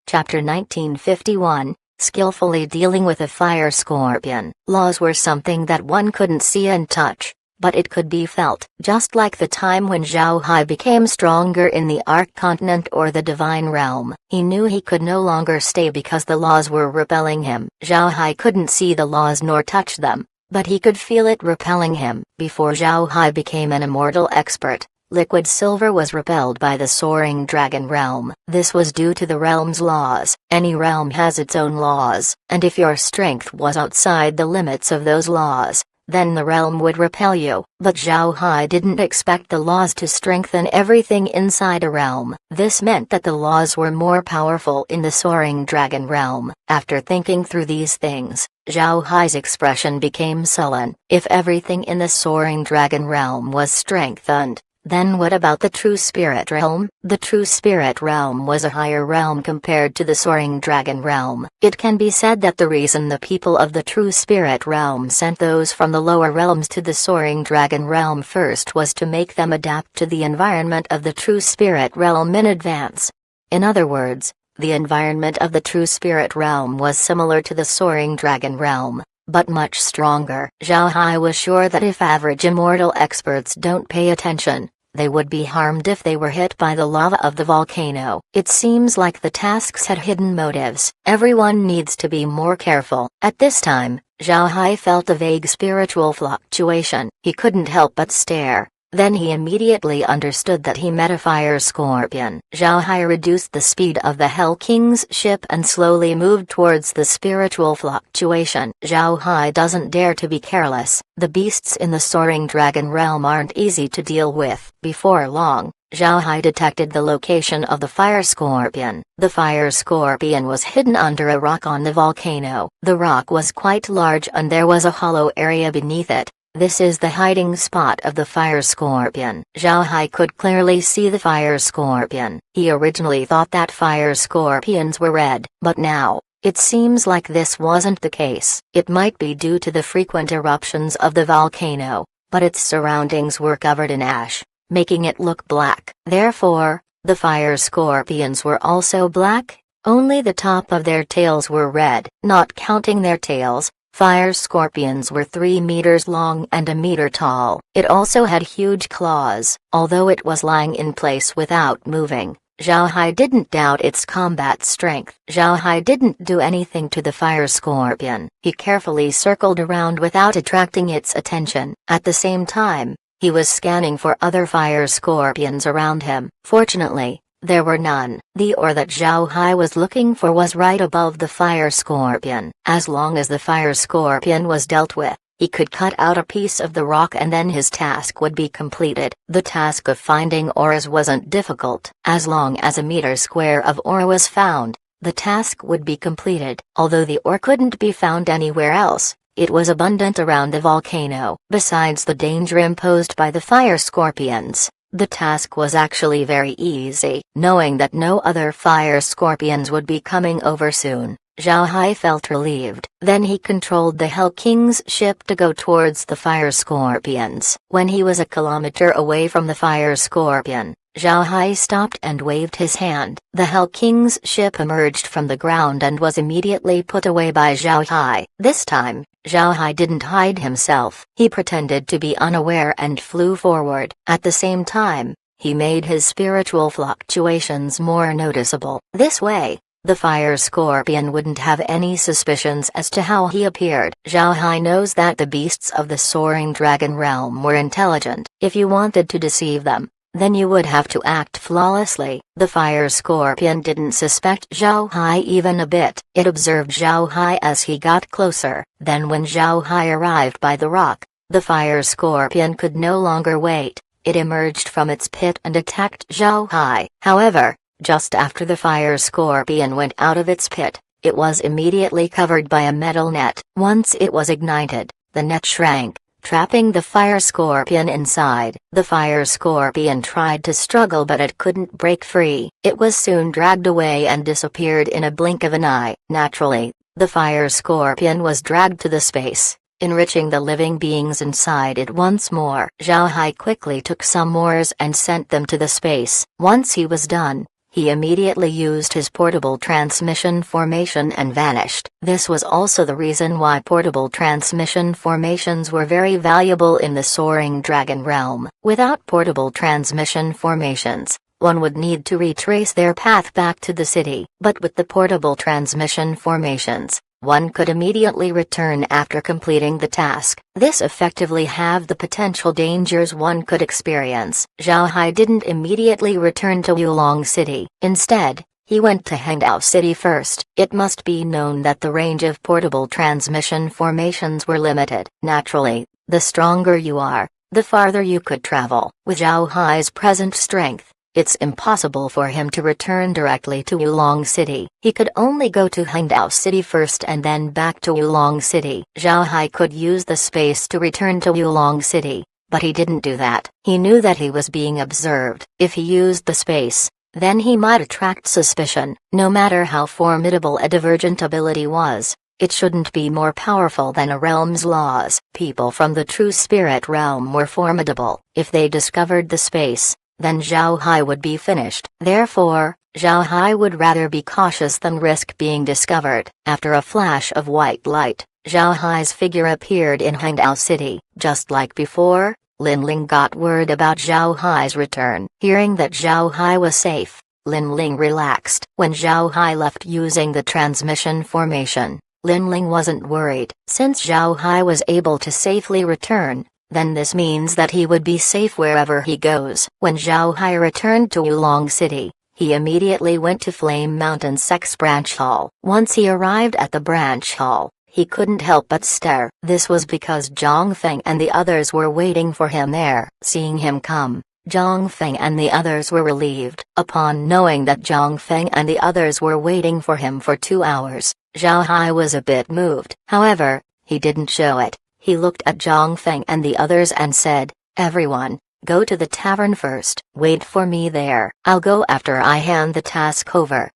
Chapter 1951, Skillfully Dealing with a Fire Scorpion. Laws were something that one couldn't see and touch, but it could be felt. Just like the time when Zhao Hai became stronger in the Arc Continent or the Divine Realm, he knew he could no longer stay because the laws were repelling him. Zhao Hai couldn't see the laws nor touch them, but he could feel it repelling him. Before Zhao Hai became an immortal expert, liquid silver was repelled by the soaring dragon realm. This was due to the realm's laws. Any realm has its own laws, and if your strength was outside the limits of those laws, then the realm would repel you. But Zhao Hai didn't expect the laws to strengthen everything inside a realm. This meant that the laws were more powerful in the soaring dragon realm. After thinking through these things, Zhao Hai's expression became sullen. If everything in the soaring dragon realm was strengthened, then what about the true spirit realm? The true spirit realm was a higher realm compared to the soaring dragon realm. It can be said that the reason the people of the true spirit realm sent those from the lower realms to the soaring dragon realm first was to make them adapt to the environment of the true spirit realm in advance. In other words, the environment of the true spirit realm was similar to the soaring dragon realm, but much stronger. Zhao Hai was sure that if average immortal experts don't pay attention, they would be harmed if they were hit by the lava of the volcano. It seems like the tasks had hidden motives. Everyone needs to be more careful. At this time, Zhao Hai felt a vague spiritual fluctuation. He couldn't help but stare. Then he immediately understood that he met a fire scorpion. Zhao Hai reduced the speed of the Hell King's ship and slowly moved towards the spiritual fluctuation. Zhao Hai doesn't dare to be careless. The beasts in the soaring dragon realm aren't easy to deal with. Before long, Zhao Hai detected the location of the fire scorpion. The fire scorpion was hidden under a rock on the volcano. The rock was quite large and there was a hollow area beneath it. This is the hiding spot of the fire scorpion. Zhao Hai could clearly see the fire scorpion. He originally thought that fire scorpions were red, but now, it seems like this wasn't the case. It might be due to the frequent eruptions of the volcano, but its surroundings were covered in ash, making it look black. Therefore, the fire scorpions were also black, only the top of their tails were red. Not counting their tails, fire scorpions were 3 meters long and a meter tall. It also had huge claws. Although it was lying in place without moving, Zhao Hai didn't doubt its combat strength. Zhao Hai didn't do anything to the fire scorpion. He carefully circled around without attracting its attention. At the same time, he was scanning for other fire scorpions around him. Fortunately, there were none. The ore that Zhao Hai was looking for was right above the fire scorpion. As long as the fire scorpion was dealt with, he could cut out a piece of the rock and then his task would be completed. The task of finding ores wasn't difficult. As long as a meter square of ore was found, the task would be completed. Although the ore couldn't be found anywhere else, it was abundant around the volcano. Besides the danger imposed by the fire scorpions, the task was actually very easy. Knowing that no other fire scorpions would be coming over soon, Zhao Hai felt relieved. Then he controlled the Hell King's ship to go towards the fire scorpions. When he was a kilometer away from the fire scorpion, Zhao Hai stopped and waved his hand. The Hell King's ship emerged from the ground and was immediately put away by Zhao Hai. This time, Zhao Hai didn't hide himself. He pretended to be unaware and flew forward. At the same time, he made his spiritual fluctuations more noticeable. This way, the fire scorpion wouldn't have any suspicions as to how he appeared. Zhao Hai knows that the beasts of the soaring dragon realm were intelligent. If you wanted to deceive them, then you would have to act flawlessly. The fire scorpion didn't suspect Zhao Hai even a bit. It observed Zhao Hai as he got closer. Then when Zhao Hai arrived by the rock, the fire scorpion could no longer wait. It emerged from its pit and attacked Zhao Hai. However, just after the fire scorpion went out of its pit, it was immediately covered by a metal net. Once it was ignited, the net shrank, trapping the fire scorpion inside. The fire scorpion tried to struggle but it couldn't break free. It was soon dragged away and disappeared in a blink of an eye. Naturally, the fire scorpion was dragged to the space, enriching the living beings inside it once more. Zhao Hai quickly took some ores and sent them to the space. Once he was done, he immediately used his portable transmission formation and vanished. This was also the reason why portable transmission formations were very valuable in the soaring dragon realm. Without portable transmission formations, one would need to retrace their path back to the city. But with the portable transmission formations, one could immediately return after completing the task. This effectively halved the potential dangers one could experience. Zhao Hai didn't immediately return to Yulong City. Instead, he went to Hangdao City first. It must be known that the range of portable transmission formations were limited. Naturally, the stronger you are, the farther you could travel. With Zhao Hai's present strength, it's impossible for him to return directly to Yulong City. He could only go to Hangdao City first and then back to Yulong City. Zhao Hai could use the space to return to Yulong City, but he didn't do that. He knew that he was being observed. If he used the space, then he might attract suspicion. No matter how formidable a divergent ability was, it shouldn't be more powerful than a realm's laws. People from the true spirit realm were formidable. If they discovered the space, then Zhao Hai would be finished. Therefore, Zhao Hai would rather be cautious than risk being discovered. After a flash of white light, Zhao Hai's figure appeared in Hangdao City. Just like before, Lin Ling got word about Zhao Hai's return. Hearing that Zhao Hai was safe, Lin Ling relaxed. When Zhao Hai left using the transmission formation, Lin Ling wasn't worried. Since Zhao Hai was able to safely return, then this means that he would be safe wherever he goes. When Zhao Hai returned to Yulong City, he immediately went to Flame Mountain Sect's branch hall. Once he arrived at the branch hall, he couldn't help but stare. This was because Zhang Feng and the others were waiting for him there. Seeing him come, Zhang Feng and the others were relieved. Upon knowing that Zhang Feng and the others were waiting for him for 2 hours, Zhao Hai was a bit moved. However, he didn't show it. He looked at Zhang Feng and the others and said, "Everyone, go to the tavern first. Wait for me there. I'll go after I hand the task over."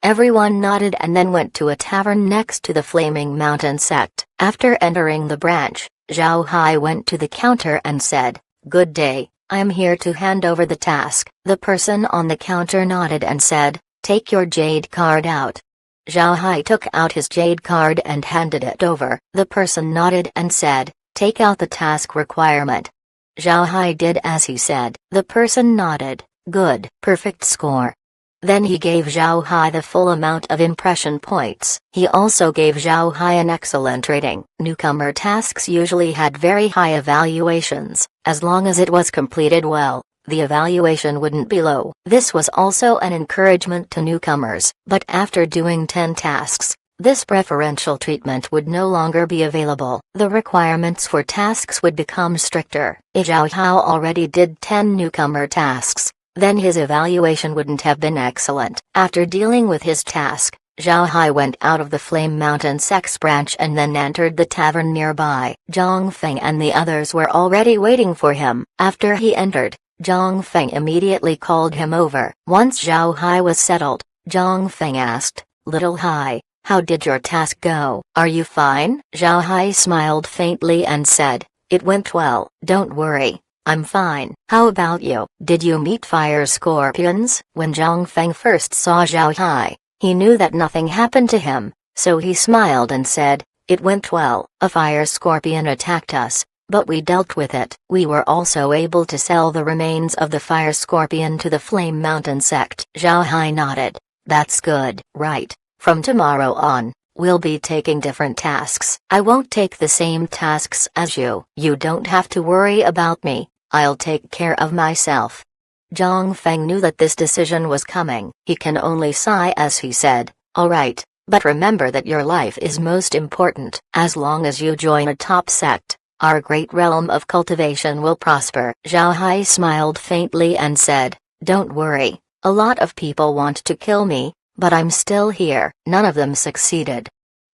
Everyone nodded and then went to a tavern next to the Flaming Mountain Sect. After entering the branch, Zhao Hai went to the counter and said, "Good day, I am here to hand over the task." The person on the counter nodded and said, "Take your jade card out." Zhao Hai took out his jade card and handed it over. The person nodded and said, "Take out the task requirement." Zhao Hai did as he said. The person nodded. "Good. Perfect score." Then he gave Zhao Hai the full amount of impression points. He also gave Zhao Hai an excellent rating. Newcomer tasks usually had very high evaluations. As long as it was completed well, the evaluation wouldn't be low. This was also an encouragement to newcomers. But after doing 10 tasks, this preferential treatment would no longer be available. The requirements for tasks would become stricter. If Zhao Hai already did 10 newcomer tasks, then his evaluation wouldn't have been excellent. After dealing with his task, Zhao Hai went out of the Flame Mountain Sect's branch and then entered the tavern nearby. Zhang Feng and the others were already waiting for him. After he entered, Zhang Feng immediately called him over. Once Zhao Hai was settled, Zhang Feng asked, "Little Hai, how did your task go? Are you fine?" Zhao Hai smiled faintly and said, "It went well. Don't worry, I'm fine. How about you? Did you meet fire scorpions?" When Zhang Feng first saw Zhao Hai, he knew that nothing happened to him, so he smiled and said, "It went well. A fire scorpion attacked us, but we dealt with it. We were also able to sell the remains of the fire scorpion to the Flame Mountain Sect." Zhao Hai nodded. "That's good. Right. From tomorrow on, we'll be taking different tasks. I won't take the same tasks as you. You don't have to worry about me. I'll take care of myself." Zhang Feng knew that this decision was coming. He can only sigh as he said, "All right, but remember that your life is most important. As long as you join a top sect, our great realm of cultivation will prosper." Zhao Hai smiled faintly and said, "Don't worry, a lot of people want to kill me, but I'm still here." None of them succeeded.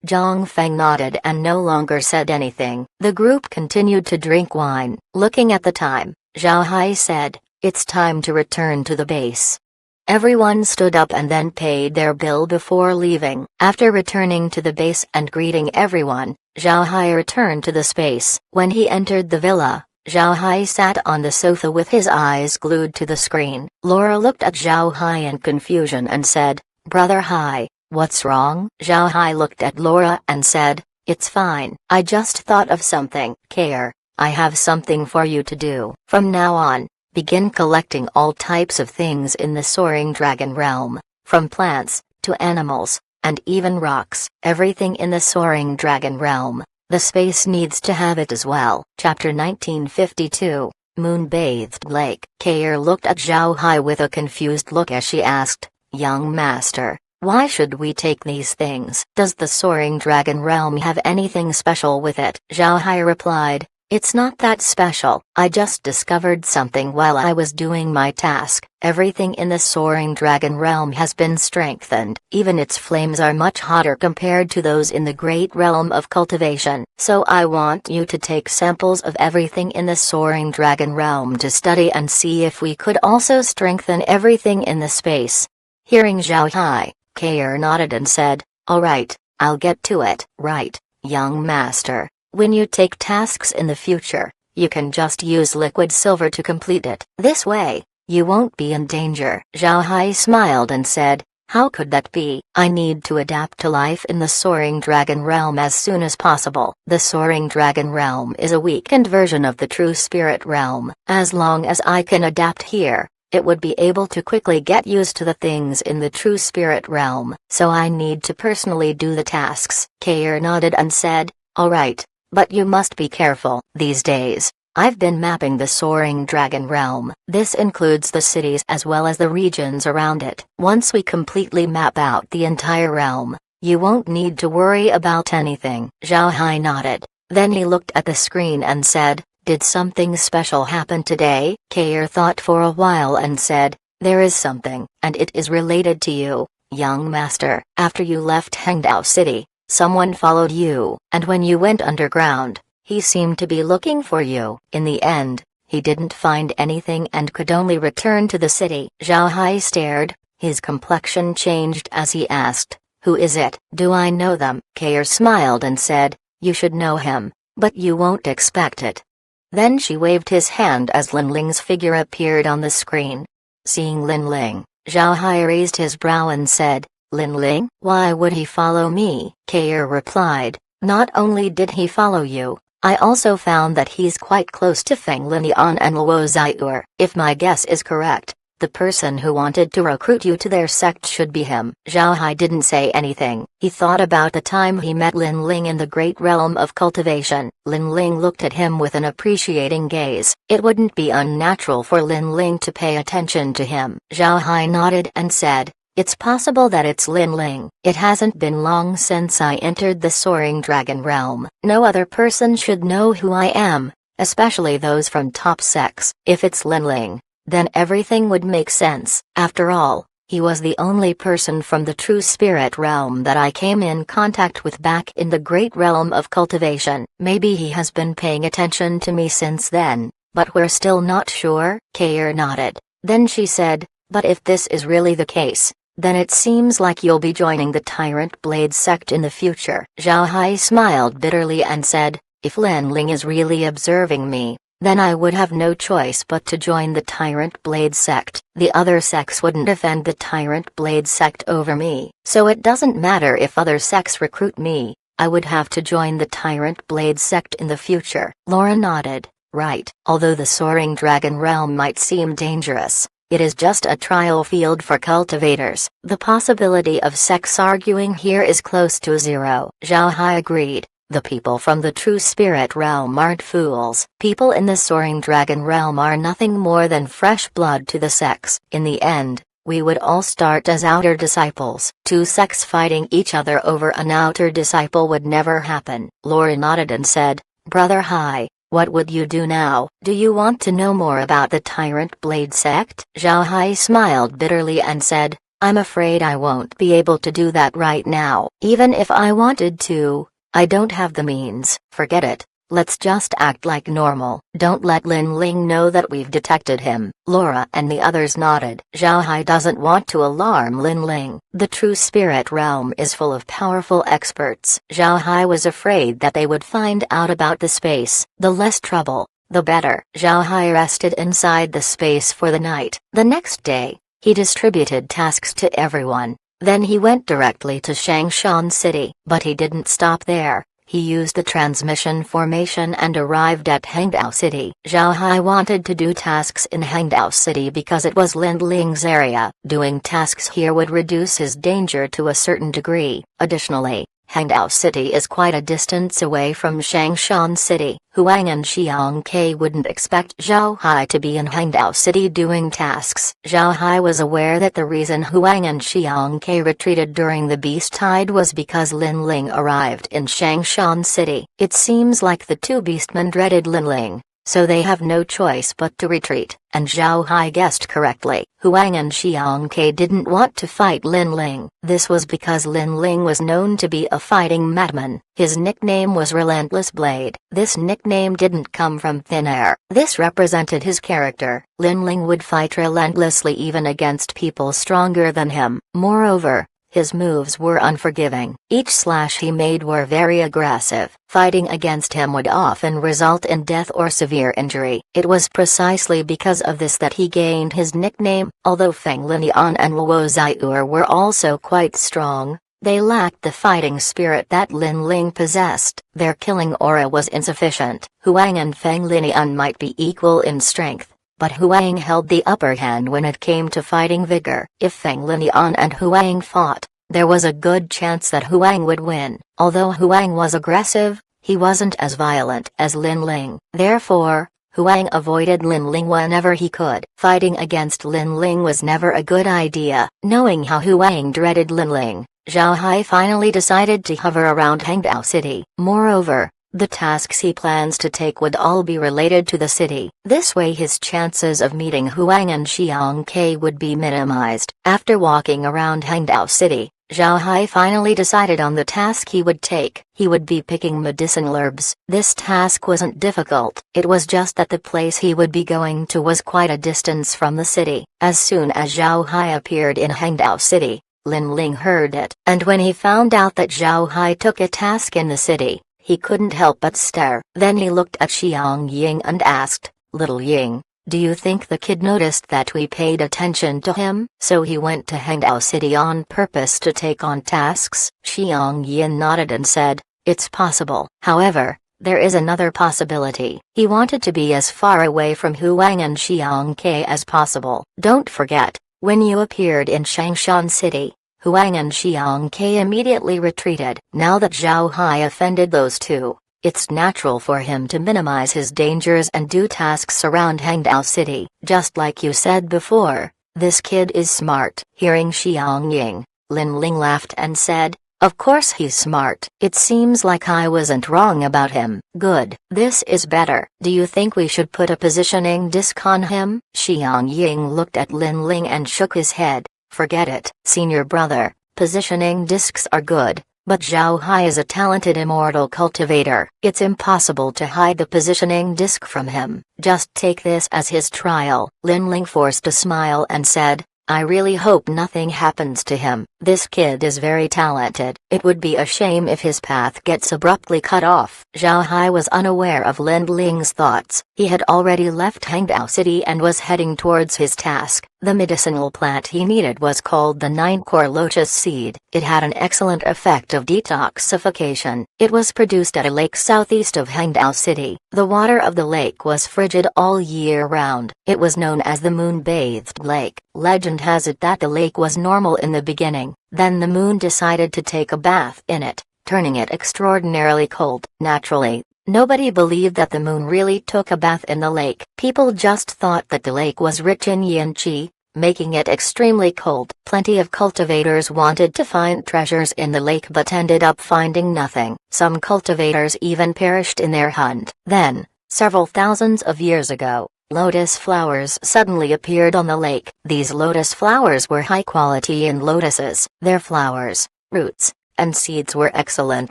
Zhang Feng nodded and no longer said anything. The group continued to drink wine. Looking at the time, Zhao Hai said, "It's time to return to the base." Everyone stood up and then paid their bill before leaving. After returning to the base and greeting everyone, Zhao Hai returned to the space. When he entered the villa, Zhao Hai sat on the sofa with his eyes glued to the screen. Laura looked at Zhao Hai in confusion and said, "Brother Hai, what's wrong?" Zhao Hai looked at Laura and said, "It's fine. I just thought of something. Care, I have something for you to do. From now on, begin collecting all types of things in the soaring dragon realm, from plants, to animals, and even rocks. Everything in the soaring dragon realm. The space needs to have it as well." Chapter 1952, Moon-Bathed Lake. Kair looked at Zhao Hai with a confused look as she asked, "Young master, why should we take these things? Does the soaring dragon realm have anything special with it?" Zhao Hai replied, "It's not that special. I just discovered something while I was doing my task. Everything in the soaring dragon realm has been strengthened. Even its flames are much hotter compared to those in the great realm of cultivation. So I want you to take samples of everything in the soaring dragon realm to study and see if we could also strengthen everything in the space." Hearing Zhao Hai, Kair nodded and said, "All right, I'll get to it." "Right, young master. When you take tasks in the future, you can just use liquid silver to complete it. This way, you won't be in danger." Zhao Hai smiled and said, "How could that be? I need to adapt to life in the soaring dragon realm as soon as possible." The soaring dragon realm is a weakened version of the true spirit realm. As long as I can adapt here, it would be able to quickly get used to the things in the true spirit realm. So I need to personally do the tasks. Kair nodded and said, "All right. But you must be careful." These days, I've been mapping the soaring dragon realm. This includes the cities as well as the regions around it. Once we completely map out the entire realm, you won't need to worry about anything. Zhao Hai nodded. Then he looked at the screen and said, "Did something special happen today?" Kair thought for a while and said, "There is something, and it is related to you, young master. After you left Hangdao City, someone followed you, and when you went underground, he seemed to be looking for you. In the end, he didn't find anything and could only return to the city." Zhao Hai stared, his complexion changed as he asked, "Who is it?" "Do I know them?" Kair smiled and said, "You should know him, but you won't expect it." Then she waved his hand as Lin Ling's figure appeared on the screen. Seeing Lin Ling, Zhao Hai raised his brow and said, "Lin Ling? Why would he follow me?" Kair replied, "Not only did he follow you, I also found that he's quite close to Feng Linian and Luo Xiur. If my guess is correct, the person who wanted to recruit you to their sect should be him." Zhao Hai didn't say anything. He thought about the time he met Lin Ling in the great realm of cultivation. Lin Ling looked at him with an appreciating gaze. It wouldn't be unnatural for Lin Ling to pay attention to him. Zhao Hai nodded and said, "It's possible that it's Lin Ling. It hasn't been long since I entered the soaring dragon realm. No other person should know who I am, especially those from top sects. If it's Lin Ling, then everything would make sense. After all, he was the only person from the true spirit realm that I came in contact with back in the great realm of cultivation. Maybe he has been paying attention to me since then, but we're still not sure." Kair nodded. Then she said, "But if this is really the case, then it seems like you'll be joining the Tyrant Blade sect in the future." Zhao Hai smiled bitterly and said, "If Lin Ling is really observing me, then I would have no choice but to join the Tyrant Blade sect. The other sects wouldn't defend the Tyrant Blade sect over me. So it doesn't matter if other sects recruit me, I would have to join the Tyrant Blade sect in the future." Laura nodded, "Right. Although the soaring dragon realm might seem dangerous, it is just a trial field for cultivators. The possibility of sex arguing here is close to zero." Zhao Hai agreed. "The people from the true spirit realm aren't fools. People in the soaring dragon realm are nothing more than fresh blood to the sects. In the end, we would all start as outer disciples. Two sects fighting each other over an outer disciple would never happen." Laura nodded and said, "Brother Hai, what would you do now? Do you want to know more about the Tyrant Blade sect?" Zhao Hai smiled bitterly and said, "I'm afraid I won't be able to do that right now. Even if I wanted to, I don't have the means." "Forget it. Let's just act like normal. Don't let Lin Ling know that we've detected him." Laura and the others nodded. Zhao Hai doesn't want to alarm Lin Ling. The true spirit realm is full of powerful experts. Zhao Hai was afraid that they would find out about the space. The less trouble, the better. Zhao Hai rested inside the space for the night. The next day, he distributed tasks to everyone. Then he went directly to Changshan City. But he didn't stop there. He used the transmission formation and arrived at Hangdao City. Zhao Hai wanted to do tasks in Hangdao City because it was Lin Ling's area. Doing tasks here would reduce his danger to a certain degree. Additionally, Hangdao City is quite a distance away from Changshan City. Huang and Xiang Ke wouldn't expect Zhao Hai to be in Hangdao City doing tasks. Zhao Hai was aware that the reason Huang and Xiang Ke retreated during the beast tide was because Lin Ling arrived in Changshan City. It seems like the two beastmen dreaded Lin Ling, so they have no choice but to retreat. And Zhao Hai guessed correctly. Huang and Xiang Ke didn't want to fight Lin Ling. This was because Lin Ling was known to be a fighting madman. His nickname was Relentless Blade. This nickname didn't come from thin air. This represented his character. Lin Ling would fight relentlessly even against people stronger than him. Moreover, his moves were unforgiving. Each slash he made were very aggressive. Fighting against him would often result in death or severe injury. It was precisely because of this that he gained his nickname. Although Feng Linian and Luo Xiur were also quite strong, they lacked the fighting spirit that Lin Ling possessed. Their killing aura was insufficient. Huang and Feng Linian might be equal in strength, but Huang held the upper hand when it came to fighting vigor. If Feng Linian and Huang fought, there was a good chance that Huang would win. Although Huang was aggressive, he wasn't as violent as Lin Ling. Therefore, Huang avoided Lin Ling whenever he could. Fighting against Lin Ling was never a good idea. Knowing how Huang dreaded Lin Ling, Zhao Hai finally decided to hover around Hangdao City. Moreover, the tasks he plans to take would all be related to the city. This way his chances of meeting Huang and Xiang Ke would be minimized. After walking around Hangdao City, Zhao Hai finally decided on the task he would take. He would be picking medicinal herbs. This task wasn't difficult. It was just that the place he would be going to was quite a distance from the city. As soon as Zhao Hai appeared in Hangdao City, Lin Ling heard it. And when he found out that Zhao Hai took a task in the city, he couldn't help but stare. Then he looked at Xiang Ying and asked, "Little Ying, do you think the kid noticed that we paid attention to him?" So he went to Hangdao City on purpose to take on tasks? Xiang Yin nodded and said, "It's possible. However, there is another possibility." He wanted to be as far away from Huang and Xiang Ke as possible. Don't forget, when you appeared in Changshan City, Huang and Xiang Ke immediately retreated. Now that Zhao Hai offended those two, it's natural for him to minimize his dangers and do tasks around Hangdao City. Just like you said before, this kid is smart. Hearing Xiang Ying, Lin Ling laughed and said, "Of course he's smart. It seems like I wasn't wrong about him." "Good. This is better. Do you think we should put a positioning disc on him?" Xiang Ying looked at Lin Ling and shook his head. "Forget it, senior brother. Positioning discs are good, but Zhao Hai is a talented immortal cultivator. It's impossible to hide the positioning disc from him. Just take this as his trial." Lin Ling forced a smile and said, "I really hope nothing happens to him. This kid is very talented. It would be a shame if his path gets abruptly cut off." Zhao Hai was unaware of Lin Ling's thoughts. He had already left Hangdao City and was heading towards his task. The medicinal plant he needed was called the nine-core lotus seed. It had an excellent effect of detoxification. It was produced at a lake southeast of Hangdao City. The water of the lake was frigid all year round. It was known as the moon-bathed lake. Legend has it that the lake was normal in the beginning, then the moon decided to take a bath in it, turning it extraordinarily cold. Naturally, nobody believed that the moon really took a bath in the lake. People just thought that the lake was rich in yin qi, making it extremely cold. Plenty of cultivators wanted to find treasures in the lake but ended up finding nothing. Some cultivators even perished in their hunt. Then, several thousands of years ago, lotus flowers suddenly appeared on the lake. These lotus flowers were high quality in lotuses. Their flowers, roots, and seeds were excellent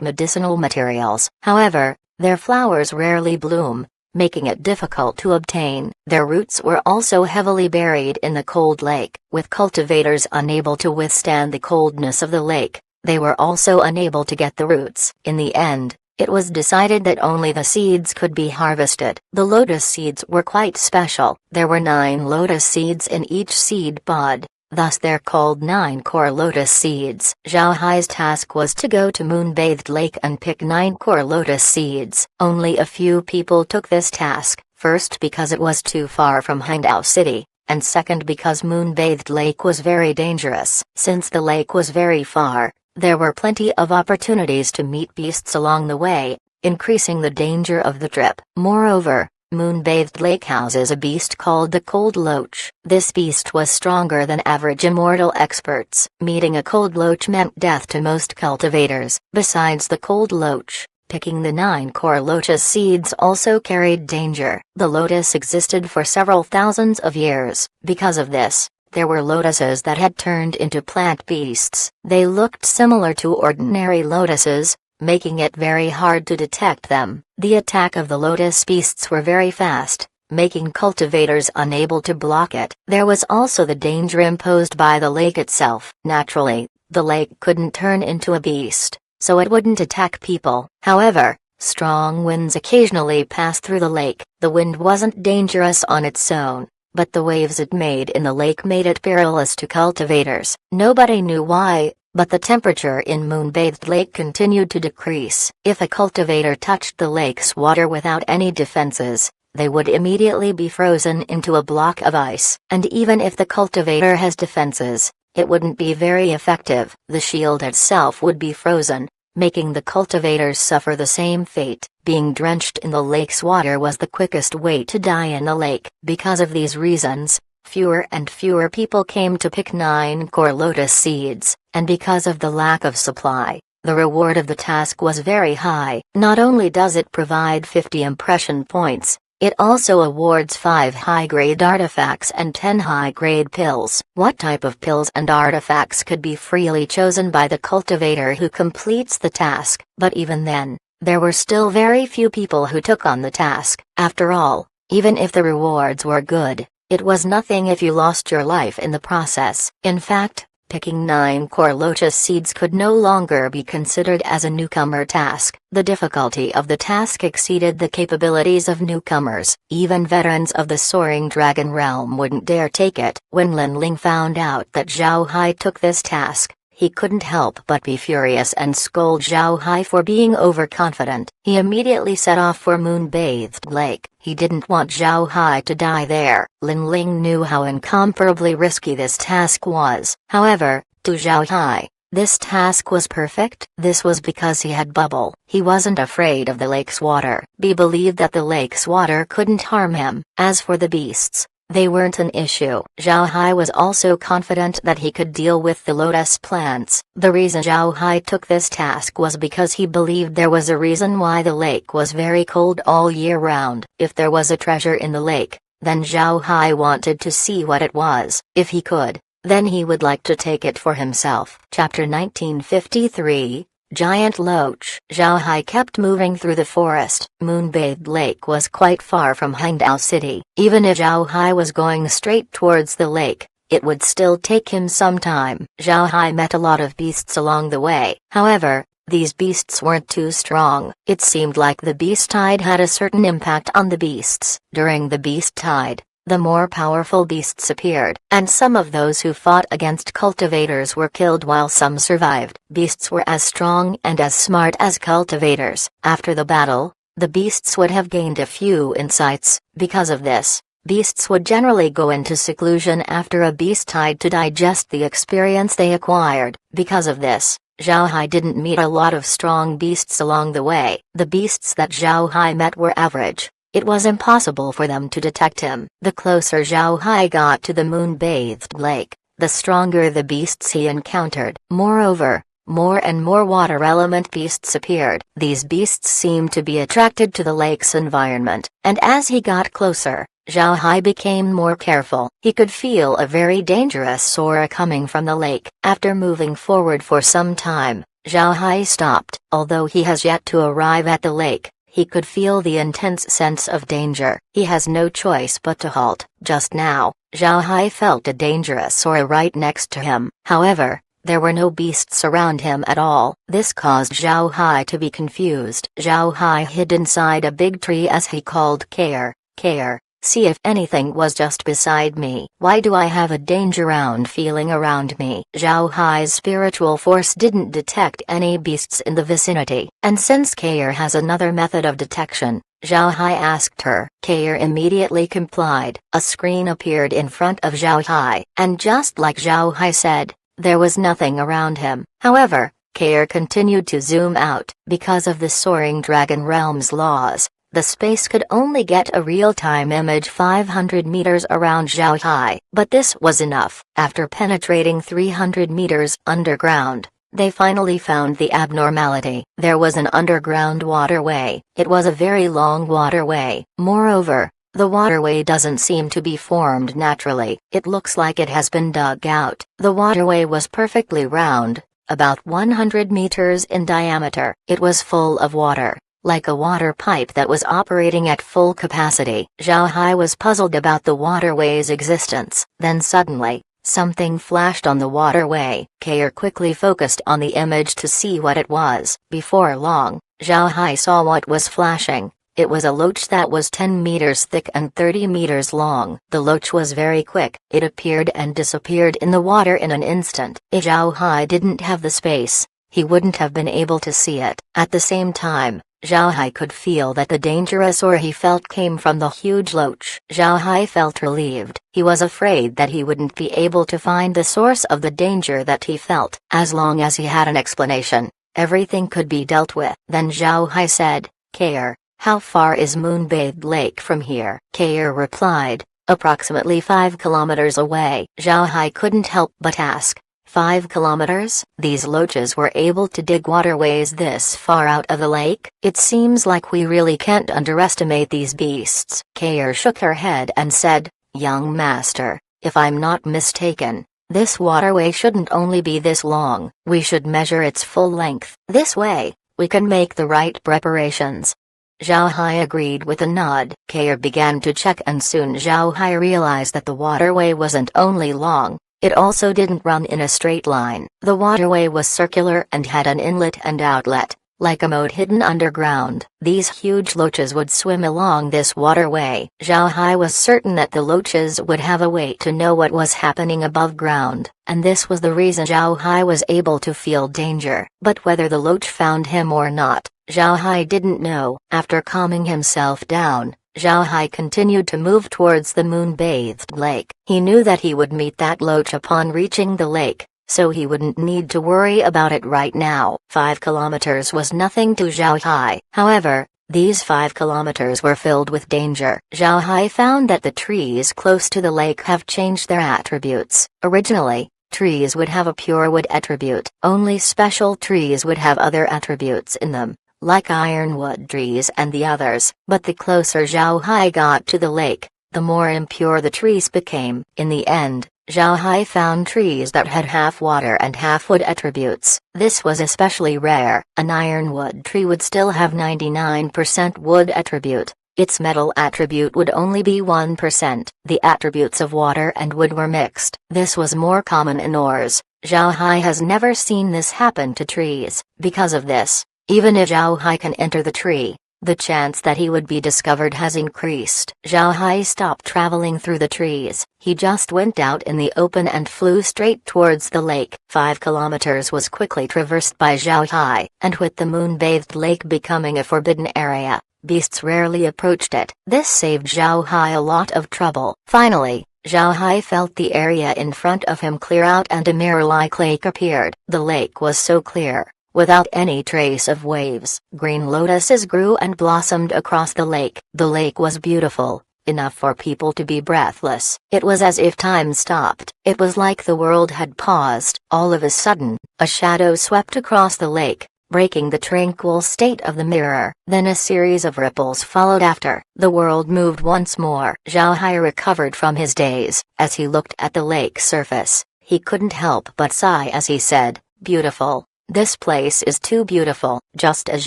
medicinal materials. However, their flowers rarely bloom, making it difficult to obtain. Their roots were also heavily buried in the cold lake. With cultivators unable to withstand the coldness of the lake, they were also unable to get the roots. In the end, it was decided that only the seeds could be harvested. The lotus seeds were quite special. There were 9 lotus seeds in each seed pod. Thus they're called 9-core lotus seeds. Zhao Hai's task was to go to Moon-bathed Lake and pick 9-core lotus seeds. Only a few people took this task, first because it was too far from Hangdao City, and second because Moon-bathed Lake was very dangerous. Since the lake was very far, there were plenty of opportunities to meet beasts along the way, increasing the danger of the trip. Moreover, Moon-bathed Lake houses a beast called the cold loach. This beast was stronger than average immortal experts. Meeting a cold loach meant death to most cultivators. Besides the cold loach, picking the 9-core lotus seeds also carried danger. The lotus existed for several thousands of years. Because of this, there were lotuses that had turned into plant beasts. They looked similar to ordinary lotuses, making it very hard to detect them. The attack of the lotus beasts were very fast, making cultivators unable to block it. There was also the danger imposed by the lake itself. Naturally, the lake couldn't turn into a beast, so it wouldn't attack people. However, strong winds occasionally passed through the lake. The wind wasn't dangerous on its own, but the waves it made in the lake made it perilous to cultivators. Nobody knew why, but the temperature in Moon-bathed Lake continued to decrease. If a cultivator touched the lake's water without any defenses, they would immediately be frozen into a block of ice. And even if the cultivator has defenses, it wouldn't be very effective. The shield itself would be frozen, making the cultivators suffer the same fate. Being drenched in the lake's water was the quickest way to die in the lake. Because of these reasons, fewer and fewer people came to pick 9-core lotus seeds, and because of the lack of supply, the reward of the task was very high. Not only does it provide 50 impression points, it also awards 5 high-grade artifacts and 10 high-grade pills. What type of pills and artifacts could be freely chosen by the cultivator who completes the task, but even then, there were still very few people who took on the task. After all, even if the rewards were good, it was nothing if you lost your life in the process. In fact, picking 9-core lotus seeds could no longer be considered as a newcomer task. The difficulty of the task exceeded the capabilities of newcomers. Even veterans of the Soaring Dragon realm wouldn't dare take it. When Lin Ling found out that Zhao Hai took this task, he couldn't help but be furious and scold Zhao Hai for being overconfident. He immediately set off for Moon-bathed Lake. He didn't want Zhao Hai to die there. Lin Ling knew how incomparably risky this task was. However, to Zhao Hai, this task was perfect. This was because he had bubble. He wasn't afraid of the lake's water. He believed that the lake's water couldn't harm him. As for the beasts, they weren't an issue. Zhao Hai was also confident that he could deal with the lotus plants. The reason Zhao Hai took this task was because he believed there was a reason why the lake was very cold all year round. If there was a treasure in the lake, then Zhao Hai wanted to see what it was. If he could, then he would like to take it for himself. Chapter 1953, Giant Loach. Zhao Hai kept moving through the forest. Moon-bathed Lake was quite far from Hangdao City. Even if Zhao Hai was going straight towards the lake, it would still take him some time. Zhao Hai met a lot of beasts along the way. However, these beasts weren't too strong. It seemed like the beast tide had a certain impact on the beasts. During the beast tide, the more powerful beasts appeared, and some of those who fought against cultivators were killed while some survived. Beasts were as strong and as smart as cultivators. After the battle, the beasts would have gained a few insights. Because of this, beasts would generally go into seclusion after a beast tide to digest the experience they acquired. Because of this, Zhao Hai didn't meet a lot of strong beasts along the way. The beasts that Zhao Hai met were average. It was impossible for them to detect him. The closer Zhao Hai got to the Moon-bathed Lake, the stronger the beasts he encountered. Moreover, more and more water element beasts appeared. These beasts seemed to be attracted to the lake's environment, and as he got closer, Zhao Hai became more careful. He could feel a very dangerous aura coming from the lake. After moving forward for some time, Zhao Hai stopped. Although he has yet to arrive at the lake, he could feel the intense sense of danger. He has no choice but to halt. Just now, Zhao Hai felt a dangerous aura right next to him. However, There were no beasts around him at all. This caused Zhao Hai to be confused. Zhao Hai hid inside a big tree as he called Care, Care, see if anything was just beside me. Why do I have a danger-round feeling around me? Zhao Hai's spiritual force didn't detect any beasts in the vicinity, and since Care has another method of detection, Zhao Hai asked her. Care immediately complied. A screen appeared in front of Zhao Hai, and just like Zhao Hai said, there was nothing around him. However, Care continued to zoom out. Because of the soaring dragon realm's laws, the space could only get a real-time image 500 meters around Zhao Hai. But this was enough. After penetrating 300 meters underground, they finally found the abnormality. There was an underground waterway. It was a very long waterway. Moreover, the waterway doesn't seem to be formed naturally. It looks like it has been dug out. The waterway was perfectly round, about 100 meters in diameter. It was full of water, like a water pipe that was operating at full capacity. Zhao Hai was puzzled about the waterway's existence. Then suddenly, something flashed on the waterway. Care quickly focused on the image to see what it was. Before long, Zhao Hai saw what was flashing. It was a loach that was 10 meters thick and 30 meters long. The loach was very quick. It appeared and disappeared in the water in an instant. If Zhao Hai didn't have the space, he wouldn't have been able to see it. At the same time, Zhao Hai could feel that the dangerous aura he felt came from the huge loach. Zhao Hai felt relieved. He was afraid that he wouldn't be able to find the source of the danger that he felt. As long as he had an explanation, everything could be dealt with. Then Zhao Hai said, Care, how far is Moonbathed Lake from here? Care replied, approximately 5 kilometers away. Zhao Hai couldn't help but ask, 5 kilometers? These loaches were able to dig waterways this far out of the lake? It seems like we really can't underestimate these beasts. Care shook her head and said, Young master, if I'm not mistaken, this waterway shouldn't only be this long. We should measure its full length. This way, we can make the right preparations. Zhao Hai agreed with a nod. Care began to check and soon Zhao Hai realized that the waterway wasn't only long, it also didn't run in a straight line. The waterway was circular and had an inlet and outlet, like a moat hidden underground. These huge loaches would swim along this waterway. Zhao Hai was certain that the loaches would have a way to know what was happening above ground, and this was the reason Zhao Hai was able to feel danger. But whether the loach found him or not, Zhao Hai didn't know. After calming himself down, Zhao Hai continued to move towards the moon-bathed lake. He knew that he would meet that loach upon reaching the lake, so he wouldn't need to worry about it right now. 5 kilometers was nothing to Zhao Hai. However, these 5 kilometers were filled with danger. Zhao Hai found that the trees close to the lake have changed their attributes. Originally, trees would have a pure wood attribute. Only special trees would have other attributes in them, like ironwood trees and the others. But the closer Zhao Hai got to the lake, the more impure the trees became. In the end, Zhao Hai found trees that had half water and half wood attributes. This was especially rare. An ironwood tree would still have 99% wood attribute. Its metal attribute would only be 1%. The attributes of water and wood were mixed. This was more common in ores. Zhao Hai has never seen this happen to trees. Because of this, even if Zhao Hai can enter the tree, the chance that he would be discovered has increased. Zhao Hai stopped traveling through the trees. He just went out in the open and flew straight towards the lake. 5 kilometers was quickly traversed by Zhao Hai, and with the moon-bathed lake becoming a forbidden area, beasts rarely approached it. This saved Zhao Hai a lot of trouble. Finally, Zhao Hai felt the area in front of him clear out and a mirror-like lake appeared. The lake was so clear, without any trace of waves. Green lotuses grew and blossomed across the lake. The lake was beautiful, enough for people to be breathless. It was as if time stopped. It was like the world had paused. All of a sudden, a shadow swept across the lake, breaking the tranquil state of the mirror. Then a series of ripples followed after. The world moved once more. Zhao Hai recovered from his daze. As he looked at the lake surface, he couldn't help but sigh as he said, "Beautiful. This place is too beautiful." Just as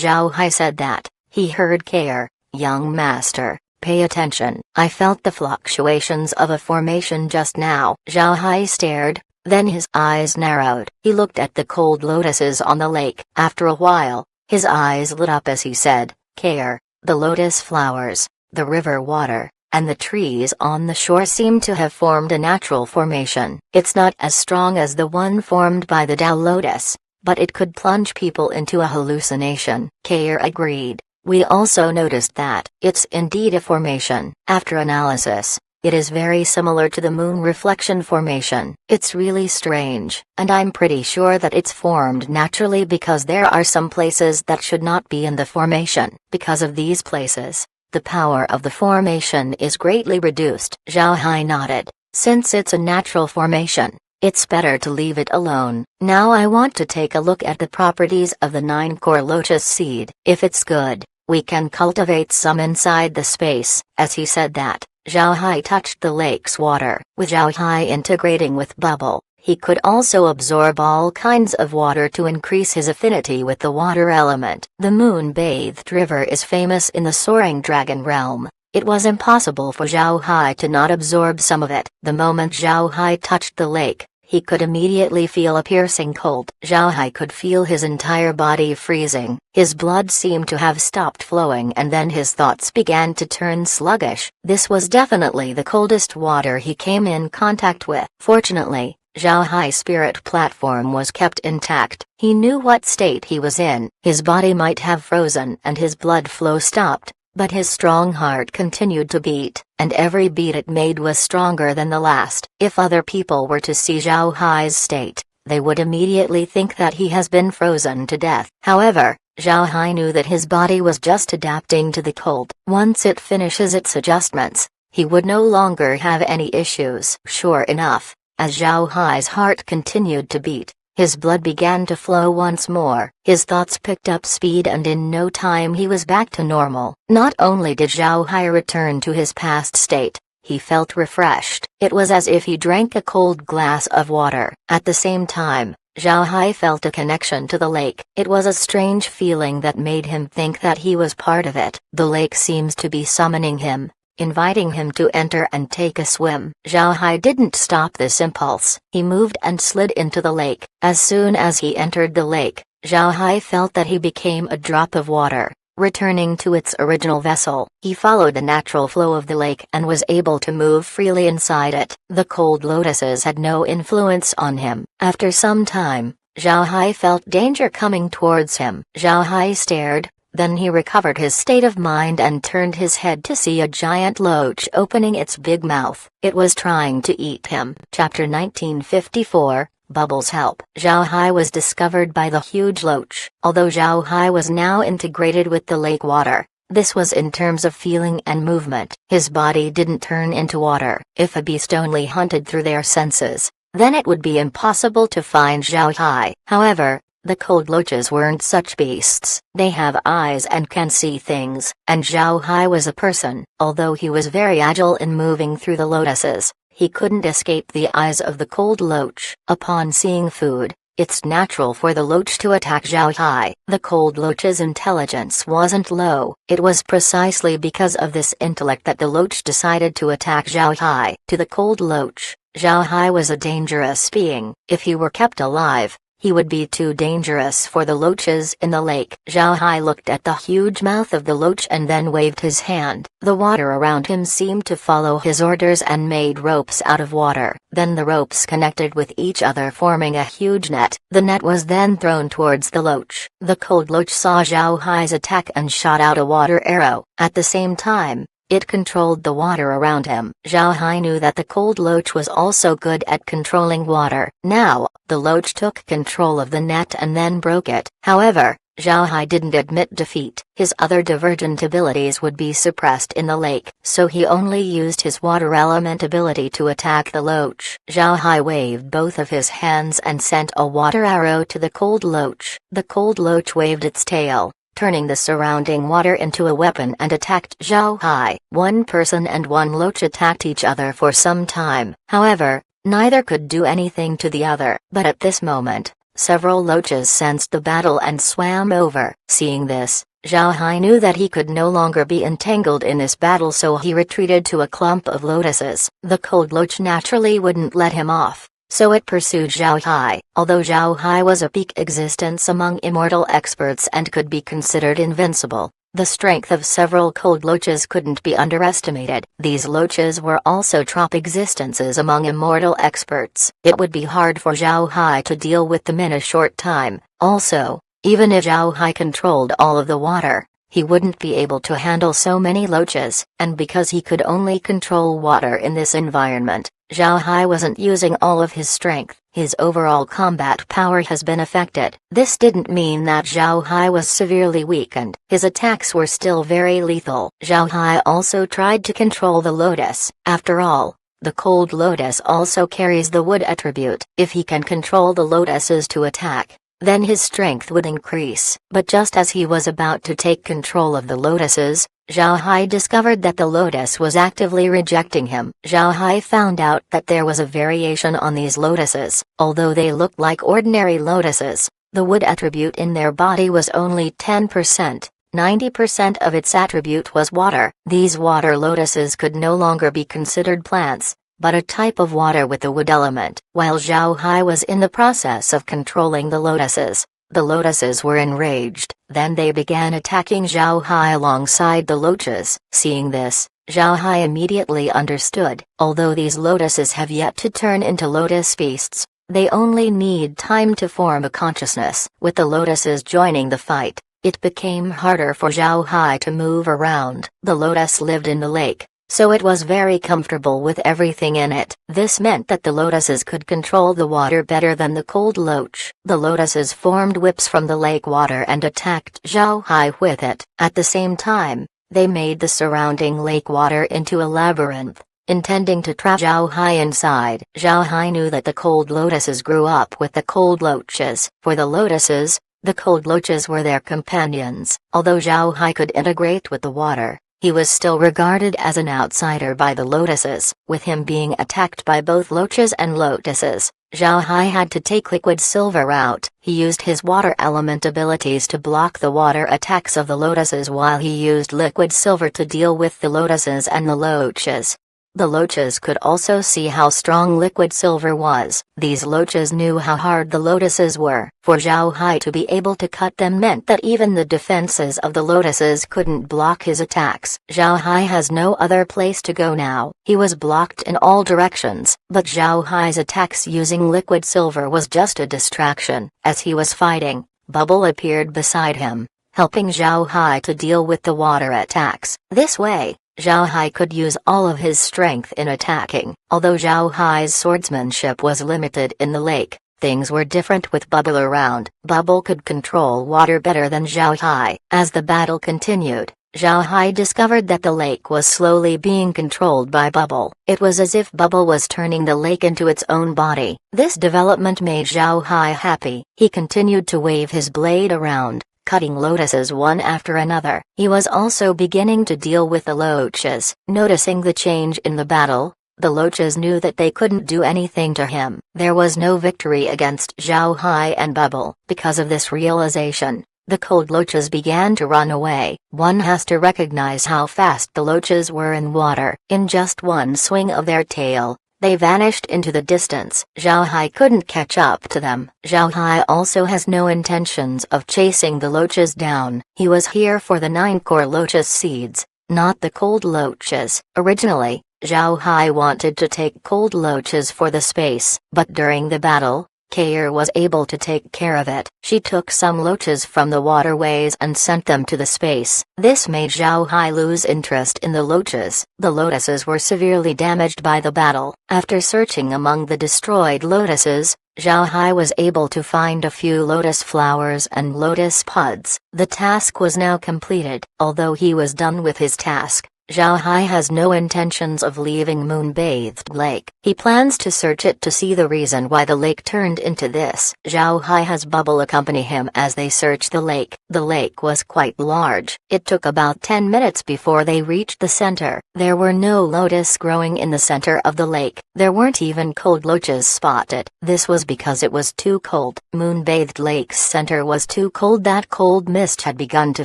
Zhao Hai said that, he heard Care, "Young master, pay attention." I felt the fluctuations of a formation just now. Zhao Hai stared, Then his eyes narrowed. He looked at the cold lotuses on the lake. After a while, his eyes lit up as he said, "Care, the lotus flowers, the river water, and the trees on the shore seem to have formed a natural formation. It's not as strong as the one formed by the Tao lotus, but it could plunge people into a hallucination." Kair agreed. "We also noticed that it's indeed a formation. After analysis, it is very similar to the moon reflection formation. It's really strange, and I'm pretty sure that it's formed naturally because there are some places that should not be in the formation. Because of these places, the power of the formation is greatly reduced." Zhao Hai nodded. "Since it's a natural formation, it's better to leave it alone. Now I want to take a look at the properties of the 9-core lotus seed. If it's good, we can cultivate some inside the space." As he said that, Zhao Hai touched the lake's water. With Zhao Hai integrating with bubble, he could also absorb all kinds of water to increase his affinity with the water element. The moon-bathed river is famous in the soaring dragon realm. It was impossible for Zhao Hai to not absorb some of it. The moment Zhao Hai touched the lake, he could immediately feel a piercing cold. Zhao Hai could feel his entire body freezing. His blood seemed to have stopped flowing, and then his thoughts began to turn sluggish. This was definitely the coldest water he came in contact with. Fortunately, Zhao Hai's spirit platform was kept intact. He knew what state he was in. His body might have frozen and his blood flow stopped, but his strong heart continued to beat, and every beat it made was stronger than the last. If other people were to see Zhao Hai's state, they would immediately think that he has been frozen to death. However, Zhao Hai knew that his body was just adapting to the cold. Once it finishes its adjustments, he would no longer have any issues. Sure enough, as Zhao Hai's heart continued to beat, his blood began to flow once more. His thoughts picked up speed, and in no time he was back to normal. Not only did Zhao Hai return to his past state, he felt refreshed. It was as if he drank a cold glass of water. At the same time, Zhao Hai felt a connection to the lake. It was a strange feeling that made him think that he was part of it. The lake seems to be summoning him, inviting him to enter and take a swim. Zhao Hai didn't stop this impulse. He moved and slid into the lake. As soon as he entered the lake, Zhao Hai felt that he became a drop of water, returning to its original vessel. He followed the natural flow of the lake and was able to move freely inside it. The cold lotuses had no influence on him. After some time, Zhao Hai felt danger coming towards him. Zhao Hai stared. Then he recovered his state of mind and turned his head to see a giant loach opening its big mouth. It was trying to eat him. Chapter 1954, Bubbles Help. Zhao Hai was discovered by the huge loach. Although Zhao Hai was now integrated with the lake water, this was in terms of feeling and movement. His body didn't turn into water. If a beast only hunted through their senses, then it would be impossible to find Zhao Hai. However, the cold loaches weren't such beasts. They have eyes and can see things. And Zhao Hai was a person. Although he was very agile in moving through the lotuses, he couldn't escape the eyes of the cold loach. Upon seeing food, it's natural for the loach to attack Zhao Hai. The cold loach's intelligence wasn't low. It was precisely because of this intellect that the loach decided to attack Zhao Hai. To the cold loach, Zhao Hai was a dangerous being. If he were kept alive, he would be too dangerous for the loaches in the lake. Zhao Hai looked at the huge mouth of the loach and then waved his hand. The water around him seemed to follow his orders and made ropes out of water. Then the ropes connected with each other, forming a huge net. The net was then thrown towards the loach. The cold loach saw Zhao Hai's attack and shot out a water arrow. At the same time, it controlled the water around him. Zhao Hai knew that the cold loach was also good at controlling water. Now, the loach took control of the net and then broke it. However, Zhao Hai didn't admit defeat. His other divergent abilities would be suppressed in the lake, so he only used his water element ability to attack the loach. Zhao Hai waved both of his hands and sent a water arrow to the cold loach. The cold loach waved its tail, turning the surrounding water into a weapon, and attacked Zhao Hai. One person and one loach attacked each other for some time. However, neither could do anything to the other. But at this moment, several loaches sensed the battle and swam over. Seeing this, Zhao Hai knew that he could no longer be entangled in this battle, so he retreated to a clump of lotuses. The cold loach naturally wouldn't let him off. so it pursued Zhao Hai. Although Zhao Hai was a peak existence among immortal experts and could be considered invincible, the strength of several cold loaches couldn't be underestimated. These loaches were also top existences among immortal experts. It would be hard for Zhao Hai to deal with them in a short time. Also, even if Zhao Hai controlled all of the water, he wouldn't be able to handle so many loaches, and because he could only control water in this environment, Zhao Hai wasn't using all of his strength. His overall combat power has been affected. This didn't mean that Zhao Hai was severely weakened. His attacks were still very lethal. Zhao Hai also tried to control the lotus. After all, the cold lotus also carries the wood attribute. If he can control the lotuses to attack, then his strength would increase. But just as he was about to take control of the lotuses, Zhao Hai discovered that the lotus was actively rejecting him. Zhao Hai found out that there was a variation on these lotuses. Although they looked like ordinary lotuses, the wood attribute in their body was only 10%. 90% of its attribute was water. These water lotuses could no longer be considered plants, but a type of water with the wood element. While Zhao Hai was in the process of controlling the lotuses were enraged. Then they began attacking Zhao Hai alongside the loaches. Seeing this, Zhao Hai immediately understood. Although these lotuses have yet to turn into lotus beasts, they only need time to form a consciousness. With the lotuses joining the fight, it became harder for Zhao Hai to move around. The lotus lived in the lake, so it was very comfortable with everything in it. This meant that the lotuses could control the water better than the cold loach. The lotuses formed whips from the lake water and attacked Zhao Hai with it. At the same time, they made the surrounding lake water into a labyrinth, intending to trap Zhao Hai inside. Zhao Hai knew that the cold lotuses grew up with the cold loaches. For the lotuses, the cold loaches were their companions. Although Zhao Hai could integrate with the water, he was still regarded as an outsider by the lotuses. With him being attacked by both loaches and lotuses, Zhao Hai had to take liquid silver out. He used his water element abilities to block the water attacks of the lotuses while he used liquid silver to deal with the lotuses and the loaches. The loaches could also see how strong liquid silver was. These loaches knew how hard the lotuses were. For Zhao Hai to be able to cut them meant that even the defenses of the lotuses couldn't block his attacks. Zhao Hai has no other place to go now. He was blocked in all directions, but Zhao Hai's attacks using liquid silver was just a distraction. As he was fighting, Bubble appeared beside him, helping Zhao Hai to deal with the water attacks. This way, Zhao Hai could use all of his strength in attacking. Although Zhao Hai's swordsmanship was limited in the lake, things were different with Bubble around. Bubble could control water better than Zhao Hai. As the battle continued, Zhao Hai discovered that the lake was slowly being controlled by Bubble. It was as if Bubble was turning the lake into its own body. This development made Zhao Hai happy. He continued to wave his blade around, cutting lotuses one after another. He was also beginning to deal with the loaches. Noticing the change in the battle, the loaches knew that they couldn't do anything to him. There was no victory against Zhao Hai and Bubble. Because of this realization, the cold loaches began to run away. One has to recognize how fast the loaches were in water. In just one swing of their tail, they vanished into the distance. Zhao Hai couldn't catch up to them. Zhao Hai also has no intentions of chasing the loaches down. He was here for the 9 core lotus seeds, not the cold loaches. Originally, Zhao Hai wanted to take cold loaches for the space, but during the battle, Kair was able to take care of it. She took some loaches from the waterways and sent them to the space. This made Zhao Hai lose interest in the loaches. The lotuses were severely damaged by the battle. After searching among the destroyed lotuses, Zhao Hai was able to find a few lotus flowers and lotus pods. The task was now completed. Although he was done with his task, Zhao Hai has no intentions of leaving Moon-bathed Lake. He plans to search it to see the reason why the lake turned into this. Zhao Hai has Bubble accompany him as they search the lake. The lake was quite large. It took about 10 minutes before they reached the center. There were no lotus growing in the center of the lake. There weren't even cold loaches spotted. This was because it was too cold. Moon-bathed Lake's center was too cold. That cold mist had begun to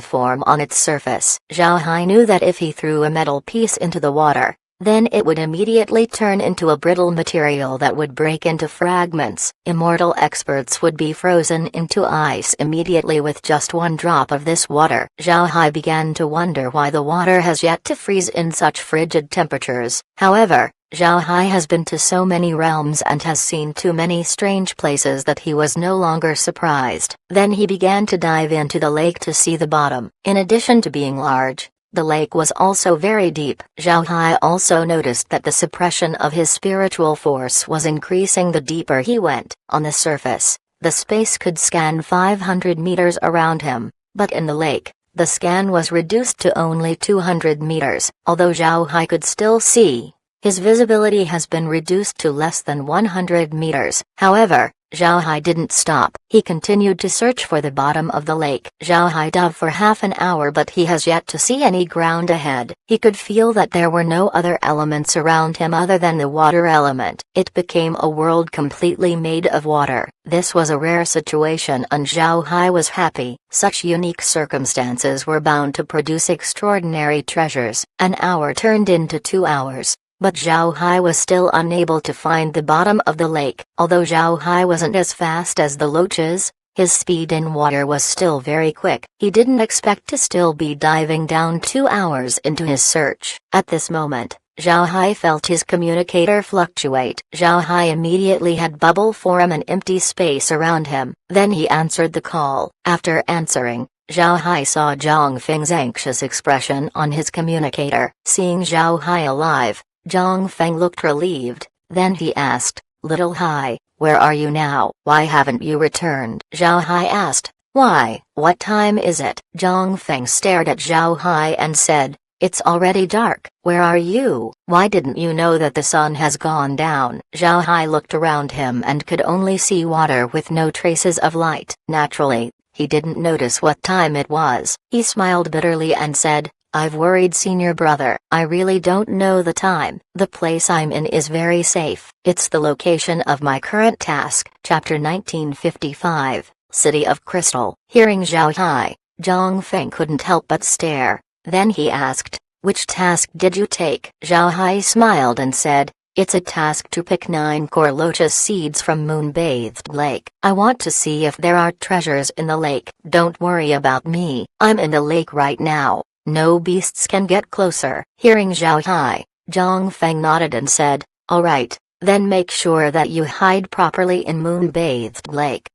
form on its surface. Zhao Hai knew that if he threw a metal piece into the water, then it would immediately turn into a brittle material that would break into fragments. Immortal experts would be frozen into ice immediately with just one drop of this water. Zhao Hai began to wonder why the water has yet to freeze in such frigid temperatures. However, Zhao Hai has been to so many realms and has seen too many strange places that he was no longer surprised. Then he began to dive into the lake to see the bottom. In addition to being large, the lake was also very deep. Zhao Hai also noticed that the suppression of his spiritual force was increasing the deeper he went. On the surface, the space could scan 500 meters around him, but in the lake, the scan was reduced to only 200 meters. Although Zhao Hai could still see, his visibility has been reduced to less than 100 meters. However, Zhao Hai didn't stop. He continued to search for the bottom of the lake. Zhao Hai dove for half an hour, but he has yet to see any ground ahead. He could feel that there were no other elements around him other than the water element. It became a world completely made of water. This was a rare situation and Zhao Hai was happy. Such unique circumstances were bound to produce extraordinary treasures. An hour turned into 2 hours. But Zhao Hai was still unable to find the bottom of the lake. Although Zhao Hai wasn't as fast as the loaches, his speed in water was still very quick. He didn't expect to still be diving down 2 hours into his search. At this moment, Zhao Hai felt his communicator fluctuate. Zhao Hai immediately had bubble form an empty space around him. Then he answered the call. After answering, Zhao Hai saw Zhang Feng's anxious expression on his communicator. Seeing Zhao Hai alive, Zhang Feng looked relieved. Then he asked, "Little Hai, where are you now? Why haven't you returned?" Zhao Hai asked, "Why? What time is it?" Zhang Feng stared at Zhao Hai and said, "It's already dark. Where are you? Why didn't you know that the sun has gone down?" Zhao Hai looked around him and could only see water with no traces of light. Naturally, he didn't notice what time it was. He smiled bitterly and said, "I've worried senior brother. I really don't know the time. The place I'm in is very safe. It's the location of my current task." Chapter 1955, City of Crystal. Hearing Zhao Hai, Zhang Feng couldn't help but stare. Then he asked, "Which task did you take?" Zhao Hai smiled and said, "It's a task to pick 9 core lotus seeds from Moon-Bathed Lake. I want to see if there are treasures in the lake. Don't worry about me. I'm in the lake right now. No beasts can get closer." Hearing Zhao Hai, Zhang Feng nodded and said, "All right, then make sure that you hide properly in Moon-Bathed Lake."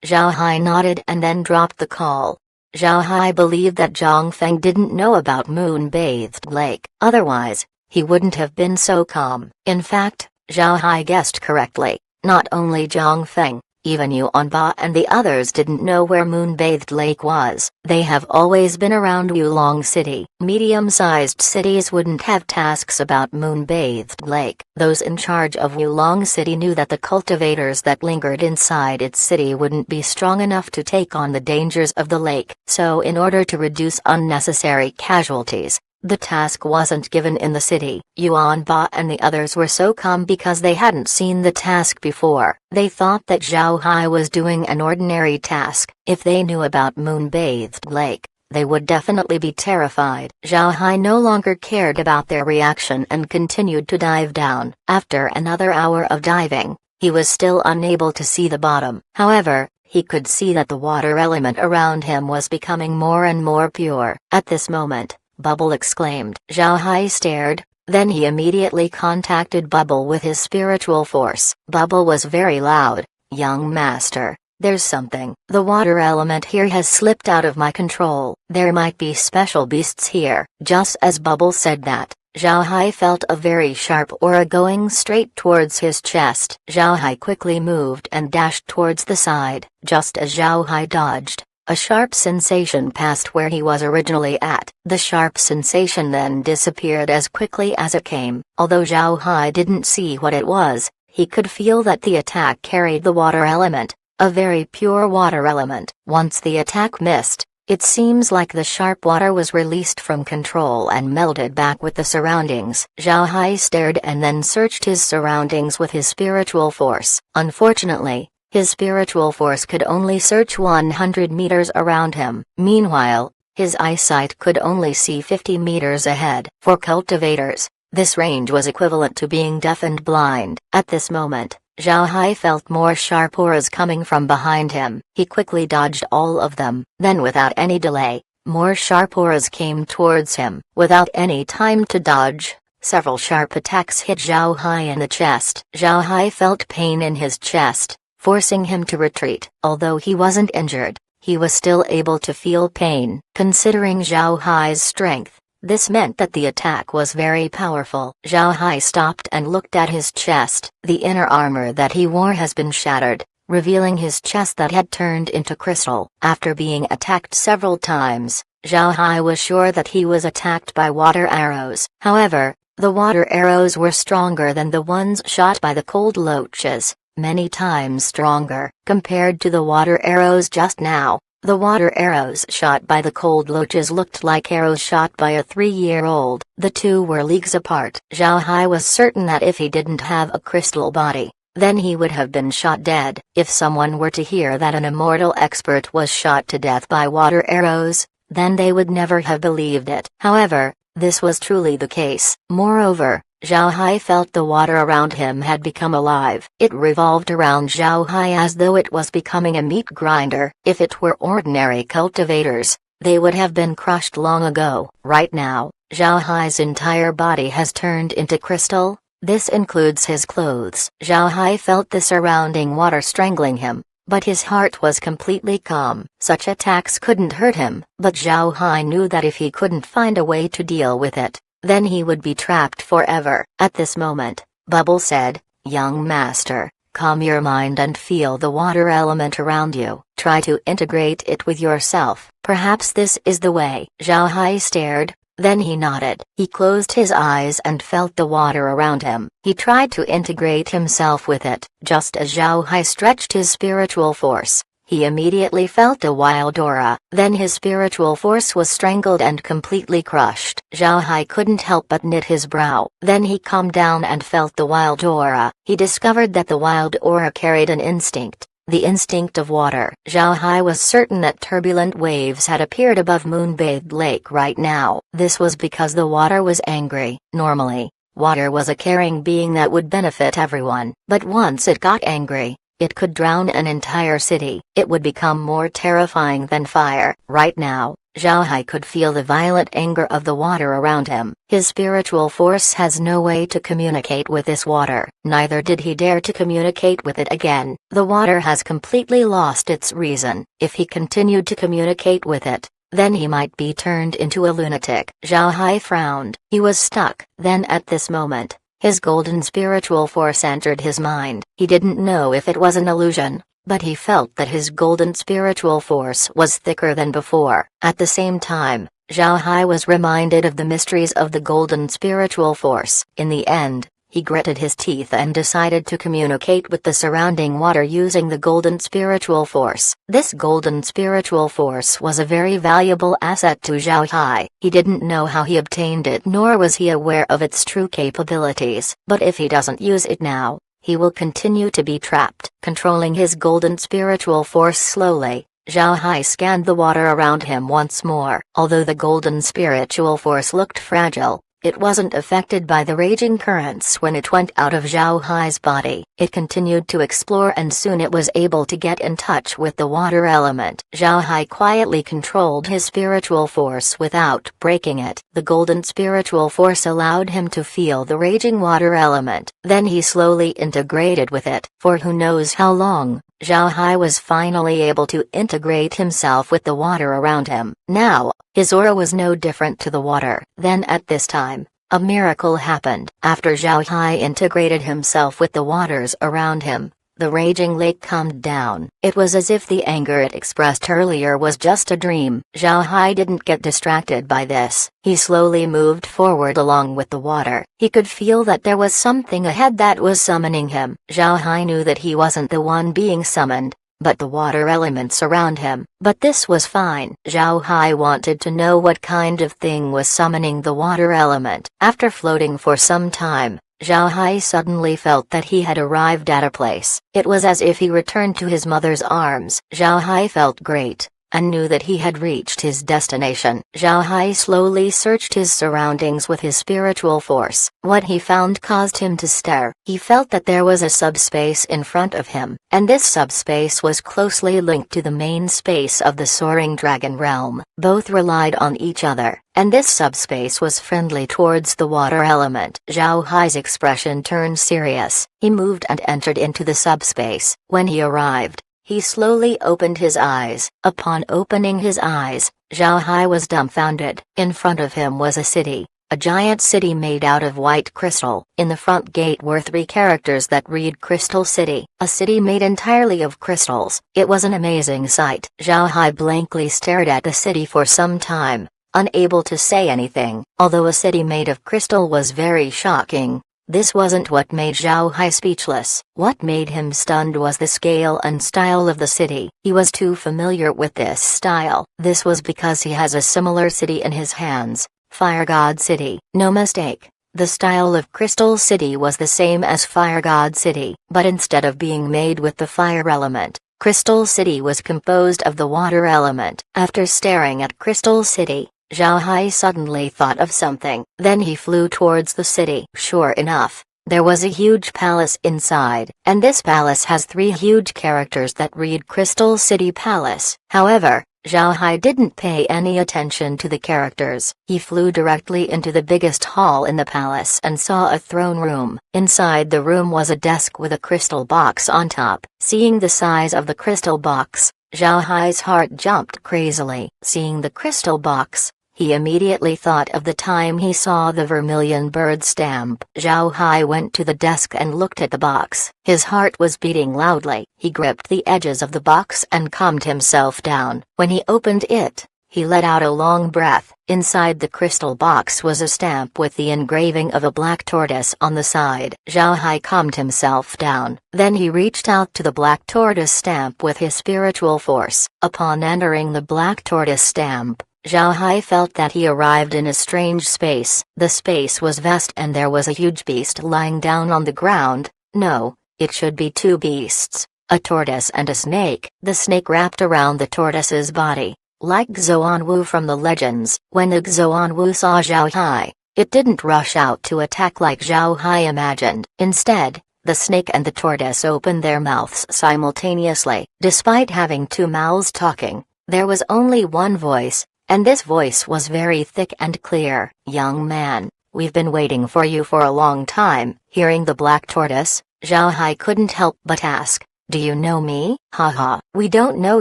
Zhao Hai nodded and then dropped the call. Zhao Hai believed that Zhang Feng didn't know about Moon-Bathed Lake. Otherwise, he wouldn't have been so calm. In fact, Zhao Hai guessed correctly. Not only Zhang Feng, even Yuan Ba and the others didn't know where Moon-Bathed Lake was. They have always been around Wulong City. Medium-sized cities wouldn't have tasks about Moon-Bathed Lake. Those in charge of Wulong City knew that the cultivators that lingered inside its city wouldn't be strong enough to take on the dangers of the lake. So in order to reduce unnecessary casualties, the task wasn't given in the city. Yuan Ba and the others were so calm because they hadn't seen the task before. They thought that Zhao Hai was doing an ordinary task. If they knew about Moon-Bathed Lake, they would definitely be terrified. Zhao Hai no longer cared about their reaction and continued to dive down. After another hour of diving, he was still unable to see the bottom. However, he could see that the water element around him was becoming more and more pure. At this moment, Bubble exclaimed. Zhao Hai stared, then he immediately contacted Bubble with his spiritual force. Bubble was very loud. "Young master, there's something. The water element here has slipped out of my control. There might be special beasts here." Just as Bubble said that, Zhao Hai felt a very sharp aura going straight towards his chest. Zhao Hai quickly moved and dashed towards the side. Just as Zhao Hai dodged, a sharp sensation passed where he was originally at. The sharp sensation then disappeared as quickly as it came. Although Zhao Hai didn't see what it was, he could feel that the attack carried the water element, a very pure water element. Once the attack missed, it seems like the sharp water was released from control and melded back with the surroundings. Zhao Hai stared and then searched his surroundings with his spiritual force. Unfortunately, his spiritual force could only search 100 meters around him. Meanwhile, his eyesight could only see 50 meters ahead. For cultivators, This range was equivalent to being deaf and blind. At this moment, Zhao Hai felt more sharp auras coming from behind him. He quickly dodged all of them. Then without any delay, more sharp auras came towards him. Without any time to dodge, several sharp attacks hit Zhao Hai in the chest. Zhao Hai felt pain in his chest, forcing him to retreat. Although he wasn't injured, he was still able to feel pain. Considering Zhao Hai's strength, this meant that the attack was very powerful. Zhao Hai stopped and looked at his chest. The inner armor that he wore has been shattered, revealing his chest that had turned into crystal. After being attacked several times, Zhao Hai was sure that he was attacked by water arrows. However, the water arrows were stronger than the ones shot by the cold loaches, many times stronger. Compared to the water arrows just now, the water arrows shot by the cold loaches looked like arrows shot by a 3-year-old. The two were leagues apart. Zhao Hai was certain that if he didn't have a crystal body, then he would have been shot dead. If someone were to hear that an immortal expert was shot to death by water arrows, then they would never have believed it. However, this was truly the case. Moreover, Zhao Hai felt the water around him had become alive. It revolved around Zhao Hai as though it was becoming a meat grinder. If it were ordinary cultivators, they would have been crushed long ago. Right now, Zhao Hai's entire body has turned into crystal. This includes his clothes. Zhao Hai felt the surrounding water strangling him, but his heart was completely calm. Such attacks couldn't hurt him, but Zhao Hai knew that if he couldn't find a way to deal with it, then he would be trapped forever. At this moment, Bubble said, "Young master, calm your mind and feel the water element around you. Try to integrate it with yourself. Perhaps this is the way." Zhao Hai stared, then he nodded. He closed his eyes and felt the water around him. He tried to integrate himself with it. Just as Zhao Hai stretched his spiritual force, he immediately felt a wild aura. Then his spiritual force was strangled and completely crushed. Zhao Hai couldn't help but knit his brow. Then he calmed down and felt the wild aura. He discovered that the wild aura carried an instinct, the instinct of water. Zhao Hai was certain that turbulent waves had appeared above Moonbathed Lake right now. This was because the water was angry. Normally, water was a caring being that would benefit everyone. But once it got angry, it could drown an entire city. It would become more terrifying than fire. Right now, Zhao Hai could feel the violent anger of the water around him. His spiritual force has no way to communicate with this water. Neither did he dare to communicate with it again. The water has completely lost its reason. If he continued to communicate with it, then he might be turned into a lunatic. Zhao Hai frowned. He was stuck. Then at this moment, his golden spiritual force entered his mind. He didn't know if it was an illusion, but he felt that his golden spiritual force was thicker than before. At the same time, Zhao Hai was reminded of the mysteries of the golden spiritual force. In the end, he gritted his teeth and decided to communicate with the surrounding water using the golden spiritual force. This golden spiritual force was a very valuable asset to Zhao Hai. He didn't know how he obtained it, nor was he aware of its true capabilities. But if he doesn't use it now, he will continue to be trapped. Controlling his golden spiritual force slowly, Zhao Hai scanned the water around him once more. Although the golden spiritual force looked fragile, it wasn't affected by the raging currents when it went out of Zhao Hai's body. It continued to explore and soon it was able to get in touch with the water element. Zhao Hai quietly controlled his spiritual force without breaking it. The golden spiritual force allowed him to feel the raging water element. Then he slowly integrated with it. For who knows how long, Zhao Hai was finally able to integrate himself with the water around him. Now, his aura was no different to the water. Then at this time, a miracle happened. After Zhao Hai integrated himself with the waters around him, the raging lake calmed down. It was as if the anger it expressed earlier was just a dream. Zhao Hai didn't get distracted by this. He slowly moved forward along with the water. He could feel that there was something ahead that was summoning him. Zhao Hai knew that he wasn't the one being summoned, but the water elements around him. But this was fine. Zhao Hai wanted to know what kind of thing was summoning the water element. After floating for some time, Zhao Hai suddenly felt that he had arrived at a place. It was as if he returned to his mother's arms. Zhao Hai felt great, and knew that he had reached his destination. Zhao Hai slowly searched his surroundings with his spiritual force. What he found caused him to stare. He felt that there was a subspace in front of him, and this subspace was closely linked to the main space of the soaring dragon realm. Both relied on each other, and this subspace was friendly towards the water element. Zhao Hai's expression turned serious. He moved and entered into the subspace. When he arrived, he slowly opened his eyes. Upon opening his eyes, Zhao Hai was dumbfounded. In front of him was a city. A giant city made out of white crystal. In the front gate were 3 characters that read Crystal City. A city made entirely of crystals. It was an amazing sight. Zhao Hai blankly stared at the city for some time, unable to say anything. Although a city made of crystal was very shocking, this wasn't what made Zhao Hai speechless. What made him stunned was the scale and style of the city. He was too familiar with this style. This was because he has a similar city in his hands. Fire God City. No mistake. The style of Crystal City was the same as Fire God City, but instead of being made with the fire element, Crystal City was composed of the water element. After staring at Crystal City, Zhao Hai suddenly thought of something. Then he flew towards the city. Sure enough, there was a huge palace inside, and this palace has 3 huge characters that read Crystal City Palace. However, Zhao Hai didn't pay any attention to the characters. He flew directly into the biggest hall in the palace and saw a throne room. Inside the room was a desk with a crystal box on top. Seeing the size of the crystal box, Zhao Hai's heart jumped crazily. Seeing the crystal box, he immediately thought of the time he saw the vermilion bird stamp. Zhao Hai went to the desk and looked at the box. His heart was beating loudly. He gripped the edges of the box and calmed himself down. When he opened it, he let out a long breath. Inside the crystal box was a stamp with the engraving of a black tortoise on the side. Zhao Hai calmed himself down. Then he reached out to the black tortoise stamp with his spiritual force. Upon entering the black tortoise stamp, Zhao Hai felt that he arrived in a strange space. The space was vast and there was a huge beast lying down on the ground. No, it should be 2 beasts, a tortoise and a snake. The snake wrapped around the tortoise's body, like Xuanwu from the legends. When the Xuanwu saw Zhao Hai, it didn't rush out to attack like Zhao Hai imagined. Instead, the snake and the tortoise opened their mouths simultaneously. Despite having 2 mouths talking, there was only one voice. And this voice was very thick and clear. Young man, we've been waiting for you for a long time. Hearing the black tortoise, Zhao Hai couldn't help but ask, do you know me? Haha, we don't know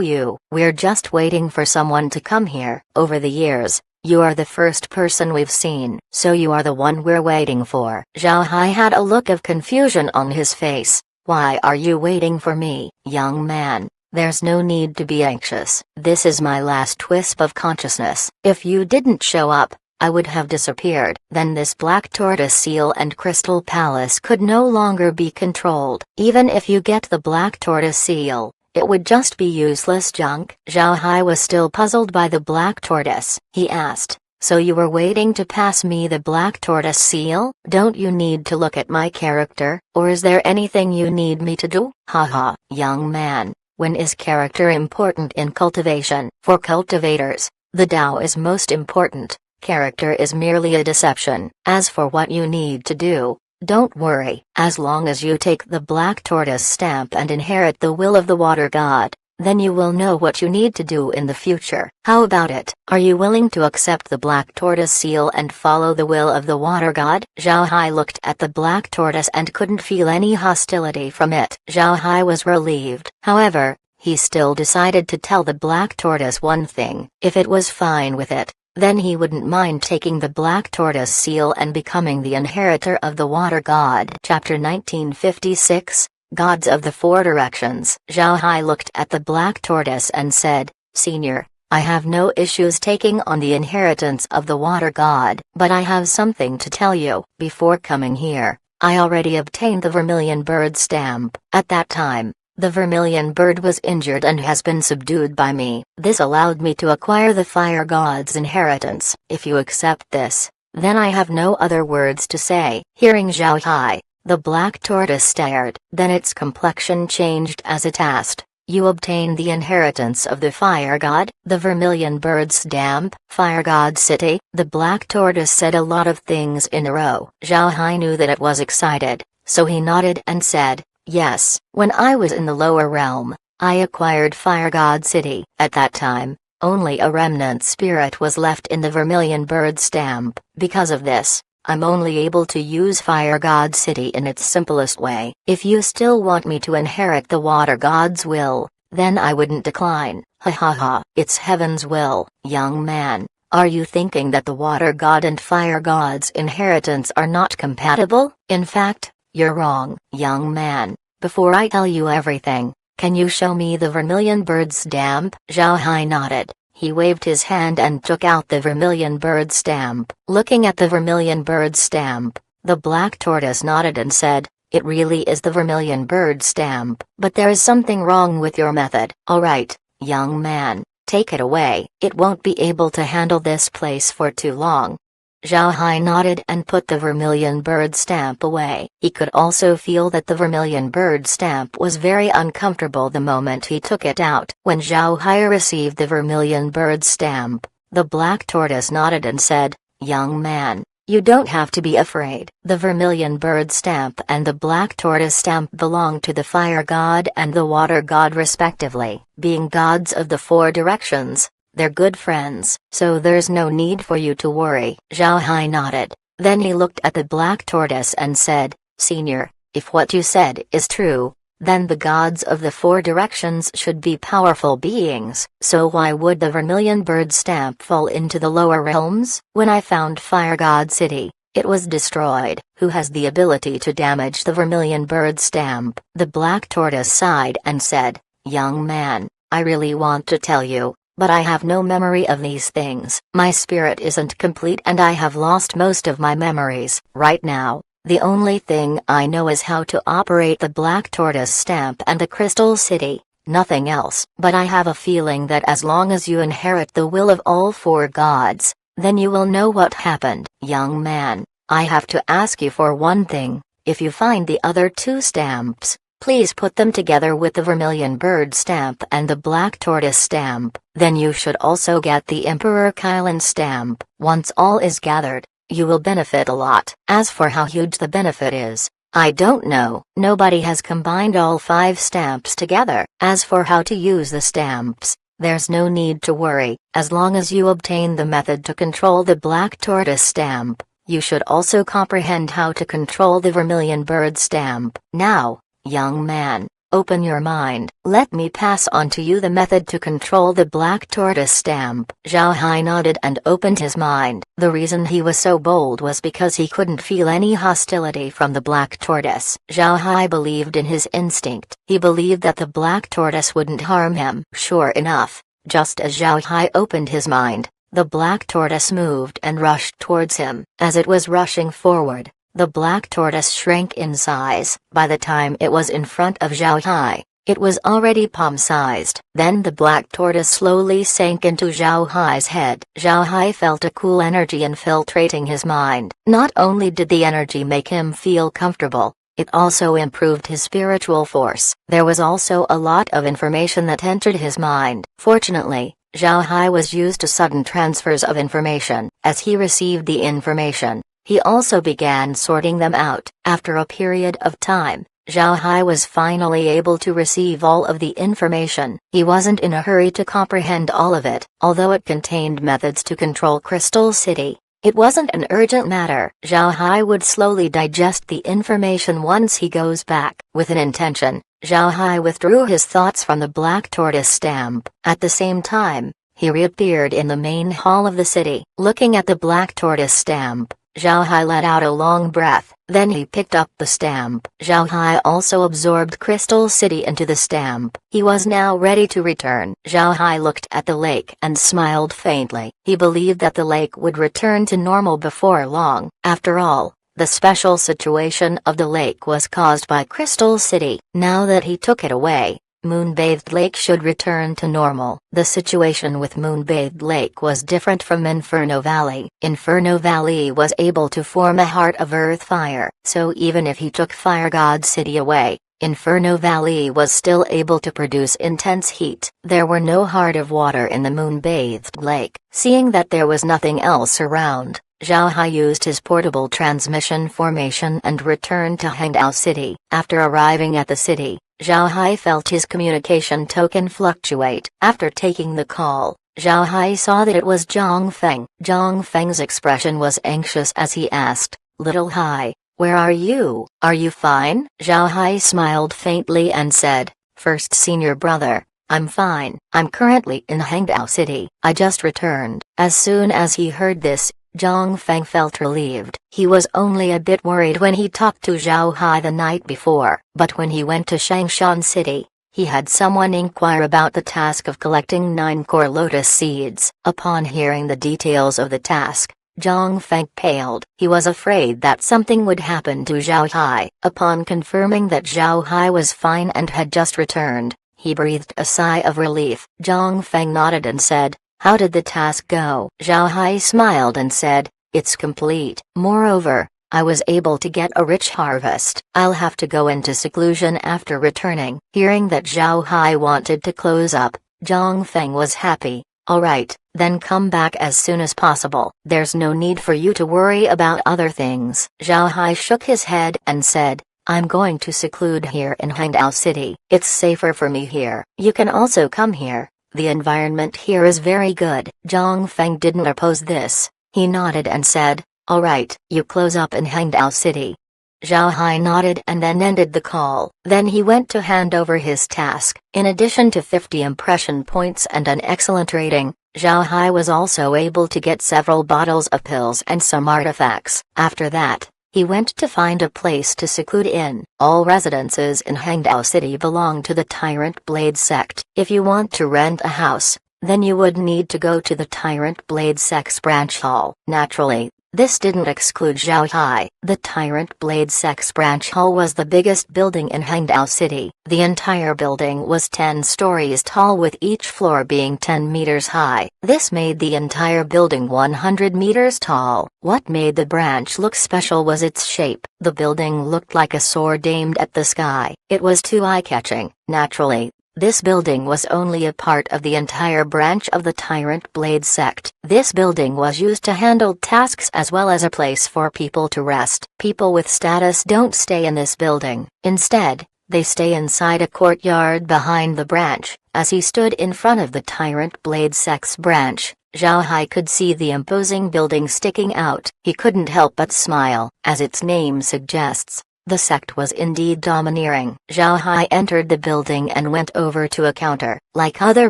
you. We're just waiting for someone to come here. Over the years, you are the first person we've seen. So you are the one we're waiting for. Zhao Hai had a look of confusion on his face. Why are you waiting for me, young man? There's no need to be anxious. This is my last wisp of consciousness. If you didn't show up, I would have disappeared. Then this black tortoise seal and crystal palace could no longer be controlled. Even if you get the black tortoise seal, it would just be useless junk. Zhao Hai was still puzzled by the black tortoise. He asked, so you were waiting to pass me the black tortoise seal? Don't you need to look at my character, or is there anything you need me to do? Haha, young man. When is character important in cultivation? For cultivators, the Tao is most important. Character is merely a deception. As for what you need to do, don't worry. As long as you take the black tortoise stamp and inherit the will of the water god, then you will know what you need to do in the future. How about it? Are you willing to accept the black tortoise seal and follow the will of the water god? Zhao Hai looked at the black tortoise and couldn't feel any hostility from it. Zhao Hai was relieved. However, he still decided to tell the black tortoise one thing. If it was fine with it, then he wouldn't mind taking the black tortoise seal and becoming the inheritor of the water god. Chapter 1956, Gods of the 4 Directions. Zhao Hai looked at the black tortoise and said, Senior, I have no issues taking on the inheritance of the water god, but I have something to tell you. Before coming here, I already obtained the vermilion bird stamp. At that time, the vermilion bird was injured and has been subdued by me. This allowed me to acquire the fire god's inheritance. If you accept this, then I have no other words to say. Hearing Zhao Hai, the black tortoise stared. Then its complexion changed as it asked, you obtain the inheritance of the Fire God, the Vermilion Bird's Stamp, Fire God City. The Black Tortoise said a lot of things in a row. Zhao Hai knew that it was excited, so he nodded and said, yes, when I was in the lower realm, I acquired Fire God City. At that time, only a remnant spirit was left in the Vermilion Bird Stamp. Because of this, I'm only able to use Fire God City in its simplest way. If you still want me to inherit the Water God's will, then I wouldn't decline. Ha ha ha. It's heaven's will. Young man, are you thinking that the Water God and Fire God's inheritance are not compatible? In fact, you're wrong. Young man, before I tell you everything, can you show me the Vermilion Bird's Stamp? Zhao Hai nodded. He waved his hand and took out the Vermilion Bird Stamp. Looking at the Vermilion Bird Stamp, the Black Tortoise nodded and said, it really is the Vermilion Bird Stamp, but there is something wrong with your method. Alright, young man, take it away. It won't be able to handle this place for too long. Zhao Hai nodded and put the Vermilion Bird Stamp away. He could also feel that the Vermilion Bird Stamp was very uncomfortable the moment he took it out. When Zhao Hai received the Vermilion Bird Stamp, the Black Tortoise nodded and said, young man, you don't have to be afraid. The Vermilion Bird Stamp and the Black Tortoise Stamp belong to the Fire God and the Water God respectively. Being gods of the four directions, they're good friends, so there's no need for you to worry. Zhao Hai nodded. Then he looked at the Black Tortoise and said, Senior, if what you said is true, then the gods of the four directions should be powerful beings. So why would the Vermilion Bird Stamp fall into the lower realms? When I found Fire God City, it was destroyed. Who has the ability to damage the Vermilion Bird Stamp? The Black Tortoise sighed and said, young man, I really want to tell you, but I have no memory of these things. My spirit isn't complete and I have lost most of my memories. Right now, the only thing I know is how to operate the Black Tortoise Stamp and the Crystal City, nothing else. But I have a feeling that as long as you inherit the will of all four gods, then you will know what happened. Young man, I have to ask you for one thing. If you find the other two stamps, please put them together with the Vermilion Bird Stamp and the Black Tortoise Stamp. Then you should also get the Emperor Kylan Stamp. Once all is gathered, you will benefit a lot. As for how huge the benefit is, I don't know. Nobody has combined all 5 stamps together. As for how to use the stamps, there's no need to worry. As long as you obtain the method to control the Black Tortoise Stamp, you should also comprehend how to control the Vermilion Bird Stamp. Now, young man, open your mind. Let me pass on to you the method to control the Black Tortoise Stamp. Zhao Hai nodded and opened his mind. The reason he was so bold was because he couldn't feel any hostility from the Black Tortoise. Zhao Hai believed in his instinct. He believed that the Black Tortoise wouldn't harm him. Sure enough, just as Zhao Hai opened his mind, the Black Tortoise moved and rushed towards him. As it was rushing forward, the Black Tortoise shrank in size. By the time it was in front of Zhao Hai, it was already palm-sized. Then the Black Tortoise slowly sank into Zhao Hai's head. Zhao Hai felt a cool energy infiltrating his mind. Not only did the energy make him feel comfortable, it also improved his spiritual force. There was also a lot of information that entered his mind. Fortunately, Zhao Hai was used to sudden transfers of information. As he received the information, he also began sorting them out. After a period of time, Zhao Hai was finally able to receive all of the information. He wasn't in a hurry to comprehend all of it. Although it contained methods to control Crystal City, it wasn't an urgent matter. Zhao Hai would slowly digest the information once he goes back. With an intention, Zhao Hai withdrew his thoughts from the Black Tortoise Stamp. At the same time, he reappeared in the main hall of the city. Looking at the Black Tortoise Stamp, Zhao Hai let out a long breath. Then he picked up the stamp. Zhao Hai also absorbed Crystal City into the stamp. He was now ready to return. Zhao Hai looked at the lake and smiled faintly. He believed that the lake would return to normal before long. After all, the special situation of the lake was caused by Crystal City. Now that he took it away, Moon-bathed lake should return to normal. The situation with Moon-bathed lake was different from Inferno Valley. Inferno Valley was able to form a heart of earth fire, so even if he took Fire God City away, Inferno Valley was still able to produce intense heat. There were no heart of water in the moon-bathed lake. Seeing that there was nothing else around, Zhao Hai used his portable transmission formation and returned to Hangdao City. After arriving at the city, Zhao Hai felt his communication token fluctuate. After taking the call, Zhao Hai saw that it was Zhang Feng. Zhang Feng's expression was anxious as he asked, "Little Hai, where are you? Are you fine?" Zhao Hai smiled faintly and said, "First senior brother, I'm fine. I'm currently in Hangdao City. I just returned." As soon as he heard this, Zhang Feng felt relieved. He was only a bit worried when he talked to Zhao Hai the night before, but when he went to Changshan City, he had someone inquire about the task of collecting 9 core lotus seeds. Upon hearing the details of the task, Zhang Feng paled. He was afraid that something would happen to Zhao Hai. Upon confirming that Zhao Hai was fine and had just returned, he breathed a sigh of relief. Zhang Feng nodded and said, "How did the task go?" Zhao Hai smiled and said, "It's complete. Moreover, I was able to get a rich harvest. I'll have to go into seclusion after returning." Hearing that Zhao Hai wanted to close up, Zhang Feng was happy. "Alright, then come back as soon as possible. There's no need for you to worry about other things." Zhao Hai shook his head and said, "I'm going to seclude here in Hangdao City. It's safer for me here. You can also come here. The environment here is very good." Zhang Feng didn't oppose this. He nodded and said, "Alright, you close up in Hangdao City." Zhao Hai nodded and then ended the call. Then he went to hand over his task. In addition to 50 impression points and an excellent rating, Zhao Hai was also able to get several bottles of pills and some artifacts. After that, he went to find a place to seclude in. All residences in Hangdao City belong to the Tyrant Blade sect. If you want to rent a house, then you would need to go to the Tyrant Blade sect's branch hall. Naturally, this didn't exclude Zhao Hai. The Tyrant Blade sect's branch hall was the biggest building in Hangdao City. The entire building was 10 stories tall, with each floor being 10 meters high. This made the entire building 100 meters tall. What made the branch look special was its shape. The building looked like a sword aimed at the sky. It was too eye-catching. Naturally, this building was only a part of the entire branch of the Tyrant Blade sect. This building was used to handle tasks as well as a place for people to rest. People with status don't stay in this building. Instead, they stay inside a courtyard behind the branch. As he stood in front of the Tyrant Blade sect's branch, Zhao Hai could see the imposing building sticking out. He couldn't help but smile. As its name suggests, the sect was indeed domineering. Zhao Hai entered the building and went over to a counter. Like other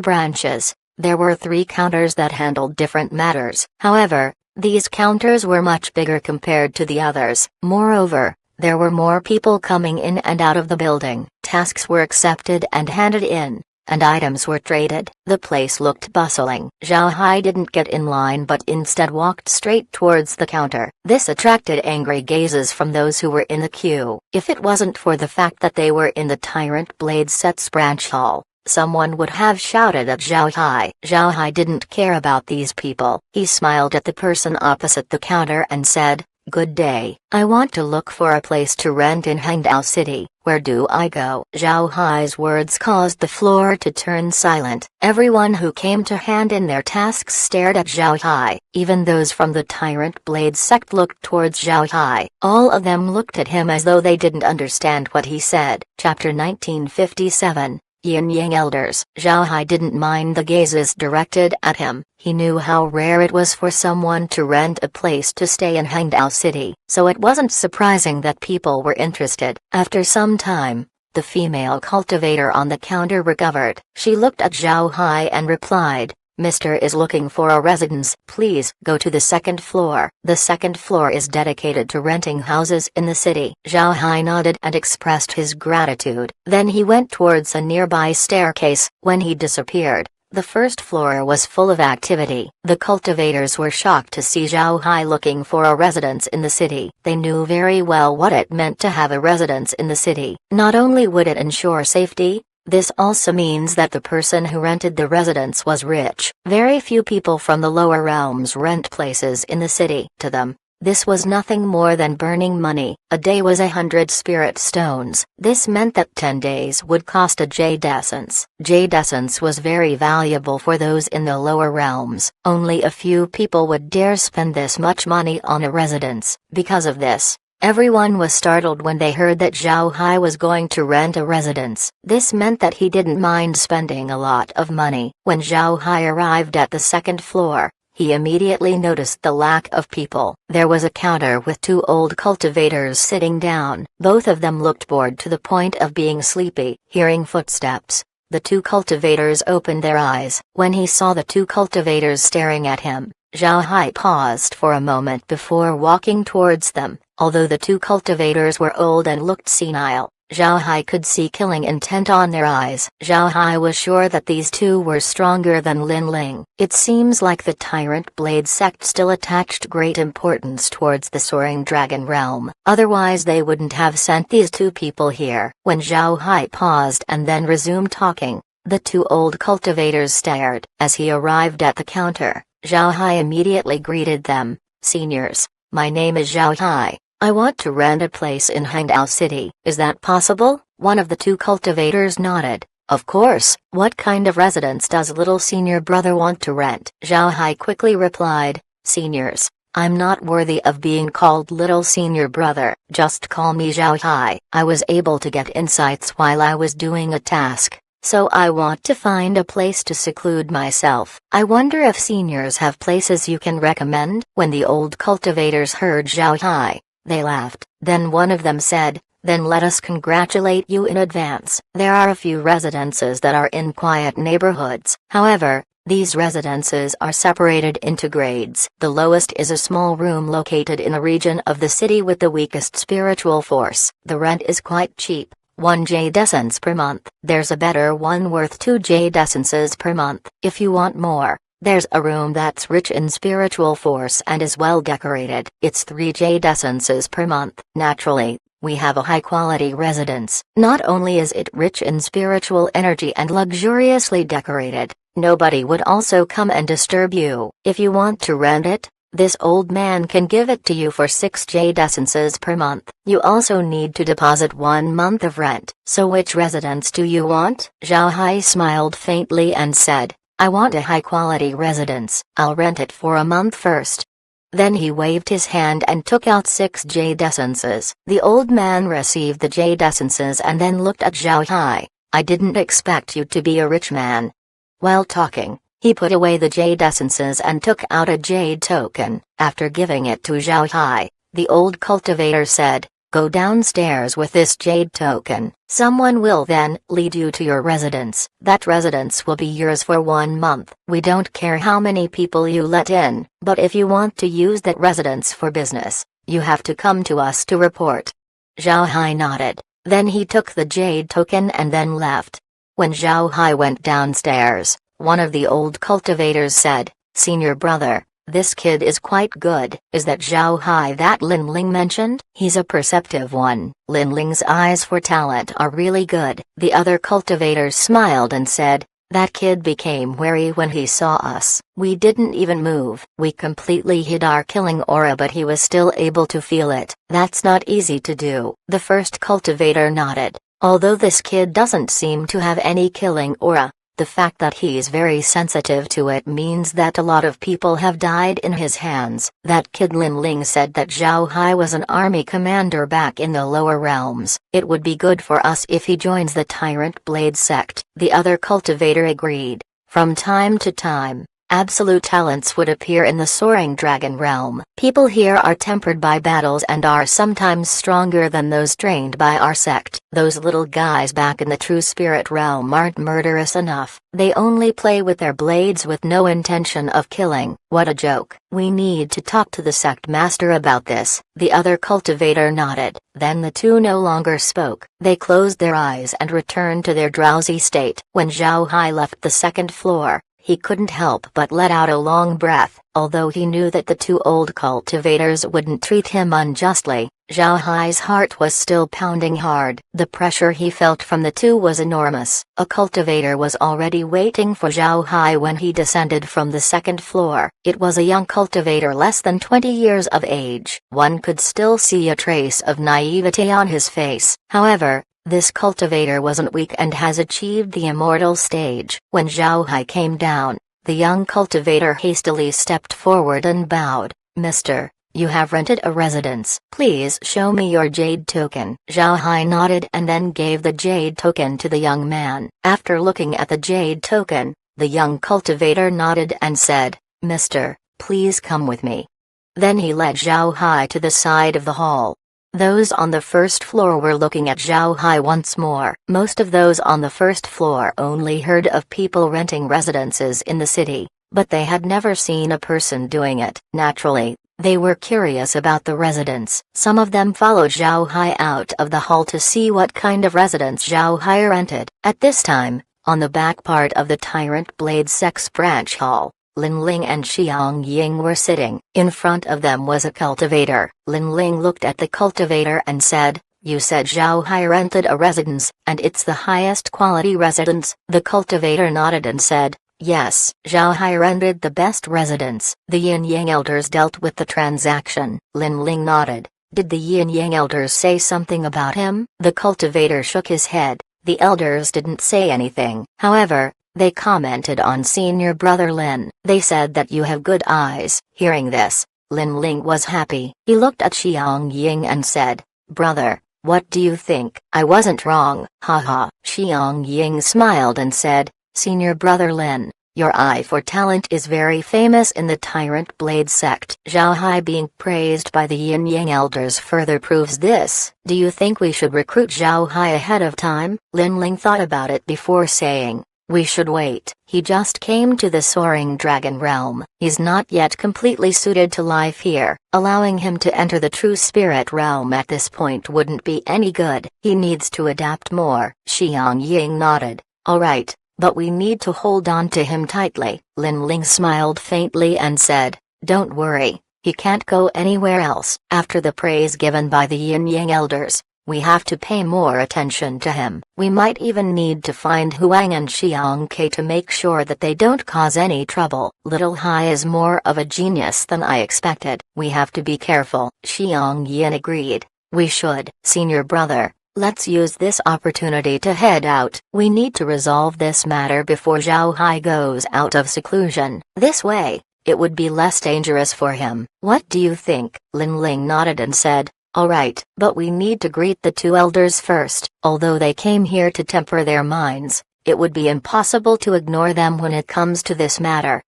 branches, there were 3 counters that handled different matters. However, these counters were much bigger compared to the others. Moreover, there were more people coming in and out of the building. Tasks were accepted and handed in, and items were traded. The place looked bustling. Zhao Hai didn't get in line but instead walked straight towards the counter. This attracted angry gazes from those who were in the queue. If it wasn't for the fact that they were in the Tyrant Blade set's branch hall, someone would have shouted at Zhao Hai. Zhao Hai didn't care about these people. He smiled at the person opposite the counter and said, "Good day. I want to look for a place to rent in Hangdao City. Where do I go?" Zhao Hai's words caused the floor to turn silent. Everyone who came to hand in their tasks stared at Zhao Hai. Even those from the Tyrant Blade sect looked towards Zhao Hai. All of them looked at him as though they didn't understand what he said. Chapter 1957. Yin Yang Elders. Zhao Hai didn't mind the gazes directed at him. He knew how rare it was for someone to rent a place to stay in Hangdao City, so it wasn't surprising that people were interested. After some time, the female cultivator on the counter recovered. She looked at Zhao Hai and replied, "Mr. is looking for a residence. Please go to the 2nd floor. The 2nd floor is dedicated to renting houses in the city." Zhao Hai nodded and expressed his gratitude. Then he went towards a nearby staircase. When he disappeared, the 1st floor was full of activity. The cultivators were shocked to see Zhao Hai looking for a residence in the city. They knew very well what it meant to have a residence in the city. Not only would it ensure safety, this also means that the person who rented the residence was rich. Very few people from the lower realms rent places in the city. To them, This was nothing more than burning money. A day was 100 spirit stones. This meant that 10 days would cost a jade essence. Jade essence was very valuable for those in the lower realms. Only a few people would dare spend this much money on a residence. Because of this, everyone was startled when they heard that Zhao Hai was going to rent a residence. This meant that he didn't mind spending a lot of money. When Zhao Hai arrived at the second floor, he immediately noticed the lack of people. There was a counter with 2 old cultivators sitting down. Both of them looked bored to the point of being sleepy. Hearing footsteps, the 2 cultivators opened their eyes. When he saw the 2 cultivators staring at him, Zhao Hai paused for a moment before walking towards them. Although the 2 cultivators were old and looked senile, Zhao Hai could see killing intent on their eyes. Zhao Hai was sure that these 2 were stronger than Lin Ling. It seems like the Tyrant Blade sect still attached great importance towards the Soaring Dragon realm. Otherwise they wouldn't have sent these 2 people here. When Zhao Hai paused and then resumed talking, the 2 old cultivators stared. As he arrived at the counter, Zhao Hai immediately greeted them. "Seniors, my name is Zhao Hai. I want to rent a place in Hangdao City. Is that possible?" One of the 2 cultivators nodded. "Of course. What kind of residence does little senior brother want to rent?" Zhao Hai quickly replied, "Seniors, I'm not worthy of being called little senior brother. Just call me Zhao Hai. I was able to get insights while I was doing a task, so I want to find a place to seclude myself. I wonder if seniors have places you can recommend?" When the old cultivators heard Zhao Hai, they laughed. Then one of them said, "Then let us congratulate you in advance. There are a few residences that are in quiet neighborhoods. However, these residences are separated into grades. The lowest is a small room located in a region of the city with the weakest spiritual force. The rent is quite cheap, 1 jade essence per month. There's a better one worth 2 jade essences per month. If you want more, there's a room that's rich in spiritual force and is well decorated. It's 3 jade essences per month. Naturally, we have a high-quality residence. Not only is it rich in spiritual energy and luxuriously decorated, nobody would also come and disturb you. If you want to rent it, this old man can give it to you for 6 jade essences per month. You also need to deposit 1 month of rent. So which residence do you want?" Zhao Hai smiled faintly and said, "I want a high-quality residence. I'll rent it for a month first." Then he waved his hand and took out 6 jade essences. The old man received the jade essences and then looked at Zhao Hai. "I didn't expect you to be a rich man." While talking, he put away the jade essences and took out a jade token. After giving it to Zhao Hai, the old cultivator said, "Go downstairs with this jade token. Someone will then lead you to your residence. That residence will be yours for 1 month. We don't care how many people you let in, but if you want to use that residence for business, you have to come to us to report." Zhao Hai nodded. Then he took the jade token and then left. When Zhao Hai went downstairs, one of the old cultivators said, "Senior brother, this kid is quite good." "Is that Zhao Hai that Lin Ling mentioned?" "He's a perceptive one. Lin Ling's eyes for talent are really good." The other cultivators smiled and said, "That kid became wary when he saw us. We didn't even move. We completely hid our killing aura, but he was still able to feel it. That's not easy to do." The first cultivator nodded. Although this kid doesn't seem to have any killing aura, the fact that he's very sensitive to it means that a lot of people have died in his hands. That kid Lin Ling said that Zhao Hai was an army commander back in the lower realms. It would be good for us if he joins the Tyrant Blade sect. The other cultivator agreed. From time to time, absolute talents would appear in the Soaring Dragon realm. People here are tempered by battles and are sometimes stronger than those trained by our sect. Those little guys back in the true spirit realm aren't murderous enough. They only play with their blades with no intention of killing. What a joke. We need to talk to the sect master about this. The other cultivator nodded. Then the 2 no longer spoke. They closed their eyes and returned to their drowsy state. When Zhao Hai left the second floor, he couldn't help but let out a long breath. Although he knew that the 2 old cultivators wouldn't treat him unjustly, Zhao Hai's heart was still pounding hard. The pressure he felt from the two was enormous. A cultivator was already waiting for Zhao Hai when he descended from the second floor. It was a young cultivator less than 20 years of age. One could still see a trace of naivety on his face. However, this cultivator wasn't weak and has achieved the immortal stage. When Zhao Hai came down, the young cultivator hastily stepped forward and bowed. "Mister, you have rented a residence. Please show me your jade token." Zhao Hai nodded and then gave the jade token to the young man. After looking at the jade token, the young cultivator nodded and said, "Mister, please come with me." Then he led Zhao Hai to the side of the hall. Those on the first floor were looking at Zhao Hai once more. Most of those on the first floor only heard of people renting residences in the city, but they had never seen a person doing it. Naturally, they were curious about the residence. Some of them followed Zhao Hai out of the hall to see what kind of residence Zhao Hai rented. At this time, on the back part of the Tyrant Blade Sex Branch Hall, Lin Ling and Xiang Ying were sitting. In front of them was a cultivator. Lin Ling looked at the cultivator and said, "You said Zhao Hai rented a residence, and it's the highest quality residence?" The cultivator nodded and said, "Yes, Zhao Hai rented the best residence." The Yin Yang elders dealt with the transaction. Lin Ling nodded. "Did the Yin Yang elders say something about him?" The cultivator shook his head. The elders didn't say anything. However, they commented on senior brother Lin. "They said that you have good eyes." Hearing this, Lin Ling was happy. He looked at Xiang Ying and said, "Brother, what do you think?" "I wasn't wrong." Haha. Xiang Ying smiled and said, "Senior brother Lin, your eye for talent is very famous in the Tyrant Blade sect." Zhao Hai being praised by the Yin Yang elders further proves this. "Do you think we should recruit Zhao Hai ahead of time?" Lin Ling thought about it before saying, "We should wait. He just came to the Soaring Dragon Realm. He's not yet completely suited to life here. Allowing him to enter the True Spirit Realm at this point wouldn't be any good. He needs to adapt more." Xiang Ying nodded. "All right, but we need to hold on to him tightly." Lin Ling smiled faintly and said, "Don't worry, he can't go anywhere else." After the praise given by the Yin Yang elders, "We have to pay more attention to him. We might even need to find Huang and Xiang Ke to make sure that they don't cause any trouble. Little Hai is more of a genius than I expected. We have to be careful." Xiang Yin agreed. "We should." "Senior brother, let's use this opportunity to head out. We need to resolve this matter before Zhao Hai goes out of seclusion. This way, it would be less dangerous for him." "What do you think?" Lin Ling nodded and said, "All right, but we need to greet the two elders first." Although they came here to temper their minds, it would be impossible to ignore them when it comes to this matter.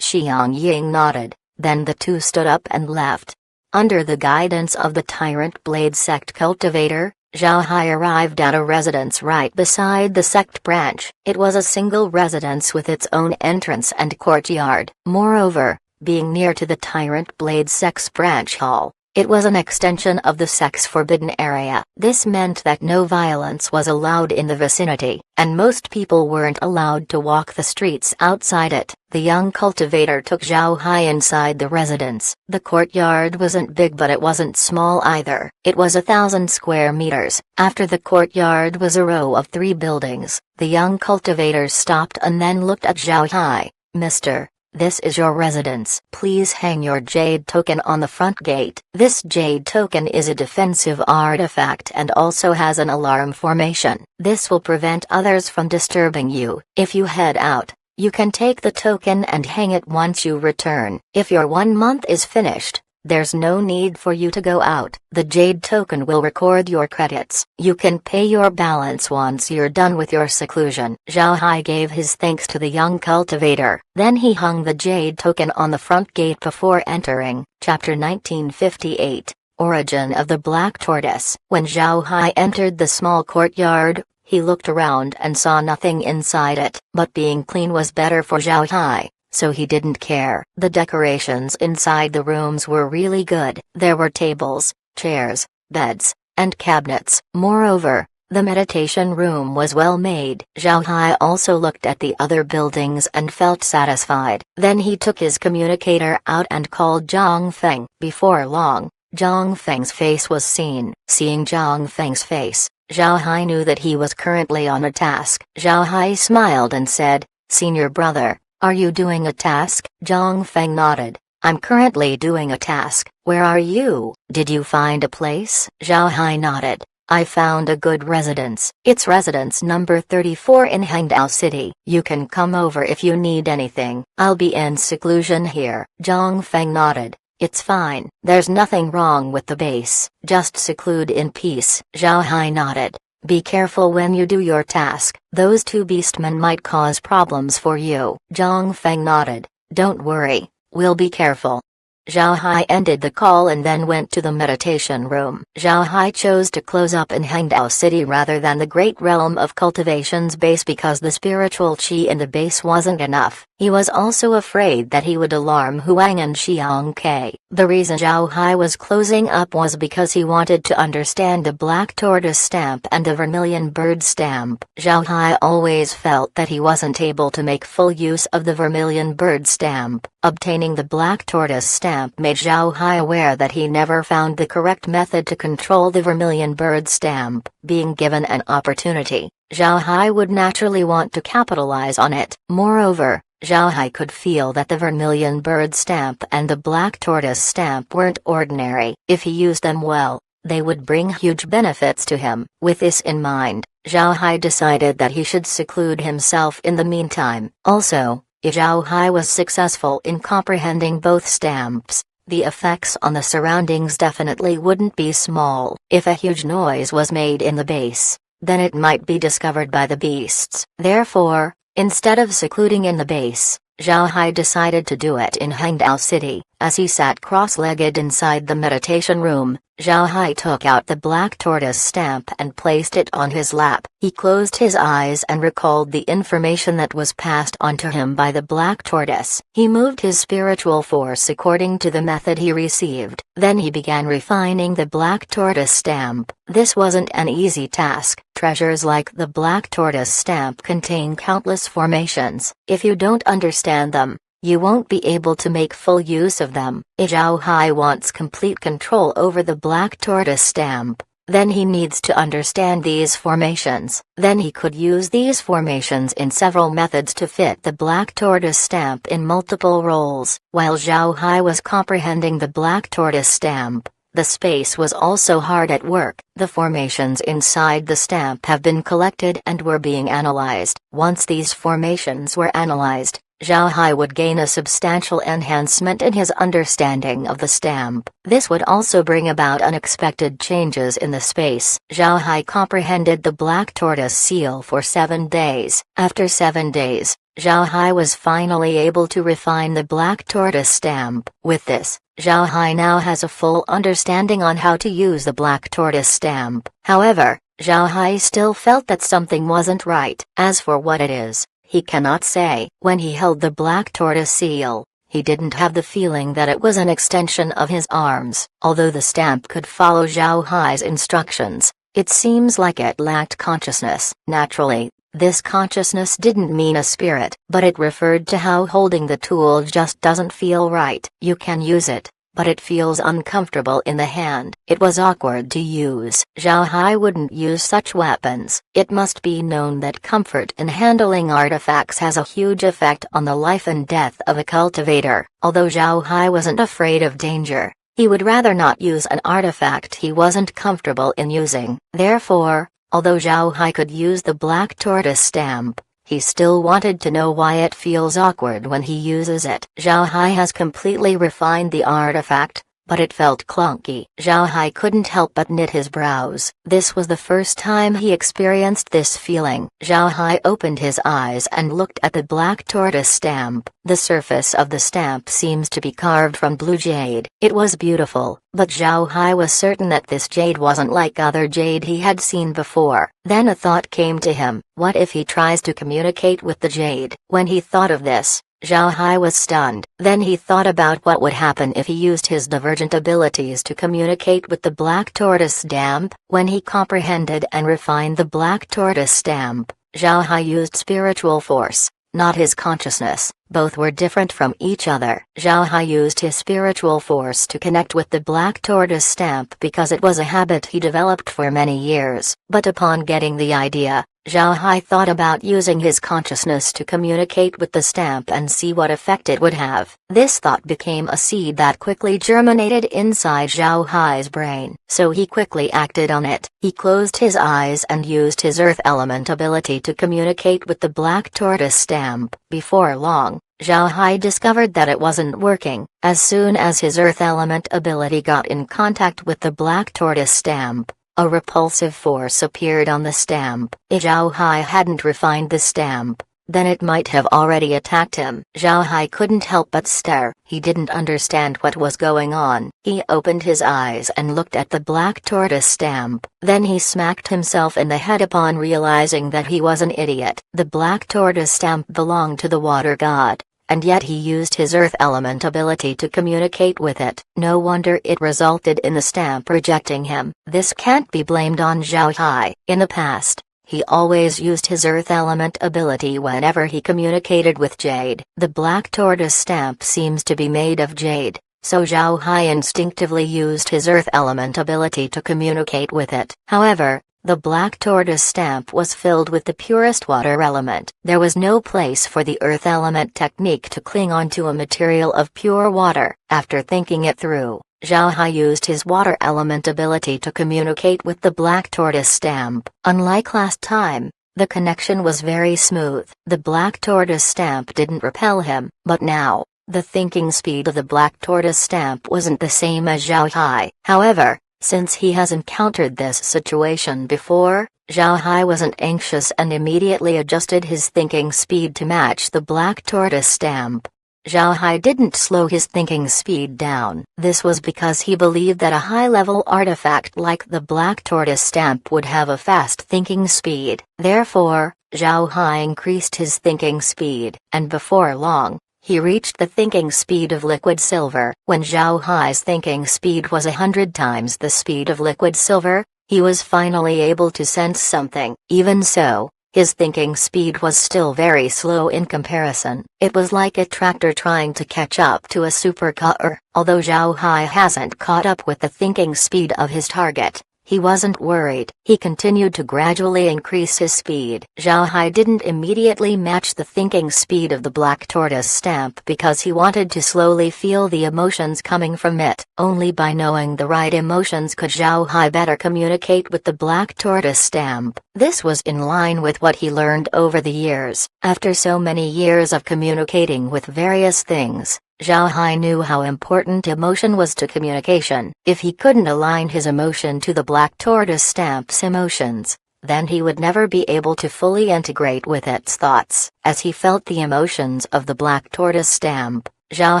Xiang Ying nodded, then the two stood up and left. Under the guidance of the Tyrant Blade sect cultivator, Zhao Hai arrived at a residence right beside the sect branch. It was a single residence with its own entrance and courtyard. Moreover, being near to the Tyrant Blade Sex Branch Hall, it was an extension of the sex forbidden area. This meant that no violence was allowed in the vicinity, and most people weren't allowed to walk the streets outside it. The young cultivator took Zhao Hai inside the residence. The courtyard wasn't big, but it wasn't small either. It was 1,000 square meters. After the courtyard was a row of 3 buildings. The young cultivator stopped and then looked at Zhao Hai. "Mister, this is your residence. Please hang your jade token on the front gate." This jade token is a defensive artifact and also has an alarm formation. This will prevent others from disturbing you. If you head out, you can take the token and hang it once you return. If your 1 month is finished, there's no need for you to go out. The jade token will record your credits. You can pay your balance once you're done with your seclusion. Zhao Hai gave his thanks to the young cultivator. Then he hung the jade token on the front gate before entering. Chapter 1958, Origin of the Black Tortoise. When Zhao Hai entered the small courtyard, he looked around and saw nothing inside it. But being clean was better for Zhao Hai, so he didn't care. The decorations inside the rooms were really good. There were tables, chairs, beds, and cabinets. Moreover, the meditation room was well made. Zhao Hai also looked at the other buildings and felt satisfied. Then he took his communicator out and called Zhang Feng. Before long, Zhang Feng's face was seen. Seeing Zhang Feng's face, Zhao Hai knew that he was currently on a task. Zhao Hai smiled and said, "Senior brother, are you doing a task?" Zhang Feng nodded. "I'm currently doing a task." "Where are you? Did you find a place?" Zhao Hai nodded. "I found a good residence. It's residence number 34 in Hangdao City. You can come over if you need anything. I'll be in seclusion here." Zhang Feng nodded. "It's fine. There's nothing wrong with the base. Just seclude in peace." Zhao Hai nodded. "Be careful when you do your task. Those two beastmen might cause problems for you." Zhang Feng nodded. "Don't worry, we'll be careful." Zhao Hai ended the call and then went to the meditation room. Zhao Hai chose to close up in Hangdao City rather than the great realm of cultivation's base because the spiritual qi in the base wasn't enough. He was also afraid that he would alarm Huang and Xiang Ke. The reason Zhao Hai was closing up was because he wanted to understand the black tortoise stamp and the vermilion bird stamp. Zhao Hai always felt that he wasn't able to make full use of the vermilion bird stamp. Obtaining the black tortoise stamp made Zhao Hai aware that he never found the correct method to control the vermilion bird stamp. Being given an opportunity, Zhao Hai would naturally want to capitalize on it. Moreover, Zhao Hai could feel that the vermilion bird stamp and the black tortoise stamp weren't ordinary. If he used them well, they would bring huge benefits to him. With this in mind, Zhao Hai decided that he should seclude himself in the meantime. Also, if Zhao Hai was successful in comprehending both stamps, the effects on the surroundings definitely wouldn't be small. If a huge noise was made in the base, then it might be discovered by the beasts. Therefore, instead of secluding in the base, Zhao Hai decided to do it in Hangdao City. As he sat cross-legged inside the meditation room, Zhao Hai took out the black tortoise stamp and placed it on his lap. He closed his eyes and recalled the information that was passed on to him by the black tortoise. He moved his spiritual force according to the method he received. Then he began refining the black tortoise stamp. This wasn't an easy task. Treasures like the black tortoise stamp contain countless formations. If you don't understand them, you won't be able to make full use of them. If Zhao Hai wants complete control over the black tortoise stamp, then he needs to understand these formations. Then he could use these formations in several methods to fit the black tortoise stamp in multiple roles. While Zhao Hai was comprehending the black tortoise stamp, the space was also hard at work. The formations inside the stamp have been collected and were being analyzed. Once these formations were analyzed, Zhao Hai would gain a substantial enhancement in his understanding of the stamp. This would also bring about unexpected changes in the space. Zhao Hai comprehended the black tortoise seal for 7 days. After 7 days, Zhao Hai was finally able to refine the black tortoise stamp. With this, Zhao Hai now has a full understanding on how to use the black tortoise stamp. However, Zhao Hai still felt that something wasn't right. As for what it is, he cannot say. When he held the black tortoise seal, he didn't have the feeling that it was an extension of his arms. Although the stamp could follow Zhao Hai's instructions, it seems like it lacked consciousness. Naturally, this consciousness didn't mean a spirit, but it referred to how holding the tool just doesn't feel right. You can use it, but it feels uncomfortable in the hand. It was awkward to use. Zhao Hai wouldn't use such weapons. It must be known that comfort in handling artifacts has a huge effect on the life and death of a cultivator. Although Zhao Hai wasn't afraid of danger, he would rather not use an artifact he wasn't comfortable in using. Therefore, although Zhao Hai could use the black tortoise stamp, he still wanted to know why it feels awkward when he uses it. Zhao Hai has completely refined the artifact, but it felt clunky. Zhao Hai couldn't help but knit his brows. This was the first time he experienced this feeling. Zhao Hai opened his eyes and looked at the black tortoise stamp. The surface of the stamp seems to be carved from blue jade. It was beautiful, but Zhao Hai was certain that this jade wasn't like other jade he had seen before. Then a thought came to him. What if he tries to communicate with the jade? When he thought of this, Zhao Hai was stunned. Then he thought about what would happen if he used his divergent abilities to communicate with the black tortoise stamp. When he comprehended and refined the black tortoise stamp, Zhao Hai used spiritual force, not his consciousness, Both were different from each other. Zhao Hai used his spiritual force to connect with the black tortoise stamp because it was a habit he developed for many years. But upon getting the idea, Zhao Hai thought about using his consciousness to communicate with the stamp and see what effect it would have. This thought became a seed that quickly germinated inside Zhao Hai's brain, so he quickly acted on it. He closed his eyes and used his earth element ability to communicate with the black tortoise stamp. Before long, Zhao Hai discovered that it wasn't working. As soon as his earth element ability got in contact with the black tortoise stamp, a repulsive force appeared on the stamp. If Zhao Hai hadn't refined the stamp, then it might have already attacked him. Zhao Hai couldn't help but stare. He didn't understand what was going on. He opened his eyes and looked at the black tortoise stamp. Then he smacked himself in the head upon realizing that he was an idiot. The black tortoise stamp belonged to the water god, and yet he used his earth element ability to communicate with it. No wonder it resulted in the stamp rejecting him. This can't be blamed on Zhao Hai. In the past, he always used his earth element ability whenever he communicated with jade. The black tortoise stamp seems to be made of jade, so Zhao Hai instinctively used his earth element ability to communicate with it. However, the black tortoise stamp was filled with the purest water element. There was no place for the earth element technique to cling onto a material of pure water. After thinking it through, Zhao Hai used his water element ability to communicate with the black tortoise stamp. Unlike last time, the connection was very smooth. The black tortoise stamp didn't repel him, but now, the thinking speed of the black tortoise stamp wasn't the same as Zhao Hai. However, since he has encountered this situation before, Zhao Hai wasn't anxious and immediately adjusted his thinking speed to match the black tortoise stamp. Zhao Hai didn't slow his thinking speed down. This was because he believed that a high-level artifact like the black tortoise stamp would have a fast thinking speed. Therefore, Zhao Hai increased his thinking speed, and before long, he reached the thinking speed of liquid silver. When Zhao Hai's thinking speed was 100 times the speed of liquid silver, he was finally able to sense something. Even so, his thinking speed was still very slow in comparison. It was like a tractor trying to catch up to a supercar. Although Zhao Hai hasn't caught up with the thinking speed of his target, he wasn't worried. He continued to gradually increase his speed. Zhao Hai didn't immediately match the thinking speed of the black tortoise stamp because he wanted to slowly feel the emotions coming from it. Only by knowing the right emotions could Zhao Hai better communicate with the black tortoise stamp. This was in line with what he learned over the years. After so many years of communicating with various things, Zhao Hai knew how important emotion was to communication. If he couldn't align his emotion to the black tortoise stamp's emotions, then he would never be able to fully integrate with its thoughts. As he felt the emotions of the black tortoise stamp, Zhao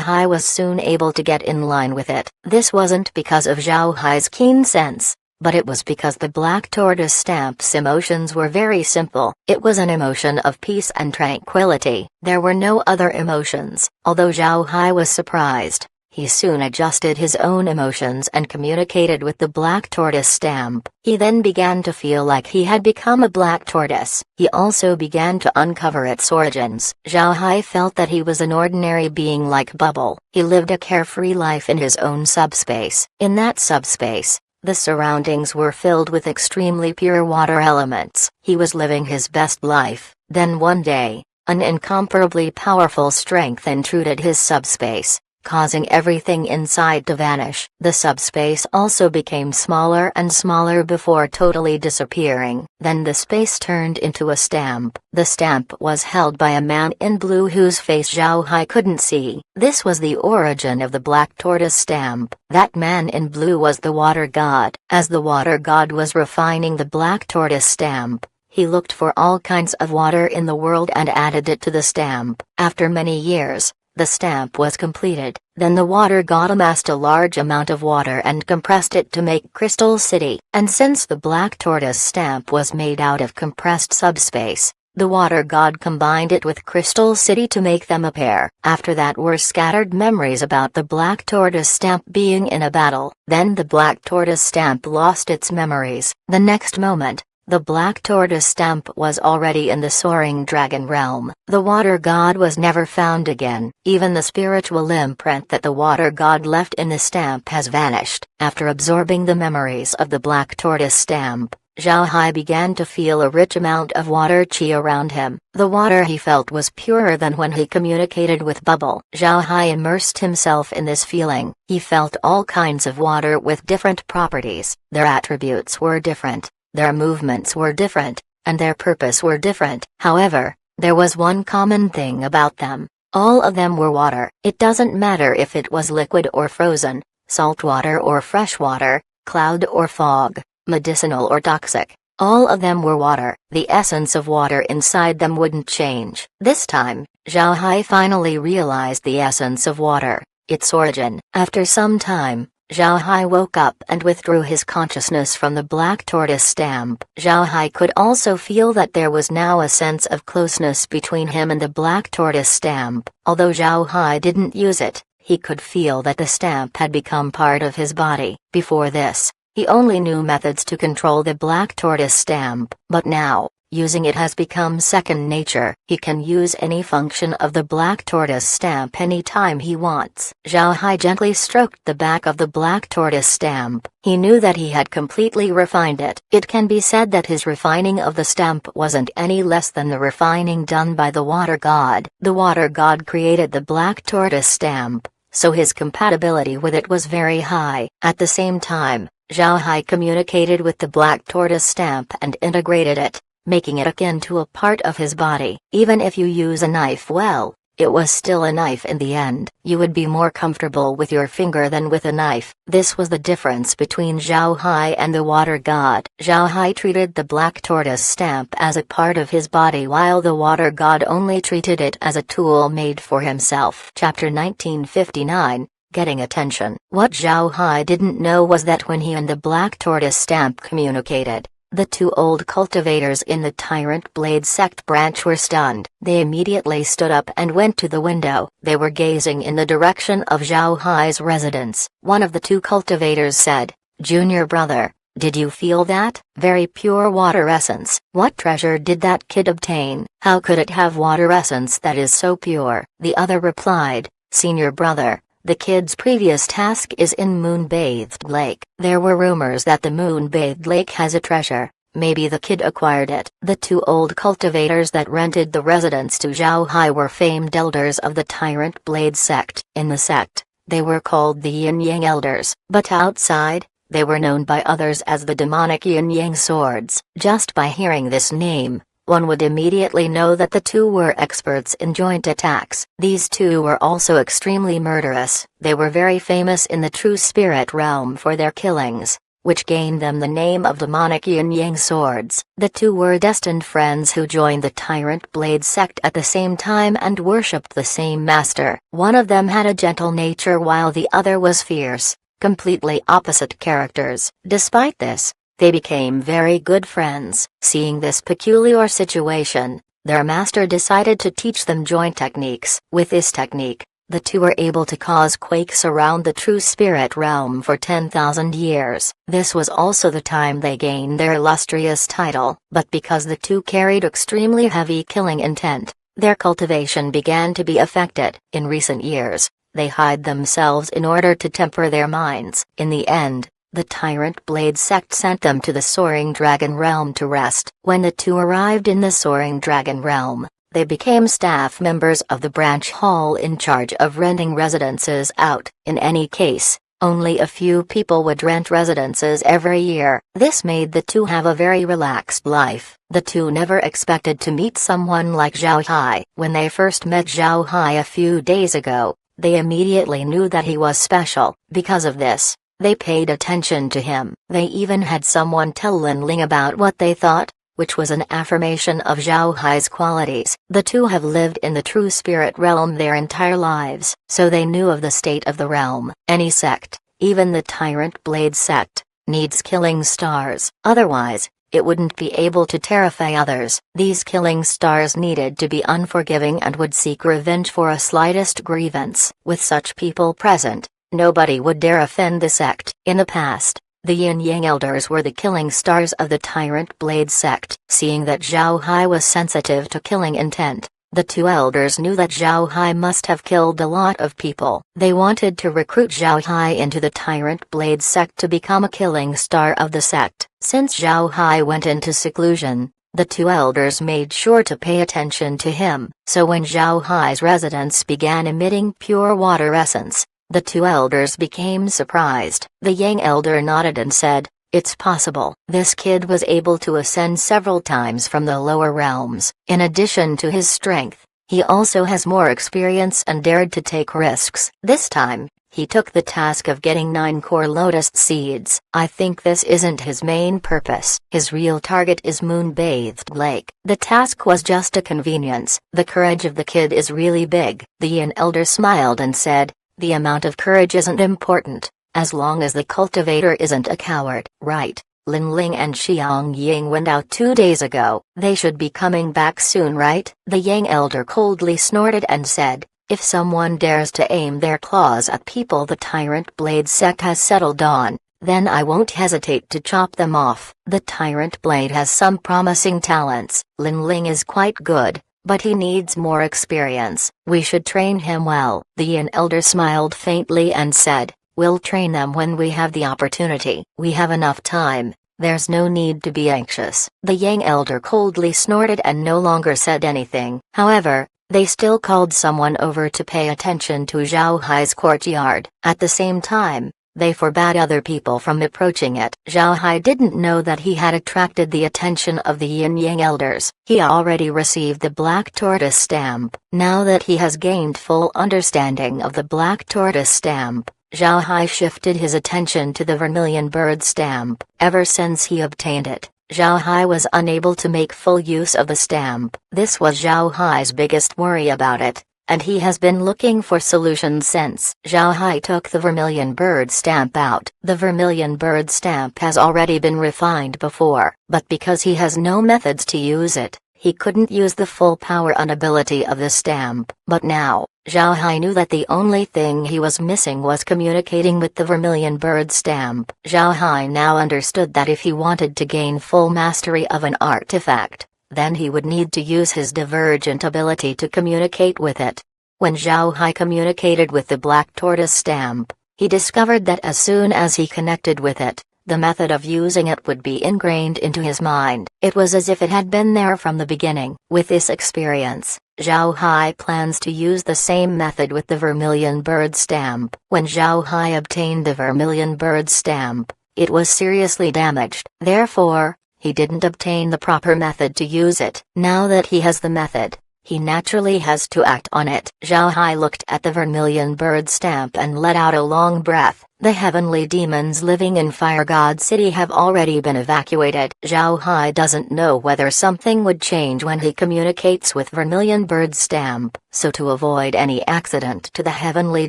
Hai was soon able to get in line with it. This wasn't because of Zhao Hai's keen sense, but it was because the black tortoise stamp's emotions were very simple. It was an emotion of peace and tranquility. There were no other emotions. Although Zhao Hai was surprised, he soon adjusted his own emotions and communicated with the black tortoise stamp. He then began to feel like he had become a black tortoise. He also began to uncover its origins. Zhao Hai felt that he was an ordinary being like Bubble. He lived a carefree life in his own subspace. In that subspace, the surroundings were filled with extremely pure water elements. He was living his best life. Then one day, an incomparably powerful strength intruded his subspace, causing everything inside to vanish. The subspace also became smaller and smaller before totally disappearing. Then the space turned into a stamp. The stamp was held by a man in blue whose face Zhao Hai couldn't see. This was the origin of the black tortoise stamp. That man in blue was the water god. As the water god was refining the black tortoise stamp, he looked for all kinds of water in the world and added it to the stamp. After many years, the stamp was completed. Then the water god amassed a large amount of water and compressed it to make Crystal City. And since the black tortoise stamp was made out of compressed subspace, the water god combined it with Crystal City to make them a pair. After that were scattered memories about the black tortoise stamp being in a battle. Then the black tortoise stamp lost its memories. The next moment, The black tortoise stamp was already in the soaring dragon realm. The water god was never found again. Even the spiritual imprint that the water god left in the stamp has vanished. After absorbing the memories of the black tortoise stamp, Zhao Hai began to feel a rich amount of water chi around him. The water he felt was purer than when he communicated with Bubble. Zhao Hai immersed himself in this feeling. He felt all kinds of water with different properties. Their attributes were different, their movements were different, and their purpose were different. However, there was one common thing about them. All of them were water. It doesn't matter if it was liquid or frozen, salt water or fresh water, cloud or fog, medicinal or toxic. All of them were water. The essence of water inside them wouldn't change. This time, Zhao Hai finally realized the essence of water, its origin. After some time, Zhao Hai woke up and withdrew his consciousness from the black tortoise stamp. Zhao Hai could also feel that there was now a sense of closeness between him and the black tortoise stamp. Although Zhao Hai didn't use it, he could feel that the stamp had become part of his body. Before this, he only knew methods to control the black tortoise stamp, but now, using it has become second nature. He can use any function of the black tortoise stamp anytime he wants. Zhao Hai gently stroked the back of the black tortoise stamp. He knew that he had completely refined it. It can be said that his refining of the stamp wasn't any less than the refining done by the water god. The water god created the black tortoise stamp, so his compatibility with it was very high. At the same time, Zhao Hai communicated with the black tortoise stamp and integrated it, making it akin to a part of his body. Even if you use a knife well, it was still a knife in the end. You would be more comfortable with your finger than with a knife. This was the difference between Zhao Hai and the water god. Zhao Hai treated the black tortoise stamp as a part of his body while the water god only treated it as a tool made for himself. Chapter 1959. Getting attention. What Zhao Hai didn't know was that when he and the black tortoise stamp communicated, the two old cultivators in the Tyrant Blade sect branch were stunned. They immediately stood up and went to the window. They were gazing in the direction of Zhao Hai's residence. One of the two cultivators said, "Junior brother, did you feel that? Very pure water essence. What treasure did that kid obtain? How could it have water essence that is so pure?" The other replied, "Senior brother, the kid's previous task is in Moon-Bathed Lake. There were rumors that the Moon-Bathed Lake has a treasure. Maybe the kid acquired it." The two old cultivators that rented the residence to Zhao Hai were famed elders of the Tyrant Blade sect. In the sect, they were called the Yin-Yang Elders, but outside, they were known by others as the demonic Yin-Yang Swords. Just by hearing this name, one would immediately know that the two were experts in joint attacks. These two were also extremely murderous. They were very famous in the true spirit realm for their killings, which gained them the name of demonic Yin-Yang Swords. The two were destined friends who joined the Tyrant Blade sect at the same time and worshipped the same master. One of them had a gentle nature while the other was fierce, completely opposite characters. Despite this, they became very good friends. Seeing this peculiar situation, their master decided to teach them joint techniques. With this technique, the two were able to cause quakes around the true spirit realm for 10,000 years. This was also the time they gained their illustrious title. But because the two carried extremely heavy killing intent, their cultivation began to be affected. In recent years, they hide themselves in order to temper their minds. In the end, the Tyrant Blade sect sent them to the Soaring Dragon Realm to rest. When the two arrived in the Soaring Dragon Realm, they became staff members of the branch hall in charge of renting residences out. In any case, only a few people would rent residences every year. This made the two have a very relaxed life. The two never expected to meet someone like Zhao Hai. When they first met Zhao Hai a few days ago, they immediately knew that he was special. Because of this, they paid attention to him. They even had someone tell Lin Ling about what they thought, which was an affirmation of Zhao Hai's qualities. The two have lived in the true spirit realm their entire lives, so they knew of the state of the realm. Any sect, even the Tyrant Blade sect, needs killing stars. Otherwise, it wouldn't be able to terrify others. These killing stars needed to be unforgiving and would seek revenge for a slightest grievance. With such people present, nobody would dare offend the sect. In the past, The Yin-Yang elders were the killing stars of the Tyrant Blade sect. Seeing that Zhao Hai was sensitive to killing intent, the two elders knew that Zhao Hai must have killed a lot of people. They wanted to recruit Zhao Hai into the Tyrant Blade sect to become a killing star of the sect. Since Zhao Hai went into seclusion, the two elders made sure to pay attention to him. So when Zhao Hai's residence began emitting pure water essence, the two elders became surprised. The Yang elder nodded and said, "It's possible." This kid was able to ascend several times from the lower realms. In addition to his strength, he also has more experience and dared to take risks. This time, he took the task of getting 9 core lotus seeds. I think this isn't his main purpose. His real target is Moon-Bathed Lake. The task was just a convenience. The courage of the kid is really big. The Yin elder smiled and said, "The amount of courage isn't important, as long as the cultivator isn't a coward." Right. Lin Ling and Xiang Ying went out 2 days ago. They should be coming back soon, right? The Yang elder coldly snorted and said, "If someone dares to aim their claws at people the Tyrant Blade sect has settled on, then I won't hesitate to chop them off." The Tyrant Blade has some promising talents. Lin Ling is quite good, but he needs more experience. We should train him well. The Yin elder smiled faintly and said, "We'll train them when we have the opportunity. We have enough time. There's no need to be anxious." The Yang elder coldly snorted and no longer said anything. However, they still called someone over to pay attention to Zhao Hai's courtyard. At the same time, they forbade other people from approaching it. Zhao Hai didn't know that he had attracted the attention of the Yin-Yang elders. He already received the Black Tortoise stamp. Now that he has gained full understanding of the Black Tortoise stamp, Zhao Hai shifted his attention to the Vermilion Bird stamp. Ever since he obtained it, Zhao Hai was unable to make full use of the stamp. This was Zhao Hai's biggest worry about it, and he has been looking for solutions since. Zhao Hai took the Vermilion Bird stamp out. The Vermilion Bird stamp has already been refined before, but because he has no methods to use it, he couldn't use the full power and ability of the stamp. But now, Zhao Hai knew that the only thing he was missing was communicating with the Vermilion Bird stamp. Zhao Hai now understood that if he wanted to gain full mastery of an artifact, then he would need to use his divergent ability to communicate with it. When Zhao Hai communicated with the Black Tortoise stamp, he discovered that as soon as he connected with it, the method of using it would be ingrained into his mind. It was as if it had been there from the beginning. With this experience, Zhao Hai plans to use the same method with the Vermilion Bird stamp. When Zhao Hai obtained the Vermilion Bird stamp, it was seriously damaged. Therefore, he didn't obtain the proper method to use it. Now that he has the method, he naturally has to act on it. Zhao Hai looked at the Vermilion Bird stamp and let out a long breath. The heavenly demons living in Fire God City have already been evacuated. Zhao Hai doesn't know whether something would change when he communicates with Vermilion Bird stamp, so to avoid any accident to the heavenly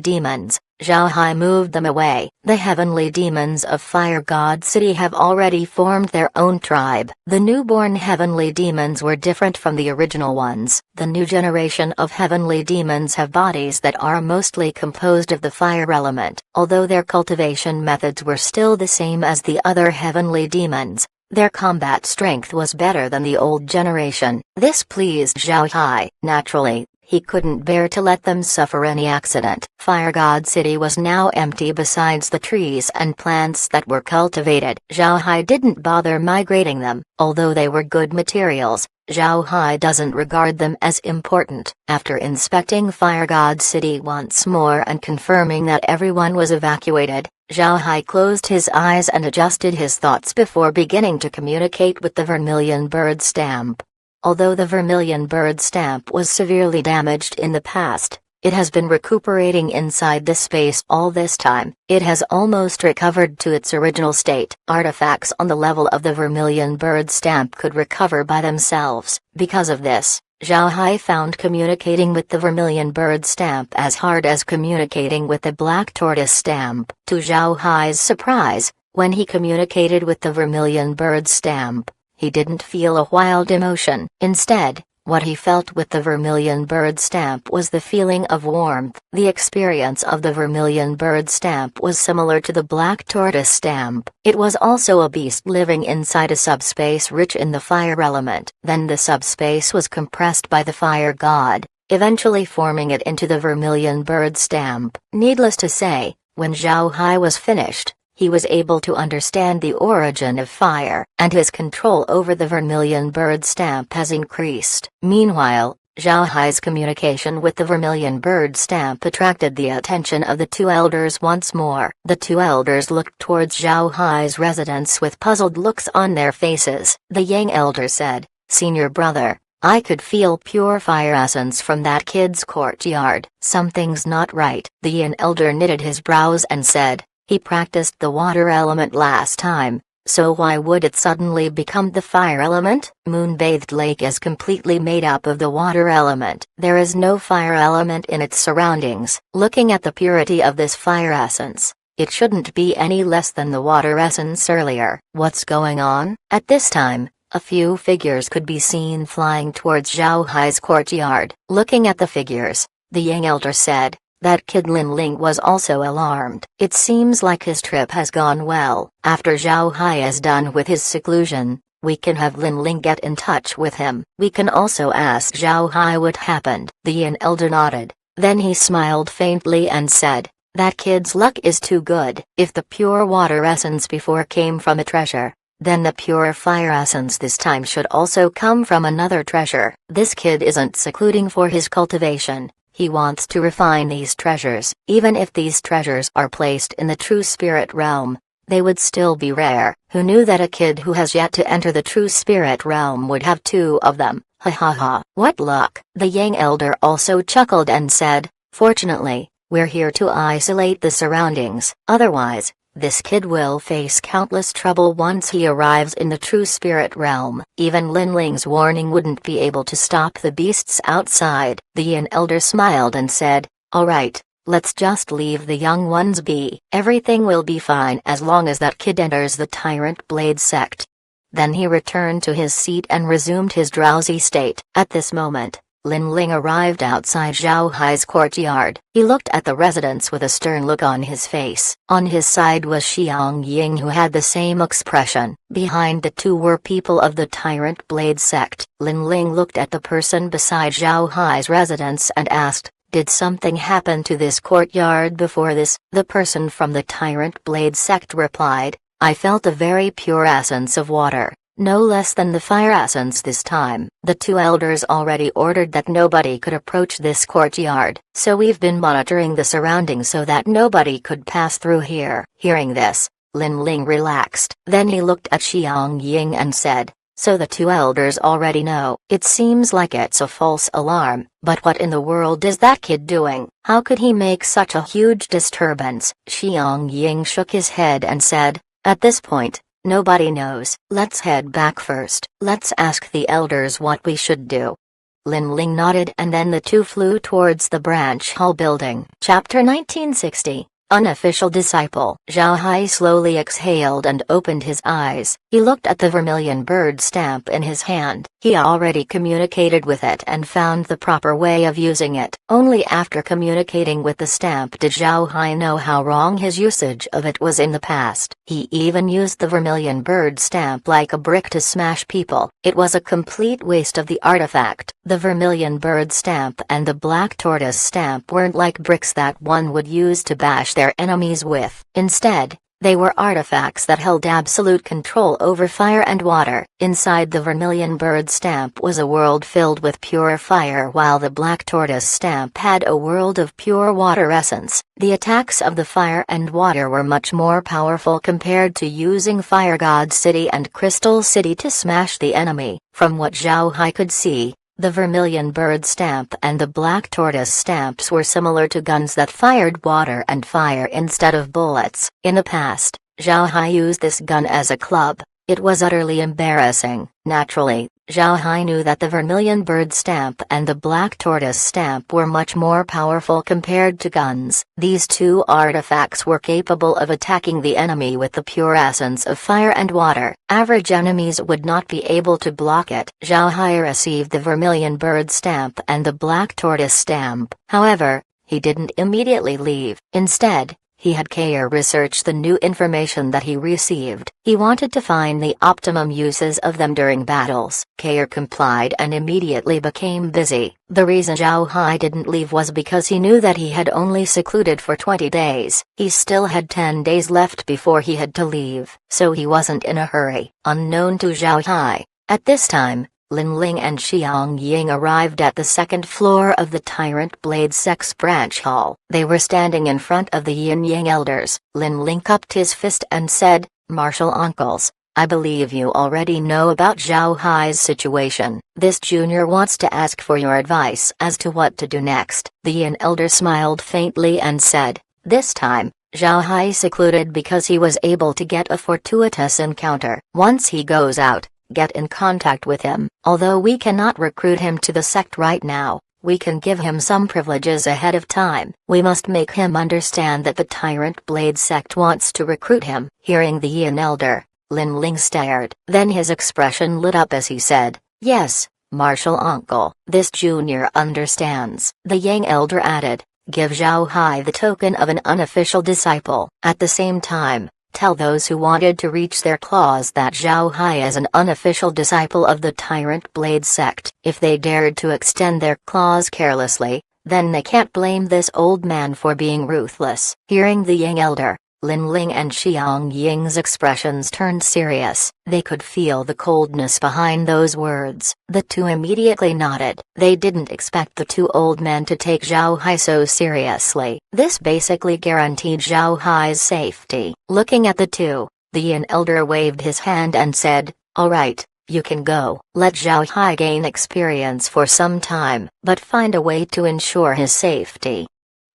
demons, Zhao Hai moved them away. The heavenly demons of Fire God City have already formed their own tribe. The newborn heavenly demons were different from the original ones. The new generation of heavenly demons have bodies that are mostly composed of the fire element. Although their cultivation methods were still the same as the other heavenly demons, their combat strength was better than the old generation. This pleased Zhao Hai. Naturally, he couldn't bear to let them suffer any accident. Fire God City was now empty besides the trees and plants that were cultivated. Zhao Hai didn't bother migrating them. Although they were good materials, Zhao Hai doesn't regard them as important. After inspecting Fire God City once more and confirming that everyone was evacuated, Zhao Hai closed his eyes and adjusted his thoughts before beginning to communicate with the Vermilion Bird stamp. Although the Vermilion Bird stamp was severely damaged in the past, it has been recuperating inside this space all this time. It has almost recovered to its original state. Artifacts on the level of the Vermilion Bird stamp could recover by themselves. Because of this, Zhao Hai found communicating with the Vermilion Bird stamp as hard as communicating with the Black Tortoise stamp. To Zhao Hai's surprise, when he communicated with the Vermilion Bird stamp, he didn't feel a wild emotion. Instead, What he felt with the vermilion bird stamp was the feeling of warmth. The experience of the vermilion bird stamp was similar to the black tortoise stamp. It was also a beast living inside a subspace rich in the fire element. Then the subspace was compressed by the fire god, eventually forming it into the vermilion bird stamp. Needless to say, when Zhao Hai was finished, he was able to understand the origin of fire, and his control over the vermilion bird stamp has increased. Meanwhile, Zhao Hai's communication with the vermilion bird stamp attracted the attention of the two elders once more. The two elders looked towards Zhao Hai's residence with puzzled looks on their faces. The Yang elder said, "Senior brother, I could feel pure fire essence from that kid's courtyard. Something's not right." The Yin elder knitted his brows and said, "He practiced the water element last time, so why would it suddenly become the fire element?" Moon-bathed lake is completely made up of the water element. There is no fire element in its surroundings. Looking at the purity of this fire essence, it shouldn't be any less than the water essence earlier. What's going on? At this time, a few figures could be seen flying towards Zhao Hai's courtyard. Looking at the figures, the Yang elder said, "That kid Lin Ling was also alarmed. It seems like his trip has gone well. After Zhao Hai is done with his seclusion, we can have Lin Ling get in touch with him. We can also ask Zhao Hai what happened." The Yin elder nodded, then he smiled faintly and said, "That kid's luck is too good. If the pure water essence before came from a treasure, then the pure fire essence this time should also come from another treasure. This kid isn't secluding for his cultivation. He wants to refine these treasures. Even if these treasures are placed in the true spirit realm, they would still be rare. Who knew that a kid who has yet to enter the true spirit realm would have two of them? Ha ha ha. What luck." The Yang elder also chuckled and said, "Fortunately, we're here to isolate the surroundings. Otherwise, this kid will face countless trouble once he arrives in the true spirit realm. Even Lin Ling's warning wouldn't be able to stop the beasts outside." The Yin elder smiled and said, "All right, let's just leave the young ones be. Everything will be fine as long as that kid enters the Tyrant Blade sect." Then he returned to his seat and resumed his drowsy state. At this moment, Lin Ling arrived outside Zhao Hai's courtyard. He looked at the residents with a stern look on his face. On his side was Xiang Ying, who had the same expression. Behind the two were people of the Tyrant Blade sect. Lin Ling looked at the person beside Zhao Hai's residence and asked, "Did something happen to this courtyard before this?" The person from the Tyrant Blade sect replied, "I felt a very pure essence of water. No less than the fire essence this time." The two elders already ordered that nobody could approach this courtyard, so we've been monitoring the surroundings so that nobody could pass through here. Hearing this, Lin Ling relaxed. Then he looked at Xiang Ying and said, "So the two elders already know." "It seems like it's a false alarm, but what in the world is that kid doing? How could he make such a huge disturbance?" Xiang Ying shook his head and said, "At this point, nobody knows. Let's head back first. Let's ask the elders what we should do." Lin Ling nodded and then the two flew towards the branch hall building. Chapter 1960. Unofficial Disciple. Zhao Hai slowly exhaled and opened his eyes. He looked at the vermilion bird stamp in his hand. He already communicated with it and found the proper way of using it. Only after communicating with the stamp did Zhao Hai know how wrong his usage of it was in the past. He even used the vermilion bird stamp like a brick to smash people. It was a complete waste of the artifact. The vermilion bird stamp and the black tortoise stamp weren't like bricks that one would use to bash their enemies with. Instead, they were artifacts that held absolute control over fire and water. Inside the vermilion bird stamp was a world filled with pure fire, while the black tortoise stamp had a world of pure water essence. The attacks of the fire and water were much more powerful compared to using Fire God City and Crystal City to smash the enemy. From what Zhao Hai could see, the vermilion bird stamp and the black tortoise stamps were similar to guns that fired water and fire instead of bullets. In the past, Zhao Hai used this gun as a club. It was utterly embarrassing. Naturally, Zhao Hai knew that the vermilion bird stamp and the black tortoise stamp were much more powerful compared to guns. These two artifacts were capable of attacking the enemy with the pure essence of fire and water. Average enemies would not be able to block it. Zhao Hai received the vermilion bird stamp and the black tortoise stamp. However, he didn't immediately leave. Instead, he had Kair research the new information that he received. He wanted to find the optimum uses of them during battles. Kair complied and immediately became busy. The reason Zhao Hai didn't leave was because he knew that he had only secluded for 20 days. He still had 10 days left before he had to leave, so he wasn't in a hurry. Unknown to Zhao Hai, at this time, Lin Ling and Xiang Ying arrived at the second floor of the Tyrant Blade Sex Branch Hall. They were standing in front of the Yin Yang elders. Lin Ling cupped his fist and said, "Martial uncles, I believe you already know about Zhao Hai's situation. This junior wants to ask for your advice as to what to do next." The Yin elder smiled faintly and said, "This time, Zhao Hai secluded because he was able to get a fortuitous encounter. Once he goes out, get in contact with him. Although we cannot recruit him to the sect right now, we can give him some privileges ahead of time. We must make him understand that the Tyrant Blade sect wants to recruit him." Hearing the Yin elder, Lin Ling stared. Then his expression lit up as he said, "Yes, martial uncle. This junior understands." The Yang elder added, "Give Zhao Hai the token of an unofficial disciple. At the same time, tell those who wanted to reach their claws that Zhao Hai is an unofficial disciple of the Tyrant Blade sect. If they dared to extend their claws carelessly, then they can't blame this old man for being ruthless." Hearing the Yang elder, Lin Ling and Xiang Ying's expressions turned serious. They could feel the coldness behind those words. The two immediately nodded. They didn't expect the two old men to take Zhao Hai so seriously. This basically guaranteed Zhao Hai's safety. Looking at the two, the Yin elder waved his hand and said, "All right, you can go. Let Zhao Hai gain experience for some time, but find a way to ensure his safety."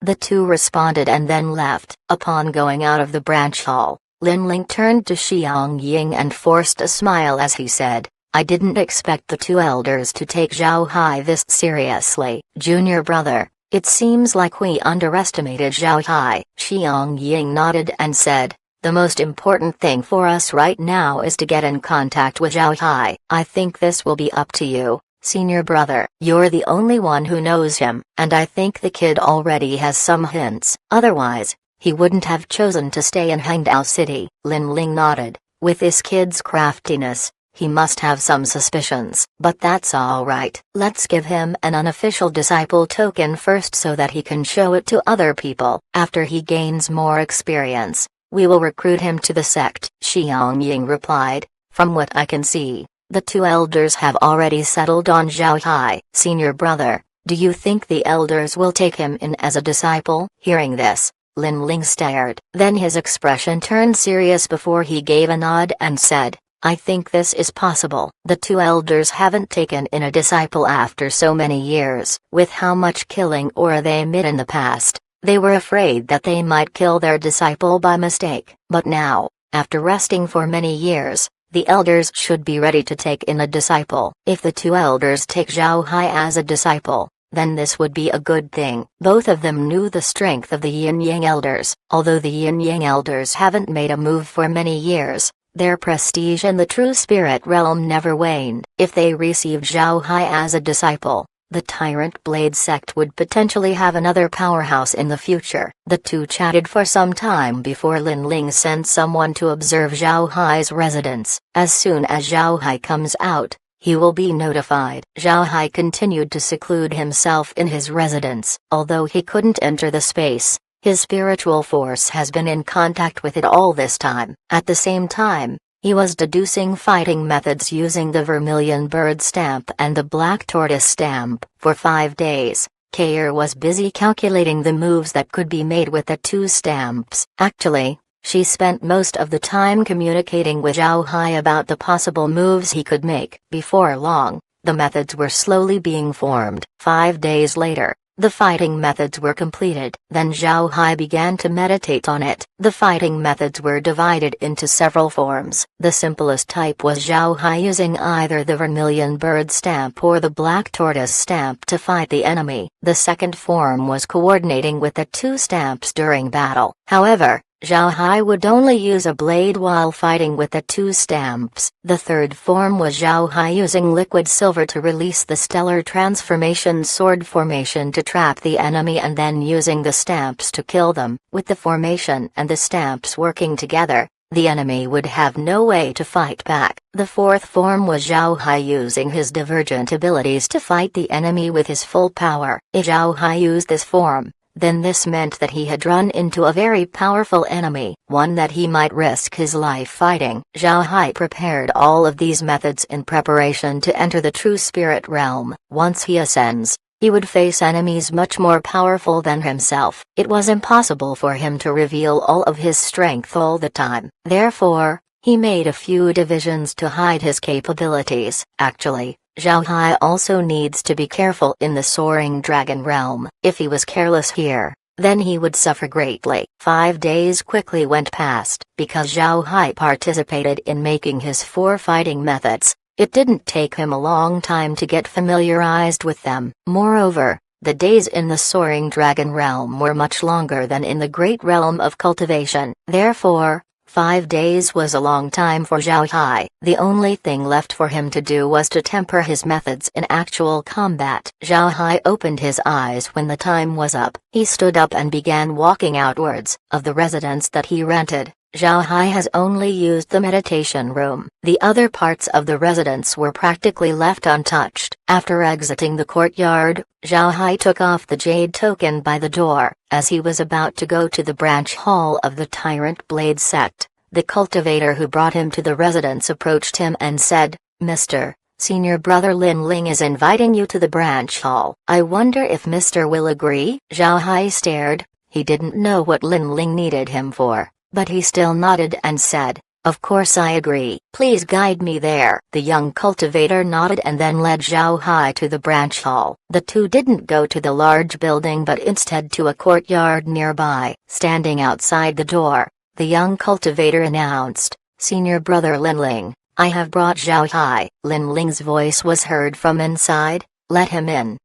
The two responded and then left. Upon going out of the branch hall, Lin Ling turned to Xiang Ying and forced a smile as he said, "I didn't expect the two elders to take Zhao Hai this seriously. Junior brother, it seems like we underestimated Zhao Hai." Xiang Ying nodded and said, "The most important thing for us right now is to get in contact with Zhao Hai. I think this will be up to you, senior brother. You're the only one who knows him, and I think the kid already has some hints. Otherwise, he wouldn't have chosen to stay in Hangdao City." Lin Ling nodded. With this kid's craftiness, he must have some suspicions. "But that's all right. Let's give him an unofficial disciple token first so that he can show it to other people. After he gains more experience, we will recruit him to the sect." Xiang Ying replied, "From what I can see, the two elders have already settled on Zhao Hai. Senior brother, do you think the elders will take him in as a disciple?" Hearing this, Lin Ling stared. Then his expression turned serious before he gave a nod and said, "I think this is possible. The two elders haven't taken in a disciple after so many years. With how much killing or they made in the past, they were afraid that they might kill their disciple by mistake. But now, after resting for many years, the elders should be ready to take in a disciple. If the two elders take Zhao Hai as a disciple, then this would be a good thing." Both of them knew the strength of the Yin Yang elders. Although the Yin Yang elders haven't made a move for many years, their prestige in the true spirit realm never waned. If they received Zhao Hai as a disciple, the Tyrant Blade sect would potentially have another powerhouse in the future. The two chatted for some time before Lin Ling sent someone to observe Zhao Hai's residence. As soon as Zhao Hai comes out, he will be notified. Zhao Hai continued to seclude himself in his residence. Although he couldn't enter the space, his spiritual force has been in contact with it all this time. At the same time, he was deducing fighting methods using the vermilion bird stamp and the black tortoise stamp. For 5 days, Kair was busy calculating the moves that could be made with the two stamps. Actually, she spent most of the time communicating with Zhao Hai about the possible moves he could make. Before long, the methods were slowly being formed. 5 days later, The fighting methods were completed. Then Zhao Hai began to meditate on it. The fighting methods were divided into several forms. The simplest type was Zhao Hai using either the vermilion bird stamp or the black tortoise stamp to fight the enemy. The second form was coordinating with the two stamps during battle. However, Zhao Hai would only use a blade while fighting with the two stamps. The third form was Zhao Hai using liquid silver to release the stellar transformation sword formation to trap the enemy and then using the stamps to kill them. With the formation and the stamps working together, the enemy would have no way to fight back. The fourth form was Zhao Hai using his divergent abilities to fight the enemy with his full power. If Zhao Hai used this form, then this meant that he had run into a very powerful enemy, one that he might risk his life fighting. Zhao Hai prepared all of these methods in preparation to enter the true spirit realm. Once he ascends, he would face enemies much more powerful than himself. It was impossible for him to reveal all of his strength all the time. Therefore, he made a few divisions to hide his capabilities. Actually, Zhao Hai also needs to be careful in the soaring dragon realm. If he was careless here, then he would suffer greatly. 5 days quickly went past. Because Zhao Hai participated in making his 4 fighting methods, it didn't take him a long time to get familiarized with them. Moreover, the days in the soaring dragon realm were much longer than in the great realm of cultivation. Therefore, 5 days was a long time for Zhao Hai. The only thing left for him to do was to temper his methods in actual combat. Zhao Hai opened his eyes when the time was up. He stood up and began walking outwards. Of the residence that he rented, Zhao Hai has only used the meditation room. The other parts of the residence were practically left untouched. After exiting the courtyard, Zhao Hai took off the jade token by the door. As he was about to go to the branch hall of the Tyrant Blade sect, the cultivator who brought him to the residence approached him and said, "Mr. Senior Brother Lin Ling is inviting you to the branch hall. I wonder if Mr. will agree?" Zhao Hai stared. He didn't know what Lin Ling needed him for, but he still nodded and said, "Of course I agree. Please guide me there." The young cultivator nodded and then led Zhao Hai to the branch hall. The two didn't go to the large building but instead to a courtyard nearby. Standing outside the door, the young cultivator announced, "Senior Brother Lin Ling, I have brought Zhao Hai." Lin Ling's voice was heard from inside, "Let him in."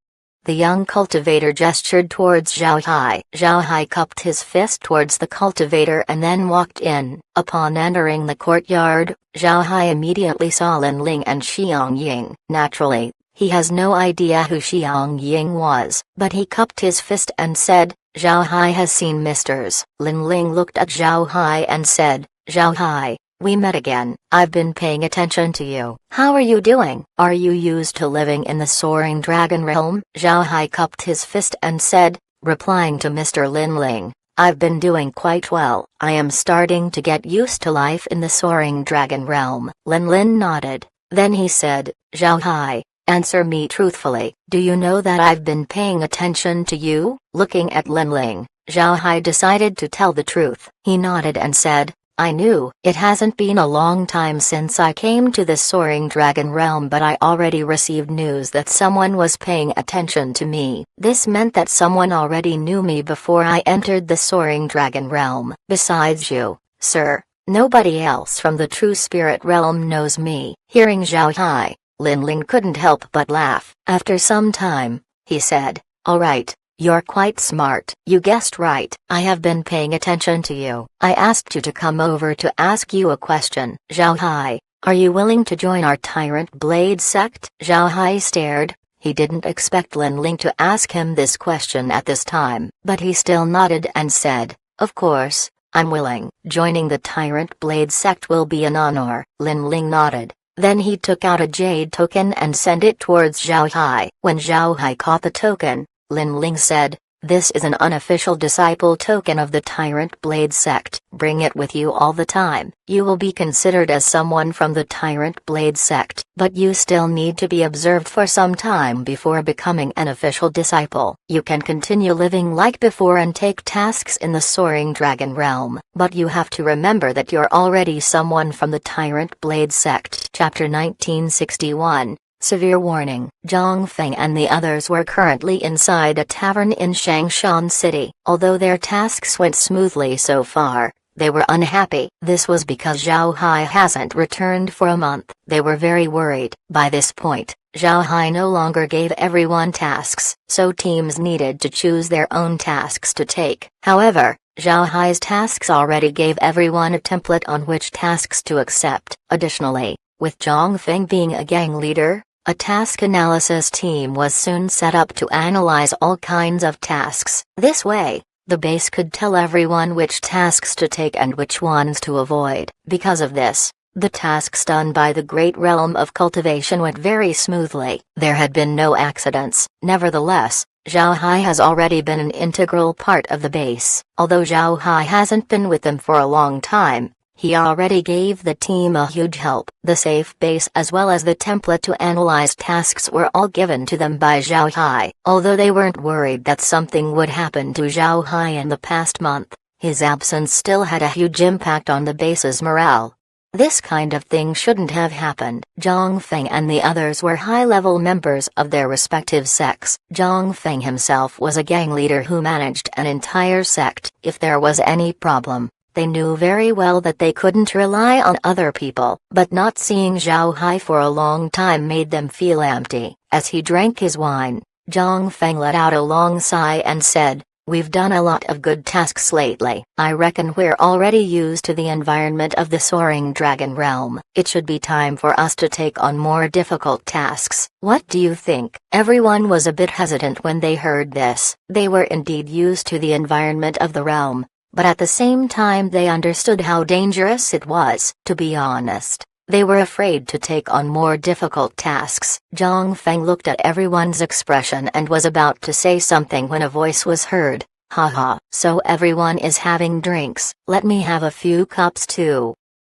The young cultivator gestured towards Zhao Hai. Zhao Hai cupped his fist towards the cultivator and then walked in. Upon entering the courtyard, Zhao Hai immediately saw Lin Ling and Xiang Ying. Naturally, he has no idea who Xiang Ying was, but he cupped his fist and said, "Zhao Hai has seen Misters." Lin Ling looked at Zhao Hai and said, "Zhao Hai, we met again. I've been paying attention to you. How are you doing? Are you used to living in the soaring dragon realm?" Zhao Hai cupped his fist and said, replying to Mr. Lin Ling, "I've been doing quite well. I am starting to get used to life in the soaring dragon realm." Lin Lin nodded. Then he said, "Zhao Hai, answer me truthfully. Do you know that I've been paying attention to you?" Looking at Lin Ling, Zhao Hai decided to tell the truth. He nodded and said, "I knew. It hasn't been a long time since I came to the soaring dragon realm, but I already received news that someone was paying attention to me. This meant that someone already knew me before I entered the soaring dragon realm. Besides you, sir, nobody else from the true spirit realm knows me." Hearing Zhao Hai, Lin Ling couldn't help but laugh. After some time, he said, "All right. You're quite smart. You guessed right. I have been paying attention to you. I asked you to come over to ask you a question." "Zhao Hai, are you willing to join our Tyrant Blade sect?" Zhao Hai stared. He didn't expect Lin Ling to ask him this question at this time, but he still nodded and said, "Of course, I'm willing. Joining the Tyrant Blade sect will be an honor." Lin Ling nodded. Then he took out a jade token and sent it towards Zhao Hai. When Zhao Hai caught the token, Lin Ling said, "This is an unofficial disciple token of the Tyrant Blade sect. Bring it with you all the time. You will be considered as someone from the Tyrant Blade sect, but you still need to be observed for some time before becoming an official disciple. You can continue living like before and take tasks in the soaring dragon realm, but you have to remember that you're already someone from the Tyrant Blade sect." Chapter 1961 Severe warning. Zhang Feng and the others were currently inside a tavern in Changshan City. Although their tasks went smoothly so far, they were unhappy. This was because Zhao Hai hasn't returned for a month. They were very worried. By this point, Zhao Hai no longer gave everyone tasks, so teams needed to choose their own tasks to take. However, Zhao Hai's tasks already gave everyone a template on which tasks to accept. Additionally, with Zhang Feng being a gang leader, a task analysis team was soon set up to analyze all kinds of tasks. This way, the base could tell everyone which tasks to take and which ones to avoid. Because of this, the tasks done by the Great Realm of Cultivation went very smoothly. There had been no accidents. Nevertheless, Zhao Hai has already been an integral part of the base. Although Zhao Hai hasn't been with them for a long time, he already gave the team a huge help. The safe base as well as the template to analyze tasks were all given to them by Zhao Hai. Although they weren't worried that something would happen to Zhao Hai in the past month, his absence still had a huge impact on the base's morale. This kind of thing shouldn't have happened. Zhang Feng and the others were high-level members of their respective sects. Zhang Feng himself was a gang leader who managed an entire sect. If there was any problem, they knew very well that they couldn't rely on other people. But not seeing Zhao Hai for a long time made them feel empty. As he drank his wine, Zhang Feng let out a long sigh and said, "We've done a lot of good tasks lately. I reckon we're already used to the environment of the Soaring Dragon Realm. It should be time for us to take on more difficult tasks. What do you think?" Everyone was a bit hesitant when they heard this. They were indeed used to the environment of the realm, but at the same time they understood how dangerous it was. To be honest, they were afraid to take on more difficult tasks. Zhang Feng looked at everyone's expression and was about to say something when a voice was heard. "Haha, so everyone is having drinks. Let me have a few cups too."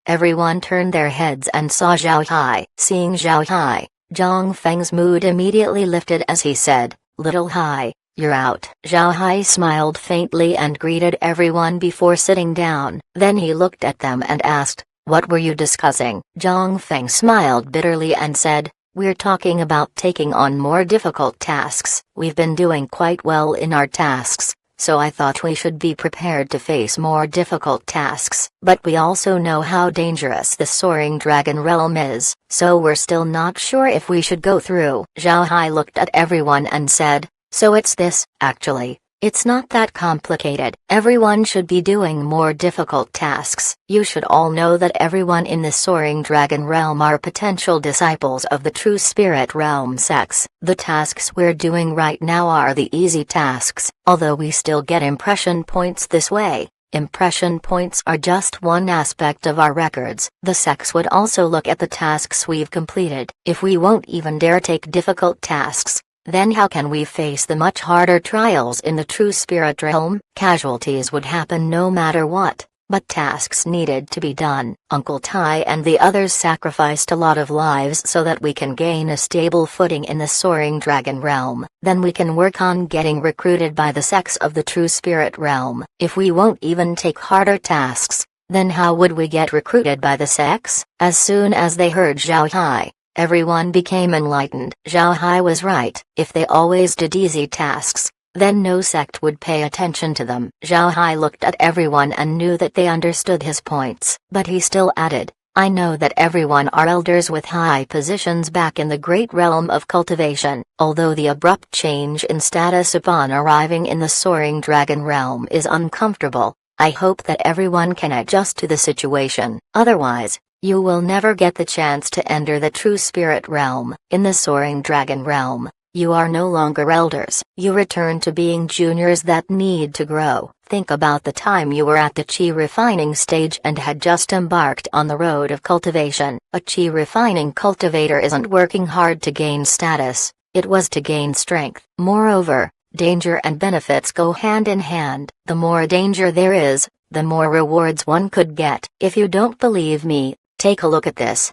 Everyone turned their heads and saw Zhao Hai. Seeing Zhao Hai, Zhang Feng's mood immediately lifted as he said, "Little Hai, you're out." Zhao Hai smiled faintly and greeted everyone before sitting down. Then he looked at them and asked, "What were you discussing?" Zhang Feng smiled bitterly and said, "We're talking about taking on more difficult tasks. We've been doing quite well in our tasks, so I thought we should be prepared to face more difficult tasks. But we also know how dangerous the Soaring Dragon Realm is, so we're still not sure if we should go through." Zhao Hai looked at everyone and said, "So it's this, actually. It's not that complicated. Everyone should be doing more difficult tasks. You should all know that everyone in the Soaring Dragon Realm are potential disciples of the True Spirit Realm sects. The tasks we're doing right now are the easy tasks, although we still get impression points this way. Impression points are just one aspect of our records. The sects would also look at the tasks we've completed. If we won't even dare take difficult tasks, then how can we face the much harder trials in the True Spirit Realm? Casualties would happen no matter what, but tasks needed to be done. Uncle Tai and the others sacrificed a lot of lives so that we can gain a stable footing in the Soaring Dragon Realm. Then we can work on getting recruited by the sects of the True Spirit Realm. If we won't even take harder tasks, then how would we get recruited by the sects?" As soon as they heard Zhao Hai, everyone became enlightened. Zhao Hai was right. If they always did easy tasks, then no sect would pay attention to them. Zhao Hai looked at everyone and knew that they understood his points. But he still added, "I know that everyone are elders with high positions back in the Great Realm of Cultivation. Although the abrupt change in status upon arriving in the Soaring Dragon Realm is uncomfortable, I hope that everyone can adjust to the situation. Otherwise, you will never get the chance to enter the True Spirit Realm. In the Soaring Dragon Realm, you are no longer elders. You return to being juniors that need to grow. Think about the time you were at the chi refining stage and had just embarked on the road of cultivation. A chi refining cultivator isn't working hard to gain status, it was to gain strength. Moreover, danger and benefits go hand in hand. The more danger there is, the more rewards one could get. If you don't believe me, take a look at this."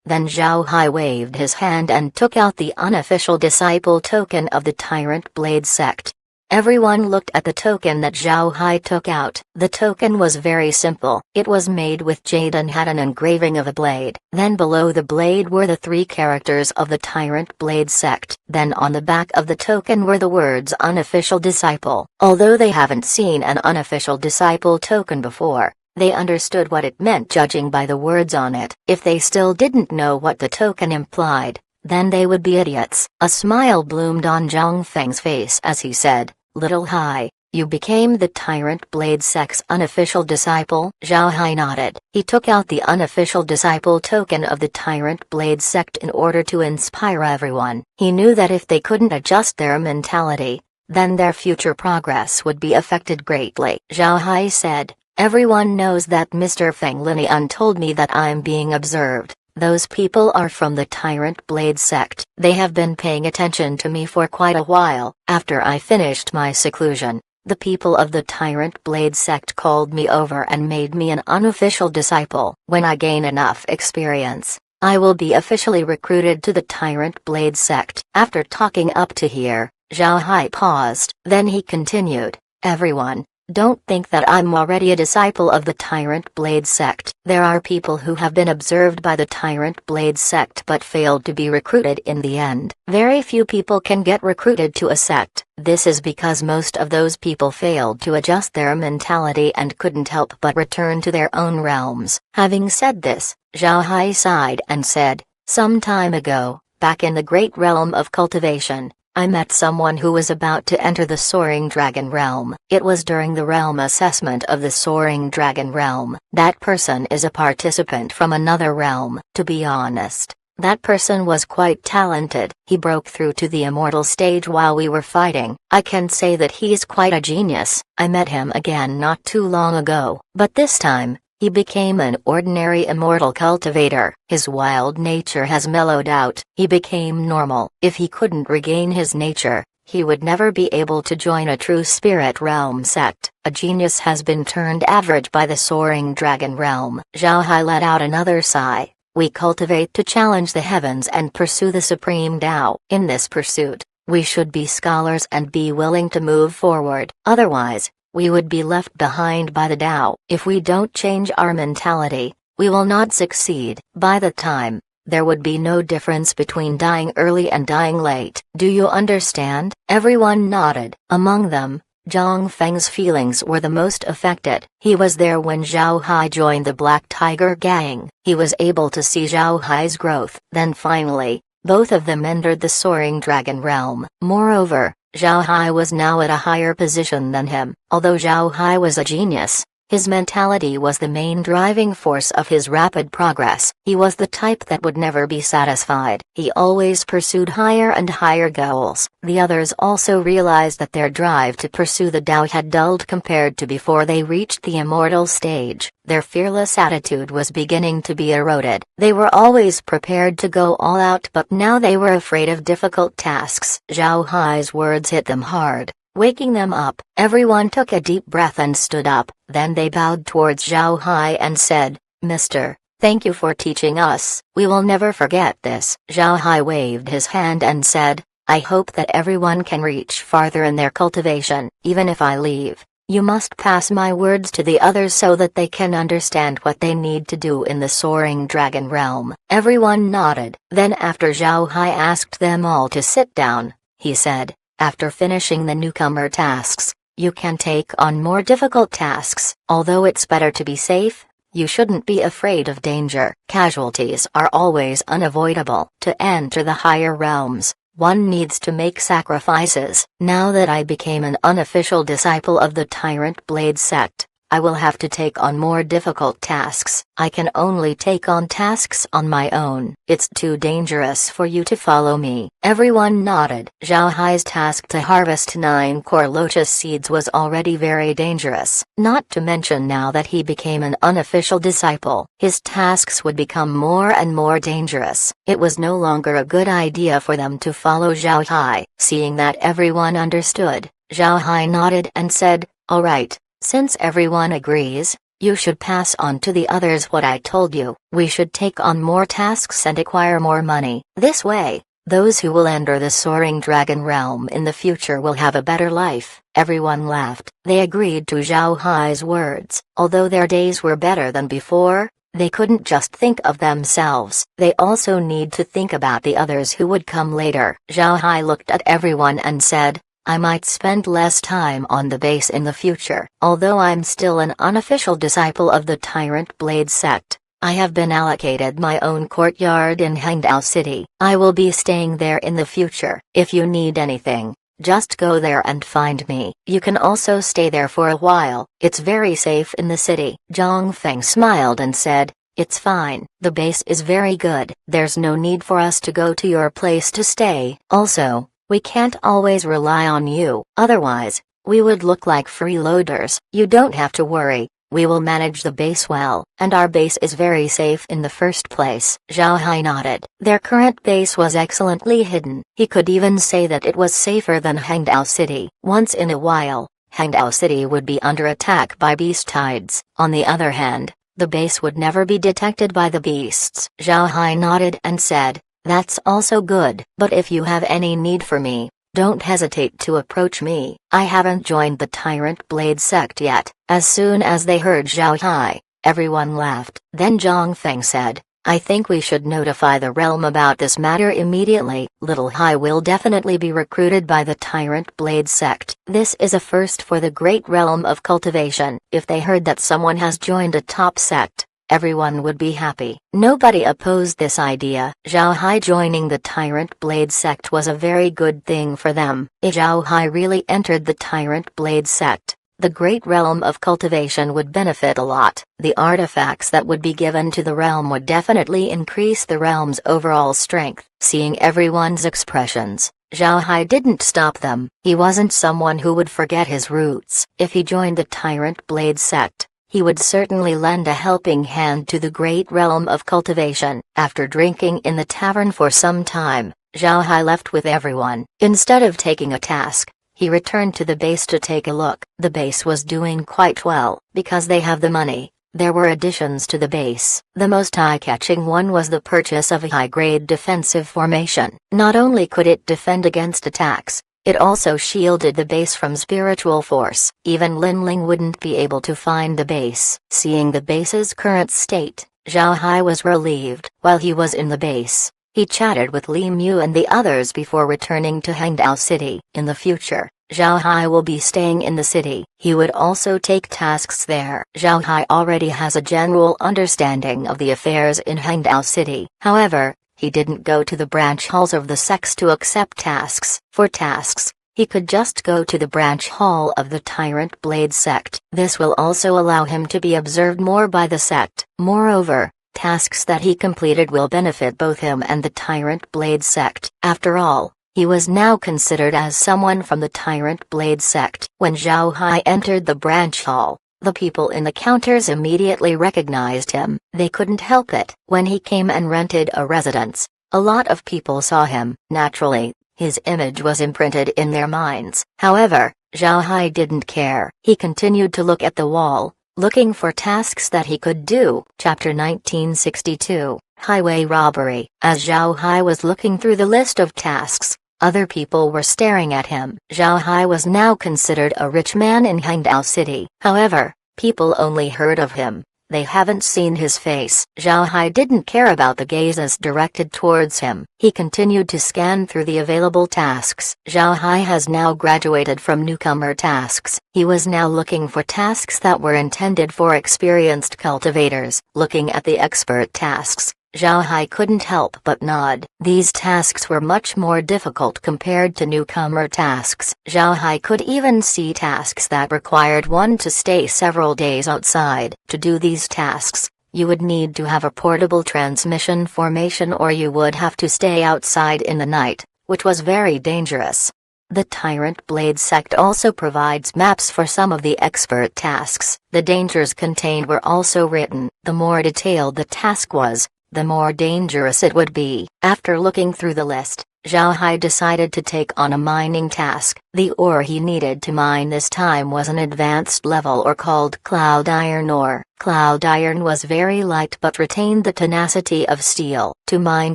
Then Zhao Hai waved his hand and took out the unofficial disciple token of the Tyrant Blade sect. Everyone looked at the token that Zhao Hai took out. The token was very simple. It was made with jade and had an engraving of a blade. Then below the blade were the 3 characters of the Tyrant Blade sect. Then on the back of the token were the words unofficial disciple. Although they haven't seen an unofficial disciple token before, they understood what it meant judging by the words on it. If they still didn't know what the token implied, then they would be idiots. A smile bloomed on Zhang Feng's face as he said, "Little Hai, you became the Tyrant Blade sect's unofficial disciple?" Zhao Hai nodded. He took out the unofficial disciple token of the Tyrant Blade sect in order to inspire everyone. He knew that if they couldn't adjust their mentality, then their future progress would be affected greatly. Zhao Hai said, "Everyone knows that Mr. Feng Linian told me that I'm being observed. Those people are from the Tyrant Blade sect. They have been paying attention to me for quite a while. After I finished my seclusion, the people of the Tyrant Blade sect called me over and made me an unofficial disciple. When I gain enough experience, I will be officially recruited to the Tyrant Blade sect." After talking up to here, Zhao Hai paused. Then he continued, "Everyone, don't think that I'm already a disciple of the Tyrant Blade sect. There are people who have been observed by the Tyrant Blade sect but failed to be recruited in the end. Very few people can get recruited to a sect. This is because most of those people failed to adjust their mentality and couldn't help but return to their own realms." Having said this, Zhao Hai sighed and said, "Some time ago, back in the great realm of cultivation, I met someone who was about to enter the Soaring Dragon Realm. It was during the realm assessment of the Soaring Dragon Realm. That person is a participant from another realm. To be honest, that person was quite talented. He broke through to the immortal stage while we were fighting. I can say that he's quite a genius. I met him again not too long ago, but this time, he became an ordinary immortal cultivator. His wild nature has mellowed out. He became normal. If he couldn't regain his nature, he would never be able to join a true spirit realm sect. A genius has been turned average by the Soaring Dragon Realm." Zhao Hai let out another sigh. "We cultivate to challenge the heavens and pursue the supreme Tao. In this pursuit, we should be scholars and be willing to move forward. Otherwise, we would be left behind by the Tao. If we don't change our mentality, we will not succeed. By the time, there would be no difference between dying early and dying late. Do you understand?" Everyone nodded. Among them, Zhang Feng's feelings were the most affected. He was there when Zhao Hai joined the Black Tiger Gang. He was able to see Zhao Hai's growth. Then finally, both of them entered the Soaring Dragon Realm. Moreover, Zhao Hai was now at a higher position than him. Although Zhao Hai was a genius, his mentality was the main driving force of his rapid progress. He was the type that would never be satisfied. He always pursued higher and higher goals. The others also realized that their drive to pursue the Tao had dulled compared to before they reached the immortal stage. Their fearless attitude was beginning to be eroded. They were always prepared to go all out, but now they were afraid of difficult tasks. Zhao Hai's words hit them hard, waking them up. Everyone took a deep breath and stood up. Then they bowed towards Zhao Hai and said, "Mister, thank you for teaching us. We will never forget this." Zhao Hai waved his hand and said, "I hope that everyone can reach farther in their cultivation. Even if I leave, you must pass my words to the others so that they can understand what they need to do in the Soaring Dragon Realm." Everyone nodded. Then after Zhao Hai asked them all to sit down, he said, "After finishing the newcomer tasks, you can take on more difficult tasks. Although it's better to be safe, you shouldn't be afraid of danger. Casualties are always unavoidable. To enter the higher realms, one needs to make sacrifices. Now that I became an unofficial disciple of the Tyrant Blade sect, I will have to take on more difficult tasks. I can only take on tasks on my own. It's too dangerous for you to follow me." Everyone nodded. Zhao Hai's task to harvest 9 core lotus seeds was already very dangerous. Not to mention now that he became an unofficial disciple, his tasks would become more and more dangerous. It was no longer a good idea for them to follow Zhao Hai. Seeing that everyone understood, Zhao Hai nodded and said, "All right. Since everyone agrees, you should pass on to the others what I told you. We should take on more tasks and acquire more money. This way, Those who will enter the soaring dragon realm in the future will have a better life." Everyone laughed. They agreed to Zhao Hai's words. Although their days were better than before, they couldn't just think of themselves. They also need to think about the others who would come later. Zhao Hai looked at everyone and said, "I might spend less time on the base in the future. Although I'm still an unofficial disciple of the Tyrant Blade sect, I have been allocated my own courtyard in Hangdao City. I will be staying there in the future. If you need anything, just go there and find me. You can also stay there for a while. It's very safe in the city." Zhang Feng smiled and said, "It's fine. The base is very good. There's no need for us to go to your place to stay. Also, we can't always rely on you. Otherwise, we would look like freeloaders. You don't have to worry. We will manage the base well, and our base is very safe in the first place." Zhao Hai nodded. Their current base was excellently hidden. He could even say that it was safer than Hangdao City. Once in a while, Hangdao City would be under attack by beast tides. On the other hand, the base would never be detected by the beasts. Zhao Hai nodded and said, "That's also good. But if you have any need for me, don't hesitate to approach me. I haven't joined the Tyrant Blade sect yet." As soon as they heard Zhao Hai, everyone laughed. Then Zhang Feng said, "I think we should notify the realm about this matter immediately. Little Hai will definitely be recruited by the Tyrant Blade sect. This is a first for the great realm of cultivation. If they heard that someone has joined a top sect, everyone would be happy." Nobody opposed this idea. Zhao Hai joining the Tyrant Blade sect was a very good thing for them. If Zhao Hai really entered the Tyrant Blade sect, the great realm of cultivation would benefit a lot. The artifacts that would be given to the realm would definitely increase the realm's overall strength. Seeing everyone's expressions, Zhao Hai didn't stop them. He wasn't someone who would forget his roots. If he joined the Tyrant Blade sect, he would certainly lend a helping hand to the great realm of cultivation. After drinking in the tavern for some time, Zhao Hai left with everyone. Instead of taking a task, he returned to the base to take a look. The base was doing quite well. Because they have the money, there were additions to the base. The most eye-catching one was the purchase of a high-grade defensive formation. Not only could it defend against attacks, it also shielded the base from spiritual force. Even Lin Ling wouldn't be able to find the base. Seeing the base's current state, Zhao Hai was relieved. While he was in the base, he chatted with Li Mu and the others before returning to Hangdao City. In the future, Zhao Hai will be staying in the city. He would also take tasks there. Zhao Hai already has a general understanding of the affairs in Hangdao City. However, he didn't go to the branch halls of the sects to accept tasks. For tasks, he could just go to the branch hall of the Tyrant Blade sect. This will also allow him to be observed more by the sect. Moreover, tasks that he completed will benefit both him and the Tyrant Blade sect. After all, he was now considered as someone from the Tyrant Blade sect. When Zhao Hai entered the branch hall, the people in the counters immediately recognized him. They couldn't help it. When he came and rented a residence, a lot of people saw him. Naturally, his image was imprinted in their minds. However, Zhao Hai didn't care. He continued to look at the wall, looking for tasks that he could do. Chapter 1962, Highway Robbery. As Zhao Hai was looking through the list of tasks, other people were staring at him. Zhao Hai was now considered a rich man in Hangdao City. However, people only heard of him. They haven't seen his face. Zhao Hai didn't care about the gazes directed towards him. He continued to scan through the available tasks. Zhao Hai has now graduated from newcomer tasks. He was now looking for tasks that were intended for experienced cultivators. Looking at the expert tasks, Zhao Hai couldn't help but nod. These tasks were much more difficult compared to newcomer tasks. Zhao Hai could even see tasks that required one to stay several days outside. To do these tasks, you would need to have a portable transmission formation, or you would have to stay outside in the night, which was very dangerous. The Tyrant Blade sect also provides maps for some of the expert tasks. The dangers contained were also written. The more detailed the task was, the more dangerous it would be. After looking through the list, Zhao Hai decided to take on a mining task. The ore he needed to mine this time was an advanced level ore called Cloud Iron ore. Cloud Iron was very light but retained the tenacity of steel. To mine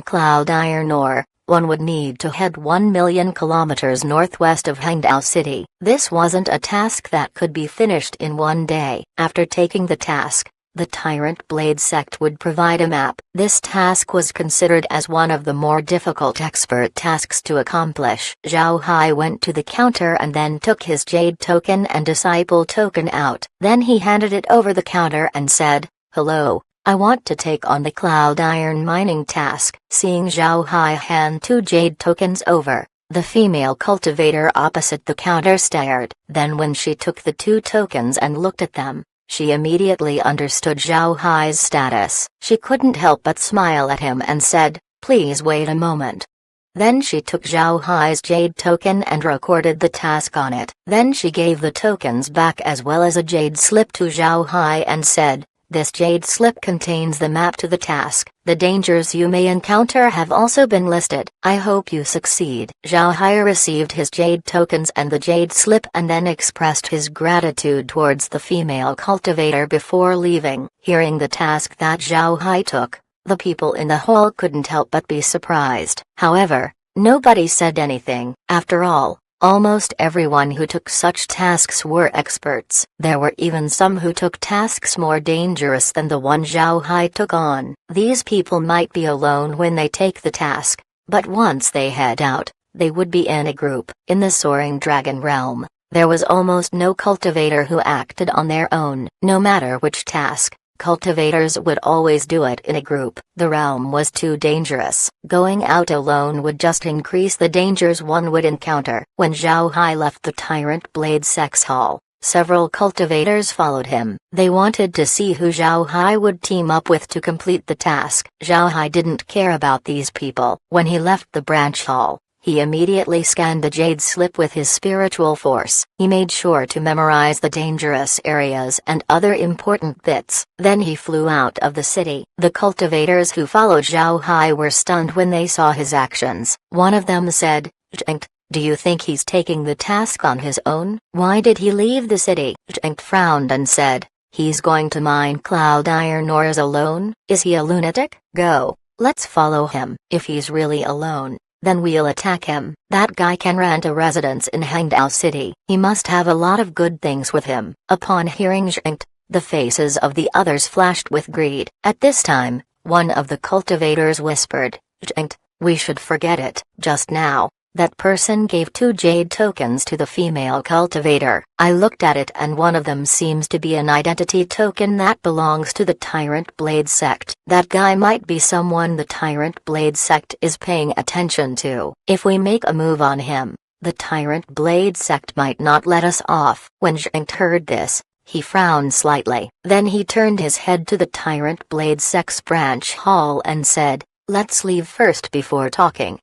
Cloud Iron ore, one would need to head 1 million kilometers northwest of Hangzhou City. This wasn't a task that could be finished in one day. After taking the task, the Tyrant Blade sect would provide a map. This task was considered as one of the more difficult expert tasks to accomplish. Zhao Hai went to the counter and then took his Jade token and Disciple token out. Then he handed it over the counter and said, "Hello, I want to take on the Cloud Iron mining task." Seeing Zhao Hai hand 2 Jade tokens over, the female cultivator opposite the counter stared. Then when she took the 2 tokens and looked at them, she immediately understood Zhao Hai's status. She couldn't help but smile at him and said, "Please wait a moment." Then she took Zhao Hai's Jade token and recorded the task on it. Then she gave the tokens back as well as a Jade slip to Zhao Hai and said, "This Jade slip contains the map to the task. The dangers you may encounter have also been listed. I hope you succeed." Zhao Hai received his Jade tokens and the Jade slip and then expressed his gratitude towards the female cultivator before leaving. Hearing the task that Zhao Hai took, the people in the hall couldn't help but be surprised. However, nobody said anything. After all, almost everyone who took such tasks were experts. There were even some who took tasks more dangerous than the one Zhao Hai took on. These people might be alone when they take the task, but once they head out, they would be in a group. In the Soaring Dragon realm, there was almost no cultivator who acted on their own. No matter which task, cultivators would always do it in a group. The realm was too dangerous. Going out alone would just increase the dangers one would encounter. When Zhao Hai left the Tyrant Blade Sex Hall, several cultivators followed him. They wanted to see who Zhao Hai would team up with to complete the task. Zhao Hai didn't care about these people. When he left the branch hall, he immediately scanned the Jade slip with his spiritual force. He made sure to memorize the dangerous areas and other important bits. Then he flew out of the city. The cultivators who followed Zhao Hai were stunned when they saw his actions. One of them said, "Zheng, do you think he's taking the task on his own? Why did he leave the city?" Zheng frowned and said, "He's going to mine Cloud Iron ores alone? Is he a lunatic? Go, let's follow him. If he's really alone, then we'll attack him. That guy can rent a residence in Hangzhou City. He must have a lot of good things with him." Upon hearing Zheng, the faces of the others flashed with greed. At this time, one of the cultivators whispered, "Zheng, we should forget it." Just now, that person gave 2 Jade tokens to the female cultivator. I looked at it and one of them seems to be an identity token that belongs to the Tyrant Blade sect. That guy might be someone the Tyrant Blade sect is paying attention to. If we make a move on him, the Tyrant Blade sect might not let us off. When Zheng heard this, he frowned slightly. Then he turned his head to the Tyrant Blade sect's branch hall and said, "Let's leave first before talking."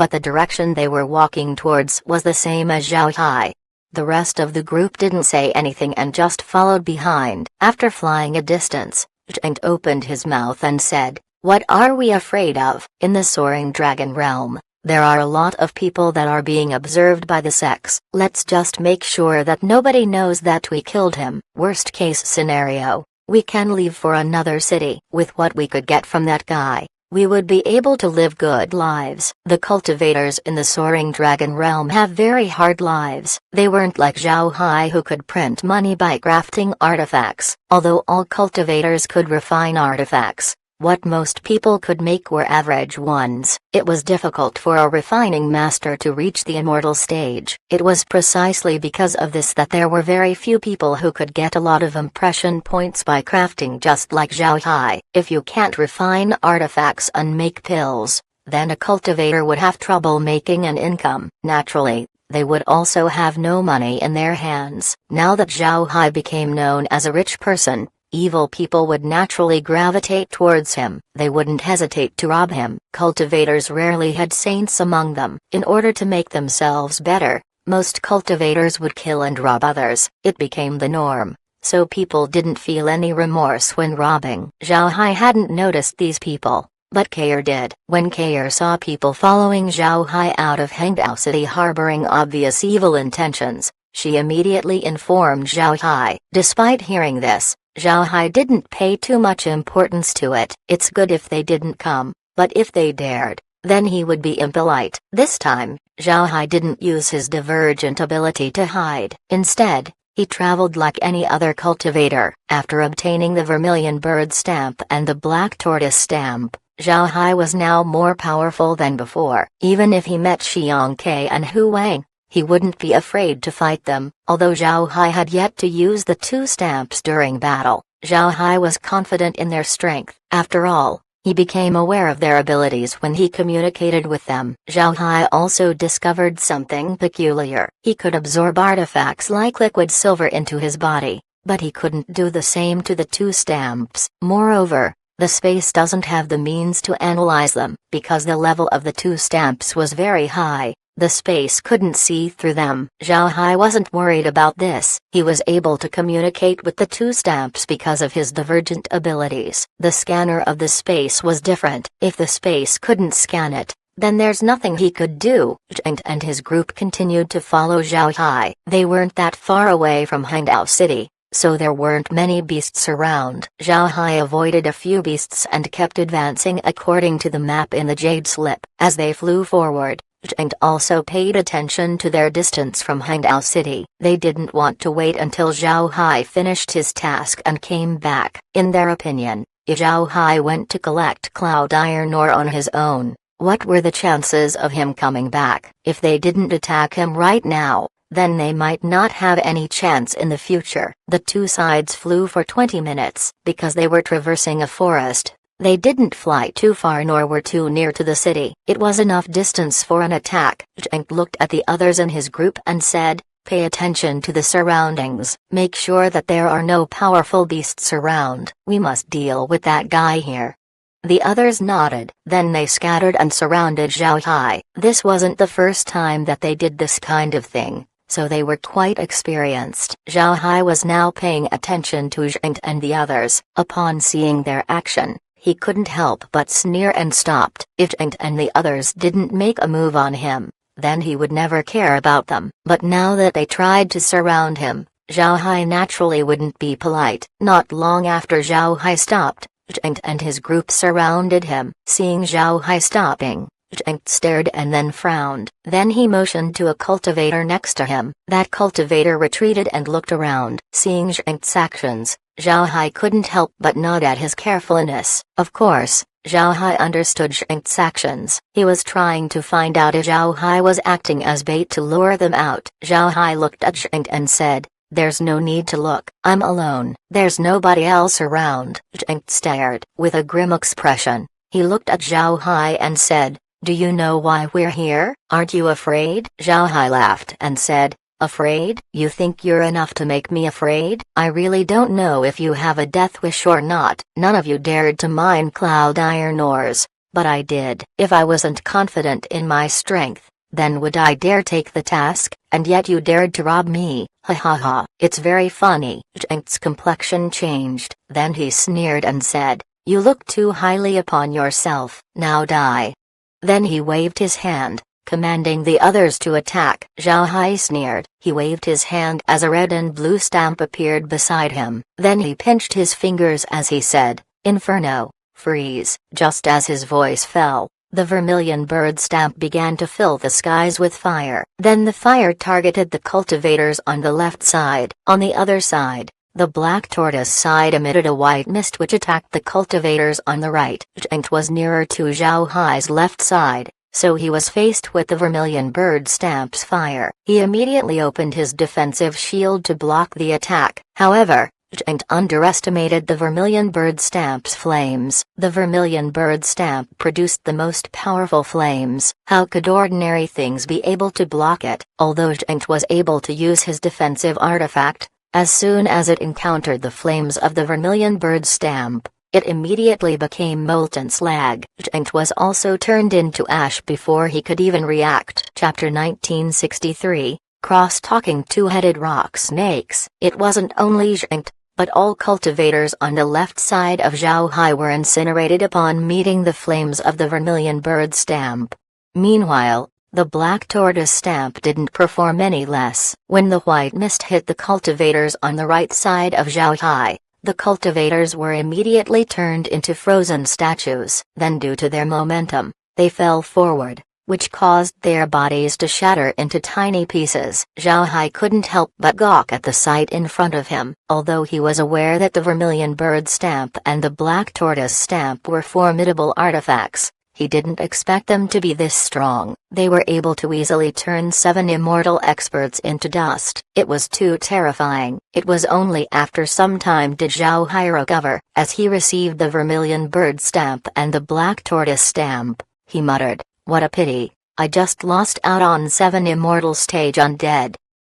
But the direction they were walking towards was the same as Zhao Hai. The rest of the group didn't say anything and just followed behind. After flying a distance, Zheng opened his mouth and said, "What are we afraid of?" In the Soaring Dragon realm, there are a lot of people that are being observed by the sects. Let's just make sure that nobody knows that we killed him. Worst case scenario, we can leave for another city. With what we could get from that guy, we would be able to live good lives. The cultivators in the Soaring Dragon realm have very hard lives. They weren't like Zhao Hai who could print money by crafting artifacts. Although all cultivators could refine artifacts, what most people could make were average ones. It was difficult for a refining master to reach the immortal stage. It was precisely because of this that there were very few people who could get a lot of impression points by crafting just like Zhao Hai. If you can't refine artifacts and make pills, then a cultivator would have trouble making an income. Naturally, they would also have no money in their hands. Now that Zhao Hai became known as a rich person, evil people would naturally gravitate towards him. They wouldn't hesitate to rob him. Cultivators rarely had saints among them. In order to make themselves better, most cultivators would kill and rob others. It became the norm, so people didn't feel any remorse when robbing. Zhao Hai hadn't noticed these people, but Kair did. When Kair saw people following Zhao Hai out of Hangzhou City harboring obvious evil intentions, she immediately informed Zhao Hai. Despite hearing this, Zhao Hai didn't pay too much importance to it. It's good if they didn't come, but if they dared, then he would be impolite. This time, Zhao Hai didn't use his divergent ability to hide. Instead, he traveled like any other cultivator. After obtaining the vermilion bird stamp and the black tortoise stamp, Zhao Hai was now more powerful than before. Even if he met Xiang Ke and Hu Wang, he wouldn't be afraid to fight them. Although Zhao Hai had yet to use the two stamps during battle, Zhao Hai was confident in their strength. After all, he became aware of their abilities when he communicated with them. Zhao Hai also discovered something peculiar. He could absorb artifacts like liquid silver into his body, but he couldn't do the same to the two stamps. Moreover, the space doesn't have the means to analyze them. Because the level of the two stamps was very high, the space couldn't see through them. Zhao Hai wasn't worried about this. He was able to communicate with the two stamps because of his divergent abilities. The scanner of the space was different. If the space couldn't scan it, then there's nothing he could do. Zhang and his group continued to follow Zhao Hai. They weren't that far away from Hangdao City, so there weren't many beasts around. Zhao Hai avoided a few beasts and kept advancing according to the map in the jade slip. As they flew forward, Zhang also paid attention to their distance from Hangdao City. They didn't want to wait until Zhao Hai finished his task and came back. In their opinion, if Zhao Hai went to collect cloud iron ore on his own, what were the chances of him coming back? If they didn't attack him right now, then they might not have any chance in the future. The two sides flew for 20 minutes. Because they were traversing a forest, they didn't fly too far nor were too near to the city. It was enough distance for an attack. Zhang looked at the others in his group and said, "Pay attention to the surroundings. Make sure that there are no powerful beasts around. We must deal with that guy here." The others nodded. Then they scattered and surrounded Zhao Hai. This wasn't the first time that they did this kind of thing, so they were quite experienced. Zhao Hai was now paying attention to Zhang and the others. Upon seeing their action, he couldn't help but sneer and stopped. If Zhang and the others didn't make a move on him, then he would never care about them. But now that they tried to surround him, Zhao Hai naturally wouldn't be polite. Not long after Zhao Hai stopped, Zhang and his group surrounded him. Seeing Zhao Hai stopping, Zhang stared and then frowned. Then he motioned to a cultivator next to him. That cultivator retreated and looked around. Seeing Zhang's actions, Zhao Hai couldn't help but nod at his carefulness. Of course, Zhao Hai understood Zhang's actions. He was trying to find out if Zhao Hai was acting as bait to lure them out. Zhao Hai looked at Zhang and said, "There's no need to look. I'm alone. There's nobody else around." Zhang stared. With a grim expression, he looked at Zhao Hai and said, "Do you know why we're here? Aren't you afraid?" Zhao Hai laughed and said, "Afraid? You think you're enough to make me afraid? I really don't know if you have a death wish or not. None of you dared to mine cloud iron ores, but I did. If I wasn't confident in my strength, then would I dare take the task? And yet you dared to rob me. Ha ha ha. It's very funny." Zhang's complexion changed. Then he sneered and said, "You look too highly upon yourself. Now die." Then he waved his hand, commanding the others to attack. Zhao Hai sneered. He waved his hand as a red and blue stamp appeared beside him. Then he pinched his fingers as he said, "Inferno, freeze." Just as his voice fell, the vermilion bird stamp began to fill the skies with fire. Then the fire targeted the cultivators on the left side. On the other side, the black tortoise side emitted a white mist which attacked the cultivators on the right. Zhang was nearer to Zhao Hai's left side, so he was faced with the vermilion bird stamp's fire. He immediately opened his defensive shield to block the attack. However, Zhang underestimated the vermilion bird stamp's flames. The vermilion bird stamp produced the most powerful flames. How could ordinary things be able to block it? Although Zhang was able to use his defensive artifact, as soon as it encountered the flames of the vermilion bird stamp, it immediately became molten slag. Zhang was also turned into ash before he could even react. Chapter 1963, Cross-Talking Two-Headed Rock Snakes. It wasn't only Zhang, but all cultivators on the left side of Zhao Hai were incinerated upon meeting the flames of the vermilion bird stamp. Meanwhile, the black tortoise stamp didn't perform any less. When the white mist hit the cultivators on the right side of Zhao Hai, the cultivators were immediately turned into frozen statues. Then due to their momentum, They fell forward, which caused their bodies to shatter into tiny pieces. Zhao Hai couldn't help but gawk at the sight in front of him. Although he was aware that the vermilion bird stamp and the black tortoise stamp were formidable artifacts, he didn't expect them to be this strong. They were able to easily turn 7 immortal experts into dust. It was too terrifying. It was only after some time did Zhao Hai recover. As he received the vermilion bird stamp and the black tortoise stamp, he muttered, "What a pity, I just lost out on 7 immortal stage undead."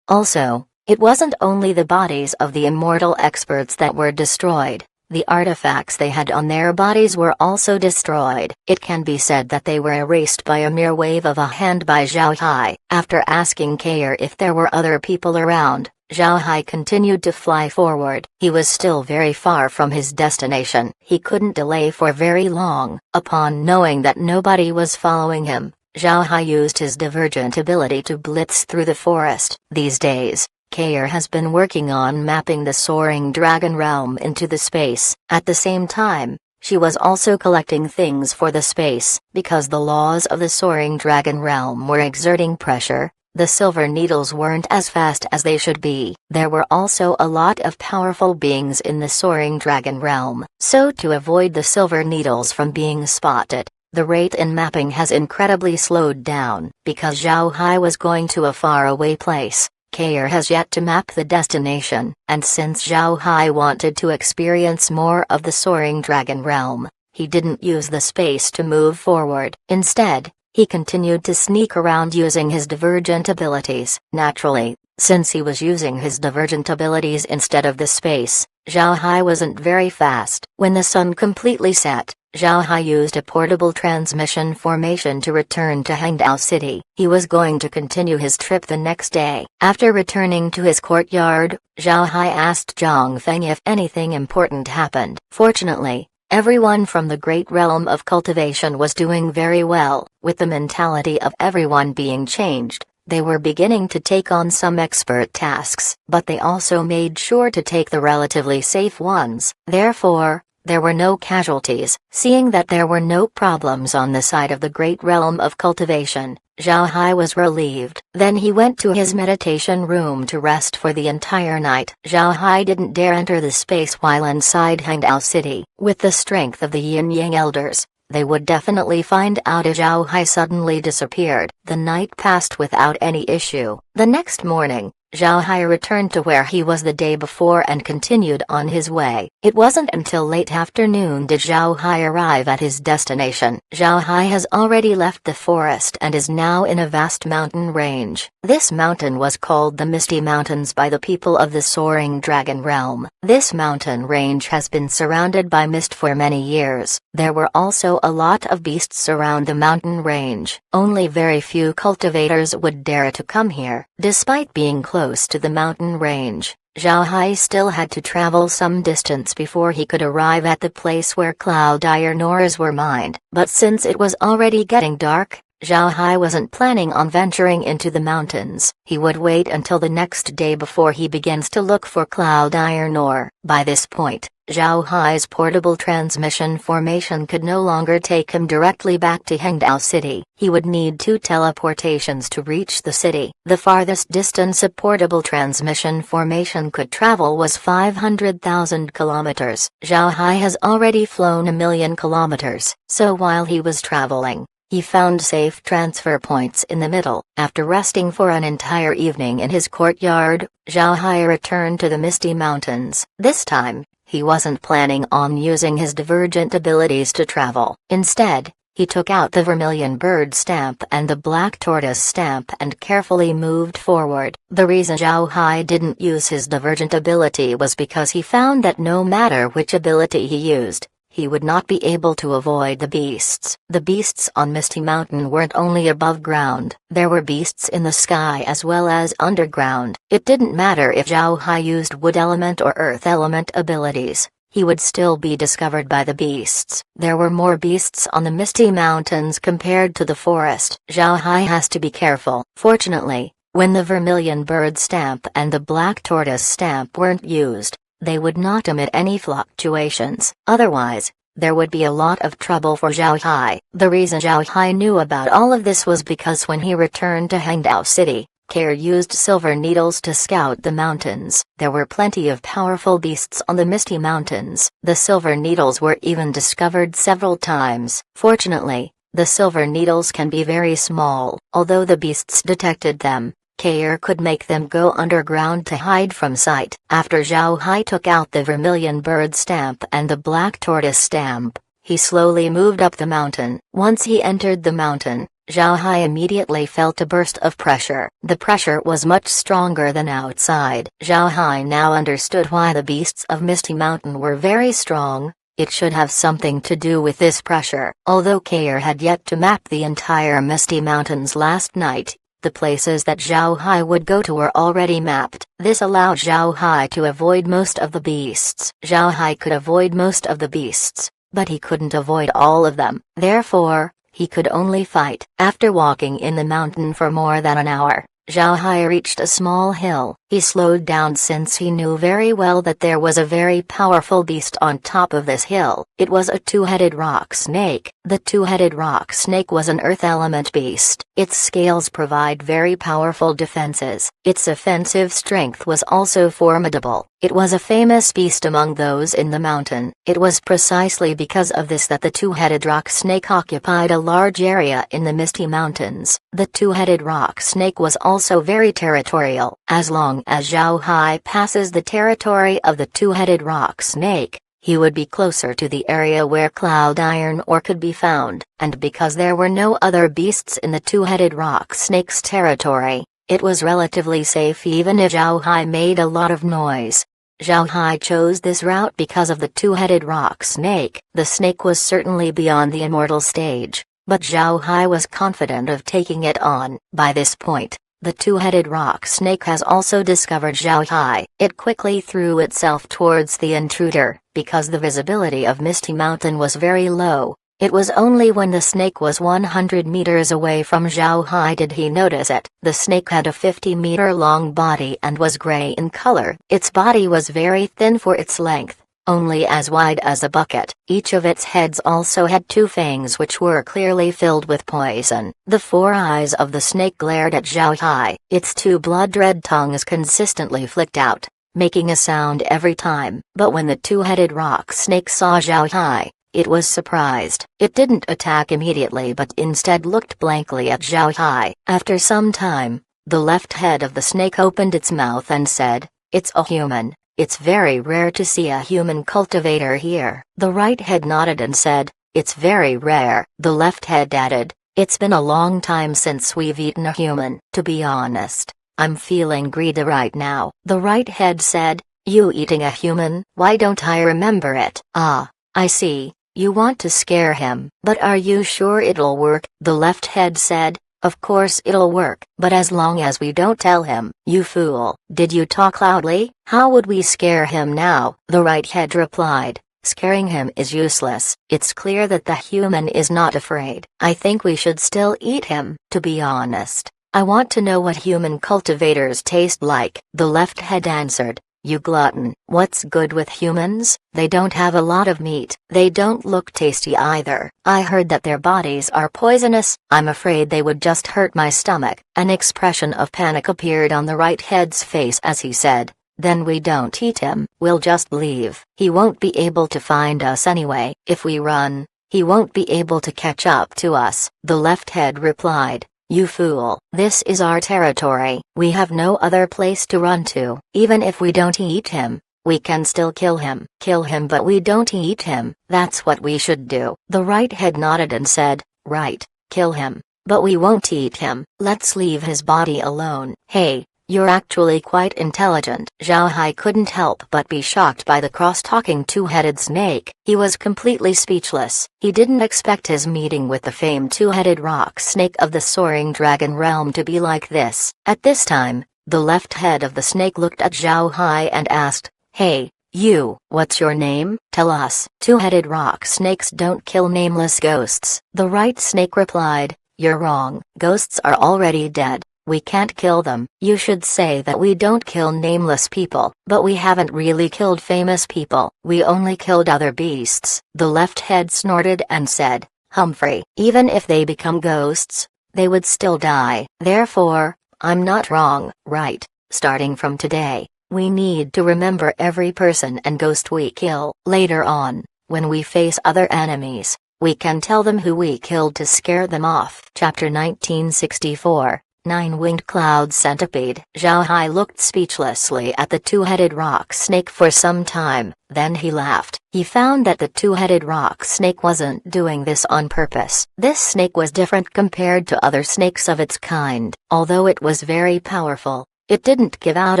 Also, it wasn't only the bodies of the immortal experts that were destroyed. The artifacts they had on their bodies were also destroyed. It can be said that they were erased by a mere wave of a hand by Zhao Hai. After asking Kair if there were other people around, Zhao Hai continued to fly forward. He was still very far from his destination. He couldn't delay for very long. Upon knowing that nobody was following him, Zhao Hai used his divergent ability to blitz through the forest. These days, Kair has been working on mapping the soaring dragon realm into the space. At the same time, she was also collecting things for the space. Because the laws of the soaring dragon realm were exerting pressure, the silver needles weren't as fast as they should be. There were also a lot of powerful beings in the soaring dragon realm. So to avoid the silver needles from being spotted, the rate in mapping has incredibly slowed down. Because Zhao Hai was going to a faraway place, Kair has yet to map the destination, and since Zhao Hai wanted to experience more of the soaring dragon realm, he didn't use the space to move forward. Instead, he continued to sneak around using his divergent abilities. Naturally, since he was using his divergent abilities instead of the space, Zhao Hai wasn't very fast. When the sun completely set, Zhao Hai used a portable transmission formation to return to Hangdao City. He was going to continue his trip the next day. After returning to his courtyard, Zhao Hai asked Zhang Feng if anything important happened. Fortunately, everyone from the great realm of cultivation was doing very well. With the mentality of everyone being changed, they were beginning to take on some expert tasks, but they also made sure to take the relatively safe ones. Therefore, there were no casualties. Seeing that there were no problems on the side of the great realm of cultivation, Zhao Hai was relieved. Then he went to his meditation room to rest for the entire night. Zhao Hai didn't dare enter the space while inside Hangdao City. With the strength of the Yin Yang elders, they would definitely find out if Zhao Hai suddenly disappeared. The night passed without any issue. The next morning, Zhao Hai returned to where he was the day before and continued on his way. It wasn't until late afternoon did Zhao Hai arrive at his destination. Zhao Hai has already left the forest and is now in a vast mountain range. This mountain was called the Misty Mountains by the people of the soaring dragon realm. This mountain range has been surrounded by mist for many years. There were also a lot of beasts around the mountain range. Only very few cultivators would dare to come here. Despite being close to the mountain range, Zhao Hai still had to travel some distance before he could arrive at the place where cloud iron ores were mined. But since it was already getting dark, Zhao Hai wasn't planning on venturing into the mountains. He would wait until the next day before he begins to look for cloud iron ore. By this point, Zhao Hai's portable transmission formation could no longer take him directly back to Hangdao City. He would need 2 teleportations to reach the city. The farthest distance a portable transmission formation could travel was 500,000 kilometers. Zhao Hai has already flown 1,000,000 kilometers, so while he was traveling, he found safe transfer points in the middle. After resting for an entire evening in his courtyard, Zhao Hai returned to the Misty Mountains. This time, he wasn't planning on using his divergent abilities to travel. Instead, he took out the vermilion bird stamp and the black tortoise stamp and carefully moved forward. The reason Zhao Hai didn't use his divergent ability was because he found that no matter which ability he used, he would not be able to avoid the beasts. The beasts on Misty Mountain weren't only above ground, there were beasts in the sky as well as underground. It didn't matter if Zhao Hai used wood element or earth element abilities, he would still be discovered by the beasts. There were more beasts on the Misty Mountains compared to the forest. Zhao Hai has to be careful. Fortunately, when the vermilion bird stamp and the black tortoise stamp weren't used, they would not emit any fluctuations. Otherwise, there would be a lot of trouble for Zhao Hai. The reason Zhao Hai knew about all of this was because when he returned to Hangdao City, Care used silver needles to scout the mountains. There were plenty of powerful beasts on the Misty Mountains. The silver needles were even discovered several times. Fortunately, the silver needles can be very small. Although the beasts detected them, Care could make them go underground to hide from sight. After Zhao Hai took out the vermilion bird stamp and the black tortoise stamp, he slowly moved up the mountain. Once he entered the mountain, Zhao Hai immediately felt a burst of pressure. The pressure was much stronger than outside. Zhao Hai now understood why the beasts of Misty Mountain were very strong. It should have something to do with this pressure. Although Care had yet to map the entire Misty Mountains last night, the places that Zhao Hai would go to were already mapped. This allowed Zhao Hai to avoid most of the beasts. Zhao Hai could avoid most of the beasts, but he couldn't avoid all of them. Therefore, he could only fight. After walking in the mountain for more than an hour, Zhao Hai reached a small hill. He slowed down since he knew very well that there was a very powerful beast on top of this hill. It was a two-headed rock snake. The two-headed rock snake was an earth element beast. Its scales provide very powerful defenses. Its offensive strength was also formidable. It was a famous beast among those in the mountain. It was precisely because of this that the two-headed rock snake occupied a large area in the Misty Mountains. The two-headed rock snake was also very territorial. As long as Zhao Hai passes the territory of the two-headed rock snake, he would be closer to the area where cloud iron ore could be found, and because there were no other beasts in the two-headed rock snake's territory, it was relatively safe even if Zhao Hai made a lot of noise. Zhao Hai chose this route because of the two-headed rock snake. The snake was certainly beyond the immortal stage, but Zhao Hai was confident of taking it on. By this point, the two-headed rock snake has also discovered Zhao Hai. It quickly threw itself towards the intruder. Because the visibility of Misty Mountain was very low, it was only when the snake was 100 meters away from Zhao Hai did he notice it. The snake had a 50-meter-long body and was gray in color. Its body was very thin for its length, only as wide as a bucket. Each of its heads also had two fangs which were clearly filled with poison. The four eyes of the snake glared at Zhao Hai. Its two blood-red tongues consistently flicked out, making a sound every time. But when the two-headed rock snake saw Zhao Hai, it was surprised. It didn't attack immediately but instead looked blankly at Zhao Hai. After some time, the left head of the snake opened its mouth and said, "It's a human. It's very rare to see a human cultivator here." The right head nodded and said, "It's very rare." The left head added, "It's been a long time since we've eaten a human. To be honest, I'm feeling greedy right now." The right head said, "You eating a human? Why don't I remember it?" "Ah, I see, you want to scare him. But are you sure it'll work?" The left head said, "Of course it'll work, but as long as we don't tell him." "You fool, did you talk loudly? How would we scare him now?" The right head replied, "Scaring him is useless. It's clear that the human is not afraid. I think we should still eat him. To be honest, I want to know what human cultivators taste like." The left head answered, "You glutton, what's good with humans? They don't have a lot of meat. They don't look tasty either. I heard that their bodies are poisonous. I'm afraid they would just hurt my stomach." An expression of panic appeared on the right head's face as he said, "Then we don't eat him. We'll just leave. He won't be able to find us anyway. If we run, he won't be able to catch up to us." The left head replied, "You fool, this is our territory. We have no other place to run to. Even if we don't eat him, we can still kill him." "Kill him but we don't eat him. That's what we should do." The right head nodded and said, "Right, kill him, but we won't eat him. Let's leave his body alone." "Hey, you're actually quite intelligent." Zhao Hai couldn't help but be shocked by the cross-talking two-headed snake. He was completely speechless. He didn't expect his meeting with the famed two-headed rock snake of the soaring dragon realm to be like this. At this time, the left head of the snake looked at Zhao Hai and asked, "Hey, you, what's your name? Tell us." "Two-headed rock snakes don't kill nameless ghosts." The right snake replied, "You're wrong. Ghosts are already dead. We can't kill them. You should say that we don't kill nameless people. But we haven't really killed famous people. We only killed other beasts. The left head snorted and said, Humphrey, even if they become ghosts, they would still die. Therefore, I'm not wrong, right? Starting from today, we need to remember every person and ghost we kill. Later on, when we face other enemies, we can tell them who we killed to scare them off. Chapter 1964, Nine-Winged Cloud Centipede. Zhao Hai looked speechlessly at the two-headed rock snake for some time, then he laughed. He found that the two-headed rock snake wasn't doing this on purpose. This snake was different compared to other snakes of its kind. Although it was very powerful, it didn't give out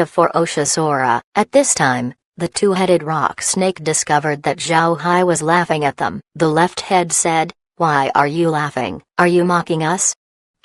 a ferocious aura. At this time, the two-headed rock snake discovered that Zhao Hai was laughing at them. The left head said, Why are you laughing? Are you mocking us?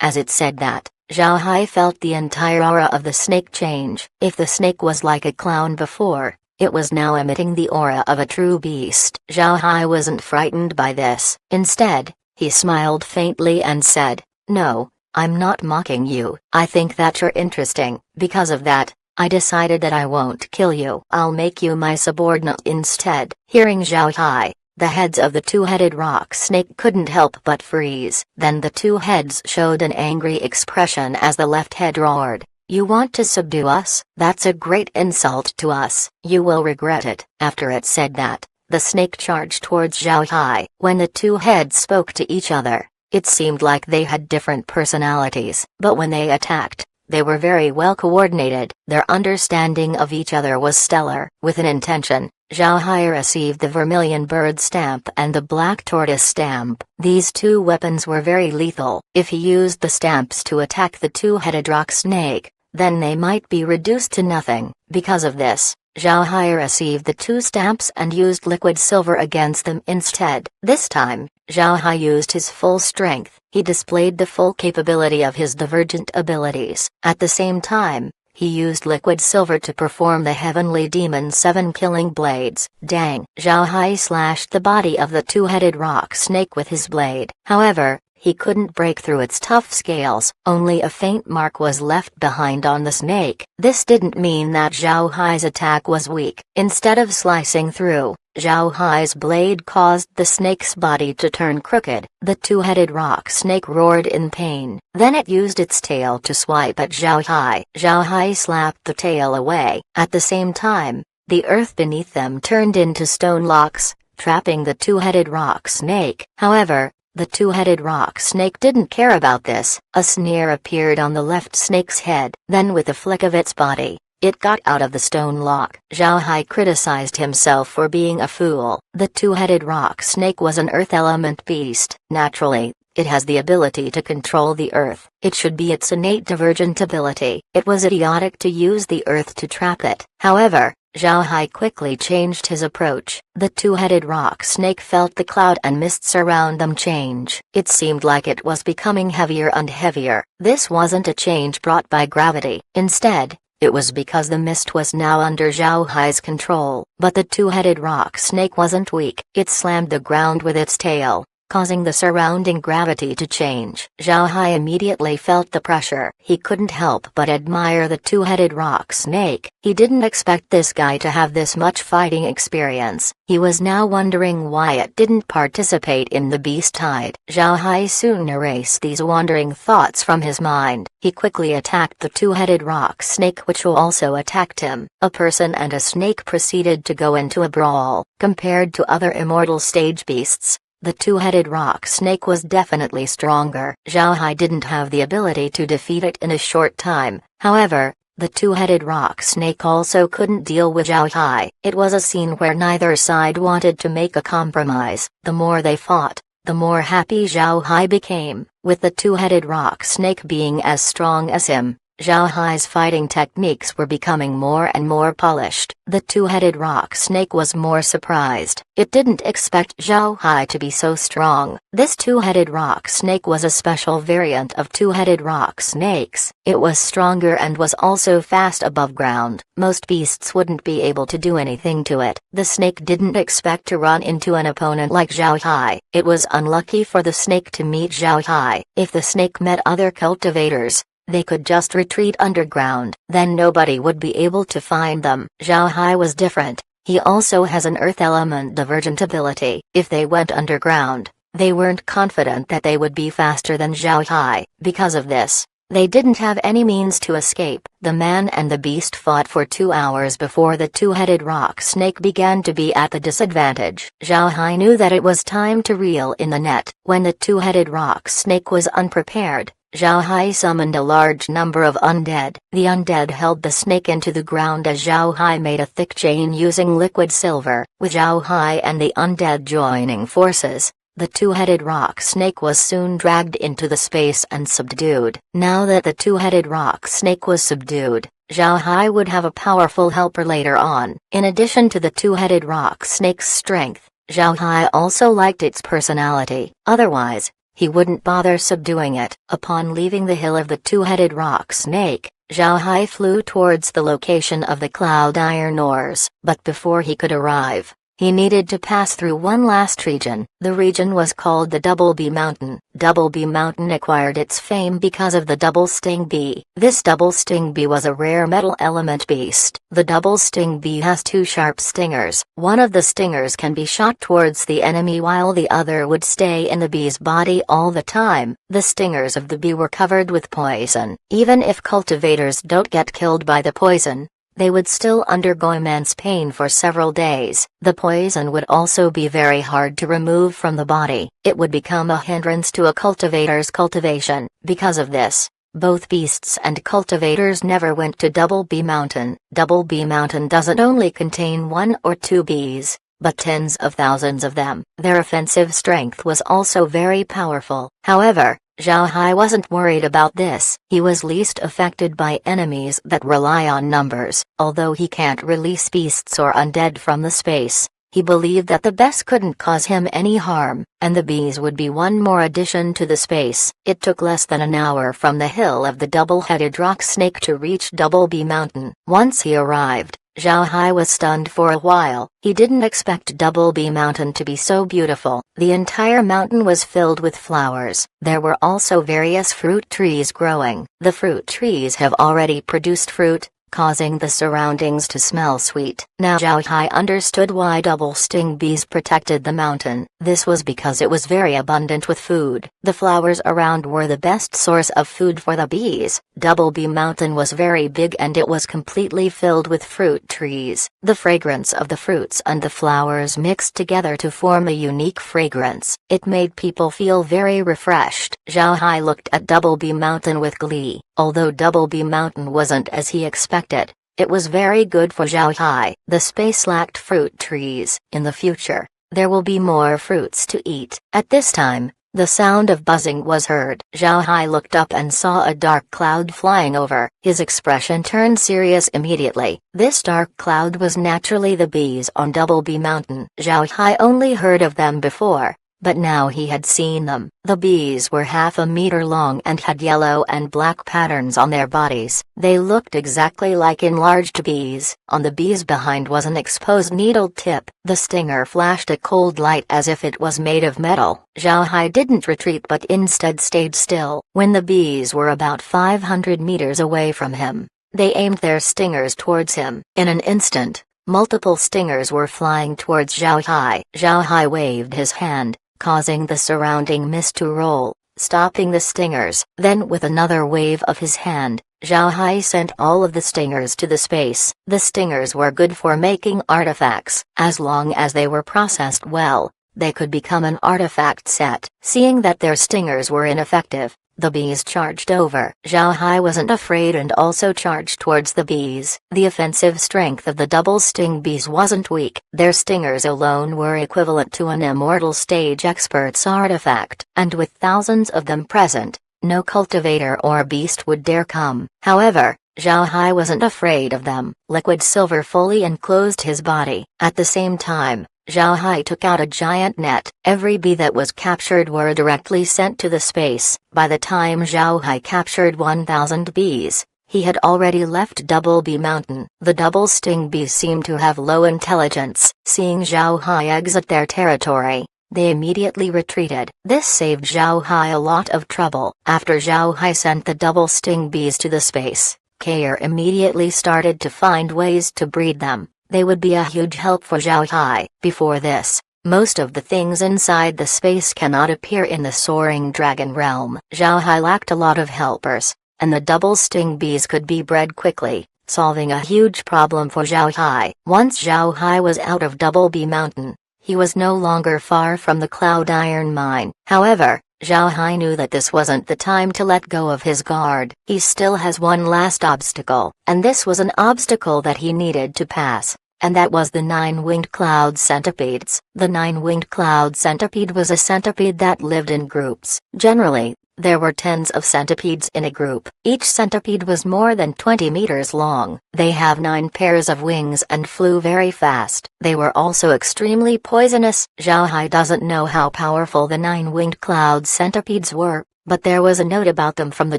As it said that, Zhao Hai felt the entire aura of the snake change. If the snake was like a clown before, it was now emitting the aura of a true beast. Zhao Hai wasn't frightened by this. Instead, he smiled faintly and said, No, I'm not mocking you. I think that you're interesting. Because of that, I decided that I won't kill you. I'll make you my subordinate instead. Hearing Zhao Hai, the heads of the two-headed rock snake couldn't help but freeze. Then the two heads showed an angry expression as the left head roared, You want to subdue us? That's a great insult to us. You will regret it. After it said that, the snake charged towards Zhao Hai. When the two heads spoke to each other, it seemed like they had different personalities. But when they attacked, they were very well coordinated. Their understanding of each other was stellar. With an intention, Zhao Hai received the vermilion bird stamp and the black tortoise stamp. These two weapons were very lethal. If he used the stamps to attack the two-headed rock snake, then they might be reduced to nothing. Because of this, Zhao Hai received the two stamps and used liquid silver against them instead. This time, Zhao Hai used his full strength. He displayed the full capability of his divergent abilities. At the same time, he used liquid silver to perform the Heavenly Demon 7 killing blades. Dang! Zhao Hai slashed the body of the two-headed rock snake with his blade. However, he couldn't break through its tough scales. Only a faint mark was left behind on the snake. This didn't mean that Zhao Hai's attack was weak. Instead of slicing through, Zhao Hai's blade caused the snake's body to turn crooked. The two-headed rock snake roared in pain. Then it used its tail to swipe at Zhao Hai. Zhao Hai slapped the tail away. At the same time, the earth beneath them turned into stone blocks, trapping the two-headed rock snake. However, the two-headed rock snake didn't care about this. A sneer appeared on the left snake's head. Then with a flick of its body, it got out of the stone lock. Zhao Hai criticized himself for being a fool. The two-headed rock snake was an earth element beast. Naturally, it has the ability to control the earth. It should be its innate divergent ability. It was idiotic to use the earth to trap it. However, Zhao Hai quickly changed his approach. The two-headed rock snake felt the cloud and mists around them change. It seemed like it was becoming heavier and heavier. This wasn't a change brought by gravity. Instead, it was because the mist was now under Zhao Hai's control. But the two-headed rock snake wasn't weak. It slammed the ground with its tail, causing the surrounding gravity to change. Zhao Hai immediately felt the pressure. He couldn't help but admire the two-headed rock snake. He didn't expect this guy to have this much fighting experience. He was now wondering why it didn't participate in the beast tide. Zhao Hai soon erased these wandering thoughts from his mind. He quickly attacked the two-headed rock snake, which also attacked him. A person and a snake proceeded to go into a brawl. Compared to other immortal stage beasts, the two-headed rock snake was definitely stronger. Zhao Hai didn't have the ability to defeat it in a short time. However, the two-headed rock snake also couldn't deal with Zhao Hai. It was a scene where neither side wanted to make a compromise. The more they fought, the more happy Zhao Hai became. With the two-headed rock snake being as strong as him, Zhao Hai's fighting techniques were becoming more and more polished. The two-headed rock snake was more surprised. It didn't expect Zhao Hai to be so strong. This two-headed rock snake was a special variant of two-headed rock snakes. It was stronger and was also fast above ground. Most beasts wouldn't be able to do anything to it. The snake didn't expect to run into an opponent like Zhao Hai. It was unlucky for the snake to meet Zhao Hai. If the snake met other cultivators, They could just retreat underground, then nobody would be able to find them. Zhao Hai was different. He also has an earth element divergent ability. If they went underground, they weren't confident that they would be faster than Zhao Hai. Because of this, they didn't have any means to escape. The man and the beast fought for 2 hours before the two-headed rock snake began to be at the disadvantage. Zhao Hai knew that it was time to reel in the net. When the two-headed rock snake was unprepared, Zhao Hai summoned a large number of undead. The undead held the snake into the ground as Zhao Hai made a thick chain using liquid silver. With Zhao Hai and the undead joining forces, the two-headed rock snake was soon dragged into the space and subdued. Now that the two-headed rock snake was subdued, Zhao Hai would have a powerful helper later on. In addition to the two-headed rock snake's strength, Zhao Hai also liked its personality. Otherwise, he wouldn't bother subduing it. Upon leaving the hill of the two-headed rock snake, Zhao Hai flew towards the location of the cloud iron ores, but before he could arrive, he needed to pass through one last region. The region was called the Double Bee Mountain. Double Bee Mountain acquired its fame because of the double sting bee. This double sting bee was a rare metal element beast. The double sting bee has 2 sharp stingers. One of the stingers can be shot towards the enemy while the other would stay in the bee's body all the time. The stingers of the bee were covered with poison. Even if cultivators don't get killed by the poison, they would still undergo immense pain for several days. The poison would also be very hard to remove from the body. It would become a hindrance to a cultivator's cultivation. Because of this, both beasts and cultivators never went to Double Bee Mountain. Double Bee Mountain doesn't only contain 1 or 2 bees, but tens of thousands of them. Their offensive strength was also very powerful. However, Zhao Hai wasn't worried about this. He was least affected by enemies that rely on numbers. Although he can't release beasts or undead from the space, he believed that the best couldn't cause him any harm, and the bees would be one more addition to the space. It took less than an hour from the hill of the double-headed rock snake to reach Double Bee Mountain. Once he arrived, Zhao Hai was stunned for a while. He didn't expect Double Bee Mountain to be so beautiful. The entire mountain was filled with flowers. There were also various fruit trees growing. The fruit trees have already produced fruit, causing the surroundings to smell sweet. Now Zhao Hai understood why double sting bees protected the mountain. This was because it was very abundant with food. The flowers around were the best source of food for the bees. Double Bee Mountain was very big and it was completely filled with fruit trees. The fragrance of the fruits and the flowers mixed together to form a unique fragrance. It made people feel very refreshed. Zhao Hai looked at Double Bee Mountain with glee. Although Double Bee Mountain wasn't as he expected, it was very good for Zhao Hai. The space lacked fruit trees. In the future, there will be more fruits to eat. At this time, the sound of buzzing was heard. Zhao Hai looked up and saw a dark cloud flying over. His expression turned serious immediately. This dark cloud was naturally the bees on Double Bee Mountain. Zhao Hai only heard of them before, but now he had seen them. The bees were half a meter long and had yellow and black patterns on their bodies. They looked exactly like enlarged bees. On the bees behind was an exposed needle tip. The stinger flashed a cold light as if it was made of metal. Zhao Hai didn't retreat but instead stayed still. When the bees were about 500 meters away from him, they aimed their stingers towards him. In an instant, multiple stingers were flying towards Zhao Hai. Zhao Hai waved his hand, causing the surrounding mist to roll, stopping the stingers. Then with another wave of his hand, Zhao Hai sent all of the stingers to the space. The stingers were good for making artifacts. As long as they were processed well, they could become an artifact set. Seeing that their stingers were ineffective, the bees charged over. Zhao Hai wasn't afraid and also charged towards the bees. The offensive strength of the double sting bees wasn't weak. Their stingers alone were equivalent to an immortal stage expert's artifact. And with thousands of them present, no cultivator or beast would dare come. However, Zhao Hai wasn't afraid of them. Liquid silver fully enclosed his body. At the same time, Zhao Hai took out a giant net. Every bee that was captured were directly sent to the space. By the time Zhao Hai captured 1,000 bees, he had already left Double Bee Mountain. The double sting bees seemed to have low intelligence. Seeing Zhao Hai exit their territory, They immediately retreated. This saved Zhao Hai a lot of trouble. After Zhao Hai sent the double sting bees to the space, Kair immediately started to find ways to breed them. They would be a huge help for Zhao Hai. Before this, most of the things inside the space cannot appear in the soaring dragon realm. Zhao Hai lacked a lot of helpers, and the double sting bees could be bred quickly, solving a huge problem for Zhao Hai. Once Zhao Hai was out of Double Bee Mountain, he was no longer far from the Cloud Iron Mine. However, Zhao Hai knew that this wasn't the time to let go of his guard. He still has one last obstacle, and this was an obstacle that he needed to pass. And that was the 9-winged cloud centipedes. The 9-winged cloud centipede was a centipede that lived in groups. Generally, there were tens of centipedes in a group. Each centipede was more than 20 meters long. They have 9 pairs of wings and flew very fast. They were also extremely poisonous. Zhao Hai doesn't know how powerful the 9-winged cloud centipedes were, but there was a note about them from the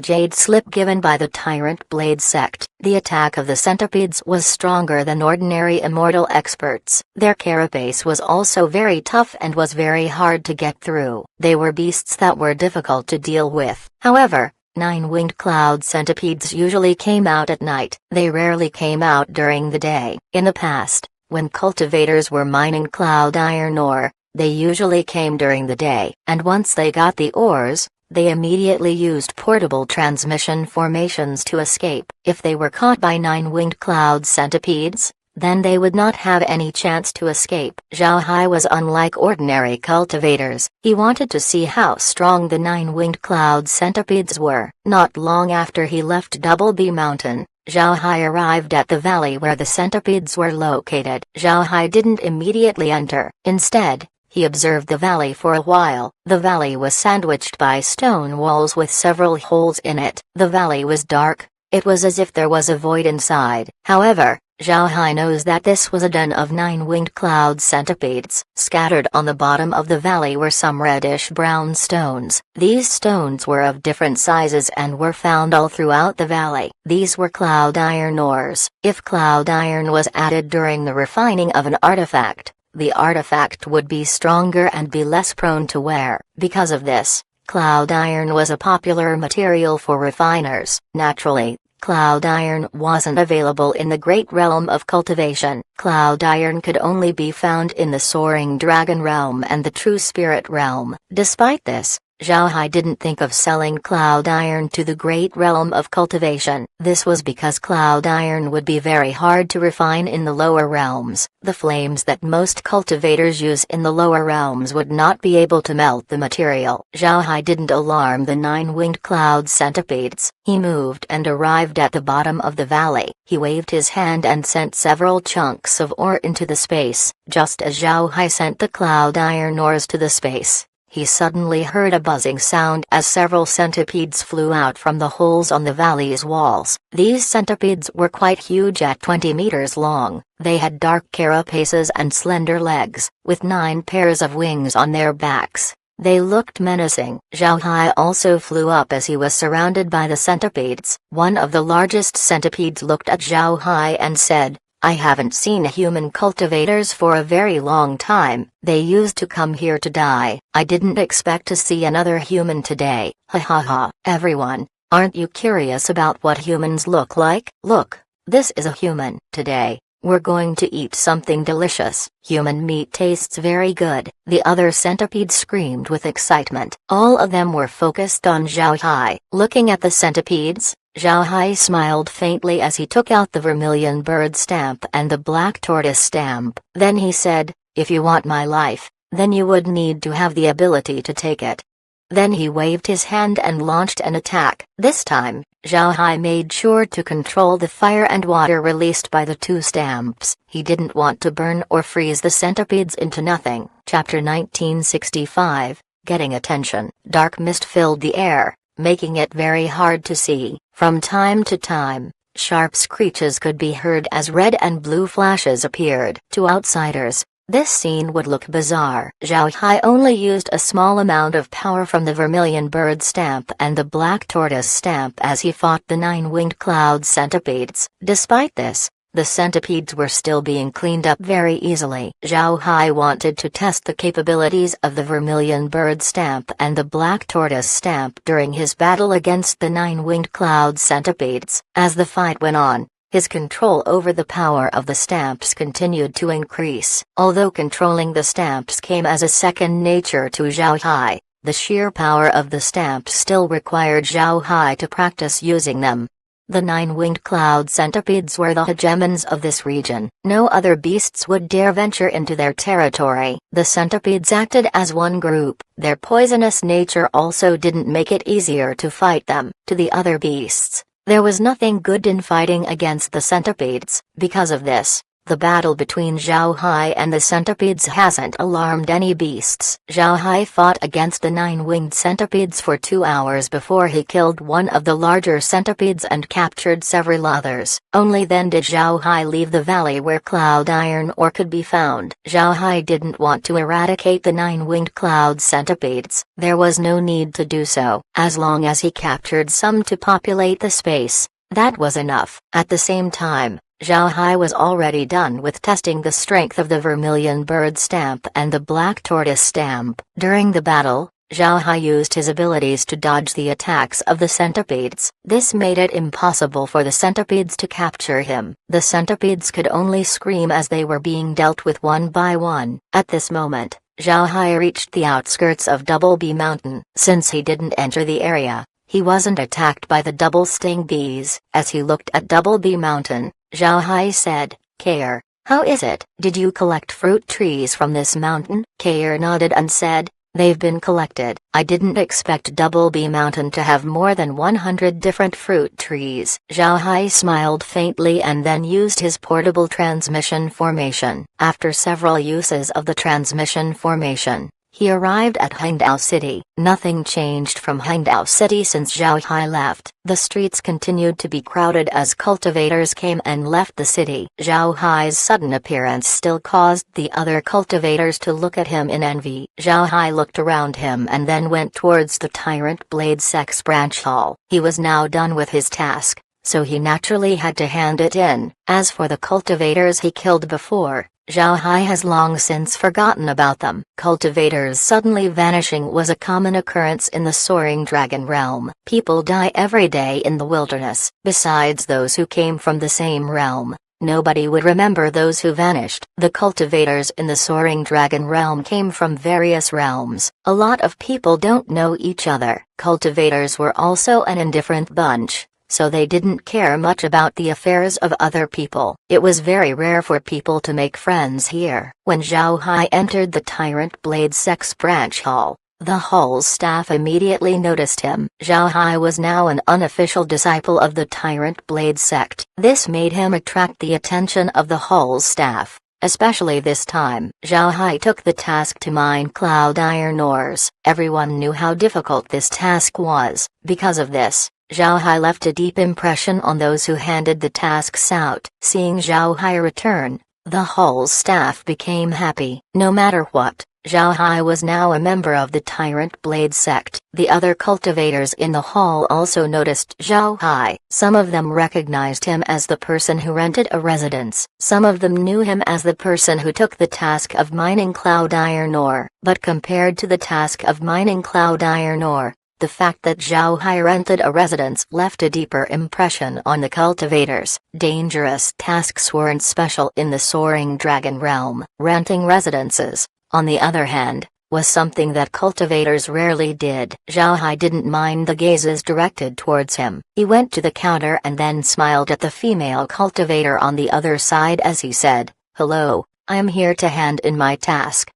jade slip given by the Tyrant Blade sect. The attack of the centipedes was stronger than ordinary immortal experts. Their carapace was also very tough and was very hard to get through. They were beasts that were difficult to deal with. However, 9-winged cloud centipedes usually came out at night. They rarely came out during the day. In the past, when cultivators were mining cloud iron ore, they usually came during the day. And once they got the ores, they immediately used portable transmission formations to escape. If they were caught by 9-winged cloud centipedes, then they would not have any chance to escape. Zhao Hai was unlike ordinary cultivators. He wanted to see how strong the 9-winged cloud centipedes were. Not long after he left Double Bee Mountain, Zhao Hai arrived at the valley where the centipedes were located. Zhao Hai didn't immediately enter. Instead, he observed the valley for a while. The valley was sandwiched by stone walls with several holes in it. The valley was dark. It was as if there was a void inside. However, Zhao Hai knows that this was a den of 9-winged cloud centipedes. Scattered on the bottom of the valley were some reddish-brown stones. These stones were of different sizes and were found all throughout the valley. These were cloud iron ores. If cloud iron was added during the refining of an artifact, the artifact would be stronger and be less prone to wear. Because of this, cloud iron was a popular material for refiners. Naturally, cloud iron wasn't available in the great realm of cultivation. Cloud iron could only be found in the soaring dragon realm and the true spirit realm. Despite this, Zhao Hai didn't think of selling cloud iron to the great realm of cultivation. This was because cloud iron would be very hard to refine in the lower realms. The flames that most cultivators use in the lower realms would not be able to melt the material. Zhao Hai didn't alarm the 9-winged cloud centipedes. He moved and arrived at the bottom of the valley. He waved his hand and sent several chunks of ore into the space. Just as Zhao Hai sent the cloud iron ores to the space, he suddenly heard a buzzing sound as several centipedes flew out from the holes on the valley's walls. These centipedes were quite huge at 20 meters long. They had dark carapaces and slender legs, with 9 pairs of wings on their backs. They looked menacing. Zhao Hai also flew up as he was surrounded by the centipedes. One of the largest centipedes looked at Zhao Hai and said, "I haven't seen human cultivators for a very long time. They used to come here to die. I didn't expect to see another human today. Ha ha ha." Everyone, aren't you curious about what humans look like? Look, this is a human. Today, we're going to eat something delicious. Human meat tastes very good. The other centipedes screamed with excitement. All of them were focused on Zhao Hai. Looking at the centipedes, Zhao Hai smiled faintly as he took out the vermilion bird stamp and the black tortoise stamp. Then he said, "If you want my life, then you would need to have the ability to take it." Then he waved his hand and launched an attack. This time, Zhao Hai made sure to control the fire and water released by the 2 stamps. He didn't want to burn or freeze the centipedes into nothing. Chapter 1965, Getting Attention. Dark mist filled the air, making it very hard to see. From time to time, sharp screeches could be heard as red and blue flashes appeared. To outsiders, this scene would look bizarre. Zhao Hai only used a small amount of power from the vermilion bird stamp and the black tortoise stamp as he fought the 9-winged cloud centipedes. Despite this, the centipedes were still being cleaned up very easily. Zhao Hai wanted to test the capabilities of the vermilion bird stamp and the black tortoise stamp during his battle against the 9-winged cloud centipedes. As the fight went on, his control over the power of the stamps continued to increase. Although controlling the stamps came as a second nature to Zhao Hai, the sheer power of the stamps still required Zhao Hai to practice using them. The 9-winged cloud centipedes were the hegemons of this region. No other beasts would dare venture into their territory. The centipedes acted as one group. Their poisonous nature also didn't make it easier to fight them. To the other beasts, there was nothing good in fighting against the centipedes. Because of this, the battle between Zhao Hai and the centipedes hasn't alarmed any beasts. Zhao Hai fought against the 9-winged centipedes for 2 hours before he killed one of the larger centipedes and captured several others. Only then did Zhao Hai leave the valley where cloud iron ore could be found. Zhao Hai didn't want to eradicate the 9-winged cloud centipedes. There was no need to do so. As long as he captured some to populate the space, that was enough. At the same time, Zhao Hai was already done with testing the strength of the vermilion bird stamp and the black tortoise stamp. During the battle, Zhao Hai used his abilities to dodge the attacks of the centipedes. This made it impossible for the centipedes to capture him. The centipedes could only scream as they were being dealt with one by one. At this moment, Zhao Hai reached the outskirts of Double B Mountain. Since he didn't enter the area, he wasn't attacked by the double sting bees. As he looked at Double B Mountain, Zhao Hai said, "Kair, how is it? Did you collect fruit trees from this mountain?" Kair nodded and said, "They've been collected." I didn't expect Double B Mountain to have more than 100 different fruit trees. Zhao Hai smiled faintly and then used his portable transmission formation. After several uses of the transmission formation, he arrived at Hangdao City. Nothing changed from Hangdao City since Zhao Hai left. The streets continued to be crowded as cultivators came and left the city. Zhao Hai's sudden appearance still caused the other cultivators to look at him in envy. Zhao Hai looked around him and then went towards the Tyrant Blade Sex Branch Hall. He was now done with his task, so he naturally had to hand it in. As for the cultivators he killed before, Zhao Hai has long since forgotten about them. Cultivators suddenly vanishing was a common occurrence in the soaring dragon realm. People die every day in the wilderness. Besides those who came from the same realm, nobody would remember those who vanished. The cultivators in the soaring dragon realm came from various realms. A lot of people don't know each other. Cultivators were also an indifferent bunch, so they didn't care much about the affairs of other people. It was very rare for people to make friends here. When Zhao Hai entered the Tyrant Blade Sex Branch Hall, the hall's staff immediately noticed him. Zhao Hai was now an unofficial disciple of the Tyrant Blade sect. This made him attract the attention of the hall's staff, especially this time. Zhao Hai took the task to mine cloud iron ores. Everyone knew how difficult this task was. Because of this, Zhao Hai left a deep impression on those who handed the tasks out. Seeing Zhao Hai return, the hall's staff became happy. No matter what, Zhao Hai was now a member of the Tyrant Blade sect. The other cultivators in the hall also noticed Zhao Hai. Some of them recognized him as the person who rented a residence. Some of them knew him as the person who took the task of mining cloud iron ore. But compared to the task of mining cloud iron ore, the fact that Zhao Hai rented a residence left a deeper impression on the cultivators. Dangerous tasks weren't special in the soaring dragon realm. Renting residences, on the other hand, was something that cultivators rarely did. Zhao Hai didn't mind the gazes directed towards him. He went to the counter and then smiled at the female cultivator on the other side as he said, "Hello, I am here to hand in my task."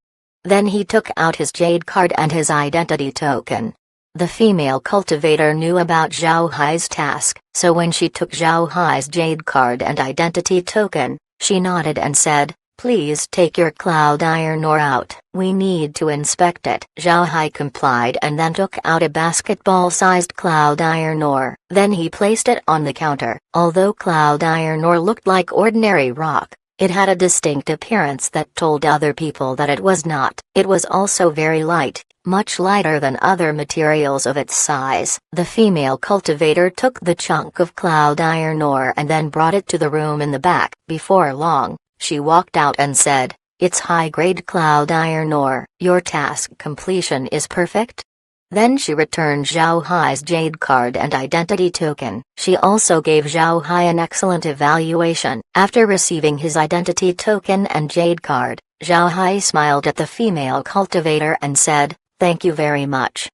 Then he took out his jade card and his identity token. The female cultivator knew about Zhao Hai's task, so when she took Zhao Hai's jade card and identity token, she nodded and said, "Please take your cloud iron ore out. We need to inspect it." Zhao Hai complied and then took out a basketball-sized cloud iron ore. Then he placed it on the counter. Although cloud iron ore looked like ordinary rock, it had a distinct appearance that told other people that it was not. It was also very light, much lighter than other materials of its size. The female cultivator took the chunk of cloud iron ore and then brought it to the room in the back. Before long, she walked out and said, "It's high-grade cloud iron ore. Your task completion is perfect?" Then she returned Zhao Hai's jade card and identity token. She also gave Zhao Hai an excellent evaluation. After receiving his identity token and jade card, Zhao Hai smiled at the female cultivator and said, "Thank you very much."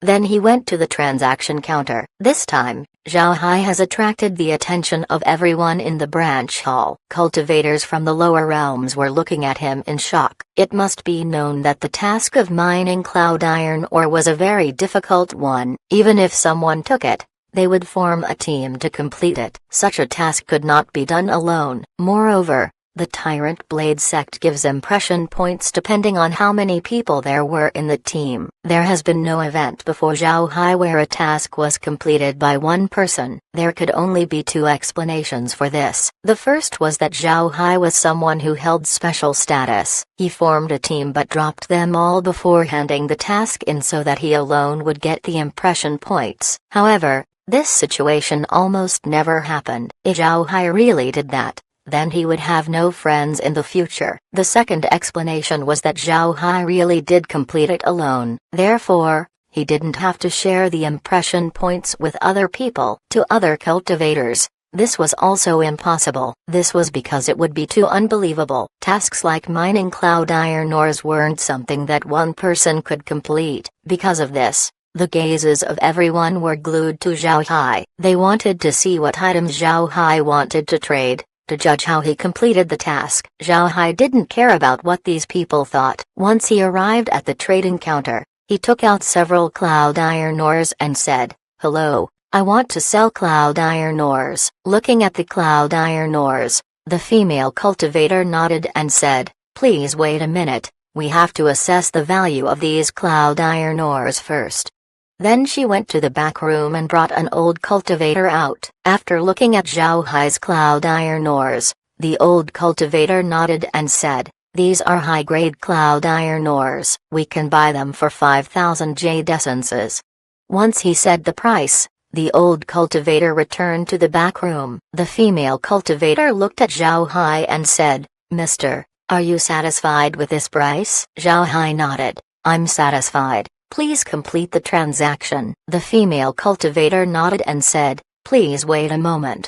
Then he went to the transaction counter. This time, Zhao Hai has attracted the attention of everyone in the branch hall. Cultivators from the lower realms were looking at him in shock. It must be known that the task of mining cloud iron ore was a very difficult one. Even if someone took it, they would form a team to complete it. Such a task could not be done alone. Moreover, the Tyrant Blade sect gives impression points depending on how many people there were in the team. There has been no event before Zhao Hai where a task was completed by one person. There could only be two explanations for this. The first was that Zhao Hai was someone who held special status. He formed a team but dropped them all before handing the task in so that he alone would get the impression points. However, this situation almost never happened. If Zhao Hai really did that, then he would have no friends in the future. The second explanation was that Zhao Hai really did complete it alone. Therefore, he didn't have to share the impression points with other people. To other cultivators, this was also impossible. This was because it would be too unbelievable. Tasks like mining cloud iron ores weren't something that one person could complete. Because of this, the gazes of everyone were glued to Zhao Hai. They wanted to see what items Zhao Hai wanted to trade, to judge how he completed the task. Zhao Hai didn't care about what these people thought. Once he arrived at the trading counter, he took out several cloud iron ores and said, "Hello, I want to sell cloud iron ores." Looking at the cloud iron ores, the female cultivator nodded and said, "Please wait a minute, we have to assess the value of these cloud iron ores first." Then she went to the back room and brought an old cultivator out. After looking at Zhao Hai's cloud iron ores, the old cultivator nodded and said, "These are high-grade cloud iron ores. We can buy them for 5,000 jade essences." Once he said the price, the old cultivator returned to the back room. The female cultivator looked at Zhao Hai and said, "Mister, are you satisfied with this price?" Zhao Hai nodded. "I'm satisfied. Please complete the transaction." The female cultivator nodded and said, "Please wait a moment."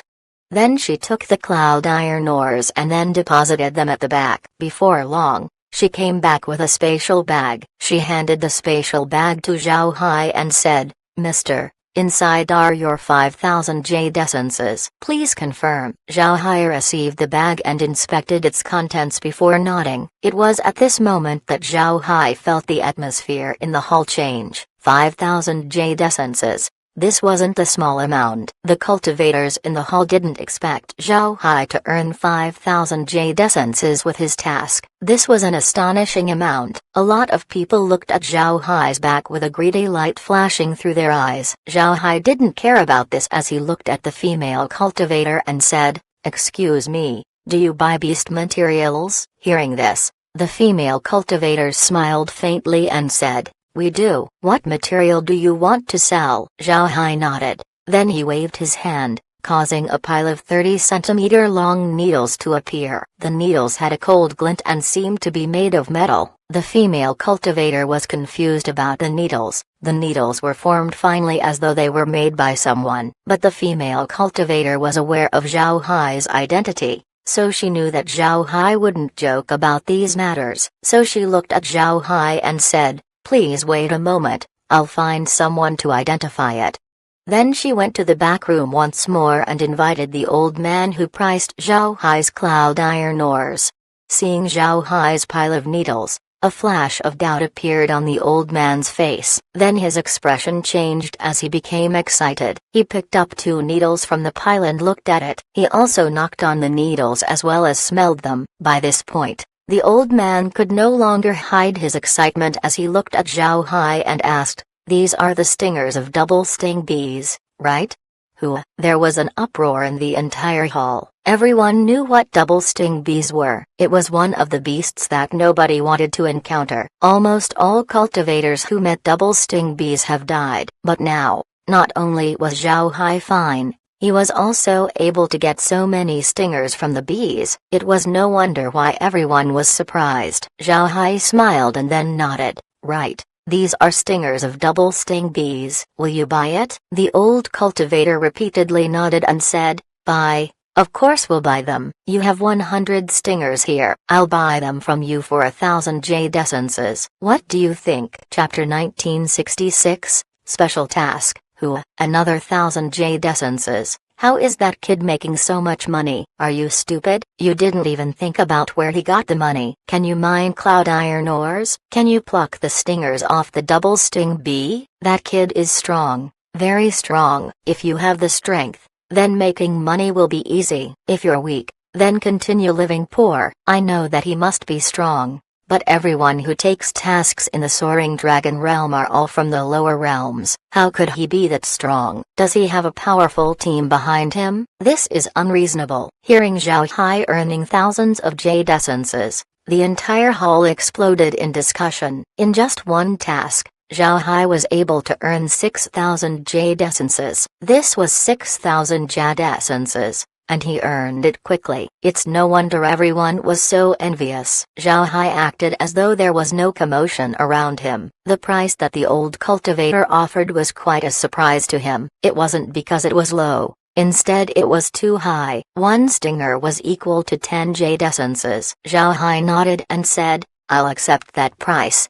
Then she took the cloud iron ores and then deposited them at the back. Before long, she came back with a spatial bag. She handed the spatial bag to Zhao Hai and said, "Mister, inside are your 5,000 jade essences. Please confirm." Zhao Hai received the bag and inspected its contents before nodding. It was at this moment that Zhao Hai felt the atmosphere in the hall change. 5,000 jade essences. This wasn't a small amount. The cultivators in the hall didn't expect Zhao Hai to earn 5,000 jade essences with his task. This was an astonishing amount. A lot of people looked at Zhao Hai's back with a greedy light flashing through their eyes. Zhao Hai didn't care about this as he looked at the female cultivator and said, "Excuse me, do you buy beast materials?" Hearing this, the female cultivator smiled faintly and said, "We do." "What material do you want to sell?" Zhao Hai nodded. Then he waved his hand, causing a pile of 30-centimeter long needles to appear. The needles had a cold glint and seemed to be made of metal. The female cultivator was confused about the needles. The needles were formed finely as though they were made by someone. But the female cultivator was aware of Zhao Hai's identity, so she knew that Zhao Hai wouldn't joke about these matters. So she looked at Zhao Hai and said, "Please wait a moment, I'll find someone to identify it." Then she went to the back room once more and invited the old man who priced Zhao Hai's cloud iron ores. Seeing Zhao Hai's pile of needles, a flash of doubt appeared on the old man's face. Then his expression changed as he became excited. He picked up 2 needles from the pile and looked at it. He also knocked on the needles as well as smelled them. By this point, the old man could no longer hide his excitement as he looked at Zhao Hai and asked, "These are the stingers of double sting bees, right?" "Who?" There was an uproar in the entire hall. Everyone knew what double sting bees were. It was one of the beasts that nobody wanted to encounter. Almost all cultivators who met double sting bees have died. But now, not only was Zhao Hai fine, he was also able to get so many stingers from the bees. It was no wonder why everyone was surprised. Zhao Hai smiled and then nodded. Right. These are stingers of double sting bees. Will you buy it? The old cultivator repeatedly nodded and said, buy. Of course we'll buy them. You have 100 stingers here. I'll buy them from you for 1,000 jade essences. What do you think? Chapter 1966, Special Task. Who? Another 1,000 jade essences. How is that kid making so much money? Are you stupid? You didn't even think about where he got the money. Can you mine cloud iron ores? Can you pluck the stingers off the double sting bee? That kid is strong. Very strong. If you have the strength, then making money will be easy. If you're weak, then continue living poor. I know that he must be strong, but everyone who takes tasks in the soaring dragon realm are all from the lower realms. How could he be that strong? Does he have a powerful team behind him? This is unreasonable. Hearing Zhao Hai earning thousands of jade essences, the entire hall exploded in discussion. In just one task, Zhao Hai was able to earn 6,000 jade essences. This was 6,000 jade essences, and he earned it quickly. It's no wonder everyone was so envious. Zhao Hai acted as though there was no commotion around him. The price that the old cultivator offered was quite a surprise to him. It wasn't because it was low, instead it was too high. One stinger was equal to 10 jade essences. Zhao Hai nodded and said, I'll accept that price.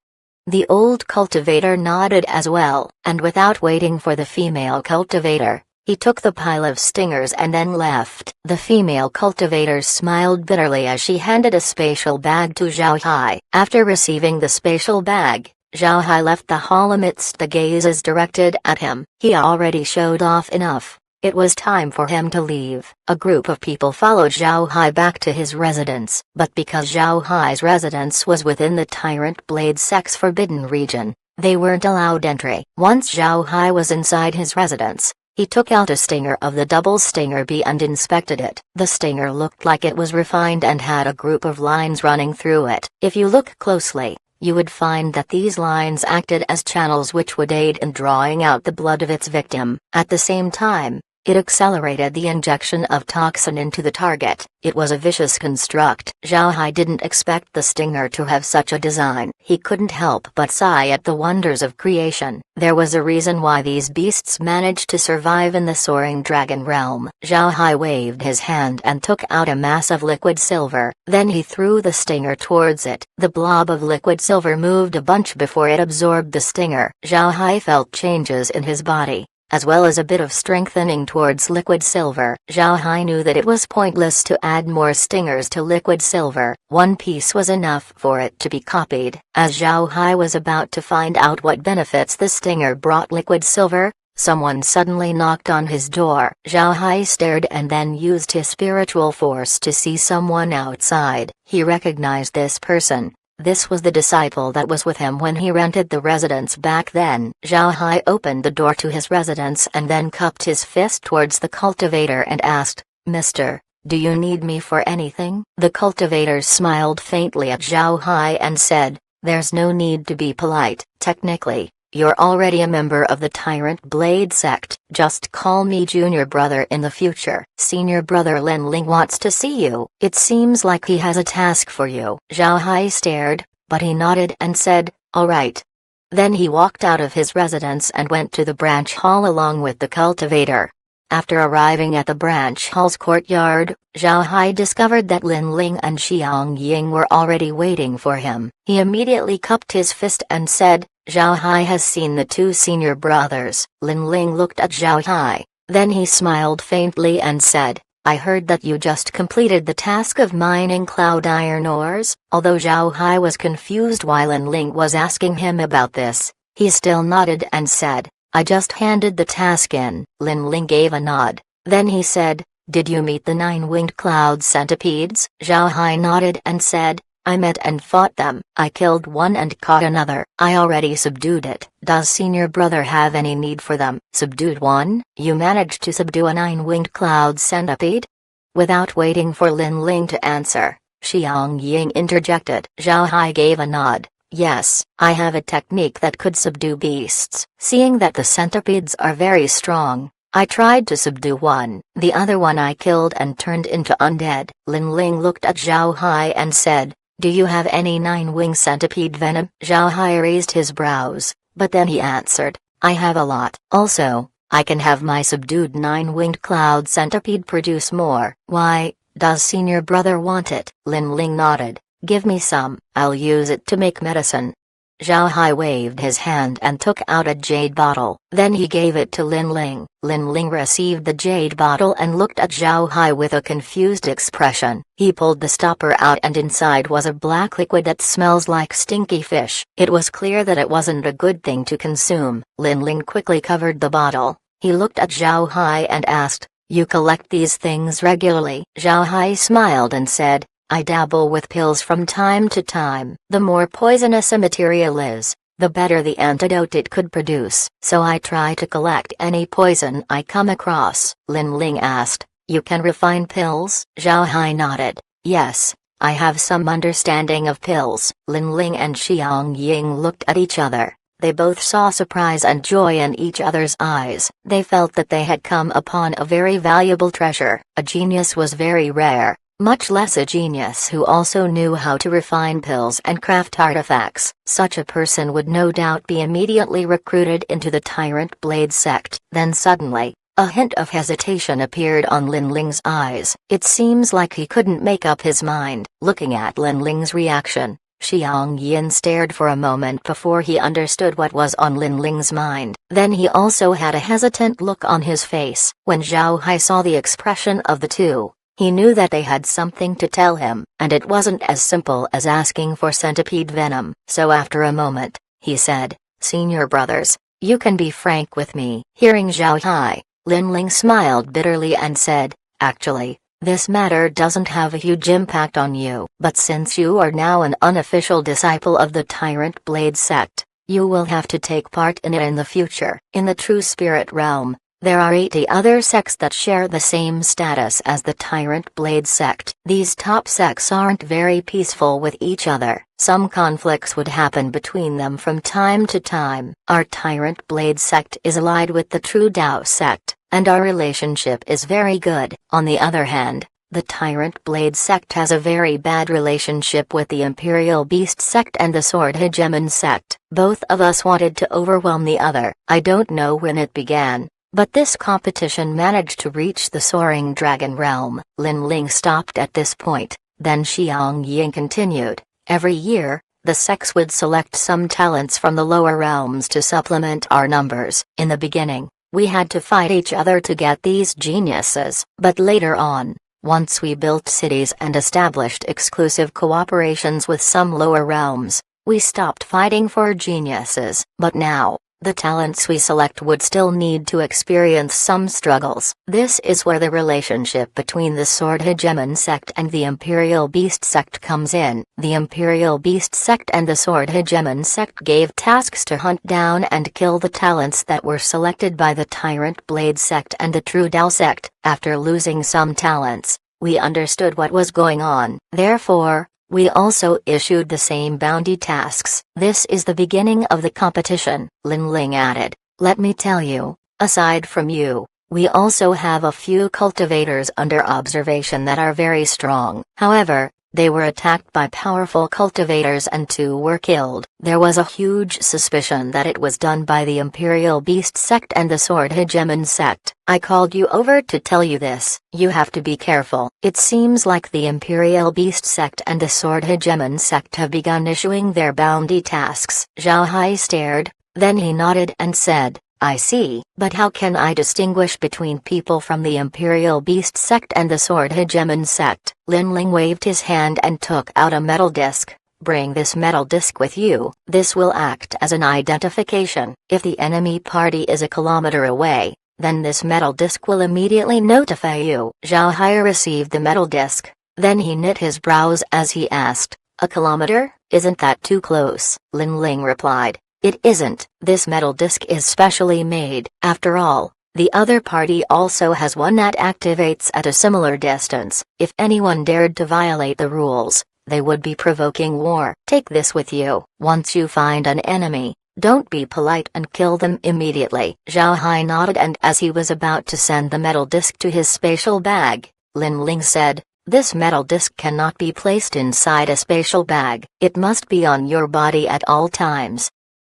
The old cultivator nodded as well, and without waiting for the female cultivator, he took the pile of stingers and then left. The female cultivator smiled bitterly as she handed a spatial bag to Zhao Hai. After receiving the spatial bag, Zhao Hai left the hall amidst the gazes directed at him. He already showed off enough. It was time for him to leave. A group of people followed Zhao Hai back to his residence. But because Zhao Hai's residence was within the Tyrant Blade Sex Forbidden region, they weren't allowed entry. Once Zhao Hai was inside his residence, he took out a stinger of the double stinger bee and inspected it. The stinger looked like it was refined and had a group of lines running through it. If you look closely, you would find that these lines acted as channels which would aid in drawing out the blood of its victim. At the same time, it accelerated the injection of toxin into the target. It was a vicious construct. Zhao Hai didn't expect the stinger to have such a design. He couldn't help but sigh at the wonders of creation. There was a reason why these beasts managed to survive in the soaring dragon realm. Zhao Hai waved his hand and took out a mass of liquid silver. Then he threw the stinger towards it. The blob of liquid silver moved a bunch before it absorbed the stinger. Zhao Hai felt changes in his body, as well as a bit of strengthening towards liquid silver. Zhao Hai knew that it was pointless to add more stingers to liquid silver. One piece was enough for it to be copied. As Zhao Hai was about to find out what benefits the stinger brought liquid silver, someone suddenly knocked on his door. Zhao Hai stared and then used his spiritual force to see someone outside. He recognized this person. This was the disciple that was with him when he rented the residence back then. Zhao Hai opened the door to his residence and then cupped his fist towards the cultivator and asked, Mister, do you need me for anything? The cultivator smiled faintly at Zhao Hai and said, there's no need to be polite. Technically, you're already a member of the Tyrant Blade sect. Just call me Junior Brother in the future. Senior Brother Lin Ling wants to see you. It seems like he has a task for you. Zhao Hai stared, but he nodded and said, all right. Then he walked out of his residence and went to the branch hall along with the cultivator. After arriving at the branch hall's courtyard, Zhao Hai discovered that Lin Ling and Xiang Ying were already waiting for him. He immediately cupped his fist and said, Zhao Hai has seen the two senior brothers. Lin Ling looked at Zhao Hai, then he smiled faintly and said, I heard that you just completed the task of mining cloud iron ores. Although Zhao Hai was confused while Lin Ling was asking him about this, he still nodded and said, I just handed the task in. Lin Ling gave a nod. Then he said, did you meet the 9-winged cloud centipedes? Zhao Hai nodded and said, I met and fought them. I killed one and caught another. I already subdued it. Does senior brother have any need for them? Subdued one? You managed to subdue a 9-winged cloud centipede? Without waiting for Lin Ling to answer, Xiang Ying interjected. Zhao Hai gave a nod. Yes, I have a technique that could subdue beasts. Seeing that the centipedes are very strong, I tried to subdue one. The other one I killed and turned into undead. Lin Ling looked at Zhao Hai and said, "Do you have any 9-wing centipede venom?" Zhao Hai raised his brows, but then he answered, "I have a lot. Also, I can have my subdued 9-winged cloud centipede produce more." "Why, does senior brother want it?" Lin Ling nodded. "Give me some, I'll use it to make medicine." Zhao Hai waved his hand and took out a jade bottle. Then he gave it to Lin Ling. Lin Ling received the jade bottle and looked at Zhao Hai with a confused expression. He pulled the stopper out and inside was a black liquid that smells like stinky fish. It was clear that it wasn't a good thing to consume. Lin Ling quickly covered the bottle. He looked at Zhao Hai and asked, "You collect these things regularly?" Zhao Hai smiled and said, "I dabble with pills from time to time. The more poisonous a material is, the better the antidote it could produce. So I try to collect any poison I come across." Lin Ling asked, "You can refine pills?" Zhao Hai nodded. "Yes, I have some understanding of pills." Lin Ling and Xiang Ying looked at each other. They both saw surprise and joy in each other's eyes. They felt that they had come upon a very valuable treasure. A genius was very rare. Much less a genius who also knew how to refine pills and craft artifacts. Such a person would no doubt be immediately recruited into the Tyrant Blade sect. Then suddenly, a hint of hesitation appeared on Lin Ling's eyes. It seems like he couldn't make up his mind. Looking at Lin Ling's reaction, Xiang Yin stared for a moment before he understood what was on Lin Ling's mind. Then he also had a hesitant look on his face. When Zhao Hai saw the expression of the two, he knew that they had something to tell him, and it wasn't as simple as asking for centipede venom. So after a moment, he said, "Senior brothers, you can be frank with me." Hearing Zhao Hai, Lin Ling smiled bitterly and said, "Actually, this matter doesn't have a huge impact on you. But since you are now an unofficial disciple of the Tyrant Blade sect, you will have to take part in it in the future. In the True Spirit realm, there are 80 other sects that share the same status as the Tyrant Blade sect. These top sects aren't very peaceful with each other. Some conflicts would happen between them from time to time. Our Tyrant Blade sect is allied with the True Tao sect, and our relationship is very good. On the other hand, the Tyrant Blade sect has a very bad relationship with the Imperial Beast sect and the Sword Hegemon sect. Both of us wanted to overwhelm the other. I don't know when it began, but this competition managed to reach the Soaring Dragon realm." Lin Ling stopped at this point, then Xiang Ying continued, "Every year, the sects would select some talents from the lower realms to supplement our numbers. In the beginning, we had to fight each other to get these geniuses, but later on, once we built cities and established exclusive cooperations with some lower realms, we stopped fighting for geniuses. But now, the talents we select would still need to experience some struggles. This is where the relationship between the Sword Hegemon sect and the Imperial Beast sect comes in. The Imperial Beast sect and the Sword Hegemon sect gave tasks to hunt down and kill the talents that were selected by the Tyrant Blade sect and the True Tao sect. After losing some talents, we understood what was going on. Therefore, we also issued the same bounty tasks. This is the beginning of the competition." Lin Ling added, "Let me tell you, aside from you, we also have a few cultivators under observation that are very strong. However, they were attacked by powerful cultivators and 2 were killed. There was a huge suspicion that it was done by the Imperial Beast sect and the Sword Hegemon sect. I called you over to tell you this. You have to be careful. It seems like the Imperial Beast sect and the Sword Hegemon sect have begun issuing their bounty tasks." Zhao Hai stared, then he nodded and said, "I see. But how can I distinguish between people from the Imperial Beast sect and the Sword Hegemon sect?" Lin Ling waved his hand and took out a metal disc. "Bring this metal disc with you. This will act as an identification. If the enemy party is a kilometer away, then this metal disc will immediately notify you." Zhao Hai received the metal disc. Then he knit his brows as he asked, "A kilometer? Isn't that too close?" Lin Ling replied, "It isn't. This metal disc is specially made. After all, The other party also has one that activates at a similar distance. If anyone dared to violate the rules, they would be provoking war. Take this with you. Once you find an enemy, don't be polite and kill them immediately. Zhao Hai nodded, and as he was about to send the metal disc to his spatial bag, Lin Ling said, "This metal disc cannot be placed inside a spatial bag. It must be on your body at all times."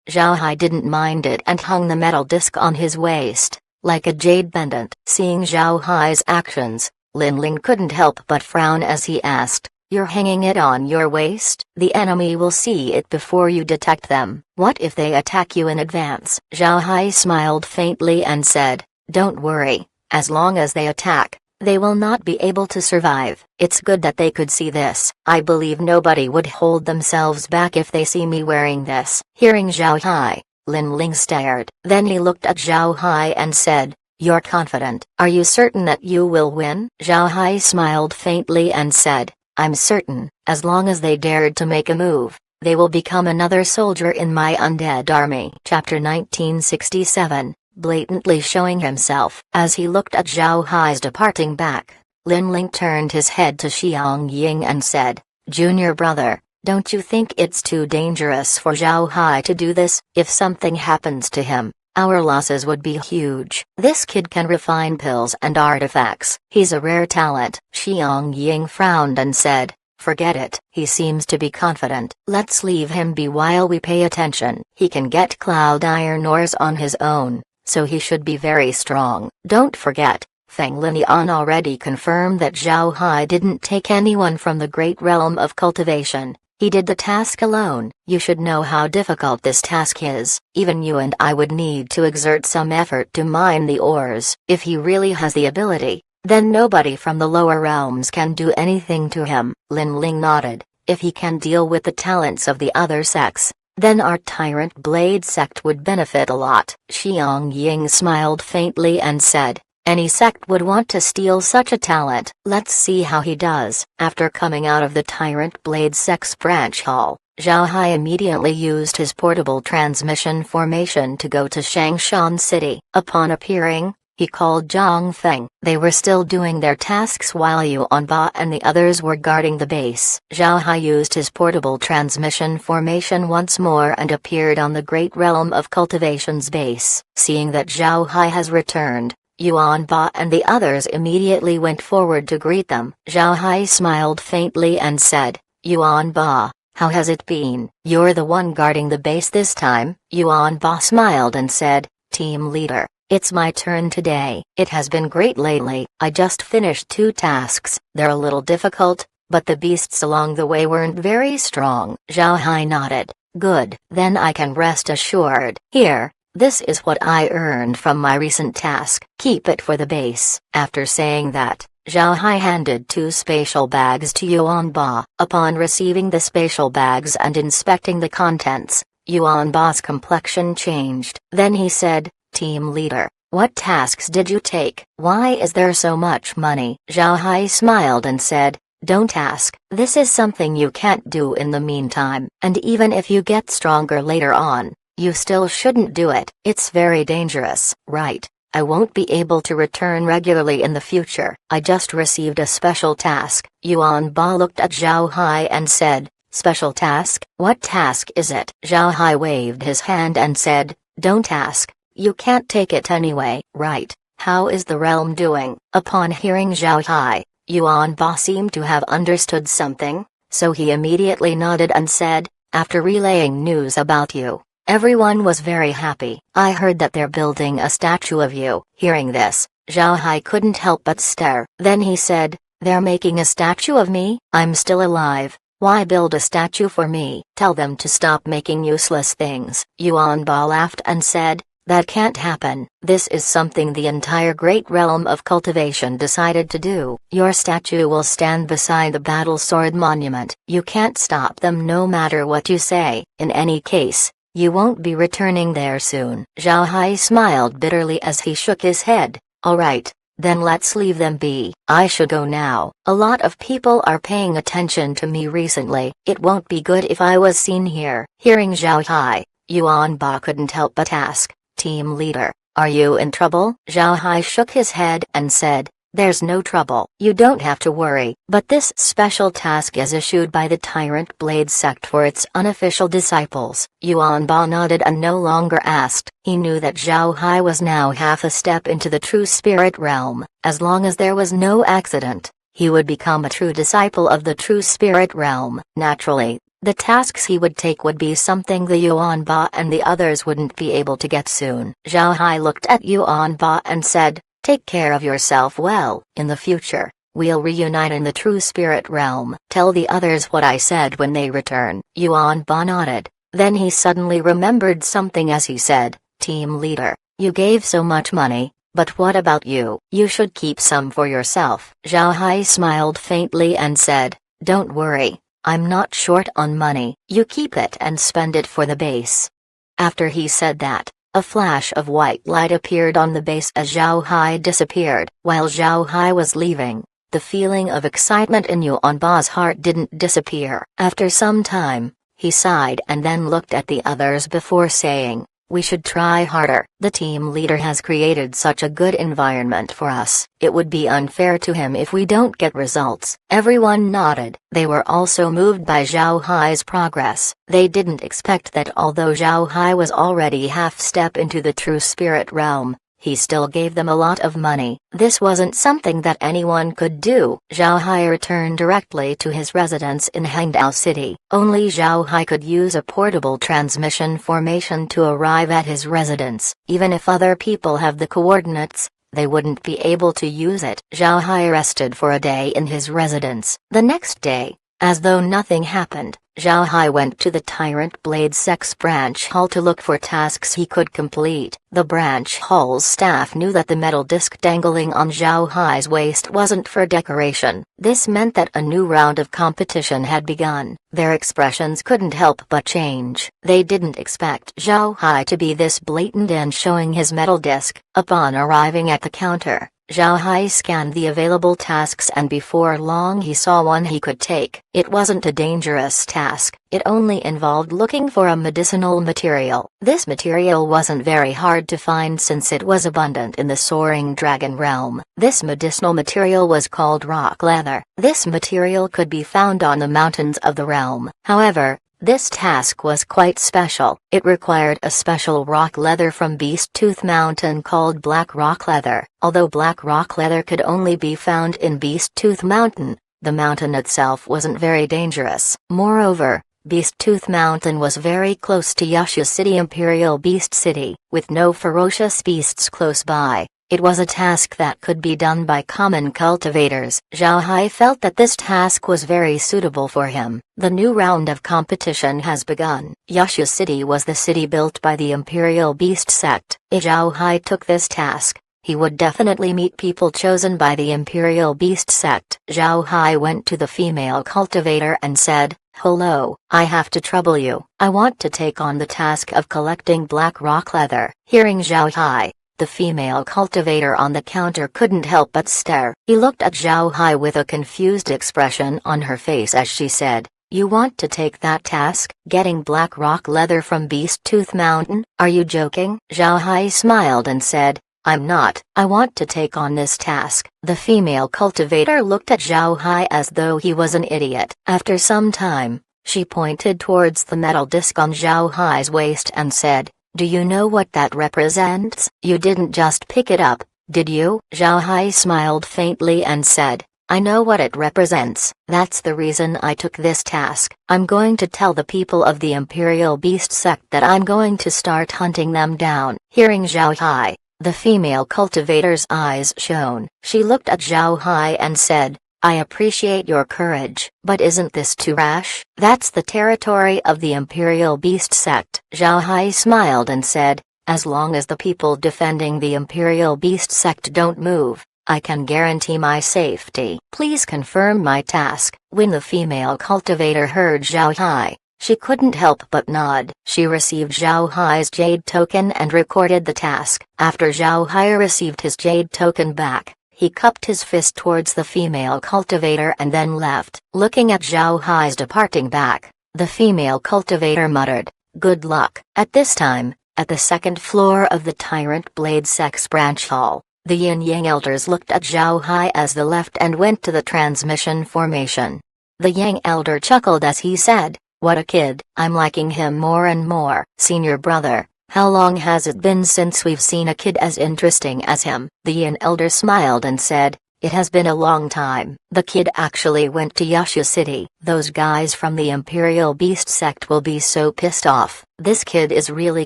Zhao Hai didn't mind it and hung the metal disc on his waist, like a jade pendant. Seeing Zhao Hai's actions, Lin Ling couldn't help but frown as he asked, "You're hanging it on your waist? The enemy will see it before you detect them. What if they attack you in advance?" Zhao Hai smiled faintly and said, "Don't worry, as long as they attack, they will not be able to survive. It's good that they could see this. I believe nobody would hold themselves back if they see me wearing this." Hearing Zhao Hai, Lin Ling stared. Then he looked at Zhao Hai and said, "You're confident. Are you certain that you will win?" Zhao Hai smiled faintly and said, "I'm certain, as long as they dared to make a move, they will become another soldier in my undead army." Chapter 1967, blatantly showing himself. As he looked at Zhao Hai's departing back, Lin Ling turned his head to Xiang Ying and said, "Junior brother, don't you think it's too dangerous for Zhao Hai to do this? If something happens to him, our losses would be huge. This kid can refine pills and artifacts. He's a rare talent." Xiang Ying frowned and said, "Forget it. He seems to be confident. Let's leave him be while we pay attention. He can get cloud iron ores on his own, so he should be very strong." Don't forget, Feng Linian already confirmed that Zhao Hai didn't take anyone from the great realm of cultivation. He did the task alone. You should know how difficult this task is. Even you and I would need to exert some effort to mine the ores. If he really has the ability, then nobody from the lower realms can do anything to him. Lin Ling nodded. If he can deal with the talents of the other sects, then our Tyrant Blade sect would benefit a lot. Xiang Ying smiled faintly and said, "Any sect would want to steal such a talent. Let's see how he does." After coming out of the Tyrant Blade sect's branch hall, Zhao Hai immediately used his portable transmission formation to go to Shangshan City. Upon appearing, he called Zhang Feng. They were still doing their tasks while Yuan Ba and the others were guarding the base. Zhao Hai used his portable transmission formation once more and appeared on the Great Realm of Cultivation's base. Seeing that Zhao Hai has returned, Yuan Ba and the others immediately went forward to greet them. Zhao Hai smiled faintly and said, "Yuan Ba, how has it been? You're the one guarding the base this time?" Yuan Ba smiled and said, "Team leader, it's my turn today. It has been great lately. I just finished 2 tasks. They're a little difficult, but the beasts along the way weren't very strong." Zhao Hai nodded. "Good. Then I can rest assured. Here, this is what I earned from my recent task. Keep it for the base." After saying that, Zhao Hai handed 2 spatial bags to Yuan Ba. Upon receiving the spatial bags and inspecting the contents, Yuan Ba's complexion changed. Then he said, "Team leader, what tasks did you take? Why is there so much money?" Zhao Hai smiled and said, "Don't ask. This is something you can't do in the meantime, and even if you get stronger later on, you still shouldn't do it. It's very dangerous." "Right. I won't be able to return regularly in the future. I just received a special task." Yuan Ba looked at Zhao Hai and said, "Special task? What task is it?" Zhao Hai waved his hand and said, "Don't ask. You can't take it anyway." "Right. How is the realm doing?" Upon hearing Zhao Hai, Yuan Ba seemed to have understood something, so he immediately nodded and said, "After relaying news about you, everyone was very happy. I heard that they're building a statue of you." Hearing this, Zhao Hai couldn't help but stare. Then he said, "They're making a statue of me? I'm still alive. Why build a statue for me? Tell them to stop making useless things." Yuan Ba laughed and said, "That can't happen. This is something the entire Great Realm of Cultivation decided to do. Your statue will stand beside the Battle Sword Monument. You can't stop them no matter what you say. In any case, you won't be returning there soon." Zhao Hai smiled bitterly as he shook his head. "All right, then let's leave them be. I should go now. A lot of people are paying attention to me recently. It won't be good if I was seen here." Hearing Zhao Hai, Yuan Ba couldn't help but ask, "Team leader, Are you in trouble? Zhao Hai shook his head and said, "There's no trouble. You don't have to worry, but this special task is issued by the Tyrant Blade sect for its unofficial disciples." Yuan Ba nodded and no longer asked. He knew that Zhao Hai was now half a step into the true spirit realm. As long as there was no accident, he would become a true disciple of the true spirit realm. Naturally, the tasks he would take would be something the Yuan Ba and the others wouldn't be able to get soon. Zhao Hai looked at Yuan Ba and said, "Take care of yourself well. In the future, we'll reunite in the true spirit realm. Tell the others what I said when they return." Yuan Ba nodded. Then he suddenly remembered something as he said, "Team leader, you gave so much money, but what about you? You should keep some for yourself." Zhao Hai smiled faintly and said, "Don't worry, I'm not short on money. You keep it and spend it for the base." After he said that, a flash of white light appeared on the base as Zhao Hai disappeared. While Zhao Hai was leaving, the feeling of excitement in Yuan Ba's heart didn't disappear. After some time, he sighed and then looked at the others before saying, "We should try harder. The team leader has created such a good environment for us. It would be unfair to him if we don't get results." Everyone nodded. They were also moved by Zhao Hai's progress. They didn't expect that although Zhao Hai was already half step into the true spirit realm, he still gave them a lot of money. This wasn't something that anyone could do. Zhao Hai returned directly to his residence in Hangdao City. Only Zhao Hai could use a portable transmission formation to arrive at his residence. Even if other people have the coordinates, they wouldn't be able to use it. Zhao Hai rested for a day in his residence. The next day, as though nothing happened, Zhao Hai went to the Tyrant Blade Sect's branch hall to look for tasks he could complete. The branch hall's staff knew that the metal disc dangling on Zhao Hai's waist wasn't for decoration. This meant that a new round of competition had begun. Their expressions couldn't help but change. They didn't expect Zhao Hai to be this blatant in showing his metal disc. Upon arriving at the counter, Zhao Hai scanned the available tasks and before long he saw one he could take. It wasn't a dangerous task, it only involved looking for a medicinal material. This material wasn't very hard to find since it was abundant in the soaring dragon realm. This medicinal material was called rock leather. This material could be found on the mountains of the realm. However, this task was quite special. It required a special rock leather from Beast Tooth Mountain called Black Rock Leather. Although Black Rock Leather could only be found in Beast Tooth Mountain, the mountain itself wasn't very dangerous. Moreover, Beast Tooth Mountain was very close to Wuxia City, Imperial Beast City. With no ferocious beasts close by, it was a task that could be done by common cultivators. Zhao Hai felt that this task was very suitable for him. The new round of competition has begun. Wuxia City was the city built by the Imperial Beast sect. If Zhao Hai took this task, he would definitely meet people chosen by the Imperial Beast sect. Zhao Hai went to the female cultivator and said, "Hello, I have to trouble you. I want to take on the task of collecting black rock leather." Hearing Zhao Hai, the female cultivator on the counter couldn't help but stare. He looked at Zhao Hai with a confused expression on her face as she said, "You want to take that task? Getting black rock leather from Beast Tooth Mountain? Are you joking?" Zhao Hai smiled and said, "I'm not. I want to take on this task." The female cultivator looked at Zhao Hai as though he was an idiot. After some time, she pointed towards the metal disc on Zhao Hai's waist and said, "Do you know what that represents? You didn't just pick it up, did you?" Zhao Hai smiled faintly and said, "I know what it represents. That's the reason I took this task. I'm going to tell the people of the Imperial Beast sect that I'm going to start hunting them down." Hearing Zhao Hai, the female cultivator's eyes shone. She looked at Zhao Hai and said, "I appreciate your courage, but isn't this too rash? That's the territory of the Imperial Beast sect." Zhao Hai smiled and said, "As long as the people defending the Imperial Beast sect don't move, I can guarantee my safety. Please confirm my task." When the female cultivator heard Zhao Hai, she couldn't help but nod. She received Zhao Hai's jade token and recorded the task. After Zhao Hai received his jade token back, he cupped his fist towards the female cultivator and then left. Looking at Zhao Hai's departing back, the female cultivator muttered, "Good luck." At this time, At the second floor of the Tyrant Blade Sex Branch Hall, the Yin-Yang elders looked at Zhao Hai as they left and went to the transmission formation. The Yang elder chuckled as he said, "What a kid, I'm liking him more and more." "Senior brother, how long has it been since we've seen a kid as interesting as him?" The Yin elder smiled and said, "It has been a long time." The kid actually went to Yushu City. Those guys from the Imperial Beast sect will be so pissed off. This kid is really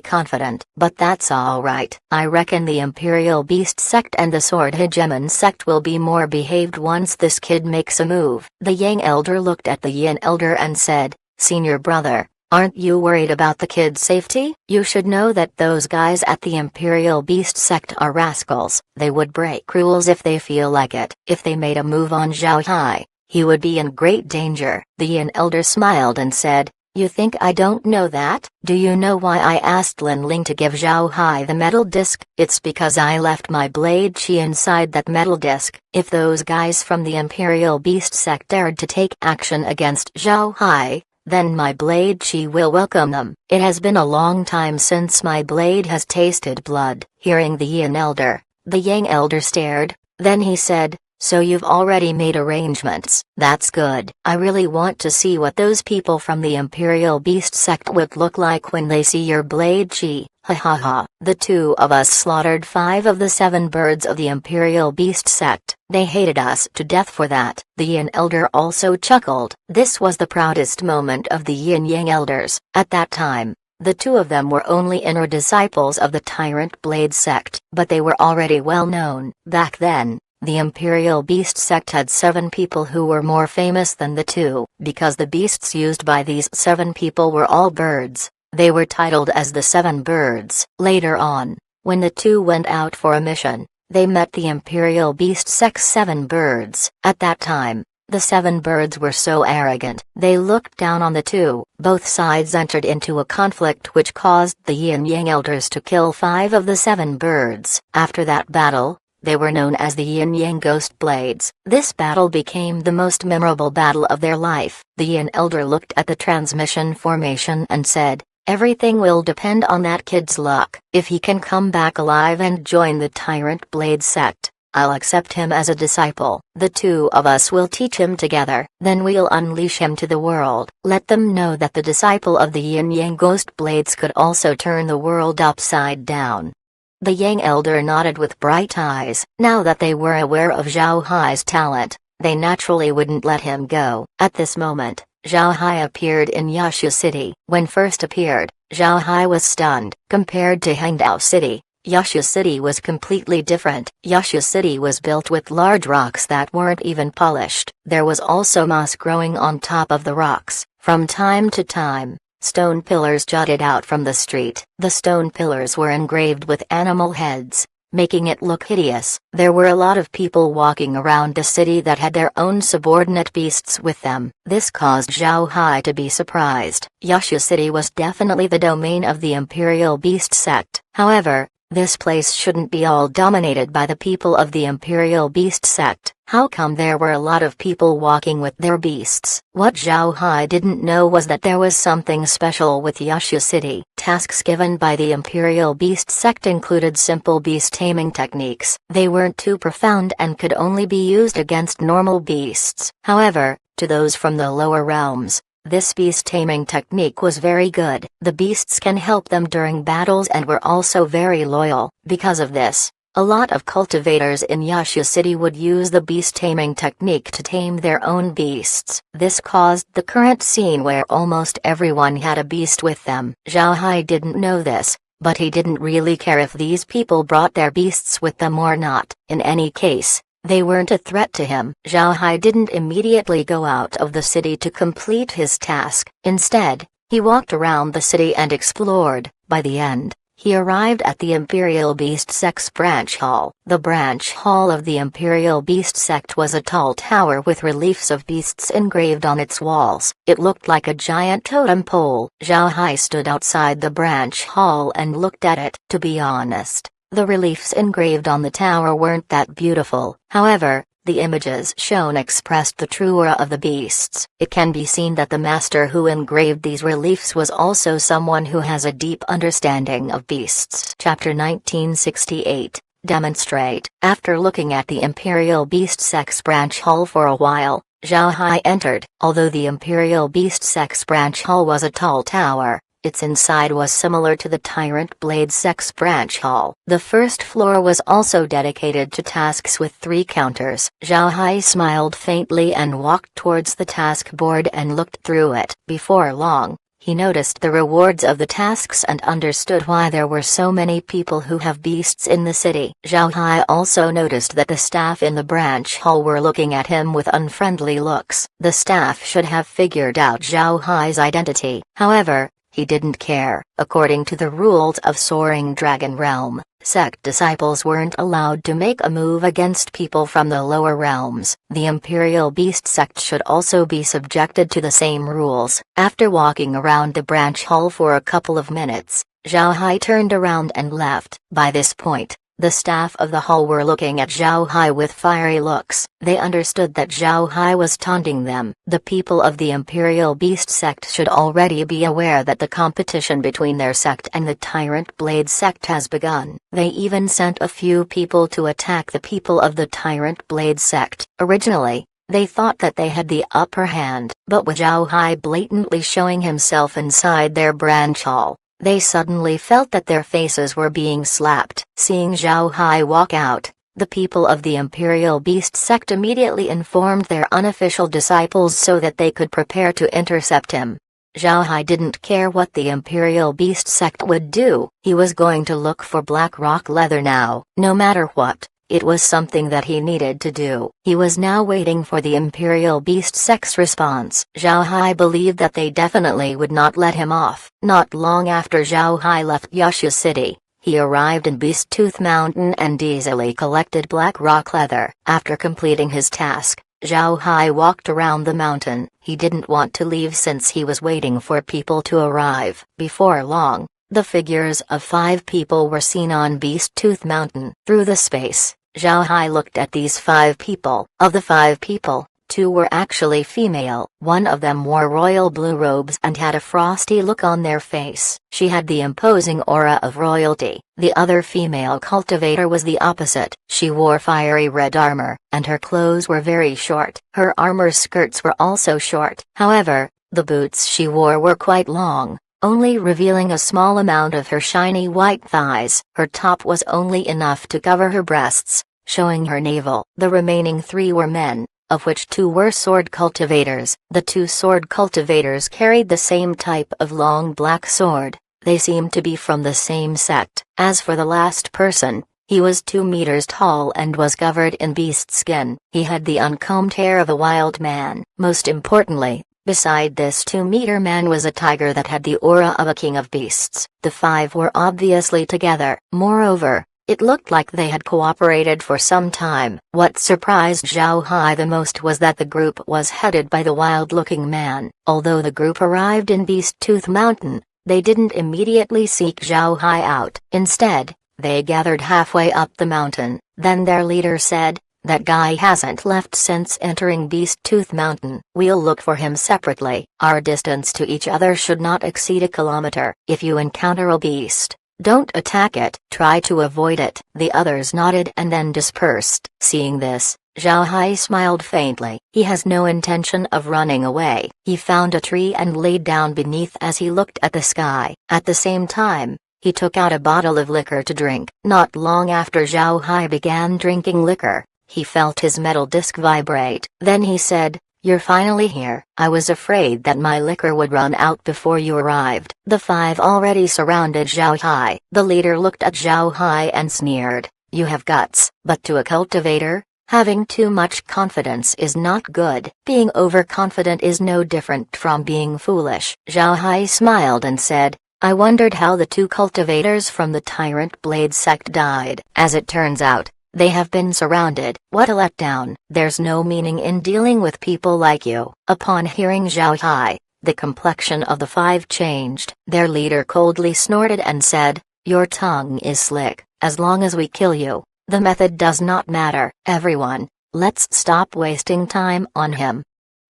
confident. But that's alright. I reckon the Imperial Beast sect and the Sword Hegemon sect will be more behaved once this kid makes a move. The Yang elder looked at the Yin elder and said, "Senior brother, aren't you worried about the kid's safety? You should know that those guys at the Imperial Beast sect are rascals. They would break rules if they feel like it. If they made a move on Zhao Hai, he would be in great danger." The Yin elder smiled and said, "You think I don't know that? Do you know why I asked Lin Ling to give Zhao Hai the metal disc? It's because I left my blade chi inside that metal disc. If those guys from the Imperial Beast sect dared to take action against Zhao Hai, then my blade chi will welcome them. It has been a long time since my blade has tasted blood." Hearing the Yin elder, the Yang elder stared, then he said, "So you've already made arrangements. That's good. I really want to see what those people from the Imperial Beast sect would look like when they see your blade chi. Ha ha ha." The two of us slaughtered 5 of the 7 birds of the Imperial Beast sect. They hated us to death for that. The Yin elder also chuckled. This was the proudest moment of the Yin Yang elders. At that time, the two of them were only inner disciples of the Tyrant Blade sect, but they were already well known. Back then, the Imperial Beast sect had 7 people who were more famous than the two. Because the beasts used by these 7 people were all birds, they were titled as the 7 birds. Later on, when the two went out for a mission, they met the Imperial Beast sect's 7 birds. At that time, the 7 birds were so arrogant, they looked down on the two. Both sides entered into a conflict which caused the Yin Yang elders to kill 5 of the 7 birds. After that battle, they were known as the Yin Yang Ghost Blades. This battle became the most memorable battle of their life. The Yin elder looked at the transmission formation and said, "Everything will depend on that kid's luck. If he can come back alive and join the Tyrant Blade sect, I'll accept him as a disciple. The two of us will teach him together. Then we'll unleash him to the world. Let them know that the disciple of the Yin Yang Ghost Blades could also turn the world upside down." The Yang elder nodded with bright eyes. Now that they were aware of Zhao Hai's talent, they naturally wouldn't let him go. At this moment, Zhao Hai appeared in Yushu City. When first appeared, Zhao Hai was stunned. Compared to Hangdao City, Yushu City was completely different. Yushu City was built with large rocks that weren't even polished. There was also moss growing on top of the rocks. From time to time, stone pillars jutted out from the street. The stone pillars were engraved with animal heads, making it look hideous. There were a lot of people walking around the city that had their own subordinate beasts with them. This caused Zhao Hai to be surprised. Yushu City was definitely the domain of the Imperial Beast sect. However, this place shouldn't be all dominated by the people of the Imperial Beast sect. How come there were a lot of people walking with their beasts? What Zhao Hai didn't know was that there was something special with Yushu City. Tasks given by the Imperial Beast sect included simple beast taming techniques. They weren't too profound and could only be used against normal beasts. However, to those from the lower realms, this beast taming technique was very good. The beasts can help them during battles and were also very loyal. Because of this, a lot of cultivators in Yushu City would use the beast taming technique to tame their own beasts. This caused the current scene where almost everyone had a beast with them. Zhao Hai didn't know this, but he didn't really care if these people brought their beasts with them or not. In any case, they weren't a threat to him. Zhao Hai didn't immediately go out of the city to complete his task. Instead, he walked around the city and explored. By the end, he arrived at the Imperial Beast Sect's branch hall. The branch hall of the Imperial Beast Sect was a tall tower with reliefs of beasts engraved on its walls. It looked like a giant totem pole. Zhao Hai stood outside the branch hall and looked at it. To be honest, the reliefs engraved on the tower weren't that beautiful. However, The images shown expressed the true aura of the beasts. It can be seen that the master who engraved these reliefs was also someone who has a deep understanding of beasts. Chapter 1968. Demonstrate. After looking at the Imperial Beast Sex Branch Hall for a while, Zhao Hai entered. Although the Imperial Beast Sex Branch Hall was a tall tower, its inside was similar to the Tyrant Blade Sex Branch Hall. The first floor was also dedicated to tasks with 3 counters. Zhao Hai smiled faintly and walked towards the task board and looked through it. Before long, he noticed the rewards of the tasks and understood why there were so many people who have beasts in the city. Zhao Hai also noticed that the staff in the branch hall were looking at him with unfriendly looks. The staff should have figured out Zhao Hai's identity. However, he didn't care. According to the rules of Soaring Dragon Realm, sect disciples weren't allowed to make a move against people from the lower realms. The Imperial Beast sect should also be subjected to the same rules. After walking around the branch hall for a couple of minutes, Zhao Hai turned around and left. By this point, the staff of the hall were looking at Zhao Hai with fiery looks. They understood that Zhao Hai was taunting them. The people of the Imperial Beast sect should already be aware that the competition between their sect and the Tyrant Blade sect has begun. They even sent a few people to attack the people of the Tyrant Blade sect. Originally, they thought that they had the upper hand, but with Zhao Hai blatantly showing himself inside their branch hall, they suddenly felt that their faces were being slapped. Seeing Zhao Hai walk out, the people of the Imperial Beast sect immediately informed their unofficial disciples so that they could prepare to intercept him. Zhao Hai didn't care what the Imperial Beast sect would do. He was going to look for Black Rock Leather now. No matter what, it was something that he needed to do. He was now waiting for the Imperial Beast sect's response. Zhao Hai believed that they definitely would not let him off. Not long after Zhao Hai left Yushu City, he arrived in Beast Tooth Mountain and easily collected Black Rock Leather. After completing his task, Zhao Hai walked around the mountain. He didn't want to leave since he was waiting for people to arrive. Before long, the figures of 5 people were seen on Beast Tooth Mountain. Through the space, Zhao Hai looked at these 5 people. Of the 5 people, 2 were actually female. One of them wore royal blue robes and had a frosty look on their face. She had the imposing aura of royalty. The other female cultivator was the opposite. She wore fiery red armor, and her clothes were very short. Her armor skirts were also short. However, the boots she wore were quite long, only revealing a small amount of her shiny white thighs. Her top was only enough to cover her breasts, showing her navel. The remaining 3 were men, of which 2 were sword cultivators. The 2 sword cultivators carried the same type of long black sword. They seemed to be from the same sect. As for the last person, he was 2 meters tall and was covered in beast skin. He had the uncombed hair of a wild man. Most importantly, beside this 2-meter man was a tiger that had the aura of a king of beasts. The 5 were obviously together. Moreover, it looked like they had cooperated for some time. What surprised Zhao Hai the most was that the group was headed by the wild-looking man. Although the group arrived in Beast Tooth Mountain, they didn't immediately seek Zhao Hai out. Instead, they gathered halfway up the mountain. Then their leader said, "That guy hasn't left since entering Beast Tooth Mountain. We'll look for him separately. Our distance to each other should not exceed a kilometer. If you encounter a beast, don't attack it. Try to avoid it." The others nodded and then dispersed. Seeing this, Zhao Hai smiled faintly. He has no intention of running away. He found a tree and laid down beneath as he looked at the sky. At the same time, he took out a bottle of liquor to drink. Not long after Zhao Hai began drinking liquor, he felt his metal disc vibrate. Then he said, "You're finally here. I was afraid that my liquor would run out before you arrived." The 5 already surrounded Zhao Hai. The leader looked at Zhao Hai and sneered, "You have guts." But to a cultivator, having too much confidence is not good. Being overconfident is no different from being foolish. Zhao Hai smiled and said, "I wondered how the 2 cultivators from the Tyrant Blade sect died. As it turns out, they have been surrounded." What a letdown. There's no meaning in dealing with people like you. Upon hearing Zhao Hai, the complexion of the 5 changed. Their leader coldly snorted and said, "Your tongue is slick. As long as we kill you, the method does not matter." Everyone, Let's stop wasting time on him."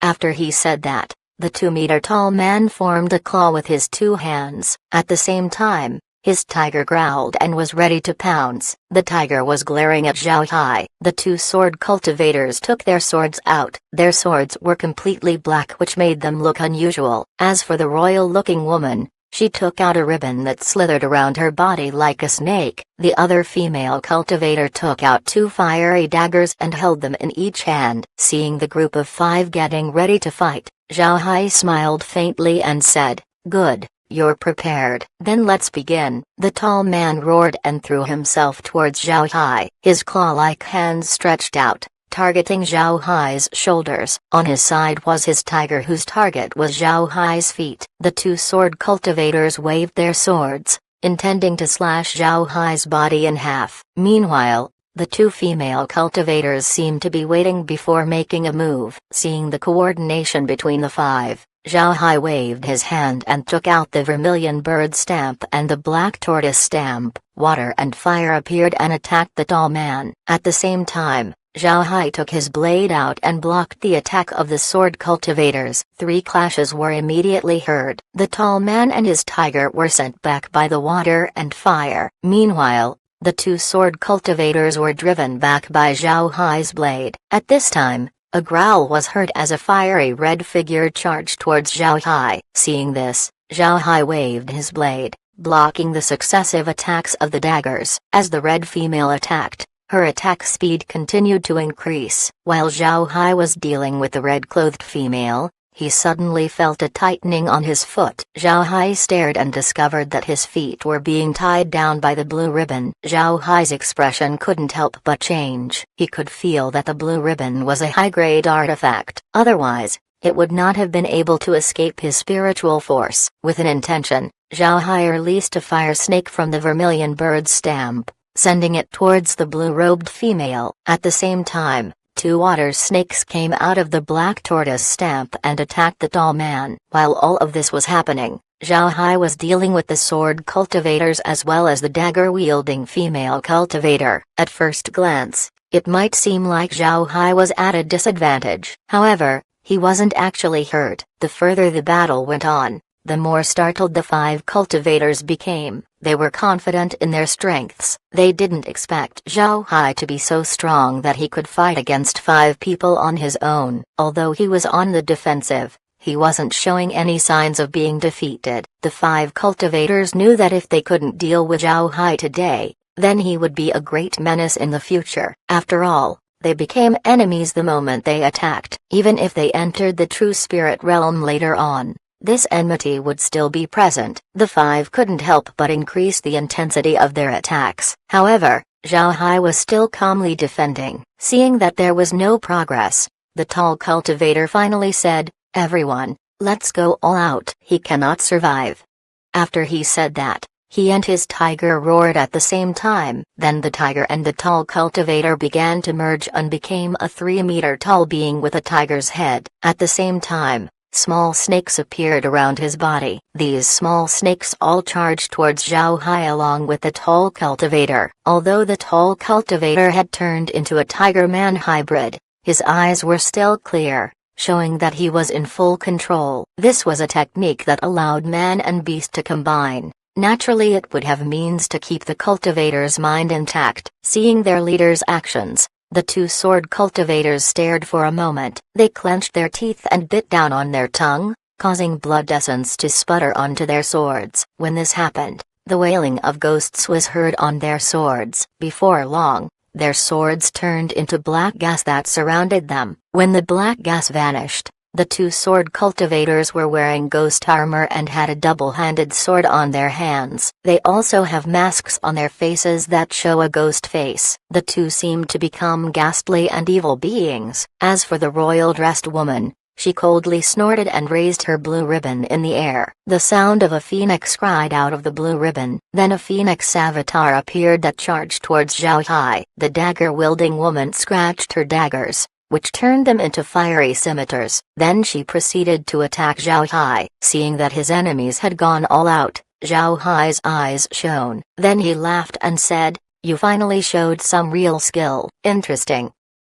After he said that, the 2-meter-tall man formed a claw with his two hands. At the same time, his tiger growled and was ready to pounce. The tiger was glaring at Zhao Hai. The two sword cultivators took their swords out. Their swords were completely black, which made them look unusual. As for the royal-looking woman, she took out a ribbon that slithered around her body like a snake. The other female cultivator took out two fiery daggers and held them in each hand. Seeing the group of 5 getting ready to fight, Zhao Hai smiled faintly and said, "Good. You're prepared. Then let's begin." The tall man roared and threw himself towards Zhao Hai. His claw-like hands stretched out, targeting Zhao Hai's shoulders. On his side was his tiger, whose target was Zhao Hai's feet. The two sword cultivators waved their swords, intending to slash Zhao Hai's body in half. Meanwhile, the two female cultivators seemed to be waiting before making a move. Seeing the coordination between the 5, Zhao Hai waved his hand and took out the vermilion bird stamp and the black tortoise stamp. Water and fire appeared and attacked the tall man. At the same time, Zhao Hai took his blade out and blocked the attack of the sword cultivators. 3 clashes were immediately heard. The tall man and his tiger were sent back by the water and fire. Meanwhile, the two sword cultivators were driven back by Zhao Hai's blade. At this time, a growl was heard as a fiery red figure charged towards Zhao Hai. Seeing this, Zhao Hai waved his blade, blocking the successive attacks of the daggers. As the red female attacked, her attack speed continued to increase. While Zhao Hai was dealing with the red-clothed female, he suddenly felt a tightening on his foot. Zhao Hai stared and discovered that his feet were being tied down by the blue ribbon. Zhao Hai's expression couldn't help but change. He could feel that the blue ribbon was a high-grade artifact. Otherwise, it would not have been able to escape his spiritual force. With an intention, Zhao Hai released a fire snake from the vermilion bird stamp, sending it towards the blue-robed female. At the same time, 2 water snakes came out of the black tortoise stamp and attacked the tall man. While all of this was happening, Zhao Hai was dealing with the sword cultivators as well as the dagger-wielding female cultivator. At first glance, it might seem like Zhao Hai was at a disadvantage. However, he wasn't actually hurt. The further the battle went on, the more startled the 5 cultivators became. They were confident in their strengths. They didn't expect Zhao Hai to be so strong that he could fight against 5 people on his own. Although he was on the defensive, he wasn't showing any signs of being defeated. The 5 cultivators knew that if they couldn't deal with Zhao Hai today, then he would be a great menace in the future. After all, they became enemies the moment they attacked. Even if they entered the true spirit realm later on, this enmity would still be present. The 5 couldn't help but increase the intensity of their attacks. However, Zhao Hai was still calmly defending. Seeing that there was no progress, the tall cultivator finally said, "Everyone, let's go all out. He cannot survive." After he said that, he and his tiger roared at the same time. Then the tiger and the tall cultivator began to merge and became a 3-meter-tall being with a tiger's head. At the same time, small snakes appeared around his body. These small snakes all charged towards Zhao Hai along with the tall cultivator. Although the tall cultivator had turned into a tiger-man hybrid, his eyes were still clear, showing that he was in full control. This was a technique that allowed man and beast to combine. Naturally, it would have means to keep the cultivator's mind intact. Seeing their leader's actions, the 2 sword cultivators stared for a moment. They clenched their teeth and bit down on their tongue, causing blood essence to sputter onto their swords. When this happened, the wailing of ghosts was heard on their swords. Before long, their swords turned into black gas that surrounded them. When the black gas vanished, the 2 sword cultivators were wearing ghost armor and had a double-handed sword on their hands. They also have masks on their faces that show a ghost face. The 2 seemed to become ghastly and evil beings. As for the royal-dressed woman, she coldly snorted and raised her blue ribbon in the air. The sound of a phoenix cried out of the blue ribbon. Then a phoenix avatar appeared that charged towards Zhao Hai. The dagger-wielding woman scratched her daggers, which turned them into fiery scimitars. Then she proceeded to attack Zhao Hai. Seeing that his enemies had gone all out, Zhao Hai's eyes shone. Then he laughed and said, "You finally showed some real skill. Interesting."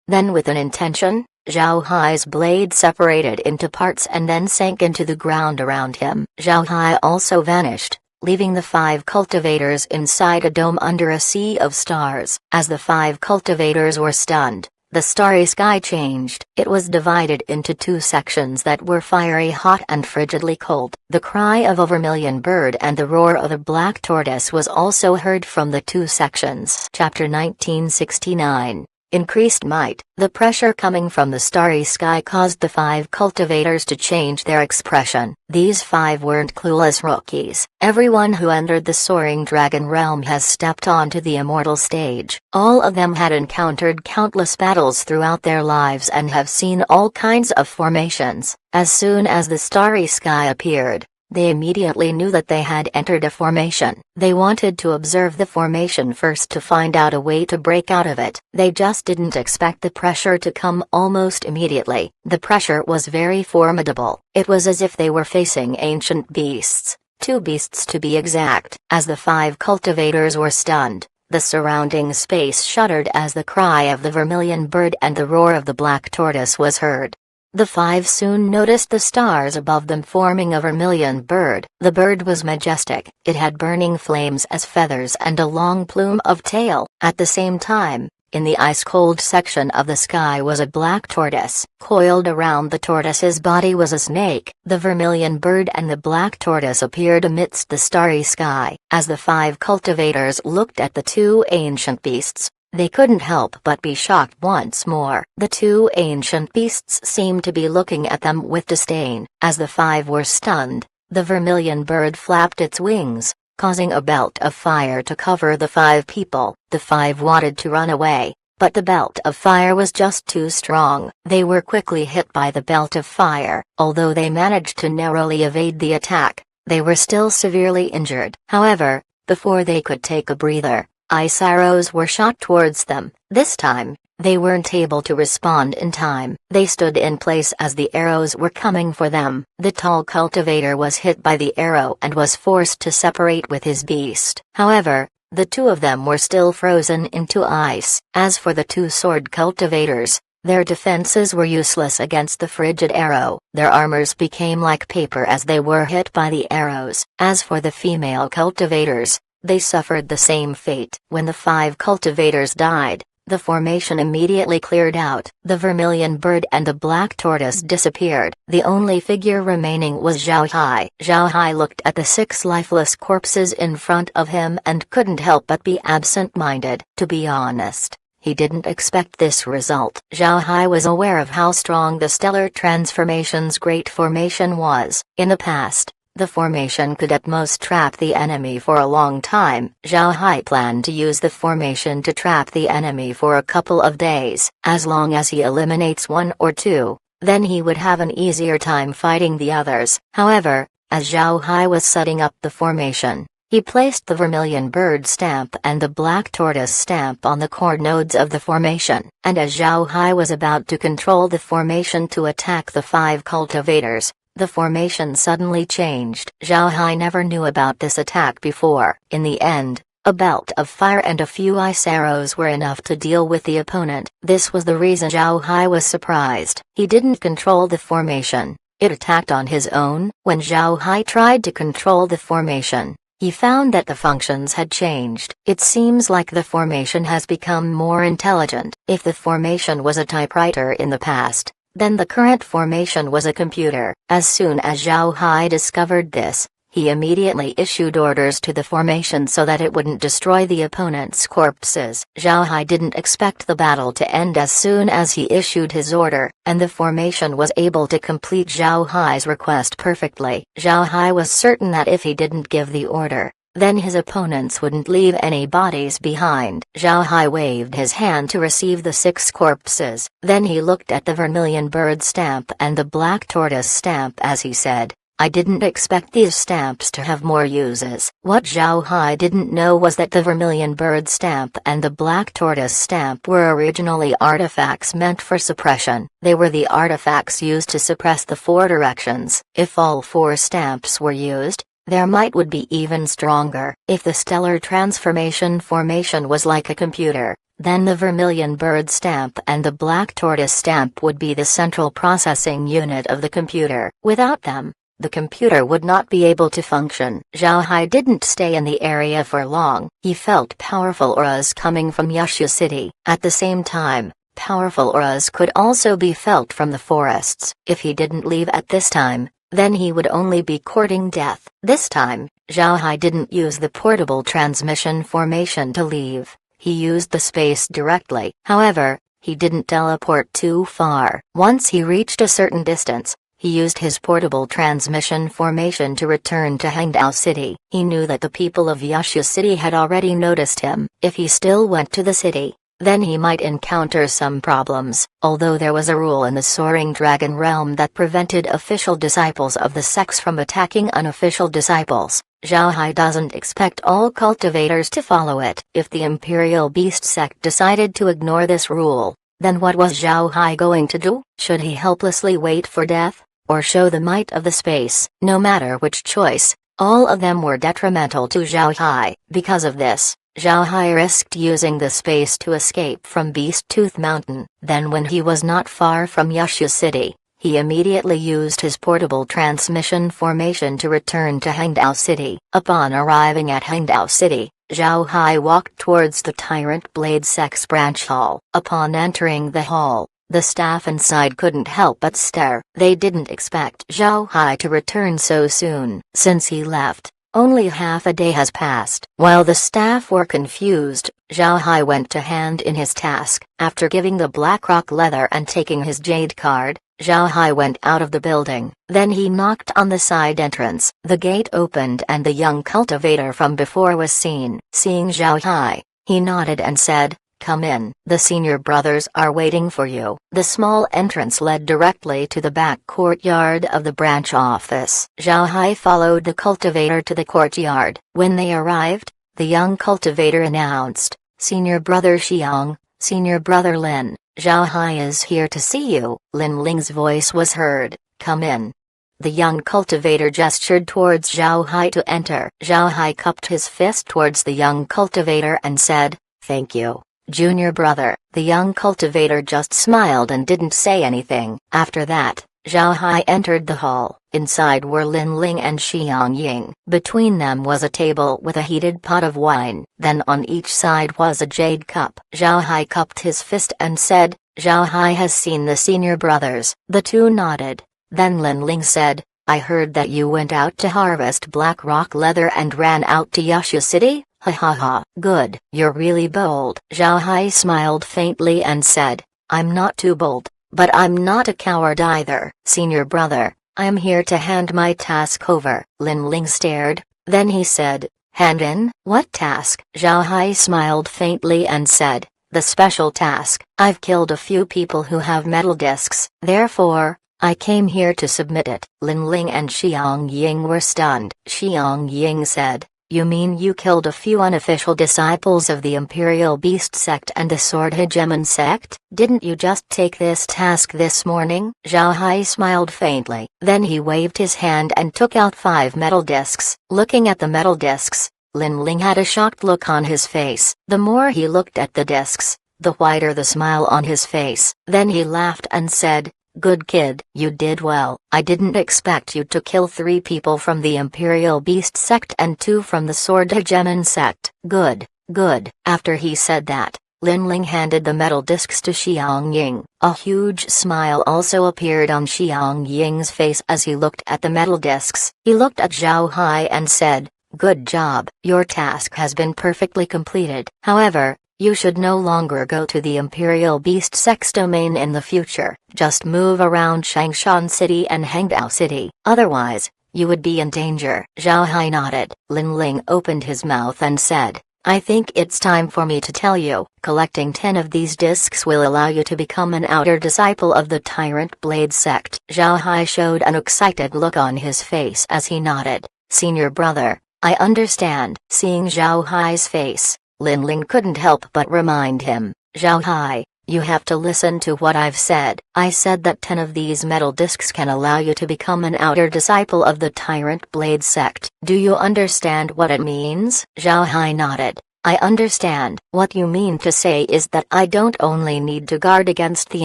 Then with an intention, Zhao Hai's blade separated into parts and then sank into the ground around him. Zhao Hai also vanished, leaving the 5 cultivators inside a dome under a sea of stars. As the 5 cultivators were stunned, the starry sky changed. It was divided into 2 sections that were fiery hot and frigidly cold. The cry of a vermilion bird and the roar of a black tortoise was also heard from the 2 sections. Chapter 1969. Increased might. The pressure coming from the starry sky caused the 5 cultivators to change their expression. These 5 weren't clueless rookies. Everyone who entered the soaring dragon realm has stepped onto the immortal stage. All of them had encountered countless battles throughout their lives and have seen all kinds of formations. As soon as the starry sky appeared, they immediately knew that they had entered a formation. They wanted to observe the formation first to find out a way to break out of it. They just didn't expect the pressure to come almost immediately. The pressure was very formidable. It was as if they were facing ancient beasts. 2 beasts to be exact. As the 5 cultivators were stunned, the surrounding space shuddered as the cry of the vermilion bird and the roar of the black tortoise was heard. The 5 soon noticed the stars above them forming a vermilion bird. The bird was majestic. It had burning flames as feathers and a long plume of tail. At the same time, in the ice-cold section of the sky was a black tortoise. Coiled around the tortoise's body was a snake. The vermilion bird and the black tortoise appeared amidst the starry sky. As the 5 cultivators looked at the 2 ancient beasts, they couldn't help but be shocked once more. The 2 ancient beasts seemed to be looking at them with disdain. As the 5 were stunned, the vermilion bird flapped its wings, causing a belt of fire to cover the 5 people. The 5 wanted to run away, but the belt of fire was just too strong. They were quickly hit by the belt of fire. Although they managed to narrowly evade the attack, they were still severely injured. However, before they could take a breather, ice arrows were shot towards them. This time, they weren't able to respond in time. They stood in place as the arrows were coming for them. The tall cultivator was hit by the arrow and was forced to separate with his beast. However, the 2 of them were still frozen into ice. As for the 2 sword cultivators, their defenses were useless against the frigid arrow. Their armors became like paper as they were hit by the arrows. As for the female cultivators, they suffered the same fate. When the 5 cultivators died, the formation immediately cleared out. The vermilion bird and the black tortoise disappeared. The only figure remaining was Zhao Hai. Zhao Hai looked at the 6 lifeless corpses in front of him and couldn't help but be absent-minded. To be honest, he didn't expect this result. Zhao Hai was aware of how strong the stellar transformation's great formation was. In the past, the formation could at most trap the enemy for a long time. Zhao Hai planned to use the formation to trap the enemy for a couple of days. As long as he eliminates 1 or 2, then he would have an easier time fighting the others. However, as Zhao Hai was setting up the formation, he placed the vermilion bird stamp and the black tortoise stamp on the core nodes of the formation. And as Zhao Hai was about to control the formation to attack the 5 cultivators, the formation suddenly changed. Zhao Hai never knew about this attack before. In the end, a belt of fire and a few ice arrows were enough to deal with the opponent. This was the reason Zhao Hai was surprised. He didn't control the formation. It attacked on his own. When Zhao Hai tried to control the formation, he found that the functions had changed. It seems like the formation has become more intelligent. If the formation was a typewriter in the past, then the current formation was a computer. As soon as Zhao Hai discovered this, he immediately issued orders to the formation so that it wouldn't destroy the opponent's corpses. Zhao Hai didn't expect the battle to end as soon as he issued his order, and the formation was able to complete Zhao Hai's request perfectly. Zhao Hai was certain that if he didn't give the order, then his opponents wouldn't leave any bodies behind. Zhao Hai waved his hand to receive the 6 corpses. Then he looked at the vermilion bird stamp and the black tortoise stamp as he said, "I didn't expect these stamps to have more uses." What Zhao Hai didn't know was that the vermilion bird stamp and the black tortoise stamp were originally artifacts meant for suppression. They were the artifacts used to suppress the 4 directions. If all 4 stamps were used, their might would be even stronger. If the stellar transformation formation was like a computer, then the vermilion bird stamp and the black tortoise stamp would be the central processing unit of the computer. Without them, the computer would not be able to function. Zhao Hai didn't stay in the area for long. He felt powerful auras coming from Wuxia City. At the same time, powerful auras could also be felt from the forests. If he didn't leave at this time, then he would only be courting death. This time, Zhao Hai didn't use the portable transmission formation to leave. He used the space directly. However, he didn't teleport too far. Once he reached a certain distance, he used his portable transmission formation to return to Hangdao City. He knew that the people of Wuxia City had already noticed him. If he still went to the city, then he might encounter some problems. Although there was a rule in the Soaring Dragon Realm that prevented official disciples of the sects from attacking unofficial disciples, Zhao Hai doesn't expect all cultivators to follow it. If the Imperial Beast sect decided to ignore this rule, then what was Zhao Hai going to do? Should he helplessly wait for death, or show the might of the space? No matter which choice, all of them were detrimental to Zhao Hai. Because of this, Zhao Hai risked using the space to escape from Beast Tooth Mountain. Then when he was not far from Wuxia City, he immediately used his portable transmission formation to return to Hangdao City. Upon arriving at Hangdao City, Zhao Hai walked towards the Tyrant Blade Sect's branch hall. Upon entering the hall, the staff inside couldn't help but stare. They didn't expect Zhao Hai to return so soon. Since he left, only half a day has passed. While the staff were confused, Zhao Hai went to hand in his task. After giving the black rock leather and taking his jade card, Zhao Hai went out of the building. Then he knocked on the side entrance. The gate opened and the young cultivator from before was seen. Seeing Zhao Hai, he nodded and said, "Come in. The senior brothers are waiting for you." The small entrance led directly to the back courtyard of the branch office. Zhao Hai followed the cultivator to the courtyard. When they arrived, the young cultivator announced, "Senior brother Xiang, senior brother Lin, Zhao Hai is here to see you." Lin Ling's voice was heard, "Come in." The young cultivator gestured towards Zhao Hai to enter. Zhao Hai cupped his fist towards the young cultivator and said, "Thank you, junior brother." The young cultivator just smiled and didn't say anything. After that, Zhao Hai entered the hall. Inside were Lin Ling and Xiang Ying. Between them was a table with a heated pot of wine. Then on each side was a jade cup. Zhao Hai cupped his fist and said, "Zhao Hai has seen the senior brothers." The two nodded. Then Lin Ling said, "I heard that you went out to harvest black rock leather and ran out to Wuxia City? Ha ha ha. Good. You're really bold." Zhao Hai smiled faintly and said, "I'm not too bold, but I'm not a coward either." "Senior brother, I'm here to hand my task over." Lin Ling stared, then he said, "Hand in?" "What task?" Zhao Hai smiled faintly and said, "The special task. I've killed a few people who have metal discs. Therefore, I came here to submit it." Lin Ling and Xiang Ying were stunned. Xiang Ying said, "You mean you killed a few unofficial disciples of the Imperial Beast sect and the Sword Hegemon sect? Didn't you just take this task this morning?" Zhao Hai smiled faintly. Then he waved his hand and took out 5 metal discs. Looking at the metal discs, Lin Ling had a shocked look on his face. The more he looked at the discs, the wider the smile on his face. Then he laughed and said, "Good kid. You did well. I didn't expect you to kill 3 people from the Imperial Beast sect and 2 from the Sword Hegemon sect. Good, good." After he said that, Lin Ling handed the metal discs to Xiang Ying. A huge smile also appeared on Xiang Ying's face as he looked at the metal discs. He looked at Zhao Hai and said, "Good job. Your task has been perfectly completed. However, you should no longer go to the Imperial Beast Sect's domain in the future. Just move around Changshan City and Hangdao City. Otherwise, you would be in danger." Zhao Hai nodded. Lin Ling opened his mouth and said, "I think it's time for me to tell you. Collecting 10 of these discs will allow you to become an outer disciple of the Tyrant Blade sect." Zhao Hai showed an excited look on his face as he nodded. "Senior brother, I understand." Seeing Zhao Hai's face, Lin Ling couldn't help but remind him, "Zhao Hai, You have to listen to what I've said. I said that 10 of these metal discs can allow you to become an outer disciple of the Tyrant Blade sect. Do you understand what it means? Zhao Hai nodded. I understand. What you mean to say is that I don't only need to guard against the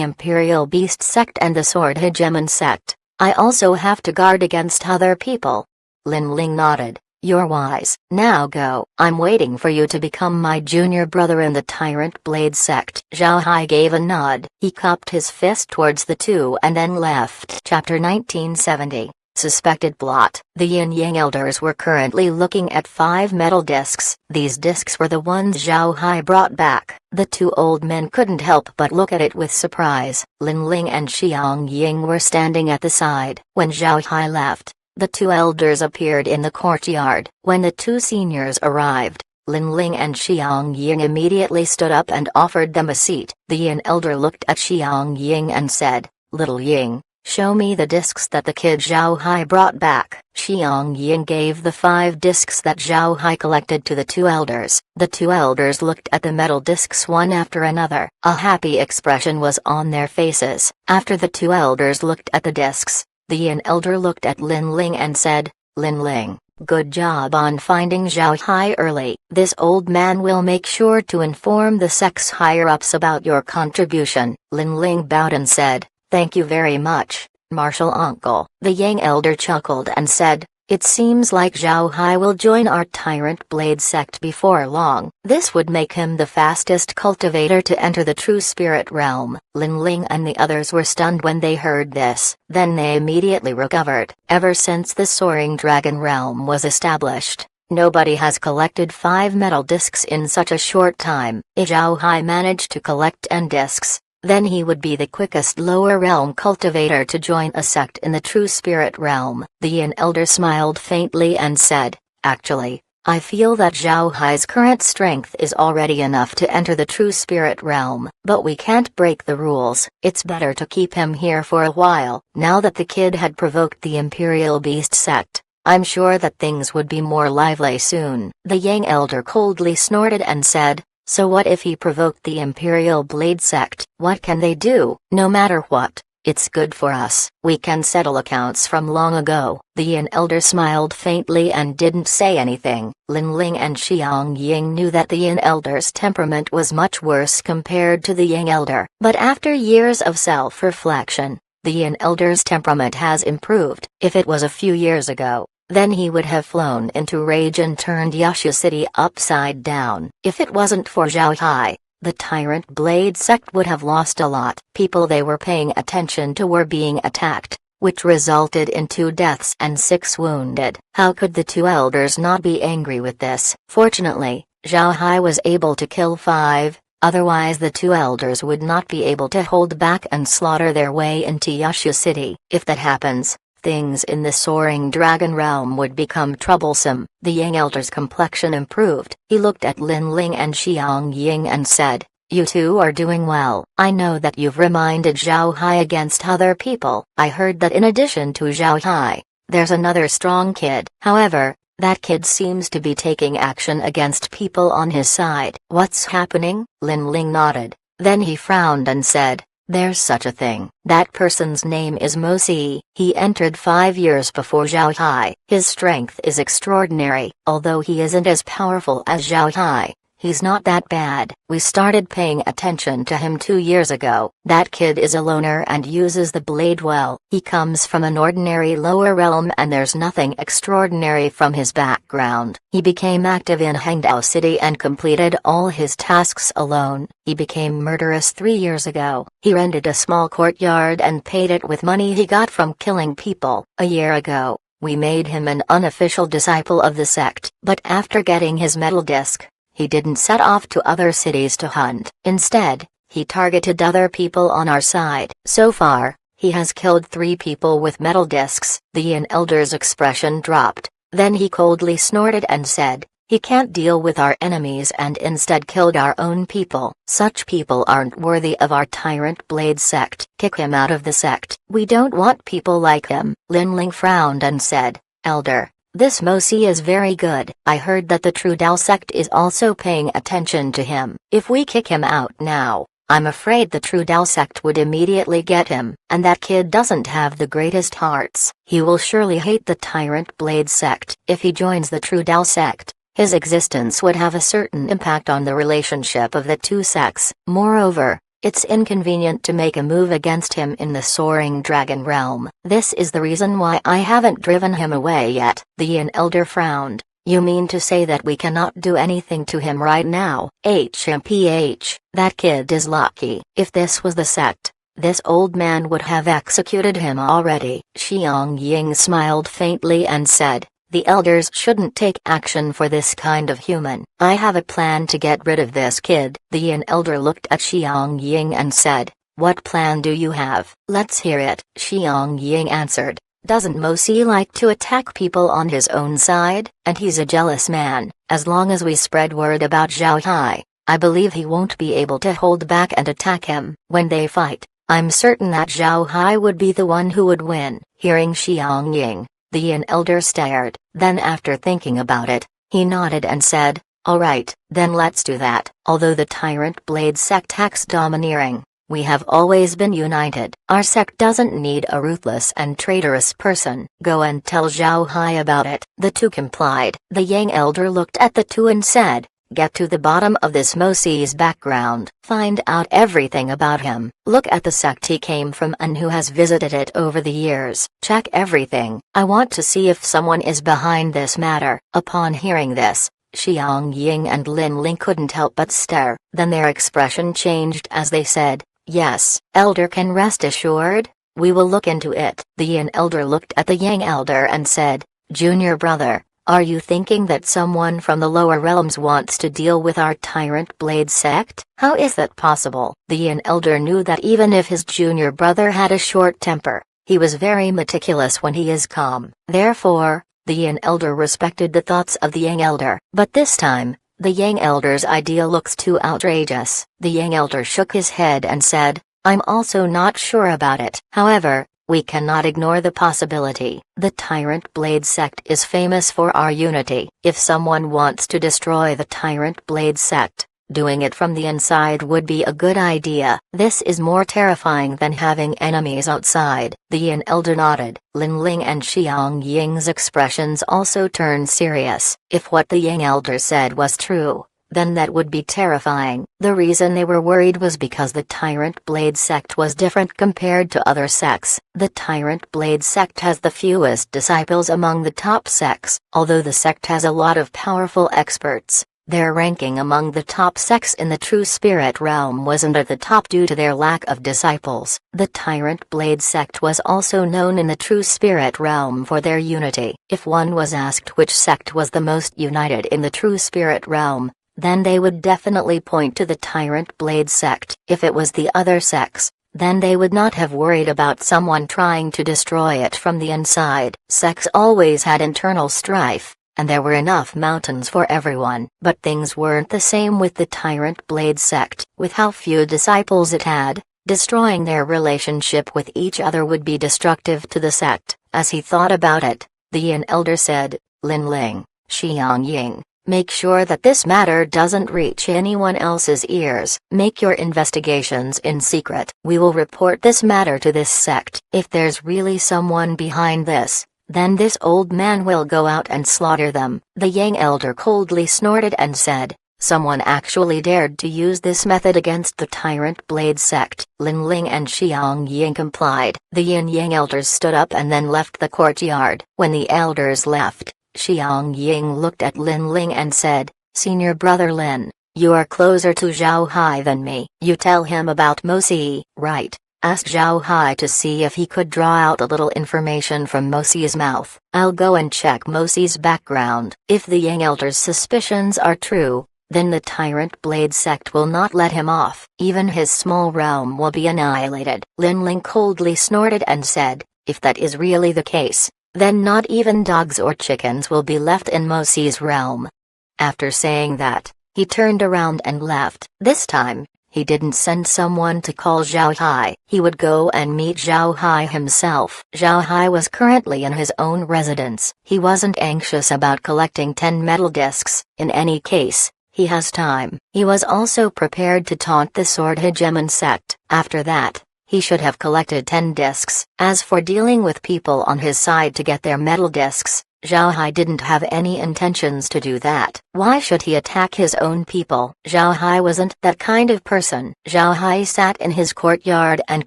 Imperial Beast sect and the Sword Hegemon sect, I also have to guard against other people. Lin Ling nodded. You're wise. Now go. I'm waiting for you to become my junior brother in the Tyrant Blade sect. Zhao Hai gave a nod. He cupped his fist towards the two and then left. Chapter 1970. Suspected plot. The Yin-Yang elders were currently looking at 5 metal discs. These discs were the ones Zhao Hai brought back. The 2 old men couldn't help but look at it with surprise. Lin Ling and Xiang Ying were standing at the side. When Zhao Hai left, the 2 elders appeared in the courtyard. When the 2 seniors arrived, Lin Ling and Xiang Ying immediately stood up and offered them a seat. The Yin elder looked at Xiang Ying and said, Little Ying, show me the discs that the kid Zhao Hai brought back. Xiang Ying gave the 5 discs that Zhao Hai collected to the 2 elders. The 2 elders looked at the metal discs one after another. A happy expression was on their faces. After the 2 elders looked at the discs, the Yin elder looked at Lin Ling and said, Lin Ling, good job on finding Zhao Hai early. This old man will make sure to inform the sect's higher-ups about your contribution. Lin Ling bowed and said, Thank you very much, Martial Uncle. The Yang elder chuckled and said, It seems like Zhao Hai will join our Tyrant Blade sect before long. This would make him the fastest cultivator to enter the true spirit realm. Lin Ling and the others were stunned when they heard this. Then they immediately recovered. Ever since the Soaring Dragon realm was established, nobody has collected 5 metal discs in such a short time. If Zhao Hai managed to collect 10 discs, then he would be the quickest lower realm cultivator to join a sect in the true spirit realm. The Yin elder smiled faintly and said, Actually, I feel that Zhao Hai's current strength is already enough to enter the true spirit realm, but we can't break the rules. It's better to keep him here for a while. Now that the kid had provoked the Imperial Beast sect, I'm sure that things would be more lively soon. The Yang elder coldly snorted and said, So what if he provoked the Imperial Blade sect? What can they do? No matter what, it's good for us. We can settle accounts from long ago. The Yin elder smiled faintly and didn't say anything. Lin Ling and Xiang Ying knew that the Yin elder's temperament was much worse compared to the Yang elder. But after years of self-reflection, the Yin elder's temperament has improved. If it was a few years ago, then he would have flown into rage and turned Yashu City upside down. If it wasn't for Zhao Hai, the Tyrant Blade sect would have lost a lot. People they were paying attention to were being attacked, which resulted in 2 deaths and 6 wounded. How could the 2 elders not be angry with this? Fortunately, Zhao Hai was able to kill 5, otherwise the 2 elders would not be able to hold back and slaughter their way into Yashu City. If that happens, things in the Soaring Dragon realm would become troublesome. The Yang elder's complexion improved. He looked at Lin Ling and Xiang Ying and said, You two are doing well. I know that you've reminded Zhao Hai against other people. I heard that in addition to Zhao Hai, there's another strong kid. However, that kid seems to be taking action against people on his side. What's happening? Lin Ling nodded. Then he frowned and said, There's such a thing. That person's name is Mo Si. He entered 5 years before Zhao Hai. His strength is extraordinary. Although he isn't as powerful as Zhao Hai, he's not that bad. We started paying attention to him 2 years ago. That kid is a loner and uses the blade well. He comes from an ordinary lower realm and there's nothing extraordinary from his background. He became active in Hangdao City and completed all his tasks alone. He became murderous 3 years ago. He rented a small courtyard and paid it with money he got from killing people. A year ago, we made him an unofficial disciple of the sect. But after getting his metal disc, he didn't set off to other cities to hunt. Instead, he targeted other people on our side. So far, he has killed 3 people with metal discs. The Yin elder's expression dropped. Then he coldly snorted and said, He can't deal with our enemies and instead killed our own people. Such people aren't worthy of our Tyrant Blade sect. Kick him out of the sect. We don't want people like him. Lin Ling frowned and said, Elder, this Mo Si is very good. I heard that the True Dao sect is also paying attention to him. If we kick him out now, I'm afraid the True Tao sect would immediately get him, and that kid doesn't have the greatest hearts. He will surely hate the Tyrant Blade sect. If he joins the True Tao sect, his existence would have a certain impact on the relationship of the two sects. Moreover, it's inconvenient to make a move against him in the Soaring Dragon realm. This is the reason why I haven't driven him away yet. The Yin Elder frowned. You mean to say that we cannot do anything to him right now? HMPH, that kid is lucky. If this was the sect, this old man would have executed him already. Xiang Ying smiled faintly and said, the elders shouldn't take action for this kind of human. I have a plan to get rid of this kid. The Yin Elder looked at Xiang Ying and said, what plan do you have? Let's hear it. Xiang Ying answered, doesn't Mosi like to attack people on his own side? And he's a jealous man. As long as we spread word about Zhao Hai, I believe he won't be able to hold back and attack him. When they fight, I'm certain that Zhao Hai would be the one who would win. Hearing Xiang Ying, the Yin Elder stared. Then after thinking about it, he nodded and said, all right, then let's do that. Although the Tyrant Blade sect acts domineering, we have always been united. Our sect doesn't need a ruthless and traitorous person. Go and tell Zhao Hai about it. The two complied. The Yang Elder looked at the two and said, get to the bottom of this Mosi's background. Find out everything about him. Look at the sect he came from and who has visited it over the years. Check everything. I want to see if someone is behind this matter. Upon hearing this, Xiang Ying and Lin Ling couldn't help but stare. Then their expression changed as they said, yes, Elder can rest assured. We will look into it. The Yin Elder looked at the Yang Elder and said, Junior brother, are you thinking that someone from the lower realms wants to deal with our Tyrant Blade sect? How is that possible? The Yin Elder knew that even if his junior brother had a short temper, he was very meticulous when he is calm. Therefore, the Yin Elder respected the thoughts of the Yang Elder. But this time, the Yang Elder's idea looks too outrageous. The Yang Elder shook his head and said, I'm also not sure about it. However, we cannot ignore the possibility. The Tyrant Blade sect is famous for our unity. If someone wants to destroy the Tyrant Blade sect, doing it from the inside would be a good idea. This is more terrifying than having enemies outside. The Yin Elder nodded. Lin Ling and Xiang Ying's expressions also turned serious. If what the Yang Elder said was true, then that would be terrifying. The reason they were worried was because the Tyrant Blade sect was different compared to other sects. The Tyrant Blade sect has the fewest disciples among the top sects. Although the sect has a lot of powerful experts, their ranking among the top sects in the True Spirit realm wasn't at the top due to their lack of disciples. The Tyrant Blade sect was also known in the True Spirit realm for their unity. If one was asked which sect was the most united in the True Spirit realm, then they would definitely point to the Tyrant Blade sect. If it was the other sects, then they would not have worried about someone trying to destroy it from the inside. Sects always had internal strife, and there were enough mountains for everyone. But things weren't the same with the Tyrant Blade sect. With how few disciples it had, destroying their relationship with each other would be destructive to the sect. As he thought about it, the Yin Elder said, Lin Ling, Xiang Ying, make sure that this matter doesn't reach anyone else's ears. Make your investigations in secret. We will report this matter to this sect. If there's really someone behind this, then this old man will go out and slaughter them. The Yang Elder coldly snorted and said, someone actually dared to use this method against the Tyrant Blade sect. Lin Ling and Xiang Ying complied. The Yin Yang Elders stood up and then left the courtyard. When the elders left, Xiang Ying looked at Lin Ling and said, Senior brother Lin, you are closer to Zhao Hai than me. You tell him about Mosi, right? Ask Zhao Hai to see if he could draw out a little information from Mosi's mouth. I'll go and check Mosi's background. If the Yang Elder's suspicions are true, then the Tyrant Blade sect will not let him off. Even his small realm will be annihilated. Lin Ling coldly snorted and said, if that is really the case, then not even dogs or chickens will be left in Mosi's realm. After saying that, he turned around and left. This time, he didn't send someone to call Zhao Hai. He would go and meet Zhao Hai himself. Zhao Hai was currently in his own residence. He wasn't anxious about collecting 10 metal discs. In any case, He has time. He was also prepared to taunt the Sword Hegemon sect. After that, he should have collected 10 discs. As for dealing with people on his side to get their metal discs, Zhao Hai didn't have any intentions to do that. Why should he attack his own people? Zhao Hai wasn't that kind of person. Zhao Hai sat in his courtyard and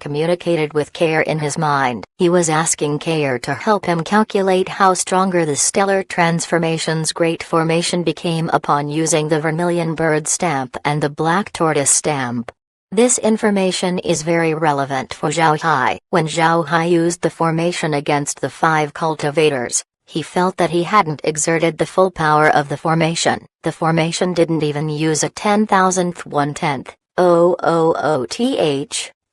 communicated with Kair in his mind. He was asking Kair to help him calculate how stronger the stellar transformation's great formation became upon using the vermilion bird stamp and the black tortoise stamp. This information is very relevant for Zhao Hai. When Zhao Hai used the formation against the 5 cultivators, he felt that he hadn't exerted the full power of the formation. The formation didn't even use a 10,000th 1/10th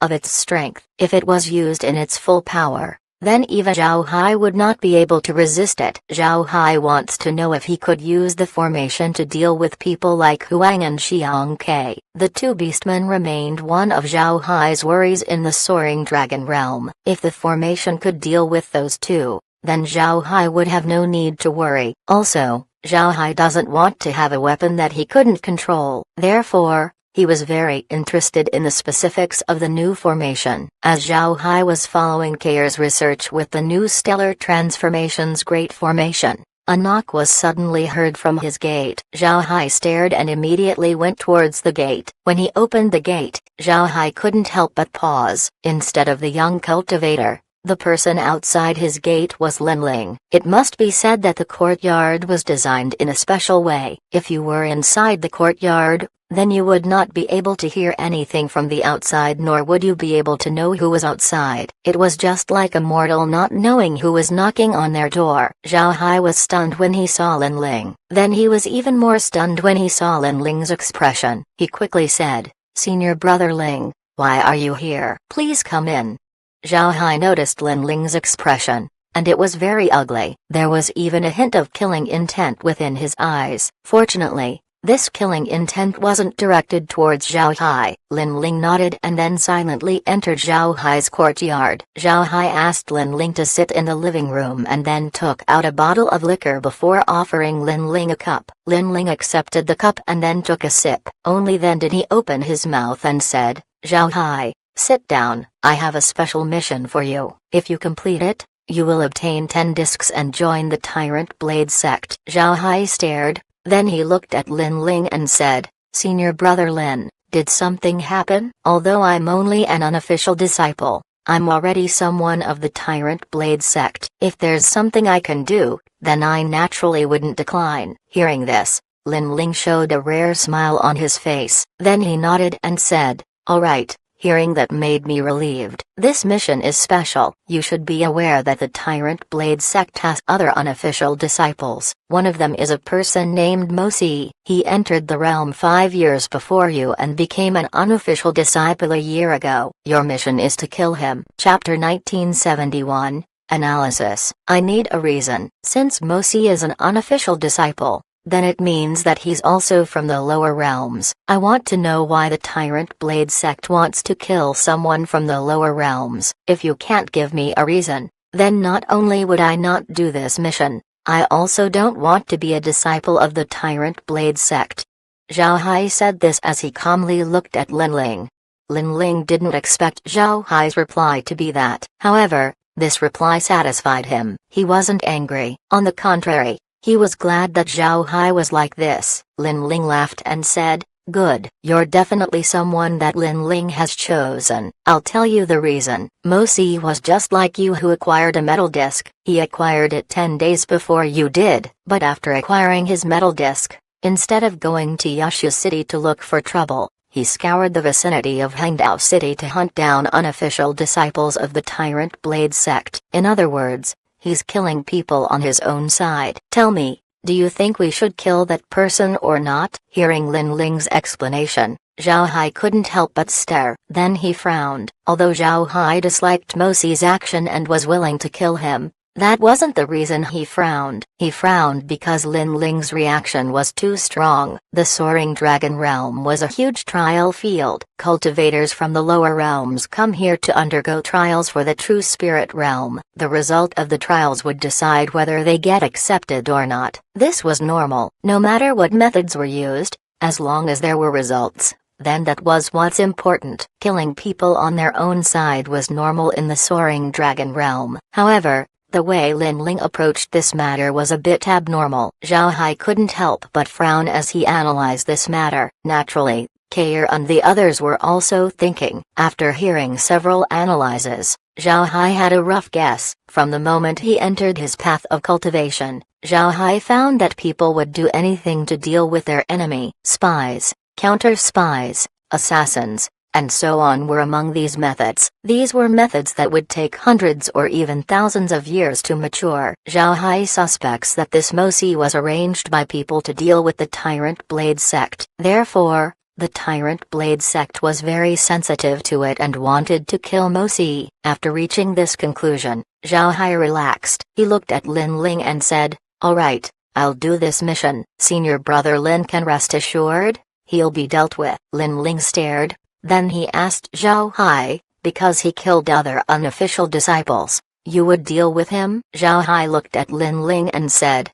of its strength. If it was used in its full power, then even Zhao Hai would not be able to resist it. Zhao Hai wants to know if he could use the formation to deal with people like Huang and Xiang Ke. The 2 beastmen remained one of Zhao Hai's worries in the soaring dragon realm. If the formation could deal with those 2, then Zhao Hai would have no need to worry. Also, Zhao Hai doesn't want to have a weapon that he couldn't control. Therefore, he was very interested in the specifics of the new formation. As Zhao Hai was following Kair's research with the new stellar transformation's great formation, a knock was suddenly heard from his gate. Zhao Hai stared and immediately went towards the gate. When he opened the gate, Zhao Hai couldn't help but pause. Instead of the young cultivator, the person outside his gate was Linling. It must be said that the courtyard was designed in a special way. If you were inside the courtyard, then you would not be able to hear anything from the outside, nor would you be able to know who was outside. It was just like a mortal not knowing who was knocking on their door. Zhao Hai was stunned when he saw Linling. Then he was even more stunned when he saw Linling's expression. He quickly said, "Senior brother Ling, why are you here? Please come in." Zhao Hai noticed Linling's expression, and it was very ugly. There was even a hint of killing intent within his eyes. Fortunately, this killing intent wasn't directed towards Zhao Hai. Linling nodded and then silently entered Zhao Hai's courtyard. Zhao Hai asked Linling to sit in the living room and then took out a bottle of liquor before offering Linling a cup. Linling accepted the cup and then took a sip. Only then did he open his mouth and said, "Zhao Hai, sit down. I have a special mission for you. If you complete it, you will obtain 10 discs and join the Tyrant Blade sect." Zhao Hai stared, then he looked at Linling and said, "Senior brother Lin, did something happen? Although I'm only an unofficial disciple, I'm already someone of the Tyrant Blade sect. If there's something I can do, then I naturally wouldn't decline." Hearing this, Linling showed a rare smile on his face. Then he nodded and said, "All right." Hearing that made me relieved. This mission is special. You should be aware that the Tyrant Blade sect has other unofficial disciples. One of them is a person named Mosi. He entered the realm 5 years before you and became an unofficial disciple a year ago. Your mission is to kill him. Chapter 1971, Analysis. I need a reason. Since Mosi is an unofficial disciple, then it means that he's also from the lower realms. I want to know why the Tyrant Blade sect wants to kill someone from the lower realms. If you can't give me a reason, then not only would I not do this mission, I also don't want to be a disciple of the Tyrant Blade sect. Zhao Hai said this as he calmly looked at Linling. Linling didn't expect Zhao Hai's reply to be that. However, this reply satisfied him. He wasn't angry. On the contrary, he was glad that Zhao Hai was like this. Linling laughed and said, "Good. You're definitely someone that Linling has chosen. I'll tell you the reason. Mosi was just like you who acquired a metal disc. He acquired it 10 days before you did. But after acquiring his metal disc, instead of going to Yushu City to look for trouble, he scoured the vicinity of Hangdao City to hunt down unofficial disciples of the Tyrant Blade sect. In other words, he's killing people on his own side. Tell me, do you think we should kill that person or not?" Hearing Linling's explanation, Zhao Hai couldn't help but stare. Then he frowned. Although Zhao Hai disliked Mosi's action and was willing to kill him, that wasn't the reason he frowned. He frowned because Linling's reaction was too strong. The Soaring Dragon Realm was a huge trial field. Cultivators from the lower realms come here to undergo trials for the True Spirit Realm. The result of the trials would decide whether they get accepted or not. This was normal. No matter what methods were used, As long as there were results, then that was what's important. Killing people on their own side was normal in the soaring dragon realm. However, the way Lin Ling approached this matter was a bit abnormal. Zhao Hai couldn't help but frown as he analyzed this matter. Naturally, Kair and the others were also thinking. After hearing several analyses, Zhao Hai had a rough guess. From the moment he entered his path of cultivation, Zhao Hai found that people would do anything to deal with their enemy. Spies, counter-spies, assassins, and so on were among these methods. These were methods that would take hundreds or even thousands of years to mature. Zhao Hai suspects that this Mosi was arranged by people to deal with the Tyrant Blade sect. Therefore, the Tyrant Blade sect was very sensitive to it and wanted to kill Mosi. After reaching this conclusion, Zhao Hai relaxed. He looked at Lin Ling and said, "Alright, I'll do this mission. Senior brother Lin can rest assured, he'll be dealt with." Lin Ling stared, then he asked Zhao Hai, "Because he killed other unofficial disciples, you would deal with him?" Zhao Hai looked at Lin Ling and said,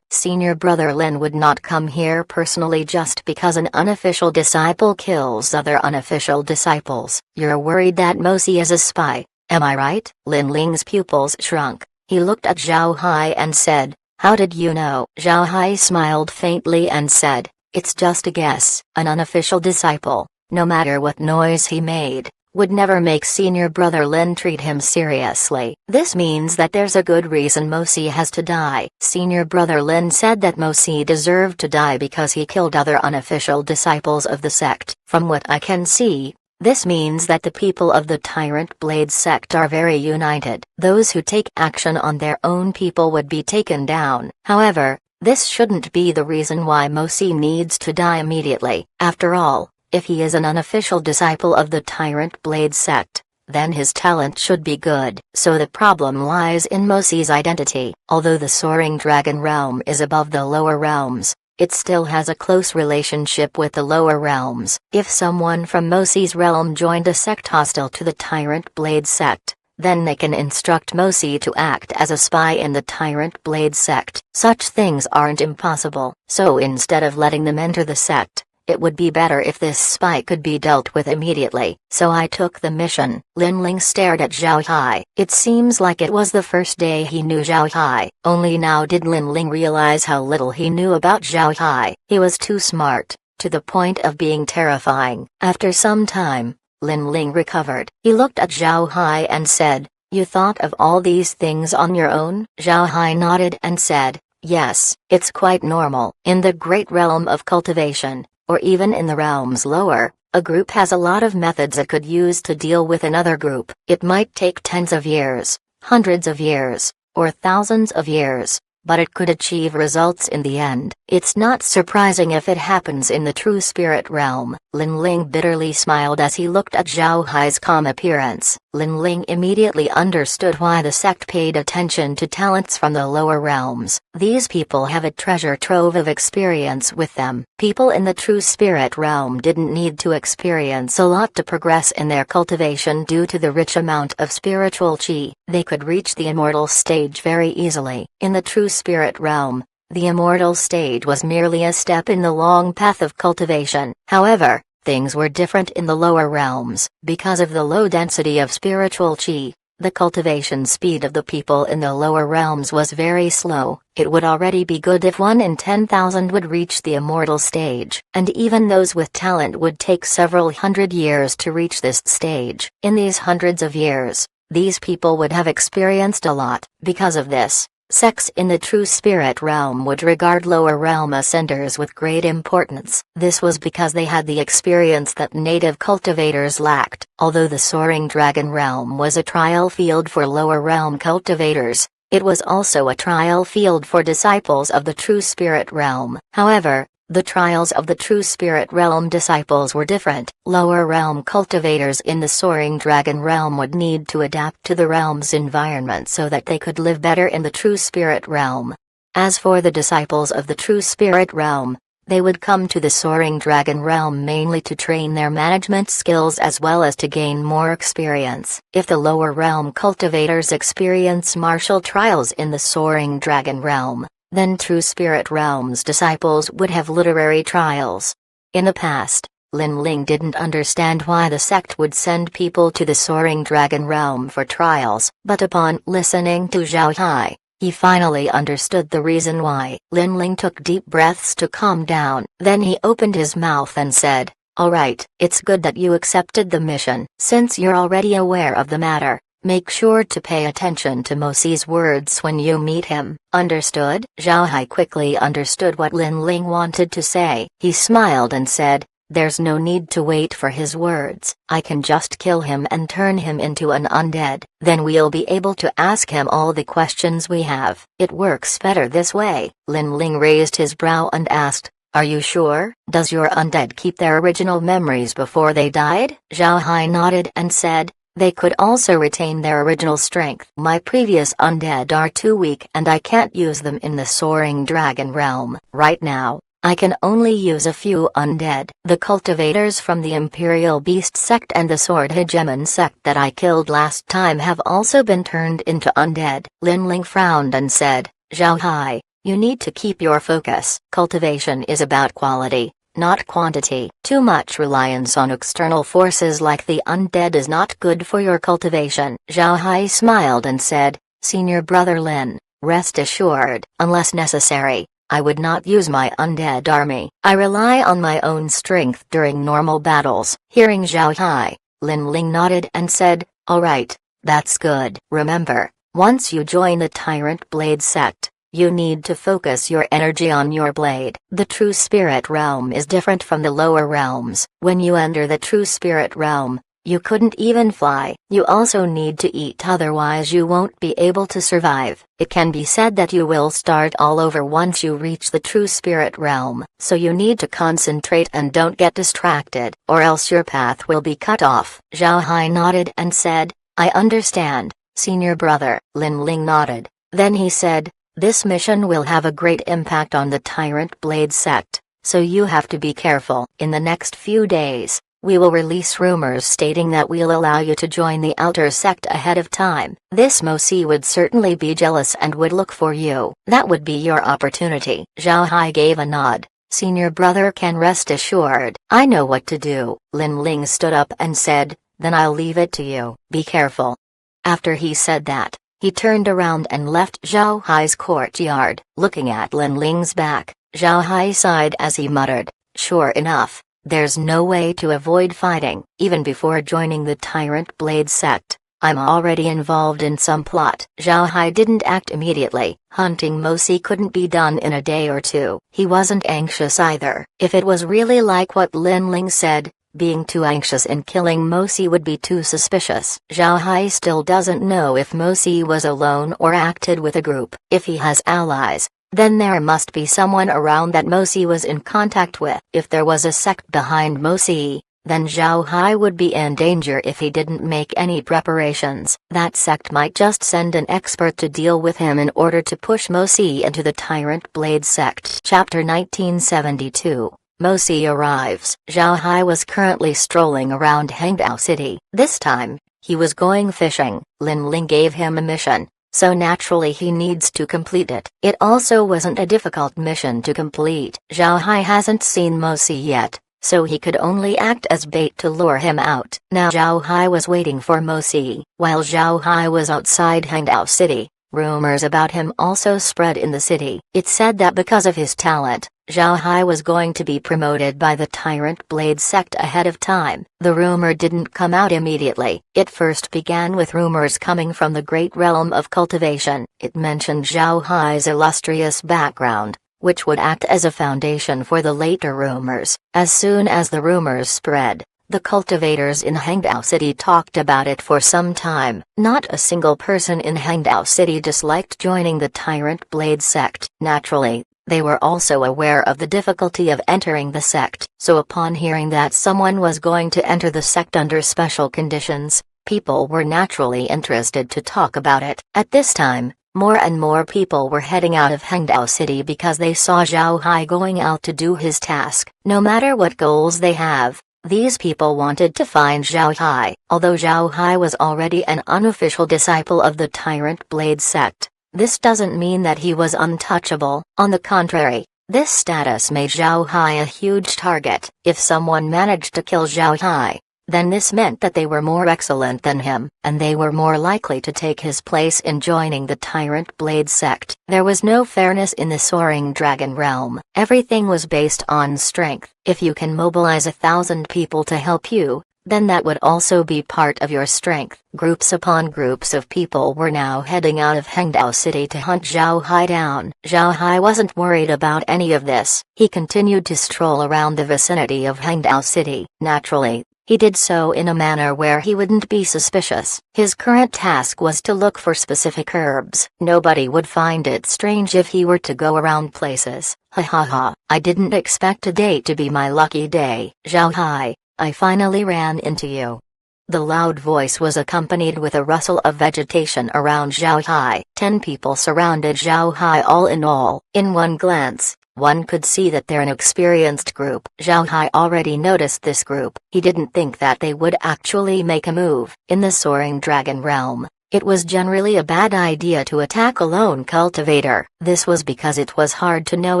Senior brother Lin would not come here personally just because an unofficial disciple kills other unofficial disciples. You're worried that Mosi is a spy, am I right? Lin Ling's pupils shrunk. He looked at Zhao Hai and said, "How did you know?" Zhao Hai smiled faintly and said, "It's just a guess." An unofficial disciple, no matter what noise he made, would never make senior brother Lin treat him seriously. This means that there's a good reason Mosi has to die. Senior brother Lin said that Mosi deserved to die because he killed other unofficial disciples of the sect. From what I can see, this means that the people of the Tyrant Blade sect are very united. Those who take action on their own people would be taken down. However, this shouldn't be the reason why Mosi needs to die immediately. After all, if he is an unofficial disciple of the Tyrant Blade sect, then his talent should be good. So the problem lies in Mosi's identity. Although the soaring dragon realm is above the lower realms, it still has a close relationship with the lower realms. If someone from Mosi's realm joined a sect hostile to the Tyrant Blade sect, then they can instruct Mosi to act as a spy in the Tyrant Blade sect. Such things aren't impossible. So instead of letting them enter the sect, it would be better if this spy could be dealt with immediately. So I took the mission. Lin Ling stared at Zhao Hai. It seems like it was the first day he knew Zhao Hai. Only now did Lin Ling realize how little he knew about Zhao Hai. He was too smart, to the point of being terrifying. After some time, Lin Ling recovered. He looked at Zhao Hai and said, "You thought of all these things on your own?" Zhao Hai nodded and said, "Yes, it's quite normal. In the great realm of cultivation, or even in the realms lower, a group has a lot of methods it could use to deal with another group. It might take tens of years, hundreds of years, or thousands of years, but it could achieve results in the end. It's not surprising if it happens in the true spirit realm." Lin Ling bitterly smiled as he looked at Zhao Hai's calm appearance. Lin Ling immediately understood why the sect paid attention to talents from the lower realms. These people have a treasure trove of experience with them. People in the true spirit realm didn't need to experience a lot to progress in their cultivation due to the rich amount of spiritual chi. They could reach the immortal stage very easily. In the true spirit realm, the immortal stage was merely a step in the long path of cultivation. However, things were different in the lower realms. Because of the low density of spiritual chi, the cultivation speed of the people in the lower realms was very slow. It would already be good if 1 in 10,000 would reach the immortal stage, and even those with talent would take several hundred years to reach this stage. In these hundreds of years, these people would have experienced a lot. Because of this, sects in the true spirit realm would regard lower realm ascenders with great importance. This was because they had the experience that native cultivators lacked. Although the soaring dragon realm was a trial field for lower realm cultivators, it was also a trial field for disciples of the true spirit realm. However, the trials of the true spirit realm disciples were different. Lower realm cultivators in the soaring dragon realm would need to adapt to the realm's environment so that they could live better in the true spirit realm. As for the disciples of the true spirit realm, they would come to the soaring dragon realm mainly to train their management skills as well as to gain more experience. If the lower realm cultivators experience martial trials in the soaring dragon realm, then True Spirit Realm's disciples would have literary trials. In the past, Lin Ling didn't understand why the sect would send people to the Soaring Dragon Realm for trials, but upon listening to Zhao Hai, he finally understood the reason why. Lin Ling took deep breaths to calm down. Then he opened his mouth and said, "Alright, it's good that you accepted the mission. Since you're already aware of the matter, make sure to pay attention to Mosi's words when you meet him. Understood?" Zhao Hai quickly understood what Lin Ling wanted to say. He smiled and said, "There's no need to wait for his words. I can just kill him and turn him into an undead. Then we'll be able to ask him all the questions we have. It works better this way." Lin Ling raised his brow and asked, "Are you sure? Does your undead keep their original memories before they died?" Zhao Hai nodded and said, "They could also retain their original strength. My previous undead are too weak and I can't use them in the Soaring Dragon Realm. Right now, I can only use a few undead. The cultivators from the Imperial Beast sect and the Sword Hegemon sect that I killed last time have also been turned into undead." Lin Ling frowned and said, "Zhao Hai, you need to keep your focus. Cultivation is about quality, not quantity. Too much reliance on external forces like the undead is not good for your cultivation." Zhao Hai smiled and said, "Senior brother Lin, rest assured, unless necessary, I would not use my undead army. I rely on my own strength during normal battles." Hearing Zhao Hai, Lin Ling nodded and said, "Alright, that's good. Remember, once you join the Tyrant Blade sect, you need to focus your energy on your blade. The True Spirit Realm is different from the lower realms. When you enter the True Spirit Realm, you couldn't even fly. You also need to eat, otherwise you won't be able to survive. It can be said that you will start all over once you reach the True Spirit Realm. So you need to concentrate and don't get distracted, or else your path will be cut off." Zhao Hai nodded and said, "I understand, senior brother." Lin Ling nodded. Then he said, "This mission will have a great impact on the Tyrant Blade sect, so you have to be careful. In the next few days, we will release rumors stating that we'll allow you to join the outer sect ahead of time. This Mosi would certainly be jealous and would look for you. That would be your opportunity." Zhao Hai gave a nod. "Senior brother can rest assured. I know what to do." Lin Ling stood up and said, "Then I'll leave it to you. Be careful." After he said that, he turned around and left Zhao Hai's courtyard. Looking at Lin Ling's back, Zhao Hai sighed as he muttered, "Sure enough, there's no way to avoid fighting. Even before joining the Tyrant Blade sect, I'm already involved in some plot." Zhao Hai didn't act immediately. Hunting Mosi couldn't be done in a day or two. He wasn't anxious either. If it was really like what Lin Ling said, being too anxious in killing Mosi would be too suspicious. Zhao Hai still doesn't know if Mosi was alone or acted with a group. If he has allies, then there must be someone around that Mosi was in contact with. If there was a sect behind Mosi, then Zhao Hai would be in danger if he didn't make any preparations. That sect might just send an expert to deal with him in order to push Mosi into the Tyrant Blade sect. Chapter 1972. Mosi arrives. Zhao Hai was currently strolling around Hangdao City. This time, he was going fishing. Lin Ling gave him a mission, so naturally he needs to complete it. It also wasn't a difficult mission to complete. Zhao Hai hasn't seen Mosi yet, so he could only act as bait to lure him out. Now Zhao Hai was waiting for Mosi. While Zhao Hai was outside Hangdao City, rumors about him also spread in the city. It said that because of his talent, Zhao Hai was going to be promoted by the Tyrant Blade sect ahead of time. The rumor didn't come out immediately. It first began with rumors coming from the great realm of cultivation. It mentioned Zhao Hai's illustrious background, which would act as a foundation for the later rumors. As soon as the rumors spread, the cultivators in Hangdao City talked about it for some time. Not a single person in Hangdao City disliked joining the Tyrant Blade sect. Naturally, they were also aware of the difficulty of entering the sect. So upon hearing that someone was going to enter the sect under special conditions, people were naturally interested to talk about it. At this time, more and more people were heading out of Hangdao City because they saw Zhao Hai going out to do his task. No matter what goals they have, these people wanted to find Zhao Hai. Although Zhao Hai was already an unofficial disciple of the Tyrant Blade sect, This doesn't mean that he was untouchable. On the contrary, this status made Zhao Hai a huge target. If someone managed to kill Zhao Hai, then this meant that they were more excellent than him, and they were more likely to take his place in joining the Tyrant Blade sect. There was no fairness in the Soaring Dragon realm. Everything was based on strength. If you can mobilize 1,000 people to help you, then that would also be part of your strength. Groups upon groups of people were now heading out of Hengdao City to hunt Zhao Hai down. Zhao Hai wasn't worried about any of this. He continued to stroll around the vicinity of Hengdao City. Naturally, he did so in a manner where he wouldn't be suspicious. His current task was to look for specific herbs. Nobody would find it strange if he were to go around places. Ha ha ha, I didn't expect today to be my lucky day. Zhao Hai, I finally ran into you. The loud voice was accompanied with a rustle of vegetation around Zhao Hai. 10 people surrounded Zhao Hai all in all. In one glance, one could see that they're an experienced group. Zhao Hai already noticed this group. He didn't think that they would actually make a move. In the Soaring Dragon realm, it was generally a bad idea to attack a lone cultivator. This was because it was hard to know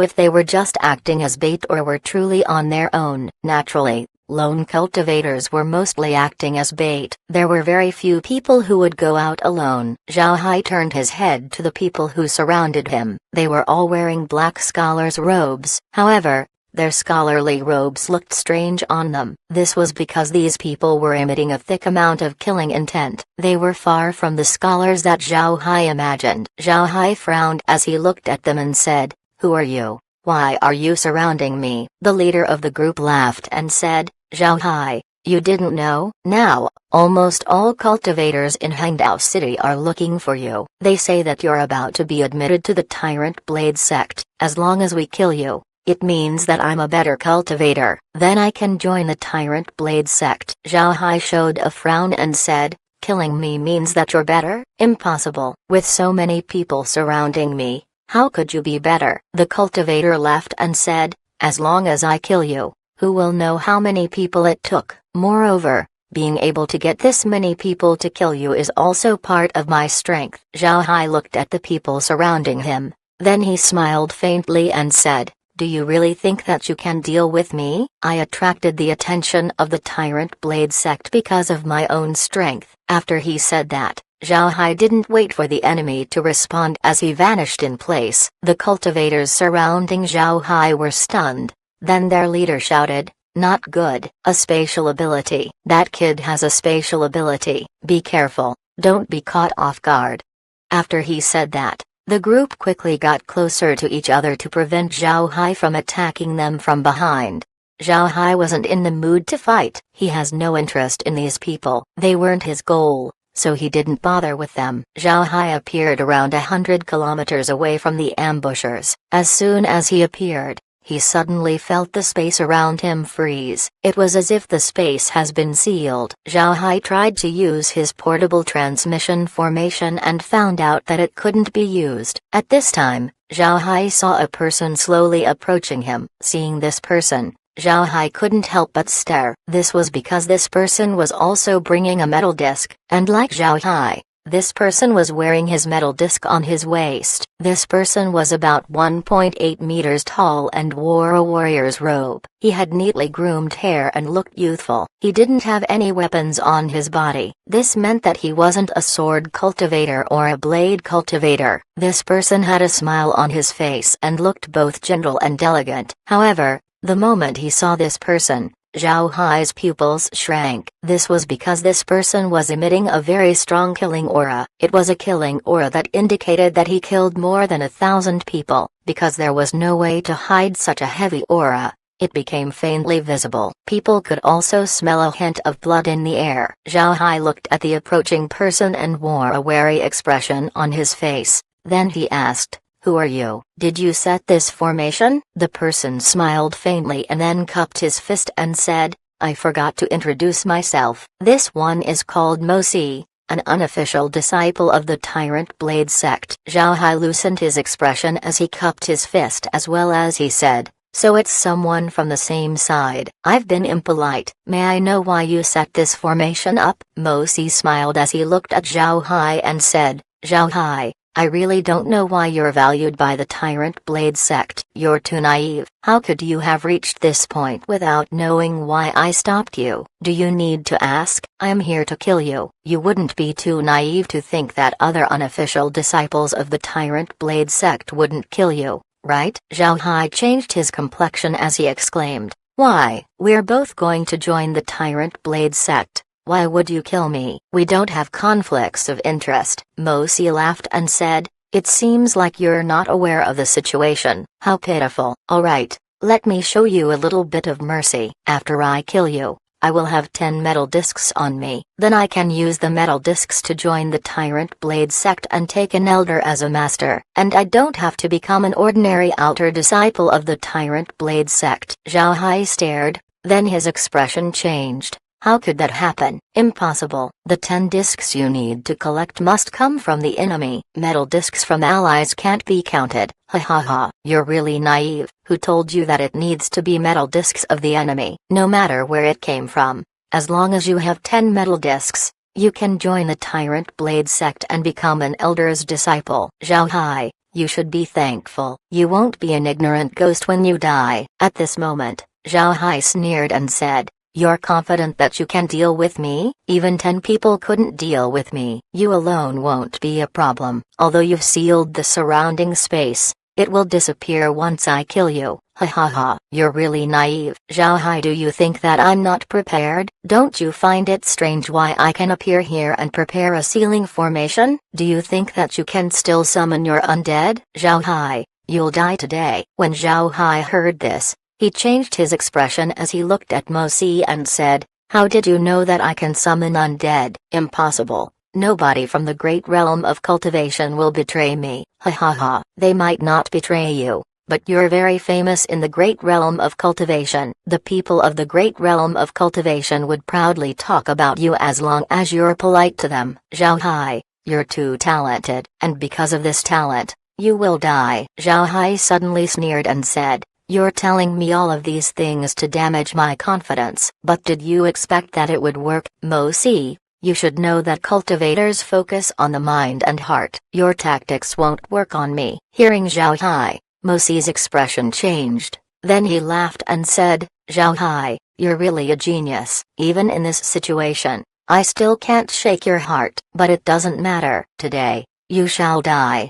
if they were just acting as bait or were truly on their own. Naturally, lone cultivators were mostly acting as bait. There were very few people who would go out alone. Zhao Hai turned his head to the people who surrounded him. They were all wearing black scholars' robes. However, their scholarly robes looked strange on them. This was because these people were emitting a thick amount of killing intent. They were far from the scholars that Zhao Hai imagined. Zhao Hai frowned as he looked at them and said, "Who are you? Why are you surrounding me?" The leader of the group laughed and said, "Zhao Hai, you didn't know? Now, almost all cultivators in Hengdao City are looking for you. They say that you're about to be admitted to the Tyrant Blade sect. As long as we kill you, it means that I'm a better cultivator. Then I can join the Tyrant Blade sect." Zhao Hai showed a frown and said, "Killing me means that you're better? Impossible. With so many people surrounding me, how could you be better?" The cultivator laughed and said, "As long as I kill you, who will know how many people it took? Moreover, being able to get this many people to kill you is also part of my strength." Zhao Hai looked at the people surrounding him, then he smiled faintly and said, "Do you really think that you can deal with me? I attracted the attention of the Tyrant Blade sect because of my own strength." After he said that, Zhao Hai didn't wait for the enemy to respond as he vanished in place. The cultivators surrounding Zhao Hai were stunned. Then their leader shouted, "Not good. A spatial ability. That kid has a spatial ability. Be careful, don't be caught off guard." After he said that, the group quickly got closer to each other to prevent Zhao Hai from attacking them from behind. Zhao Hai wasn't in the mood to fight. He has no interest in these people. They weren't his goal, so he didn't bother with them. Zhao Hai appeared around 100 kilometers away from the ambushers. As soon as he appeared, he suddenly felt the space around him freeze. It was as if the space has been sealed. Zhao Hai tried to use his portable transmission formation and found out that it couldn't be used. At this time, Zhao Hai saw a person slowly approaching him. Seeing this person, Zhao Hai couldn't help but stare. This was because this person was also bringing a metal disc, and like Zhao Hai, this person was wearing his metal disc on his waist. This person was about 1.8 meters tall and wore a warrior's robe. He had neatly groomed hair and looked youthful. He didn't have any weapons on his body. This meant that he wasn't a sword cultivator or a blade cultivator. This person had a smile on his face and looked both gentle and elegant. However, the moment he saw this person, Zhao Hai's pupils shrank. This was because this person was emitting a very strong killing aura. It was a killing aura that indicated that he killed more than 1,000 people. Because there was no way to hide such a heavy aura, it became faintly visible. People could also smell a hint of blood in the air. Zhao Hai looked at the approaching person and wore a wary expression on his face. Then he asked, "Who are you? Did you set this formation?" The person smiled faintly and then cupped his fist and said, "I forgot to introduce myself. This one is called Mosi, an unofficial disciple of the Tyrant Blade sect." Zhao Hai loosened his expression as he cupped his fist as well as he said, "So it's someone from the same side. I've been impolite. May I know why you set this formation up?" Mosi smiled as he looked at Zhao Hai and said, "Zhao Hai, I really don't know why you're valued by the Tyrant Blade sect. You're too naive. How could you have reached this point without knowing why I stopped you? Do you need to ask? I am here to kill you. You wouldn't be too naive to think that other unofficial disciples of the Tyrant Blade sect wouldn't kill you, right? Zhao Hai changed his complexion as he exclaimed. Why? We're both going to join the Tyrant Blade sect. Why would you kill me? We don't have conflicts of interest. Mo Si laughed and said, it seems like you're not aware of the situation. How pitiful. Alright, let me show you a little bit of mercy. After I kill you, I will have 10 metal discs on me. Then I can use the metal discs to join the Tyrant Blade sect and take an elder as a master. And I don't have to become an ordinary outer disciple of the Tyrant Blade sect. Zhao Hai stared, then his expression changed. How could that happen? Impossible. The 10 discs you need to collect must come from the enemy. Metal discs from allies can't be counted. Ha ha ha. You're really naive. Who told you that it needs to be metal discs of the enemy? No matter where it came from. As long as you have 10 metal discs, you can join the Tyrant Blade sect and become an elder's disciple. Zhao Hai, you should be thankful. You won't be an ignorant ghost when you die. At this moment, Zhao Hai sneered and said, you're confident that you can deal with me? Even 10 people couldn't deal with me. You alone won't be a problem. Although you've sealed the surrounding space, it will disappear once I kill you. Ha ha ha. You're really naive. Zhao Hai, do you think that I'm not prepared? Don't you find it strange why I can appear here and prepare a sealing formation? Do you think that you can still summon your undead? Zhao Hai, you'll die today. When Zhao Hai heard this, he changed his expression as he looked at Mo Si and said, how did you know that I can summon undead? Impossible. Nobody from the great realm of cultivation will betray me. Ha ha ha. They might not betray you, but you're very famous in the great realm of cultivation. The people of the great realm of cultivation would proudly talk about you as long as you're polite to them. Zhao Hai, you're too talented, and because of this talent, you will die. Zhao Hai suddenly sneered and said, you're telling me all of these things to damage my confidence. But did you expect that it would work? Mo Si, you should know that cultivators focus on the mind and heart. Your tactics won't work on me. Hearing Zhao Hai, Mo Si's expression changed. Then he laughed and said, Zhao Hai, you're really a genius. Even in this situation, I still can't shake your heart. But it doesn't matter. Today, you shall die.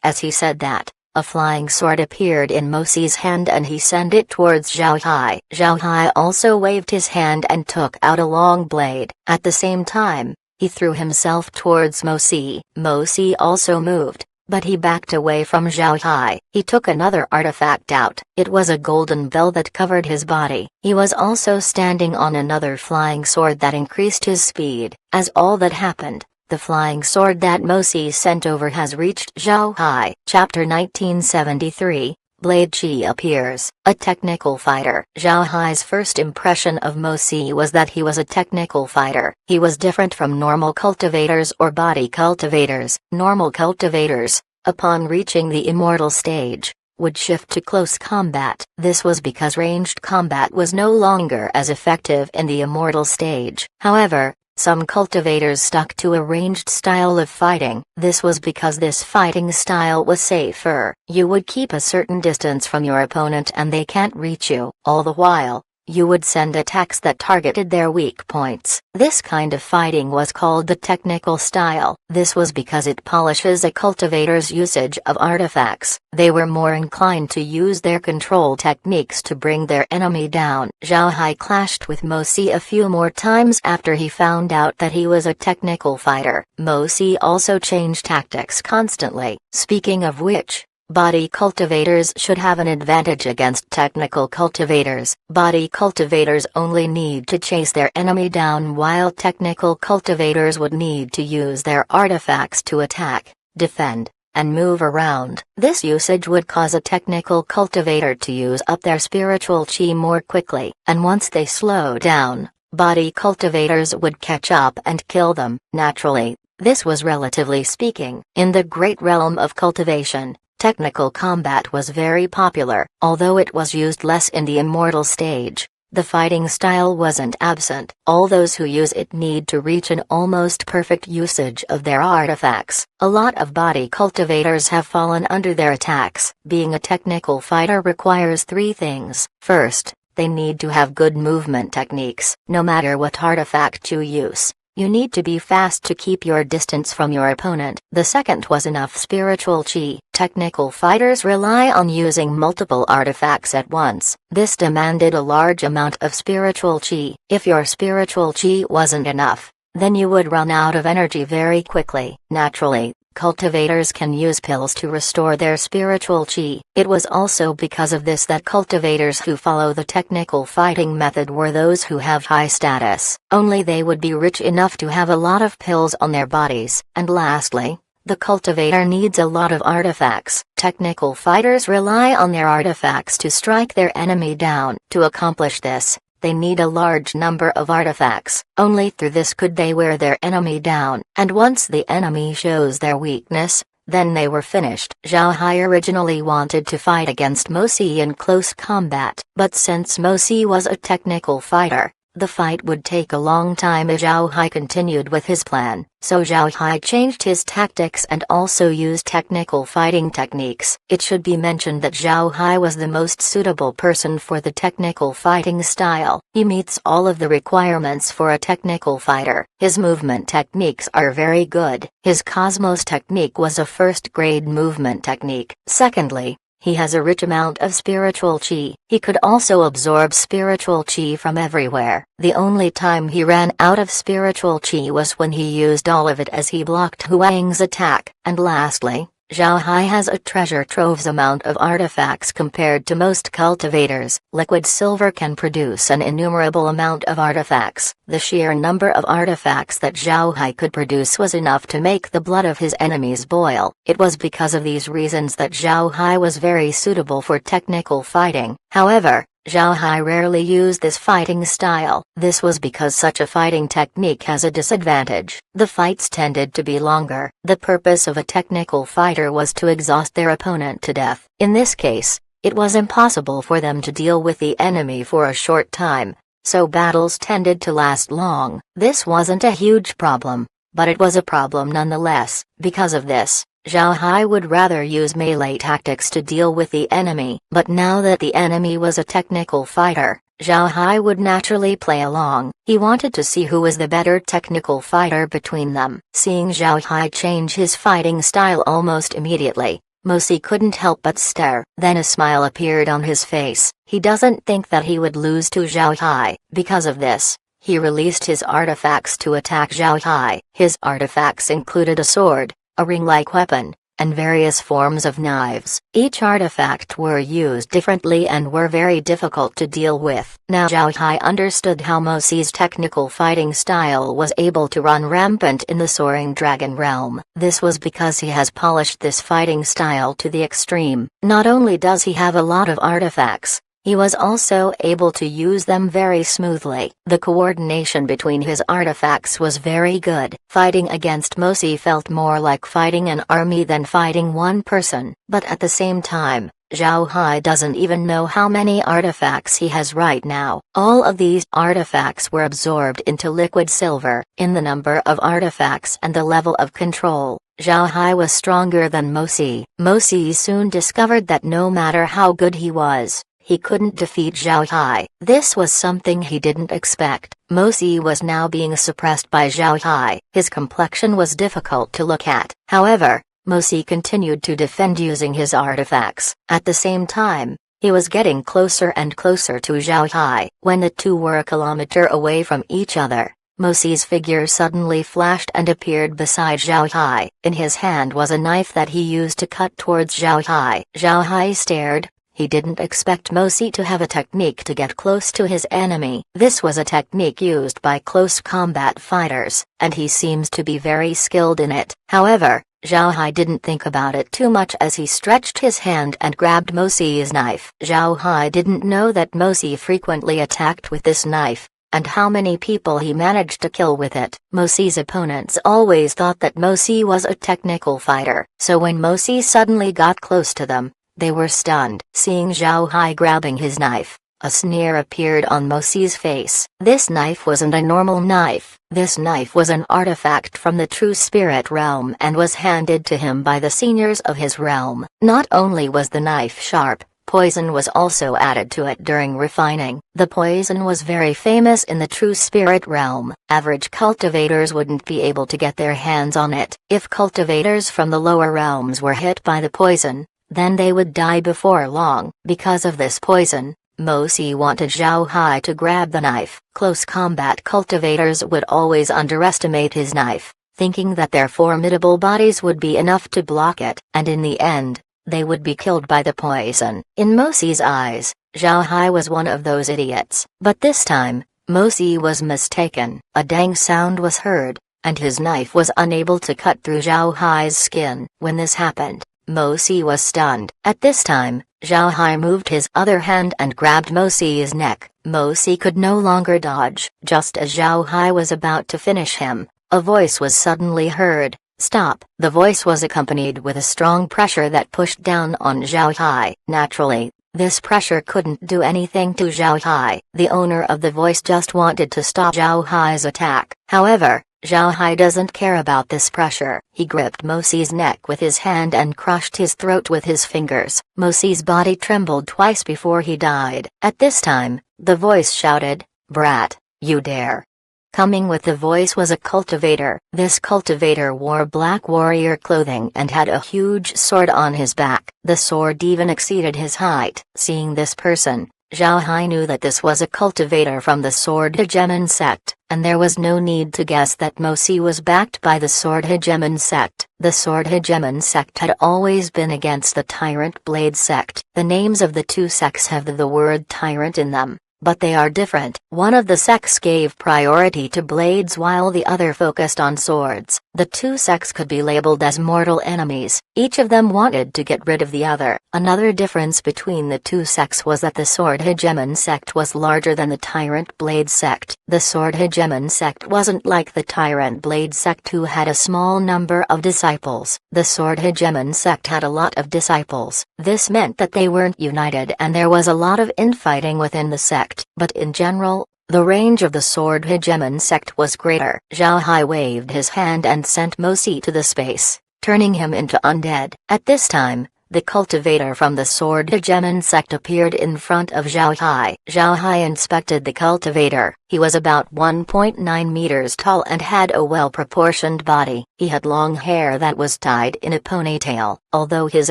As he said that, a flying sword appeared in Mo Si's hand and he sent it towards Zhao Hai. Zhao Hai also waved his hand and took out a long blade. At the same time, he threw himself towards Mo Si. Mo Si also moved, but he backed away from Zhao Hai. He took another artifact out. It was a golden bell that covered his body. He was also standing on another flying sword that increased his speed. As all that happened, the flying sword that Mo Si sent over has reached Zhao Hai. Chapter 1973, Blade Chi appears. A technical fighter. Zhao Hai's first impression of Mo Si was that he was a technical fighter. He was different from normal cultivators or body cultivators. Normal cultivators, upon reaching the immortal stage, would shift to close combat. This was because ranged combat was no longer as effective in the immortal stage. However, some cultivators stuck to a ranged style of fighting. This was because this fighting style was safer. You would keep a certain distance from your opponent and they can't reach you. All the while, you would send attacks that targeted their weak points. This kind of fighting was called the technical style. This was because it polishes a cultivator's usage of artifacts. They were more inclined to use their control techniques to bring their enemy down. Zhao Hai clashed with Mo Si a few more times after he found out that he was a technical fighter. Mo Si also changed tactics constantly. Speaking of which, body cultivators should have an advantage against technical cultivators. Body cultivators only need to chase their enemy down while technical cultivators would need to use their artifacts to attack, defend, and move around. This usage would cause a technical cultivator to use up their spiritual chi more quickly, and once they slow down, body cultivators would catch up and kill them. Naturally, this was relatively speaking. In the great realm of cultivation, technical combat was very popular. Although it was used less in the immortal stage, The fighting style wasn't absent. All those who use it need to reach an almost perfect usage of their artifacts. A lot of body cultivators have fallen under their attacks. Being a technical fighter requires three things. First, they need to have good movement techniques. No matter what artifact you use, you need to be fast to keep your distance from your opponent. The second was enough spiritual chi. Technical fighters rely on using multiple artifacts at once. This demanded a large amount of spiritual chi. If your spiritual chi wasn't enough, then you would run out of energy very quickly. Naturally, cultivators can use pills to restore their spiritual chi. It was also because of this that cultivators who follow the technical fighting method were those who have high status. Only they would be rich enough to have a lot of pills on their bodies. And lastly, the cultivator needs a lot of artifacts. Technical fighters rely on their artifacts to strike their enemy down. To accomplish this, they need a large number of artifacts. Only through this could they wear their enemy down. And once the enemy shows their weakness, then they were finished. Zhao Hai originally wanted to fight against Mo Si in close combat, but since Mo Si was a technical fighter, the fight would take a long time if Zhao Hai continued with his plan. So Zhao Hai changed his tactics and also used technical fighting techniques. It should be mentioned that Zhao Hai was the most suitable person for the technical fighting style. He meets all of the requirements for a technical fighter. His movement techniques are very good. His Cosmos technique was a first-grade movement technique. Secondly, he has a rich amount of spiritual chi. He could also absorb spiritual chi from everywhere. The only time he ran out of spiritual chi was when he used all of it as he blocked Huang's attack. And lastly, Zhao Hai has a treasure trove's amount of artifacts compared to most cultivators. Liquid silver can produce an innumerable amount of artifacts. The sheer number of artifacts that Zhao Hai could produce was enough to make the blood of his enemies boil. It was because of these reasons that Zhao Hai was very suitable for technical fighting. However, Zhao Hai rarely used this fighting style. This was because such a fighting technique has a disadvantage. The fights tended to be longer. The purpose of a technical fighter was to exhaust their opponent to death. In this case, it was impossible for them to deal with the enemy for a short time, so battles tended to last long. This wasn't a huge problem, but it was a problem nonetheless. Because of this, Zhao Hai would rather use melee tactics to deal with the enemy. But now that the enemy was a technical fighter, Zhao Hai would naturally play along. He wanted to see who was the better technical fighter between them. Seeing Zhao Hai change his fighting style almost immediately, Mo Si couldn't help but stare. Then a smile appeared on his face. He doesn't think that he would lose to Zhao Hai. Because of this, he released his artifacts to attack Zhao Hai. His artifacts included a sword, a ring-like weapon, and various forms of knives. Each artifact were used differently and were very difficult to deal with. Now Zhao Hai understood how Mo Si's technical fighting style was able to run rampant in the soaring dragon realm. This was because he has polished this fighting style to the extreme. Not only does he have a lot of artifacts, he was also able to use them very smoothly. The coordination between his artifacts was very good. Fighting against Mo Si felt more like fighting an army than fighting one person. But at the same time, Zhao Hai doesn't even know how many artifacts he has right now. All of these artifacts were absorbed into liquid silver. In the number of artifacts and the level of control, Zhao Hai was stronger than Mo Si. Mo Si soon discovered that no matter how good he was, he couldn't defeat Zhao Hai. This was something he didn't expect. Mo Si was now being suppressed by Zhao Hai. His complexion was difficult to look at. However, Mo Si continued to defend using his artifacts. At the same time, he was getting closer and closer to Zhao Hai. When the two were a kilometer away from each other, Mo Si's figure suddenly flashed and appeared beside Zhao Hai. In his hand was a knife that he used to cut towards Zhao Hai. Zhao Hai stared. He didn't expect Mo Si to have a technique to get close to his enemy. This was a technique used by close combat fighters, and he seems to be very skilled in it. However, Zhao Hai didn't think about it too much as he stretched his hand and grabbed Mo Si's knife. Zhao Hai didn't know that Mo Si frequently attacked with this knife, and how many people he managed to kill with it. Mo Si's opponents always thought that Mo Si was a technical fighter, so when Mo Si suddenly got close to them, they were stunned. Seeing Zhao Hai grabbing his knife, A sneer appeared on Mosi's face. This knife wasn't a normal knife. This knife was an artifact from the true spirit realm and was handed to him by the seniors of his realm. Not only was the knife sharp, poison was also added to it during refining. The poison was very famous in the true spirit realm. Average cultivators wouldn't be able to get their hands on it. If cultivators from the lower realms were hit by the poison, then they would die before long. Because of this poison, Mosi wanted Zhao Hai to grab the knife. Close combat cultivators would always underestimate his knife, thinking that their formidable bodies would be enough to block it, and in the end, they would be killed by the poison. In Mosi's eyes, Zhao Hai was one of those idiots. But this time, Mosi was mistaken. A dang sound was heard, and his knife was unable to cut through Zhao Hai's skin. When this happened, Mosi was stunned. At this time, Zhao Hai moved his other hand and grabbed Mosi's neck. Mosi could no longer dodge. Just as Zhao Hai was about to finish him, a voice was suddenly heard. "Stop!" The voice was accompanied with a strong pressure that pushed down on Zhao Hai. Naturally, this pressure couldn't do anything to Zhao Hai. The owner of the voice just wanted to stop Zhao Hai's attack. However, Zhao Hai doesn't care about this pressure. He gripped Mosi's neck with his hand and crushed his throat with his fingers. Mosi's body trembled twice before he died. At this time, the voice shouted, "Brat, you dare!" Coming with the voice was a cultivator. This cultivator wore black warrior clothing and had a huge sword on his back. The sword even exceeded his height. Seeing this person, Zhao Hai knew that this was a cultivator from the Sword Hegemon sect, and there was no need to guess that Mosi was backed by the Sword Hegemon sect. The Sword Hegemon sect had always been against the Tyrant Blade sect. The names of the two sects have the word tyrant in them, but they are different. One of the sects gave priority to blades while the other focused on swords. The two sects could be labeled as mortal enemies. Each of them wanted to get rid of the other. Another difference between the two sects was that the Sword Hegemon sect was larger than the Tyrant Blade sect. The Sword Hegemon sect wasn't like the Tyrant Blade sect who had a small number of disciples. The Sword Hegemon sect had a lot of disciples. This meant that they weren't united and there was a lot of infighting within the sect. But in general, the range of the Sword Hegemon sect was greater. Zhao Hai waved his hand and sent Mosi to the space, turning him into undead. At this time, the cultivator from the Sword Hegemon sect appeared in front of Zhao Hai. Zhao Hai inspected the cultivator. He was about 1.9 meters tall and had a well-proportioned body. He had long hair that was tied in a ponytail. Although his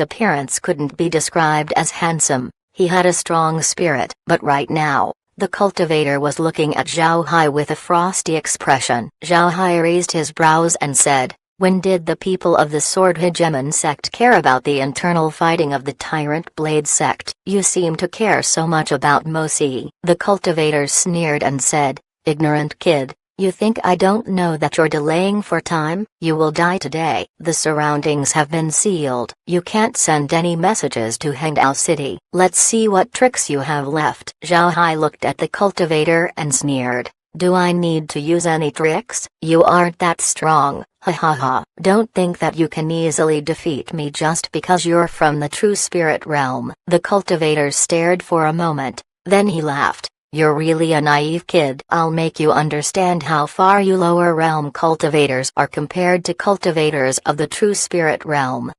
appearance couldn't be described as handsome, he had a strong spirit. But right now, the cultivator was looking at Zhao Hai with a frosty expression. Zhao Hai raised his brows and said, "When did the people of the Sword Hegemon sect care about the internal fighting of the Tyrant Blade sect? You seem to care so much about Mosi." The cultivator sneered and said, "Ignorant kid, you think I don't know that you're delaying for time? You will die today. The surroundings have been sealed. You can't send any messages to Hangdao City. Let's see what tricks you have left." Zhao Hai looked at the cultivator and sneered. "Do I need to use any tricks? You aren't that strong, ha ha ha. Don't think that you can easily defeat me just because you're from the true spirit realm." The cultivator stared for a moment, then he laughed. "You're really a naive kid. I'll make you understand how far you lower realm cultivators are compared to cultivators of the true spirit realm."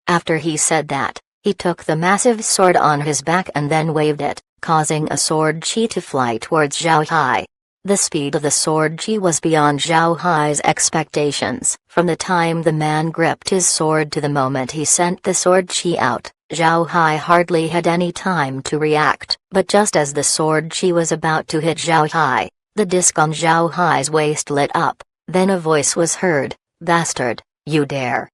After he said that, he took the massive sword on his back and then waved it, causing a sword chi to fly towards Zhao Hai. The speed of the sword chi was beyond Zhao Hai's expectations. From the time the man gripped his sword to the moment he sent the sword chi out, Zhao Hai hardly had any time to react. But just as the sword chi was about to hit Zhao Hai, the disc on Zhao Hai's waist lit up. Then a voice was heard, "Bastard, you dare."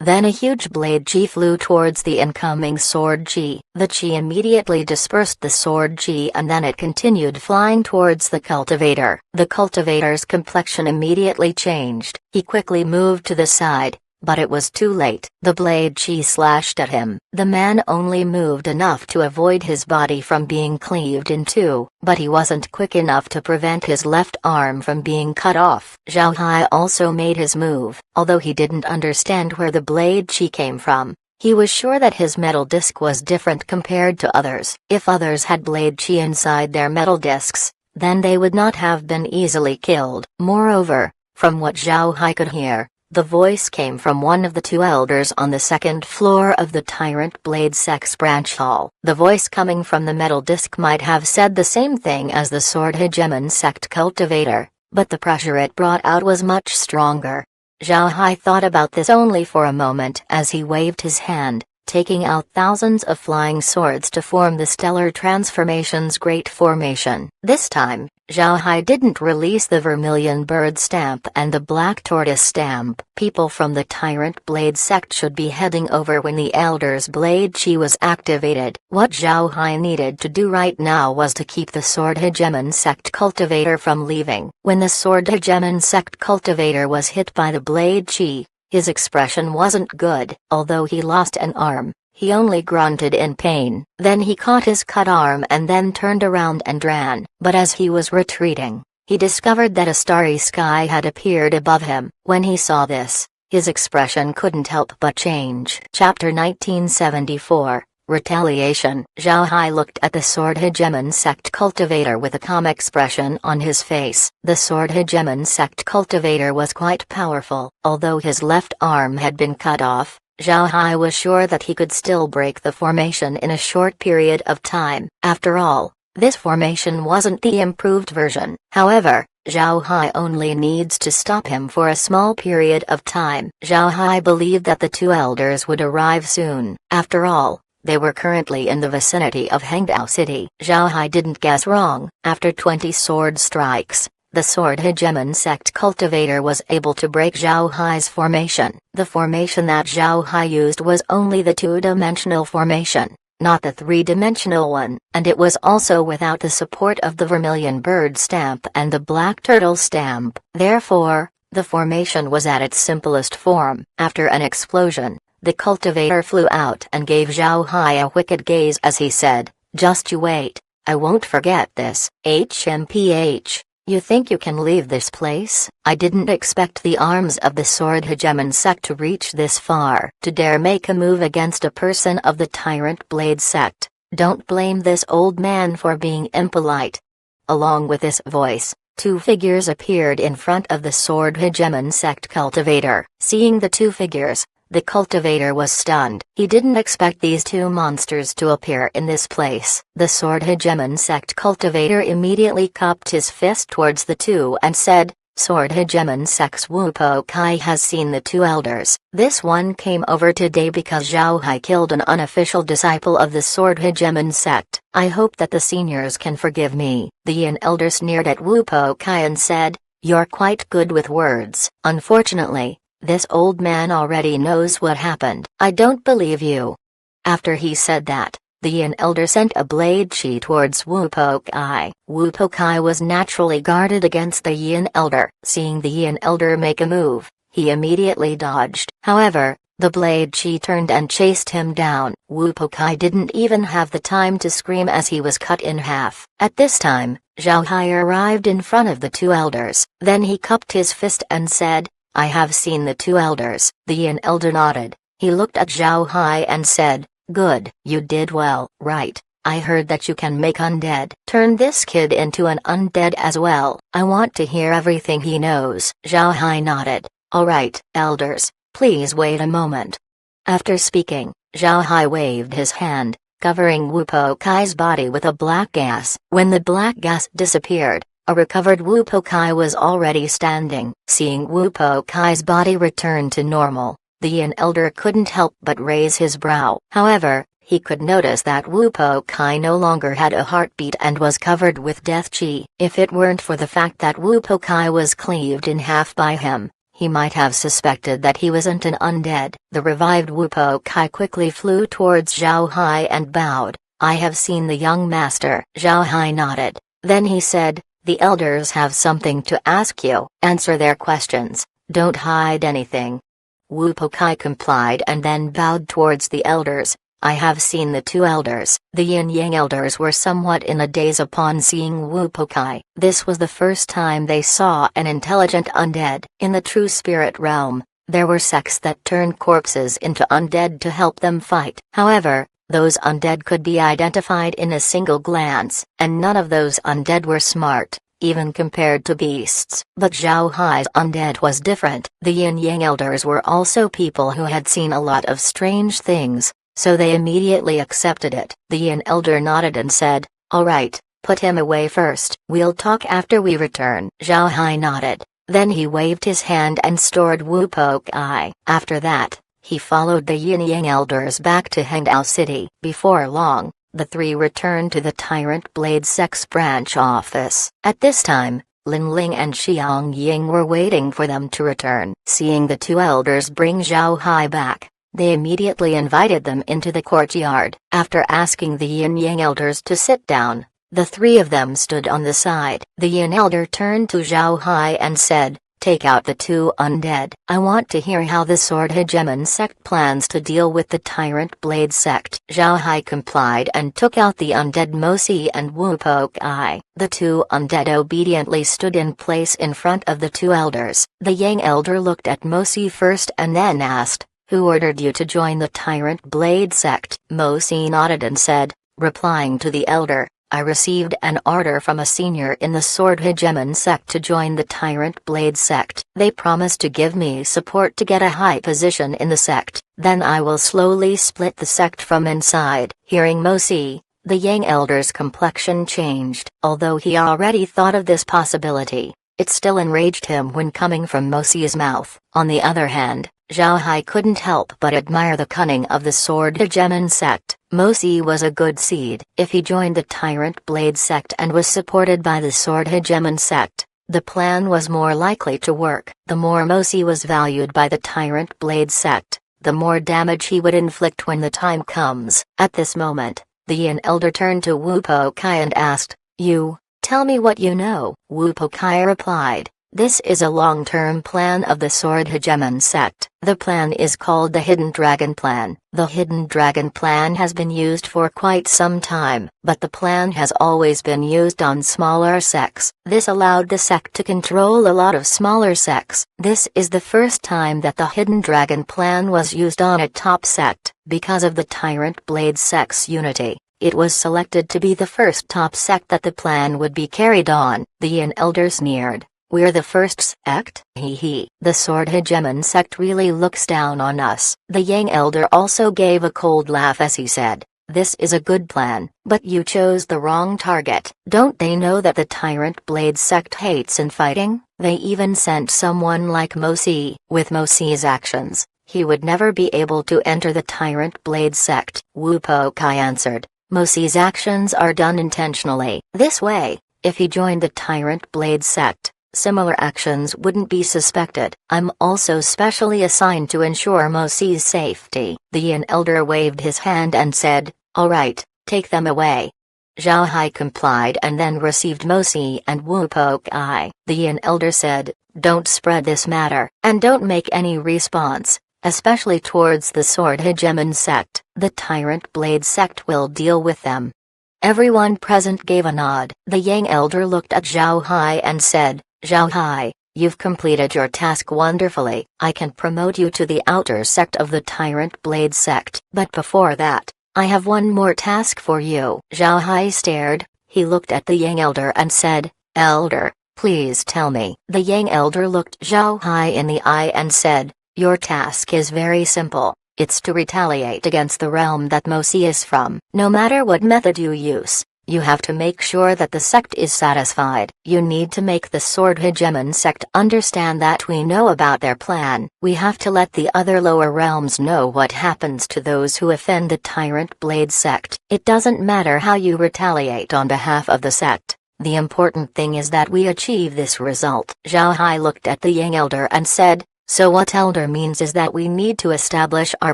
Then a huge blade chi flew towards the incoming sword chi. The chi immediately dispersed the sword chi and then it continued flying towards the cultivator. The cultivator's complexion immediately changed. He quickly moved to the side, but it was too late. The blade chi slashed at him. The man only moved enough to avoid his body from being cleaved in two, but he wasn't quick enough to prevent his left arm from being cut off. Zhao Hai also made his move. Although he didn't understand where the blade chi came from, He was sure that his metal disc was different compared to others. If others had blade chi inside their metal discs, then they would not have been easily killed. Moreover, from what Zhao Hai could hear, the voice came from one of the two elders on the second floor of the Tyrant Blade Sect's branch hall. The voice coming from the metal disc might have said the same thing as the Sword Hegemon sect cultivator, but the pressure it brought out was much stronger. Zhao Hai thought about this only for a moment as he waved his hand, taking out thousands of flying swords to form the Stellar Transformation's Great Formation. This time, Zhao Hai didn't release the Vermilion Bird Stamp and the Black Tortoise Stamp. People from the Tyrant Blade Sect should be heading over when the Elder's Blade Chi was activated. What Zhao Hai needed to do right now was to keep the Sword Hegemon Sect cultivator from leaving. When the Sword Hegemon Sect cultivator was hit by the Blade Chi, his expression wasn't good. Although he lost an arm, he only grunted in pain. Then he caught his cut arm and then turned around and ran. But as he was retreating, he discovered that a starry sky had appeared above him. When he saw this, his expression couldn't help but change. Chapter 1974, Retaliation. Zhao Hai looked at the Sword Hegemon Sect cultivator with a calm expression on his face. The Sword Hegemon Sect cultivator was quite powerful. Although his left arm had been cut off, Zhao Hai was sure that he could still break the formation in a short period of time. After all, this formation wasn't the improved version. However, Zhao Hai only needs to stop him for a small period of time. Zhao Hai believed that the two elders would arrive soon. After all, they were currently in the vicinity of Hangdao City. Zhao Hai didn't guess wrong. After 20 sword strikes, the Sword Hegemon Sect cultivator was able to break Zhao Hai's formation. The formation that Zhao Hai used was only the two-dimensional formation, not the three-dimensional one, and it was also without the support of the Vermilion Bird Stamp and the Black Turtle Stamp. Therefore, the formation was at its simplest form. After an explosion, the cultivator flew out and gave Zhao Hai a wicked gaze as he said, "Just you wait, I won't forget this." HMPH. You think you can leave this place? I didn't expect the arms of the Sword Hegemon Sect to reach this far. To dare make a move against a person of the Tyrant Blade Sect, don't blame this old man for being impolite. Along with this voice, two figures appeared in front of the Sword Hegemon Sect cultivator. Seeing the two figures, the cultivator was stunned. He didn't expect these two monsters to appear in this place. The Sword Hegemon Sect cultivator immediately cupped his fist towards the two and said, "Sword Hegemon Sect's Wu Po Kai has seen the two elders. This one came over today because Zhao Hai killed an unofficial disciple of the Sword Hegemon Sect. I hope that the seniors can forgive me." The Yin elder sneered at Wu Po Kai and said, "You're quite good with words." Unfortunately, this old man already knows what happened. I don't believe you. After he said that, the Yin elder sent a blade chi towards Wu Po Kai. Wu Po Kai was naturally guarded against the Yin elder. Seeing the Yin elder make a move, he immediately dodged. However, the blade chi turned and chased him down. Wu Po Kai didn't even have the time to scream as he was cut in half. At this time, Zhao Hai arrived in front of the two elders. Then he cupped his fist and said, "I have seen the two elders." The Yin elder nodded. He looked at Zhao Hai and said, "Good. You did well." "Right. I heard that you can make undead. Turn this kid into an undead as well. I want to hear everything he knows." Zhao Hai nodded. "All right, elders, please wait a moment." After speaking, Zhao Hai waved his hand, covering Wu Po Kai's body with a black gas. When the black gas disappeared, a recovered Wu Po Kai was already standing. Seeing Wu Po Kai's body return to normal, the Yin elder couldn't help but raise his brow. However, he could notice that Wu Po Kai no longer had a heartbeat and was covered with death chi. If it weren't for the fact that Wu Po Kai was cleaved in half by him, he might have suspected that he wasn't an undead. The revived Wu Po Kai quickly flew towards Zhao Hai and bowed. "I have seen the young master." Zhao Hai nodded. Then he said, "The elders have something to ask you. Answer their questions, don't hide anything." Wu Po Kai complied and then bowed towards the elders. "I have seen the two elders." The Yin-Yang elders were somewhat in a daze upon seeing Wu Po Kai. This was the first time they saw an intelligent undead. In the true spirit realm, There were sects that turned corpses into undead to help them fight. However, those undead could be identified in a single glance, and none of those undead were smart, even compared to beasts. But Zhao Hai's undead was different. The Yin-Yang elders were also people who had seen a lot of strange things, so they immediately accepted it. The Yin elder nodded and said, "All right, put him away first. We'll talk after we return." Zhao Hai nodded. Then he waved his hand and stored Wu Po Kai. After that, he followed the Yin-Yang elders back to Hengdao City. Before long, the three returned to the Tyrant Blade Sect's branch office. At this time, Lin Ling and Xiang Ying were waiting for them to return. Seeing the two elders bring Zhao Hai back, they immediately invited them into the courtyard. After asking the Yin-Yang elders to sit down, the three of them stood on the side. The Yin elder turned to Zhao Hai and said, "Take out the two undead. I want to hear how the Sword Hegemon sect plans to deal with the Tyrant Blade sect." Zhao Hai complied and took out the undead Mosi and Wu Po Kai. The two undead obediently stood in place in front of the two elders. The Yang elder looked at Mosi first and then asked, "Who ordered you to join the Tyrant Blade sect?" Mosi nodded and said, replying to the elder, "I received an order from a senior in the Sword Hegemon sect to join the Tyrant Blade sect. They promised to give me support to get a high position in the sect, then I will slowly split the sect from inside." Hearing Mosi, the Yang elder's complexion changed. Although he already thought of this possibility, it still enraged him when coming from Mosi's mouth. On the other hand, Zhao Hai couldn't help but admire the cunning of the Sword Hegemon sect. Mosi was a good seed. If he joined the Tyrant Blade sect and was supported by the Sword Hegemon sect, the plan was more likely to work. The more Mosi was valued by the Tyrant Blade sect, the more damage he would inflict when the time comes. At this moment, the Yin elder turned to Wu Po Kai and asked, "You, tell me what you know." Wu Po Kai replied, "This is a long-term plan of the Sword Hegemon sect. The plan is called the Hidden Dragon Plan. The Hidden Dragon Plan has been used for quite some time, but the plan has always been used on smaller sects. This allowed the sect to control a lot of smaller sects. This is the first time that the Hidden Dragon Plan was used on a top sect. Because of the Tyrant Blade sect's unity, it was selected to be the first top sect that the plan would be carried on." The Yin elder sneered, "We're the first sect? Hee. The Sword Hegemon sect really looks down on us." The Yang elder also gave a cold laugh as he said, "This is a good plan, but you chose the wrong target. Don't they know that the Tyrant Blade sect hates infighting? They even sent someone like Mosi. With Mosi's actions, he would never be able to enter the Tyrant Blade sect." Wu Po Kai answered, "Mosi's actions are done intentionally. This way, if he joined the Tyrant Blade sect, similar actions wouldn't be suspected. I'm also specially assigned to ensure Mosi's safety." The Yin elder waved his hand and said, "All right, take them away." Zhao Hai complied and then received Mosi and Wu Po Kai. The Yin elder said, "Don't spread this matter, and don't make any response, especially towards the Sword Hegemon sect. The Tyrant Blade sect will deal with them." Everyone present gave a nod. The Yang elder looked at Zhao Hai and said, "Zhao Hai, you've completed your task wonderfully. I can promote you to the outer sect of the Tyrant Blade sect. But before that, I have one more task for you." Zhao Hai stared. He looked at the Yang elder and said, "Elder, please tell me." The Yang elder looked Zhao Hai in the eye and said, "Your task is very simple. It's to retaliate against the realm that Mosi is from. No matter what method you use, you have to make sure that the sect is satisfied. You need to make the Sword Hegemon sect understand that we know about their plan. We have to let the other lower realms know what happens to those who offend the Tyrant Blade sect. It doesn't matter how you retaliate on behalf of the sect. The important thing is that we achieve this result." Zhao Hai looked at the Yang elder and said, "So what elder means is that we need to establish our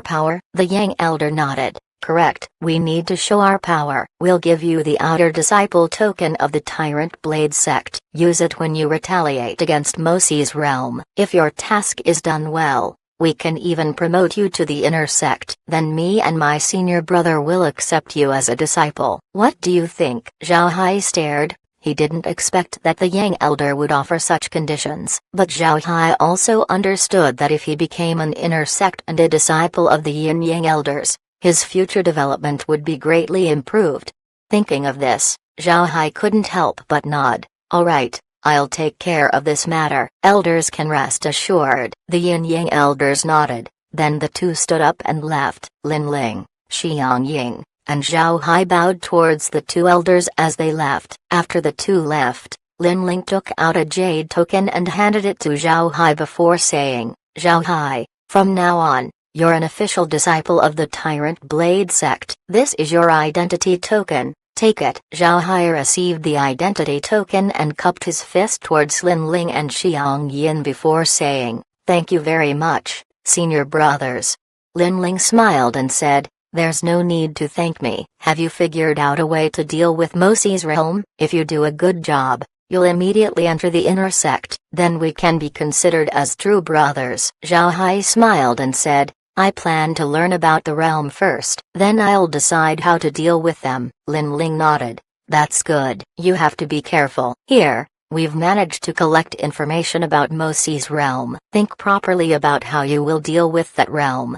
power?" The Yang elder nodded. "Correct. We need to show our power. We'll give you the outer disciple token of the Tyrant Blade sect. Use it when you retaliate against Mosi's realm. If your task is done well, we can even promote you to the inner sect. Then me and my senior brother will accept you as a disciple. What do you think?" Zhao Hai stared. He didn't expect that the Yang Elder would offer such conditions. But Zhao Hai also understood that if he became an inner sect and a disciple of the Yin Yang Elders, his future development would be greatly improved. Thinking of this, Zhao Hai couldn't help but nod. "All right, I'll take care of this matter. Elders can rest assured." The Yin Yang Elders nodded, then the two stood up and left. Lin Ling, Xiang Ying, and Zhao Hai bowed towards the two elders as they left. After the two left, Lin Ling took out a jade token and handed it to Zhao Hai before saying, "Zhao Hai, from now on, you're an official disciple of the Tyrant Blade sect. This is your identity token. Take it." Zhao Hai received the identity token and cupped his fist towards Lin Ling and Xiang Yin before saying, "Thank you very much, senior brothers." Lin Ling smiled and said, "There's no need to thank me. Have you figured out a way to deal with Mosi's realm? If you do a good job, you'll immediately enter the inner sect. Then we can be considered as true brothers." Zhao Hai smiled and said, "I plan to learn about the realm first, then I'll decide how to deal with them." Lin Ling nodded. "That's good. You have to be careful. Here, we've managed to collect information about Mosi's realm. Think properly about how you will deal with that realm."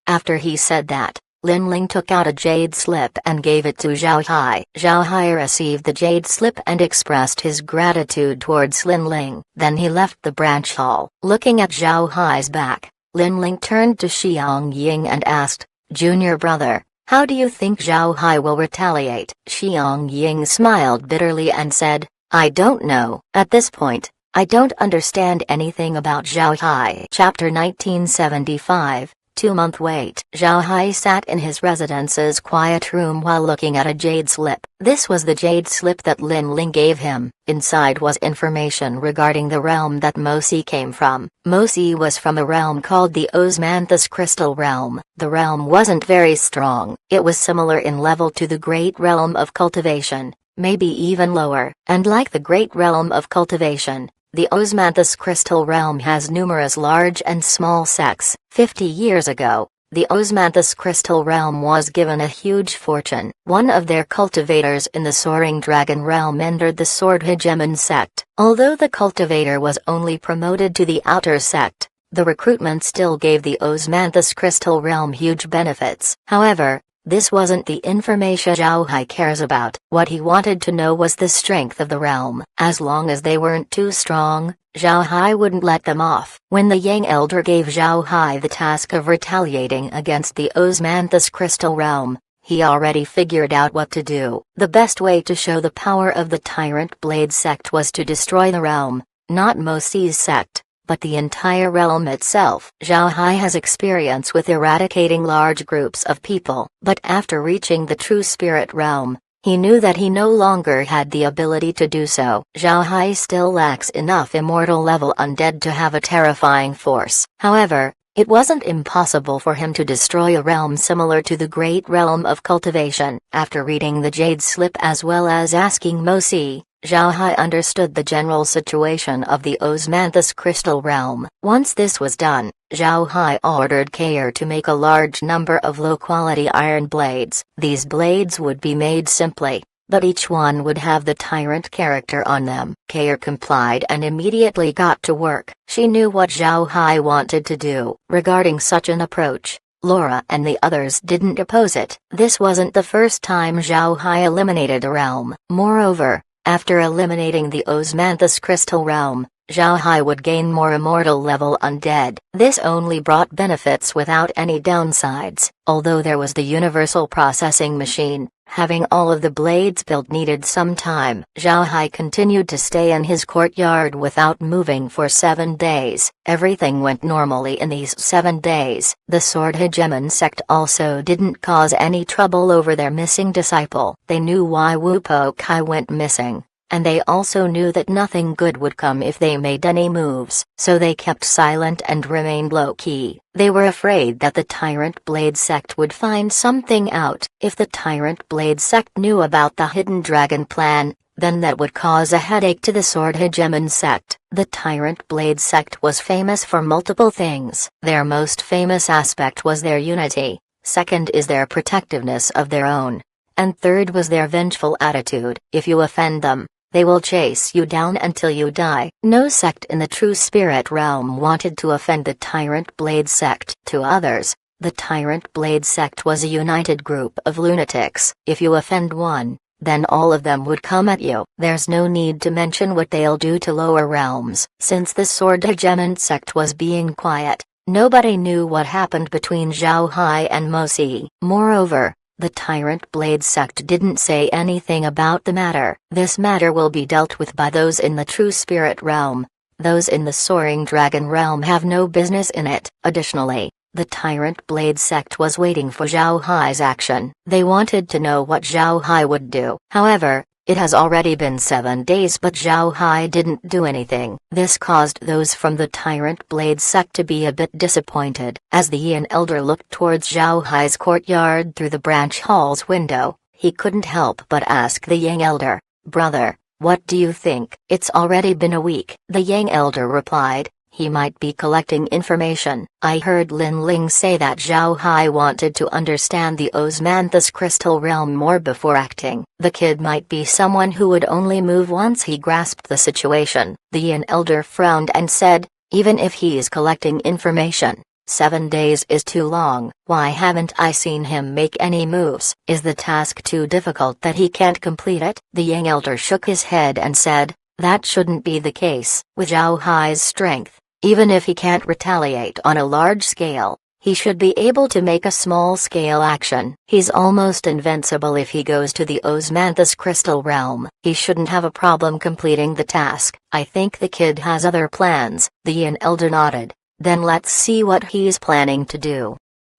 After he said that, Lin Ling took out a jade slip and gave it to Zhao Hai. Zhao Hai received the jade slip and expressed his gratitude towards Lin Ling. Then he left the branch hall. Looking at Zhao Hai's back, Lin Ling turned to Xiang Ying and asked, "Junior brother, how do you think Zhao Hai will retaliate?" Xiang Ying smiled bitterly and said, "I don't know. At this point, I don't understand anything about Zhao Hai." Chapter 1975. 2-month wait. Zhao Hai sat in his residence's quiet room while looking at a jade slip. This was the jade slip that Lin Ling gave him. Inside was information regarding the realm that Mosi came from. Mosi was from a realm called the Osmanthus Crystal Realm. The realm wasn't very strong. It was similar in level to the Great Realm of Cultivation, maybe even lower. And like the Great Realm of Cultivation, the Osmanthus Crystal Realm has numerous large and small sects. 50 years ago, the Osmanthus Crystal Realm was given a huge fortune. One of their cultivators in the Soaring Dragon Realm entered the Sword Hegemon sect. Although the cultivator was only promoted to the outer sect, the recruitment still gave the Osmanthus Crystal Realm huge benefits. However, this wasn't the information Zhao Hai cares about. What he wanted to know was the strength of the realm. As long as they weren't too strong, Zhao Hai wouldn't let them off. When the Yang Elder gave Zhao Hai the task of retaliating against the Osmanthus Crystal Realm, he already figured out what to do. The best way to show the power of the Tyrant Blade sect was to destroy the realm, not Mosi's sect, but the entire realm itself. Zhao Hai has experience with eradicating large groups of people, but after reaching the true spirit realm, he knew that he no longer had the ability to do so. Zhao Hai still lacks enough immortal level undead to have a terrifying force. However, it wasn't impossible for him to destroy a realm similar to the Great Realm of Cultivation. After reading the Jade Slip as well as asking Mosi, Zhao Hai understood the general situation of the Osmanthus Crystal Realm. Once this was done, Zhao Hai ordered Kair to make a large number of low-quality iron blades. These blades would be made simply, but each one would have the tyrant character on them. Kair complied and immediately got to work. She knew what Zhao Hai wanted to do. Regarding such an approach, Laura and the others didn't oppose it. This wasn't the first time Zhao Hai eliminated a realm. Moreover, after eliminating the Osmanthus Crystal Realm, Zhao Hai would gain more immortal level undead. This only brought benefits without any downsides. Although there was the universal processing machine, having all of the blades built needed some time. Zhao Hai continued to stay in his courtyard without moving for 7 days. Everything went normally in these 7 days. The Sword Hegemon sect also didn't cause any trouble over their missing disciple. They knew why Wu Po Kai went missing, and they also knew that nothing good would come if they made any moves. So they kept silent and remained low-key. They were afraid that the Tyrant Blade sect would find something out. If the Tyrant Blade sect knew about the Hidden Dragon plan, then that would cause a headache to the Sword Hegemon sect. The Tyrant Blade sect was famous for multiple things. Their most famous aspect was their unity, second is their protectiveness of their own, and third was their vengeful attitude. If you offend them, They will chase you down until you die. No sect in the true spirit realm wanted to offend the Tyrant Blade sect. To others, the Tyrant Blade sect was a united group of lunatics. If you offend one, then all of them would come at you. There's no need to mention what they'll do to lower realms. Since the Sword Hegemon sect was being quiet, nobody knew what happened between Zhao Hai and Mosi. Moreover, the Tyrant Blade sect didn't say anything about the matter. This matter will be dealt with by those in the true spirit realm. Those in the Soaring Dragon realm have no business in it. Additionally, the Tyrant Blade sect was waiting for Zhao Hai's action. They wanted to know what Zhao Hai would do. However, it has already been 7 days but Zhao Hai didn't do anything. This caused those from the Tyrant Blade sect to be a bit disappointed. As the Yin Elder looked towards Zhao Hai's courtyard through the branch hall's window, he couldn't help but ask the Yang Elder, "Brother, what do you think?" "It's already been a week," the Yang Elder replied. "He might be collecting information. I heard Lin Ling say that Zhao Hai wanted to understand the Osmanthus crystal realm more before acting. The kid might be someone who would only move once he grasped the situation." The Yin Elder frowned and said, "Even if he is collecting information, 7 days is too long. Why haven't I seen him make any moves? Is the task too difficult that he can't complete it?" The Yang Elder shook his head and said, "That shouldn't be the case. With Zhao Hai's strength, even if he can't retaliate on a large scale, he should be able to make a small-scale action. He's almost invincible if he goes to the Osmanthus crystal realm. He shouldn't have a problem completing the task. I think the kid has other plans." The Yin Elder nodded. "Then let's see what he's planning to do."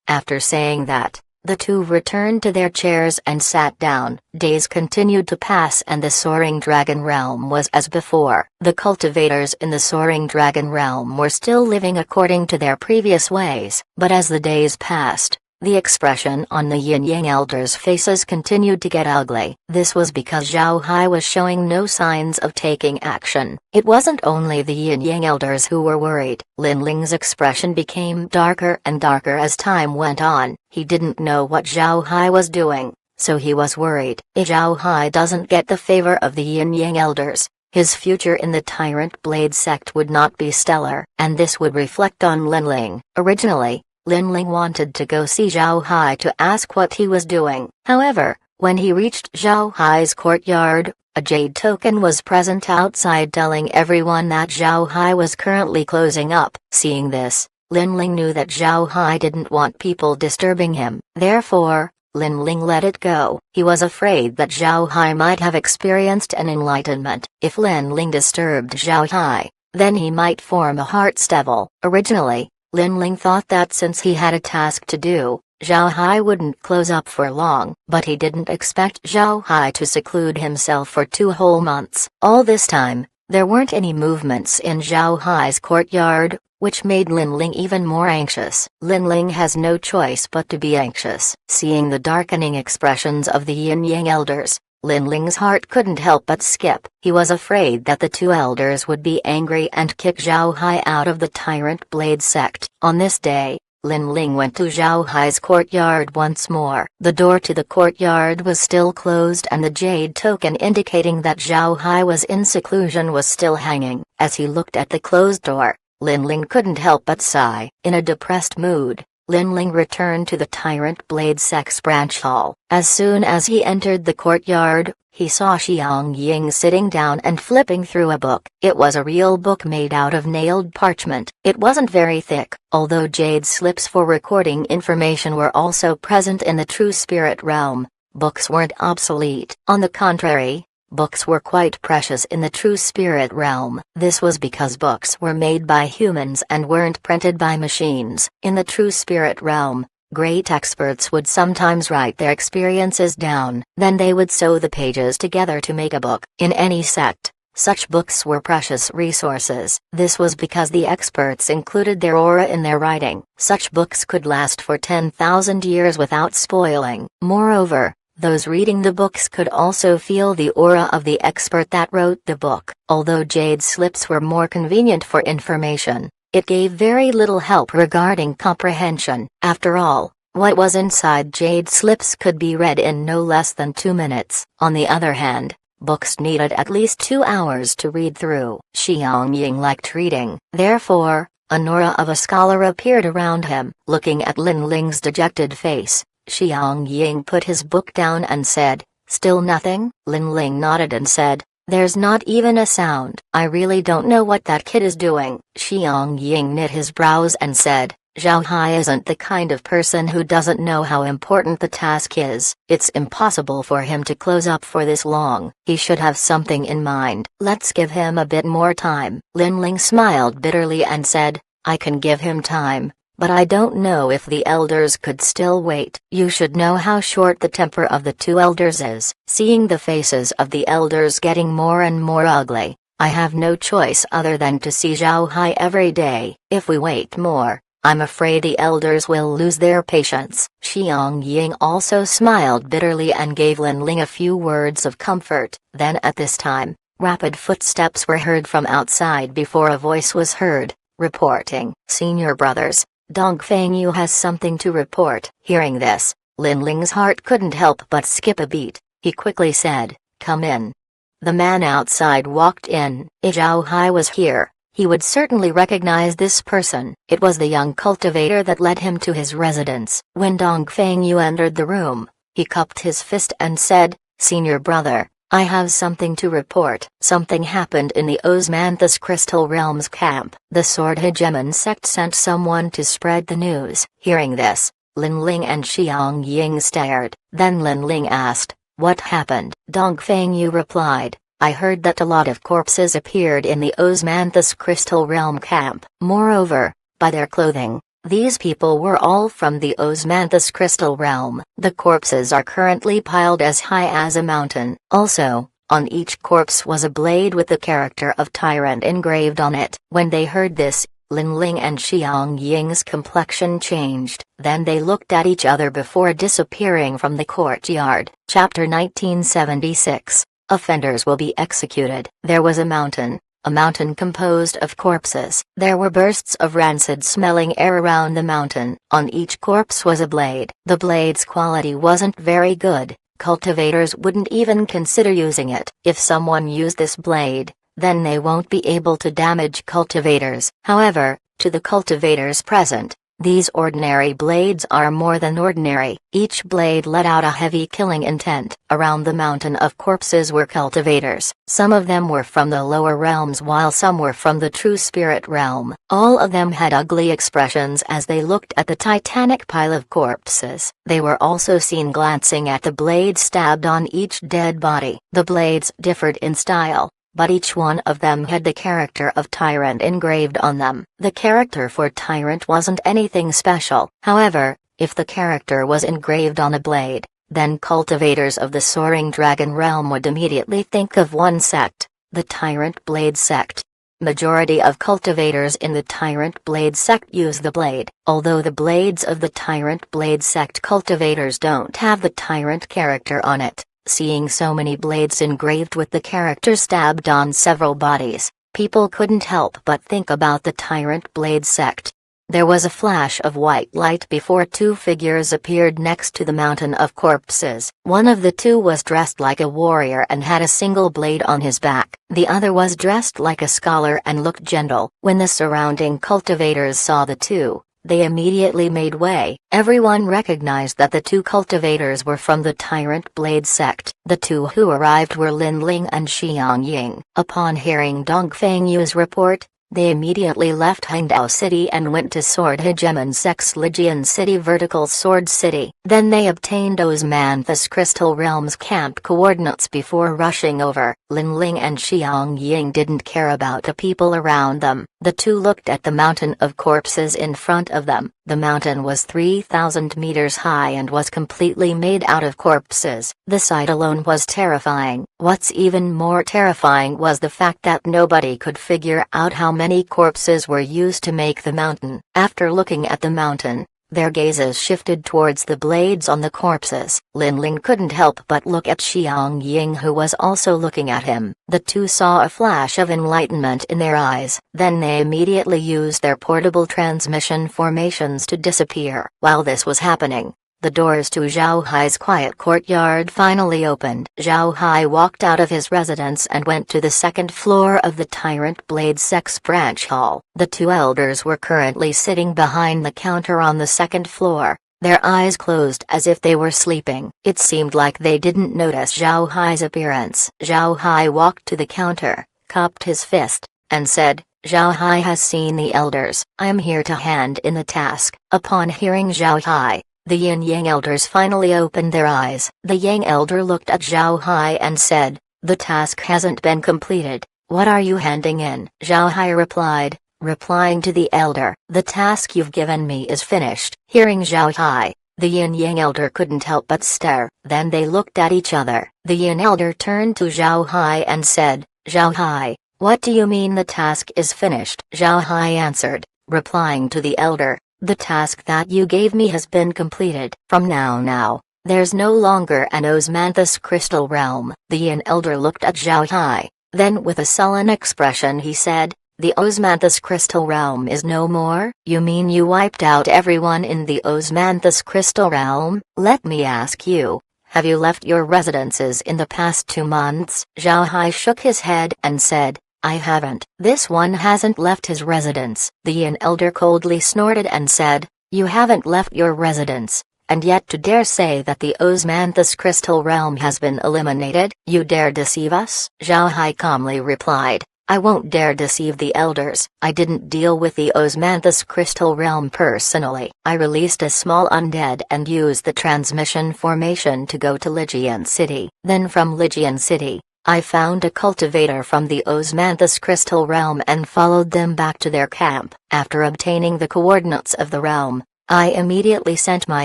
After saying that, the two returned to their chairs and sat down. Days continued to pass and the Soaring Dragon realm was as before. The cultivators in the Soaring Dragon realm were still living according to their previous ways. But as the days passed, the expression on the Yin Yang Elders' faces continued to get ugly. This was because Zhao Hai was showing no signs of taking action. It wasn't only the Yin Yang Elders who were worried. Lin Ling's expression became darker and darker as time went on. He didn't know what Zhao Hai was doing, so he was worried. If Zhao Hai doesn't get the favor of the Yin Yang Elders, his future in the Tyrant Blade sect would not be stellar, and this would reflect on Lin Ling. Originally, Lin Ling wanted to go see Zhao Hai to ask what he was doing. However, when he reached Zhao Hai's courtyard, a jade token was present outside telling everyone that Zhao Hai was currently closing up. Seeing this, Lin Ling knew that Zhao Hai didn't want people disturbing him. Therefore, Lin Ling let it go. He was afraid that Zhao Hai might have experienced an enlightenment. If Lin Ling disturbed Zhao Hai, then he might form a heart's devil. Originally, Lin Ling thought that since he had a task to do, Zhao Hai wouldn't close up for long. But he didn't expect Zhao Hai to seclude himself for 2 whole months. All this time, there weren't any movements in Zhao Hai's courtyard, which made Lin Ling even more anxious. Lin Ling has no choice but to be anxious. Seeing the darkening expressions of the Yin Yang Elders, Lin Ling's heart couldn't help but skip. He was afraid that the 2 elders would be angry and kick Zhao Hai out of the Tyrant Blade sect. On this day, Lin Ling went to Zhao Hai's courtyard once more. The door to the courtyard was still closed and the jade token indicating that Zhao Hai was in seclusion was still hanging. As he looked at the closed door, Lin Ling couldn't help but sigh. In a depressed mood, Lin Ling returned to the Tyrant Blade sect's branch hall. As soon as he entered the courtyard, he saw Xiang Ying sitting down and flipping through a book. It was a real book made out of nailed parchment. It wasn't very thick, although jade slips for recording information were also present in the true spirit realm. Books weren't obsolete. On the contrary, books were quite precious in the true spirit realm. This was because books were made by humans and weren't printed by machines. In the true spirit realm, great experts would sometimes write their experiences down, then they would sew the pages together to make a book. In any sect, such books were precious resources. This was because the experts included their aura in their writing. Such books could last for 10,000 years without spoiling. Moreover, those reading the books could also feel the aura of the expert that wrote the book. Although jade slips were more convenient for information, it gave very little help regarding comprehension. After all, what was inside jade slips could be read in no less than 2 minutes. On the other hand, Books needed at least 2 hours to read through. Xiang Ying liked reading. Therefore, an aura of a scholar appeared around him. Looking at Lin Ling's dejected face, Xiang Ying put his book down and said, "Still nothing?" Lin Ling nodded and said, "There's not even a sound. I really don't know what that kid is doing." Xiang Ying knit his brows and said, "Zhao Hai isn't the kind of person who doesn't know how important the task is. It's impossible for him to close up for this long. He should have something in mind. Let's give him a bit more time." Lin Ling smiled bitterly and said, "I can give him time, but I don't know if the elders could still wait." You should know how short the temper of the two elders is. Seeing the faces of the elders getting more and more ugly, I have no choice other than to see Zhao Hai every day. If we wait more, I'm afraid the elders will lose their patience. Xiang Ying also smiled bitterly and gave Lin Ling a few words of comfort. Then at this time, rapid footsteps were heard from outside before a voice was heard, reporting, "Senior brothers, Dong Fengyu has something to report." Hearing this, Lin Ling's heart couldn't help but skip a beat. He quickly said, "Come in." The man outside walked in. If Zhao Hai was here, he would certainly recognize this person. It was the young cultivator that led him to his residence. When Dong Fengyu entered the room, he cupped his fist and said, "Senior brother, I have something to report." Something happened in the Osmanthus Crystal Realms camp. The Sword Hegemon sect sent someone to spread the news. Hearing this, Lin Ling and Xiang Ying stared. Then Lin Ling asked, "What happened?" Dong Fengyu replied, "I heard that a lot of corpses appeared in the Osmanthus Crystal Realm camp. Moreover, by their clothing, these people were all from the Osmanthus Crystal Realm. The corpses are currently piled as high as a mountain. Also, on each corpse was a blade with the character of Tyrant engraved on it." When they heard this, Lin Ling and Xiang Ying's complexion changed. Then they looked at each other before disappearing from the courtyard. Chapter 1976. Offenders will be executed. There was a mountain composed of corpses. There were bursts of rancid-smelling air around the mountain. On each corpse was a blade. The blade's quality wasn't very good. Cultivators wouldn't even consider using it. If someone used this blade, then they won't be able to damage cultivators. However, to the cultivators present, these ordinary blades are more than ordinary. Each blade let out a heavy killing intent. Around the mountain of corpses were cultivators. Some of them were from the lower realms while some were from the true spirit realm. All of them had ugly expressions as they looked at the titanic pile of corpses. They were also seen glancing at the blades stabbed on each dead body. The blades differed in style, but each one of them had the character of Tyrant engraved on them. The character for Tyrant wasn't anything special. However, if the character was engraved on a blade, then cultivators of the Soaring Dragon realm would immediately think of one sect, the Tyrant Blade sect. Majority of cultivators in the Tyrant Blade sect use the blade, although the blades of the Tyrant Blade sect cultivators don't have the Tyrant character on it. Seeing so many blades engraved with the character stabbed on several bodies, people couldn't help but think about the Tyrant Blade sect. There was a flash of white light before two figures appeared next to the mountain of corpses. One of the two was dressed like a warrior and had a single blade on his back. The other was dressed like a scholar and looked gentle. When the surrounding cultivators saw the two, they immediately made way. Everyone recognized that the two cultivators were from the Tyrant Blade sect. The two who arrived were Lin Ling and Xiang Ying. Upon hearing Dong Fengyu's report, they immediately left Hangdao City and went to Sword Hegemon Sect's Lijian City Vertical Sword City. Then they obtained Osmanthus Crystal Realms camp coordinates before rushing over. Lin Ling and Xiang Ying didn't care about the people around them. The two looked at the mountain of corpses in front of them. The mountain was 3,000 meters high and was completely made out of corpses. The sight alone was terrifying. What's even more terrifying was the fact that nobody could figure out how many corpses were used to make the mountain. After looking at the mountain, their gazes shifted towards the blades on the corpses. Lin Ling couldn't help but look at Xiang Ying, who was also looking at him. The two saw a flash of enlightenment in their eyes. Then they immediately used their portable transmission formations to disappear. While this was happening, the doors to Zhao Hai's quiet courtyard finally opened. Zhao Hai walked out of his residence and went to the second floor of the Tyrant Blade Sex Branch Hall. The two elders were currently sitting behind the counter on the second floor, their eyes closed as if they were sleeping. It seemed like they didn't notice Zhao Hai's appearance. Zhao Hai walked to the counter, cupped his fist, and said, "Zhao Hai has seen the elders. I am here to hand in the task." Upon hearing Zhao Hai, the Yin-Yang elders finally opened their eyes. The Yang elder looked at Zhao Hai and said, "The task hasn't been completed. What are you handing in?" Zhao Hai replied, replying to the elder, "The task you've given me is finished." Hearing Zhao Hai, the Yin-Yang elder couldn't help but stare. Then they looked at each other. The Yin elder turned to Zhao Hai and said, "Zhao Hai, what do you mean the task is finished?" Zhao Hai answered, replying to the elder, "The task that you gave me has been completed. From now, there's no longer an osmanthus crystal realm." The Yin elder looked at Zhao Hai, then with a sullen expression he said, "The osmanthus crystal realm is no more? You mean you wiped out everyone in the osmanthus crystal realm? Let me ask you, have you left your residences in the past 2 months?" Zhao Hai shook his head and said, "I haven't." "This one hasn't left his residence." The Yin elder coldly snorted and said, "You haven't left your residence, and yet to dare say that the osmanthus crystal realm has been eliminated? You dare deceive us?" Zhao Hai calmly replied, "I won't dare deceive the elders. I didn't deal with the osmanthus crystal realm personally. I released a small undead and used the transmission formation to go to Lijian City. Then from Lijian City, I found a cultivator from the osmanthus crystal realm and followed them back to their camp. After obtaining the coordinates of the realm, I immediately sent my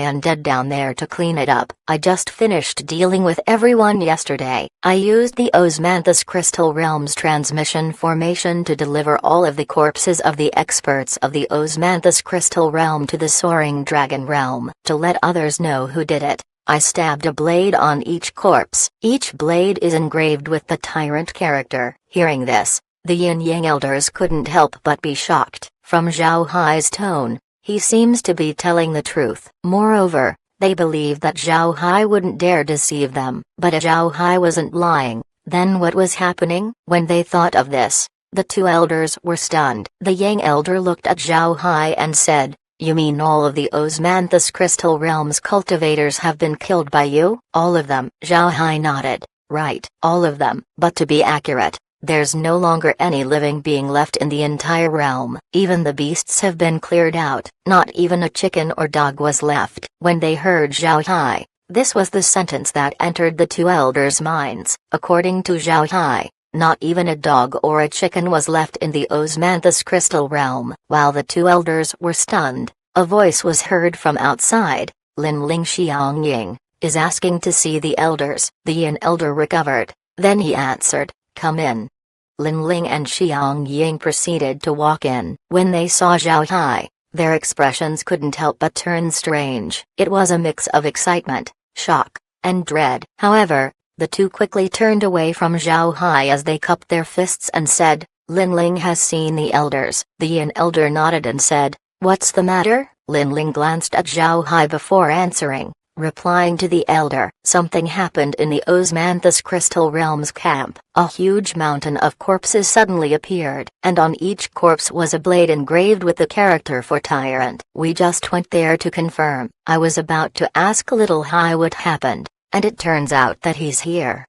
undead down there to clean it up. I just finished dealing with everyone yesterday. I used the osmanthus crystal realm's transmission formation to deliver all of the corpses of the experts of the osmanthus crystal realm to the soaring dragon realm. To let others know who did it, I stabbed a blade on each corpse. Each blade is engraved with the tyrant character." Hearing this, the Yin-Yang elders couldn't help but be shocked. From Zhao Hai's tone, he seems to be telling the truth. Moreover, they believed that Zhao Hai wouldn't dare deceive them. But Zhao Hai wasn't lying. Then what was happening? When they thought of this, the two elders were stunned. The Yang elder looked at Zhao Hai and said, "You mean all of the osmanthus crystal realm's cultivators have been killed by you?" "All of them." Zhao Hai nodded. "Right, all of them. But to be accurate, there's no longer any living being left in the entire realm. Even the beasts have been cleared out. Not even a chicken or dog was left." When they heard Zhao Hai, this was the sentence that entered the two elders' minds. According to Zhao Hai, not even a dog or a chicken was left in the osmanthus crystal realm. While the two elders were stunned, a voice was heard from outside. "Lin Ling Xiangying is asking to see the elders." The Yin elder recovered. Then he answered, "Come in." Lin Ling and Xiangying proceeded to walk in. When they saw Zhao Hai, their expressions couldn't help but turn strange. It was a mix of excitement, shock, and dread. However, the two quickly turned away from Zhao Hai as they cupped their fists and said, "Lin Ling has seen the elders." The Yin elder nodded and said, "What's the matter?" Lin Ling glanced at Zhao Hai before answering, replying to the elder. "Something happened in the osmanthus crystal realm's camp." A huge mountain of corpses suddenly appeared, and on each corpse was a blade engraved with the character for tyrant. "We just went there to confirm. I was about to ask Little Hai what happened, and it turns out that he's here."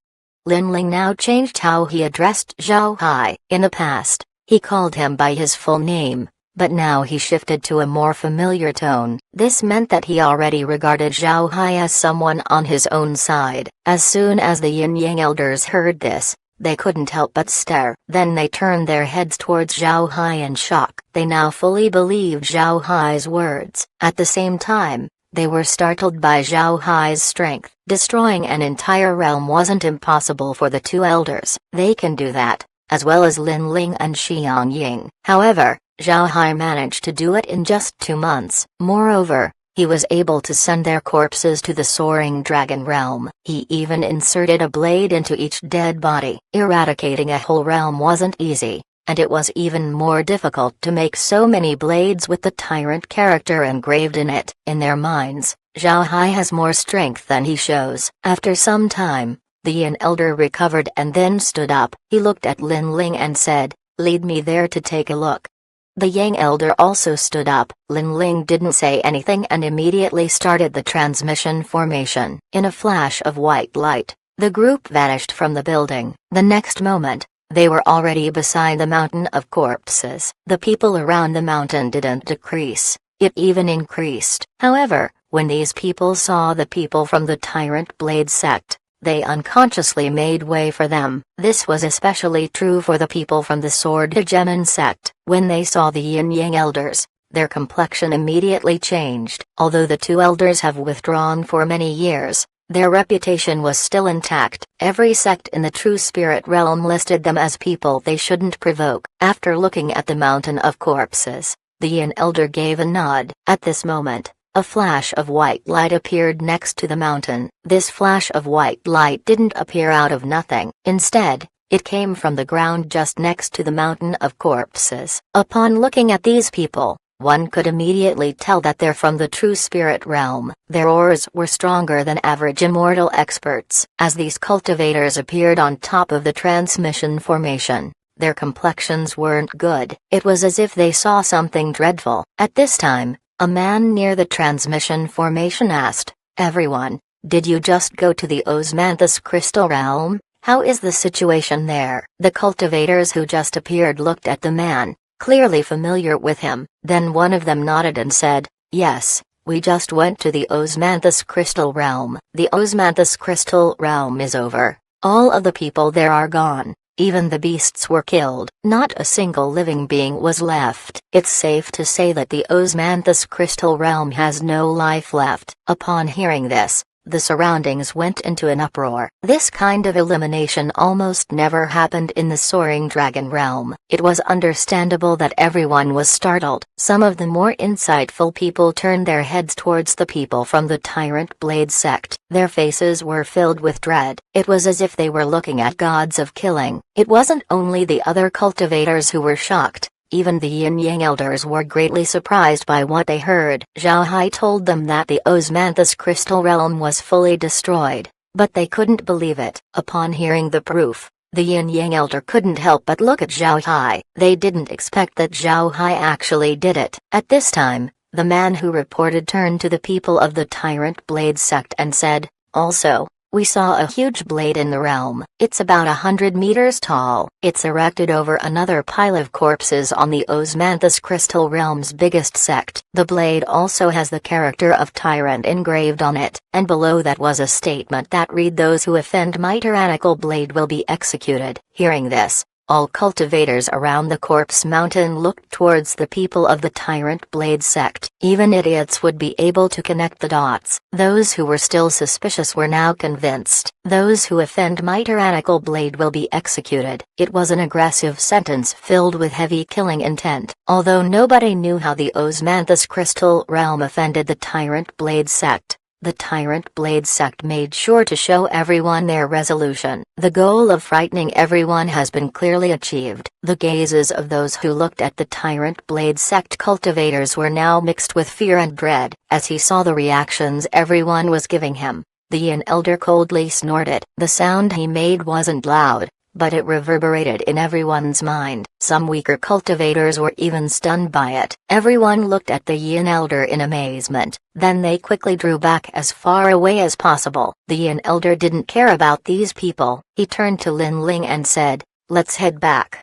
Lin Ling now changed how he addressed Zhao Hai. In the past, he called him by his full name, but now he shifted to a more familiar tone. This meant that he already regarded Zhao Hai as someone on his own side. As soon as the Yin-Yang elders heard this, they couldn't help but stare. Then they turned their heads towards Zhao Hai in shock. They now fully believed Zhao Hai's words. At the same time, they were startled by Zhao Hai's strength. Destroying an entire realm wasn't impossible for the two elders. They can do that, as well as Lin Ling and Xiangying. However, Zhao Hai managed to do it in just 2 months. Moreover, he was able to send their corpses to the soaring dragon realm. He even inserted a blade into each dead body. Eradicating a whole realm wasn't easy, and it was even more difficult to make so many blades with the tyrant character engraved in it. In their minds, Zhao Hai has more strength than he shows. After some time, the Yin elder recovered and then stood up. He looked at Lin Ling and said, "Lead me there to take a look." The Yang elder also stood up. Lin Ling didn't say anything and immediately started the transmission formation. In a flash of white light, the group vanished from the building. The next moment, they were already beside the mountain of corpses. The people around the mountain didn't decrease, it even increased. However, when these people saw the people from the Tyrant Blade sect, they unconsciously made way for them. This was especially true for the people from the Sword Hegemon sect. When they saw the Yin Yang elders, their complexion immediately changed. Although the two elders have withdrawn for many years, their reputation was still intact. Every sect in the True Spirit realm listed them as people they shouldn't provoke. After looking at the mountain of corpses, the Yin elder gave a nod. At this moment, a flash of white light appeared next to the mountain. This flash of white light didn't appear out of nothing. Instead, it came from the ground just next to the mountain of corpses. Upon looking at these people, one could immediately tell that they're from the True Spirit realm. Their auras were stronger than average immortal experts. As these cultivators appeared on top of the transmission formation, their complexions weren't good. It was as if they saw something dreadful. At this time, a man near the transmission formation asked, "Everyone, did you just go to the Osmanthus crystal realm? How is the situation there?" The cultivators who just appeared looked at the man, clearly familiar with him. Then one of them nodded and said, "Yes, we just went to the Osmanthus crystal realm. The Osmanthus crystal realm is over. All of the people there are gone. Even the beasts were killed. Not a single living being was left. It's safe to say that the Osmanthus crystal realm has no life left." Upon hearing this, the surroundings went into an uproar. This kind of elimination almost never happened in the Soaring Dragon realm. It was understandable that everyone was startled. Some of the more insightful people turned their heads towards the people from the Tyrant Blade sect. Their faces were filled with dread. It was as if they were looking at gods of killing. It wasn't only the other cultivators who were shocked. Even the Yin Yang elders were greatly surprised by what they heard. Zhao Hai told them that the Osmanthus crystal realm was fully destroyed, but they couldn't believe it. Upon hearing the proof, the Yin Yang elder couldn't help but look at Zhao Hai. They didn't expect that Zhao Hai actually did it. At this time, the man who reported turned to the people of the Tyrant Blade sect and said, "Also, we saw a huge blade in the realm. It's about 100 meters tall. It's erected over another pile of corpses on the Osmanthus Crystal Realm's biggest sect. The blade also has the character of Tyrant engraved on it, and below that was a statement that read, 'Those who offend my tyrannical blade will be executed.'" Hearing this, all cultivators around the corpse mountain looked towards the people of the Tyrant Blade sect. Even idiots would be able to connect the dots. Those who were still suspicious were now convinced. "Those who offend my tyrannical blade will be executed." It was an aggressive sentence filled with heavy killing intent. Although nobody knew how the Osmanthus Crystal Realm offended the Tyrant Blade sect, the Tyrant Blade sect made sure to show everyone their resolution. The goal of frightening everyone has been clearly achieved. The gazes of those who looked at the Tyrant Blade sect cultivators were now mixed with fear and dread. As he saw the reactions everyone was giving him, the Yin elder coldly snorted. The sound he made wasn't loud, but it reverberated in everyone's mind. Some weaker cultivators were even stunned by it. Everyone looked at the Yin elder in amazement, then they quickly drew back as far away as possible. The Yin elder didn't care about these people. He turned to Lin Ling and said, "Let's head back."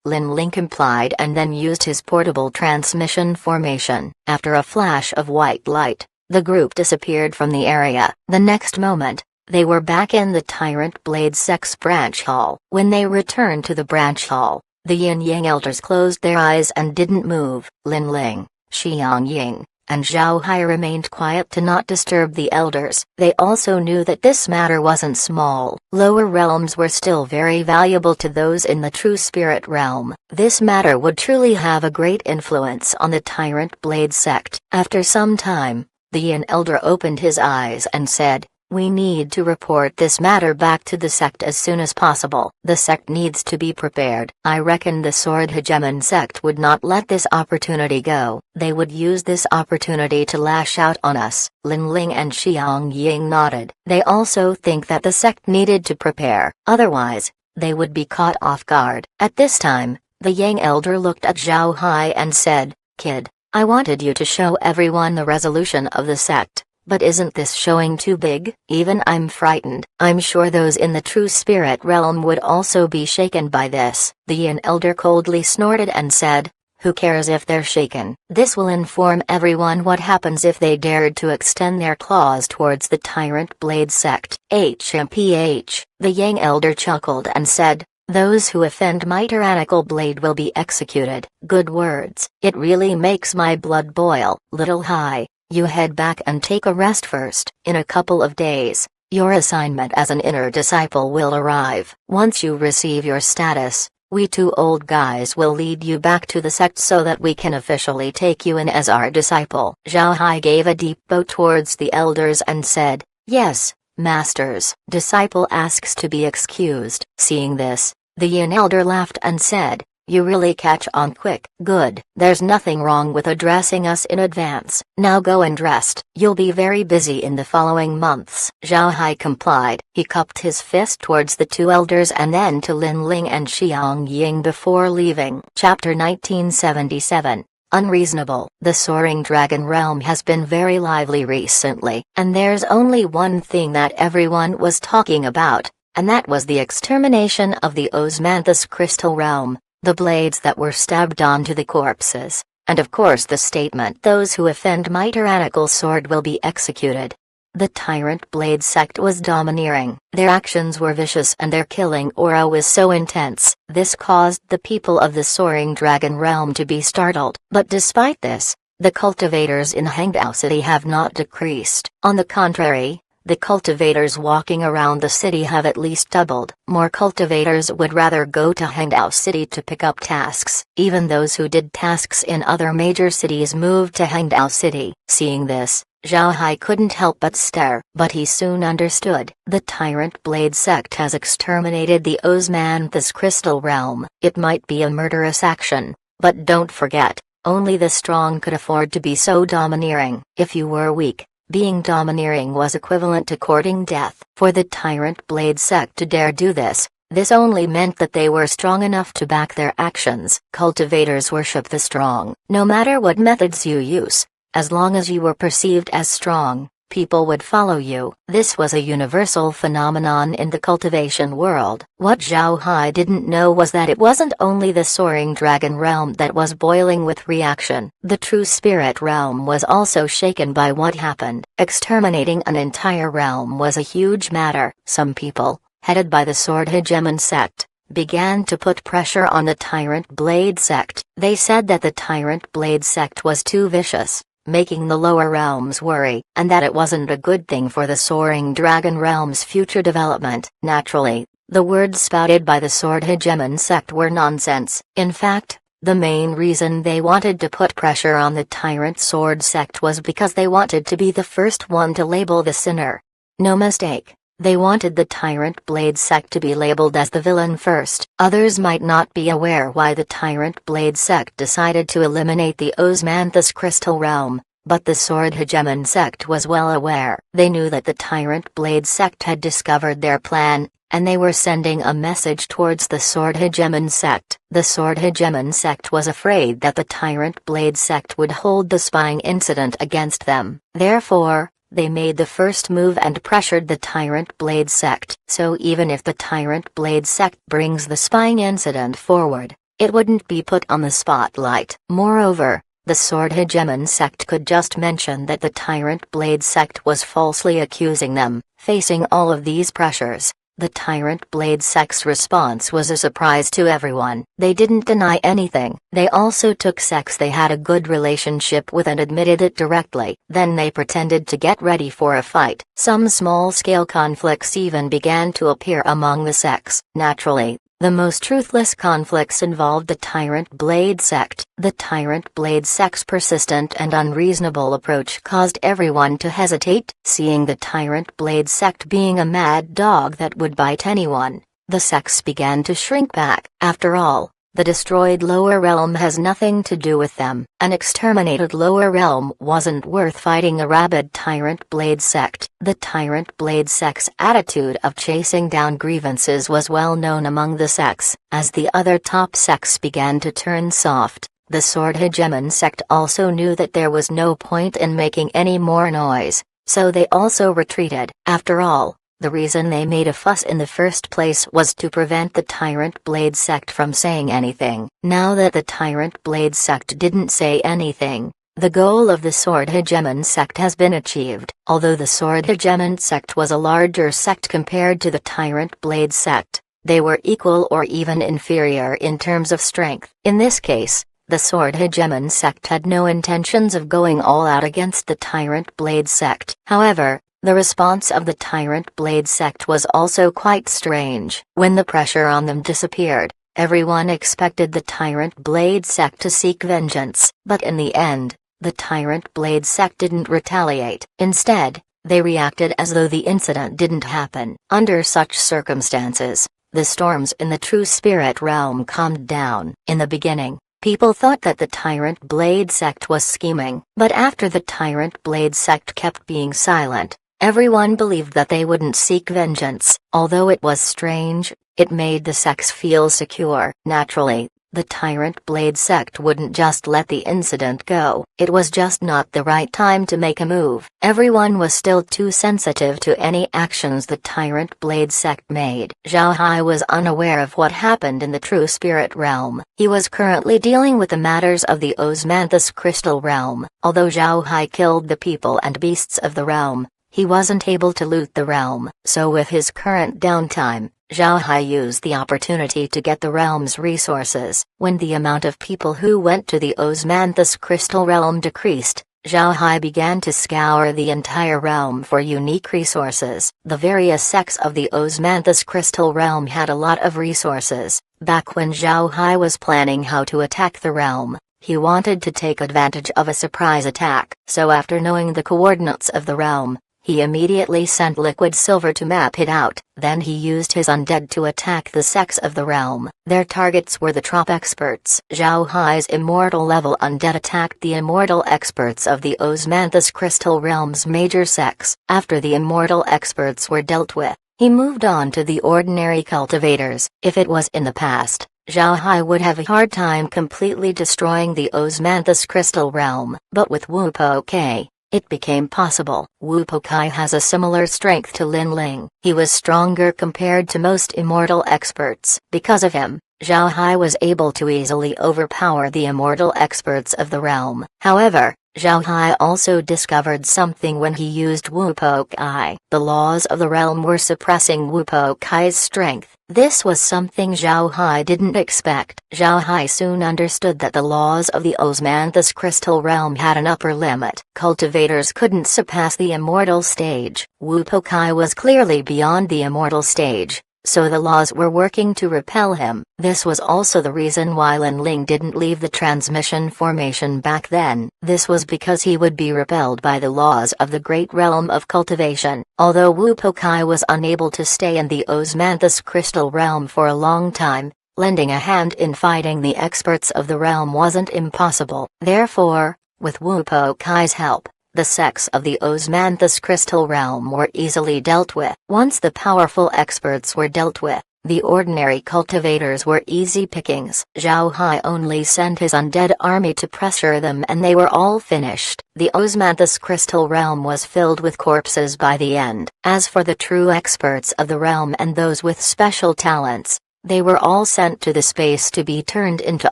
Lin Ling complied and then used his portable transmission formation. After a flash of white light, the group disappeared from the area. The next moment, they were back in the Tyrant Blade sect's branch hall. When they returned to the branch hall, the Yin Yang elders closed their eyes and didn't move. Lin Ling, Xiang Ying, and Zhao Hai remained quiet to not disturb the elders. They also knew that this matter wasn't small. Lower realms were still very valuable to those in the True Spirit realm. This matter would truly have a great influence on the Tyrant Blade sect. After some time, the Yin elder opened his eyes and said, We need to report this matter back to the sect as soon as possible. The sect needs to be prepared. I reckon the Sword Hegemon sect would not let this opportunity go. They would use this opportunity to lash out on us." Lin Ling and Xiang Ying nodded. They also think that the sect needed to prepare, otherwise, they would be caught off guard. At this time, the Yang elder looked at Zhao Hai and said, "Kid, I wanted you to show everyone the resolution of the sect. But isn't this showing too big? Even I'm frightened. I'm sure those in the true spirit realm would also be shaken by this." The Yin elder coldly snorted and said, "Who cares if they're shaken? This will inform everyone what happens if they dared to extend their claws towards the Tyrant Blade sect." HMPH, the Yang elder chuckled and said, "Those who offend my tyrannical blade will be executed." Good words. It really makes my blood boil. Little Hai, you head back and take a rest first. In a couple of days, your assignment as an inner disciple will arrive. Once you receive your status, we two old guys will lead you back to the sect so that we can officially take you in as our disciple. Zhao Hai gave a deep bow towards the elders and said, "Yes, masters." Disciple asks to be excused. Seeing this, the Yin elder laughed and said, "You really catch on quick." "Good. There's nothing wrong with addressing us in advance. Now go and rest. You'll be very busy in the following months." Zhao Hai complied. He cupped his fist towards the two elders and then to Lin Ling and Xiang Ying before leaving. Chapter 1977. Unreasonable. The soaring dragon realm has been very lively recently, and there's only one thing that everyone was talking about, and that was the extermination of the osmanthus crystal realm. The blades that were stabbed onto the corpses, and of course the statement, "Those who offend my tyrannical sword will be executed." The Tyrant Blade sect was domineering. Their actions were vicious and their killing aura was so intense. This caused the people of the soaring dragon realm to be startled. But despite this, the cultivators in Hangdao City have not decreased. On the contrary, the cultivators walking around the city have at least doubled. More cultivators would rather go to Hangdao City to pick up tasks. Even those who did tasks in other major cities moved to Hangdao City. Seeing this, Zhao Hai couldn't help but stare. But he soon understood. The Tyrant Blade sect has exterminated the osmanthus crystal realm. It might be a murderous action, but don't forget, only the strong could afford to be so domineering. If you were weak, being domineering was equivalent to courting death. For the Tyrant Blade sect to dare do this only meant that they were strong enough to back their actions. Cultivators worship the strong. No matter what methods you use, as long as you were perceived as strong, people would follow you. This was a universal phenomenon in the cultivation world. What Zhao Hai didn't know was that it wasn't only the soaring dragon realm that was boiling with reaction. The true spirit realm was also shaken by what happened. Exterminating an entire realm was a huge matter. Some people, headed by the Sword Hegemon sect, began to put pressure on the Tyrant Blade sect. They said that the Tyrant Blade sect was too vicious, making the lower realms worry, and that it wasn't a good thing for the soaring dragon realm's future development. Naturally, the words spouted by the Sword Hegemon sect were nonsense. In fact, the main reason they wanted to put pressure on the Tyrant Sword sect was because they wanted to be the first one to label the sinner. No mistake. They wanted the Tyrant Blade sect to be labeled as the villain first. Others might not be aware why the Tyrant Blade sect decided to eliminate the osmanthus crystal realm, but the Sword Hegemon sect was well aware. They knew that the Tyrant Blade sect had discovered their plan, and they were sending a message towards the Sword Hegemon sect. The Sword Hegemon sect was afraid that the Tyrant Blade sect would hold the spying incident against them. Therefore, they made the first move and pressured the Tyrant Blade sect. So even if the Tyrant Blade sect brings the spying incident forward, it wouldn't be put on the spotlight. Moreover, the Sword Hegemon sect could just mention that the Tyrant Blade sect was falsely accusing them. Facing all of these pressures, the Tyrant Blade sect's response was a surprise to everyone. They didn't deny anything. They also took sects they had a good relationship with and admitted it directly. Then they pretended to get ready for a fight. Some small-scale conflicts even began to appear among the sects. Naturally, The most truthless conflicts involved the Tyrant Blade sect. The Tyrant Blade sect's persistent and unreasonable approach caused everyone to hesitate. Seeing the Tyrant Blade sect being a mad dog that would bite anyone, the sects began to shrink back. After all, the destroyed lower realm has nothing to do with them. An exterminated lower realm wasn't worth fighting a rabid Tyrant Blade sect. The Tyrant Blade sect's attitude of chasing down grievances was well known among the sects. As the other top sects began to turn soft, the Sword Hegemon sect also knew that there was no point in making any more noise, so they also retreated. After all, the reason they made a fuss in the first place was to prevent the Tyrant Blade sect from saying anything. Now that the Tyrant Blade sect didn't say anything, the goal of the Sword Hegemon sect has been achieved. Although the Sword Hegemon sect was a larger sect compared to the Tyrant Blade sect, they were equal or even inferior in terms of strength. In this case, the Sword Hegemon sect had no intentions of going all out against the Tyrant Blade sect. However, the response of the Tyrant Blade sect was also quite strange. When the pressure on them disappeared, everyone expected the Tyrant Blade sect to seek vengeance. But in the end, the Tyrant Blade sect didn't retaliate. Instead, they reacted as though the incident didn't happen. Under such circumstances, the storms in the True Spirit realm calmed down. In the beginning, people thought that the Tyrant Blade sect was scheming. But after the Tyrant Blade sect kept being silent, everyone believed that they wouldn't seek vengeance. Although it was strange, it made the sects feel secure. Naturally, the Tyrant Blade sect wouldn't just let the incident go. It was just not the right time to make a move. Everyone was still too sensitive to any actions the Tyrant Blade sect made. Zhao Hai was unaware of what happened in the True Spirit realm. He was currently dealing with the matters of the Osmanthus Crystal realm. Although Zhao Hai killed the people and beasts of the realm, he wasn't able to loot the realm. So with his current downtime, Zhao Hai used the opportunity to get the realm's resources. When the amount of people who went to the Osmanthus Crystal realm decreased, Zhao Hai began to scour the entire realm for unique resources. The various sects of the Osmanthus Crystal realm had a lot of resources. Back when Zhao Hai was planning how to attack the realm, he wanted to take advantage of a surprise attack. So after knowing the coordinates of the realm, he immediately sent Liquid Silver to map it out. Then he used his undead to attack the sects of the realm. Their targets were the trop experts. Zhao Hai's immortal level undead attacked the immortal experts of the Osmanthus Crystal realm's major sects. After the immortal experts were dealt with, he moved on to the ordinary cultivators. If it was in the past, Zhao Hai would have a hard time completely destroying the Osmanthus Crystal realm. But with Wu Po Kai, it became possible. Wu Po Kai has a similar strength to Lin Ling. He was stronger compared to most immortal experts. Because of him, Zhao Hai was able to easily overpower the immortal experts of the realm. However, Zhao Hai also discovered something when he used Wu Po Kai. The laws of the realm were suppressing Wu Po Kai's strength. This was something Zhao Hai didn't expect. Zhao Hai soon understood that the laws of the Osmanthus Crystal realm had an upper limit. Cultivators couldn't surpass the immortal stage. Wu Po Kai was clearly beyond the immortal stage, so the laws were working to repel him. This was also the reason why Lin Ling didn't leave the transmission formation back then. This was because he would be repelled by the laws of the great realm of cultivation. Although Wu Po Kai was unable to stay in the Osmanthus Crystal realm for a long time, lending a hand in fighting the experts of the realm wasn't impossible. Therefore, with Wu Po Kai's help, the sects of the Osmanthus Crystal realm were easily dealt with. Once the powerful experts were dealt with, the ordinary cultivators were easy pickings. Zhao Hai only sent his undead army to pressure them and they were all finished. The Osmanthus Crystal realm was filled with corpses by the end. As for the true experts of the realm and those with special talents, they were all sent to the space to be turned into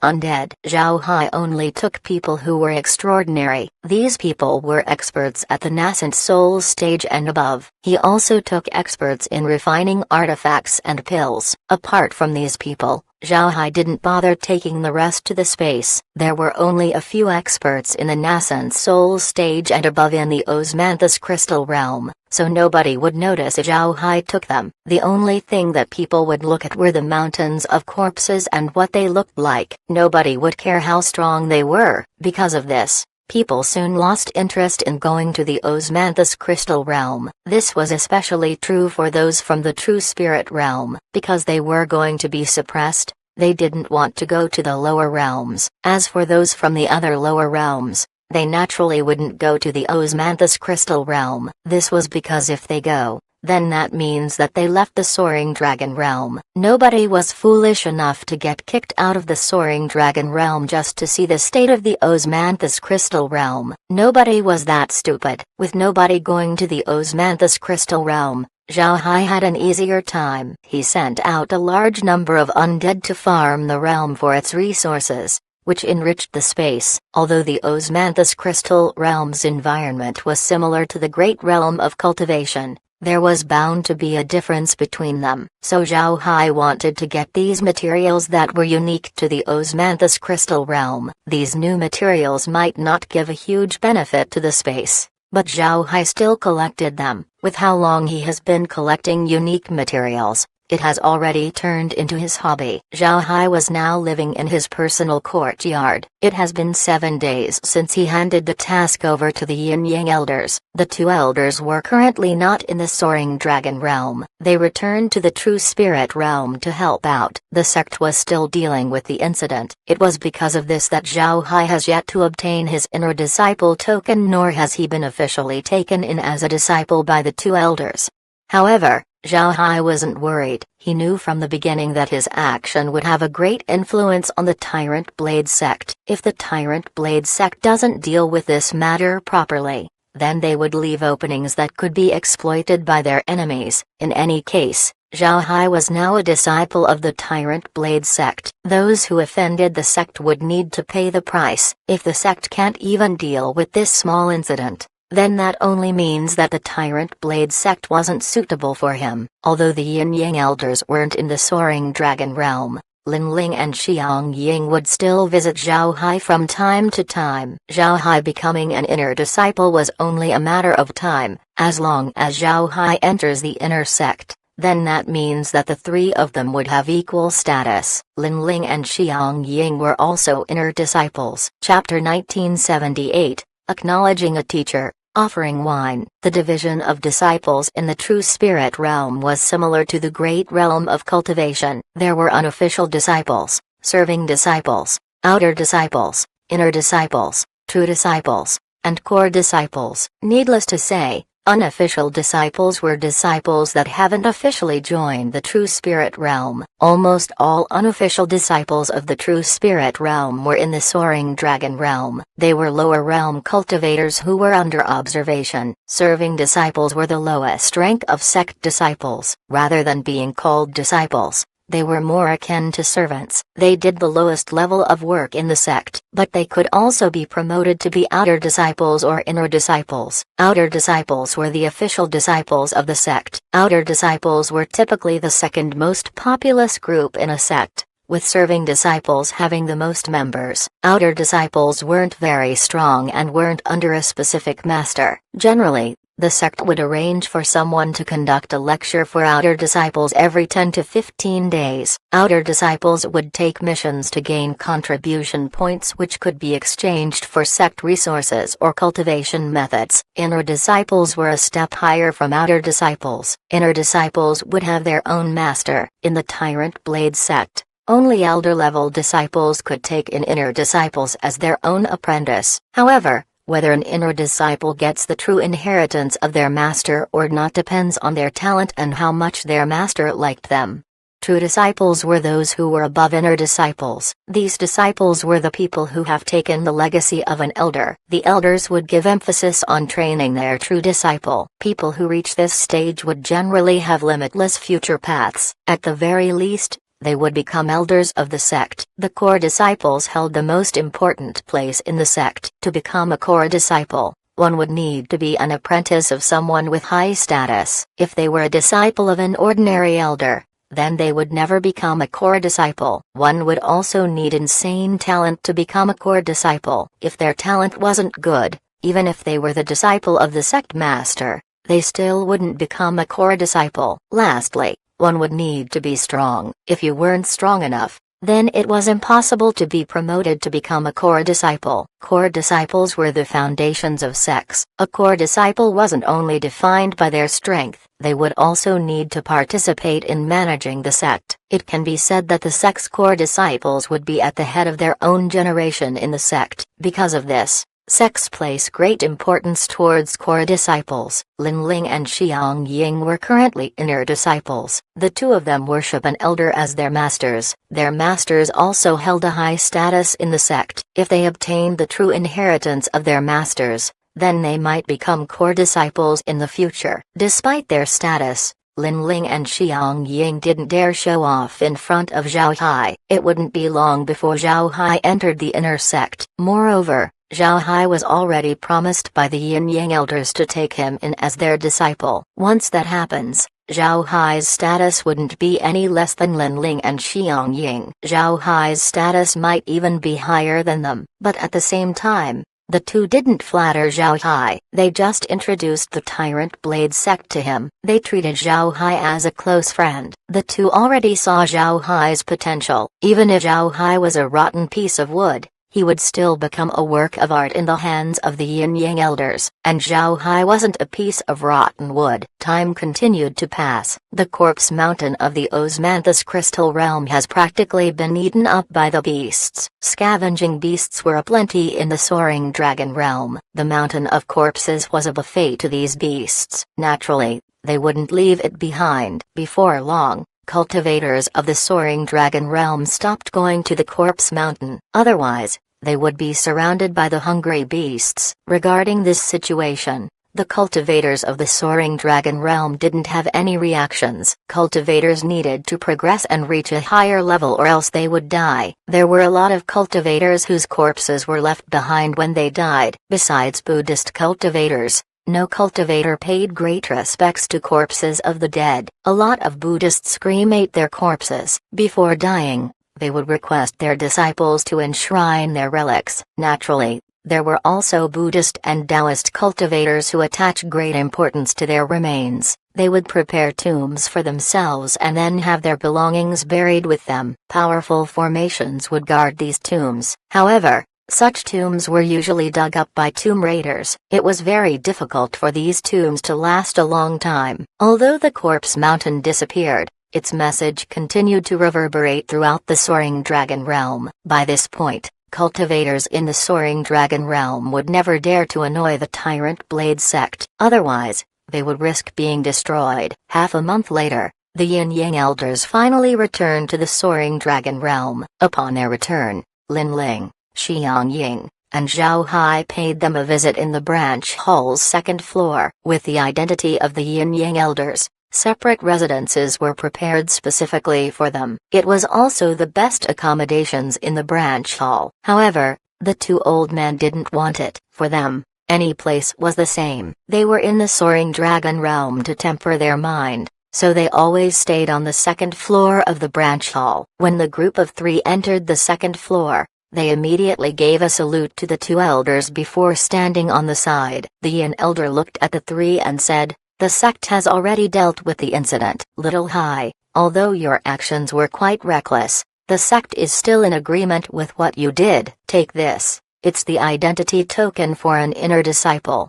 undead. Zhao Hai only took people who were extraordinary. These people were experts at the nascent soul stage and above. He also took experts in refining artifacts and pills. Apart from these people, Zhao Hai didn't bother taking the rest to the space. There were only a few experts in the nascent soul stage and above in the osmanthus crystal realm, so nobody would notice if Zhao Hai took them. The only thing that people would look at were the mountains of corpses and what they looked like. Nobody would care how strong they were. Because of this, people soon lost interest in going to the osmanthus crystal realm. This was especially true for those from the true spirit realm. Because they were going to be suppressed, they didn't want to go to the lower realms. As for those from the other lower realms, they naturally wouldn't go to the osmanthus crystal realm. This was because if they go, then that means that they left the soaring dragon realm. Nobody was foolish enough to get kicked out of the soaring dragon realm just to see the state of the osmanthus crystal realm. Nobody was that stupid. With nobody going to the osmanthus crystal realm, Zhao Hai had an easier time. He sent out a large number of undead to farm the realm for its resources, which enriched the space. Although the osmanthus crystal realm's environment was similar to the great realm of cultivation, there was bound to be a difference between them. So Zhao Hai wanted to get these materials that were unique to the osmanthus crystal realm. These new materials might not give a huge benefit to the space, but Zhao Hai still collected them. With how long he has been collecting unique materials, it has already turned into his hobby. Zhao Hai was now living in his personal courtyard. It has been 7 days since he handed the task over to the Yin Yang elders. The two elders were currently not in the soaring dragon realm. They returned to the true spirit realm to help out. The sect was still dealing with the incident. It was because of this that Zhao Hai has yet to obtain his inner disciple token, nor has he been officially taken in as a disciple by the two elders. However, Zhao Hai wasn't worried. He knew from the beginning that his action would have a great influence on the Tyrant Blade sect. If the Tyrant Blade sect doesn't deal with this matter properly, then they would leave openings that could be exploited by their enemies. In any case, Zhao Hai was now a disciple of the Tyrant Blade sect. Those who offended the sect would need to pay the price. If the sect can't even deal with this small incident, then that only means that the Tyrant Blade sect wasn't suitable for him. Although the Yin Yang elders weren't in the soaring dragon realm, Lin Ling and Xiang Ying would still visit Zhao Hai from time to time. Zhao Hai becoming an inner disciple was only a matter of time. As long as Zhao Hai enters the inner sect, then that means that the three of them would have equal status. Lin Ling and Xiang Ying were also inner disciples. Chapter 1978, Acknowledging a Teacher. Offering wine. The division of disciples in the true spirit realm was similar to the great realm of cultivation. There were unofficial disciples, serving disciples, outer disciples, inner disciples, true disciples, and core disciples. Needless to say, unofficial disciples were disciples that haven't officially joined the true spirit realm. Almost all unofficial disciples of the true spirit realm were in the soaring dragon realm. They were lower realm cultivators who were under observation. Serving disciples were the lowest rank of sect disciples. Rather than being called disciples, they were more akin to servants. They did the lowest level of work in the sect, but they could also be promoted to be outer disciples or inner disciples. Outer disciples were the official disciples of the sect. Outer disciples were typically the second most populous group in a sect, with serving disciples having the most members. Outer disciples weren't very strong and weren't under a specific master. Generally, the sect would arrange for someone to conduct a lecture for outer disciples every 10 to 15 days. Outer disciples would take missions to gain contribution points which could be exchanged for sect resources or cultivation methods. Inner disciples were a step higher from outer disciples. Inner disciples would have their own master. In the Tyrant Blade sect, only elder-level disciples could take in inner disciples as their own apprentice. However, whether an inner disciple gets the true inheritance of their master or not depends on their talent and how much their master liked them. True disciples were those who were above inner disciples. These disciples were the people who have taken the legacy of an elder. The elders would give emphasis on training their true disciple. People who reach this stage would generally have limitless future paths. At the very least, they would become elders of the sect. The core disciples held the most important place in the sect. To become a core disciple, one would need to be an apprentice of someone with high status. If they were a disciple of an ordinary elder, then they would never become a core disciple. One would also need insane talent to become a core disciple. If their talent wasn't good, even if they were the disciple of the sect master, they still wouldn't become a core disciple. Lastly, one would need to be strong. If you weren't strong enough, then it was impossible to be promoted to become a core disciple. Core disciples were the foundations of sects. A core disciple wasn't only defined by their strength, they would also need to participate in managing the sect. It can be said that the sect's core disciples would be at the head of their own generation in the sect. Because of this, sects place great importance towards core disciples. Lin Ling and Xiang Ying were currently inner disciples. The two of them worship an elder as their masters. Their masters also held a high status in the sect. If they obtained the true inheritance of their masters, then they might become core disciples in the future. Despite their status, Lin Ling and Xiang Ying didn't dare show off in front of Zhao Hai. It wouldn't be long before Zhao Hai entered the inner sect. Moreover, Zhao Hai was already promised by the Yin Yang elders to take him in as their disciple. Once that happens, Zhao Hai's status wouldn't be any less than Lin Ling and Xiang Ying. Zhao Hai's status might even be higher than them. But at the same time, the two didn't flatter Zhao Hai. They just introduced the Tyrant Blade sect to him. They treated Zhao Hai as a close friend. The two already saw Zhao Hai's potential. Even if Zhao Hai was a rotten piece of wood, he would still become a work of art in the hands of the Yin Yang elders. And Zhao Hai wasn't a piece of rotten wood. Time continued to pass. The corpse mountain of the Osmanthus crystal realm has practically been eaten up by the beasts. Scavenging beasts were aplenty in the soaring dragon realm. The mountain of corpses was a buffet to these beasts. Naturally, they wouldn't leave it behind. Before long, cultivators of the soaring dragon realm stopped going to the corpse mountain. Otherwise, they would be surrounded by the hungry beasts. Regarding this situation, the cultivators of the soaring dragon realm didn't have any reactions. Cultivators needed to progress and reach a higher level or else they would die. There were a lot of cultivators whose corpses were left behind when they died. Besides Buddhist cultivators, no cultivator paid great respects to corpses of the dead. A lot of Buddhists cremate their corpses. Before dying, they would request their disciples to enshrine their relics. Naturally, there were also Buddhist and Taoist cultivators who attach great importance to their remains. They would prepare tombs for themselves and then have their belongings buried with them. Powerful formations would guard these tombs. However, such tombs were usually dug up by tomb raiders. It was very difficult for these tombs to last a long time. Although the corpse mountain disappeared, its message continued to reverberate throughout the soaring dragon realm. By this point, cultivators in the soaring dragon realm would never dare to annoy the Tyrant Blade sect. Otherwise, they would risk being destroyed. Half a month later, the Yin Yang elders finally returned to the soaring dragon realm. Upon their return, Lin Ling, Xiang Ying, and Zhao Hai paid them a visit in the branch hall's second floor. With the identity of the Yin Yang elders, separate residences were prepared specifically for them. It was also the best accommodations in the branch hall. However, the two old men didn't want it. For them, any place was the same. They were in the soaring dragon realm to temper their mind, so they always stayed on the second floor of the branch hall. When the group of three entered the second floor, they immediately gave a salute to the two elders before standing on the side. The Yin elder looked at the three and said, "The sect has already dealt with the incident. Little Hai, although your actions were quite reckless, the sect is still in agreement with what you did. Take this, it's the identity token for an inner disciple."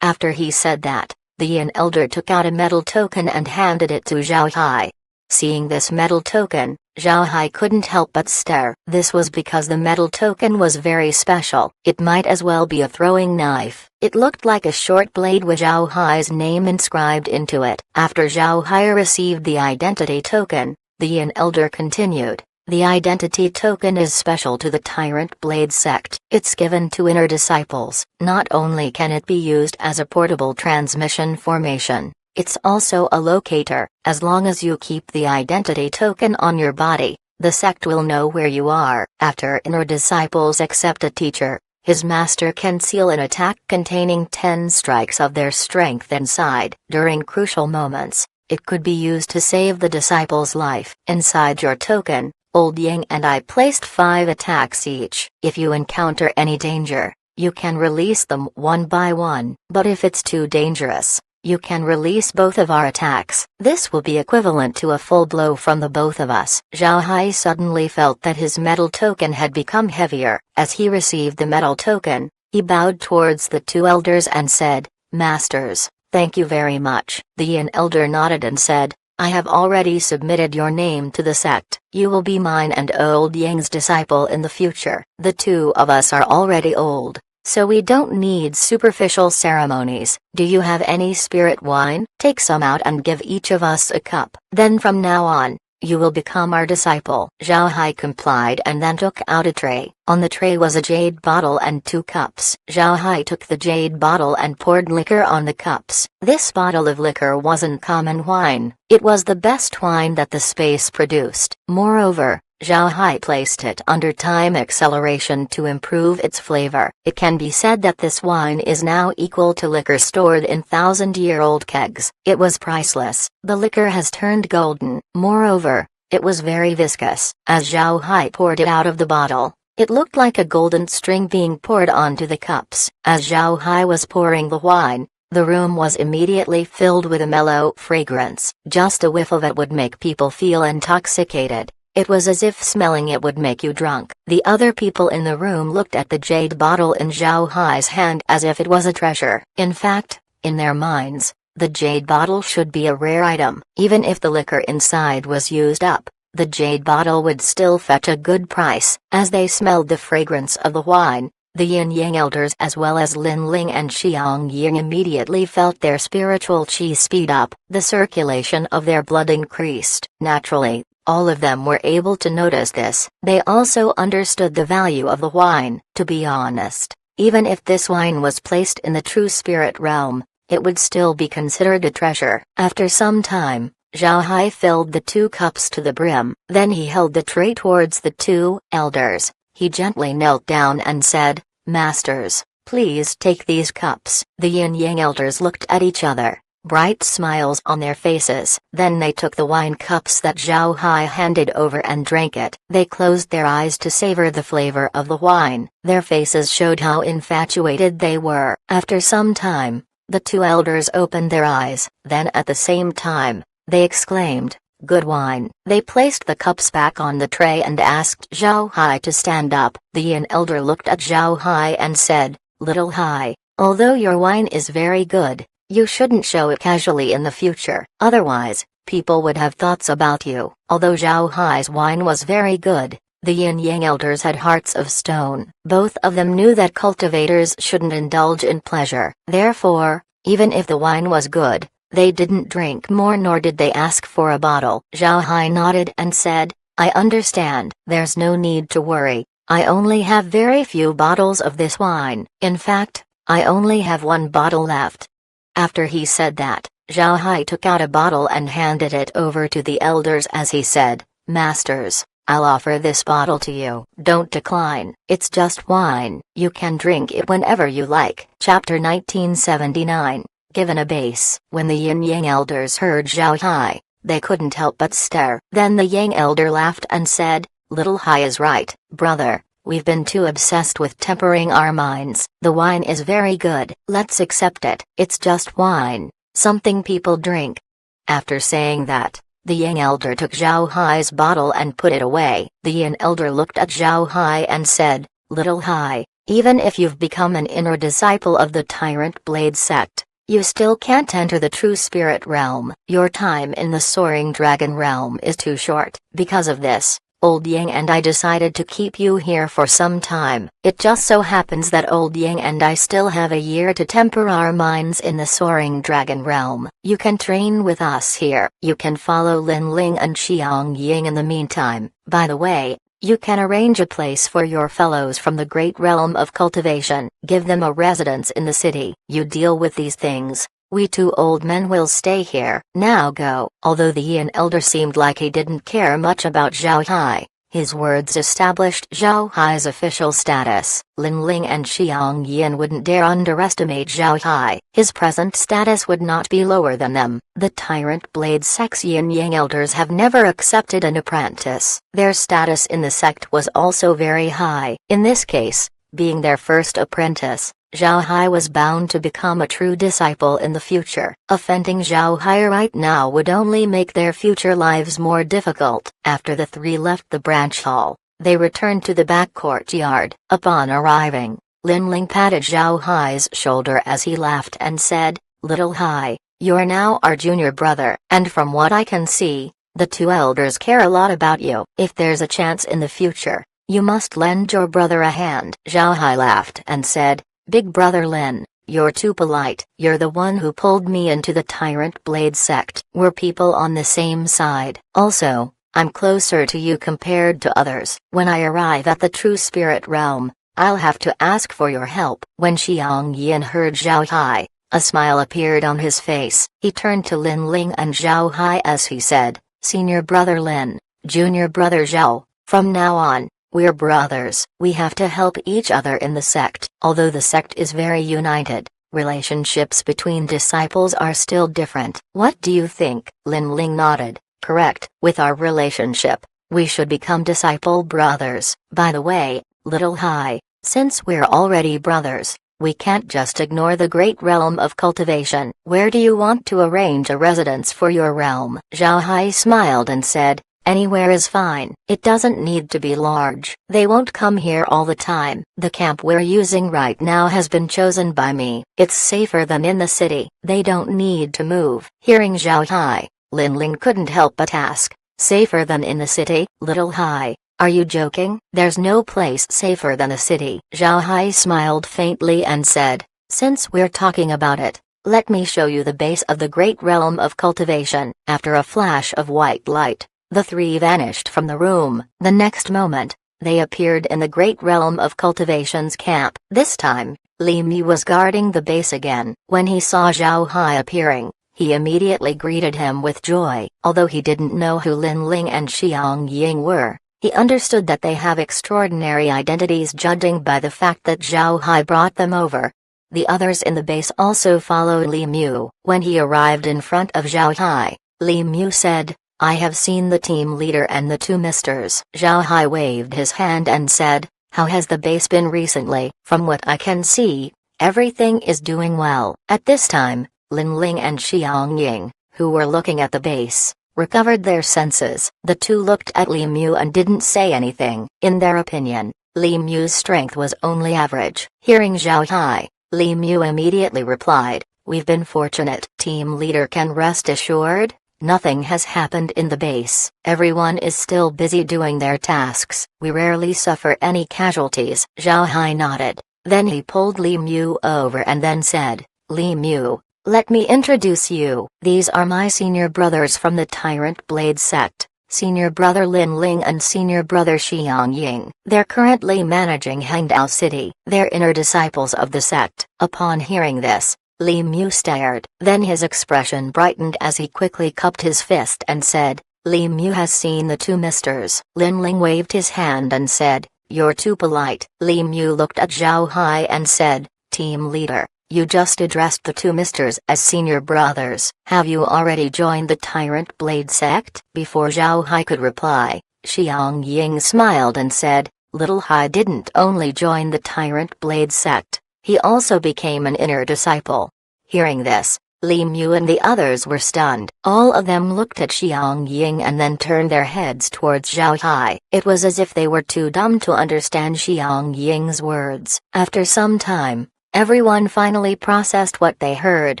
After he said that, the Yin elder took out a metal token and handed it to Zhao Hai. Seeing this metal token, Zhao Hai couldn't help but stare. This was because the metal token was very special. It might as well be a throwing knife. It looked like a short blade with Zhao Hai's name inscribed into it. After Zhao Hai received the identity token, the Yin elder continued, "The identity token is special to the Tyrant Blade sect. It's given to inner disciples. Not only can it be used as a portable transmission formation, it's also a locator. As long as you keep the identity token on your body, the sect will know where you are." After inner disciples accept a teacher, his master can seal an attack containing 10 strikes of their strength inside. During crucial moments, It could be used to save the disciple's life. Inside your token, Old Yang and I placed 5 attacks each. If you encounter any danger, you can release them one by one. But if it's too dangerous, you can release both of our attacks. This will be equivalent to a full blow from the both of us. Zhao Hai suddenly felt that his metal token had become heavier. As he received the metal token, he bowed towards the 2 elders and said, "Masters, thank you very much." The Yin elder nodded and said, "I have already submitted your name to the sect. You will be mine and Old Yang's disciple in the future. The 2 of us are already old, so we don't need superficial ceremonies. Do you have any spirit wine? Take some out and give each of us a cup. Then from now on, you will become our disciple." Zhao Hai complied and then took out a tray. On the tray was a jade bottle and 2 cups. Zhao Hai took the jade bottle and poured liquor on the cups. This bottle of liquor wasn't common wine, it was the best wine that the space produced. Moreover, Zhao Hai placed it under time acceleration to improve its flavor. It can be said that this wine is now equal to liquor stored in 1,000-year-old kegs. It was priceless. The liquor has turned golden. Moreover, it was very viscous. As Zhao Hai poured it out of the bottle, it looked like a golden string being poured onto the cups. As Zhao Hai was pouring the wine, the room was immediately filled with a mellow fragrance. Just a whiff of it would make people feel intoxicated. It was as if smelling it would make you drunk. The other people in the room looked at the jade bottle in Zhao Hai's hand as if it was a treasure. In fact, in their minds, the jade bottle should be a rare item. Even if the liquor inside was used up, the jade bottle would still fetch a good price. As they smelled the fragrance of the wine, the Yin Yang elders as well as Lin Ling and Xiang Ying immediately felt their spiritual qi speed up. The circulation of their blood increased. Naturally, all of them were able to notice this. They also understood the value of the wine. To be honest, even if this wine was placed in the true spirit realm, it would still be considered a treasure. After some time, Zhao Hai filled the 2 cups to the brim. Then he held the tray towards the 2 elders. He gently knelt down and said, "Masters, please take these cups." The Yin Yang elders looked at each other, bright smiles on their faces. Then they took the wine cups that Zhao Hai handed over and drank it. They closed their eyes to savor the flavor of the wine. Their faces showed how infatuated they were. After some time, the 2 elders opened their eyes. Then at the same time, they exclaimed, "Good wine." They placed the cups back on the tray and asked Zhao Hai to stand up. The Yin elder looked at Zhao Hai and said, "Little Hai, although your wine is very good, you shouldn't show it casually in the future. Otherwise, people would have thoughts about you." Although Zhao Hai's wine was very good, the Yin Yang elders had hearts of stone. Both of them knew that cultivators shouldn't indulge in pleasure. Therefore, even if the wine was good, they didn't drink more nor did they ask for a bottle. Zhao Hai nodded and said, "I understand. There's no need to worry. I only have very few bottles of this wine. In fact, I only have 1 bottle left." After he said that, Zhao Hai took out a bottle and handed it over to the elders as he said, "Masters, I'll offer this bottle to you. Don't decline. It's just wine. You can drink it whenever you like." Chapter 1979. Given a base. When the Yin Yang elders heard Zhao Hai, they couldn't help but stare. Then the Yang elder laughed and said, "Little Hai is right, brother. We've been too obsessed with tempering our minds. The wine is very good. Let's accept it. It's just wine, something people drink." After saying that, the Yang elder took Zhao Hai's bottle and put it away. The Yin elder looked at Zhao Hai and said, "Little Hai, even if you've become an inner disciple of the Tyrant Blade sect, you still can't enter the true spirit realm. Your time in the soaring dragon realm is too short. Because of this, Old Yang and I decided to keep you here for some time. It just so happens that Old Yang and I still have a year to temper our minds in the soaring dragon realm. You can train with us here. You can follow Lin Ling and Xiang Ying in the meantime. By the way, you can arrange a place for your fellows from the great realm of cultivation. Give them a residence in the city. You deal with these things. We 2 old men will stay here. Now go." Although the Yin elder seemed like he didn't care much about Zhao Hai, His words established Zhao Hai's official status. Lin Ling and Xiang Yin wouldn't dare underestimate Zhao Hai. His present status would not be lower than them. The Tyrant Blade Sect's Yin Yang elders have never accepted an apprentice. Their status in the sect was also very high. In this case, being their first apprentice, Zhao Hai was bound to become a true disciple in the future. Offending Zhao Hai right now would only make their future lives more difficult. After the three left the branch hall, they returned to the back courtyard. Upon arriving, Lin Ling patted Zhao Hai's shoulder as he laughed and said, "Little Hai, you're now our junior brother, and from what I can see, the two elders care a lot about you. If there's a chance in the future, you must lend your brother a hand." Zhao Hai laughed and said, "Big brother Lin, you're too polite. You're the one who pulled me into the Tyrant Blade sect. We're people on the same side. Also, I'm closer to you compared to others. When I arrive at the true spirit realm, I'll have to ask for your help." When Xiang Yin heard Zhao Hai, a smile appeared on his face. He turned to Lin Ling and Zhao Hai as he said, "Senior brother Lin, junior brother Zhao, from now on, we're brothers. We have to help each other in the sect." Although the sect is very united, relationships between disciples are still different. "What do you think?" Lin Ling nodded. "Correct. With our relationship, we should become disciple brothers. By the way, Little Hai, since we're already brothers, we can't just ignore the great realm of cultivation. Where do you want to arrange a residence for your realm?" Zhao Hai smiled and said, "Anywhere is fine. It doesn't need to be large. They won't come here all the time. The camp we're using right now has been chosen by me. It's safer than in the city. They don't need to move." Hearing Zhao Hai, Lin Ling couldn't help but ask, "Safer than in the city?" "Little Hai, are you joking? There's no place safer than the city." Zhao Hai smiled faintly and said, "Since we're talking about it, let me show you the base of the great realm of cultivation." After a flash of white light, the three vanished from the room. The next moment, they appeared in the great realm of cultivation's camp. This time, Li Mi was guarding the base again. When he saw Zhao Hai appearing, he immediately greeted him with joy. Although he didn't know who Lin Ling and Xiang Ying were, he understood that they have extraordinary identities judging by the fact that Zhao Hai brought them over. The others in the base also followed Li Mu. When he arrived in front of Zhao Hai, Li Mu said, "I have seen the team leader and the two misters." Zhao Hai waved his hand and said, "How has the base been recently?" "From what I can see, everything is doing well." At this time, Lin Ling and Xiang Ying, who were looking at the base, recovered their senses. The two looked at Li Mu and didn't say anything. In their opinion, Li Mu's strength was only average. Hearing Zhao Hai, Li Mu immediately replied, "We've been fortunate." Team leader can rest assured, nothing has happened in the base. Everyone is still busy doing their tasks. We rarely suffer any casualties. Zhao Hai nodded. Then he pulled Li Mu over and then said, "Li Mu, let me introduce you. These are my senior brothers from the Tyrant Blade sect, senior brother Lin Ling and senior brother Xiang Ying. They're currently managing Hangdao City. They're inner disciples of the sect." Upon hearing this, Li Mu stared. Then his expression brightened as he quickly cupped his fist and said, "Li Mu has seen the two misters." Lin Ling waved his hand and said, "You're too polite." Li Mu looked at Zhao Hai and said, "Team leader, you just addressed the two misters as senior brothers. Have you already joined the Tyrant Blade sect?" Before Zhao Hai could reply, Xiang Ying smiled and said, "Little Hai didn't only join the Tyrant Blade sect, he also became an inner disciple." Hearing this, Li Mu and the others were stunned. All of them looked at Xiang Ying and then turned their heads towards Zhao Hai. It was as if they were too dumb to understand Xiang Ying's words. After some time, everyone finally processed what they heard.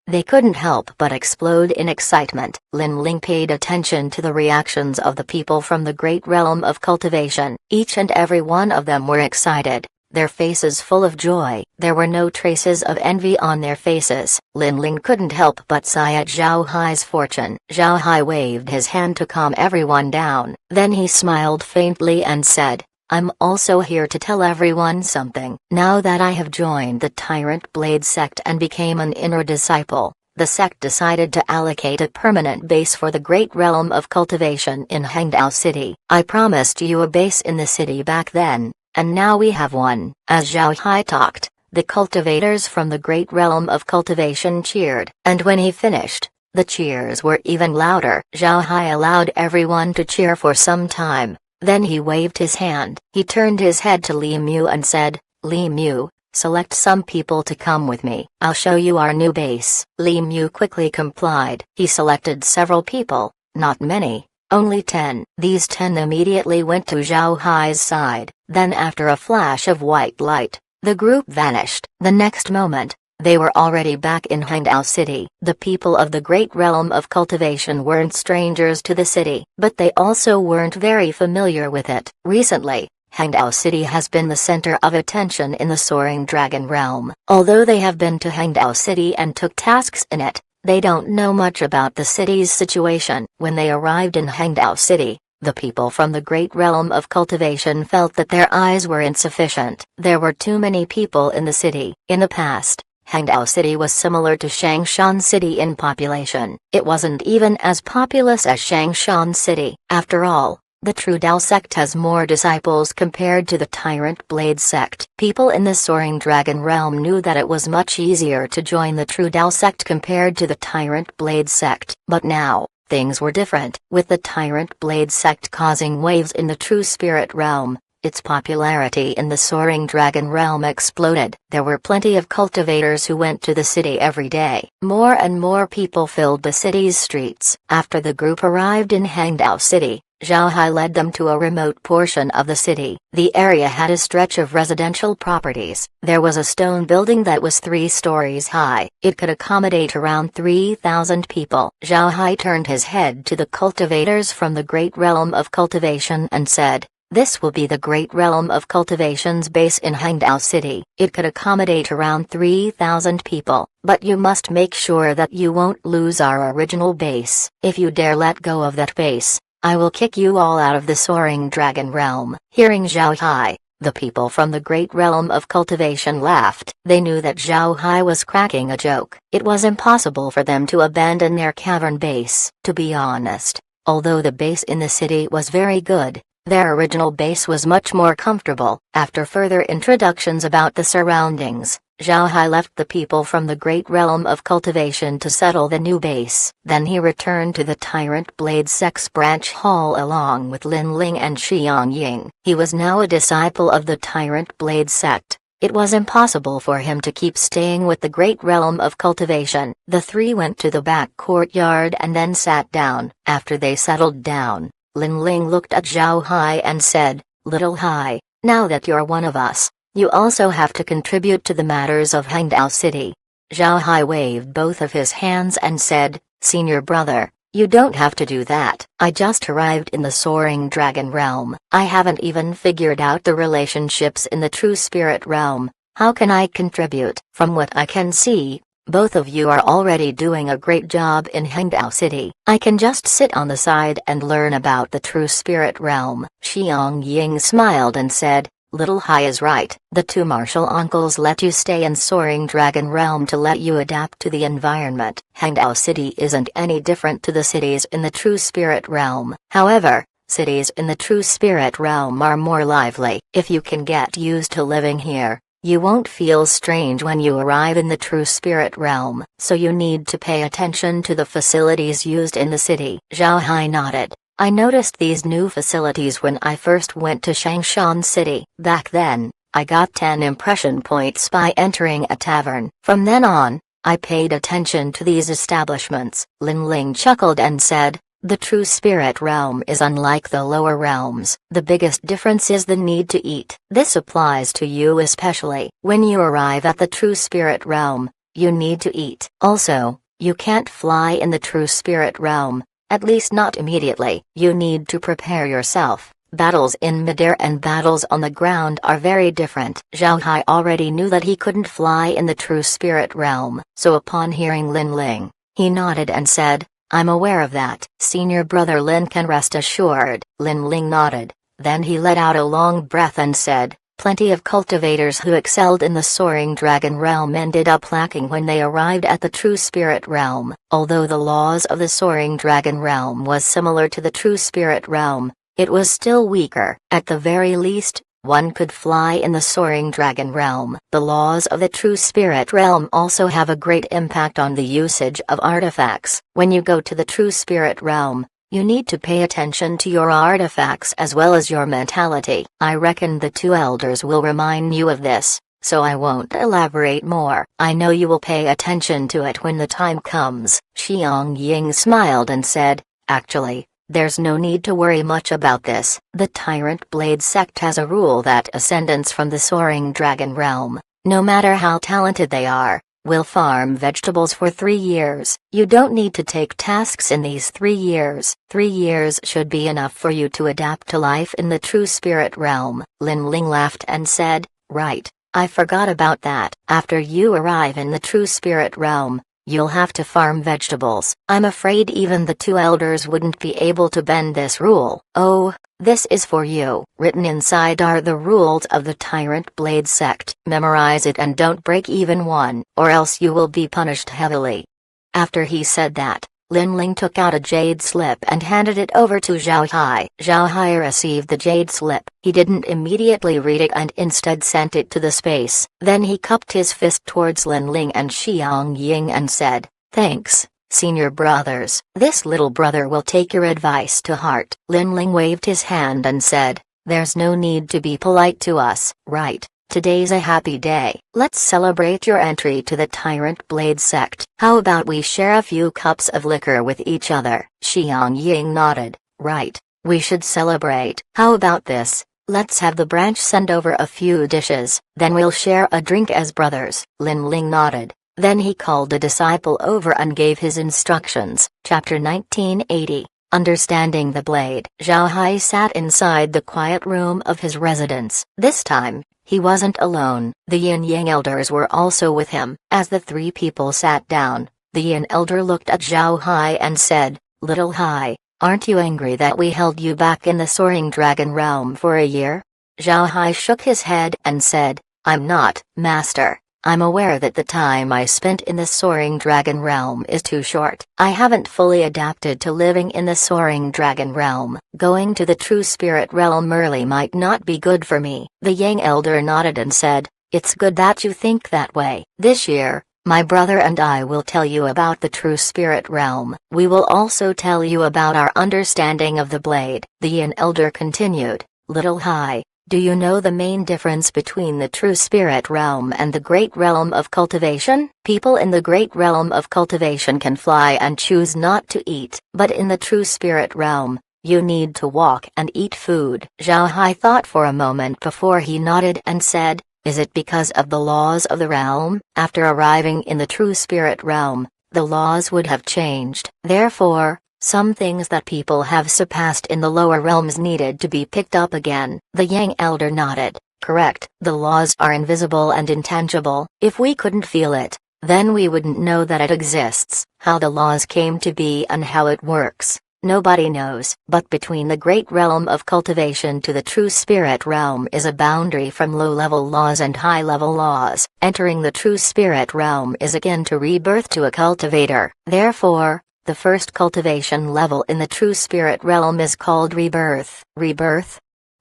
They couldn't help but explode in excitement. Lin Ling paid attention to the reactions of the people from the great realm of cultivation. Each and every one of them were excited, their faces full of joy. There were no traces of envy on their faces. Lin Ling couldn't help but sigh at Zhao Hai's fortune. Zhao Hai waved his hand to calm everyone down. Then he smiled faintly and said, "I'm also here to tell everyone something. Now that I have joined the Tyrant Blade sect and became an inner disciple, the sect decided to allocate a permanent base for the Great Realm of Cultivation in Hangdao City. I promised you a base in the city back then, and now we have one. As Zhao Hai talked, the cultivators from the Great Realm of Cultivation cheered, and when he finished, the cheers were even louder. Zhao Hai allowed everyone to cheer for some time, then he waved his hand. He turned his head to Li Mu and said, Li Mu, select some people to come with me. I'll show you our new base. Li Mu quickly complied. He selected several people, not many, only 10. These 10 immediately went to Zhao Hai's side, then after a flash of white light, the group vanished. The next moment, they were already back in Hangdao City. The people of the Great Realm of Cultivation weren't strangers to the city, but they also weren't very familiar with it. Recently, Hangdao City has been the center of attention in the Soaring Dragon Realm. Although they have been to Hangdao City and took tasks in it, they don't know much about the city's situation. When they arrived in Hangdao City, the people from the Great Realm of Cultivation felt that their eyes were insufficient. There were too many people in the city. In the past, Hangdao City was similar to Changshan City in population. It wasn't even as populous as Changshan City. After all, the True Dao sect has more disciples compared to the Tyrant Blade sect. People in the Soaring Dragon Realm knew that it was much easier to join the True Dao sect compared to the Tyrant Blade sect. But now, things were different. With the Tyrant Blade sect causing waves in the True Spirit Realm, its popularity in the Soaring Dragon Realm exploded. There were plenty of cultivators who went to the city every day. More and more people filled the city's streets. After the group arrived in Hangdao City, Zhao Hai led them to a remote portion of the city. The area had a stretch of residential properties. There was a stone building that was 3 stories high. It could accommodate around 3,000 people. Zhao Hai turned his head to the cultivators from the Great Realm of Cultivation and said, "This will be the Great Realm of Cultivation's base in Hangdao City. It could accommodate around 3,000 people, but you must make sure that you won't lose our original base. If you dare let go of that base, I will kick you all out of the Soaring Dragon Realm." Hearing Zhao Hai, the people from the Great Realm of Cultivation laughed. They knew that Zhao Hai was cracking a joke. It was impossible for them to abandon their cavern base. To be honest, although the base in the city was very good, their original base was much more comfortable. After further introductions about the surroundings, Zhao Hai left the people from the Great Realm of Cultivation to settle the new base. Then he returned to the Tyrant Blade Sect's branch hall along with Lin Ling and Xiang Ying. He was now a disciple of the Tyrant Blade Sect. It was impossible for him to keep staying with the Great Realm of Cultivation. The 3 went to the back courtyard and then sat down. After they settled down, Lin Ling looked at Zhao Hai and said, "Little Hai, now that you're one of us, you also have to contribute to the matters of Hangdao City." Zhao Hai waved both of his hands and said, "Senior brother, you don't have to do that. I just arrived in the Soaring Dragon Realm. I haven't even figured out the relationships in the True Spirit Realm. How can I contribute?" From what I can see, both of you are already doing a great job in Hangdao City. I can just sit on the side and learn about the True Spirit Realm. Xiang Ying smiled and said, "Little Hai is right. The 2 martial uncles let you stay in Soaring Dragon Realm to let you adapt to the environment. Hangdao City isn't any different to the cities in the True Spirit Realm. However, cities in the True Spirit Realm are more lively. If you can get used to living here, you won't feel strange when you arrive in the True Spirit Realm. So you need to pay attention to the facilities used in the city." Zhao Hai nodded. "I noticed these new facilities when I first went to Changshan City. Back then, I got 10 impression points by entering a tavern. From then on, I paid attention to these establishments." Lin Ling chuckled and said, "The True Spirit Realm is unlike the lower realms. The biggest difference is the need to eat. This applies to you especially. When you arrive at the True Spirit Realm, you need to eat. Also, you can't fly in the True Spirit Realm. At least not immediately. You need to prepare yourself. Battles in midair and battles on the ground are very different." Zhao Hai already knew that he couldn't fly in the True Spirit Realm, so upon hearing Lin Ling, he nodded and said, "I'm aware of that. Senior brother Lin can rest assured." Lin Ling nodded, then he let out a long breath and said, Plenty of cultivators who excelled in the soaring dragon realm ended up lacking when they arrived at the true spirit realm. Although the laws of the soaring dragon realm was similar to the true spirit realm, it was still weaker. At the very least, one could fly in the soaring dragon realm. The laws of the true spirit realm also have a great impact on the usage of artifacts. When you go to the true spirit realm, you need to pay attention to your artifacts as well as your mentality. I reckon the two elders will remind you of this, so I won't elaborate more. I know you will pay attention to it when the time comes. Xiang Ying smiled and said, actually, there's no need to worry much about this. The Tyrant Blade sect has a rule that ascendants from the soaring dragon realm, no matter how talented they are, will farm vegetables for 3 years. You don't need to take tasks in these 3 years. 3 years should be enough for you to adapt to life in the true spirit realm. Lin Ling laughed and said, right, I forgot about that. After you arrive in the true spirit realm, you'll have to farm vegetables. I'm afraid even the two elders wouldn't be able to bend this rule. Oh, this is for you. Written inside are the rules of the Tyrant Blade sect. Memorize it and don't break even one, or else you will be punished heavily. After he said that, Lin Ling took out a jade slip and handed it over to Zhao Hai. Zhao Hai received the jade slip. He didn't immediately read it and instead sent it to the space. Then he cupped his fist towards Lin Ling and Xiang Ying and said, thanks, senior brothers. This little brother will take your advice to heart. Lin Ling waved his hand and said, there's no need to be polite to us, right? Today's a happy day. Let's celebrate your entry to the Tyrant Blade sect. How about we share a few cups of liquor with each other? Xiang Ying nodded. Right, we should celebrate. How about this? Let's have the branch send over a few dishes, then we'll share a drink as brothers. Lin Ling nodded. Then he called a disciple over and gave his instructions. Chapter 1980. Understanding the Blade. Zhao Hai sat inside the quiet room of his residence. This time, he wasn't alone. The Yin Yang elders were also with him. As the three people sat down, the Yin elder looked at Zhao Hai and said, Little Hai, aren't you angry that we held you back in the soaring dragon realm for a year? Zhao Hai shook his head and said, I'm not, Master. I'm aware that the time I spent in the soaring dragon realm is too short. I haven't fully adapted to living in the soaring dragon realm. Going to the true spirit realm early might not be good for me. The Yang elder nodded and said, it's good that you think that way. This year, my brother and I will tell you about the true spirit realm. We will also tell you about our understanding of the blade. The Yin elder continued, Little Hai, do you know the main difference between the true spirit realm and the great realm of cultivation? People in the great realm of cultivation can fly and choose not to eat. But in the true spirit realm, you need to walk and eat food. Zhao Hai thought for a moment before he nodded and said, is it because of the laws of the realm? After arriving in the true spirit realm, the laws would have changed. Therefore, some things that people have surpassed in the lower realms needed to be picked up again. The Yang elder nodded. Correct. The laws are invisible and intangible. If we couldn't feel it, then we wouldn't know that it exists. How the laws came to be and how it works, nobody knows. But between the great realm of cultivation to the true spirit realm is a boundary from low-level laws and high-level laws. Entering the true spirit realm is akin to rebirth to a cultivator. Therefore, the first cultivation level in the true spirit realm is called rebirth. Rebirth?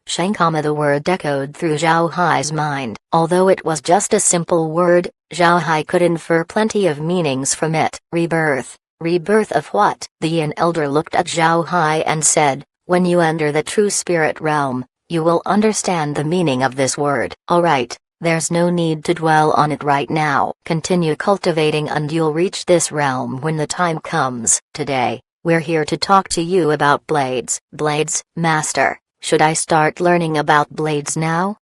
Shankama, the word echoed through Zhao Hai's mind. Although it was just a simple word, Zhao Hai could infer plenty of meanings from it. Rebirth. Rebirth of what? The Yin elder looked at Zhao Hai and said, when you enter the true spirit realm, you will understand the meaning of this word. Alright. There's no need to dwell on it right now. Continue cultivating and you'll reach this realm when the time comes. Today, we're here to talk to you about blades. Blades, Master, should I start learning about blades now?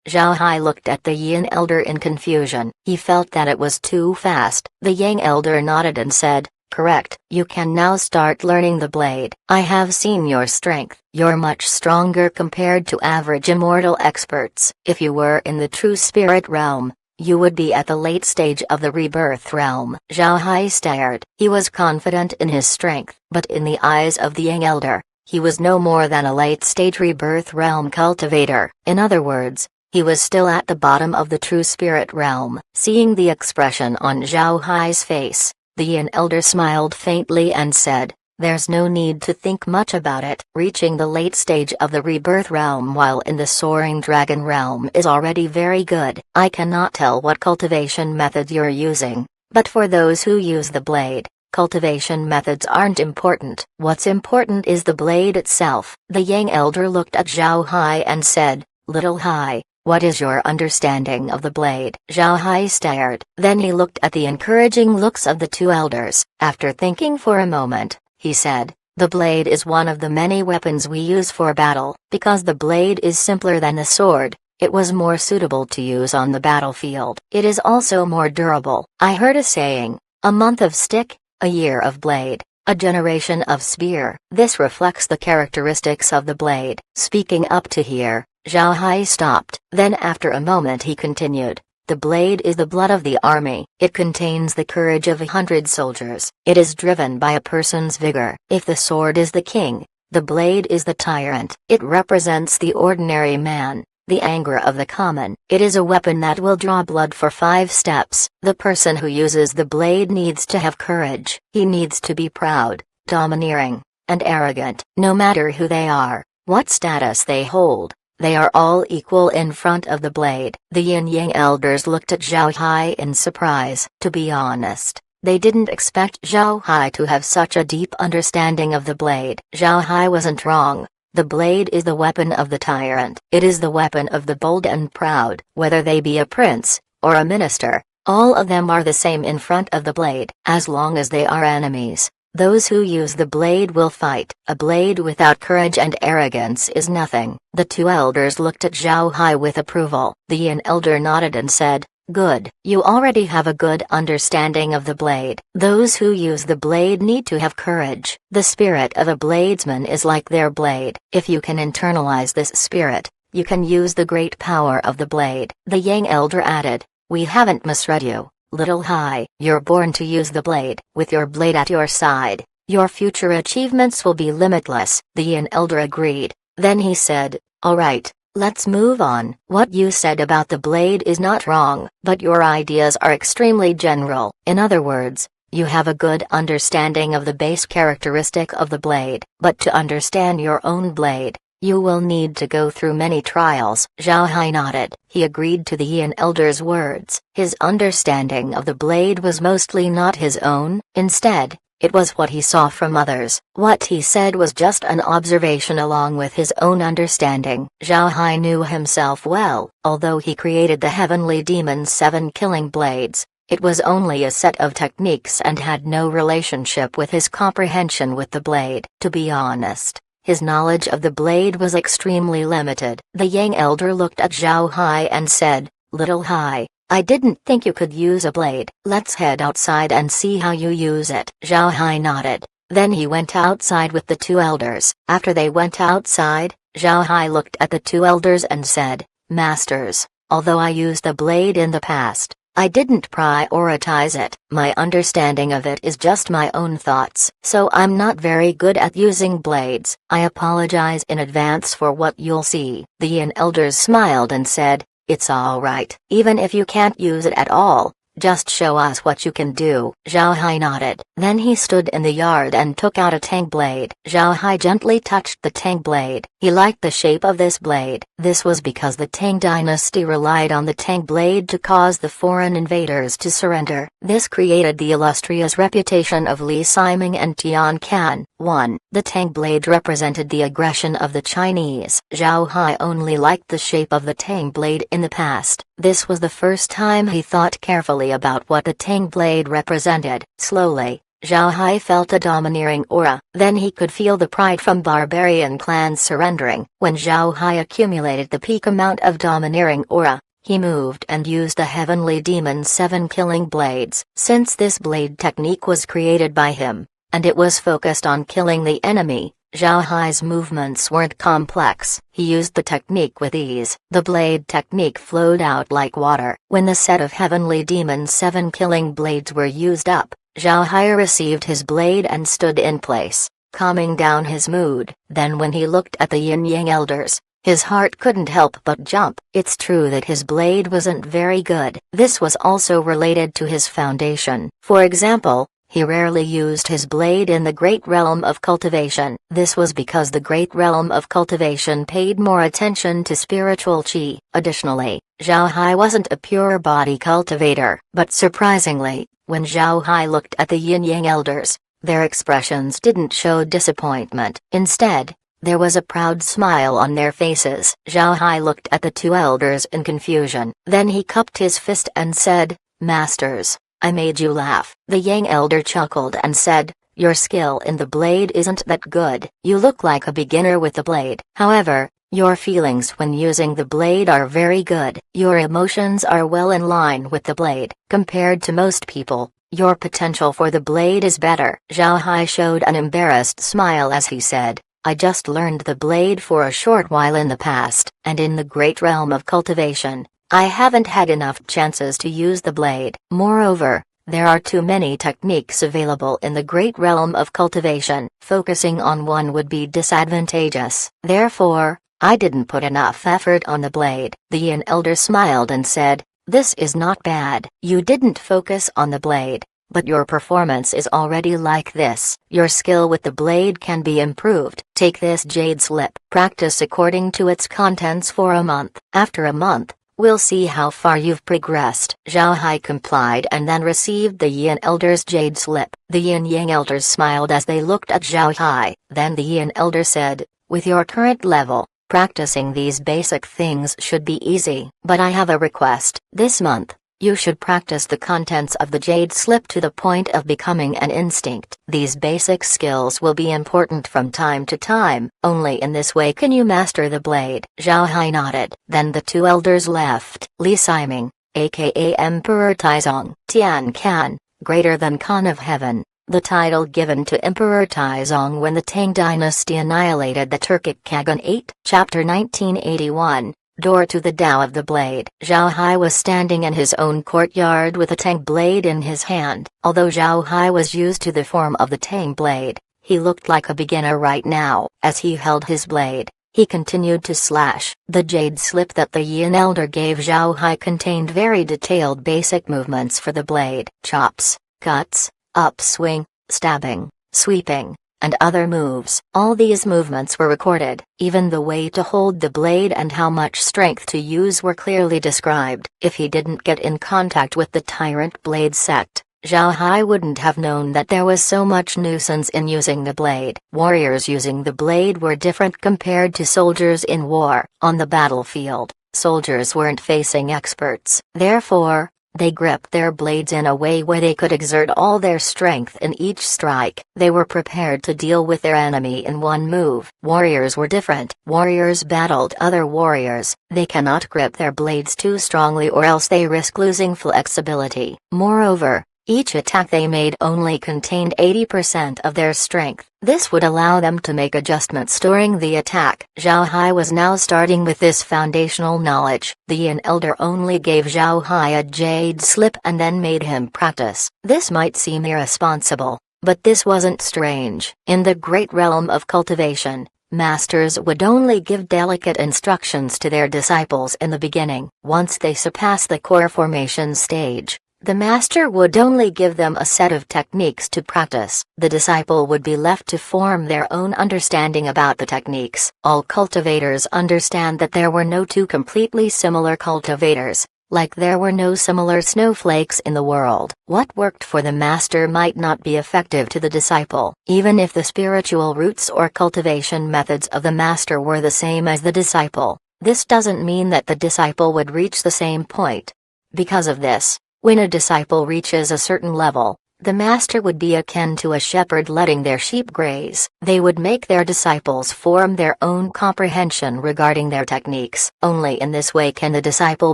Zhao Hai looked at the Yin elder in confusion. He felt that it was too fast. The Yang elder nodded and said, correct. You can now start learning the blade. I have seen your strength. You're much stronger compared to average immortal experts. If you were in the true spirit realm, you would be at the late stage of the rebirth realm. Zhao Hai stared. He was confident in his strength, but in the eyes of the Yang elder, he was no more than a late-stage rebirth realm cultivator. In other words, He was still at the bottom of the true spirit realm. Seeing the expression on Zhao Hai's face, the Yin elder smiled faintly and said, "There's no need to think much about it." Reaching the late stage of the rebirth realm while in the soaring dragon realm is already very good. I cannot tell what cultivation method you're using, but for those who use the blade, cultivation methods aren't important. What's important is the blade itself. The Yang elder looked at Zhao Hai and said, "Little Hai, what is your understanding of the blade?" Zhao Hai stared. Then he looked at the encouraging looks of the two elders. After thinking for a moment, he said, "The blade is one of the many weapons we use for battle. Because the blade is simpler than the sword, it was more suitable to use on the battlefield. It is also more durable. I heard a saying, a month of stick, a year of blade, a generation of spear. This reflects the characteristics of the blade." Speaking up to here, Zhao Hai stopped. Then after a moment he continued, "The blade is the blood of the army. It contains the courage of 100 soldiers. It is driven by a person's vigor. If the sword is the king, the blade is the tyrant. It represents the ordinary man, the anger of the common. It is a weapon that will draw blood for 5 steps. The person who uses the blade needs to have courage. He needs to be proud, domineering, and arrogant. No matter who they are, what status they hold, they are all equal in front of the blade." The Yin-Yang elders looked at Zhao Hai in surprise. To be honest, they didn't expect Zhao Hai to have such a deep understanding of the blade. Zhao Hai wasn't wrong. The blade is the weapon of the tyrant. It is the weapon of the bold and proud. Whether they be a prince, or a minister, all of them are the same in front of the blade. As long as they are enemies, those who use the blade will fight. A blade without courage and arrogance is nothing. The two elders looked at Zhao Hai with approval. The Yin elder nodded and said, "Good. You already have a good understanding of the blade. Those who use the blade need to have courage. The spirit of a bladesman is like their blade. If you can internalize this spirit, you can use the great power of the blade." The Yang elder added, "We haven't misread you, Little Hai. You're born to use the blade. With your blade at your side, your future achievements will be limitless." The Yin elder agreed. Then he said, "All right. Let's move on. What you said about the blade is not wrong, but your ideas are extremely general. In other words, you have a good understanding of the base characteristic of the blade. But to understand your own blade, you will need to go through many trials." Zhao Hai nodded. He agreed to the Yin elder's words. His understanding of the blade was mostly not his own. Instead, it was what he saw from others. What he said was just an observation along with his own understanding. Zhao Hai knew himself well. Although he created the heavenly demon's 7 killing blades, it was only a set of techniques and had no relationship with his comprehension with the blade. To be honest, his knowledge of the blade was extremely limited. The Yang elder looked at Zhao Hai and said, "Little Hai, I didn't think you could use a blade. Let's head outside and see how you use it." Zhao Hai nodded. Then he went outside with the two elders. After they went outside, Zhao Hai looked at the two elders and said, "Masters, although I used the blade in the past, I didn't prioritize it. My understanding of it is just my own thoughts. So I'm not very good at using blades. I apologize in advance for what you'll see." The Yin elders smiled and said, "It's all right. Even if you can't use it at all, just show us what you can do." Zhao Hai nodded. Then he stood in the yard and took out a tang blade. Zhao Hai gently touched the tang blade. He liked the shape of this blade. This was because the Tang dynasty relied on the tang blade to cause the foreign invaders to surrender. This created the illustrious reputation of Li Siming and Tian Can. 1. The tang blade represented the aggression of the Chinese. Zhao Hai only liked the shape of the tang blade in the past. This was the first time he thought carefully about what the tang blade represented. Slowly, Zhao Hai felt a domineering aura. Then he could feel the pride from barbarian clans surrendering. When Zhao Hai accumulated the peak amount of domineering aura, he moved and used the heavenly demon's 7 killing blades. Since this blade technique was created by him, and it was focused on killing the enemy, Zhao Hai's movements weren't complex. He used the technique with ease. The blade technique flowed out like water. When the set of heavenly demon's 7 killing blades were used up, Zhao Hai received his blade and stood in place, calming down his mood. Then when he looked at the Yin Yang elders, His heart couldn't help but jump. It's true that his blade wasn't very good. This was also related to his foundation. For example, he rarely used his blade in the Great Realm of Cultivation. This was because the Great Realm of Cultivation paid more attention to spiritual qi. Additionally, Zhao Hai wasn't a pure body cultivator. But surprisingly, when Zhao Hai looked at the Yin-Yang elders, their expressions didn't show disappointment. Instead, there was a proud smile on their faces. Zhao Hai looked at the two elders in confusion. Then he cupped his fist and said, "Masters, I made you laugh." The Yang elder chuckled and said, "Your skill in the blade isn't that good. You look like a beginner with the blade. However, your feelings when using the blade are very good. Your emotions are well in line with the blade. Compared to most people, your potential for the blade is better." Zhao Hai showed an embarrassed smile as he said, "I just learned the blade for a short while in the past, and in the Great Realm of Cultivation, I haven't had enough chances to use the blade. Moreover, there are too many techniques available in the Great Realm of Cultivation. Focusing on one would be disadvantageous. Therefore, I didn't put enough effort on the blade." The Yin elder smiled and said, "This is not bad. You didn't focus on the blade, but your performance is already like this. Your skill with the blade can be improved. Take this jade slip. Practice according to its contents for a month. After a month, we'll see how far you've progressed." Zhao Hai complied and then received the Yin elder's jade slip. The Yin-Yang elders smiled as they looked at Zhao Hai. Then the Yin elder said, "With your current level, practicing these basic things should be easy. But I have a request. This month, you should practice the contents of the jade slip to the point of becoming an instinct. These basic skills will be important from time to time. Only in this way can you master the blade." Zhao Hai nodded. Then the two elders left. Li Siming, aka Emperor Taizong, Tian Kan, greater than Khan of Heaven, the title given to Emperor Taizong when the Tang dynasty annihilated the Turkic Khaganate. Chapter 1981. Door to the Tao of the Blade. Zhao Hai was standing in his own courtyard with a Tang blade in his hand. Although Zhao Hai was used to the form of the Tang blade, he looked like a beginner right now. As he held his blade, he continued to slash. The jade slip that the Yin elder gave Zhao Hai contained very detailed basic movements for the blade. Chops, cuts, upswing, stabbing, sweeping, and other moves. All these movements were recorded. Even the way to hold the blade and how much strength to use were clearly described. If he didn't get in contact with the Tyrant Blade sect, Zhao Hai wouldn't have known that there was so much nuisance in using the blade. Warriors using the blade were different compared to soldiers in war. On the battlefield, soldiers weren't facing experts. Therefore, they gripped their blades in a way where they could exert all their strength in each strike. They were prepared to deal with their enemy in one move. Warriors were different. Warriors battled other warriors. They cannot grip their blades too strongly or else they risk losing flexibility. Moreover, each attack they made only contained 80% of their strength. This would allow them to make adjustments during the attack. Zhao Hai was now starting with this foundational knowledge. The Yin elder only gave Zhao Hai a jade slip and then made him practice. This might seem irresponsible, but this wasn't strange. In the Great Realm of Cultivation, masters would only give delicate instructions to their disciples in the beginning. Once they surpass the core formation stage, the master would only give them a set of techniques to practice. The disciple would be left to form their own understanding about the techniques. All cultivators understand that there were no two completely similar cultivators, like there were no similar snowflakes in the world. What worked for the master might not be effective to the disciple. Even if the spiritual roots or cultivation methods of the master were the same as the disciple, this doesn't mean that the disciple would reach the same point. Because of this, when a disciple reaches a certain level, the master would be akin to a shepherd letting their sheep graze. They would make their disciples form their own comprehension regarding their techniques. Only in this way can the disciple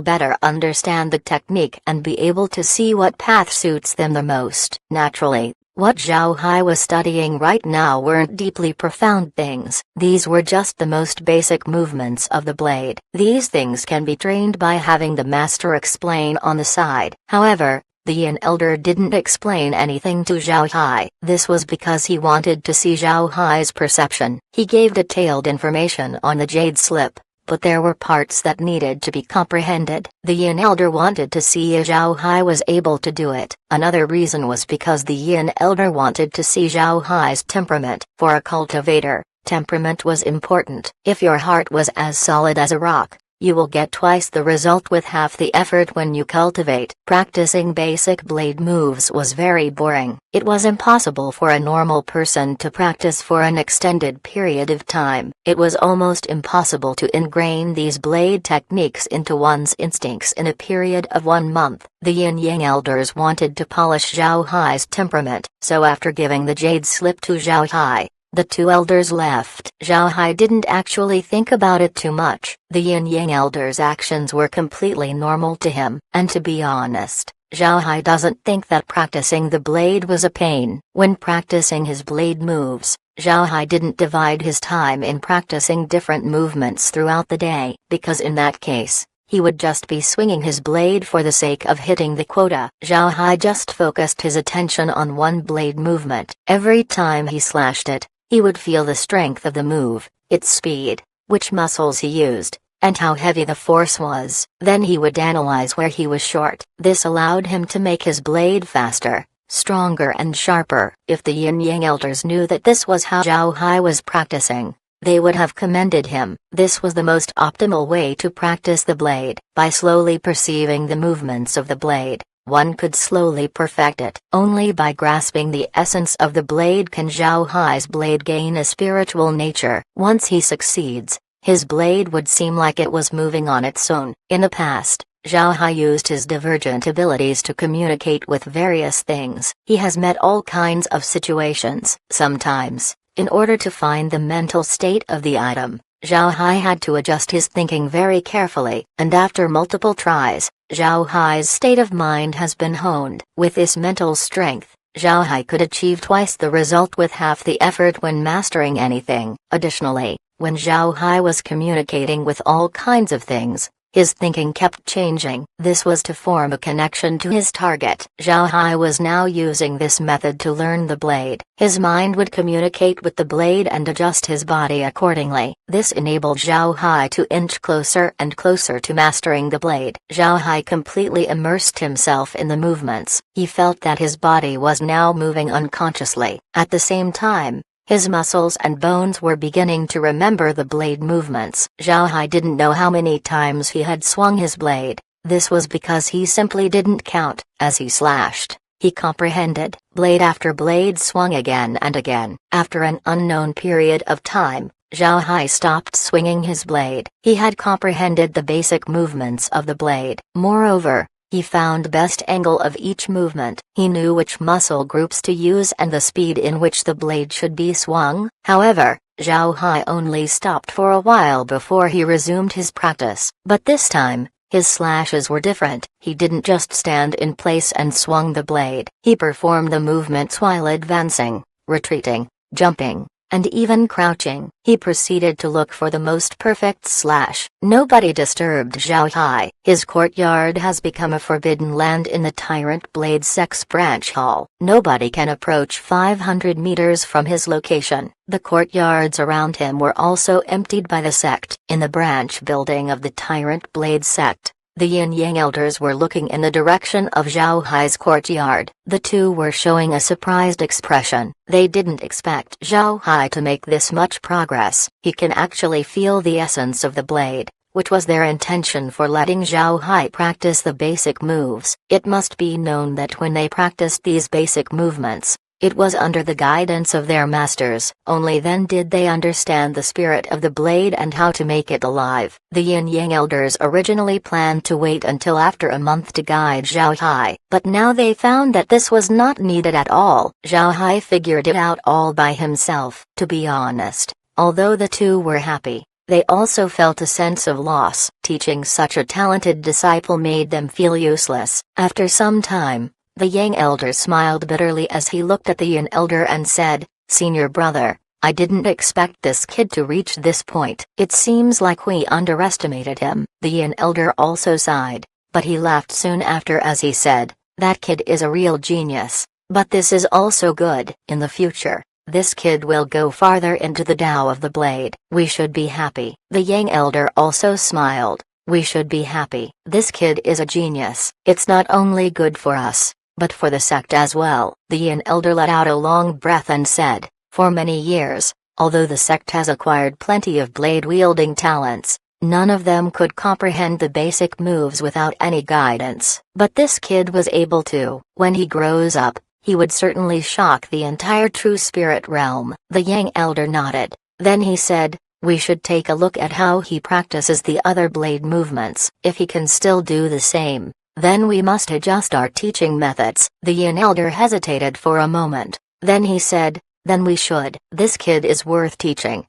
better understand the technique and be able to see what path suits them the most. Naturally, what Zhao Hai was studying right now weren't deeply profound things. These were just the most basic movements of the blade. These things can be trained by having the master explain on the side. However, the Yin elder didn't explain anything to Zhao Hai. This was because he wanted to see Zhao Hai's perception. He gave detailed information on the jade slip, but there were parts that needed to be comprehended. The Yin Elder wanted to see if Zhao Hai was able to do it. Another reason was because the Yin Elder wanted to see Zhao Hai's temperament. For a cultivator, temperament was important. If your heart was as solid as a rock, you will get twice the result with half the effort when you cultivate. Practicing basic blade moves was very boring. It was impossible for a normal person to practice for an extended period of time. It was almost impossible to ingrain these blade techniques into one's instincts in a period of 1 month. The Yin-Yang elders wanted to polish Zhao Hai's temperament, so after giving the jade slip to Zhao Hai, the two elders left. Zhao Hai didn't actually think about it too much. The Yin-Yang elders' actions were completely normal to him, and to be honest, Zhao Hai doesn't think that practicing the blade was a pain. When practicing his blade moves, Zhao Hai didn't divide his time in practicing different movements throughout the day, because in that case, he would just be swinging his blade for the sake of hitting the quota. Zhao Hai just focused his attention on one blade movement. Every time he slashed it, he would feel the strength of the move, its speed, which muscles he used, and how heavy the force was. Then he would analyze where he was short. This allowed him to make his blade faster, stronger and sharper. If the Yin-Yang elders knew that this was how Zhao Hai was practicing, they would have commended him. This was the most optimal way to practice the blade. By slowly perceiving the movements of the blade, one could slowly perfect it. Only by grasping the essence of the blade can Zhao Hai's blade gain a spiritual nature. Once he succeeds, his blade would seem like it was moving on its own. In the past, Zhao Hai used his divergent abilities to communicate with various things. He has met all kinds of situations. Sometimes, in order to find the mental state of the item, Zhao Hai had to adjust his thinking very carefully, and after multiple tries, Zhao Hai's state of mind has been honed. With this mental strength, Zhao Hai could achieve twice the result with half the effort when mastering anything. Additionally, when Zhao Hai was communicating with all kinds of things, his thinking kept changing. This was to form a connection to his target. Zhao Hai was now using this method to learn the blade. His mind would communicate with the blade and adjust his body accordingly. This enabled Zhao Hai to inch closer and closer to mastering the blade. Zhao Hai completely immersed himself in the movements. He felt that his body was now moving unconsciously. At the same time, his muscles and bones were beginning to remember the blade movements. Zhao Hai didn't know how many times he had swung his blade. This was because he simply didn't count. As he slashed, he comprehended. Blade after blade swung again and again. After an unknown period of time, Zhao Hai stopped swinging his blade. He had comprehended the basic movements of the blade. Moreover, he found best angle of each movement. He knew which muscle groups to use and the speed in which the blade should be swung. However, Zhao Hai only stopped for a while before he resumed his practice. But this time, his slashes were different. He didn't just stand in place and swung the blade. He performed the movements while advancing, retreating, jumping, and even crouching. He proceeded to look for the most perfect slash. Nobody disturbed Zhao Hai. His courtyard has become a forbidden land in the Tyrant Blade Sex Branch Hall. Nobody can approach 500 meters from his location. The courtyards around him were also emptied by the sect. In the branch building of the Tyrant Blade sect, the Yin-Yang elders were looking in the direction of Zhao Hai's courtyard. The two were showing a surprised expression. They didn't expect Zhao Hai to make this much progress. He can actually feel the essence of the blade, which was their intention for letting Zhao Hai practice the basic moves. It must be known that when they practiced these basic movements, it was under the guidance of their masters. Only then did they understand the spirit of the blade and how to make it alive. The Yin-Yang elders originally planned to wait until after a month to guide Zhao Hai, but now they found that this was not needed at all. Zhao Hai figured it out all by himself. To be honest, although the two were happy, they also felt a sense of loss. Teaching such a talented disciple made them feel useless. After some time, the Yang elder smiled bitterly as he looked at the Yin elder and said, "Senior brother, I didn't expect this kid to reach this point. It seems like we underestimated him." The Yin elder also sighed, but he laughed soon after as he said, "That kid is a real genius, but this is also good. In the future, This kid will go farther into the Tao of the blade. We should be happy." The Yang elder also smiled. "We should be happy. This kid is a genius. It's not only good for us, but for the sect as well." The Yin elder let out a long breath and said, "For many years, although the sect has acquired plenty of blade-wielding talents, none of them could comprehend the basic moves without any guidance. But this kid was able to. When he grows up, he would certainly shock the entire true spirit realm." The Yang elder nodded. Then he said, "We should take a look at how he practices the other blade movements. If he can still do the same, then we must adjust our teaching methods." The Yin elder hesitated for a moment. Then he said, "Then we should. This kid is worth teaching."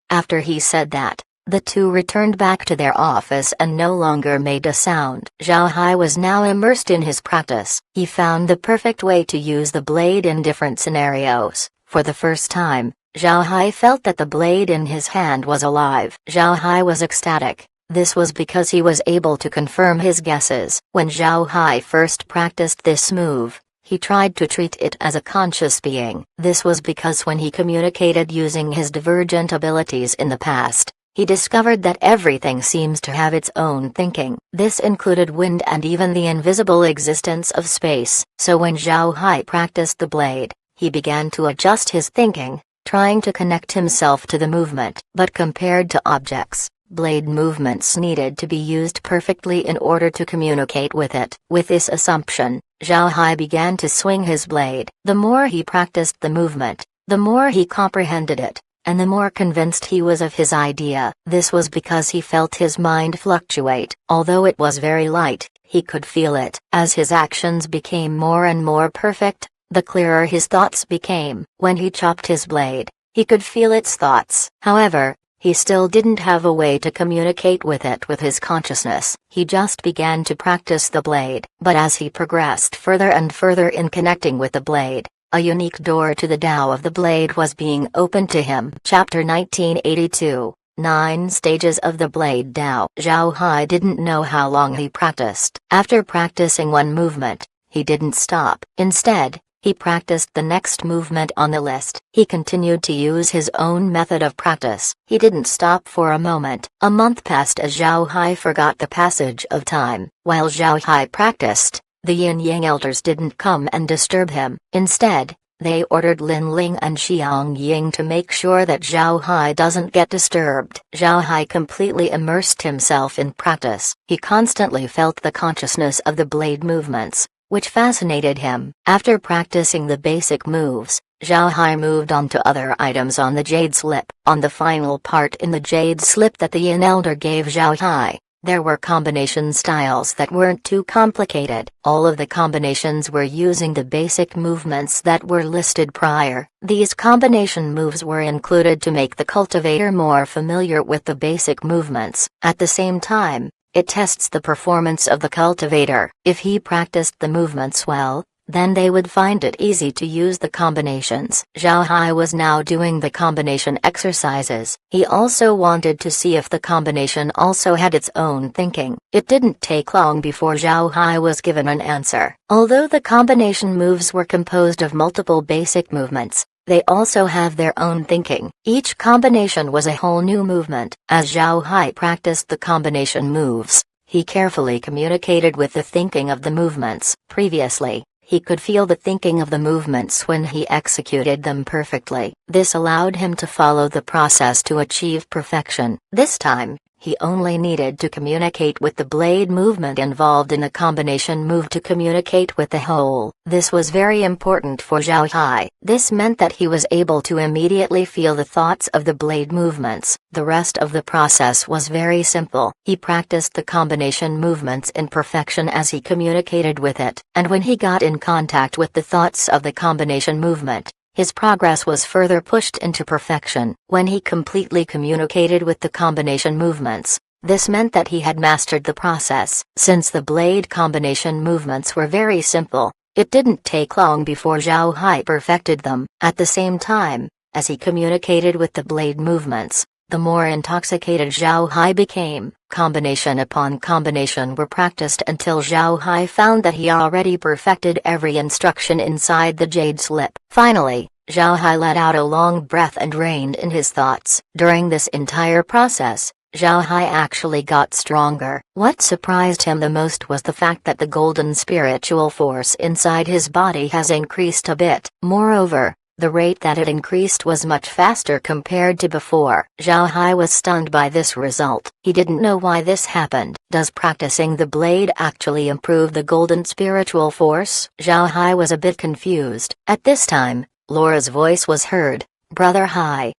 After he said that, the two returned back to their office and no longer made a sound. Zhao Hai was now immersed in his practice. He found the perfect way to use the blade in different scenarios. For the first time, Zhao Hai felt that the blade in his hand was alive. Zhao Hai was ecstatic. This was because he was able to confirm his guesses. When Zhao Hai first practiced this move, he tried to treat it as a conscious being. This was because when he communicated using his divergent abilities in the past, he discovered that everything seems to have its own thinking. This included wind and even the invisible existence of space. So when Zhao Hai practiced the blade, he began to adjust his thinking, trying to connect himself to the movement. But compared to objects, blade movements needed to be used perfectly in order to communicate with it. With this assumption, Zhao Hai began to swing his blade. The more he practiced the movement, the more he comprehended it, and the more convinced he was of his idea. This was because he felt his mind fluctuate. Although it was very light, he could feel it. As his actions became more and more perfect, the clearer his thoughts became. When he chopped his blade, he could feel its thoughts. However, he still didn't have a way to communicate with it with his consciousness. He just began to practice the blade. But as he progressed further and further in connecting with the blade, a unique door to the Tao of the blade was being opened to him. Chapter 1982, 9 Stages of the Blade Tao. Zhao Hai didn't know how long he practiced. After practicing one movement, he didn't stop. Instead, he practiced the next movement on the list. He continued to use his own method of practice. He didn't stop for a moment. A month passed as Zhao Hai forgot the passage of time. While Zhao Hai practiced, the Yin-Yang elders didn't come and disturb him. Instead, they ordered Lin Ling and Xiang Ying to make sure that Zhao Hai doesn't get disturbed. Zhao Hai completely immersed himself in practice. He constantly felt the consciousness of the blade movements, which fascinated him. After practicing the basic moves, Zhao Hai moved on to other items on the jade slip. On the final part in the jade slip that the Yin elder gave Zhao Hai, there were combination styles that weren't too complicated. All of the combinations were using the basic movements that were listed prior. These combination moves were included to make the cultivator more familiar with the basic movements. At the same time, it tests the performance of the cultivator. If he practiced the movements well, then they would find it easy to use the combinations. Zhao Hai was now doing the combination exercises. He also wanted to see if the combination also had its own thinking. It didn't take long before Zhao Hai was given an answer. Although the combination moves were composed of multiple basic movements, they also have their own thinking. Each combination was a whole new movement. As Zhao Hai practiced the combination moves, he carefully communicated with the thinking of the movements. Previously, he could feel the thinking of the movements when he executed them perfectly. This allowed him to follow the process to achieve perfection. This time, he only needed to communicate with the blade movement involved in the combination move to communicate with the whole. This was very important for Zhao Hai. This meant that he was able to immediately feel the thoughts of the blade movements. The rest of the process was very simple. He practiced the combination movements in perfection as he communicated with it. And when he got in contact with the thoughts of the combination movement, his progress was further pushed into perfection. When he completely communicated with the combination movements, this meant that he had mastered the process. Since the blade combination movements were very simple, it didn't take long before Zhao Hai perfected them. At the same time, as he communicated with the blade movements, the more intoxicated Zhao Hai became. Combination upon combination were practiced until Zhao Hai found that he already perfected every instruction inside the jade slip. Finally, Zhao Hai let out a long breath and reined in his thoughts. During this entire process, Zhao Hai actually got stronger. What surprised him the most was the fact that the golden spiritual force inside his body has increased a bit. Moreover, the rate that it increased was much faster compared to before. Zhao Hai was stunned by this result. He didn't know why this happened. Does practicing the blade actually improve the golden spiritual force? Zhao Hai was a bit confused. At this time, Laura's voice was heard. Brother Hai,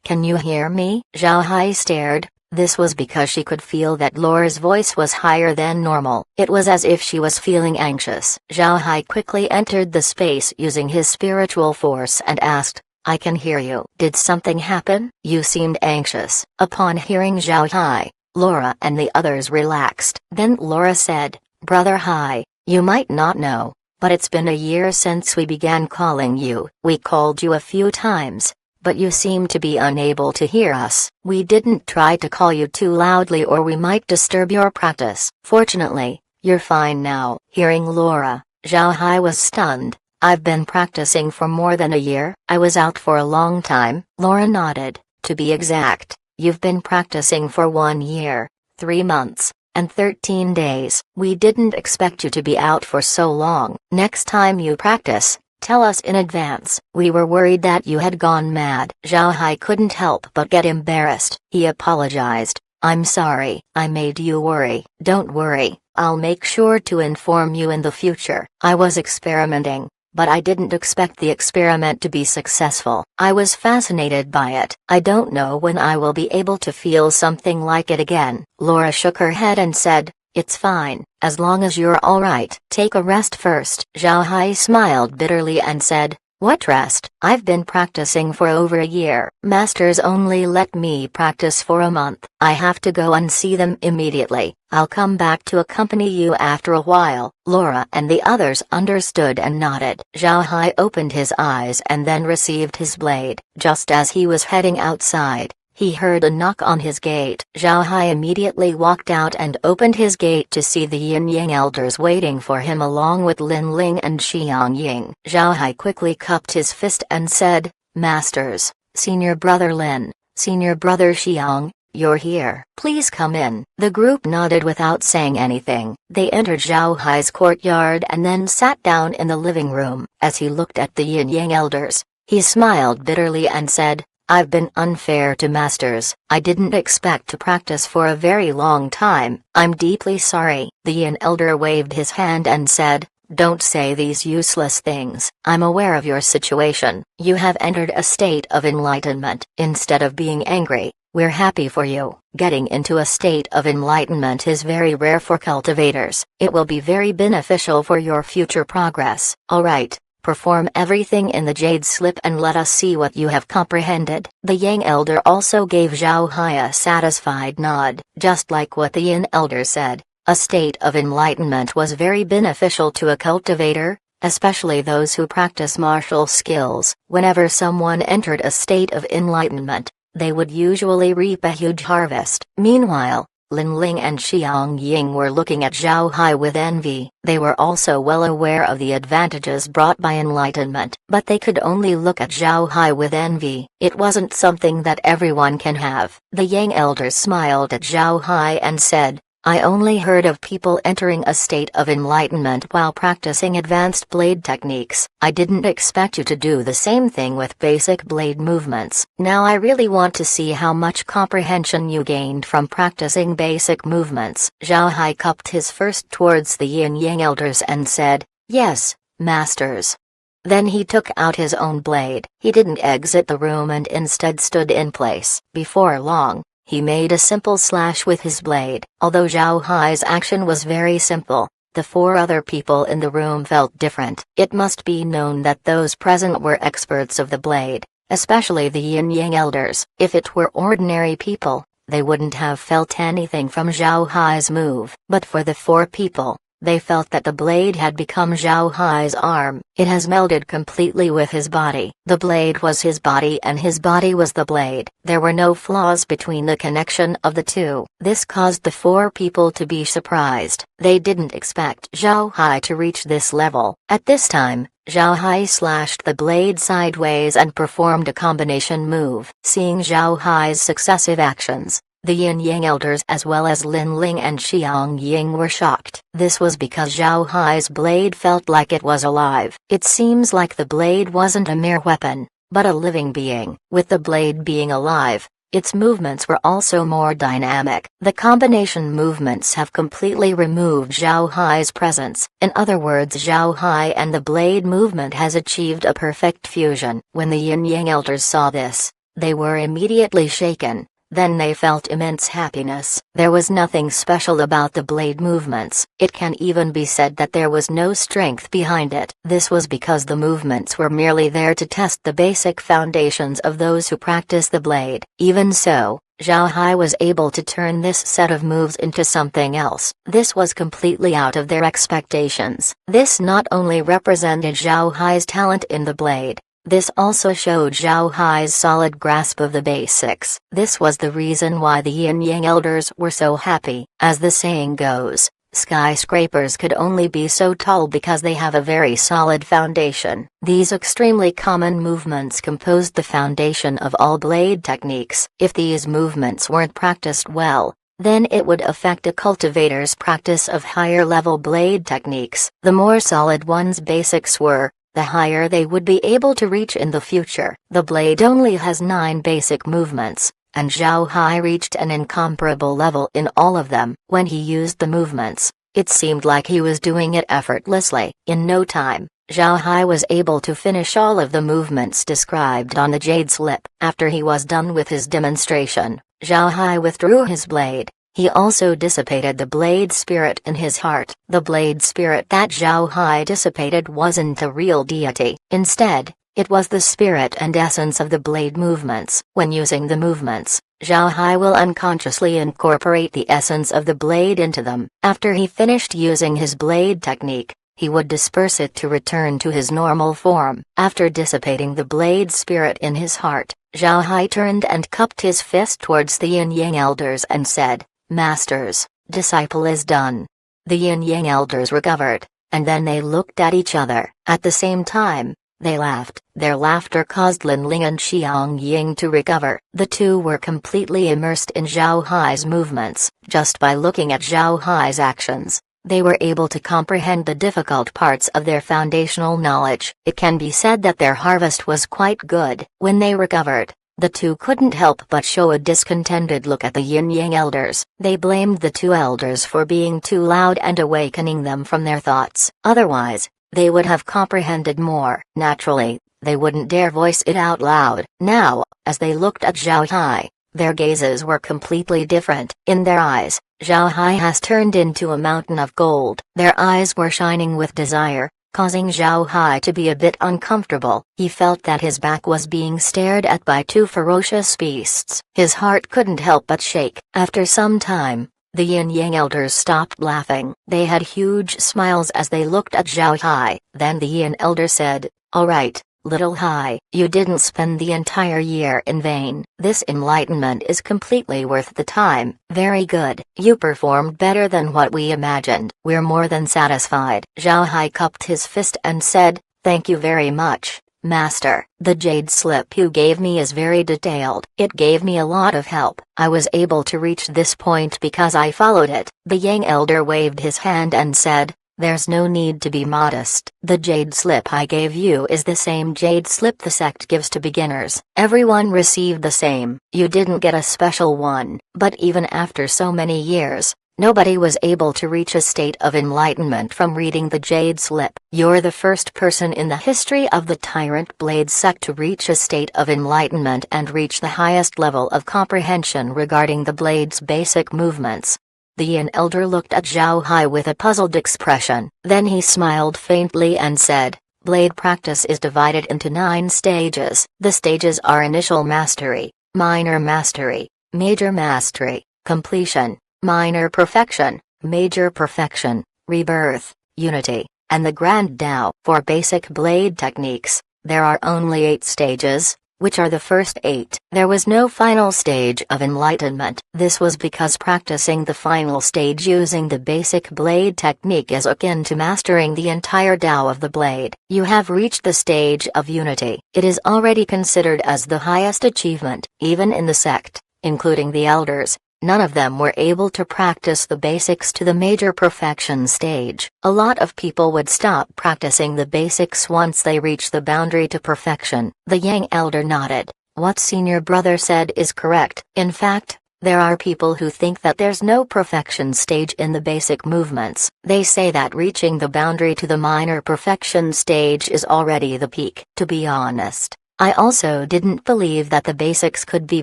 can you hear me? Zhao Hai stared. This was because she could feel that Laura's voice was higher than normal. It was as if she was feeling anxious. Zhao Hai quickly entered the space using his spiritual force and asked, I can hear you. Did something happen? You seemed anxious. Upon hearing Zhao Hai, Laura and the others relaxed. Then Laura said, Brother Hai, you might not know, but it's been a year since we began calling you. We called you a few times, but you seem to be unable to hear us. We didn't try to call you too loudly or we might disturb your practice. Fortunately, you're fine now. Hearing Laura, Zhao Hai was stunned. I've been practicing for more than a year. I was out for a long time. Laura nodded. To be exact, you've been practicing for 1 year, 3 months, and 13 days. We didn't expect you to be out for so long. Next time you practice, tell us in advance. We were worried that you had gone mad. Zhao Hai couldn't help but get embarrassed. He apologized. I'm sorry, I made you worry. Don't worry, I'll make sure to inform you in the future. I was experimenting, but I didn't expect the experiment to be successful. I was fascinated by it. I don't know when I will be able to feel something like it again. Laura shook her head and said, It's fine, as long as you're alright. Take a rest first. Zhao Hai smiled bitterly and said, What rest? I've been practicing for over a year. Masters only let me practice for a month. I have to go and see them immediately. I'll come back to accompany you after a while. Laura and the others understood and nodded. Zhao Hai opened his eyes and then received his blade. Just as he was heading outside, he heard a knock on his gate. Zhao Hai immediately walked out and opened his gate to see the Yin-Yang elders waiting for him along with Lin Ling and Xiang Ying. Zhao Hai quickly cupped his fist and said, Masters, Senior Brother Lin, Senior Brother Xiang, you're here. Please come in. The group nodded without saying anything. They entered Zhao Hai's courtyard and then sat down in the living room. As he looked at the Yin-Yang elders, he smiled bitterly and said, I've been unfair to masters. I didn't expect to practice for a very long time. I'm deeply sorry. The Yin elder waved his hand and said, Don't say these useless things. I'm aware of your situation. You have entered a state of enlightenment. Instead of being angry, we're happy for you. Getting into a state of enlightenment is very rare for cultivators. It will be very beneficial for your future progress. Alright. Perform everything in the jade slip and let us see what you have comprehended. The Yang elder also gave Zhao Hai a satisfied nod. Just like what the Yin elder said, a state of enlightenment was very beneficial to a cultivator, especially those who practice martial skills. Whenever someone entered a state of enlightenment, they would usually reap a huge harvest. Meanwhile, Lin Ling and Xiang Ying were looking at Zhao Hai with envy. They were also well aware of the advantages brought by enlightenment, but they could only look at Zhao Hai with envy. It wasn't something that everyone can have. The Yang elders smiled at Zhao Hai and said, I only heard of people entering a state of enlightenment while practicing advanced blade techniques. I didn't expect you to do the same thing with basic blade movements. Now I really want to see how much comprehension you gained from practicing basic movements. Zhao Hai cupped his fist towards the Yin-Yang elders and said, Yes, masters. Then he took out his own blade. He didn't exit the room and instead stood in place. Before long, he made a simple slash with his blade. Although Zhao Hai's action was very simple, the 4 other people in the room felt different. It must be known that those present were experts of the blade, especially the Yin-Yang elders. If it were ordinary people, they wouldn't have felt anything from Zhao Hai's move. But for the 4 people, They felt that the blade had become Zhao Hai's arm. It has melded completely with his body. The blade was his body and his body was the blade. There were no flaws between the connection of the two. This caused the four people to be surprised. They didn't expect Zhao Hai to reach this level. At this time, Zhao Hai slashed the blade sideways and performed a combination move. Seeing Zhao Hai's successive actions, the Yin-Yang elders as well as Lin Ling and Xiang Ying were shocked. This was because Zhao Hai's blade felt like it was alive. It seems like the blade wasn't a mere weapon, but a living being. With the blade being alive, its movements were also more dynamic. The combination movements have completely removed Zhao Hai's presence. In other words, Zhao Hai and the blade movement has achieved a perfect fusion. When the Yin-Yang elders saw this, they were immediately shaken. Then they felt immense happiness. There was nothing special about the blade movements. It can even be said that there was no strength behind it. This was because the movements were merely there to test the basic foundations of those who practice the blade. Even so, Zhao Hai was able to turn this set of moves into something else. This was completely out of their expectations. This not only represented Zhao Hai's talent in the blade, this also showed Zhao Hai's solid grasp of the basics. This was the reason why the Yin-Yang elders were so happy. As the saying goes, skyscrapers could only be so tall because they have a very solid foundation. These extremely common movements composed the foundation of all blade techniques. If these movements weren't practiced well, then it would affect a cultivator's practice of higher-level blade techniques. The more solid one's basics were, the higher they would be able to reach in the future. The blade only has 9 basic movements, and Zhao Hai reached an incomparable level in all of them. When he used the movements, it seemed like he was doing it effortlessly. In no time, Zhao Hai was able to finish all of the movements described on the jade slip. After he was done with his demonstration, Zhao Hai withdrew his blade. He also dissipated the blade spirit in his heart. The blade spirit that Zhao Hai dissipated wasn't a real deity. Instead, it was the spirit and essence of the blade movements. When using the movements, Zhao Hai will unconsciously incorporate the essence of the blade into them. After he finished using his blade technique, he would disperse it to return to his normal form. After dissipating the blade spirit in his heart, Zhao Hai turned and cupped his fist towards the Yin-Yang elders and said, "Masters, disciple is done." The Yin-Yang elders recovered, and then they looked at each other. At the same time, they laughed. Their laughter caused Lin Ling and Xiang Ying to recover. The two were completely immersed in Zhao Hai's movements. Just by looking at Zhao Hai's actions, they were able to comprehend the difficult parts of their foundational knowledge. It can be said that their harvest was quite good. When they recovered, the two couldn't help but show a discontented look at the Yin-Yang elders. They blamed the two elders for being too loud and awakening them from their thoughts. Otherwise, they would have comprehended more. Naturally, they wouldn't dare voice it out loud. Now, as they looked at Zhao Hai, their gazes were completely different. In their eyes, Zhao Hai has turned into a mountain of gold. Their eyes were shining with desire, causing Zhao Hai to be a bit uncomfortable. He felt that his back was being stared at by two ferocious beasts. His heart couldn't help but shake. After some time, the Yin-Yang elders stopped laughing. They had huge smiles as they looked at Zhao Hai. Then the Yin elder said, "All right, little Hai, you didn't spend the entire year in vain. This enlightenment is completely worth the time. Very good. You performed better than what we imagined. We're more than satisfied." Zhao Hai cupped his fist and said, "Thank you very much, Master. The jade slip you gave me is very detailed. It gave me a lot of help. I was able to reach this point because I followed it." The Yang elder waved his hand and said, "There's no need to be modest. The jade slip I gave you is the same jade slip the sect gives to beginners. Everyone received the same. You didn't get a special one." But even after so many years, nobody was able to reach a state of enlightenment from reading the jade slip. You're the first person in the history of the Tyrant Blade sect to reach a state of enlightenment and reach the highest level of comprehension regarding the blade's basic movements. The Yin elder looked at Zhao Hai with a puzzled expression. Then he smiled faintly and said, "Blade practice is divided into 9 stages. The stages are initial mastery, minor mastery, major mastery, completion, minor perfection, major perfection, rebirth, unity, and the Grand Tao. For basic blade techniques, there are only 8 stages, which are the first 8. There was no final stage of enlightenment. This was because practicing the final stage using the basic blade technique is akin to mastering the entire Tao of the blade. You have reached the stage of unity. It is already considered as the highest achievement. Even in the sect, including the elders, none of them were able to practice the basics to the major perfection stage. A lot of people would stop practicing the basics once they reach the boundary to perfection. The Yang elder nodded. What senior brother said is correct. In fact, there are people who think that there's no perfection stage in the basic movements. They say that reaching the boundary to the minor perfection stage is already the peak. To be honest, I also didn't believe that the basics could be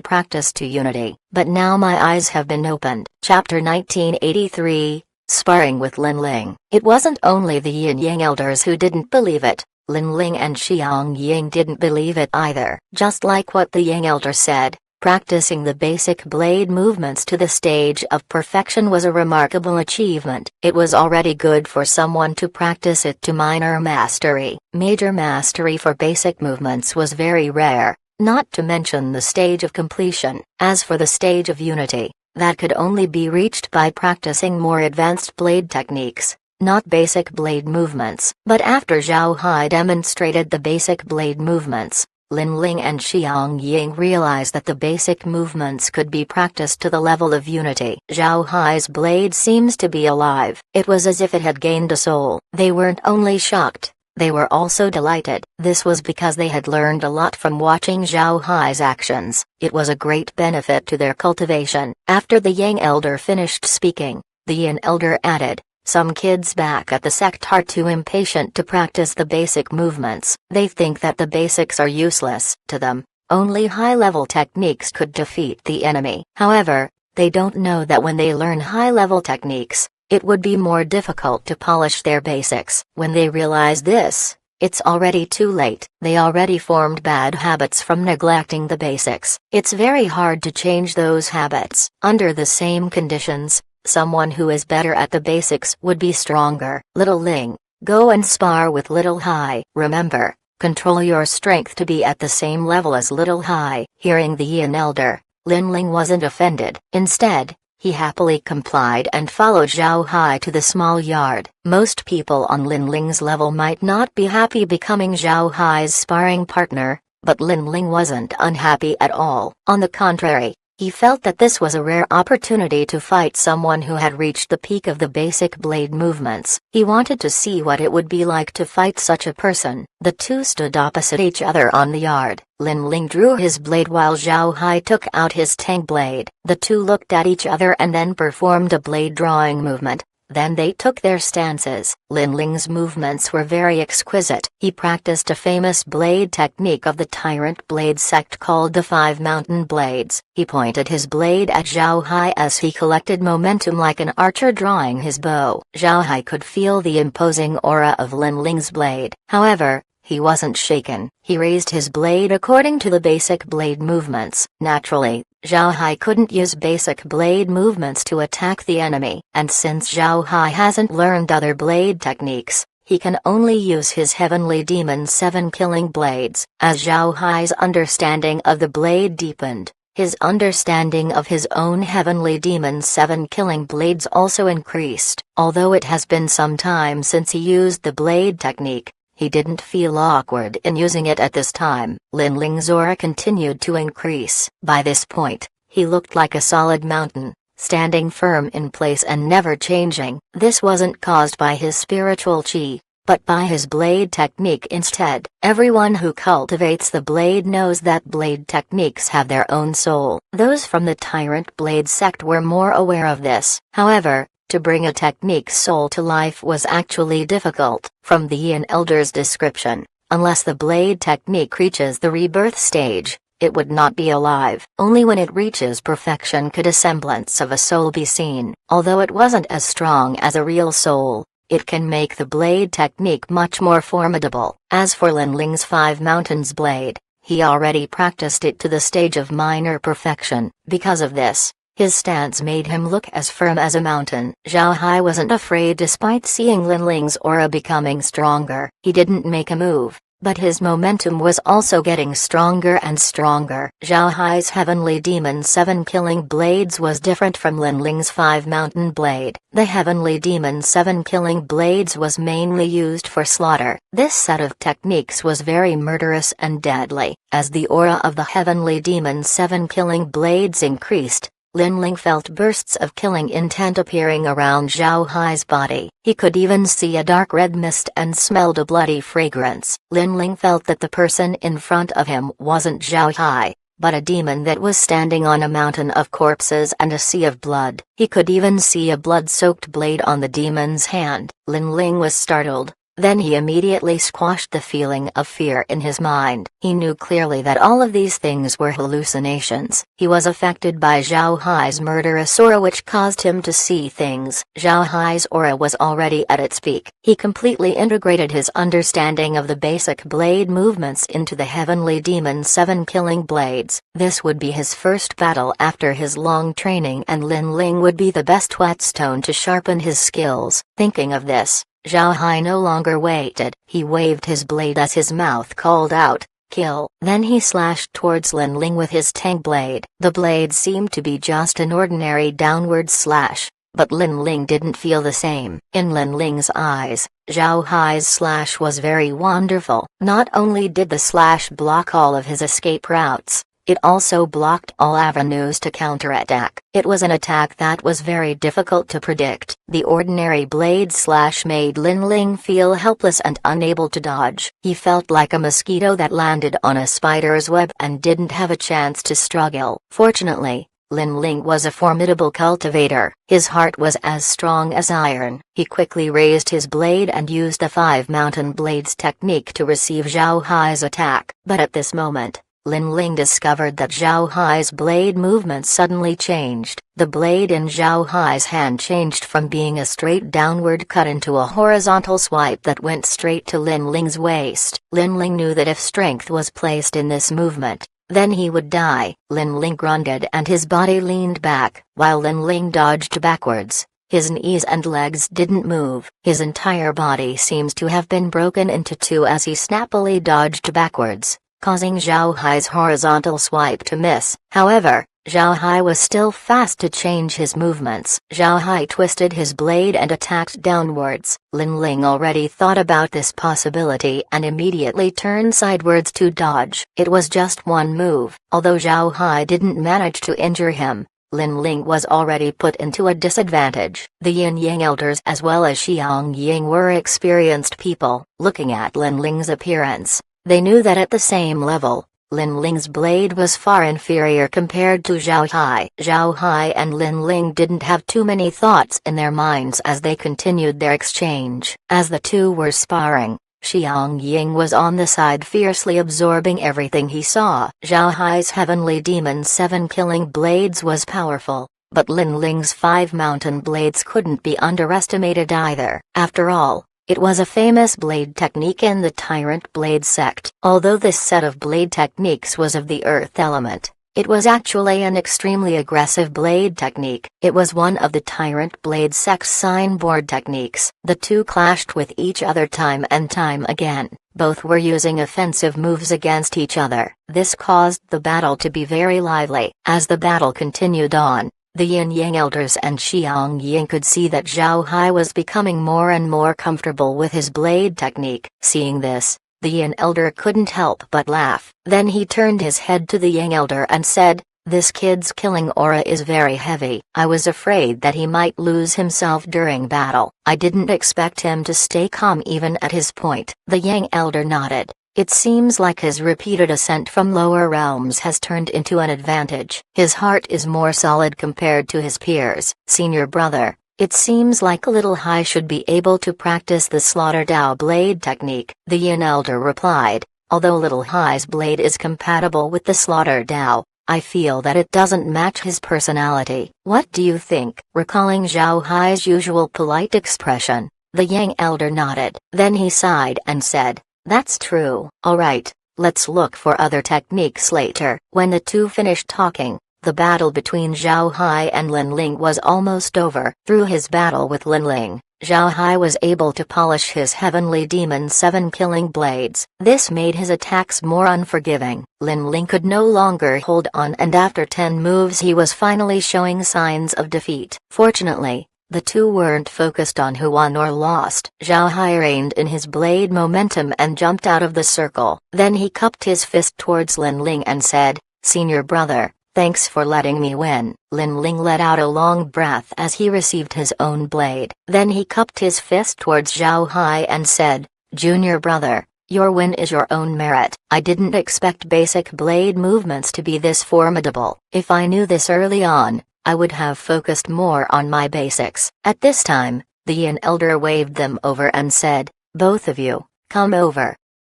practiced to unity, but now my eyes have been opened. Chapter 1983, Sparring with Lin Ling. It wasn't only the Yin Yang elders who didn't believe it. Lin Ling and Xiang Ying didn't believe it either. Just like what the Yang elder said, practicing the basic blade movements to the stage of perfection was a remarkable achievement. It was already good for someone to practice it to minor mastery. Major mastery for basic movements was very rare, not to mention the stage of completion. As for the stage of unity, that could only be reached by practicing more advanced blade techniques, not basic blade movements. But after Zhao Hai demonstrated the basic blade movements, Lin Ling and Xiang Ying realized that the basic movements could be practiced to the level of unity. Zhao Hai's blade seems to be alive. It was as if it had gained a soul. They weren't only shocked, they were also delighted. This was because they had learned a lot from watching Zhao Hai's actions. It was a great benefit to their cultivation. After the Yang elder finished speaking, the Yin elder added, "Some kids back at the sect are too impatient to practice the basic movements. They think that the basics are useless. To them, only high-level techniques could defeat the enemy. However, they don't know that when they learn high-level techniques, it would be more difficult to polish their basics. When they realize this, it's already too late. They already formed bad habits from neglecting the basics. It's very hard to change those habits. Under the same conditions, someone who is better at the basics would be stronger." Little Ling, go and spar with Little Hai. Remember, control your strength to be at the same level as Little Hai. Hearing the Yin elder, Lin Ling wasn't offended. Instead, he happily complied and followed Zhao Hai to the small yard. Most people on Lin Ling's level might not be happy becoming Zhao Hai's sparring partner, but Lin Ling wasn't unhappy at all. On the contrary, he felt that this was a rare opportunity to fight someone who had reached the peak of the basic blade movements. He wanted to see what it would be like to fight such a person. The two stood opposite each other on the yard. Lin Ling drew his blade while Zhao Hai took out his tang blade. The two looked at each other and then performed a blade drawing movement. Then they took their stances. Lin Ling's movements were very exquisite. He practiced a famous blade technique of the Tyrant Blade sect called the 5 Mountain Blades. He pointed his blade at Zhao Hai as he collected momentum like an archer drawing his bow. Zhao Hai could feel the imposing aura of Lin Ling's blade. However, he wasn't shaken. He raised his blade according to the basic blade movements. Naturally, Zhao Hai couldn't use basic blade movements to attack the enemy. And since Zhao Hai hasn't learned other blade techniques, he can only use his Heavenly Demon 7 killing blades. As Zhao Hai's understanding of the blade deepened, his understanding of his own Heavenly Demon 7 killing blades also increased. Although it has been some time since he used the blade technique, he didn't feel awkward in using it at this time. Lin Ling's aura continued to increase. By this point, he looked like a solid mountain, standing firm in place and never changing. This wasn't caused by his spiritual chi, but by his blade technique instead. Everyone who cultivates the blade knows that blade techniques have their own soul. Those from the Tyrant Blade sect were more aware of this. However, to bring a technique's soul to life was actually difficult. From the Yin Elder's description, unless the blade technique reaches the rebirth stage, it would not be alive. Only when it reaches perfection could a semblance of a soul be seen. Although it wasn't as strong as a real soul, it can make the blade technique much more formidable. As for Lin Ling's 5 Mountains blade, he already practiced it to the stage of minor perfection. Because of this, His stance made him look as firm as a mountain. Zhao Hai wasn't afraid despite seeing Linling's aura becoming stronger. He didn't make a move, but his momentum was also getting stronger and stronger. Zhao Hai's Heavenly Demon 7 Killing Blades was different from Linling's 5 Mountain Blade. The Heavenly Demon 7 Killing Blades was mainly used for slaughter. This set of techniques was very murderous and deadly. As the aura of the Heavenly Demon 7 Killing Blades increased, Linling felt bursts of killing intent appearing around Zhao Hai's body. He could even see a dark red mist and smelled a bloody fragrance. Linling felt that the person in front of him wasn't Zhao Hai, but a demon that was standing on a mountain of corpses and a sea of blood. He could even see a blood-soaked blade on the demon's hand. Linling was startled. Then he immediately squashed the feeling of fear in his mind. He knew clearly that all of these things were hallucinations. He was affected by Zhao Hai's murderous aura, which caused him to see things. Zhao Hai's aura was already at its peak. He completely integrated his understanding of the basic blade movements into the Heavenly Demon 7 Killing Blades. This would be his first battle after his long training, and Linling would be the best whetstone to sharpen his skills. Thinking of this, Zhao Hai no longer waited. He waved his blade as his mouth called out, "Kill!" Then he slashed towards Linling with his Tang blade. The blade seemed to be just an ordinary downward slash, but Linling didn't feel the same. In Linling's eyes, Zhao Hai's slash was very wonderful. Not only did the slash block all of his escape routes, it also blocked all avenues to counterattack. It was an attack that was very difficult to predict. The ordinary blade slash made Linling feel helpless and unable to dodge. He felt like a mosquito that landed on a spider's web and didn't have a chance to struggle. Fortunately, Linling was a formidable cultivator. His heart was as strong as iron. He quickly raised his blade and used the 5 Mountain Blades technique to receive Zhao Hai's attack. But at this moment, Linling discovered that Zhao Hai's blade movement suddenly changed. The blade in Zhao Hai's hand changed from being a straight downward cut into a horizontal swipe that went straight to Linling's waist. Linling knew that if strength was placed in this movement, then he would die. Linling grunted and his body leaned back. While Linling dodged backwards, his knees and legs didn't move. His entire body seems to have been broken into two as he snappily dodged backwards, causing Zhao Hai's horizontal swipe to miss. However, Zhao Hai was still fast to change his movements. Zhao Hai twisted his blade and attacked downwards. Linling already thought about this possibility and immediately turned sidewards to dodge. It was just one move. Although Zhao Hai didn't manage to injure him, Linling was already put into a disadvantage. The Yin-Yang elders as well as Xiang Ying were experienced people. Looking at Linling's appearance, they knew that at the same level, Linling's blade was far inferior compared to Zhao Hai. Zhao Hai and Linling didn't have too many thoughts in their minds as they continued their exchange. As the two were sparring, Xiang Ying was on the side fiercely absorbing everything he saw. Zhao Hai's Heavenly Demon 7 Killing Blades was powerful, but Linling's 5 Mountain Blades couldn't be underestimated either. After all, it was a famous blade technique in the Tyrant Blade sect. Although this set of blade techniques was of the earth element, it was actually an extremely aggressive blade technique. It was one of the Tyrant Blade sect's signboard techniques. The two clashed with each other time and time again. Both were using offensive moves against each other. This caused the battle to be very lively. As the battle continued on, the Yin-Yang elders and Xiang Ying could see that Zhao Hai was becoming more and more comfortable with his blade technique. Seeing this, the Yin elder couldn't help but laugh. Then he turned his head to the Yang elder and said, "This kid's killing aura is very heavy. I was afraid that he might lose himself during battle. I didn't expect him to stay calm even at his point." The Yang elder nodded. It seems like his repeated ascent from lower realms has turned into an advantage. His heart is more solid compared to his peers. Senior brother, it seems like Little Hai should be able to practice the Slaughter Dao blade technique. The Yin elder replied, "Although Little Hai's blade is compatible with the Slaughter Dao, I feel that it doesn't match his personality. What do you think?" Recalling Zhao Hai's usual polite expression, the Yang elder nodded. Then he sighed and said, "That's true. Alright, let's look for other techniques later." When the two finished talking, The battle between Zhao Hai and Lin Ling was almost over. Through his battle with Lin Ling, Zhao Hai was able to polish his Heavenly Demon 7 killing blades. This made his attacks more unforgiving. Lin Ling could no longer hold on, and after 10 moves he was finally showing signs of defeat. Fortunately, the two weren't focused on who won or lost. Zhao Hai reined in his blade momentum and jumped out of the circle. Then he cupped his fist towards Lin Ling and said, "Senior brother, thanks for letting me win." Lin Ling let out a long breath as he received his own blade. Then he cupped his fist towards Zhao Hai and said, "Junior brother, your win is your own merit. I didn't expect basic blade movements to be this formidable. If I knew this early on, I would have focused more on my basics." At this time, the Yin elder waved them over and said, "Both of you, come over."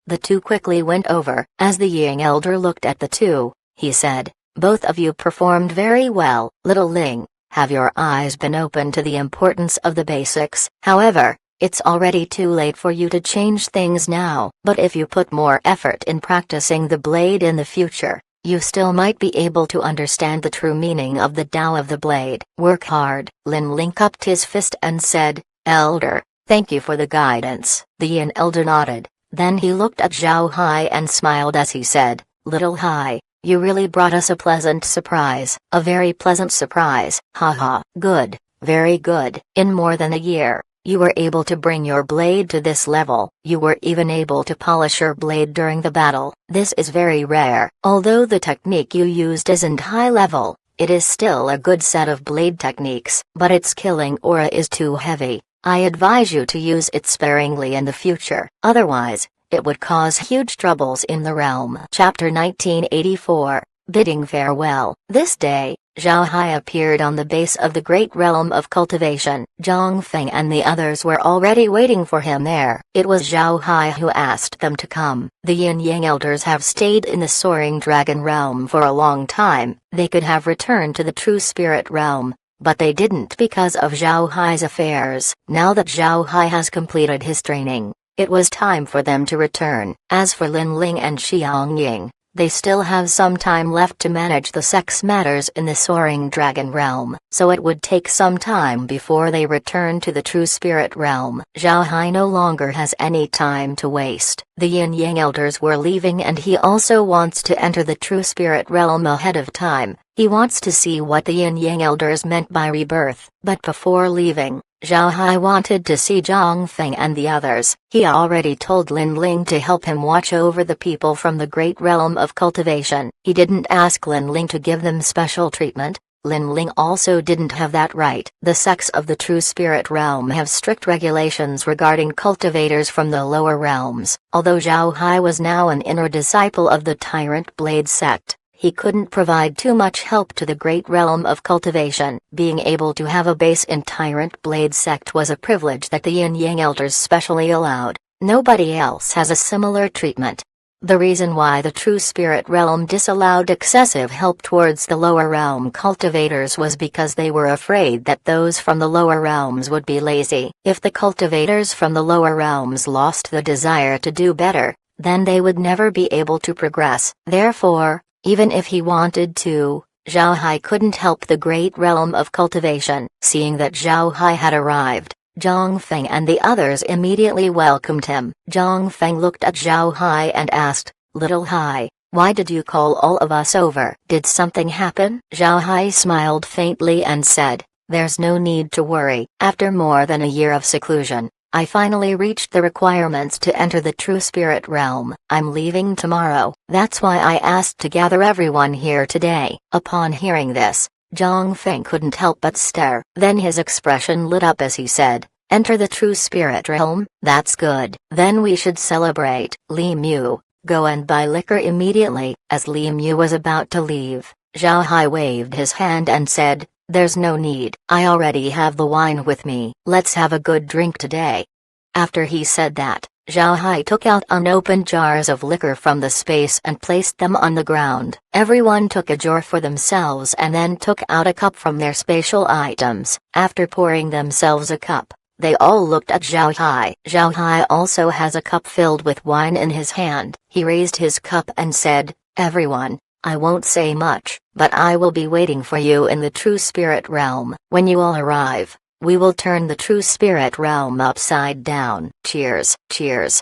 The two quickly went over. As the Yin elder looked at the two, he said, "Both of you performed very well. Little Ling, have your eyes been open to the importance of the basics? However, it's already too late for you to change things now. But if you put more effort in practicing the blade in the future, you still might be able to understand the true meaning of the Tao of the blade. Work hard." Lin Ling cupped his fist and said, "Elder, thank you for the guidance." The Yin elder nodded. Then he looked at Zhao Hai and smiled as he said, "Little Hai, you really brought us a pleasant surprise." "A very pleasant surprise." "Haha. Good, very good. In more than a year, you were able to bring your blade to this level. You were even able to polish your blade during the battle. This is very rare. Although the technique you used isn't high level, it is still a good set of blade techniques. But its killing aura is too heavy. I advise you to use it sparingly in the future. Otherwise, it would cause huge troubles in the realm." Chapter 1984, Bidding Farewell. This day, Zhao Hai appeared on the base of the great realm of cultivation. Zhang Feng and the others were already waiting for him there. It was Zhao Hai who asked them to come. The Yin Yang elders have stayed in the soaring dragon realm for a long time. They could have returned to the true spirit realm, but they didn't because of Zhao Hai's affairs. Now that Zhao Hai has completed his training, it was time for them to return. As for Lin Ling and Xiang Ying, they still have some time left to manage the sex matters in the soaring dragon realm, so it would take some time before they return to the true spirit realm. Zhao Hai no longer has any time to waste. The Yin Yang elders were leaving and he also wants to enter the true spirit realm ahead of time. He wants to see what the Yin Yang elders meant by rebirth. But before leaving, Zhao Hai wanted to see Zhang Feng and the others. He already told Lin Ling to help him watch over the people from the great realm of cultivation. He didn't ask Lin Ling to give them special treatment. Lin Ling also didn't have that right. The sects of the true spirit realm have strict regulations regarding cultivators from the lower realms. Although Zhao Hai was now an inner disciple of the Tyrant Blade sect, he couldn't provide too much help to the great realm of cultivation. Being able to have a base in Tyrant Blade sect was a privilege that the Yin Yang elders specially allowed. Nobody else has a similar treatment. The reason why the true spirit realm disallowed excessive help towards the lower realm cultivators was because they were afraid that those from the lower realms would be lazy. If the cultivators from the lower realms lost the desire to do better, then they would never be able to progress. Therefore, even if he wanted to, Zhao Hai couldn't help the great realm of cultivation. Seeing that Zhao Hai had arrived, Zhang Feng and the others immediately welcomed him. Zhang Feng looked at Zhao Hai and asked, "Little Hai, why did you call all of us over? Did something happen?" Zhao Hai smiled faintly and said, "There's no need to worry. After more than a year of seclusion, I finally reached the requirements to enter the true spirit realm. I'm leaving tomorrow. That's why I asked to gather everyone here today." Upon hearing this, Zhang Feng couldn't help but stare. Then his expression lit up as he said, "Enter the true spirit realm? That's good. Then we should celebrate." "Li Mu, go and buy liquor immediately." As Li Mu was about to leave, Zhao Hai waved his hand and said, "There's no need. I already have the wine with me. Let's have a good drink today." After he said that, Zhao Hai took out unopened jars of liquor from the space and placed them on the ground. Everyone took a jar for themselves and then took out a cup from their spatial items. After pouring themselves a cup, they all looked at Zhao Hai. Zhao Hai also has a cup filled with wine in his hand. He raised his cup and said, "Everyone, I won't say much, but I will be waiting for you in the true spirit realm. When you all arrive, we will turn the true spirit realm upside down. Cheers, cheers.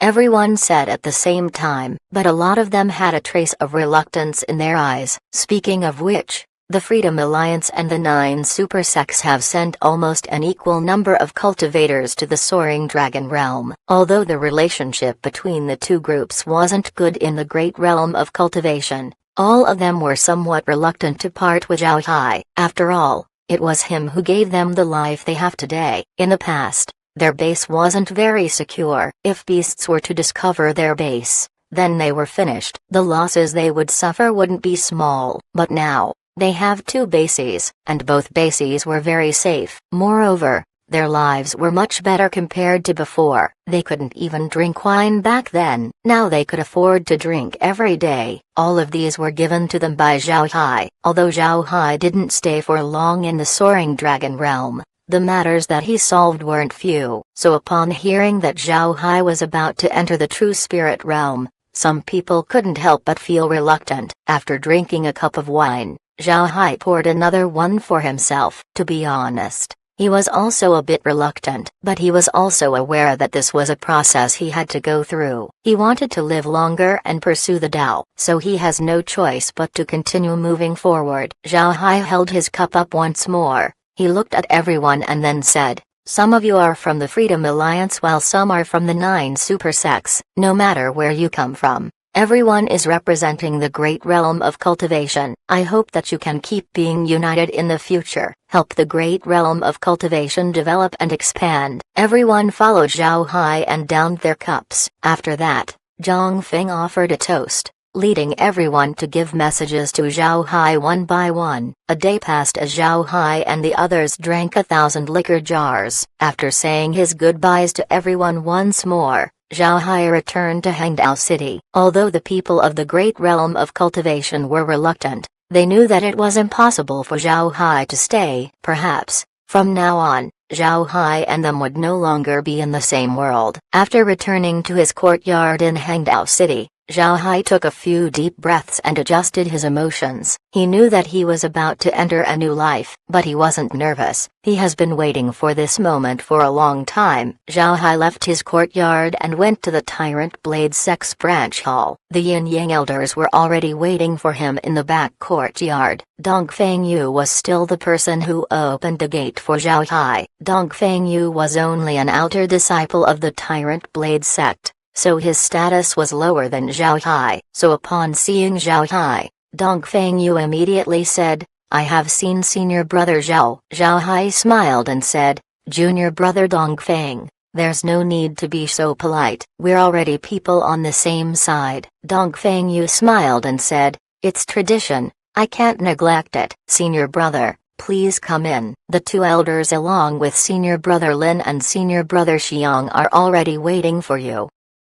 Everyone said at the same time, but a lot of them had a trace of reluctance in their eyes. Speaking of which, the Freedom Alliance and the 9 super sects have sent almost an equal number of cultivators to the Soaring Dragon realm. Although the relationship between the two groups wasn't good in the great realm of cultivation, all of them were somewhat reluctant to part with Zhao Hai. After all, it was him who gave them the life they have today. In the past, their base wasn't very secure. If beasts were to discover their base, then they were finished. The losses they would suffer wouldn't be small. But now, they have 2 bases, and both bases were very safe. Moreover, their lives were much better compared to before. They couldn't even drink wine back then. Now they could afford to drink every day. All of these were given to them by Zhao Hai. Although Zhao Hai didn't stay for long in the Soaring Dragon realm, the matters that he solved weren't few. So upon hearing that Zhao Hai was about to enter the true spirit realm, some people couldn't help but feel reluctant. After drinking a cup of wine, Zhao Hai poured another one for himself. To be honest, he was also a bit reluctant, but he was also aware that this was a process he had to go through. He wanted to live longer and pursue the Tao, so he has no choice but to continue moving forward. Zhao Hai held his cup up once more. He looked at everyone and then said, "Some of you are from the Freedom Alliance while some are from the 9 super sects. No matter where you come from, everyone is representing the great realm of cultivation. I hope that you can keep being united in the future, help the great realm of cultivation develop and expand." Everyone followed Zhao Hai and downed their cups. After that, Zhang Feng offered a toast, leading everyone to give messages to Zhao Hai one by one. A day passed as Zhao Hai and the others drank 1,000 liquor jars. After saying his goodbyes to everyone once more, Zhao Hai returned to Hangdao City. Although the people of the great realm of cultivation were reluctant, they knew that it was impossible for Zhao Hai to stay. Perhaps, from now on, Zhao Hai and them would no longer be in the same world. After returning to his courtyard in Hangdao City, Zhao Hai took a few deep breaths and adjusted his emotions. He knew that he was about to enter a new life, but he wasn't nervous. He has been waiting for this moment for a long time. Zhao Hai left his courtyard and went to the Tyrant Blade Sect's branch hall. The Yin-Yang elders were already waiting for him in the back courtyard. Dong Fengyu was still the person who opened the gate for Zhao Hai. Dong Fengyu was only an outer disciple of the Tyrant Blade Sect, so his status was lower than Zhao Hai. So upon seeing Zhao Hai, Dong Fengyu immediately said, "I have seen senior brother Zhao." Zhao Hai smiled and said, "Junior brother Dong Feng, there's no need to be so polite. We're already people on the same side." Dong Fengyu smiled and said, "It's tradition, I can't neglect it." "Senior brother, please come in." The 2 elders along with senior brother Lin and senior brother Xiang are already waiting for you.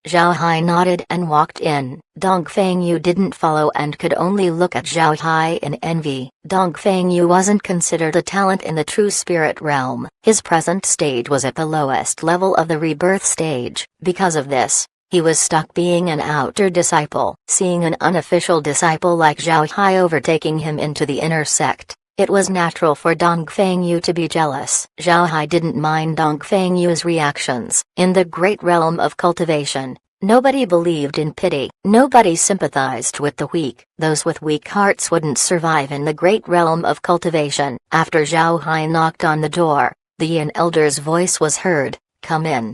Zhao Hai nodded and walked in. Dong Fengyu didn't follow and could only look at Zhao Hai in envy. Dong Fengyu wasn't considered a talent in the true spirit realm. His present stage was at the lowest level of the rebirth stage. Because of this, he was stuck being an outer disciple. Seeing an unofficial disciple like Zhao Hai overtaking him into the inner sect, it was natural for Dong Fengyu to be jealous. Zhao Hai didn't mind Dong Fengyu's reactions. In the great realm of cultivation, nobody believed in pity. Nobody sympathized with the weak. Those with weak hearts wouldn't survive in the great realm of cultivation. After Zhao Hai knocked on the door, the Yin elder's voice was heard, "Come in."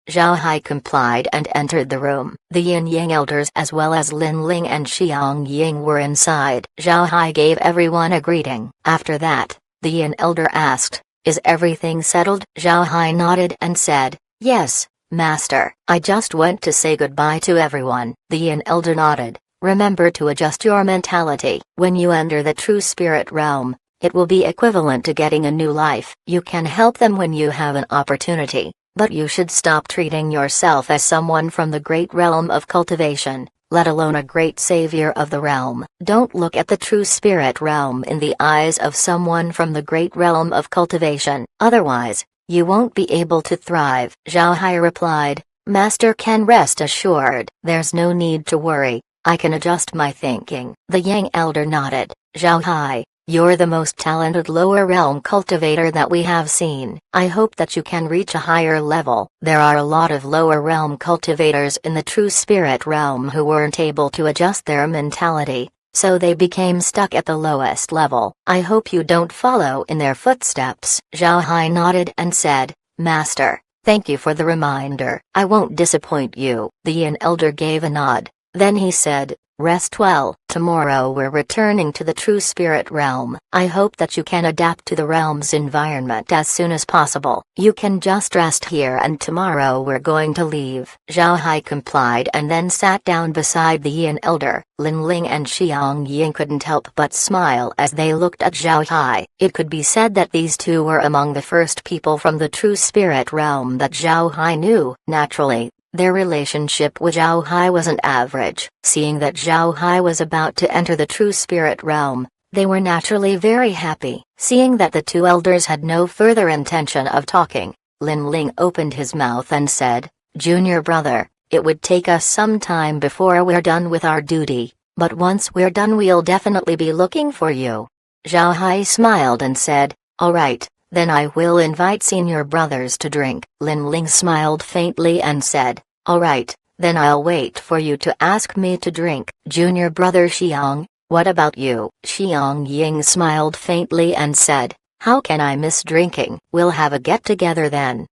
Zhao Hai complied and entered the room. The Yin-Yang elders as well as Lin Ling and Xiang Ying were inside. Zhao Hai gave everyone a greeting. After that, the Yin elder asked, "Is everything settled?" Zhao Hai nodded and said, "Yes, Master. I just went to say goodbye to everyone." The Yin elder nodded. "Remember to adjust your mentality. When you enter the true spirit realm, it will be equivalent to getting a new life. You can help them when you have an opportunity. But you should stop treating yourself as someone from the great realm of cultivation, let alone a great savior of the realm. Don't look at the true spirit realm in the eyes of someone from the great realm of cultivation. Otherwise, you won't be able to thrive." Zhao Hai replied, "Master can rest assured. There's no need to worry. I can adjust my thinking." The Yang elder nodded. Zhao Hai, you're the most talented lower realm cultivator that we have seen. I hope that you can reach a higher level. There are a lot of lower realm cultivators in the true spirit realm who weren't able to adjust their mentality, so they became stuck at the lowest level. I hope you don't follow in their footsteps. Zhao Hai nodded and said, Master, thank you for the reminder. I won't disappoint you. The Yin Elder gave a nod. Then he said, Rest well. Tomorrow we're returning to the true spirit realm. I hope that you can adapt to the realm's environment as soon as possible. You can just rest here and tomorrow we're going to leave. Zhao Hai complied and then sat down beside the Yin Elder. Lin Ling and Xiang Ying couldn't help but smile as they looked at Zhao Hai. It could be said that these two were among the first people from the true spirit realm that Zhao Hai knew. Naturally, their relationship with Zhao Hai wasn't average. Seeing that Zhao Hai was about to enter the true spirit realm, they were naturally very happy. Seeing that the two elders had no further intention of talking, Lin Ling opened his mouth and said, Junior brother, it would take us some time before we're done with our duty, but once we're done we'll definitely be looking for you. Zhao Hai smiled and said, All right. Then I will invite senior brothers to drink. Lin Ling smiled faintly and said, All right, then I'll wait for you to ask me to drink. Junior brother Xiang, what about you? Xiang Ying smiled faintly and said, How can I miss drinking? We'll have a get-together then.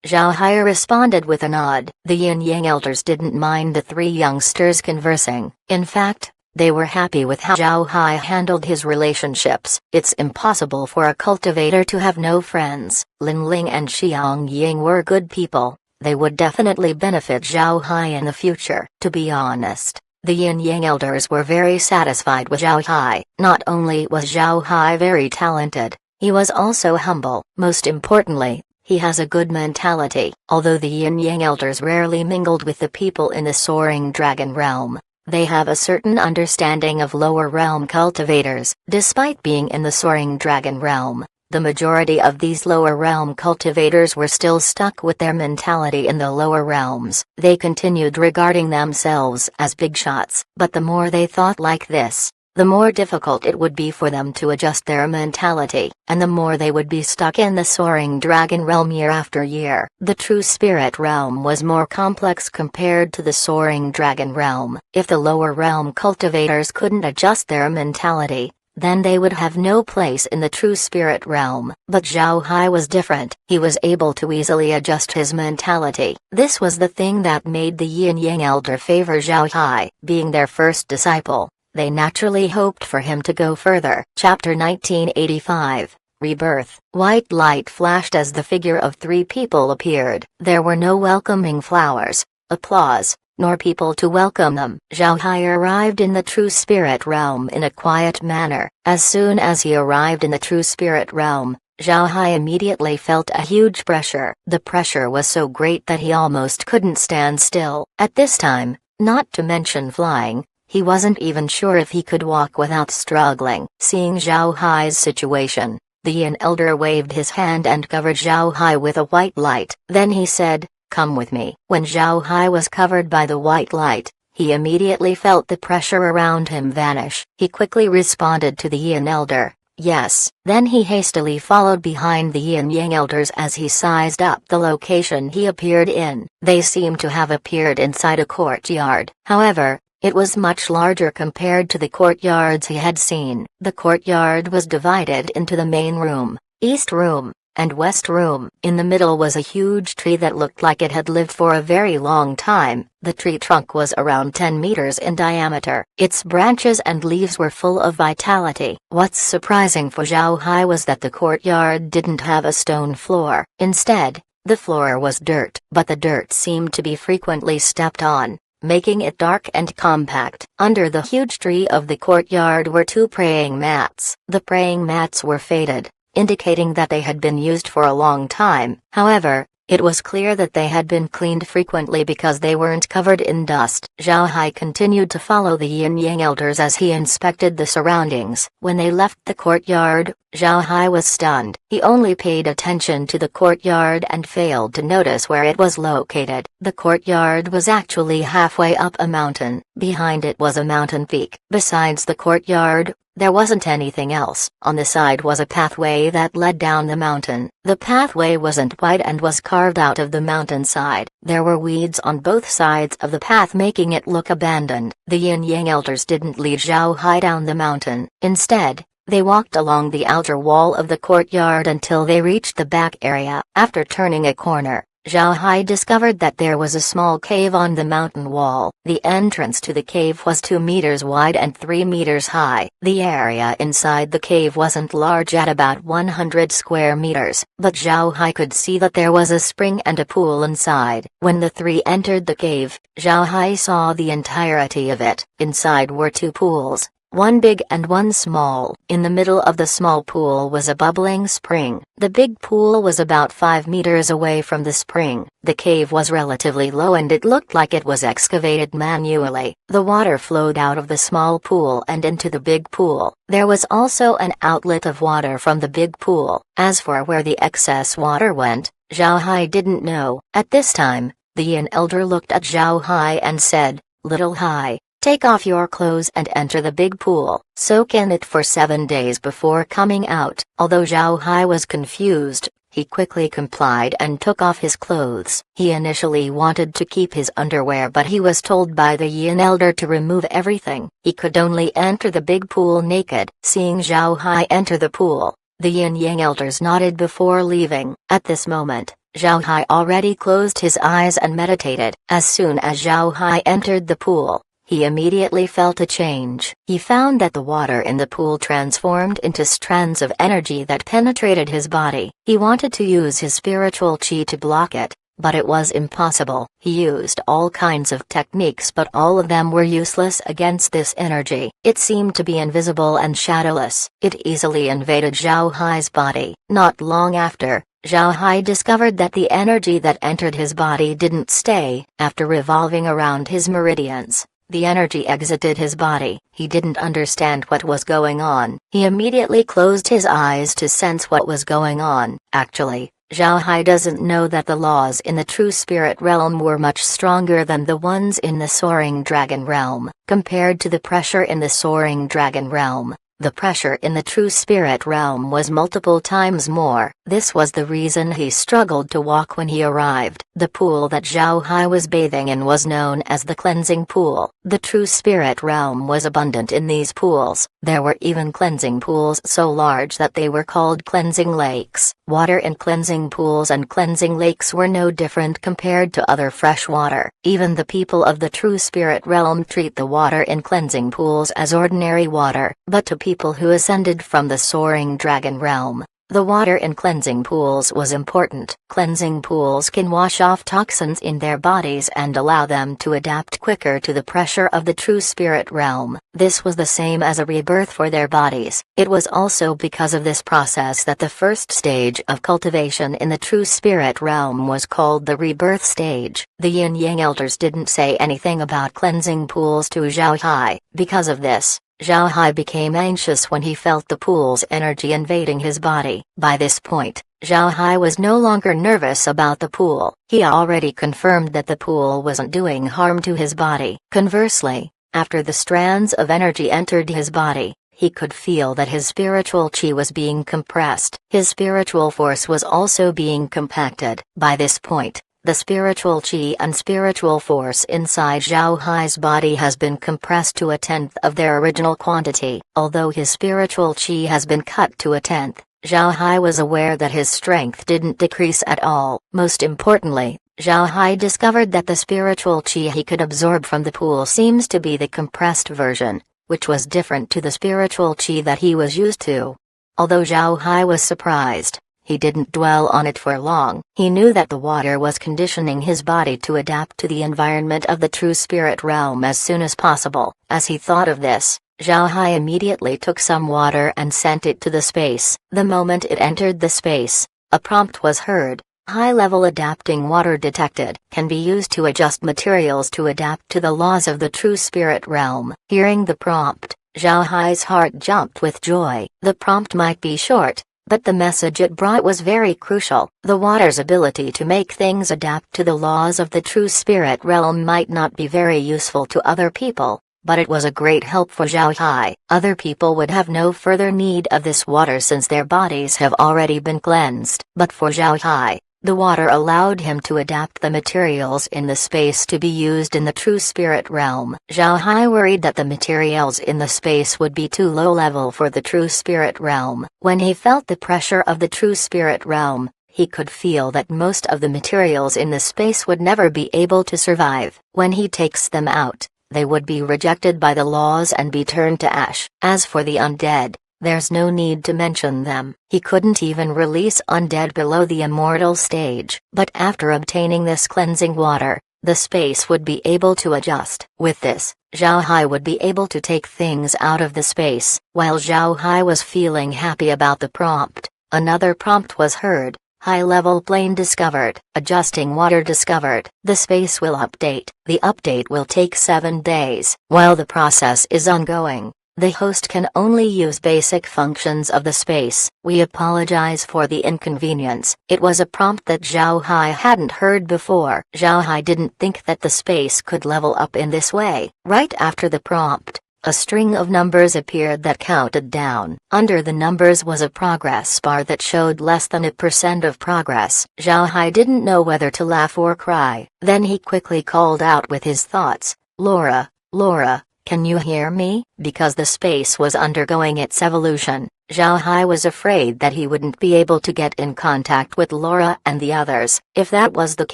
Zhao Hai responded with a nod. The Yin Yang elders didn't mind the three youngsters conversing. In fact, they were happy with how Zhao Hai handled his relationships. It's impossible for a cultivator to have no friends. Lin Ling and Xiang Ying were good people. They would definitely benefit Zhao Hai in the future. To be honest, the Yin Yang elders were very satisfied with Zhao Hai. Not only was Zhao Hai very talented, he was also humble. Most importantly, he has a good mentality. Although the Yin Yang elders rarely mingled with the people in the soaring dragon realm, they have a certain understanding of lower realm cultivators. Despite being in the soaring dragon realm, the majority of these lower realm cultivators were still stuck with their mentality in the lower realms. They continued regarding themselves as big shots, but the more they thought like this, the more difficult it would be for them to adjust their mentality, and the more they would be stuck in the soaring dragon realm year after year. The true spirit realm was more complex compared to the soaring dragon realm. If the lower realm cultivators couldn't adjust their mentality, then they would have no place in the true spirit realm. But Zhao Hai was different. He was able to easily adjust his mentality. This was the thing that made the Yin Yang elder favor Zhao Hai. Being their first disciple, they naturally hoped for him to go further. Chapter 1985, Rebirth. White light flashed as the figure of three people appeared. There were no welcoming flowers, applause, nor people to welcome them. Zhao Hai arrived in the true spirit realm in a quiet manner. As soon as he arrived in the true spirit realm, Zhao Hai immediately felt a huge pressure. The pressure was so great that he almost couldn't stand still. At this time, not to mention flying, he wasn't even sure if he could walk without struggling. Seeing Zhao Hai's situation, the Yin elder waved his hand and covered Zhao Hai with a white light. Then he said, Come with me. When Zhao Hai was covered by the white light, he immediately felt the pressure around him vanish. He quickly responded to the Yin elder, Yes. Then he hastily followed behind the Yin Yang elders as he sized up the location he appeared in. They seemed to have appeared inside a courtyard. However, it was much larger compared to the courtyards he had seen. The courtyard was divided into the main room, east room, and west room. In the middle was a huge tree that looked like it had lived for a very long time. The tree trunk was around 10 meters in diameter. Its branches and leaves were full of vitality. What's surprising for Zhao Hai was that the courtyard didn't have a stone floor. Instead, the floor was dirt. But the dirt seemed to be frequently stepped on, making it dark and compact. Under the huge tree of the courtyard were two praying mats. The praying mats were faded, indicating that they had been used for a long time. However, it was clear that they had been cleaned frequently because they weren't covered in dust. Zhao Hai continued to follow the Yin Yang elders as he inspected the surroundings. When they left the courtyard, Zhao Hai was stunned. He only paid attention to the courtyard and failed to notice where it was located. The courtyard was actually halfway up a mountain. Behind it was a mountain peak. Besides the courtyard, There wasn't anything else. On the side was a pathway that led down the mountain. The pathway wasn't wide and was carved out of the mountainside. There were weeds on both sides of the path, making it look abandoned. The yin-yang elders didn't lead Zhao Hai down the mountain. Instead, they walked along the outer wall of the courtyard until they reached the back area. After turning a corner, Zhao Hai discovered that there was a small cave on the mountain wall. The entrance to the cave was 2 meters wide and 3 meters high. The area inside the cave wasn't large, at about 100 square meters, but Zhao Hai could see that there was a spring and a pool inside. When the three entered the cave, Zhao Hai saw the entirety of it. Inside were 2 pools, one big and one small. In the middle of the small pool was a bubbling spring. The big pool was about 5 meters away from the spring. The cave was relatively low and it looked like it was excavated manually. The water flowed out of the small pool and into the big pool. There was also an outlet of water from the big pool. As for where the excess water went, Zhao Hai didn't know. At this time, the Yin elder looked at Zhao Hai and said, "Little Hai, take off your clothes and enter the big pool. Soak in it for 7 days before coming out." Although Zhao Hai was confused, he quickly complied and took off his clothes. He initially wanted to keep his underwear, but he was told by the Yin elder to remove everything. He could only enter the big pool naked. Seeing Zhao Hai enter the pool, the Yin Yang elders nodded before leaving. At this moment, Zhao Hai already closed his eyes and meditated. As soon as Zhao Hai entered the pool, he immediately felt a change. He found that the water in the pool transformed into strands of energy that penetrated his body. He wanted to use his spiritual chi to block it, but it was impossible. He used all kinds of techniques, but all of them were useless against this energy. It seemed to be invisible and shadowless. It easily invaded Zhao Hai's body. Not long after, Zhao Hai discovered that the energy that entered his body didn't stay. After revolving around his meridians, the energy exited his body. He didn't understand what was going on. He immediately closed his eyes to sense what was going on. Actually, Zhao Hai doesn't know that the laws in the true spirit realm were much stronger than the ones in the soaring dragon realm. Compared to the pressure in the soaring dragon realm, the pressure in the true spirit realm was multiple times more. This was the reason he struggled to walk when he arrived. The pool that Zhao Hai was bathing in was known as the cleansing pool. The true spirit realm was abundant in these pools. There were even cleansing pools so large that they were called cleansing lakes. Water in cleansing pools and cleansing lakes were no different compared to other fresh water. Even the people of the true spirit realm treat the water in cleansing pools as ordinary water. But to people who ascended from the soaring dragon realm, the water in cleansing pools was important. Cleansing pools can wash off toxins in their bodies and allow them to adapt quicker to the pressure of the true spirit realm. This was the same as a rebirth for their bodies. It was also because of this process that the first stage of cultivation in the true spirit realm was called the rebirth stage. The Yin Yang elders didn't say anything about cleansing pools to Zhao Hai. Because of this, Zhao Hai became anxious when he felt the pool's energy invading his body. By this point, Zhao Hai was no longer nervous about the pool. He already confirmed that the pool wasn't doing harm to his body. Conversely, after the strands of energy entered his body, he could feel that his spiritual chi was being compressed. His spiritual force was also being compacted. By this point, the spiritual chi and spiritual force inside Zhao Hai's body has been compressed to 1/10 of their original quantity. Although his spiritual chi has been cut to 1/10, Zhao Hai was aware that his strength didn't decrease at all. Most importantly, Zhao Hai discovered that the spiritual chi he could absorb from the pool seems to be the compressed version, which was different to the spiritual chi that he was used to. Although Zhao Hai was surprised, he didn't dwell on it for long. He knew that the water was conditioning his body to adapt to the environment of the true spirit realm as soon as possible. As he thought of this, Zhao Hai immediately took some water and sent it to the space. The moment it entered the space, a prompt was heard. High-level adapting water detected. Can be used to adjust materials to adapt to the laws of the true spirit realm. Hearing the prompt, Zhao Hai's heart jumped with joy. The prompt might be short, but the message it brought was very crucial. The water's ability to make things adapt to the laws of the true spirit realm might not be very useful to other people, but it was a great help for Zhao Hai. Other people would have no further need of this water since their bodies have already been cleansed. But for Zhao Hai, the water allowed him to adapt the materials in the space to be used in the true spirit realm. Zhao Hai worried that the materials in the space would be too low level for the true spirit realm. When he felt the pressure of the true spirit realm, he could feel that most of the materials in the space would never be able to survive. When he takes them out, they would be rejected by the laws and be turned to ash. As for the undead, there's no need to mention them. He couldn't even release undead below the immortal stage. But after obtaining this cleansing water, the space would be able to adjust. With this, Zhao Hai would be able to take things out of the space. While Zhao Hai was feeling happy about the prompt, another prompt was heard. High-level plane discovered. Adjusting water discovered. The space will update. The update will take 7 days. While the process is ongoing, the host can only use basic functions of the space. We apologize for the inconvenience. It was a prompt that Zhao Hai hadn't heard before. Zhao Hai didn't think that the space could level up in this way. Right after the prompt, a string of numbers appeared that counted down. Under the numbers was a progress bar that showed less than 1% of progress. Zhao Hai didn't know whether to laugh or cry. Then he quickly called out with his thoughts, "Laura, Laura, can you hear me?" Because the space was undergoing its evolution, Zhao Hai was afraid that he wouldn't be able to get in contact with Laura and the others. If that was the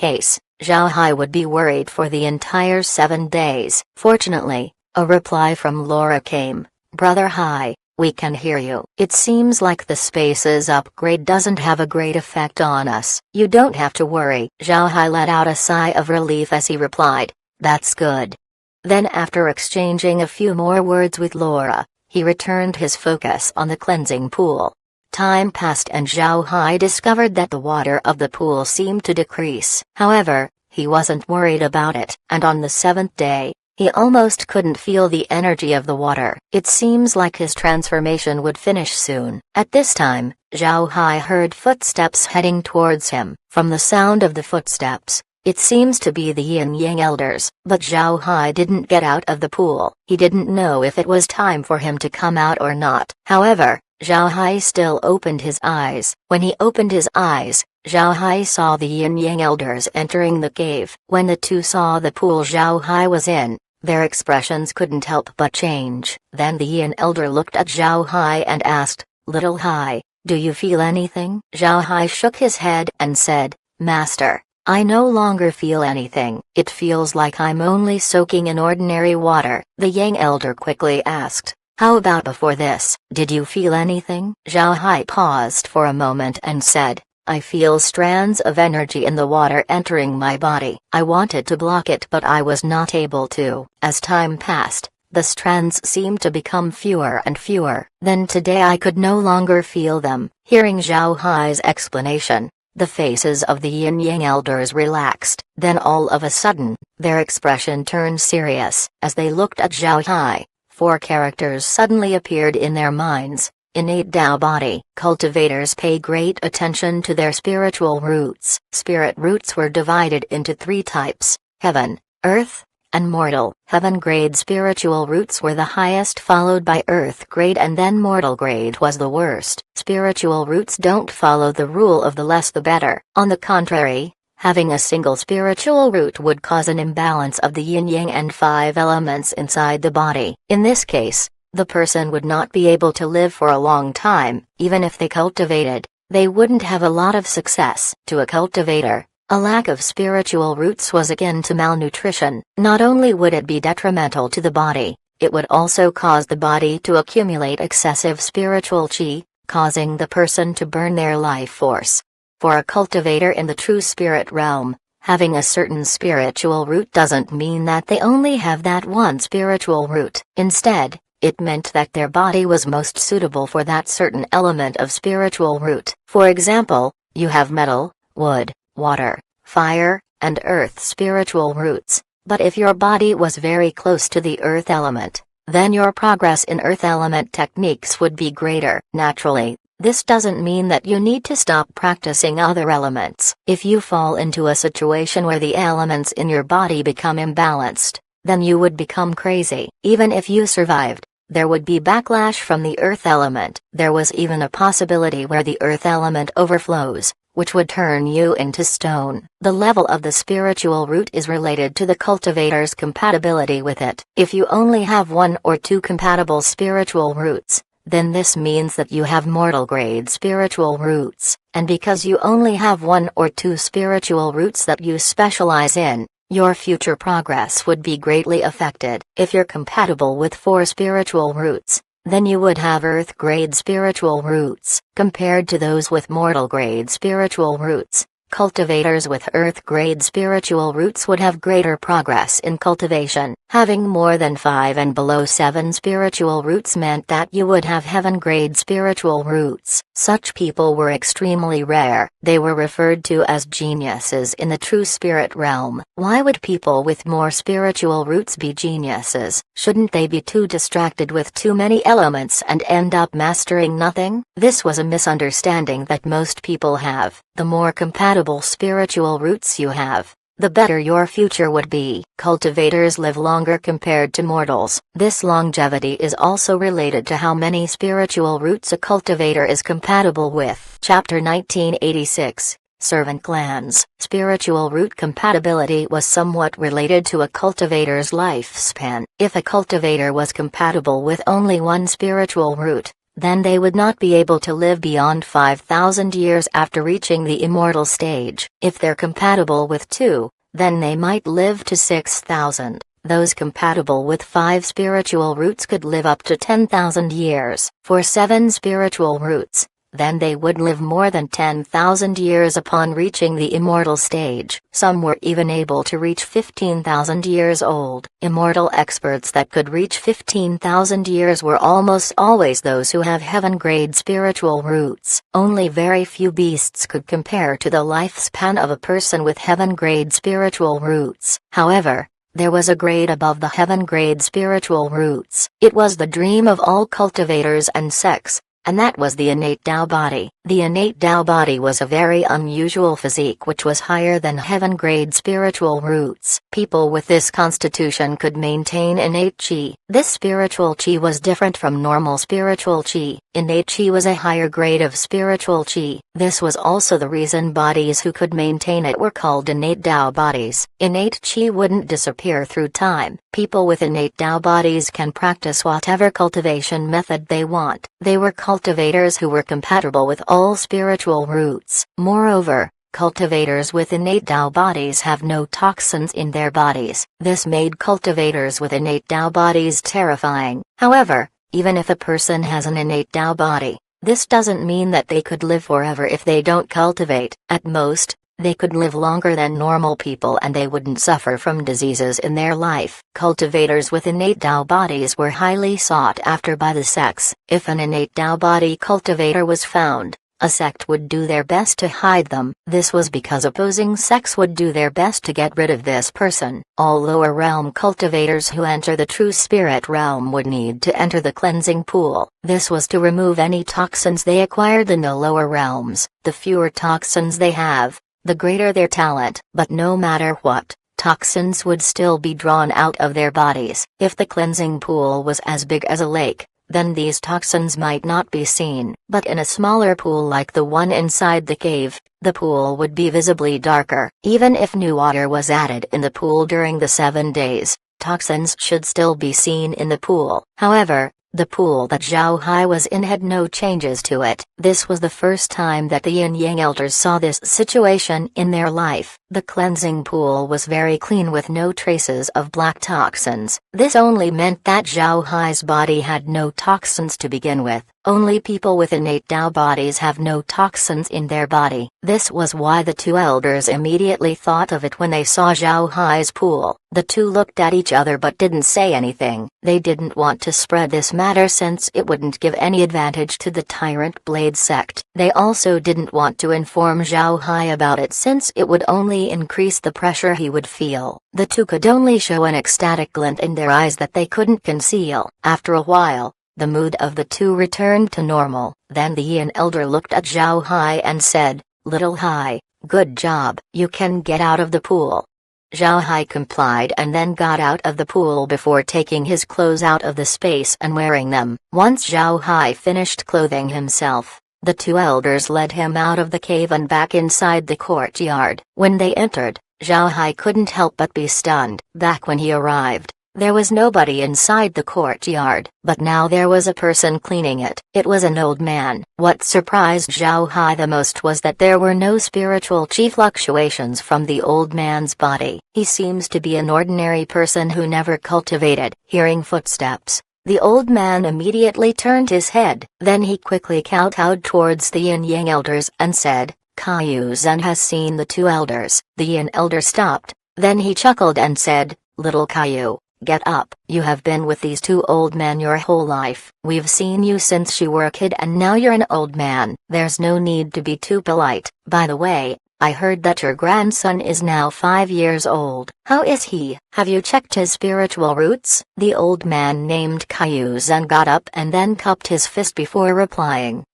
case, Zhao Hai would be worried for the entire 7 days. Fortunately, a reply from Laura came. "Brother Hai, we can hear you. It seems like the space's upgrade doesn't have a great effect on us. You don't have to worry." Zhao Hai let out a sigh of relief as he replied, "That's good." Then after exchanging a few more words with Laura, he returned his focus on the cleansing pool. Time passed and Zhao Hai discovered that the water of the pool seemed to decrease. However, he wasn't worried about it. And on the 7th day, he almost couldn't feel the energy of the water. It seems like his transformation would finish soon. At this time, Zhao Hai heard footsteps heading towards him. From the sound of the footsteps, it seems to be the Yin-Yang elders. But Zhao Hai didn't get out of the pool. He didn't know if it was time for him to come out or not. However, Zhao Hai still opened his eyes. When he opened his eyes, Zhao Hai saw the Yin-Yang elders entering the cave. When the two saw the pool Zhao Hai was in, their expressions couldn't help but change. Then the Yin elder looked at Zhao Hai and asked, "Little Hai, do you feel anything?" Zhao Hai shook his head and said, "Master, I no longer feel anything. It feels like I'm only soaking in ordinary water." The Yang elder quickly asked, "How about before this? Did you feel anything?" Zhao Hai paused for a moment and said, "I feel strands of energy in the water entering my body. I wanted to block it but I was not able to." As time passed, the strands seemed to become fewer and fewer. Then today I could no longer feel them. Hearing Zhao Hai's explanation, the faces of the Yin-Yang elders relaxed. Then all of a sudden, their expression turned serious. As they looked at Zhao Hai, 4 characters suddenly appeared in their minds. Innate Tao body. Cultivators pay great attention to their spiritual roots. Spirit roots were divided into 3 types: heaven, earth, and mortal. Heaven grade spiritual roots were the highest, followed by earth grade, and then mortal grade was the worst. Spiritual roots don't follow the rule of the less the better. On the contrary, having a single spiritual root would cause an imbalance of the yin-yang and 5 elements inside the body. In this case, the person would not be able to live for a long time. Even if they cultivated, they wouldn't have a lot of success. To a cultivator, a lack of spiritual roots was akin to malnutrition. Not only would it be detrimental to the body, it would also cause the body to accumulate excessive spiritual qi, causing the person to burn their life force. For a cultivator in the true spirit realm, having a certain spiritual root doesn't mean that they only have that one spiritual root. Instead, it meant that their body was most suitable for that certain element of spiritual root. For example, you have metal, wood, water, fire, and earth spiritual roots, but if your body was very close to the earth element, then your progress in earth element techniques would be greater. Naturally, this doesn't mean that you need to stop practicing other elements. If you fall into a situation where the elements in your body become imbalanced, then you would become crazy. Even if you survived, there would be backlash from the earth element. There was even a possibility where the earth element overflows, which would turn you into stone. The level of the spiritual root is related to the cultivator's compatibility with it. If you only have 1 or 2 compatible spiritual roots, then this means that you have mortal grade spiritual roots, and because you only have 1 or 2 spiritual roots that you specialize in, your future progress would be greatly affected. If you're compatible with 4 spiritual roots, then you would have earth grade spiritual roots. Compared to those with mortal grade spiritual roots, cultivators with earth grade spiritual roots would have greater progress in cultivation. Having more than 5 and below 7 spiritual roots meant that you would have heaven grade spiritual roots. Such people were extremely rare. They were referred to as geniuses in the true spirit realm. Why would people with more spiritual roots be geniuses? Shouldn't they be too distracted with too many elements and end up mastering nothing? This was a misunderstanding that most people have. The more compatible spiritual roots you have, the better your future would be. Cultivators live longer compared to mortals. This longevity is also related to how many spiritual roots a cultivator is compatible with. Chapter 1986, Servant Clans. Spiritual root compatibility was somewhat related to a cultivator's lifespan. If a cultivator was compatible with only 1 spiritual root, then they would not be able to live beyond 5,000 years after reaching the immortal stage. If they're compatible with 2, then they might live to 6,000. Those compatible with 5 spiritual roots could live up to 10,000 years. For 7 spiritual roots, then they would live more than 10,000 years upon reaching the immortal stage. Some were even able to reach 15,000 years old. Immortal experts that could reach 15,000 years were almost always those who have heaven-grade spiritual roots. Only very few beasts could compare to the lifespan of a person with heaven-grade spiritual roots. However, there was a grade above the heaven-grade spiritual roots. It was the dream of all cultivators and sects, and that was the innate Tao body. The innate Tao body was a very unusual physique which was higher than heaven-grade spiritual roots. People with this constitution could maintain innate Qi. This spiritual Qi was different from normal spiritual Qi. Innate Qi was a higher grade of spiritual Qi. This was also the reason bodies who could maintain it were called innate Tao bodies. Innate Qi wouldn't disappear through time. People with innate Tao bodies can practice whatever cultivation method they want. They were cultivators who were compatible with all spiritual roots. Moreover, cultivators with innate Tao bodies have no toxins in their bodies. This made cultivators with innate Tao bodies terrifying. However, even if a person has an innate Tao body, this doesn't mean that they could live forever if they don't cultivate. At most, they could live longer than normal people and they wouldn't suffer from diseases in their life. Cultivators with innate Tao bodies were highly sought after by the sects. If an innate Tao body cultivator was found, a sect would do their best to hide them. This was because opposing sects would do their best to get rid of this person. All lower realm cultivators who enter the true spirit realm would need to enter the cleansing pool. This was to remove any toxins they acquired in the lower realms. The fewer toxins they have, the greater their talent. But no matter what, toxins would still be drawn out of their bodies. If the cleansing pool was as big as a lake, then these toxins might not be seen. But in a smaller pool like the one inside the cave, the pool would be visibly darker. Even if new water was added in the pool during the 7 days, toxins should still be seen in the pool. However, the pool that Zhao Hai was in had no changes to it. This was the first time that the Yin-Yang elders saw this situation in their life. The cleansing pool was very clean with no traces of black toxins. This only meant that Zhao Hai's body had no toxins to begin with. Only people with innate Tao bodies have no toxins in their body. This was why the two elders immediately thought of it when they saw Zhao Hai's pool. The two looked at each other but didn't say anything. They didn't want to spread this matter since it wouldn't give any advantage to the Tyrant Blade sect. They also didn't want to inform Zhao Hai about it since it would only increase the pressure he would feel. The two could only show an ecstatic glint in their eyes that they couldn't conceal. After a while, the mood of the two returned to normal. Then the Yin elder looked at Zhao Hai and said, "Little Hai, good job. You can get out of the pool." Zhao Hai complied and then got out of the pool before taking his clothes out of the space and wearing them. Once Zhao Hai finished clothing himself, the two elders led him out of the cave and back inside the courtyard. When they entered, Zhao Hai couldn't help but be stunned. Back when he arrived, there was nobody inside the courtyard, but now there was a person cleaning it. It was an old man. What surprised Zhao Hai the most was that there were no spiritual chi fluctuations from the old man's body. He seems to be an ordinary person who never cultivated. Hearing footsteps, the old man immediately turned his head. Then he quickly kowtowed towards the yin-yang elders and said, "Caillou Zhen has seen the two elders." The yin elder stopped, then he chuckled and said, "Little Caillou, get up. You have been with these two old men your whole life. We've seen you since you were a kid and now you're an old man. There's no need to be too polite. By the way, I heard that your grandson is now 5 years old. How is he? Have you checked his spiritual roots?" The old man named Caillou Zhen got up and then cupped his fist before replying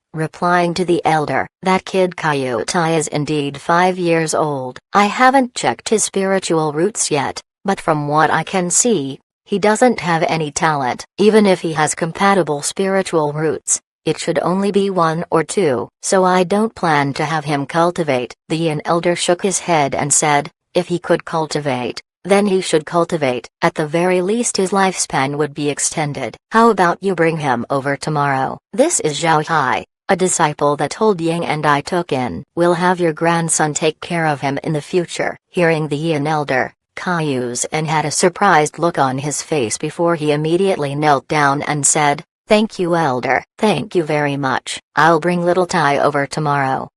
to the elder. "That kid Caillou Tai is indeed 5 years old. I haven't checked his spiritual roots yet, but from what I can see, he doesn't have any talent. Even if he has compatible spiritual roots, it should only be 1 or 2, so I don't plan to have him cultivate." The yin elder shook his head and said, "If he could cultivate, then he should cultivate. At the very least his lifespan would be extended. How about you bring him over tomorrow?" "This is Zhao Hai, a disciple that old Yang and I took in. We'll have your grandson take care of him in the future." Hearing the yin elder, Caillou Zhen had a surprised look on his face before he immediately knelt down and said, "Thank you, elder. Thank you very much. I'll bring little Tai over tomorrow."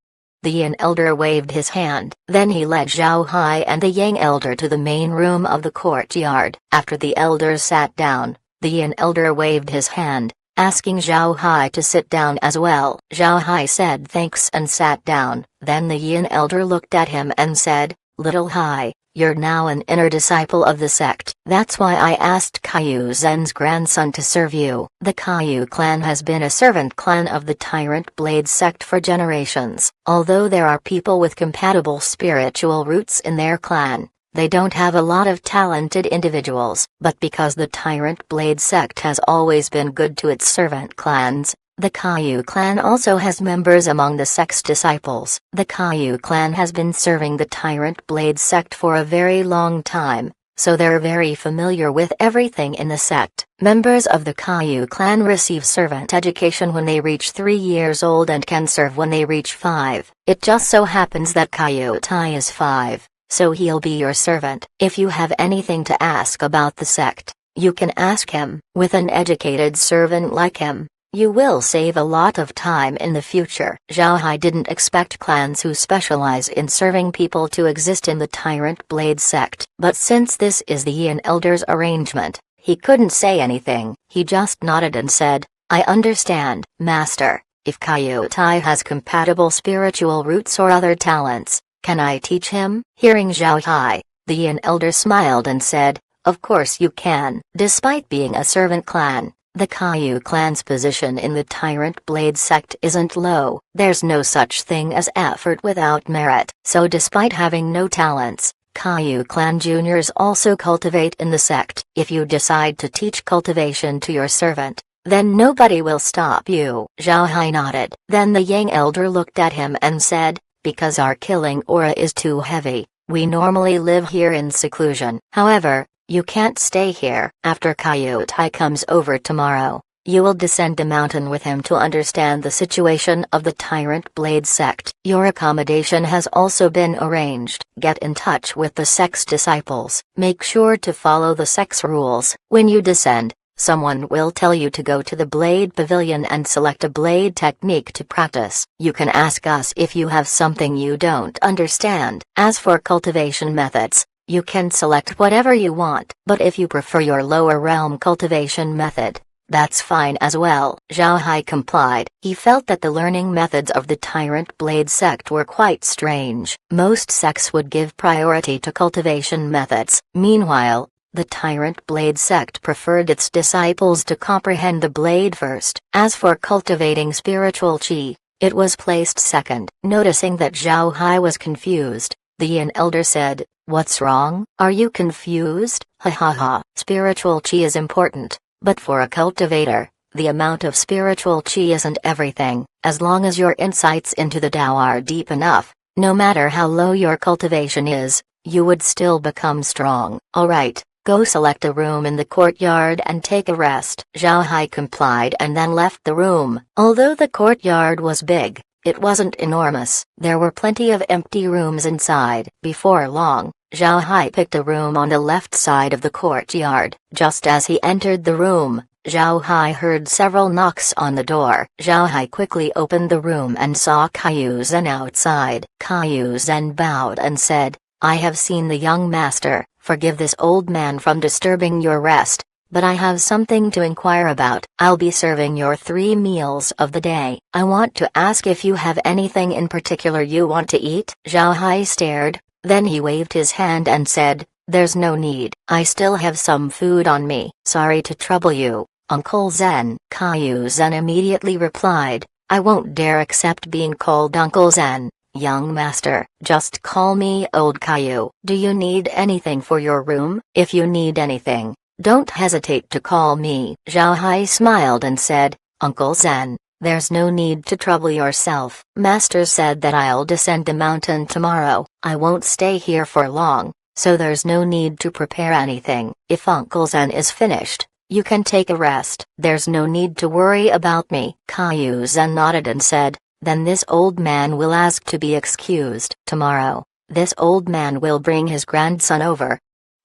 The yin elder waved his hand. Then he led Zhao Hai and the yang elder to the main room of the courtyard. After the elders sat down, the yin elder waved his hand, asking Zhao Hai to sit down as well. Zhao Hai said thanks and sat down. Then the yin elder looked at him and said, "Little Hai, you're now an inner disciple of the sect. That's why I asked Caillou Zhen's grandson to serve you." The Caillou clan has been a servant clan of the Tyrant Blade sect for generations. Although there are people with compatible spiritual roots in their clan, they don't have a lot of talented individuals. But because the Tyrant Blade sect has always been good to its servant clans, the Caillou clan also has members among the sect's disciples. The Caillou clan has been serving the Tyrant Blade sect for a very long time, so they're very familiar with everything in the sect. Members of the Caillou clan receive servant education when they reach 3 years old and can serve when they reach 5. It just so happens that Caillou Tai is 5, so he'll be your servant. If you have anything to ask about the sect, you can ask him. With an educated servant like him, you will save a lot of time in the future. Zhao Hai didn't expect clans who specialize in serving people to exist in the Tyrant Blade sect. But since this is the yin elder's arrangement, he couldn't say anything. He just nodded and said, "I understand, Master. If Caillou Tai has compatible spiritual roots or other talents, can I teach him?" Hearing Zhao Hai, the yin elder smiled and said, "Of course you can." Despite being a servant clan, the Caillou clan's position in the Tyrant Blade sect isn't low. There's no such thing as effort without merit. So despite having no talents, Caillou clan juniors also cultivate in the sect. If you decide to teach cultivation to your servant, then nobody will stop you. Zhao Hai nodded. Then the Yang elder looked at him and said, "Because our killing aura is too heavy, we normally live here in seclusion. However, you can't stay here. After Caillou Tai comes over tomorrow, you will descend a mountain with him to understand the situation of the Tyrant Blade sect. Your accommodation has also been arranged. Get in touch with the sect's disciples. Make sure to follow the sect's rules. When you descend, someone will tell you to go to the Blade Pavilion and select a blade technique to practice. You can ask us if you have something you don't understand. As for cultivation methods, you can select whatever you want, but if you prefer your lower realm cultivation method, that's fine as well." Zhao Hai complied. He felt that the learning methods of the Tyrant Blade sect were quite strange. Most sects would give priority to cultivation methods. Meanwhile, the Tyrant Blade sect preferred its disciples to comprehend the blade first. As for cultivating spiritual chi, it was placed second. Noticing that Zhao Hai was confused, the yin elder said, What's wrong? Are you confused? Ha ha ha. Spiritual chi is important, but for a cultivator, the amount of spiritual chi isn't everything. As long as your insights into the Tao are deep enough, no matter how low your cultivation is, you would still become strong. Alright, go select a room in the courtyard and take a rest. Zhao Hai complied and then left the room. Although the courtyard was big, it wasn't enormous. There were plenty of empty rooms inside. Before long, Zhao Hai picked a room on the left side of the courtyard. Just as he entered the room, Zhao Hai heard several knocks on the door. Zhao Hai quickly opened the room and saw Caillou Zhen outside. Caillou Zhen bowed and said, "I have seen the young master. Forgive this old man from disturbing your rest, but I have something to inquire about. I'll be serving your 3 meals of the day. I want to ask if you have anything in particular you want to eat." Zhao Hai stared, then he waved his hand and said, "There's no need. I still have some food on me." "Sorry to trouble you, Uncle Zen." Caillou Zhen immediately replied, "I won't dare accept being called Uncle Zen. Young master, just call me Old Caillou." "Do you need anything for your room? If you need anything, don't hesitate to call me." Zhao Hai smiled and said, "Uncle Zen, there's no need to trouble yourself. Master said that I'll descend the mountain tomorrow. I won't stay here for long, so there's no need to prepare anything. If Uncle Zen is finished, you can take a rest. There's no need to worry about me." Caillou Zhen nodded and said, "Then this old man will ask to be excused. Tomorrow, this old man will bring his grandson over."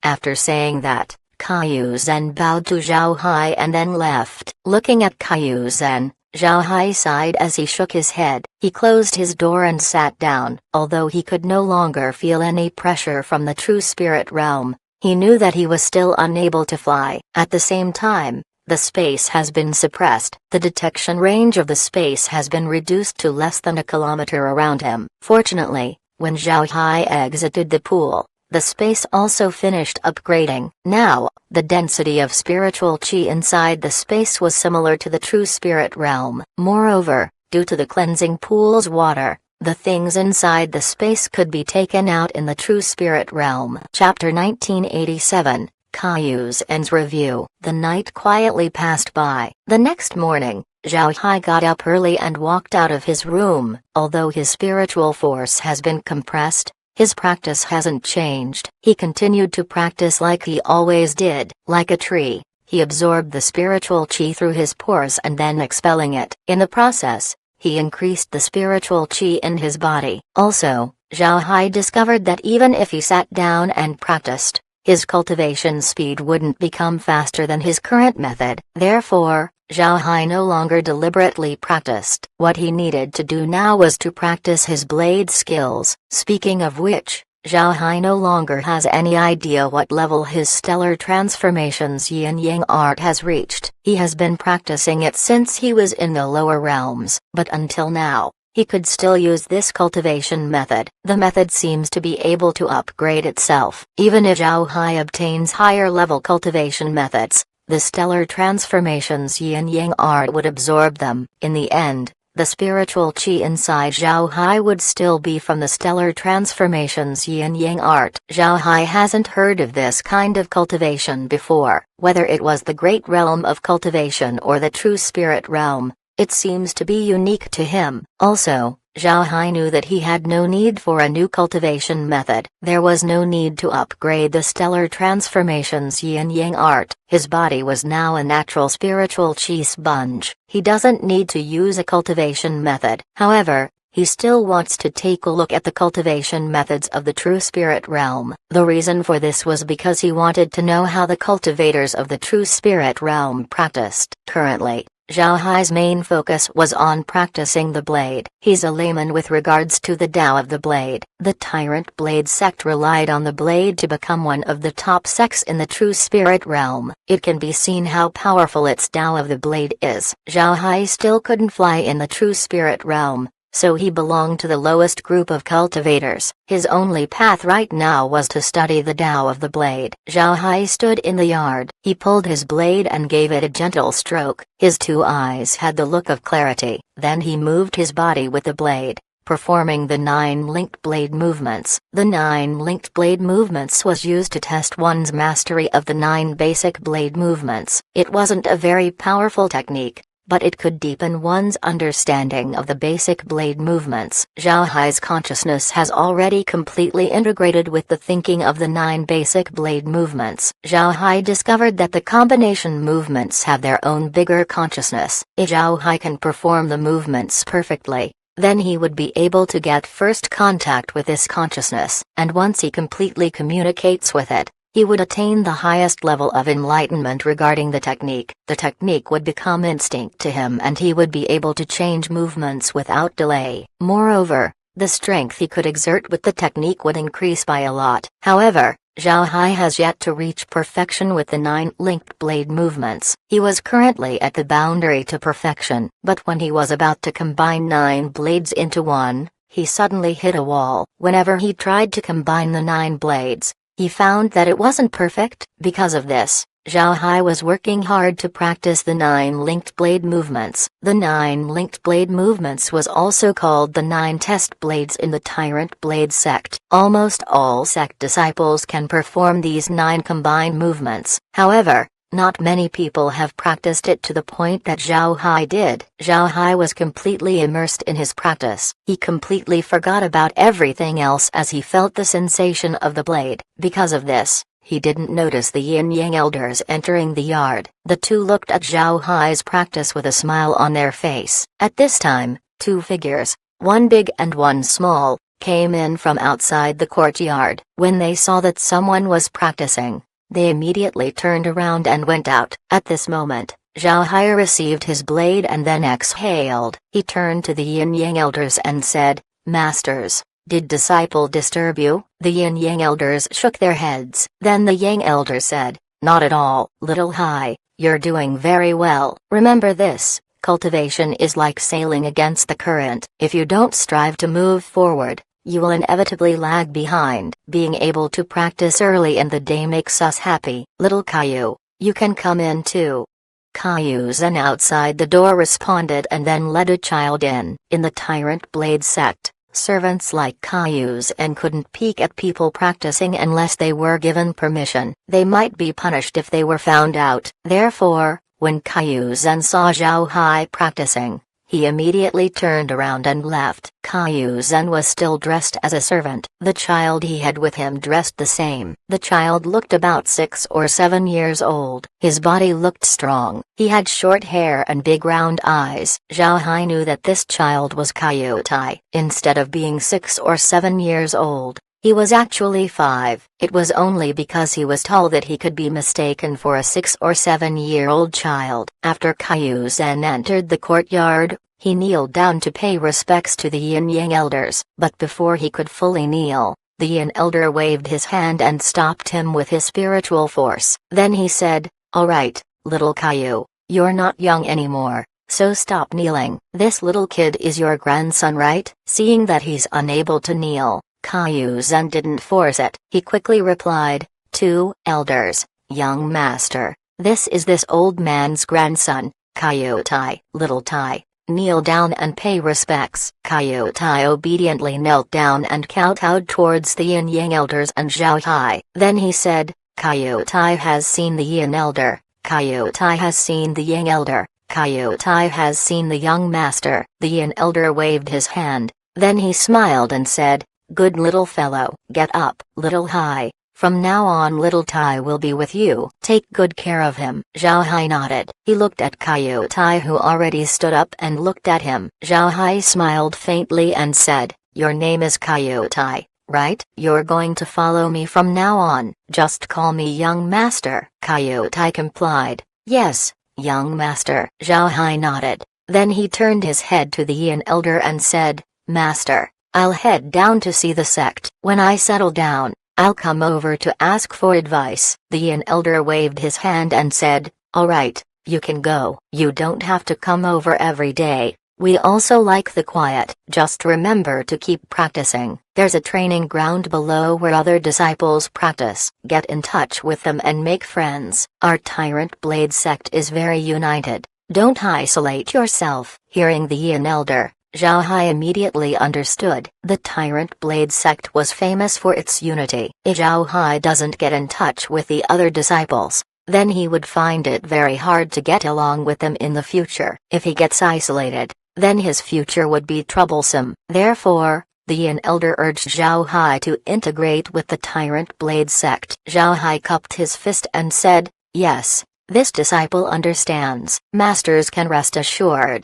After saying that, Caillou Zhen bowed to Zhao Hai and then left. Looking at Caillou Zhen, Zhao Hai sighed as he shook his head. He closed his door and sat down. Although he could no longer feel any pressure from the true spirit realm, he knew that he was still unable to fly. At the same time, the space has been suppressed. The detection range of the space has been reduced to less than a kilometer around him. Fortunately, when Zhao Hai exited the pool, the space also finished upgrading. Now, the density of spiritual chi inside the space was similar to the true spirit realm. Moreover, due to the cleansing pool's water, the things inside the space could be taken out in the true spirit realm. Chapter 1987, Caillou Zhen's Review. The night quietly passed by. The next morning, Zhao Hai got up early and walked out of his room. Although his spiritual force has been compressed, his practice hasn't changed. He continued to practice like he always did. Like a tree, he absorbed the spiritual chi through his pores and then expelling it. In the process, he increased the spiritual chi in his body. Also, Zhao Hai discovered that even if he sat down and practiced, his cultivation speed wouldn't become faster than his current method. Therefore, Zhao Hai no longer deliberately practiced. What he needed to do now was to practice his blade skills. Speaking of which, Zhao Hai no longer has any idea what level his stellar transformations yin-yang art has reached. He has been practicing it since he was in the lower realms, but until now, he could still use this cultivation method. The method seems to be able to upgrade itself. Even if Zhao Hai obtains higher level cultivation methods, the stellar transformations yin-yang art would absorb them. In the end, the spiritual chi inside Zhao Hai would still be from the stellar transformations yin-yang art. Zhao Hai hasn't heard of this kind of cultivation before. Whether it was the great realm of cultivation or the true spirit realm, it seems to be unique to him. Also, Zhao Hai knew that he had no need for a new cultivation method. There was no need to upgrade the stellar transformations yin-yang art. His body was now a natural spiritual chi sponge. He doesn't need to use a cultivation method. However, he still wants to take a look at the cultivation methods of the true spirit realm. The reason for this was because he wanted to know how the cultivators of the true spirit realm practiced. Currently, Zhao Hai's main focus was on practicing the blade. He's a layman with regards to the Tao of the blade. The Tyrant Blade sect relied on the blade to become one of the top sects in the true spirit realm. It can be seen how powerful its Tao of the blade is. Zhao Hai still couldn't fly in the true spirit realm, so he belonged to the lowest group of cultivators. His only path right now was to study the Tao of the blade. Zhao Hai stood in the yard. He pulled his blade and gave it a gentle stroke. His two eyes had the look of clarity. Then he moved his body with the blade. performing the 9 linked blade movements. The 9 linked blade movements was used to test one's mastery of the 9 basic blade movements. It wasn't a very powerful technique, but it could deepen one's understanding of the basic blade movements. Zhao Hai's consciousness has already completely integrated with the thinking of the 9 basic blade movements. Zhao Hai discovered that the combination movements have their own bigger consciousness. If Zhao Hai can perform the movements perfectly, then he would be able to get first contact with this consciousness, and once he completely communicates with it, he would attain the highest level of enlightenment regarding the technique. The technique would become instinct to him and he would be able to change movements without delay. Moreover, the strength he could exert with the technique would increase by a lot. However, Zhao Hai has yet to reach perfection with the 9 linked blade movements. He was currently at the boundary to perfection, but when he was about to combine 9 blades into one, he suddenly hit a wall. Whenever he tried to combine the 9 blades, he found that it wasn't perfect. Because of this, Zhao Hai was working hard to practice the 9 linked blade movements. The 9 linked blade movements was also called the 9 test blades in the Tyrant Blade sect. Almost all sect disciples can perform these 9 combined movements. However, not many people have practiced it to the point that Zhao Hai did. Zhao Hai was completely immersed in his practice. He completely forgot about everything else as he felt the sensation of the blade. Because of this, he didn't notice the yin-yang elders entering the yard. The two looked at Zhao Hai's practice with a smile on their face. At this time, 2 figures, one big and one small, came in from outside the courtyard. When they saw that someone was practicing, they immediately turned around and went out. At this moment, Zhao Hai received his blade and then exhaled. He turned to the yin-yang elders and said, "Masters, did disciple disturb you?" The yin-yang elders shook their heads. Then the yang elder said, "Not at all. Little Hai, you're doing very well. Remember this, cultivation is like sailing against the current. If you don't strive to move forward, you will inevitably lag behind. Being able to practice early in the day makes us happy. Little Caillou, you can come in too." Caillou Zen outside the door responded and then led a child in. In the Tyrant Blade sect, servants like Caillou Zen couldn't peek at people practicing unless they were given permission. They might be punished if they were found out. Therefore, when Caillou Zen saw Zhao Hai practicing, he immediately turned around and left. Caillou Zen was still dressed as a servant. The child he had with him dressed the same. The child looked about 6 or 7 years old. His body looked strong. He had short hair and big round eyes. Zhao Hai knew that this child was Caillou Tai. Instead of being 6 or 7 years old, he was actually 5. It was only because he was tall that he could be mistaken for a 6 or 7-year-old child. After Caillou Zen entered the courtyard, he kneeled down to pay respects to the yin-yang elders. But before he could fully kneel, the yin elder waved his hand and stopped him with his spiritual force. Then he said, "All right, little Caillou, you're not young anymore, so stop kneeling. This little kid is your grandson, right?" Seeing that he's unable to kneel, Caillou Zen didn't force it. He quickly replied, "Two elders, young master, this is this old man's grandson, Caillou Tai." "Little Tai, kneel down and pay respects." Caillou Tai obediently knelt down and kowtowed towards the yin-yang elders and Zhao Hai. Then he said, "Caillou Tai has seen the yin elder, Caillou Tai has seen the yang elder, Caillou Tai has seen the young master." The yin elder waved his hand, then he smiled and said, "Good little fellow. Get up." "Little Hai, from now on little Tai will be with you. Take good care of him." Zhao Hai nodded. He looked at Caillou Tai who already stood up and looked at him. Zhao Hai smiled faintly and said, "Your name is Caillou Tai, right? You're going to follow me from now on. Just call me young master." Caillou Tai complied. "Yes, young master." Zhao Hai nodded. Then he turned his head to the yin elder and said, "Master, I'll head down to see the sect. When I settle down, I'll come over to ask for advice." The yin elder waved his hand and said, "All right, you can go. You don't have to come over every day. We also like the quiet. Just remember to keep practicing. There's a training ground below where other disciples practice. Get in touch with them and make friends. Our Tyrant Blade sect is very united. Don't isolate yourself." Hearing the yin elder, Zhao Hai immediately understood. The Tyrant Blade sect was famous for its unity. If Zhao Hai doesn't get in touch with the other disciples, then he would find it very hard to get along with them in the future. If he gets isolated, then his future would be troublesome. Therefore, the Yin Elder urged Zhao Hai to integrate with the Tyrant Blade sect. Zhao Hai cupped his fist and said, "Yes, this disciple understands. Masters can rest assured."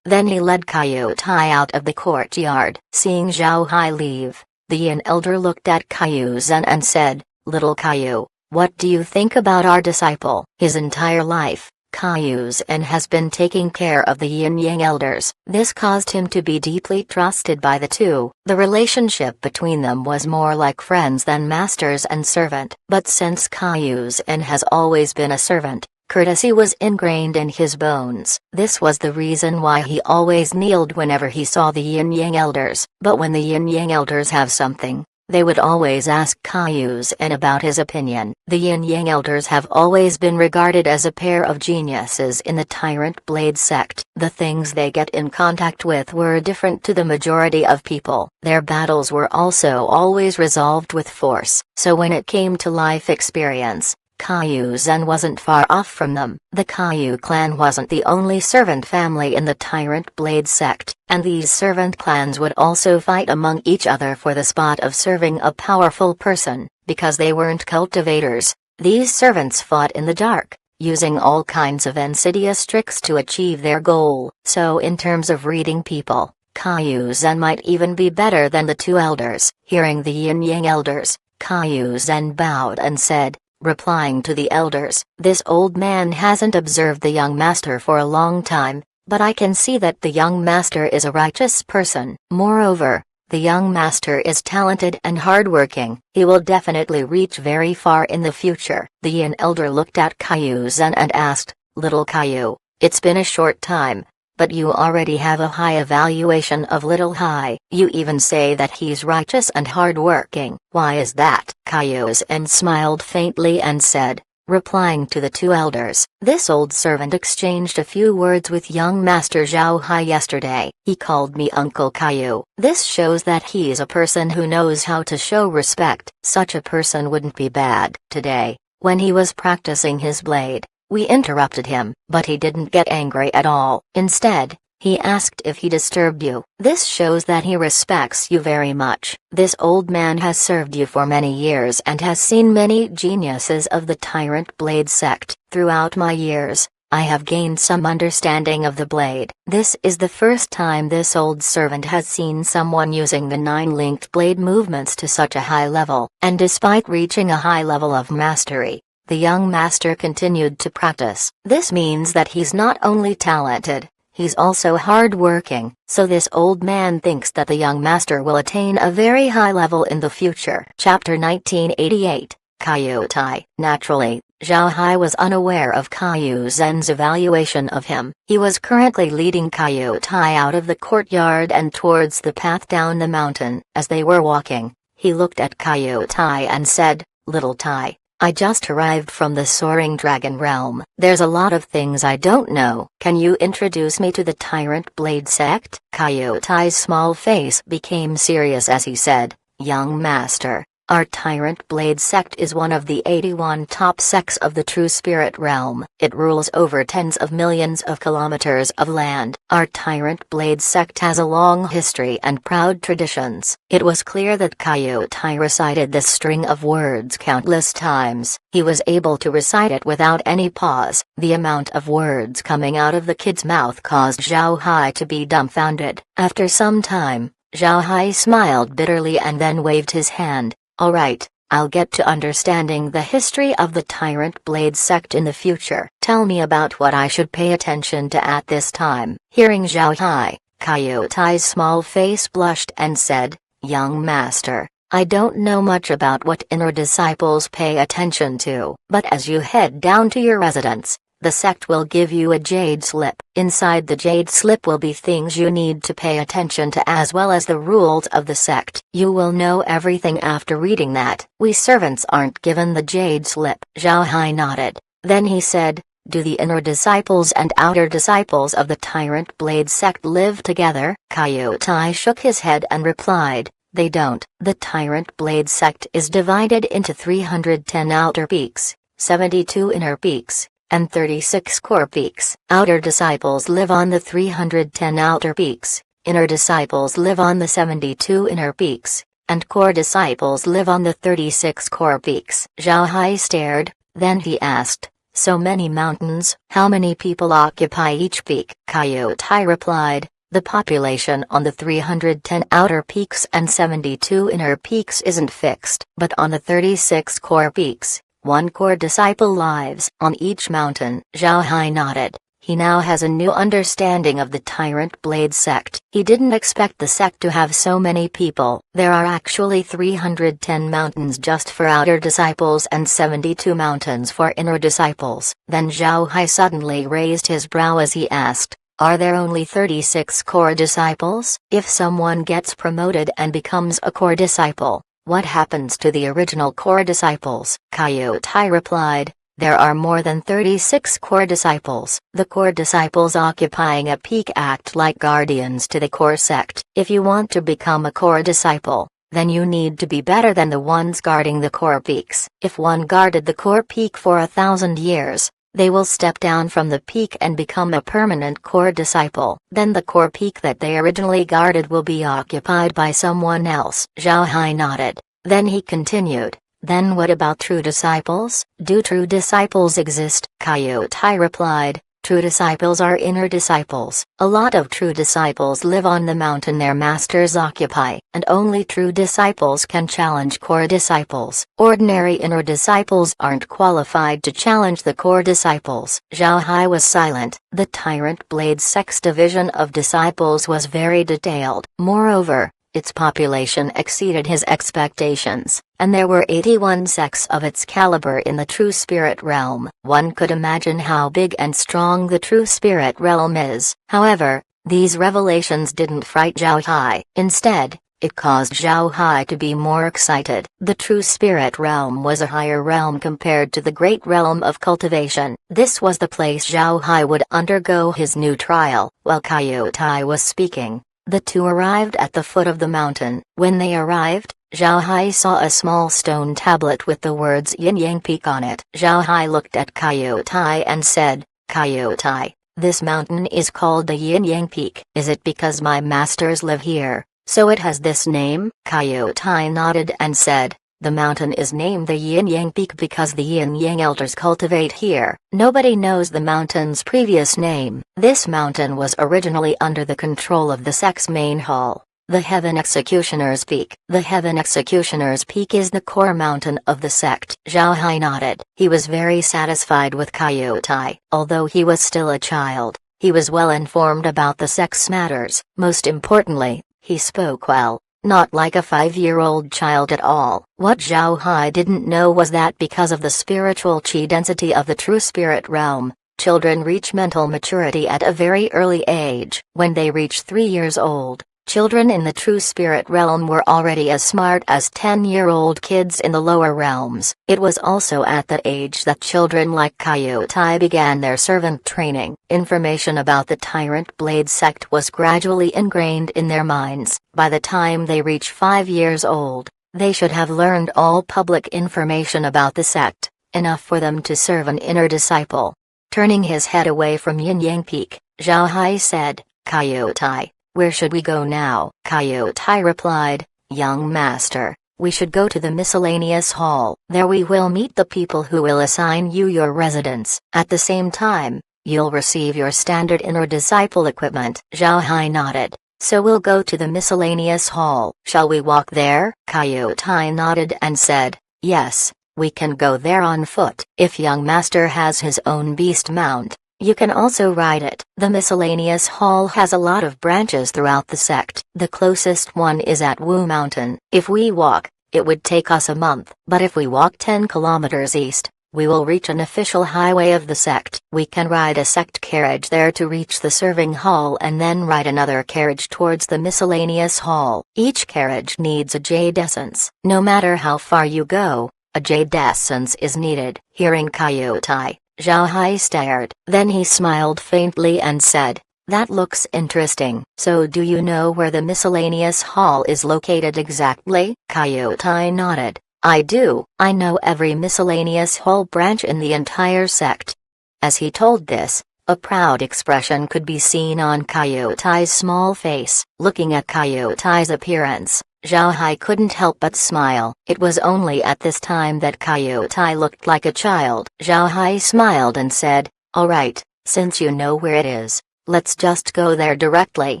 Then he led Caillou Tai out of the courtyard. Seeing Zhao Hai leave, the Yin Elder looked at Caillou Zen and said, "Little Caillou, what do you think about our disciple?" His entire life, Caillou Zen has been taking care of the Yin Yang elders. This caused him to be deeply trusted by the two. The relationship between them was more like friends than masters and servant. But since Caillou Zen has always been a servant, courtesy was ingrained in his bones. This was the reason why he always kneeled whenever he saw the Yin Yang elders. But when the Yin Yang elders have something, they would always ask Caillou Zen about his opinion. The Yin Yang elders have always been regarded as a pair of geniuses in the Tyrant Blade sect. The things they get in contact with were different to the majority of people. Their battles were also always resolved with force. So when it came to life experience, Caillou Zen wasn't far off from them. The Caillou clan wasn't the only servant family in the Tyrant Blade sect, and these servant clans would also fight among each other for the spot of serving a powerful person. Because they weren't cultivators, these servants fought in the dark, using all kinds of insidious tricks to achieve their goal. So in terms of reading people, Caillou Zen might even be better than the two elders. Hearing the Yin Yang elders, Caillou Zen bowed and said, replying to the elders, "This old man hasn't observed the young master for a long time, but I can see that the young master is a righteous person. Moreover, the young master is talented and hardworking. He will definitely reach very far in the future." The Yin elder looked at Caillou Zen and asked, "Little Caillou, it's been a short time, but you already have a high evaluation of Little Hai. You even say that he's righteous and hardworking. Why is that?" Caillou Zen smiled faintly and said, replying to the two elders, "This old servant exchanged a few words with young Master Zhao Hai yesterday. He called me Uncle Caillou. This shows that he is a person who knows how to show respect. Such a person wouldn't be bad." Today, when he was practicing his blade, we interrupted him, but he didn't get angry at all. Instead, he asked if he disturbed you. This shows that he respects you very much. This old man has served you for many years and has seen many geniuses of the Tyrant Blade sect. Throughout my years, I have gained some understanding of the blade. This is the first time this old servant has seen someone using the 9-linked blade movements to such a high level. And despite reaching a high level of mastery, the young master continued to practice. This means that he's not only talented, he's also hard-working. So this old man thinks that the young master will attain a very high level in the future. Chapter 1988, Caillou Tai. Naturally, Zhao Hai was unaware of Caillou Zen's evaluation of him. He was currently leading Caillou Tai out of the courtyard and towards the path down the mountain. As they were walking, he looked at Caillou Tai and said, "Little Tai, I just arrived from the Soaring Dragon Realm. There's a lot of things I don't know. Can you introduce me to the Tyrant Blade sect?" Caillou Tai's small face became serious as he said, "Young master, our Tyrant Blade sect is one of the 81 top sects of the True Spirit Realm. It rules over tens of millions of kilometers of land. Our Tyrant Blade sect has a long history and proud traditions." It was clear that Caillou Tai recited this string of words countless times. He was able to recite it without any pause. The amount of words coming out of the kid's mouth caused Zhao Hai to be dumbfounded. After some time, Zhao Hai smiled bitterly and then waved his hand. "All right, I'll get to understanding the history of the Tyrant Blade sect in the future. Tell me about what I should pay attention to at this time." Hearing Zhao Hai, Caillou Tai's small face blushed and said, "Young master, I don't know much about what inner disciples pay attention to, but as you head down to your residence, the sect will give you a jade slip. Inside the jade slip will be things you need to pay attention to as well as the rules of the sect. You will know everything after reading that." "We servants aren't given the jade slip." Zhao Hai nodded. Then he said, Do the inner disciples and outer disciples of the Tyrant Blade sect live together? Coyote shook his head and replied, they don't. The Tyrant Blade sect is divided into 310 outer peaks, 72 inner peaks, and 36 core peaks. Outer disciples live on the 310 outer peaks, inner disciples live on the 72 inner peaks, and core disciples live on the 36 core peaks. Zhao Hai stared, then he asked, so many mountains, how many people occupy each peak? Coyote replied, the population on the 310 outer peaks and 72 inner peaks isn't fixed, but on the 36 core peaks, one core disciple lives on each mountain. Zhao Hai nodded. He now has a new understanding of the Tyrant Blade sect. He didn't expect the sect to have so many people. There are actually 310 mountains just for outer disciples and 72 mountains for inner disciples. Then Zhao Hai suddenly raised his brow as he asked, are there only 36 core disciples? If someone gets promoted and becomes a core disciple, what happens to the original core disciples? Coyote replied, there are more than 36 core disciples. The core disciples occupying a peak act like guardians to the core sect. If you want to become a core disciple, then you need to be better than the ones guarding the core peaks. If one guarded the core peak for 1,000 years, they will step down from the peak and become a permanent core disciple. Then the core peak that they originally guarded will be occupied by someone else. Zhao Hai nodded. Then he continued, then what about true disciples? Do true disciples exist? Coyote replied, true disciples are inner disciples. A lot of true disciples live on the mountain their masters occupy, and only true disciples can challenge core disciples. Ordinary inner disciples aren't qualified to challenge the core disciples. Zhao Hai was silent. The Tyrant Blade sect's division of disciples was very detailed. Moreover, its population exceeded his expectations, and there were 81 sects of its caliber in the True Spirit realm. One could imagine how big and strong the True Spirit realm is. However, these revelations didn't frighten Zhao Hai. Instead, it caused Zhao Hai to be more excited. The True Spirit realm was a higher realm compared to the great realm of cultivation. This was the place Zhao Hai would undergo his new trial. While Coyote was speaking, the two arrived at the foot of the mountain. When they arrived, Zhao Hai saw a small stone tablet with the words Yin Yang Peak on it. Zhao Hai looked at Coyote and said, Coyote, this mountain is called the Yin Yang Peak. Is it because my masters live here, so it has this name? Coyote nodded and said, the mountain is named the Yin Yang Peak because the Yin Yang elders cultivate here. Nobody knows the mountain's previous name. This mountain was originally under the control of the sect's main hall, the Heaven Executioner's Peak. The Heaven Executioner's Peak is the core mountain of the sect. Zhao Hai nodded. He was very satisfied with Coyote. Although he was still a child, he was well informed about the sect's matters. Most importantly, he spoke well. Not like a 5-year-old child at all. What Zhao Hai didn't know was that because of the spiritual chi density of the True Spirit realm, children reach mental maturity at a very early age. When they reach 3 years old, children in the True Spirit realm were already as smart as 10-year-old kids in the lower realms. It was also at that age that children like Coyote began their servant training. Information about the Tyrant Blade sect was gradually ingrained in their minds. By the time they reach 5 years old, they should have learned all public information about the sect, enough for them to serve an inner disciple. Turning his head away from Yin Yang Peak, Zhao Hai said, Coyote, where should we go now? Coyote replied, young master, we should go to the miscellaneous hall. There we will meet the people who will assign you your residence. At the same time, you'll receive your standard inner disciple equipment. Zhao Hai nodded. So we'll go to the miscellaneous hall. Shall we walk there? Coyote nodded and said, yes, we can go there on foot. If young master has his own beast mount, you can also ride it. The miscellaneous hall has a lot of branches throughout the sect. The closest one is at Wu Mountain. If we walk, it would take us a month. But if we walk 10 kilometers east, we will reach an official highway of the sect. We can ride a sect carriage there to reach the serving hall and then ride another carriage towards the miscellaneous hall. Each carriage needs a jade essence. No matter how far you go, a jade essence is needed. Hearing Coyote, Zhao Hai stared. Then he smiled faintly and said, "That looks interesting. So do you know where the miscellaneous hall is located exactly?" Coyote nodded. "I do. I know every miscellaneous hall branch in the entire sect." As he told this, a proud expression could be seen on Coyote's small face. Looking at Coyote's appearance, Zhao Hai couldn't help but smile. It was only at this time that Coyote looked like a child. Zhao Hai smiled and said, "All right, since you know where it is, let's just go there directly."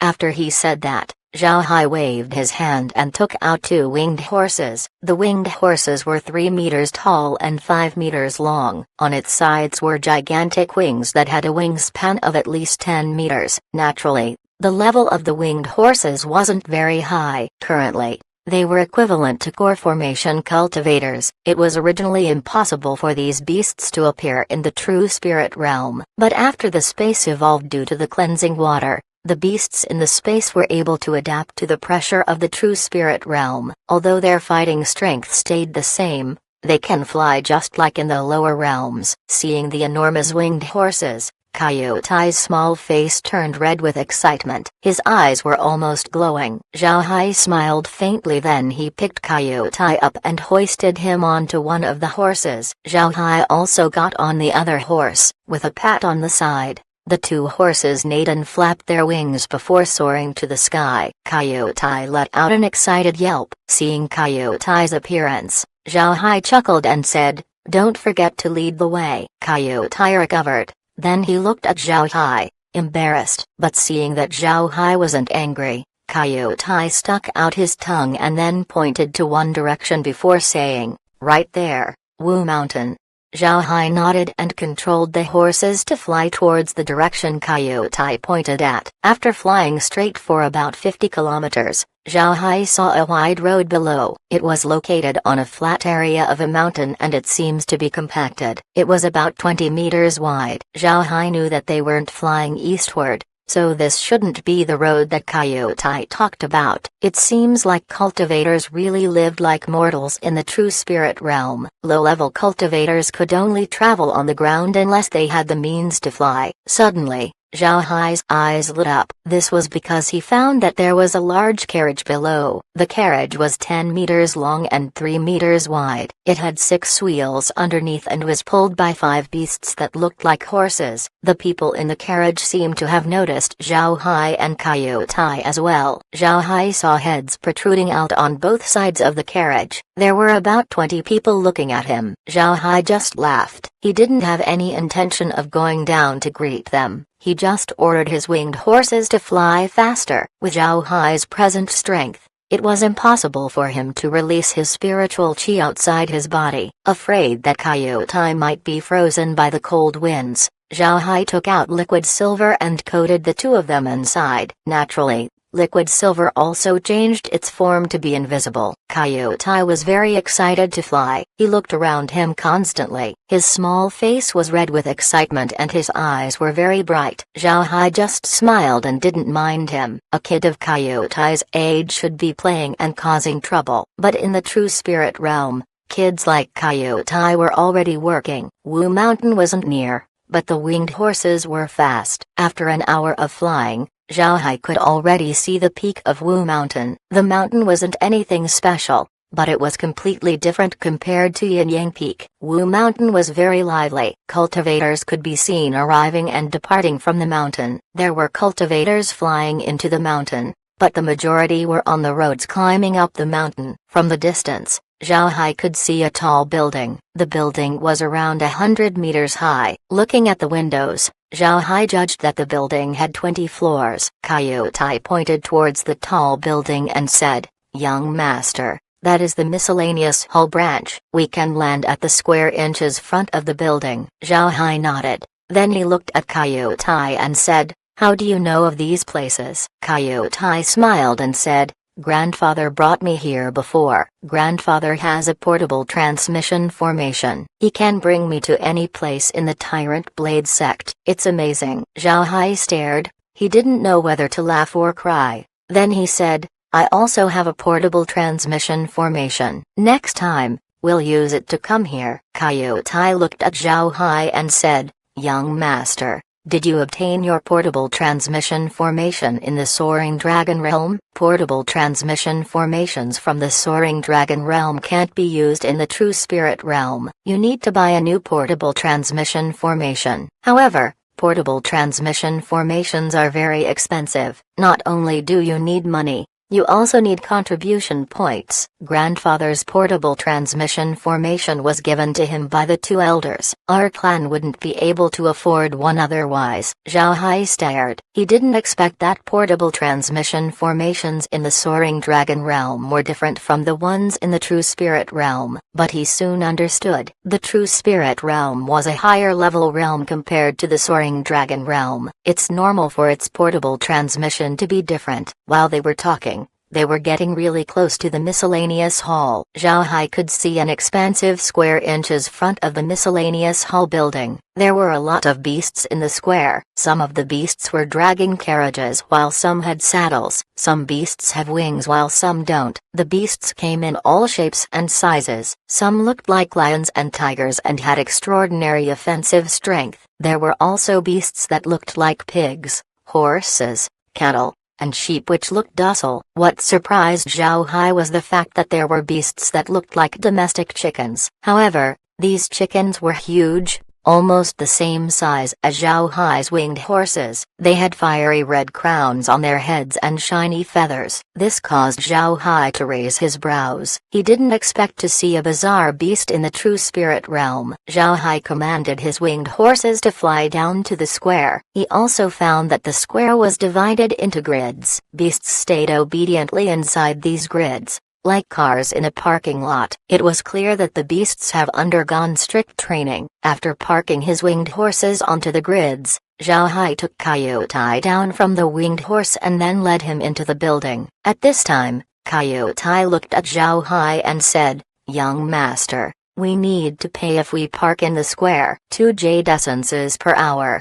After he said that, Zhao Hai waved his hand and took out two winged horses. The winged horses were 3 meters tall and 5 meters long. On its sides were gigantic wings that had a wingspan of at least 10 meters. Naturally, the level of the winged horses wasn't very high. Currently, they were equivalent to core formation cultivators. It was originally impossible for these beasts to appear in the true spirit realm, but after the space evolved due to the cleansing water, the beasts in the space were able to adapt to the pressure of the true spirit realm. Although their fighting strength stayed the same, they can fly just like in the lower realms. Seeing the enormous winged horses, Coyote's small face turned red with excitement. His eyes were almost glowing. Zhao Hai smiled faintly, then he picked Coyote up and hoisted him onto one of the horses. Zhao Hai also got on the other horse, with a pat on the side. The two horses neighed and flapped their wings before soaring to the sky. Coyote let out an excited yelp. Seeing Coyote's appearance, Zhao Hai chuckled and said, "Don't forget to lead the way." Coyote recovered. Then he looked at Zhao Hai, embarrassed. But seeing that Zhao Hai wasn't angry, Coyote stuck out his tongue and then pointed to one direction before saying, "Right there, Wu Mountain." Zhao Hai nodded and controlled the horses to fly towards the direction Coyote pointed at. After flying straight for about 50 kilometers, Zhao Hai saw a wide road below. It was located on a flat area of a mountain and it seems to be compacted. It was about 20 meters wide. Zhao Hai knew that they weren't flying eastward, so this shouldn't be the road that Coyote talked about. It seems like cultivators really lived like mortals in the true spirit realm. Low-level cultivators could only travel on the ground unless they had the means to fly. Suddenly, Zhao Hai's eyes lit up. This was because he found that there was a large carriage below. The carriage was 10 meters long and 3 meters wide. It had 6 wheels underneath and was pulled by 5 beasts that looked like horses. The people in the carriage seemed to have noticed Zhao Hai and Coyote as well. Zhao Hai saw heads protruding out on both sides of the carriage. There were about 20 people looking at him. Zhao Hai just laughed. He didn't have any intention of going down to greet them. He just ordered his winged horses to fly faster. With Zhao Hai's present strength, it was impossible for him to release his spiritual chi outside his body. Afraid that Coyote might be frozen by the cold winds, Zhao Hai took out liquid silver and coated the two of them inside. Naturally, liquid silver also changed its form to be invisible. Coyote was very excited to fly. He looked around him constantly. His small face was red with excitement and his eyes were very bright. Zhao Hai just smiled and didn't mind him. A kid of Coyote's age should be playing and causing trouble. But in the true spirit realm, kids like Coyote were already working. Wu Mountain wasn't near, but the winged horses were fast. After an hour of flying, Zhao Hai could already see the peak of Wu Mountain. The mountain wasn't anything special, but it was completely different compared to Yin Yang Peak. Wu Mountain was very lively. Cultivators could be seen arriving and departing from the mountain. There were cultivators flying into the mountain, but the majority were on the roads climbing up the mountain. From the distance, Zhao Hai could see a tall building. The building was around 100 meters high. Looking at the windows, Zhao Hai judged that the building had 20 floors. Coyote pointed towards the tall building and said, "Young master, that is the miscellaneous hall branch. We can land at the square inches front of the building." Zhao Hai nodded. Then he looked at Coyote and said, "How do you know of these places?" Coyote smiled and said, "Grandfather brought me here before. Grandfather has a portable transmission formation. He can bring me to any place in the Tyrant Blade sect. It's amazing." Zhao Hai stared. He didn't know whether to laugh or cry. Then he said, "I also have a portable transmission formation. Next time, we'll use it to come here. Coyote looked at Zhao Hai and said, "Young master, did you obtain your portable transmission formation in the Soaring Dragon Realm?" Portable transmission formations from the Soaring Dragon Realm can't be used in the True Spirit Realm. You need to buy a new portable transmission formation. However, portable transmission formations are very expensive. Not only do you need money, you also need contribution points. Grandfather's portable transmission formation was given to him by the two elders. Our clan wouldn't be able to afford one otherwise. Zhao Hai stared. He didn't expect that portable transmission formations in the Soaring Dragon Realm were different from the ones in the True Spirit Realm, but he soon understood. The True Spirit Realm was a higher level realm compared to the Soaring Dragon Realm. It's normal for its portable transmission to be different. While they were talking, they were getting really close to the miscellaneous hall. Zhao Hai could see an expansive square inches front of the miscellaneous hall building. There were a lot of beasts in the square. Some of the beasts were dragging carriages while some had saddles. Some beasts have wings while some don't. The beasts came in all shapes and sizes. Some looked like lions and tigers and had extraordinary offensive strength. There were also beasts that looked like pigs, horses, cattle, and sheep which looked docile. What surprised Zhao Hai was the fact that there were beasts that looked like domestic chickens. However, these chickens were huge, almost the same size as Zhao Hai's winged horses. They had fiery red crowns on their heads and shiny feathers. This caused Zhao Hai to raise his brows. He didn't expect to see a bizarre beast in the True Spirit Realm. Zhao Hai commanded his winged horses to fly down to the square. He also found that the square was divided into grids. Beasts stayed obediently inside these grids, like cars in a parking lot. It was clear that the beasts have undergone strict training. After parking his winged horses onto the grids, Zhao Hai took Coyote down from the winged horse and then led him into the building. At this time, Coyote looked at Zhao Hai and said, "Young master, we need to pay if we park in the square. 2 jade essences per hour."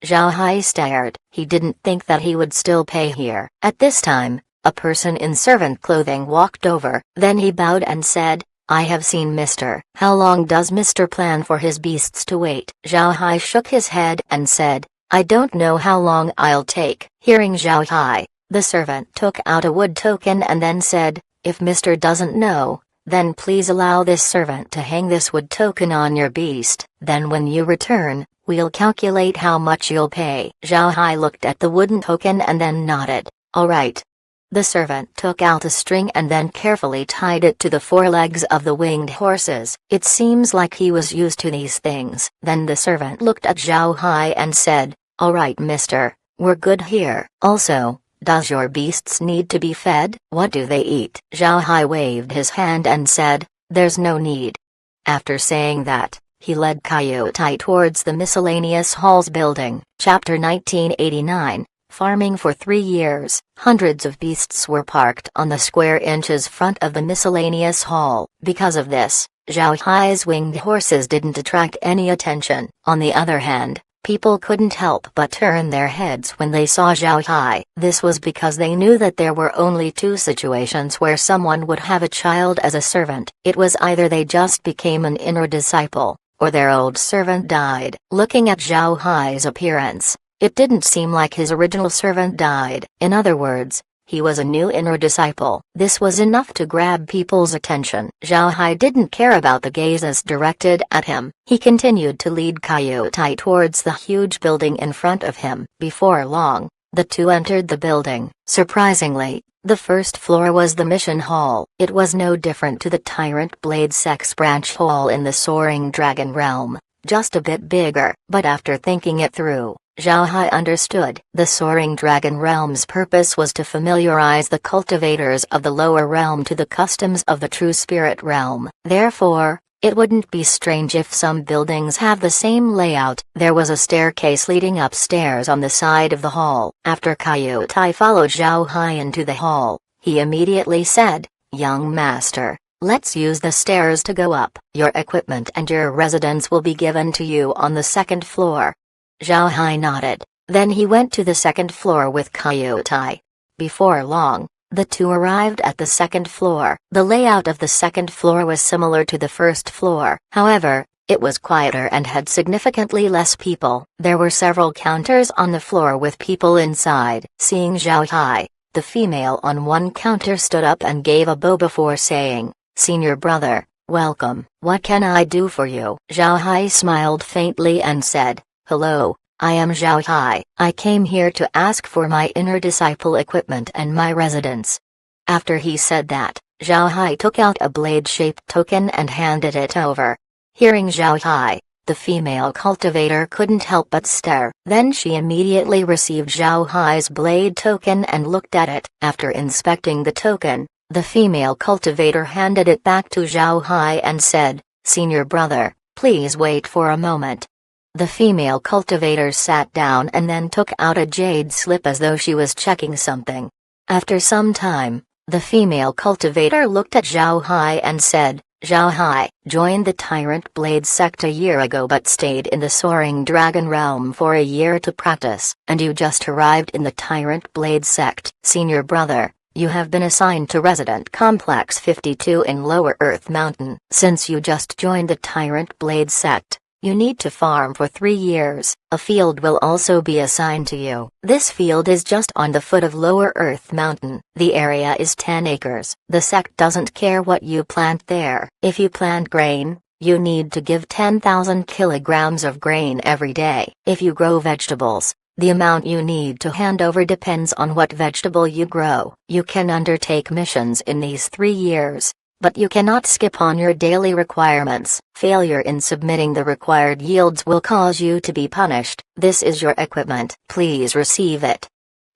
Zhao Hai stared. He didn't think that he would still pay here. At this time, a person in servant clothing walked over. Then he bowed and said, "I have seen Mr. How long does Mr. plan for his beasts to wait?" Zhao Hai shook his head and said, "I don't know how long I'll take." Hearing Zhao Hai, the servant took out a wood token and then said, "If Mr. doesn't know, then please allow this servant to hang this wood token on your beast. Then when you return, we'll calculate how much you'll pay." Zhao Hai looked at the wooden token and then nodded. "All right." The servant took out a string and then carefully tied it to the forelegs of the winged horses. It seems like he was used to these things. Then the servant looked at Zhao Hai and said, "All right, mister, we're good here. Also, does your beasts need to be fed? What do they eat?" Zhao Hai waved his hand and said, "There's no need." After saying that, he led Coyote towards the miscellaneous halls building. Chapter 1989. Farming for 3 years. Hundreds of beasts were parked on the square inches front of the miscellaneous hall. Because of this, Zhao Hai's winged horses didn't attract any attention. On the other hand, people couldn't help but turn their heads when they saw Zhao Hai. This was because they knew that there were only 2 situations where someone would have a child as a servant. It was either they just became an inner disciple, or their old servant died. Looking at Zhao Hai's appearance, it didn't seem like his original servant died. In other words, he was a new inner disciple. This was enough to grab people's attention. Zhao Hai didn't care about the gazes directed at him. He continued to lead Coyote towards the huge building in front of him. Before long, the two entered the building. Surprisingly, the first floor was the mission hall. It was no different to the Tyrant Blade Sex Branch Hall in the Soaring Dragon Realm, just a bit bigger. But after thinking it through, Zhao Hai understood. The Soaring Dragon Realm's purpose was to familiarize the cultivators of the lower realm to the customs of the True Spirit Realm. Therefore, it wouldn't be strange if some buildings have the same layout. There was a staircase leading upstairs on the side of the hall. After Coyote followed Zhao Hai into the hall, he immediately said, "Young master, let's use the stairs to go up. Your equipment and your residence will be given to you on the 2nd floor." Zhao Hai nodded. Then he went to the 2nd floor with Coyote. Before long, The two arrived at the second floor. The layout of the second floor was similar to the first floor, however, it was quieter and had significantly less people. There were several counters on the floor with people inside. Seeing Zhao Hai, the female on one counter stood up and gave a bow before saying, "Senior brother, welcome. What can I do for you?" Zhao Hai smiled faintly and said, "Hello, I am Zhao Hai. I came here to ask for my inner disciple equipment and my residence." After he said that, Zhao Hai took out a blade-shaped token and handed it over. Hearing Zhao Hai, the female cultivator couldn't help but stare. Then she immediately received Zhao Hai's blade token and looked at it. After inspecting the token, the female cultivator handed it back to Zhao Hai and said, "Senior brother, please wait for a moment." The female cultivator sat down and then took out a jade slip as though she was checking something. After some time, the female cultivator looked at Zhao Hai and said, "Zhao Hai joined the Tyrant Blade sect a year ago but stayed in the Soaring Dragon realm for a year to practice, and you just arrived in the Tyrant Blade sect. Senior brother, you have been assigned to Resident Complex 52 in Lower Earth Mountain. Since you just joined the Tyrant Blade sect, you need to farm for 3 years. A field will also be assigned to you. This field is just on the foot of Lower Earth Mountain. The area is 10 acres. The sect doesn't care what you plant there. If you plant grain, you need to give 10,000 kilograms of grain every day. If you grow vegetables, the amount you need to hand over depends on what vegetable you grow. You can undertake missions in these 3 years, but you cannot skip on your daily requirements. Failure in submitting the required yields will cause you to be punished. This is your equipment. Please receive it."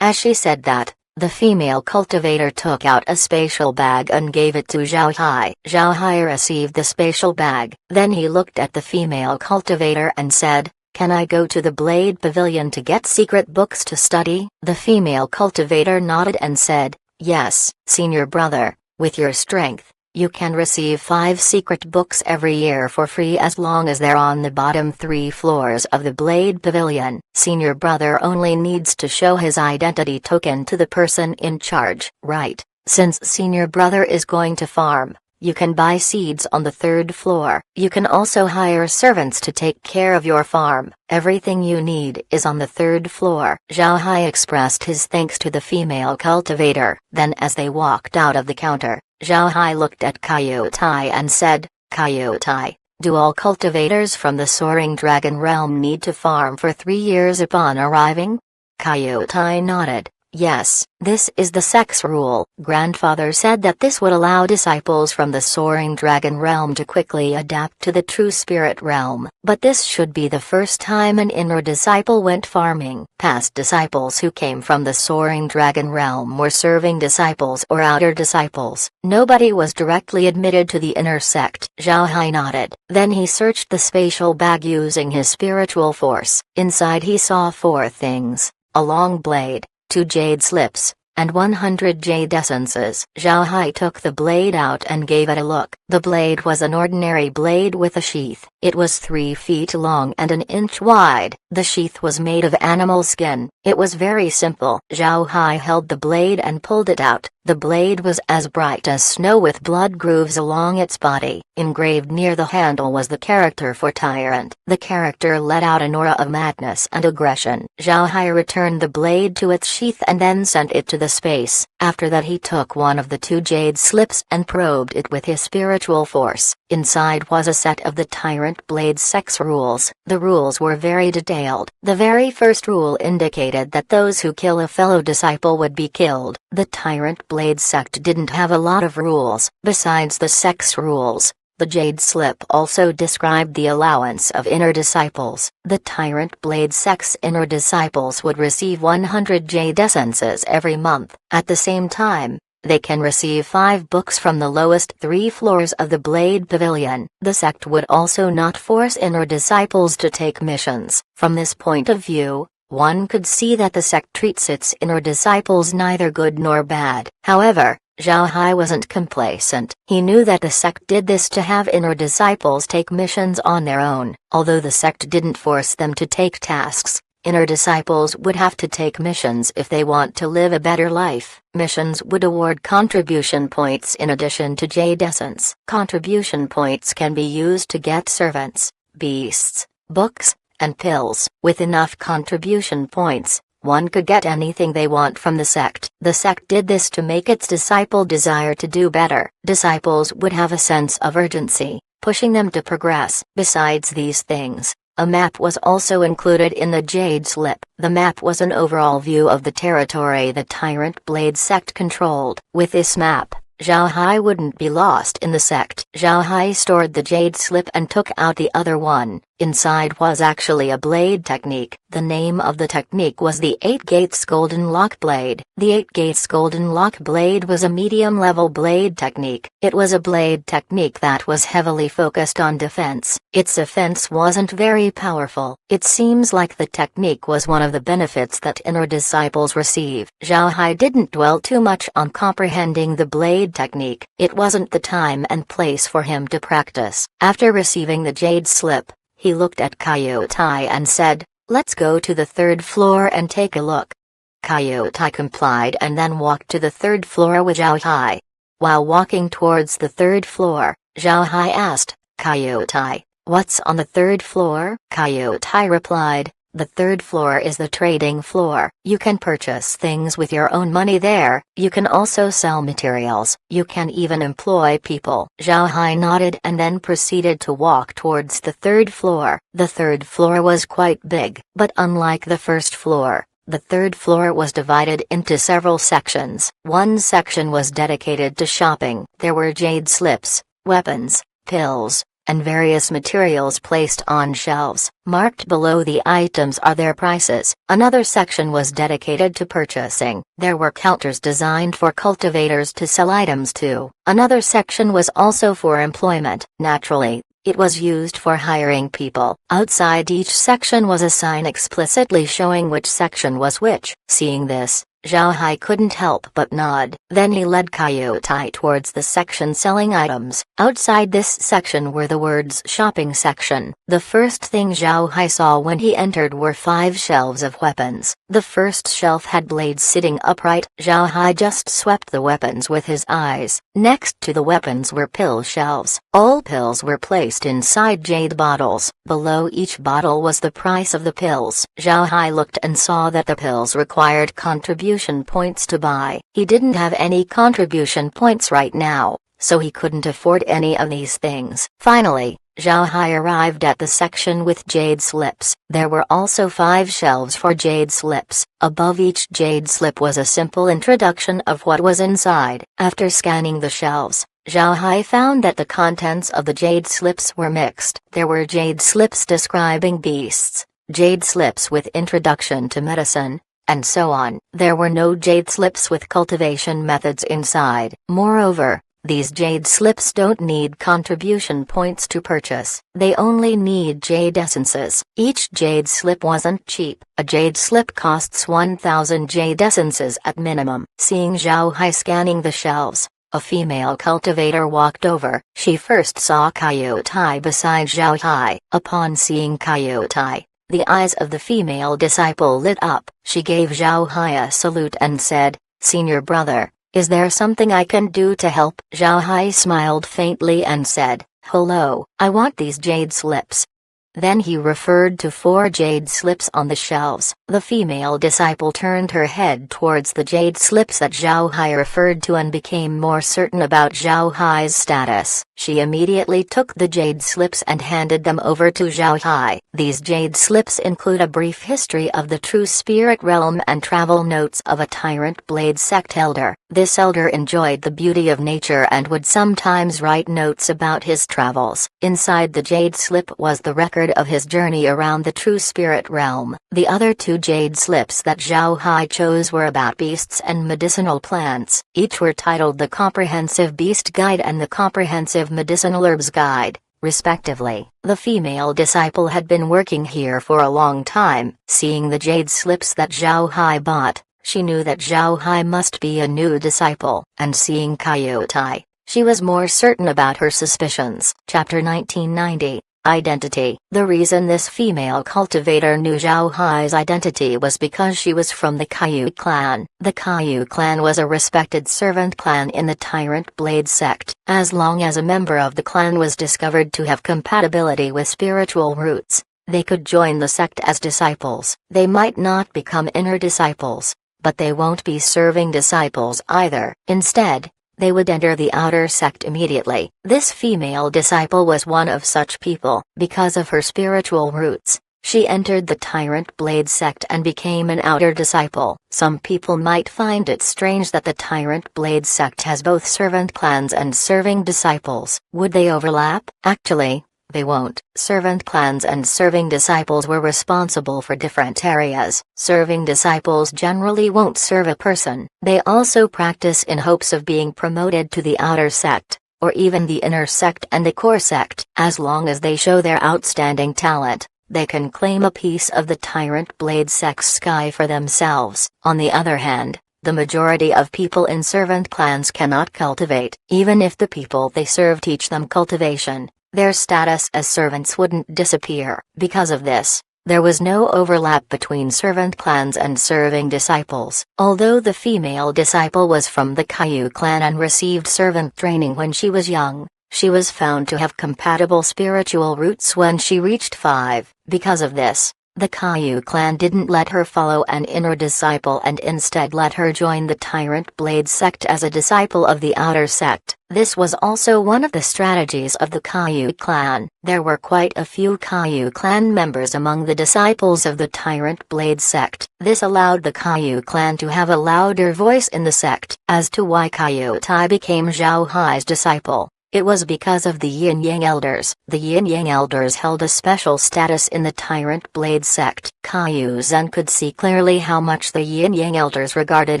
As she said that, the female cultivator took out a spatial bag and gave it to Zhao Hai. Zhao Hai received the spatial bag. Then he looked at the female cultivator and said, "Can I go to the Blade Pavilion to get secret books to study?" The female cultivator nodded and said, "Yes, senior brother, with your strength, you can receive 5 secret books every year for free as long as they're on the bottom 3 floors of the Blade Pavilion. Senior brother only needs to show his identity token to the person in charge." Right, since senior brother is going to farm, you can buy seeds on the 3rd floor. You can also hire servants to take care of your farm. Everything you need is on the 3rd floor. Zhao Hai expressed his thanks to the female cultivator. Then as they walked out of the counter, Zhao Hai looked at Kaiutai and said, "Kaiutai, do all cultivators from the Soaring Dragon realm need to farm for 3 years upon arriving?" Kaiutai nodded. "Yes, this is the sect's rule." Grandfather said that this would allow disciples from the Soaring Dragon realm to quickly adapt to the True Spirit realm. But this should be the first time an inner disciple went farming. Past disciples who came from the Soaring Dragon realm were serving disciples or outer disciples. Nobody was directly admitted to the inner sect. Zhao Hai nodded. Then he searched the spatial bag using his spiritual force. Inside he saw 4 things: a long blade, 2 jade slips, and 100 jade essences. Zhao Hai took the blade out and gave it a look. The blade was an ordinary blade with a sheath. It was 3 feet long and an inch wide. The sheath was made of animal skin. It was very simple. Zhao Hai held the blade and pulled it out. The blade was as bright as snow with blood grooves along its body. Engraved near the handle was the character for Tyrant. The character let out an aura of madness and aggression. Zhao Hai returned the blade to its sheath and then sent it to the space. After that he took one of the 2 jade slips and probed it with his spiritual force. Inside was a set of the Tyrant Blade sect's rules. The rules were very detailed. The very first rule indicated that those who kill a fellow disciple would be killed. The Tyrant Blade sect didn't have a lot of rules. Besides the sect's rules, the Jade Slip also described the allowance of inner disciples. The Tyrant Blade sect's inner disciples would receive 100 jade essences every month. At the same time, they can receive 5 books from the lowest 3 floors of the Blade Pavilion. The sect would also not force inner disciples to take missions. From this point of view, one could see that the sect treats its inner disciples neither good nor bad. However, Zhao Hai wasn't complacent. He knew that the sect did this to have inner disciples take missions on their own. Although the sect didn't force them to take tasks, Inner disciples would have to take missions if they want to live a better life. Missions would award contribution points in addition to jade essence. Contribution points can be used to get servants, beasts, books, and pills. With enough contribution points, one could get anything they want from the sect. The sect did this to make its disciple desire to do better. Disciples would have a sense of urgency, pushing them to progress. Besides these things, a map was also included in the Jade Slip. The map was an overall view of the territory the Tyrant Blade sect controlled. With this map, Zhao Hai wouldn't be lost in the sect. Zhao Hai stored the Jade Slip and took out the other one. Inside was actually a blade technique. The name of the technique was the 8 Gates Golden Lock Blade. The 8 Gates Golden Lock Blade was a medium-level blade technique. It was a blade technique that was heavily focused on defense. Its offense wasn't very powerful. It seems like the technique was one of the benefits that inner disciples receive. Zhao Hai didn't dwell too much on comprehending the blade technique. It wasn't the time and place for him to practice. After receiving the Jade Slip, he looked at Coyote and said, "Let's go to the 3rd floor and take a look." Coyote complied and then walked to the 3rd floor with Zhao Hai. While walking towards the 3rd floor, Zhao Hai asked, "Coyote, what's on the 3rd floor?" Coyote replied, "The 3rd floor is the trading floor. You can purchase things with your own money there. You can also sell materials. You can even employ people." Zhao Hai nodded and then proceeded to walk towards the 3rd floor. The 3rd floor was quite big, but unlike the 1st floor, the 3rd floor was divided into several sections. One section was dedicated to shopping. There were jade slips, weapons, pills, and various materials placed on shelves. Marked below the items are their prices. Another section was dedicated to purchasing. There were counters designed for cultivators to sell items to. Another section was also for employment. Naturally, it was used for hiring people. Outside each section was a sign explicitly showing which section was which. Seeing this, Zhao Hai couldn't help but nod. Then he led Coyote towards the section selling items. Outside this section were the words shopping section. The first thing Zhao Hai saw when he entered were 5 shelves of weapons. The first shelf had blades sitting upright. Zhao Hai just swept the weapons with his eyes. Next to the weapons were pill shelves. All pills were placed inside jade bottles. Below each bottle was the price of the pills. Zhao Hai looked and saw that the pills required contribution points to buy. He didn't have any contribution points right now, so he couldn't afford any of these things. Finally, Zhao Hai arrived at the section with jade slips. There were also 5 shelves for jade slips. Above each jade slip was a simple introduction of what was inside. After scanning the shelves, Zhao Hai found that the contents of the jade slips were mixed. There were jade slips describing beasts, jade slips with introduction to medicine, and so on. There were no jade slips with cultivation methods inside. Moreover, these jade slips don't need contribution points to purchase. They only need jade essences. Each jade slip wasn't cheap. A jade slip costs 1,000 jade essences at minimum. Seeing Zhao Hai scanning the shelves, a female cultivator walked over. She first saw Coyote beside Zhao Hai. Upon seeing Coyote, the eyes of the female disciple lit up. She gave Zhao Hai a salute and said, "Senior brother, is there something I can do to help?" Zhao Hai smiled faintly and said, "Hello, I want these jade slips." Then he referred to 4 jade slips on the shelves. The female disciple turned her head towards the jade slips that Zhao Hai referred to and became more certain about Zhao Hai's status. She immediately took the jade slips and handed them over to Zhao Hai. These jade slips include a brief history of the true spirit realm and travel notes of a Tyrant Blade sect elder. This elder enjoyed the beauty of nature and would sometimes write notes about his travels. Inside the jade slip was the record of his journey around the true spirit realm. The other 2 jade slips that Zhao Hai chose were about beasts and medicinal plants. Each were titled the Comprehensive Beast Guide and the Comprehensive Medicinal Herbs Guide, respectively. The female disciple had been working here for a long time. Seeing the jade slips that Zhao Hai bought, she knew that Zhao Hai must be a new disciple. And seeing Coyote, she was more certain about her suspicions. Chapter 1990. Identity. The reason this female cultivator knew Zhao Hai's identity was because she was from the Kaiyu clan. The Kaiyu clan was a respected servant clan in the Tyrant Blade sect. As long as a member of the clan was discovered to have compatibility with spiritual roots, they could join the sect as disciples. They might not become inner disciples, but they won't be serving disciples either. Instead, they would enter the outer sect immediately. This female disciple was one of such people. Because of her spiritual roots, she entered the Tyrant Blade sect and became an outer disciple. Some people might find it strange that the Tyrant Blade sect has both servant clans and serving disciples. Would they overlap? Actually, they won't. Servant clans and serving disciples were responsible for different areas. Serving disciples generally won't serve a person. They also practice in hopes of being promoted to the outer sect, or even the inner sect and the core sect. As long as they show their outstanding talent, they can claim a piece of the Tyrant Blade sect's sky for themselves. On the other hand, the majority of people in servant clans cannot cultivate. Even if the people they serve teach them cultivation, their status as servants wouldn't disappear. Because of this, there was no overlap between servant clans and serving disciples. Although the female disciple was from the Kaiyu clan and received servant training when she was young, she was found to have compatible spiritual roots when she reached 5. Because of this, the Kaiyu clan didn't let her follow an inner disciple and instead let her join the Tyrant Blade sect as a disciple of the outer sect. This was also one of the strategies of the Kaiyu clan. There were quite a few Kaiyu clan members among the disciples of the Tyrant Blade sect. This allowed the Kaiyu clan to have a louder voice in the sect. As to why Kaiyu Tai became Zhao Hai's disciple, it was because of the Yin Yang Elders. The Yin Yang Elders held a special status in the Tyrant Blade sect. Kaiyu Zen could see clearly how much the Yin Yang Elders regarded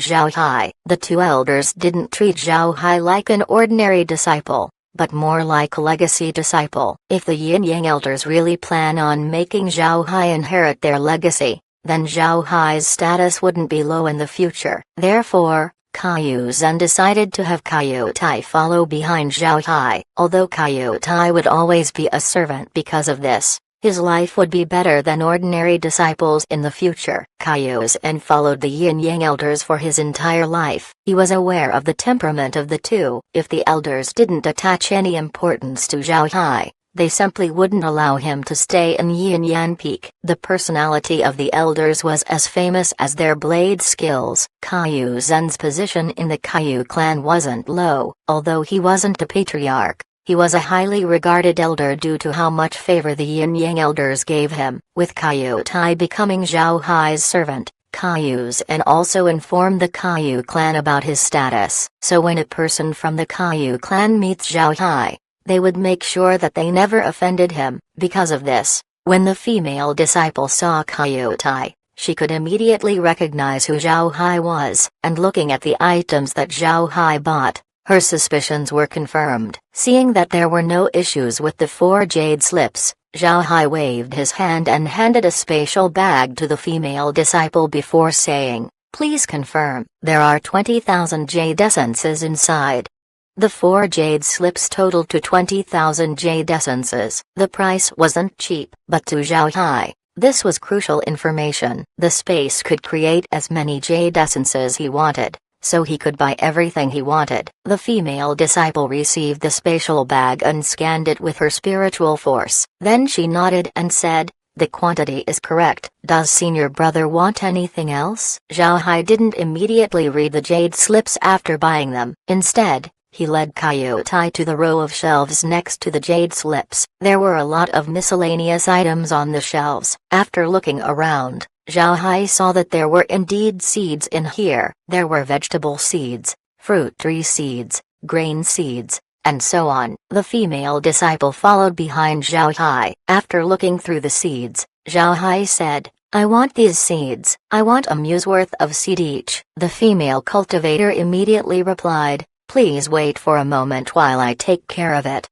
Zhao Hai. The two elders didn't treat Zhao Hai like an ordinary disciple, but more like a legacy disciple. If the Yin Yang Elders really plan on making Zhao Hai inherit their legacy, then Zhao Hai's status wouldn't be low in the future. Therefore, Kaiyu Zen decided to have Kaiyu Tai follow behind Zhao Hai. Although Kaiyu Tai would always be a servant because of this, his life would be better than ordinary disciples in the future. Kaiyu Zen followed the Yin Yang Elders for his entire life. He was aware of the temperament of the two. If the elders didn't attach any importance to Zhao Hai, they simply wouldn't allow him to stay in Yin Yang Peak. The personality of the elders was as famous as their blade skills. Kaiyu Zen's position in the Kaiyu clan wasn't low. Although he wasn't a patriarch, he was a highly regarded elder due to how much favor the Yin Yang elders gave him. With Kaiyu Tai becoming Zhao Hai's servant, Kaiyu Zen also informed the Kaiyu clan about his status. So when a person from the Kaiyu clan meets Zhao Hai, they would make sure that they never offended him. Because of this, when the female disciple saw Kaiyu Tai, she could immediately recognize who Zhao Hai was. And looking at the items that Zhao Hai bought, her suspicions were confirmed. Seeing that there were no issues with the 4 jade slips, Zhao Hai waved his hand and handed a spatial bag to the female disciple before saying, "Please confirm." There are 20,000 jade essences inside. The 4 jade slips totaled to 20,000 jade essences. The price wasn't cheap, but to Zhao Hai, this was crucial information. The space could create as many jade essences he wanted, so he could buy everything he wanted. The female disciple received the spatial bag and scanned it with her spiritual force. Then she nodded and said, "The quantity is correct. Does senior brother want anything else?" Zhao Hai didn't immediately read the jade slips after buying them. Instead, he led Kaiyu Tai to the row of shelves next to the jade slips. There were a lot of miscellaneous items on the shelves. After looking around, Zhao Hai saw that there were indeed seeds in here. There were vegetable seeds, fruit tree seeds, grain seeds, and so on. The female disciple followed behind Zhao Hai. After looking through the seeds, Zhao Hai said, "I want these seeds. I want a mu's worth of seed each." The female cultivator immediately replied, "Please wait for a moment while I take care of it."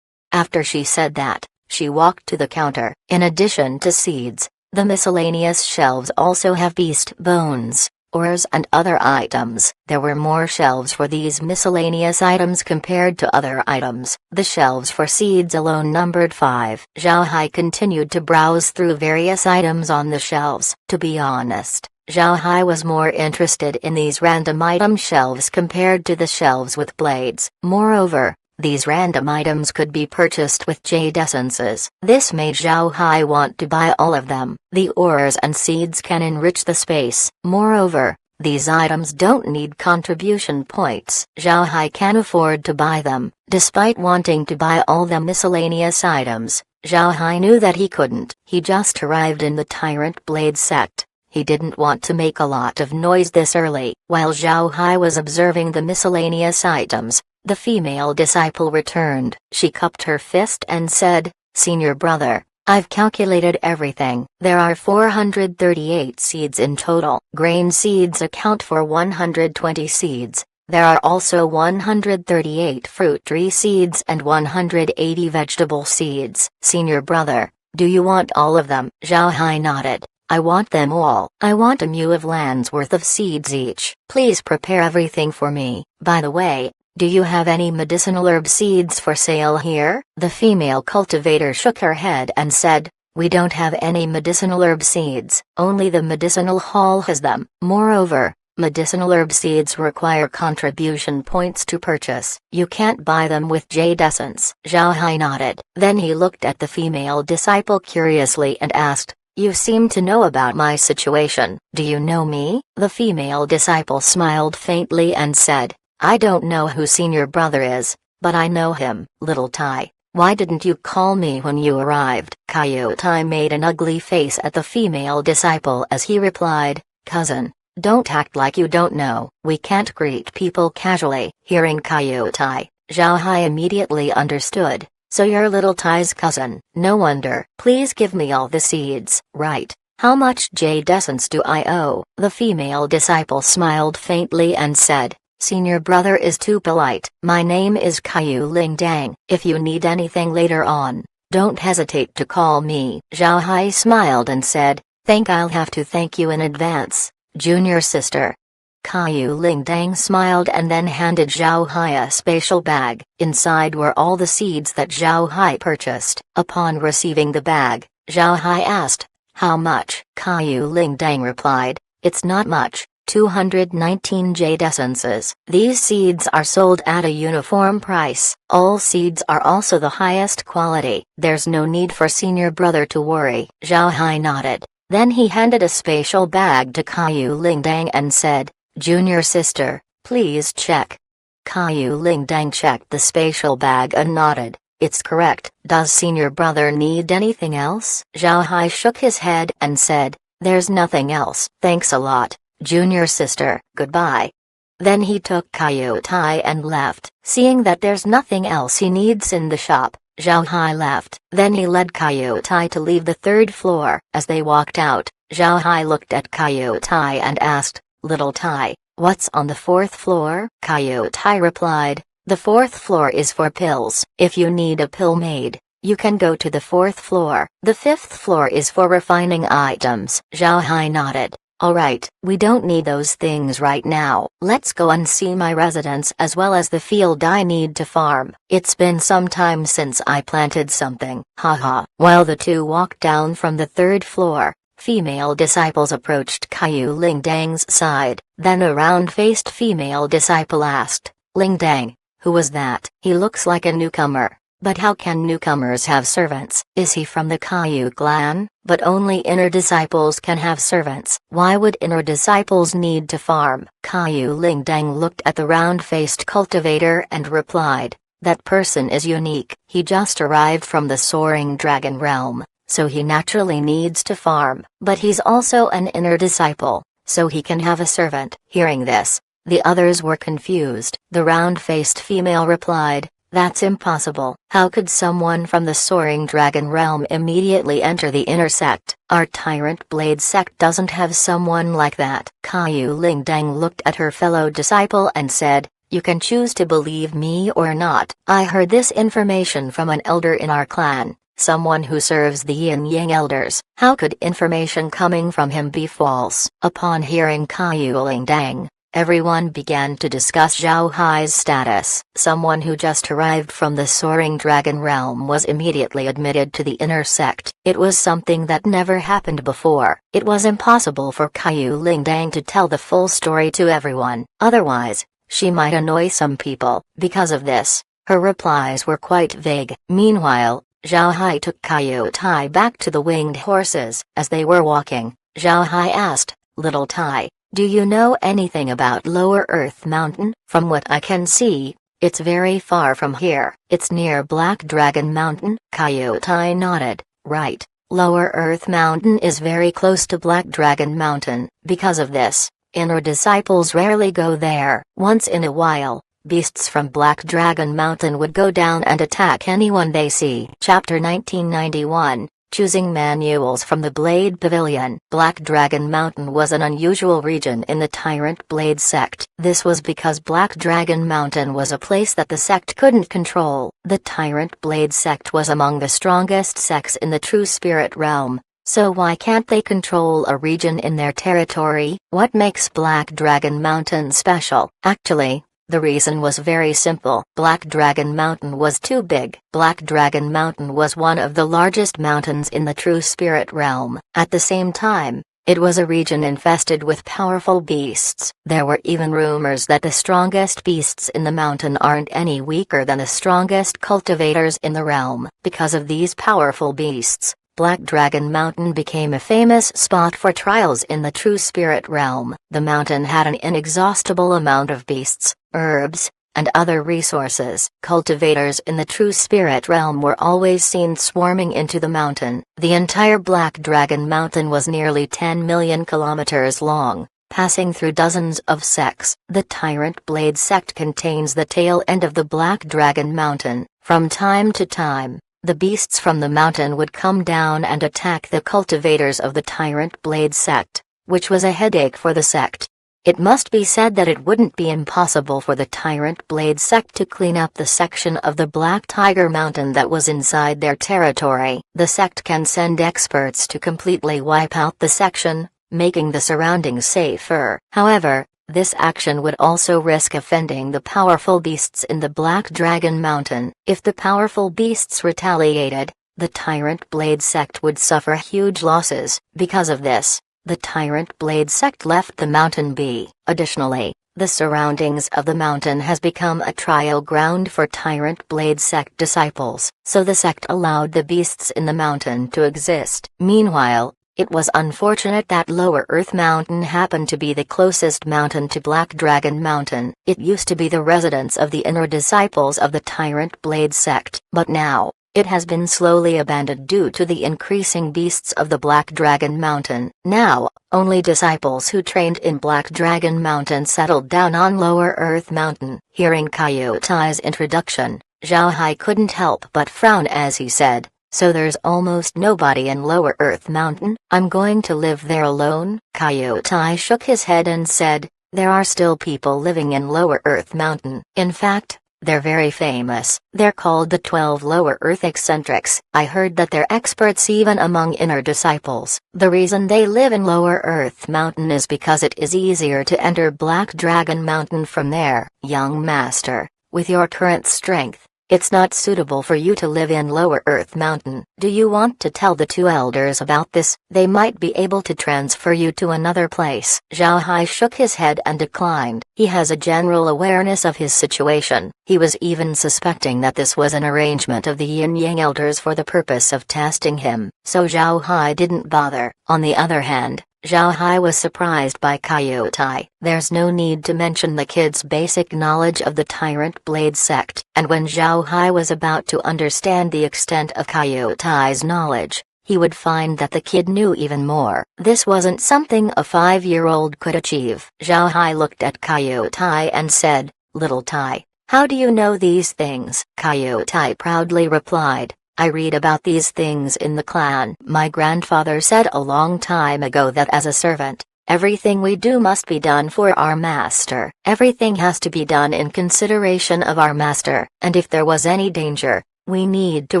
After she said that, she walked to the counter. In addition to seeds, the miscellaneous shelves also have beast bones, ores and other items. There were more shelves for these miscellaneous items compared to other items. The shelves for seeds alone numbered 5. Zhao Hai continued to browse through various items on the shelves. To be honest, Zhao Hai was more interested in these random item shelves compared to the shelves with blades. Moreover, these random items could be purchased with jade essences. This made Zhao Hai want to buy all of them. The ores and seeds can enrich the space. Moreover, these items don't need contribution points. Zhao Hai can afford to buy them. Despite wanting to buy all the miscellaneous items, Zhao Hai knew that he couldn't. He just arrived in the Tyrant Blade sect. He didn't want to make a lot of noise this early. While Zhao Hai was observing the miscellaneous items, the female disciple returned. She cupped her fist and said, "Senior brother, I've calculated everything. There are 438 seeds in total. Grain seeds account for 120 seeds. There are also 138 fruit tree seeds and 180 vegetable seeds. Senior brother, do you want all of them?" Zhao Hai nodded. "I want them all. I want a mu of land's worth of seeds each. Please prepare everything for me. By the way, do you have any medicinal herb seeds for sale here?" The female cultivator shook her head and said, "We don't have any medicinal herb seeds. Only the medicinal hall has them. Moreover, medicinal herb seeds require contribution points to purchase. You can't buy them with jade essence." Zhao Hai nodded. Then he looked at the female disciple curiously and asked, "You seem to know about my situation. Do you know me?" The female disciple smiled faintly and said, "I don't know who senior brother is, but I know him." "Little Tai, why didn't you call me when you arrived?" Kaiyu Tai made an ugly face at the female disciple as he replied, "Cousin, don't act like you don't know. We can't greet people casually." Hearing Kaiyu Tai, Zhao Hai immediately understood. "So you're Little Tai's cousin. No wonder. Please give me all the seeds." "Right. How much jade essence do I owe?" The female disciple smiled faintly and said, "Senior brother is too polite. My name is Kaiyu Lingdang. If you need anything later on, don't hesitate to call me." Zhao Hai smiled and said, I'll have to thank you in advance, junior sister." Kaiyu Lingdang smiled and then handed Zhao Hai a spatial bag. Inside were all the seeds that Zhao Hai purchased. Upon receiving the bag, Zhao Hai asked, "How much?" Kaiyu Lingdang replied, "It's not much. 219 jade essences. These seeds are sold at a uniform price. All seeds are also the highest quality. There's no need for senior brother to worry." Zhao Hai nodded. Then he handed a spatial bag to Kaiyu Lingdang and said, "Junior sister, please check." Kaiyu Lingdang checked the spatial bag and nodded. "It's correct. Does senior brother need anything else?" Zhao Hai shook his head and said, "There's nothing else." "Thanks a lot, junior sister." "Goodbye." Then he took Kaiyu Tai and left. Seeing that there's nothing else he needs in the shop, Zhao Hai left. Then he led Kaiyu Tai to leave the 3rd floor. As they walked out, Zhao Hai looked at Kaiyu Tai and asked, "Little Tai, what's on the 4th floor?" Kaiyu Tai replied, "The 4th floor is for pills. If you need a pill made, you can go to the 4th floor. The 5th floor is for refining items." Zhao Hai nodded. "Alright, we don't need those things right now. Let's go and see my residence as well as the field I need to farm. It's been some time since I planted something." Haha. While the two walked down from the 3rd floor, female disciples approached Kaiyu Lingdang's side. Then a round-faced female disciple asked, "Lingdang, who was that? He looks like a newcomer. But how can newcomers have servants? Is he from the Kaiyu clan?" "But only inner disciples can have servants." "Why would inner disciples need to farm?" Kaiyu Lingdang looked at the round-faced cultivator and replied, "That person is unique. He just arrived from the soaring dragon realm, so he naturally needs to farm. But he's also an inner disciple, so he can have a servant." Hearing this, the others were confused. The round-faced female replied, "That's impossible. How could someone from the soaring dragon realm immediately enter the inner sect? Our Tyrant Blade sect doesn't have someone like that." Kaiyu Lingdang looked at her fellow disciple and said, "You can choose to believe me or not. I heard this information from an elder in our clan, someone who serves the yin-yang elders. How could information coming from him be false? Upon hearing Caillou Lingdang, everyone began to discuss Zhao Hai's status. Someone who just arrived from the soaring dragon realm was immediately admitted to the inner sect. It was something that never happened before. It was impossible for Caillou Lingdang to tell the full story to everyone, otherwise, she might annoy some people. Because of this, her replies were quite vague. Meanwhile, Zhao Hai took Caillou Tai back to the winged horses. As they were walking, Zhao Hai asked, "Little Tai, do you know anything about Lower Earth Mountain?" "From what I can see, it's very far from here. It's near Black Dragon Mountain." Caillou Tai nodded. "Right, Lower Earth Mountain is very close to Black Dragon Mountain. Because of this, inner disciples rarely go there. Once in a while, beasts from Black Dragon Mountain would go down and attack anyone they see." Chapter 1991, Choosing Manuals from the Blade Pavilion. Black Dragon Mountain was an unusual region in the Tyrant Blade sect. This was because Black Dragon Mountain was a place that the sect couldn't control. The Tyrant Blade sect was among the strongest sects in the True Spirit realm. So why can't they control a region in their territory? What makes Black Dragon Mountain special? Actually, the reason was very simple. Black Dragon Mountain was too big. Black Dragon Mountain was one of the largest mountains in the True Spirit realm. At the same time, it was a region infested with powerful beasts. There were even rumors that the strongest beasts in the mountain aren't any weaker than the strongest cultivators in the realm. Because of these powerful beasts, Black Dragon Mountain became a famous spot for trials in the True Spirit realm. The mountain had an inexhaustible amount of beasts, herbs, and other resources. Cultivators in the True Spirit realm were always seen swarming into the mountain. The entire Black Dragon Mountain was nearly 10 million kilometers long, passing through dozens of sects. The Tyrant Blade sect contains the tail end of the Black Dragon Mountain. From time to time, the beasts from the mountain would come down and attack the cultivators of the Tyrant Blade sect, which was a headache for the sect. It must be said that it wouldn't be impossible for the Tyrant Blade sect to clean up the section of the Black Tiger Mountain that was inside their territory. The sect can send experts to completely wipe out the section, making the surroundings safer. However, this action would also risk offending the powerful beasts in the Black Dragon Mountain. If the powerful beasts retaliated, the Tyrant Blade sect would suffer huge losses. Because of this, the Tyrant Blade sect left the mountain be. Additionally, the surroundings of the mountain has become a trial ground for Tyrant Blade sect disciples, so the sect allowed the beasts in the mountain to exist. Meanwhile, it was unfortunate that Lower Earth Mountain happened to be the closest mountain to Black Dragon Mountain. It used to be the residence of the inner disciples of the Tyrant Blade sect, but now, it has been slowly abandoned due to the increasing beasts of the Black Dragon Mountain. Now, only disciples who trained in Black Dragon Mountain settled down on Lower Earth Mountain. Hearing Caillou Tai's introduction, Zhao Hai couldn't help but frown as he said, "So there's almost nobody in Lower Earth Mountain? I'm going to live there alone?" Caillou Tai shook his head and said, "There are still people living in Lower Earth Mountain. In fact, they're very famous. They're called the 12 Lower Earth Eccentrics. I heard that they're experts even among inner disciples. The reason they live in Lower Earth Mountain is because it is easier to enter Black Dragon Mountain from there." "Young master, with your current strength, it's not suitable for you to live in Lower Earth Mountain. Do you want to tell the two elders about this? They might be able to transfer you to another place." Zhao Hai shook his head and declined. He has a general awareness of his situation. He was even suspecting that this was an arrangement of the Yin-Yang elders for the purpose of testing him. So Zhao Hai didn't bother. On the other hand, Zhao Hai was surprised by Caillou Tai. There's no need to mention the kid's basic knowledge of the Tyrant Blade sect, and when Zhao Hai was about to understand the extent of Caillou Tai's knowledge, he would find that the kid knew even more. This wasn't something a 5-year-old could achieve. Zhao Hai looked at Caillou Tai and said, "Little Tai, how do you know these things?" Caillou Tai proudly replied, "I read about these things in the clan. My grandfather said a long time ago that as a servant, everything we do must be done for our master. Everything has to be done in consideration of our master, and if there was any danger, We need to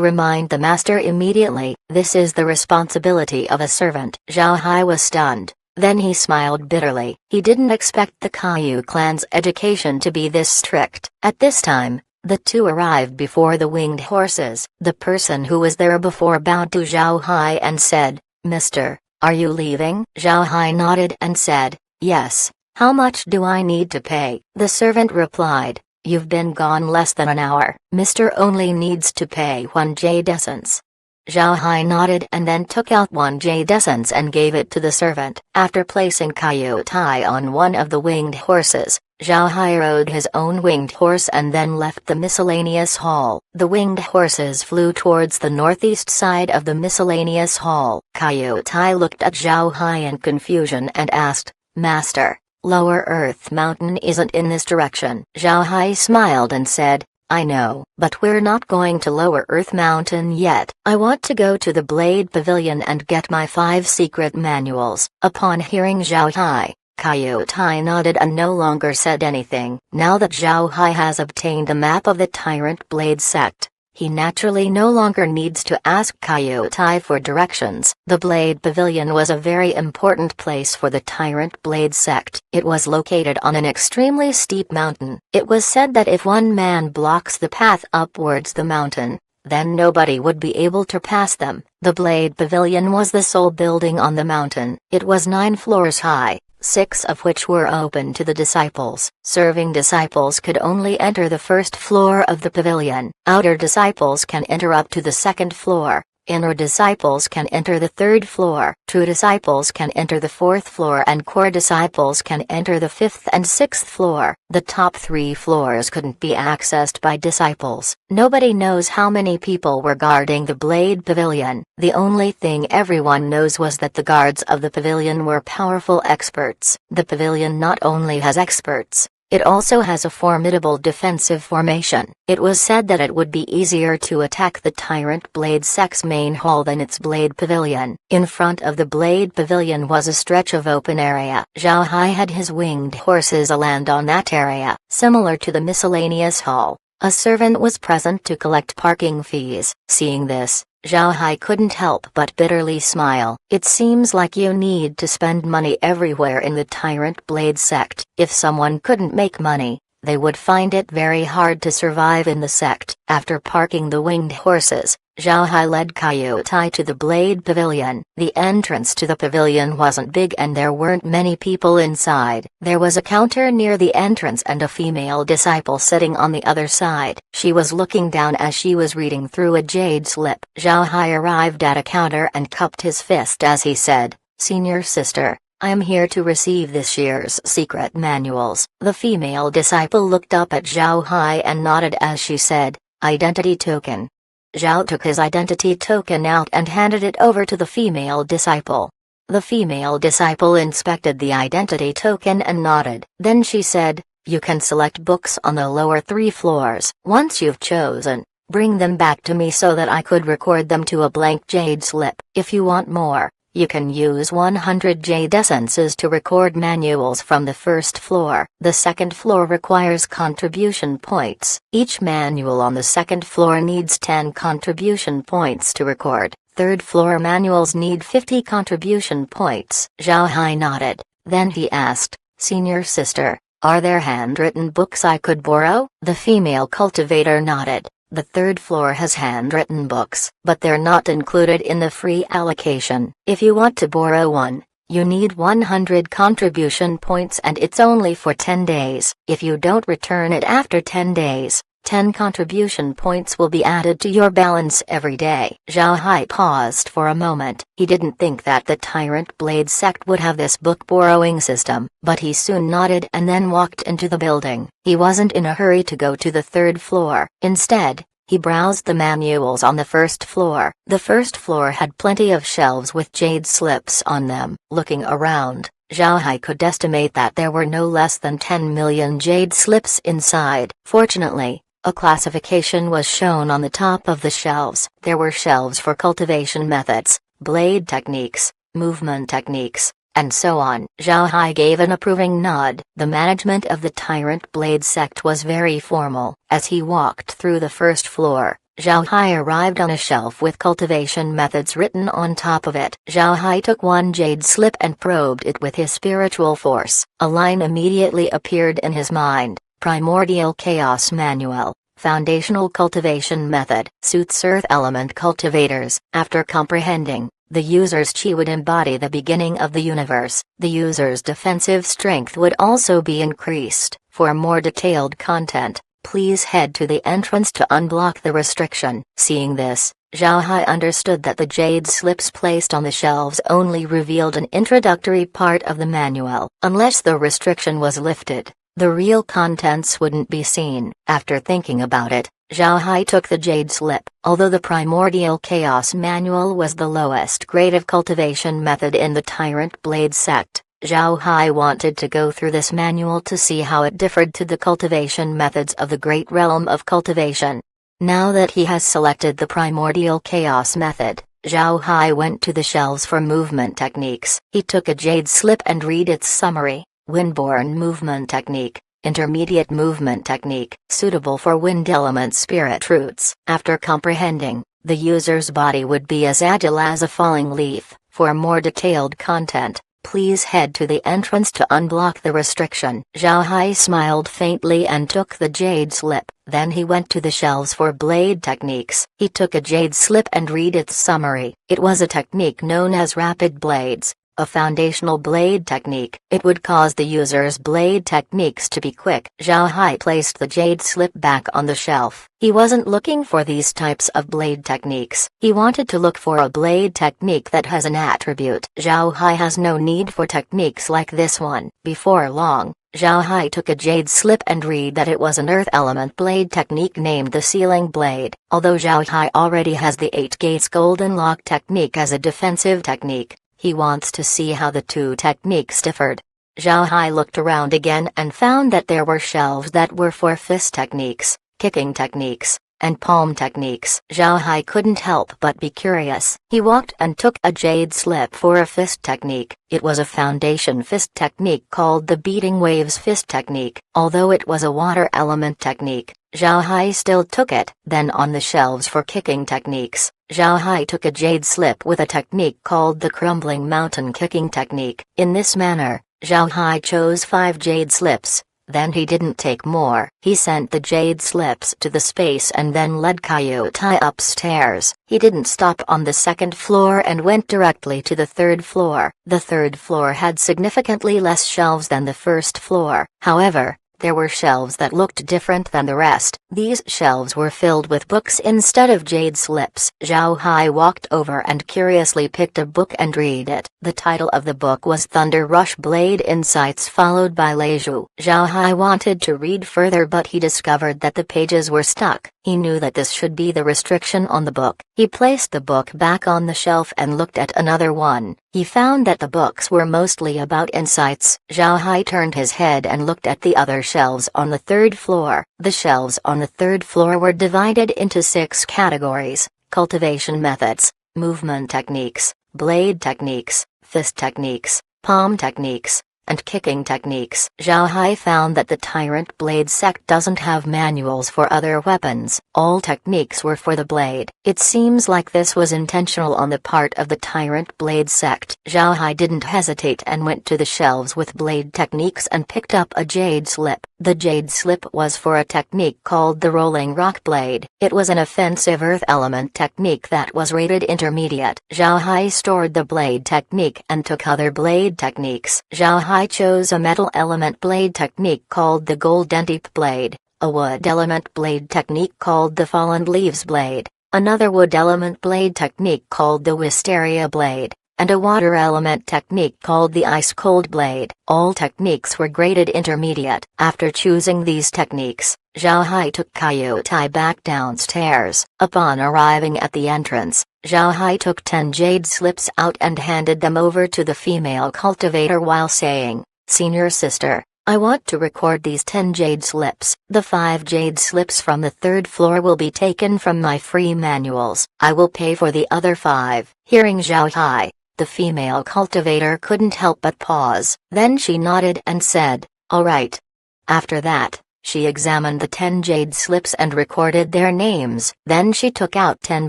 remind the master immediately. This is the responsibility of a servant." Zhao Hai was stunned. Then he smiled bitterly. He didn't expect the Caillou clan's education to be this strict. At this time, the two arrived before the winged horses. The person who was there before bowed to Zhao Hai and said, "Mister, are you leaving?" Zhao Hai nodded and said, "Yes. How much do I need to pay?" The servant replied, "You've been gone less than an hour. Mister only needs to pay 1 jade essence." Zhao Hai nodded and then took out 1 jade essence and gave it to the servant. After placing Caillou Tai on one of the winged horses, Zhao Hai rode his own winged horse and then left the miscellaneous hall. The winged horses flew towards the northeast side of the miscellaneous hall. Caillou Tai looked at Zhao Hai in confusion and asked, "Master, Lower Earth Mountain isn't in this direction." Zhao Hai smiled and said, "I know, but we're not going to Lower Earth Mountain yet. I want to go to the Blade Pavilion and get my 5 secret manuals." Upon hearing Zhao Hai, Caillou Tai nodded and no longer said anything. Now that Zhao Hai has obtained the map of the Tyrant Blade sect, he naturally no longer needs to ask Caillou Tai for directions. The Blade Pavilion was a very important place for the Tyrant Blade sect. It was located on an extremely steep mountain. It was said that if one man blocks the path upwards the mountain, then nobody would be able to pass them. The Blade Pavilion was the sole building on the mountain. It was 9 floors high, 6 of which were open to the disciples. Serving disciples could only enter the first floor of the pavilion. Outer disciples can enter up to the 2nd floor. Inner disciples can enter the 3rd floor. True disciples can enter the 4th floor and core disciples can enter the 5th and 6th floor. The top 3 floors couldn't be accessed by disciples. Nobody knows how many people were guarding the Blade Pavilion. The only thing everyone knows was that the guards of the pavilion were powerful experts. The pavilion not only has experts, it also has a formidable defensive formation. It was said that it would be easier to attack the Tyrant Blade sect's main hall than its Blade Pavilion. In front of the Blade Pavilion was a stretch of open area. Zhao Hai had his winged horses land on that area. Similar to the miscellaneous hall, a servant was present to collect parking fees. Seeing this, Zhao Hai couldn't help but bitterly smile. It seems like you need to spend money everywhere in the Tyrant Blade sect. If someone couldn't make money, they would find it very hard to survive in the sect. After parking the winged horses, Zhao Hai led Caillou Tai to the Blade Pavilion. The entrance to the pavilion wasn't big and there weren't many people inside. There was a counter near the entrance and a female disciple sitting on the other side. She was looking down as she was reading through a jade slip. Zhao Hai arrived at a counter and cupped his fist as he said, "Senior sister, I am here to receive this year's secret manuals." The female disciple looked up at Zhao Hai and nodded as she said, "Identity token." Zhao took his identity token out and handed it over to the female disciple. The female disciple inspected the identity token and nodded. Then she said, "You can select books on the lower 3 floors. Once you've chosen, bring them back to me so that I could record them to a blank jade slip. If you want more, you can use 100 jade essences to record manuals from the 1st floor. The 2nd floor requires contribution points. Each manual on the 2nd floor needs 10 contribution points to record. 3rd floor manuals need 50 contribution points." Zhao Hai nodded. Then he asked, "Senior sister, are there handwritten books I could borrow?" The female cultivator nodded. The 3rd floor has handwritten books, but they're not included in the free allocation. If you want to borrow one, you need 100 contribution points and it's only for 10 days. If you don't return it after 10 days, 10 contribution points will be added to your balance every day. Zhao Hai paused for a moment. He didn't think that the Tyrant Blade sect would have this book borrowing system, but he soon nodded and then walked into the building. He wasn't in a hurry to go to the 3rd floor. Instead, he browsed the manuals on the 1st floor. The 1st floor had plenty of shelves with jade slips on them. Looking around, Zhao Hai could estimate that there were no less than 10 million jade slips inside. Fortunately, a classification was shown on the top of the shelves. There were shelves for cultivation methods, blade techniques, movement techniques, and so on. Zhao Hai gave an approving nod. The management of the Tyrant Blade sect was very formal. As he walked through the 1st floor, Zhao Hai arrived on a shelf with cultivation methods written on top of it. Zhao Hai took one jade slip and probed it with his spiritual force. A line immediately appeared in his mind: Primordial Chaos Manual. Foundational Cultivation Method suits Earth Element cultivators. After comprehending, the user's chi would embody the beginning of the universe. The user's defensive strength would also be increased. For more detailed content, please head to the entrance to unblock the restriction. Seeing this, Zhao Hai understood that the jade slips placed on the shelves only revealed an introductory part of the manual. Unless the restriction was lifted, the real contents wouldn't be seen. After thinking about it, Zhao Hai took the jade slip. Although the Primordial Chaos Manual was the lowest grade of cultivation method in the Tyrant Blade sect, Zhao Hai wanted to go through this manual to see how it differed to the cultivation methods of the Great Realm of Cultivation. Now that he has selected the Primordial Chaos method, Zhao Hai went to the shelves for movement techniques. He took a jade slip and read its summary: Windborne Movement Technique, Intermediate Movement Technique, suitable for wind element spirit roots. After comprehending, the user's body would be as agile as a falling leaf. For more detailed content, please head to the entrance to unblock the restriction. Zhao Hai smiled faintly and took the jade slip. Then he went to the shelves for blade techniques. He took a jade slip and read its summary. It was a technique known as rapid blades, a foundational blade technique. It would cause the user's blade techniques to be quick. Zhao Hai placed the jade slip back on the shelf. He wasn't looking for these types of blade techniques. He wanted to look for a blade technique that has an attribute. Zhao Hai has no need for techniques like this one. Before long, Zhao Hai took a jade slip and read that it was an earth element blade technique named the Sealing Blade. Although Zhao Hai already has the 8 Gates Golden Lock technique as a defensive technique, he wants to see how the two techniques differed. Zhao Hai looked around again and found that there were shelves that were for fist techniques, kicking techniques, and palm techniques. Zhao Hai couldn't help but be curious. He walked and took a jade slip for a fist technique. It was a foundation fist technique called the Beating Waves Fist Technique. Although it was a water element technique, Zhao Hai still took it. Then on the shelves for kicking techniques, Zhao Hai took a jade slip with a technique called the Crumbling Mountain Kicking Technique. In this manner, Zhao Hai chose 5 jade slips. Then he didn't take more. He sent the jade slips to the space and then led Coyote upstairs. He didn't stop on the 2nd floor and went directly to the 3rd floor. The 3rd floor had significantly less shelves than the 1st floor. However, there were shelves that looked different than the rest. These shelves were filled with books instead of jade slips. Zhao Hai walked over and curiously picked a book and read it. The title of the book was Thunder Rush Blade Insights, followed by Leizhu. Zhao Hai wanted to read further, but he discovered that the pages were stuck. He knew that this should be the restriction on the book. He placed the book back on the shelf and looked at another one. He found that the books were mostly about insights. Zhao Hai turned his head and looked at the other shelves on the 3rd floor. The shelves on the 3rd floor were divided into 6 categories: cultivation methods, movement techniques, blade techniques, fist techniques, palm techniques, and kicking techniques. Zhao Hai found that the Tyrant Blade sect doesn't have manuals for other weapons. All techniques were for the blade. It seems like this was intentional on the part of the Tyrant Blade sect. Zhao Hai didn't hesitate and went to the shelves with blade techniques and picked up a jade slip. The jade slip was for a technique called the Rolling Rock Blade. It was an offensive earth element technique that was rated intermediate. Zhao Hai stored the blade technique and took other blade techniques. Zhao Hai chose a metal element blade technique called the Golden Deep Blade, a wood element blade technique called the Fallen Leaves Blade, another wood element blade technique called the Wisteria Blade, and a water element technique called the Ice Cold Blade. All techniques were graded intermediate. After choosing these techniques, Zhao Hai took Coyote back downstairs. Upon arriving at the entrance, Zhao Hai took 10 jade slips out and handed them over to the female cultivator while saying, "Senior sister, I want to record these 10 jade slips. The 5 jade slips from the 3rd floor will be taken from my free manuals. I will pay for the other 5. Hearing Zhao Hai, the female cultivator couldn't help but pause. Then she nodded and said, "All right." After that, She examined the 10 jade slips and recorded their names. Then she took out 10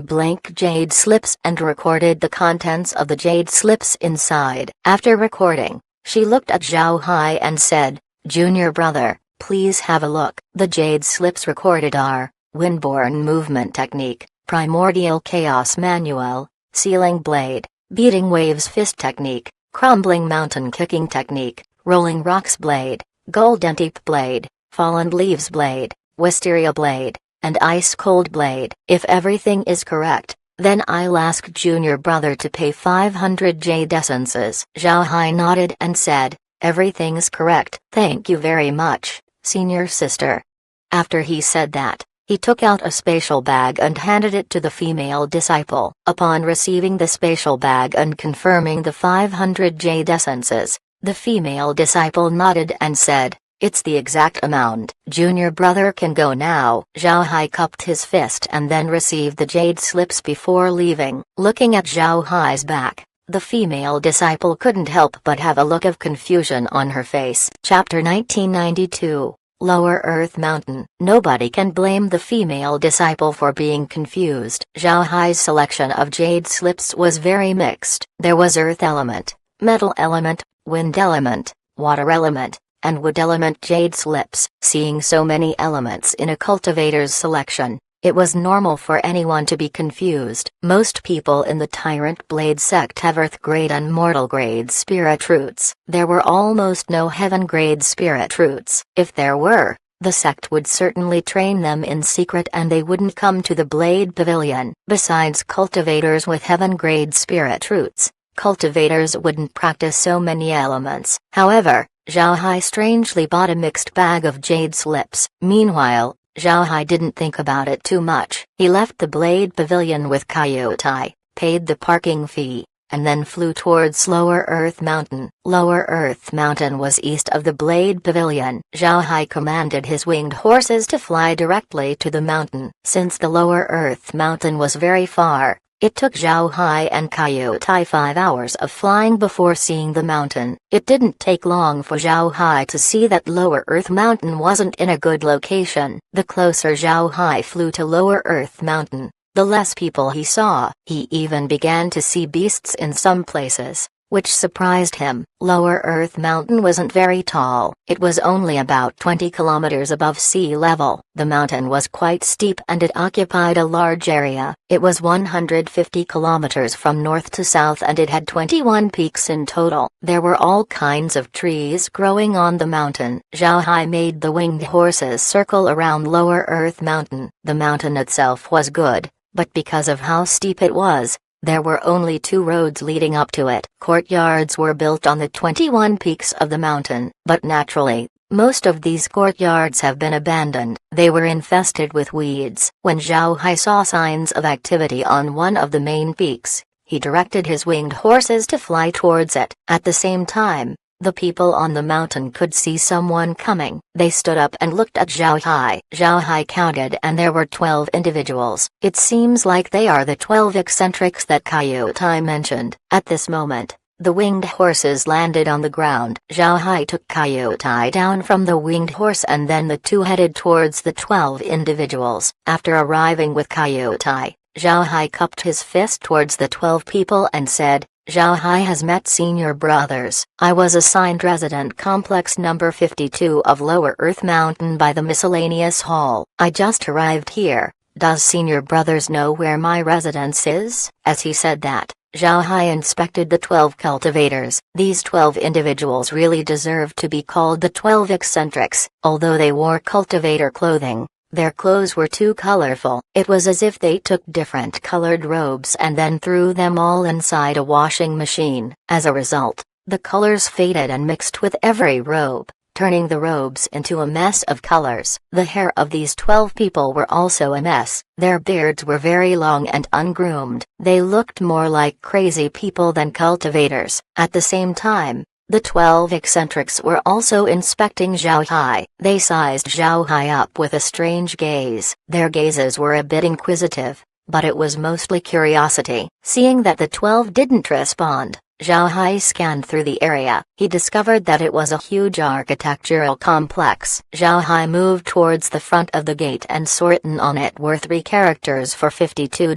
blank jade slips and recorded the contents of the jade slips inside. After recording, she looked at Zhao Hai and said, "Junior brother, please have a look." The jade slips recorded are Windborne Movement Technique, Primordial Chaos Manual, Sealing Blade, Beating Waves Fist Technique, Crumbling Mountain Kicking Technique, Rolling Rocks Blade, Golden Deep Blade, Fallen Leaves Blade, Wisteria Blade, and Ice Cold Blade. If everything is correct, then I'll ask junior brother to pay 500 jade essences. Zhao Hai nodded and said, "Everything's correct. Thank you very much, senior sister." After he said that, he took out a spatial bag and handed it to the female disciple. Upon receiving the spatial bag and confirming the 500 jade essences, the female disciple nodded and said, "It's the exact amount. Junior brother can go now." Zhao Hai cupped his fist and then received the jade slips before leaving. Looking at Zhao Hai's back, the female disciple couldn't help but have a look of confusion on her face. Chapter 1992. Lower Earth Mountain. Nobody can blame the female disciple for being confused. Zhao Hai's selection of jade slips was very mixed. There was earth element, metal element, wind element, water element, and wood element jade slips. Seeing so many elements in a cultivator's selection, it was normal for anyone to be confused. Most people in the Tyrant Blade sect have Earth grade and Mortal grade spirit roots. There were almost no Heaven grade spirit roots. If there were, the sect would certainly train them in secret and they wouldn't come to the Blade Pavilion. Besides cultivators with Heaven grade spirit roots, cultivators wouldn't practice so many elements. However, Zhao Hai strangely bought a mixed bag of jade slips. Meanwhile, Zhao Hai didn't think about it too much. He left the Blade Pavilion with Coyote, paid the parking fee, and then flew towards Lower Earth Mountain. Lower Earth Mountain was east of the Blade Pavilion. Zhao Hai commanded his winged horses to fly directly to the mountain. Since the Lower Earth Mountain was very far, it took Zhao Hai and Coyote 5 hours of flying before seeing the mountain. It didn't take long for Zhao Hai to see that Lower Earth Mountain wasn't in a good location. The closer Zhao Hai flew to Lower Earth Mountain, the less people he saw. He even began to see beasts in some places, which surprised him. Lower Earth Mountain wasn't very tall. It was only about 20 kilometers above sea level. The mountain was quite steep and it occupied a large area. It was 150 kilometers from north to south and it had 21 peaks in total. There were all kinds of trees growing on the mountain. Zhao Hai made the winged horses circle around Lower Earth Mountain. The mountain itself was good, but because of how steep it was, there were only 2 roads leading up to it. Courtyards were built on the 21 peaks of the mountain, but naturally, most of these courtyards have been abandoned. They were infested with weeds. When Zhao Hai saw signs of activity on one of the main peaks, he directed his winged horses to fly towards it. At the same time, the people on the mountain could see someone coming. They stood up and looked at Zhao Hai. Zhao Hai counted and there were 12 individuals. It seems like they are the 12 eccentrics that Coyote mentioned. At this moment, the winged horses landed on the ground. Zhao Hai took Coyote down from the winged horse and then the two headed towards the 12 individuals. After arriving with Coyote, Zhao Hai cupped his fist towards the 12 people and said, "Zhao Hai has met senior brothers. I was assigned resident complex number 52 of Lower Earth Mountain by the miscellaneous hall. I just arrived here. Does senior brothers know where my residence is?" As he said that, Zhao Hai inspected the 12 cultivators. These 12 individuals really deserved to be called the 12 eccentrics. Although they wore cultivator clothing, their clothes were too colorful. It was as if they took different colored robes and then threw them all inside a washing machine. As a result, the colors faded and mixed with every robe, turning the robes into a mess of colors. The hair of these 12 people were also a mess. Their beards were very long and ungroomed. They looked more like crazy people than cultivators. At the same time, the 12 eccentrics were also inspecting Zhao Hai. They sized Zhao Hai up with a strange gaze. Their gazes were a bit inquisitive, but it was mostly curiosity. Seeing that the 12 didn't respond, Zhao Hai scanned through the area. He discovered that it was a huge architectural complex. Zhao Hai moved towards the front of the gate and saw written on it were 3 characters for 52.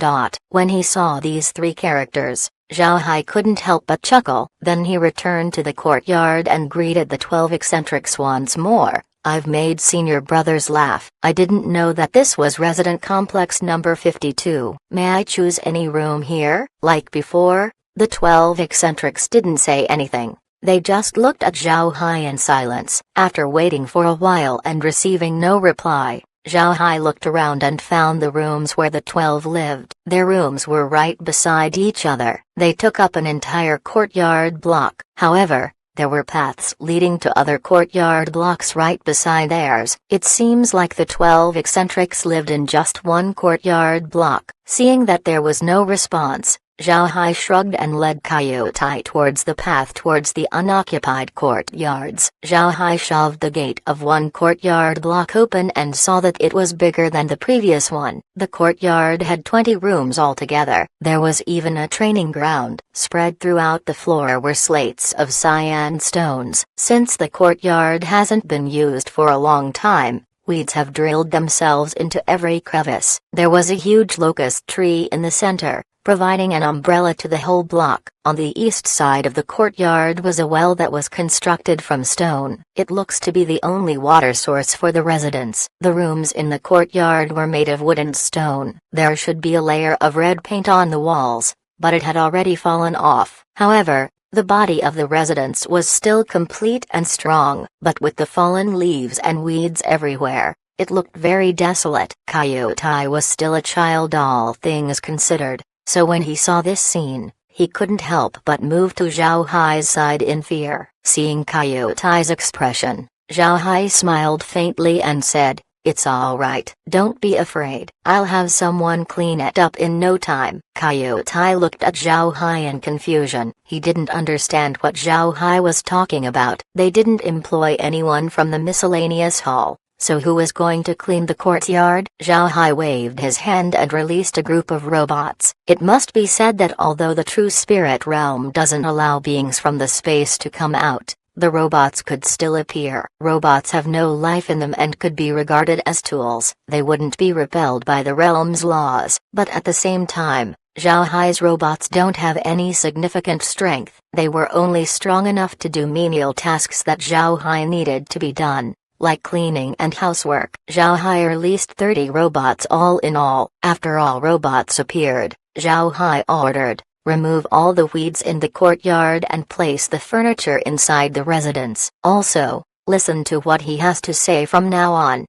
When he saw these 3 characters, Zhao Hai couldn't help but chuckle. Then he returned to the courtyard and greeted the 12 eccentrics once more. I've made senior brothers laugh. I didn't know that this was resident complex number 52. May I choose any room here, like before? The 12 eccentrics didn't say anything. They just looked at Zhao Hai in silence. After waiting for a while and receiving no reply, Zhao Hai looked around and found the rooms where the 12 lived. Their rooms were right beside each other. They took up an entire courtyard block. However, there were paths leading to other courtyard blocks right beside theirs. It seems like the 12 eccentrics lived in just one courtyard block. Seeing that there was no response, Zhao Hai shrugged and led Kaiutai towards the path towards the unoccupied courtyards. Zhao Hai shoved the gate of one courtyard block open and saw that it was bigger than the previous one. The courtyard had 20 rooms altogether. There was even a training ground. Spread throughout the floor were slates of cyan stones. Since the courtyard hasn't been used for a long time, weeds have drilled themselves into every crevice. There was a huge locust tree in the center, providing an umbrella to the whole block. On the east side of the courtyard was a well that was constructed from stone. It looks to be the only water source for the residents. The rooms in the courtyard were made of wood and stone. There should be a layer of red paint on the walls, but it had already fallen off. However, the body of the residence was still complete and strong, but with the fallen leaves and weeds everywhere, it looked very desolate. Kaiutai was still a child, all things considered. So when he saw this scene, he couldn't help but move to Zhao Hai's side in fear. Seeing Kaiutai's expression, Zhao Hai smiled faintly and said, "It's all right. Don't be afraid. I'll have someone clean it up in no time." Kaiutai looked at Zhao Hai in confusion. He didn't understand what Zhao Hai was talking about. They didn't employ anyone from the miscellaneous hall. So who was going to clean the courtyard? Zhao Hai waved his hand and released a group of robots. It must be said that although the true spirit realm doesn't allow beings from the space to come out, the robots could still appear. Robots have no life in them and could be regarded as tools. They wouldn't be repelled by the realm's laws. But at the same time, Zhao Hai's robots don't have any significant strength. They were only strong enough to do menial tasks that Zhao Hai needed to be done, like cleaning and housework. Zhao Hai released 30 robots all in all. After all robots appeared, Zhao Hai ordered, "Remove all the weeds in the courtyard and place the furniture inside the residence. Also, listen to what he has to say from now on."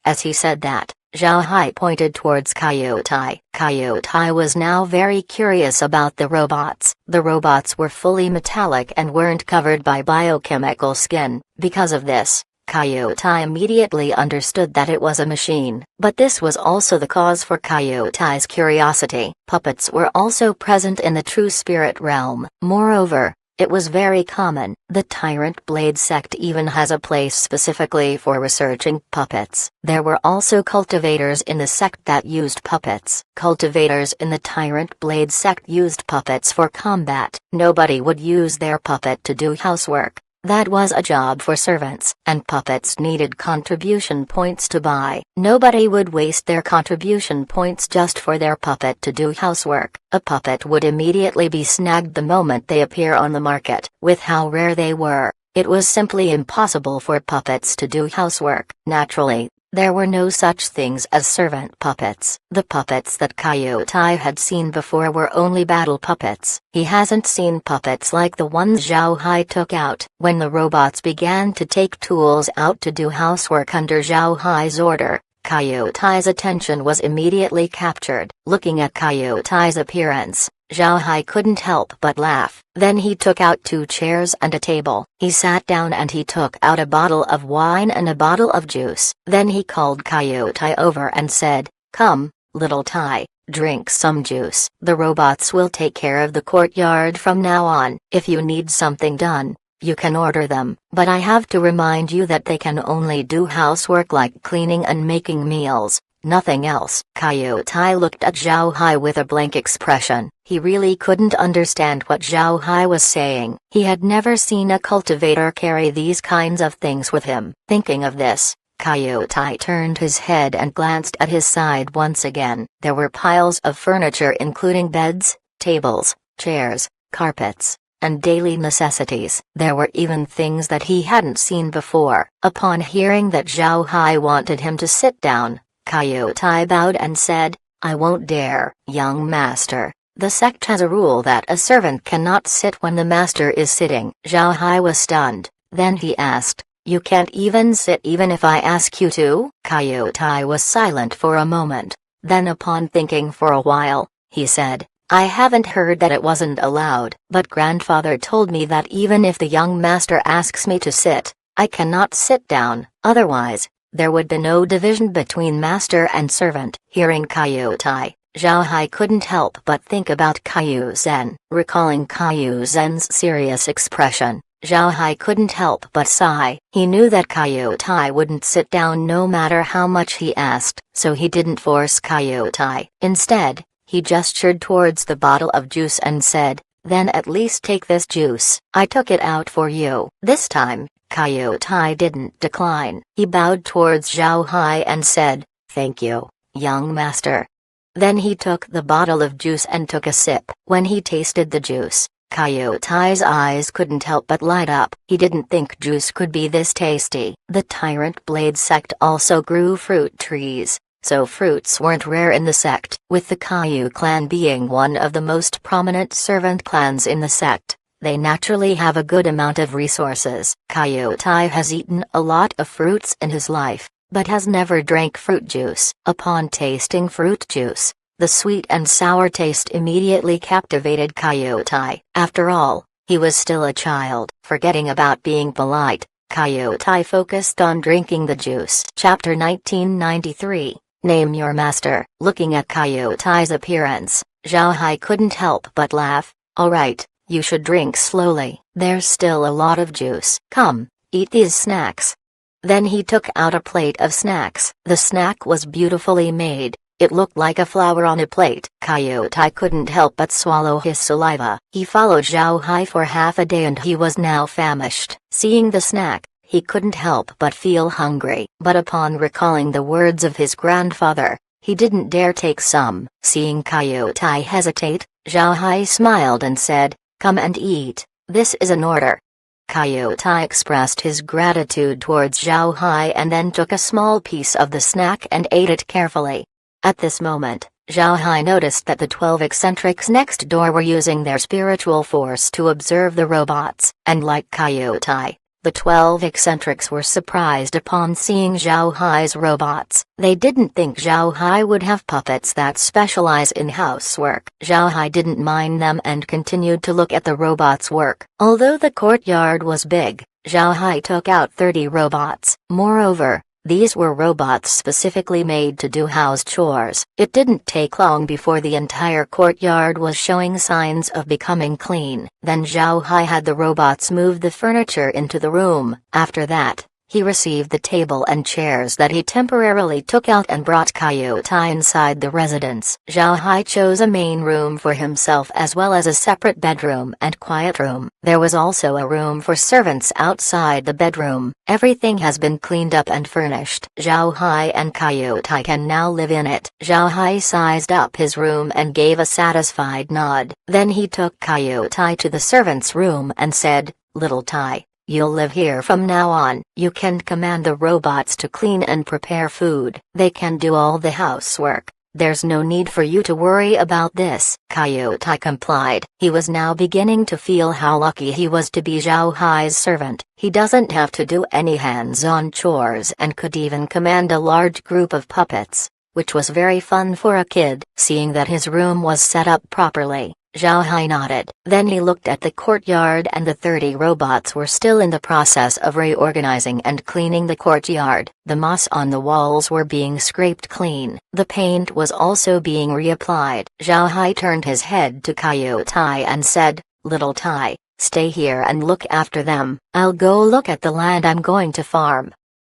As he said that, Zhao Hai pointed towards Kaiutai. Kaiutai was now very curious about the robots. The robots were fully metallic and weren't covered by biochemical skin. Because of this, Kaiutai immediately understood that it was a machine. But this was also the cause for Kaiutai's curiosity. Puppets were also present in the true spirit realm. Moreover, it was very common. The Tyrant Blade sect even has a place specifically for researching puppets. There were also cultivators in the sect that used puppets. Cultivators in the Tyrant Blade sect used puppets for combat. Nobody would use their puppet to do housework. That was a job for servants, and puppets needed contribution points to buy. Nobody would waste their contribution points just for their puppet to do housework. A puppet would immediately be snagged the moment they appear on the market. With how rare they were, it was simply impossible for puppets to do housework. Naturally, there were no such things as servant puppets. The puppets that Kaiutai had seen before were only battle puppets. He hasn't seen puppets like the ones Zhao Hai took out. When the robots began to take tools out to do housework under Zhao Hai's order, Kaiutai's attention was immediately captured. Looking at Kaiutai's appearance, Zhao Hai couldn't help but laugh. Then he took out 2 chairs and a table. He sat down and he took out a bottle of wine and a bottle of juice. Then he called Kaiutai over and said, "Come, little Tai, drink some juice. The robots will take care of the courtyard from now on. If you need something done, you can order them. But I have to remind you that they can only do housework like cleaning and making meals. nothing else. Coyote looked at Zhao Hai with a blank expression. He really couldn't understand what Zhao Hai was saying. He had never seen a cultivator carry these kinds of things with him. Thinking of this, Coyote turned his head and glanced at his side once again. There were piles of furniture including beds, tables, chairs, carpets, and daily necessities. There were even things that he hadn't seen before. Upon hearing that Zhao Hai wanted him to sit down, Coyote bowed and said, "I won't dare, young master. The sect has a rule that a servant cannot sit when the master is sitting." Zhao Hai was stunned. Then he asked, "You can't even sit even if I ask you to?" Coyote was silent for a moment. Then upon thinking for a while, he said, "I haven't heard that it wasn't allowed, but grandfather told me that even if the young master asks me to sit, I cannot sit down, otherwise, there would be no division between master and servant." Hearing Coyote, Zhao Hai couldn't help but think about Caillou Zen. Recalling Caillou Zen's serious expression, Zhao Hai couldn't help but sigh. He knew that Coyote wouldn't sit down no matter how much he asked, so he didn't force Coyote. Instead, he gestured towards the bottle of juice and said, "Then at least take this juice. I took it out for you." This time, Coyote didn't decline. He bowed towards Zhao Hai and said, "Thank you, young master." Then he took the bottle of juice and took a sip. When he tasted the juice, Coyote's eyes couldn't help but light up. He didn't think juice could be this tasty. The Tyrant Blade sect also grew fruit trees, so fruits weren't rare in the sect. With the Caillou clan being one of the most prominent servant clans in the sect, they naturally have a good amount of resources. Coyote has eaten a lot of fruits in his life, but has never drank fruit juice. Upon tasting fruit juice, the sweet and sour taste immediately captivated Coyote. After all, he was still a child. Forgetting about being polite, Coyote focused on drinking the juice. Chapter 1993, Name Your Master. Looking at Coyote's appearance, Zhao Hai couldn't help but laugh. "Alright, you should drink slowly. There's still a lot of juice. Come, eat these snacks." Then he took out a plate of snacks. The snack was beautifully made. It looked like a flower on a plate. Coyote couldn't help but swallow his saliva. He followed Zhao Hai for half a day and he was now famished. Seeing the snack, he couldn't help but feel hungry. But upon recalling the words of his grandfather, he didn't dare take some. Seeing Coyote hesitate, Zhao Hai smiled and said, "Come and eat. This is an order." Coyote expressed his gratitude towards Zhao Hai and then took a small piece of the snack and ate it carefully. At this moment, Zhao Hai noticed that the 12 eccentrics next door were using their spiritual force to observe the robots, and like Coyote, the 12 eccentrics were surprised upon seeing Zhao Hai's robots. They didn't think Zhao Hai would have puppets that specialize in housework. Zhao Hai didn't mind them and continued to look at the robots' work. Although the courtyard was big, Zhao Hai took out 30 robots. Moreover, these were robots specifically made to do house chores. It didn't take long before the entire courtyard was showing signs of becoming clean. Then Zhao Hai had the robots move the furniture into the room. After that, he received the table and chairs that he temporarily took out and brought Coyote inside the residence. Zhao Hai chose a main room for himself as well as a separate bedroom and quiet room. There was also a room for servants outside the bedroom. Everything has been cleaned up and furnished. Zhao Hai and Coyote can now live in it. Zhao Hai sized up his room and gave a satisfied nod. Then he took Coyote to the servants' room and said, "Little Tai, you'll live here from now on. You can command the robots to clean and prepare food. They can do all the housework. There's no need for you to worry about this." Coyote complied. He was now beginning to feel how lucky he was to be Zhao Hai's servant. He doesn't have to do any hands-on chores and could even command a large group of puppets, which was very fun for a kid. Seeing that his room was set up properly, Zhao Hai nodded. Then he looked at the courtyard and the 30 robots were still in the process of reorganizing and cleaning the courtyard. The moss on the walls were being scraped clean. The paint was also being reapplied. Zhao Hai turned his head to Coyote and said, "Little Tai, stay here and look after them. I'll go look at the land I'm going to farm."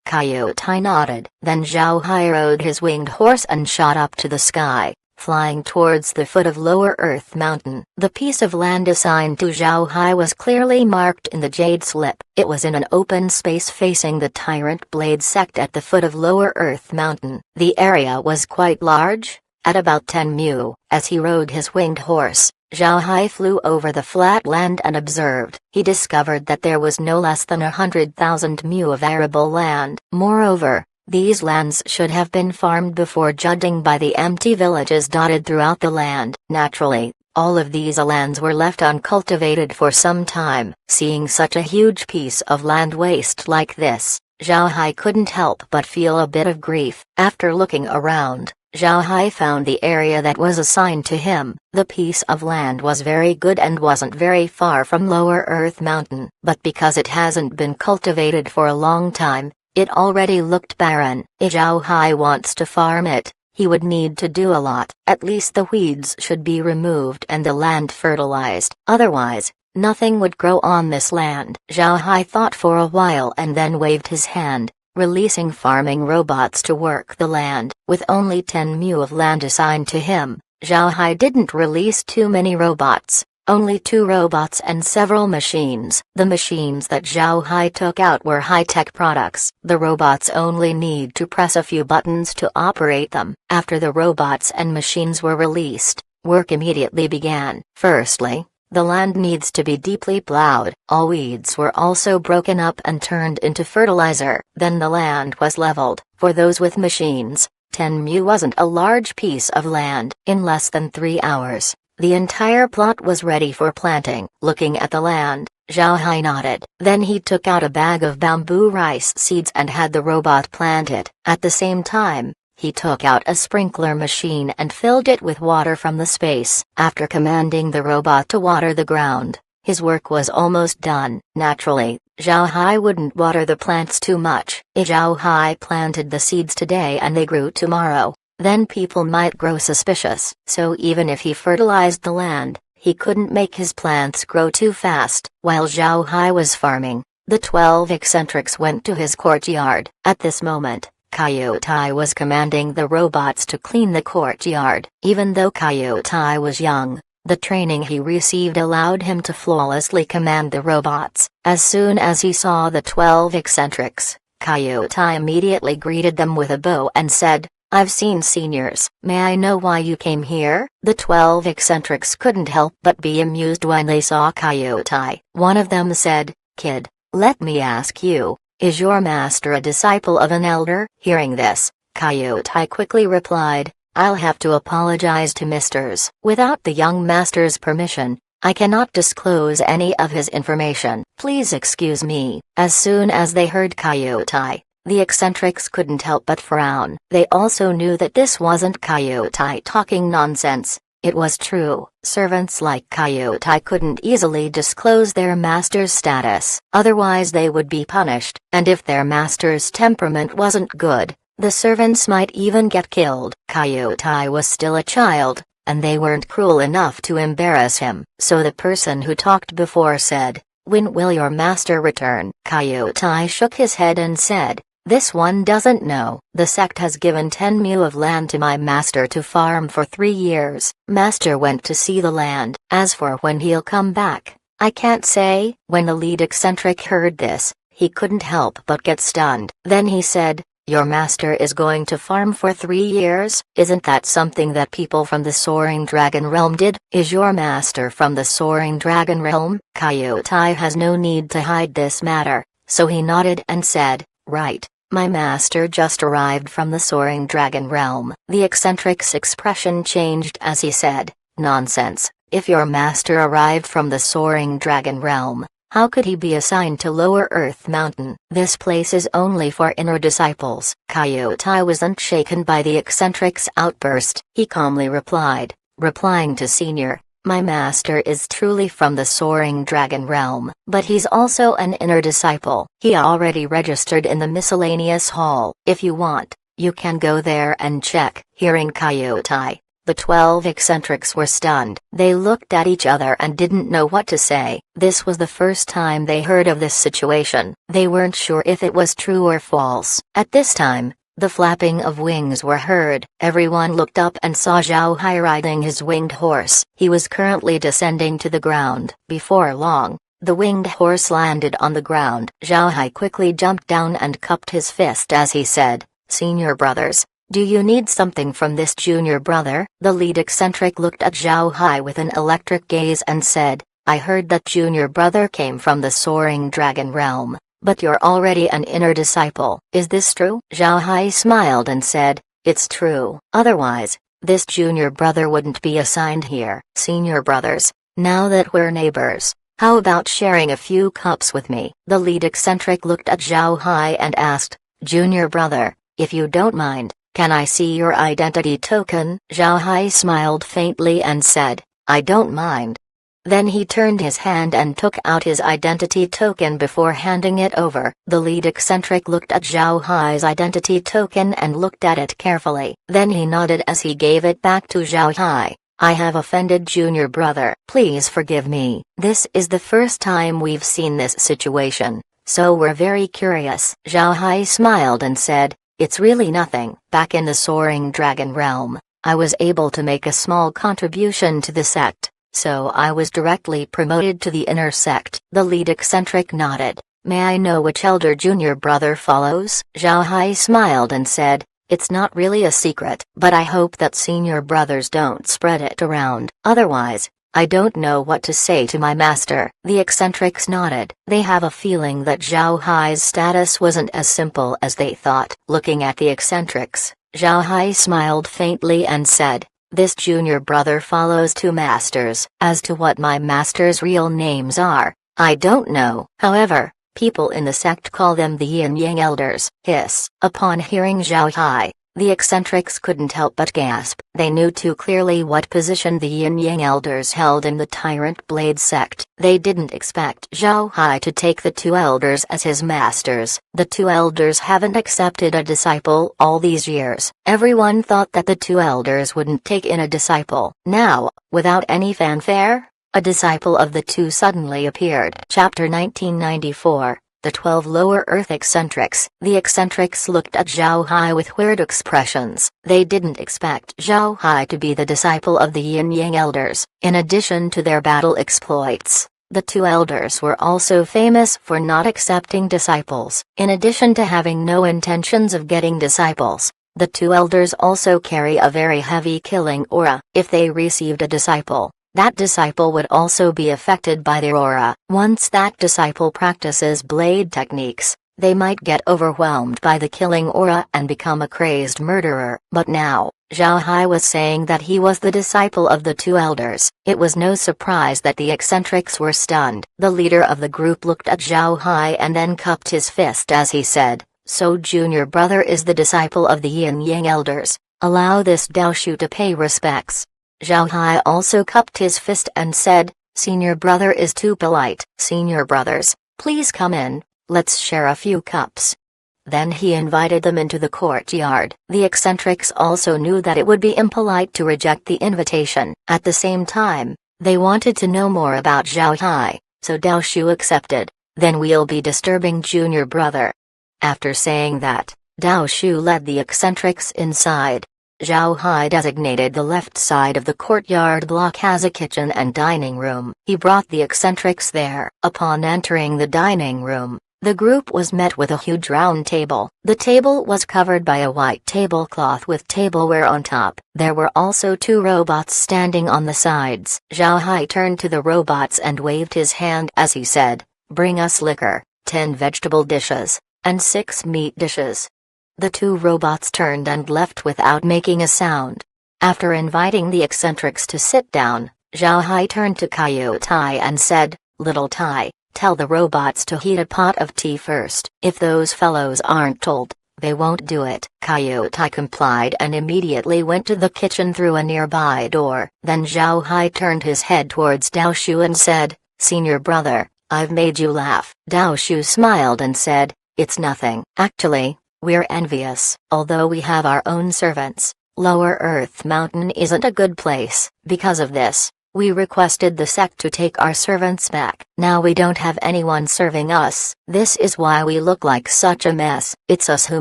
Coyote nodded. Then Zhao Hai rode his winged horse and shot up to the sky, flying towards the foot of Lower Earth Mountain. The piece of land assigned to Zhao Hai was clearly marked in the jade slip. It was in an open space facing the Tyrant Blade sect at the foot of Lower Earth Mountain. The area was quite large, at about 10 mu. As he rode his winged horse, Zhao Hai flew over the flat land and observed. He discovered that there was no less than 100,000 mu of arable land. Moreover, these lands should have been farmed before, judging by the empty villages dotted throughout the land. Naturally, all of these lands were left uncultivated for some time. Seeing such a huge piece of land waste like this, Zhao Hai couldn't help but feel a bit of grief. After looking around, Zhao Hai found the area that was assigned to him. The piece of land was very good and wasn't very far from Lower Earth Mountain, but because it hasn't been cultivated for a long time, it already looked barren. If Zhao Hai wants to farm it, he would need to do a lot. At least the weeds should be removed and the land fertilized. Otherwise, nothing would grow on this land. Zhao Hai thought for a while and then waved his hand, releasing farming robots to work the land. With only 10 mu of land assigned to him, Zhao Hai didn't release too many robots. Only 2 robots and several machines. The machines that Zhao Hai took out were high-tech products. The robots only need to press a few buttons to operate them. After the robots and machines were released, work immediately began. Firstly, the land needs to be deeply plowed. All weeds were also broken up and turned into fertilizer. Then the land was leveled. For those with machines, 10 mu wasn't a large piece of land. In less than 3 hours, the entire plot was ready for planting. Looking at the land, Zhao Hai nodded. Then he took out a bag of bamboo rice seeds and had the robot plant it. At the same time, he took out a sprinkler machine and filled it with water from the space. After commanding the robot to water the ground, his work was almost done. Naturally, Zhao Hai wouldn't water the plants too much. If Zhao Hai planted the seeds today and they grew tomorrow, then people might grow suspicious. So even if he fertilized the land, he couldn't make his plants grow too fast. While Zhao Hai was farming, the 12 eccentrics went to his courtyard. At this moment, Coyote was commanding the robots to clean the courtyard. Even though Coyote was young, the training he received allowed him to flawlessly command the robots. As soon as he saw the 12 eccentrics, Coyote immediately greeted them with a bow and said, "I've seen seniors. May I know why you came here?" The 12 eccentrics couldn't help but be amused when they saw Coyote. One of them said, "Kid, let me ask you, is your master a disciple of an elder?" Hearing this, Coyote quickly replied, "I'll have to apologize to misters. Without the young master's permission, I cannot disclose any of his information. Please excuse me." As soon as they heard Coyote, the eccentrics couldn't help but frown. They also knew that this wasn't Coyote talking nonsense. It was true. Servants like Coyote couldn't easily disclose their master's status. Otherwise they would be punished. And if their master's temperament wasn't good, the servants might even get killed. Coyote was still a child, and they weren't cruel enough to embarrass him. So the person who talked before said, "When will your master return?" Coyote shook his head and said, "This one doesn't know. The sect has given 10 mu of land to my master to farm for 3 years. Master went to see the land. As for when he'll come back, I can't say." When the lead eccentric heard this, he couldn't help but get stunned. Then he said, "Your master is going to farm for 3 years? Isn't that something that people from the Soaring Dragon Realm did?" "Is your master from the Soaring Dragon Realm?" Coyote has no need to hide this matter, so he nodded and said, "Right. My master just arrived from the Soaring Dragon Realm." The eccentric's expression changed as he said, "Nonsense. If your master arrived from the Soaring Dragon Realm, how could he be assigned to Lower Earth Mountain? This place is only for inner disciples." Coyote wasn't shaken by the eccentric's outburst. He calmly replied, replying to Senior, "My master is truly from the Soaring Dragon Realm, but he's also an inner disciple. He already registered in the miscellaneous hall. If you want, you can go there and check." Hearing Coyote, The 12 eccentrics were stunned. They looked at each other and didn't know what to say. This was the first time they heard of this situation. They weren't sure if it was true or false. At this time, the flapping of wings were heard. Everyone looked up and saw Zhao Hai riding his winged horse. He was currently descending to the ground. Before long, the winged horse landed on the ground. Zhao Hai quickly jumped down and cupped his fist as he said, "Senior brothers, do you need something from this junior brother?" The lead eccentric looked at Zhao Hai with an electric gaze and said, "I heard that junior brother came from the soaring dragon realm, but you're already an inner disciple. Is this true?" Zhao Hai smiled and said, "It's true. Otherwise, this junior brother wouldn't be assigned here." "Senior brothers, now that we're neighbors, how about sharing a few cups with me?" The lead eccentric looked at Zhao Hai and asked, "Junior brother, if you don't mind, can I see your identity token?" Zhao Hai smiled faintly and said, "I don't mind." Then he turned his hand and took out his identity token before handing it over. The lead eccentric looked at Zhao Hai's identity token and looked at it carefully. Then he nodded as he gave it back to Zhao Hai. "I have offended junior brother. Please forgive me. This is the first time we've seen this situation, so we're very curious." Zhao Hai smiled and said, "It's really nothing. Back in the soaring dragon realm, I was able to make a small contribution to the sect, so I was directly promoted to the inner sect." The lead eccentric nodded. "May I know which elder junior brother follows?" Zhao Hai smiled and said, "It's not really a secret, but I hope that senior brothers don't spread it around. Otherwise, I don't know what to say to my master." The eccentrics nodded. They have a feeling that Zhao Hai's status wasn't as simple as they thought. Looking at the eccentrics, Zhao Hai smiled faintly and said, "This junior brother follows two masters. As to what my master's real names are, I don't know. However, people in the sect call them the Yin Yang Elders." Hiss. Upon hearing Zhao Hai, the eccentrics couldn't help but gasp. They knew too clearly what position the Yin Yang Elders held in the Tyrant Blade sect. They didn't expect Zhao Hai to take the two elders as his masters. The two elders haven't accepted a disciple all these years. Everyone thought that the two elders wouldn't take in a disciple. Now, without any fanfare, a disciple of the two suddenly appeared. Chapter 1994. The 12 Lower Earth Eccentrics. The eccentrics looked at Zhao Hai with weird expressions. They didn't expect Zhao Hai to be the disciple of the Yin Yang Elders. In addition to their battle exploits, the two elders were also famous for not accepting disciples. In addition to having no intentions of getting disciples, the two elders also carry a very heavy killing aura. If they received a disciple, that disciple would also be affected by their aura. Once that disciple practices blade techniques, they might get overwhelmed by the killing aura and become a crazed murderer. But now, Zhao Hai was saying that he was the disciple of the two elders. It was no surprise that the eccentrics were stunned. The leader of the group looked at Zhao Hai and then cupped his fist as he said, "So junior brother is the disciple of the Yin Yang Elders. Allow this Daoshu to pay respects." Zhao Hai also cupped his fist and said, "Senior brother is too polite. Senior brothers, please come in, let's share a few cups." Then he invited them into the courtyard. The eccentrics also knew that it would be impolite to reject the invitation. At the same time, they wanted to know more about Zhao Hai, so Daoshu accepted. "Then we'll be disturbing junior brother." After saying that, Daoshu led the eccentrics inside. Zhao Hai designated the left side of the courtyard block as a kitchen and dining room. He brought the eccentrics there. Upon entering the dining room, the group was met with a huge round table. The table was covered by a white tablecloth with tableware on top. There were also two robots standing on the sides. Zhao Hai turned to the robots and waved his hand as he said, "Bring us liquor, 10 vegetable dishes, and 6 meat dishes." The two robots turned and left without making a sound. After inviting the eccentrics to sit down, Zhao Hai turned to Kaiyu Tai and said, "Little Tai, tell the robots to heat a pot of tea first. If those fellows aren't told, they won't do it." Kaiyu Tai complied and immediately went to the kitchen through a nearby door. Then Zhao Hai turned his head towards Daoshu and said, "Senior brother, I've made you laugh." Daoshu smiled and said, "It's nothing. Actually, we're envious. Although we have our own servants, Lower Earth Mountain isn't a good place. Because of this, we requested the sect to take our servants back. Now we don't have anyone serving us. This is why we look like such a mess. It's us who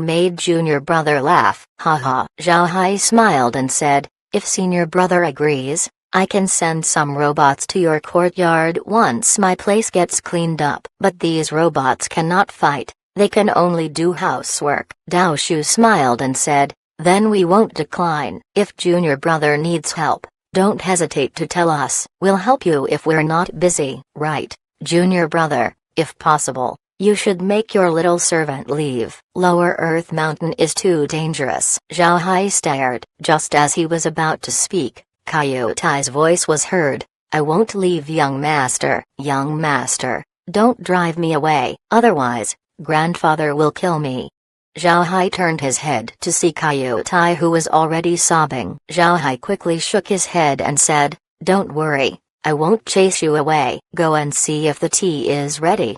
made junior brother laugh. Haha. Zhao Hai smiled and said, if senior brother agrees, I can send some robots to your courtyard once my place gets cleaned up. But these robots cannot fight, they can only do housework. Dao Shu smiled and said, then we won't decline. If junior brother needs help, don't hesitate to tell us. We'll help you if we're not busy. Right, junior brother, if possible, you should make your little servant leave. Lower Earth Mountain is too dangerous. Zhao Hai stared. Just as he was about to speak, Coyote's voice was heard. I won't leave, young master. Young master, don't drive me away, otherwise, grandfather will kill me. Zhao Hai turned his head to see Coyote, who was already sobbing. Zhao Hai quickly shook his head and said, don't worry, I won't chase you away. Go and see if the tea is ready.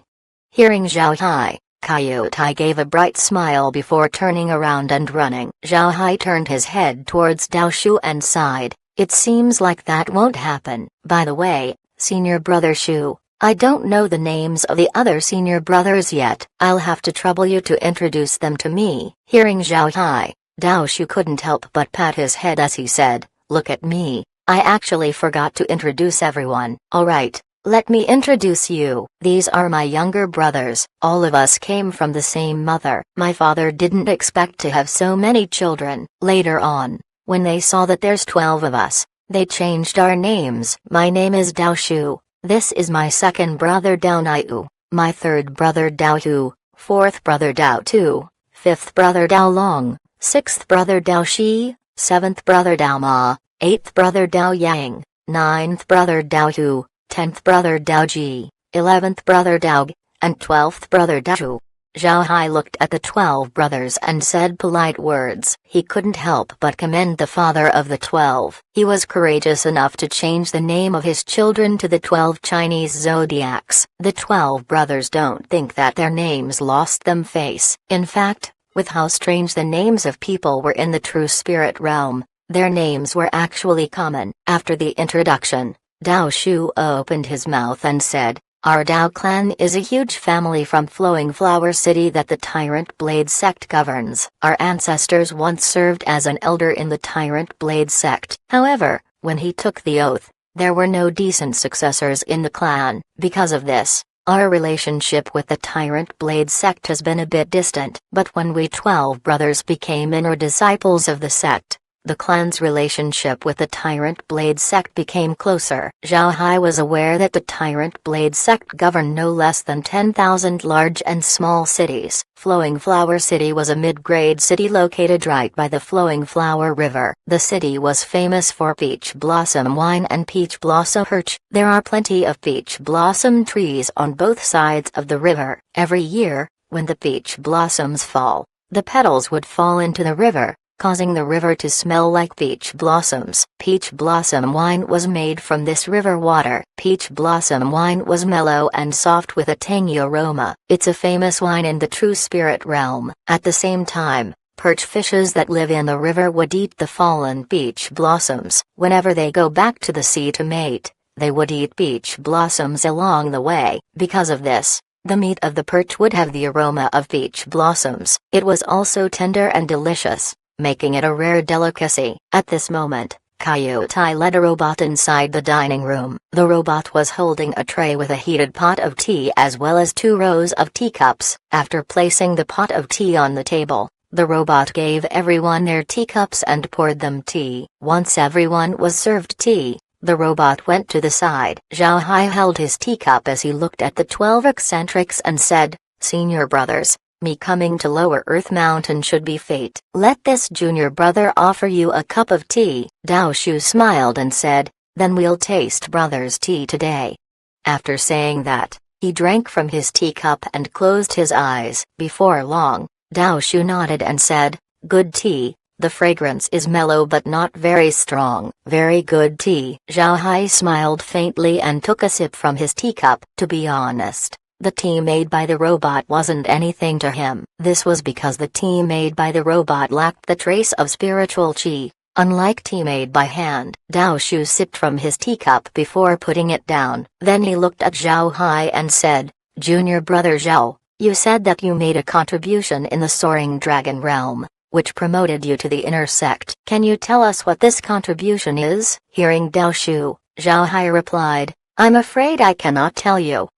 Hearing Zhao Hai, Coyote gave a bright smile before turning around and running. Zhao Hai turned his head towards Dao Shu and sighed. It seems like that won't happen. By the way, senior brother Shu, I don't know the names of the other senior brothers yet. I'll have to trouble you to introduce them to me. Hearing Zhao Hai, Dao Shu couldn't help but pat his head as he said, look at me, I actually forgot to introduce everyone. Alright, let me introduce you. These are my younger brothers. All of us came from the same mother. My father didn't expect to have so many children. Later on, when they saw that there's 12 of us, they changed our names. My name is Dao Shu. This is my second brother Dao Niu, my third brother Dao Hu, fourth brother Dao Tu, fifth brother Dao Long, sixth brother Dao Shi, seventh brother Dao Ma, eighth brother Dao Yang, ninth brother Dao Hu, 10th brother Dao Ji, 11th brother Dao G, and 12th brother Dao Shu. Zhao Hai looked at the 12 brothers and said polite words. He couldn't help but commend the father of the 12. He was courageous enough to change the name of his children to the 12 Chinese zodiacs. The 12 brothers don't think that their names lost them face. In fact, with how strange the names of people were in the true spirit realm, their names were actually common. After the introduction, Dao Shu opened his mouth and said, our Dao clan is a huge family from Flowing Flower City that the Tyrant Blade sect governs. Our ancestors once served as an elder in the Tyrant Blade sect. However, when he took the oath, there were no decent successors in the clan. Because of this, our relationship with the Tyrant Blade sect has been a bit distant. But when we 12 brothers became inner disciples of the sect, the clan's relationship with the Tyrant Blade sect became closer. Zhao Hai was aware that the Tyrant Blade sect governed no less than 10,000 large and small cities. Flowing Flower City was a mid-grade city located right by the Flowing Flower River. The city was famous for peach blossom wine and peach blossom perch. There are plenty of peach blossom trees on both sides of the river. Every year, when the peach blossoms fall, the petals would fall into the river, causing the river to smell like peach blossoms. Peach blossom wine was made from this river water. Peach blossom wine was mellow and soft with a tangy aroma. It's a famous wine in the true spirit realm. At the same time, perch fishes that live in the river would eat the fallen peach blossoms. Whenever they go back to the sea to mate, they would eat peach blossoms along the way. Because of this, the meat of the perch would have the aroma of peach blossoms. It was also tender and delicious, making it a rare delicacy. At this moment, Coyote led a robot inside the dining room. The robot was holding a tray with a heated pot of tea as well as 2 rows of teacups. After placing the pot of tea on the table, the robot gave everyone their teacups and poured them tea. Once everyone was served tea, the robot went to the side. Zhao Hai held his teacup as he looked at the 12 eccentrics and said, "Senior brothers, me coming to Lower Earth Mountain should be fate. Let this junior brother offer you a cup of tea." Dao Shu smiled and said, "Then we'll taste brother's tea today." After saying that, he drank from his teacup and closed his eyes. Before long, Dao Shu nodded and said, "Good tea, the fragrance is mellow but not very strong." "Very good tea." Zhao Hai smiled faintly and took a sip from his teacup. To be honest, the tea made by the robot wasn't anything to him. This was because the tea made by the robot lacked the trace of spiritual qi. unlike tea made by hand. Dao Shu sipped from his teacup before putting it down. Then he looked at Zhao Hai and said, "Junior brother Zhao, you said that you made a contribution in the Soaring Dragon realm, which promoted you to the inner sect. Can you tell us what this contribution is?" Hearing Dao Shu, Zhao Hai replied, "I'm afraid I cannot tell you."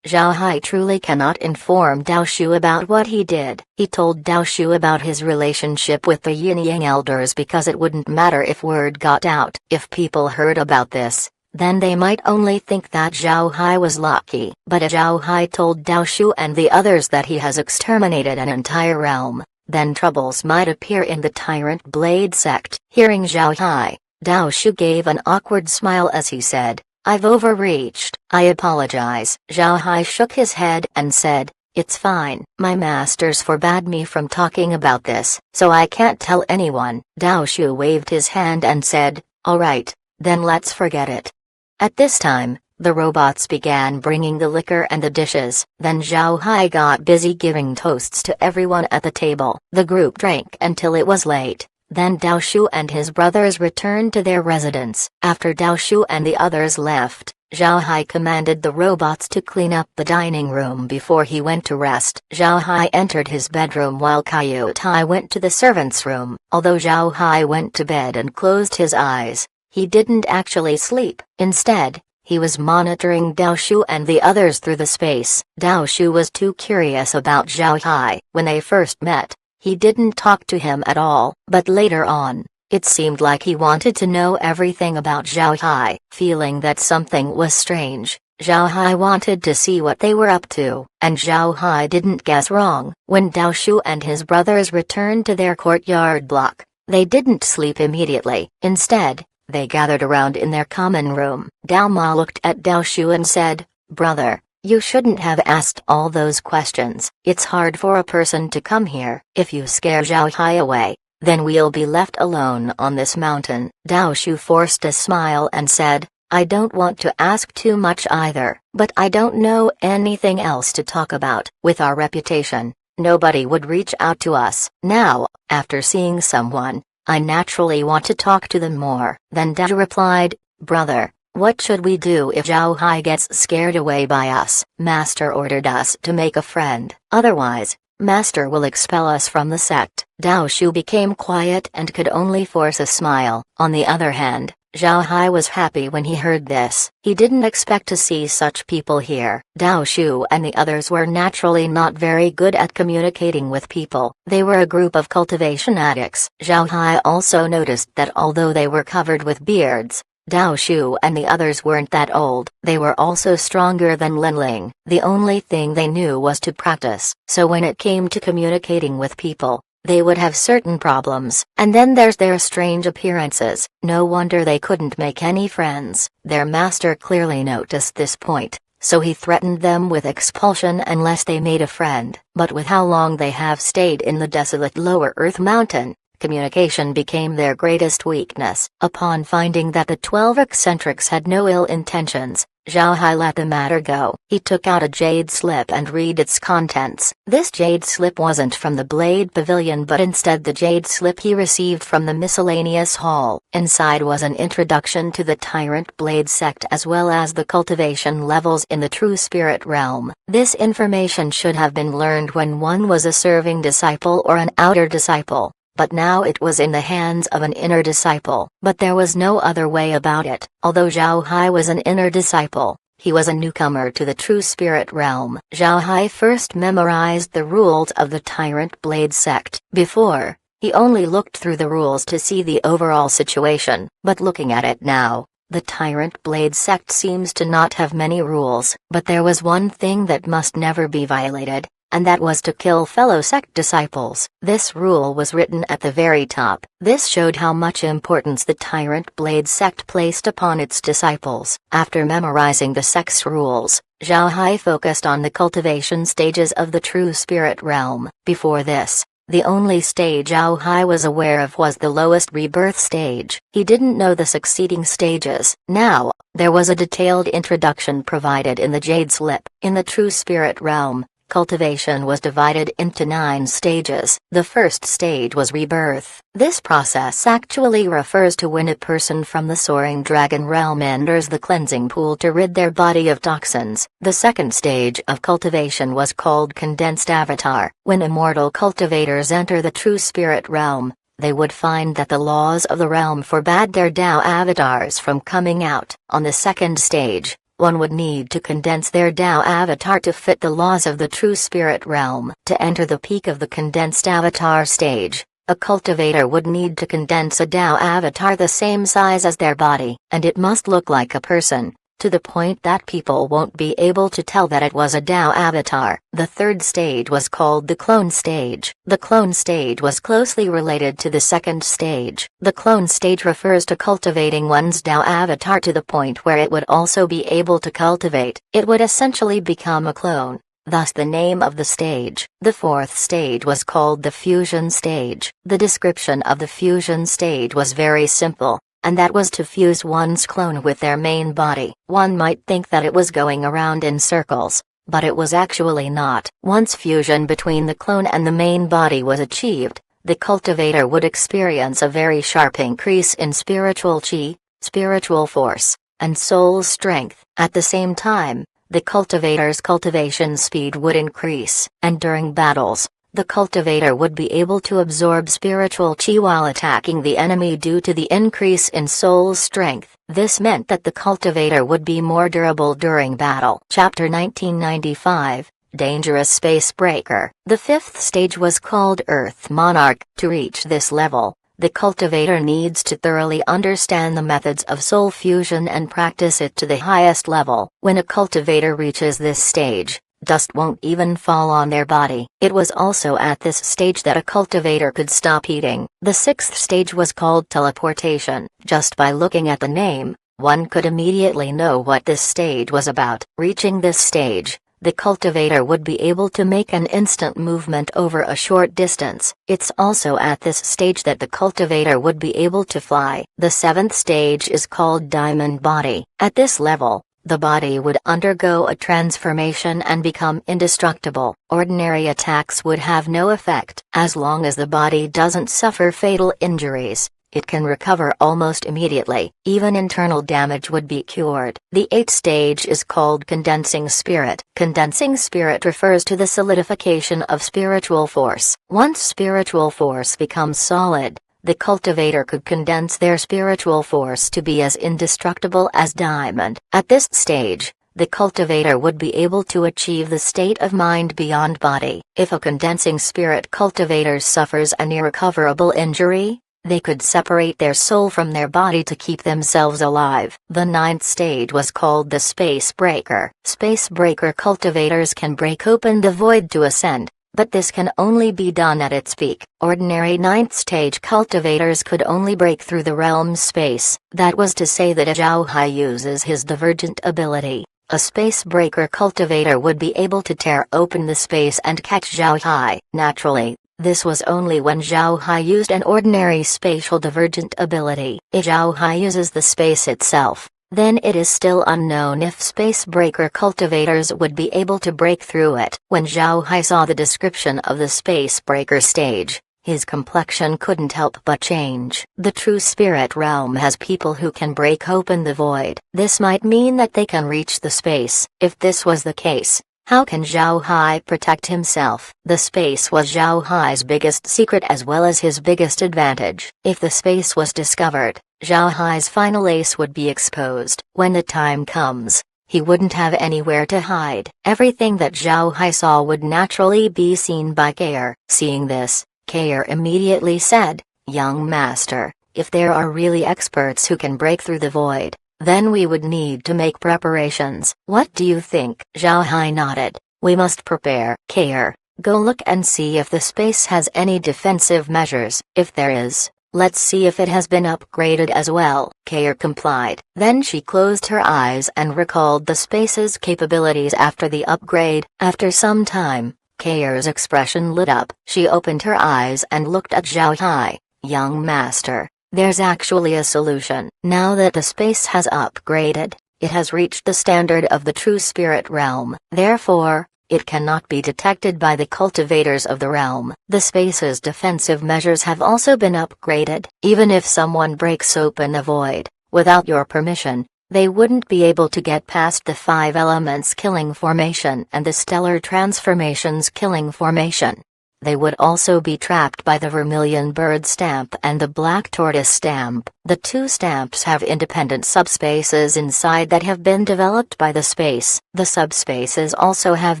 Zhao Hai truly cannot inform Dao Shu about what he did. He told Dao Shu about his relationship with the Yin Yang elders because it wouldn't matter if word got out. If people heard about this, then they might only think that Zhao Hai was lucky. But if Zhao Hai told Dao Shu and the others that he has exterminated an entire realm, then troubles might appear in the Tyrant Blade sect. Hearing Zhao Hai, Dao Shu gave an awkward smile as he said, "I've overreached. I apologize." Zhao Hai shook his head and said, "It's fine. My masters forbade me from talking about this, so I can't tell anyone." Dao Shu waved his hand and said, "All right, then let's forget it." At this time, the robots began bringing the liquor and the dishes. Then Zhao Hai got busy giving toasts to everyone at the table. The group drank until it was late. Then Dao Shu and his brothers returned to their residence. After Dao Shu and the others left, Zhao Hai commanded the robots to clean up the dining room before he went to rest. Zhao Hai entered his bedroom while Kaiyu Tai went to the servants' room. Although Zhao Hai went to bed and closed his eyes, he didn't actually sleep. Instead, he was monitoring Dao Shu and the others through the space. Dao Shu was too curious about Zhao Hai. When they first met, he didn't talk to him at all, but later on, it seemed like he wanted to know everything about Zhao Hai. Feeling that something was strange, Zhao Hai wanted to see what they were up to, and Zhao Hai didn't guess wrong. When Dao Shu and his brothers returned to their courtyard block, they didn't sleep immediately. Instead, they gathered around in their common room. Dao Ma looked at Dao Shu and said, "Brother, you shouldn't have asked all those questions. It's hard for a person to come here. If you scare Zhao Hai away, then we'll be left alone on this mountain." Dao Shu forced a smile and said, "I don't want to ask too much either, but I don't know anything else to talk about. With our reputation, nobody would reach out to us. Now, after seeing someone, I naturally want to talk to them more." Then Dao replied, "Brother, what should we do if Zhao Hai gets scared away by us? Master ordered us to make a friend. Otherwise, Master will expel us from the sect." Dao Shu became quiet and could only force a smile. On the other hand, Zhao Hai was happy when he heard this. He didn't expect to see such people here. Dao Shu and the others were naturally not very good at communicating with people. They were a group of cultivation addicts. Zhao Hai also noticed that although they were covered with beards, Dao Shu and the others weren't that old. They were also stronger than Lin Ling. The only thing they knew was to practice. So when it came to communicating with people, they would have certain problems. And then there's their strange appearances. No wonder they couldn't make any friends. Their master clearly noticed this point, so he threatened them with expulsion unless they made a friend. But with how long they have stayed in the desolate Lower Earth Mountain, communication became their greatest weakness. Upon finding that the 12 eccentrics had no ill intentions, Zhao Hai let the matter go. He took out a jade slip and read its contents. This jade slip wasn't from the Blade Pavilion but instead the jade slip he received from the miscellaneous hall. Inside was an introduction to the Tyrant Blade sect as well as the cultivation levels in the True Spirit realm. This information should have been learned when one was a serving disciple or an outer disciple, but now it was in the hands of an inner disciple. But there was no other way about it. Although Zhao Hai was an inner disciple, he was a newcomer to the True Spirit realm. Zhao Hai first memorized the rules of the Tyrant Blade sect. Before, he only looked through the rules to see the overall situation, but looking at it now, the Tyrant Blade sect seems to not have many rules. But there was one thing that must never be violated, and that was to kill fellow sect disciples. This rule was written at the very top. This showed how much importance the Tyrant Blade sect placed upon its disciples. After memorizing the sect's rules, Zhao Hai focused on the cultivation stages of the True Spirit realm. Before this, the only stage Zhao Hai was aware of was the lowest rebirth stage. He didn't know the succeeding stages. Now, there was a detailed introduction provided in the Jade Slip. In the True Spirit realm, Cultivation was divided into 9 stages. The first stage was rebirth. This process actually refers to when a person from the soaring dragon realm enters the cleansing pool to rid their body of toxins. The second stage of cultivation was called condensed avatar. When immortal cultivators enter the true spirit realm, they would find that the laws of the realm forbade their Tao avatars from coming out. On the second stage, one would need to condense their Tao avatar to fit the laws of the true spirit realm. To enter the peak of the condensed avatar stage, a cultivator would need to condense a Tao avatar the same size as their body, and it must look like a person, to the point that people won't be able to tell that it was a Tao avatar. The third stage was called the clone stage. The clone stage was closely related to the second stage. The clone stage refers to cultivating one's Tao avatar to the point where it would also be able to cultivate. It would essentially become a clone, thus the name of the stage. The fourth stage was called the fusion stage. The description of the fusion stage was very simple, and that was to fuse one's clone with their main body. One might think that it was going around in circles, but it was actually not. Once fusion between the clone and the main body was achieved, the cultivator would experience a very sharp increase in spiritual chi, spiritual force, and soul strength. At the same time, the cultivator's cultivation speed would increase, and during battles, the cultivator would be able to absorb spiritual chi while attacking the enemy due to the increase in soul strength. This meant that the cultivator would be more durable during battle. Chapter 1995, Dangerous Space Breaker. The fifth stage was called Earth Monarch. To reach this level, the cultivator needs to thoroughly understand the methods of soul fusion and practice it to the highest level. When a cultivator reaches this stage, dust won't even fall on their body. It was also at this stage that a cultivator could stop eating. The sixth stage was called teleportation. Just by looking at the name, one could immediately know what this stage was about. Reaching this stage, the cultivator would be able to make an instant movement over a short distance. It's also at this stage that the cultivator would be able to fly. The seventh stage is called diamond body. At this level, the body would undergo a transformation and become indestructible. Ordinary attacks would have no effect. As long as the body doesn't suffer fatal injuries, it can recover almost immediately. Even internal damage would be cured. The eighth stage is called condensing spirit. Condensing spirit refers to the solidification of spiritual force. Once spiritual force becomes solid, the cultivator could condense their spiritual force to be as indestructible as diamond. At this stage, the cultivator would be able to achieve the state of mind beyond body. If a condensing spirit cultivator suffers an irrecoverable injury, they could separate their soul from their body to keep themselves alive. The ninth stage was called the Space Breaker. Space Breaker cultivators can break open the void to ascend, but this can only be done at its peak. Ordinary ninth stage cultivators could only break through the realm's space. That was to say that if Zhao Hai uses his divergent ability, a space breaker cultivator would be able to tear open the space and catch Zhao Hai. Naturally, this was only when Zhao Hai used an ordinary spatial divergent ability. If Zhao Hai uses the space itself, then it is still unknown if space breaker cultivators would be able to break through it. When Zhao Hai saw the description of the space breaker stage, his complexion couldn't help but change. The true spirit realm has people who can break open the void. This might mean that they can reach the space. If this was the case, how can Zhao Hai protect himself? The space was Zhao Hai's biggest secret as well as his biggest advantage. If the space was discovered, Zhao Hai's final ace would be exposed. When the time comes, he wouldn't have anywhere to hide. Everything that Zhao Hai saw would naturally be seen by Kair. Seeing this, Kair immediately said, "Young master, if there are really experts who can break through the void, then we would need to make preparations. What do you think?" Zhao Hai nodded. "We must prepare." Kair, go look and see if the space has any defensive measures. If there is, let's see if it has been upgraded as well. Kair complied. Then she closed her eyes and recalled the space's capabilities after the upgrade. After some time, Kair's expression lit up. She opened her eyes and looked at Zhao Hai. "Young master, there's actually a solution. Now that the space has upgraded, it has reached the standard of the true spirit realm. Therefore, it cannot be detected by the cultivators of the realm. The space's defensive measures have also been upgraded. Even if someone breaks open a void, without your permission, they wouldn't be able to get past the 5 elements killing formation and the stellar transformations killing formation. They would also be trapped by the vermilion bird stamp and the black tortoise stamp. The 2 stamps have independent subspaces inside that have been developed by the space. The subspaces also have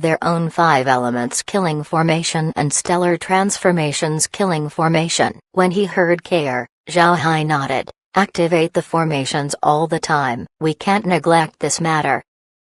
their own 5 elements killing formation and stellar transformations killing formation. When he heard Kair, Zhao Hai nodded. Activate the formations all the time. We can't neglect this matter.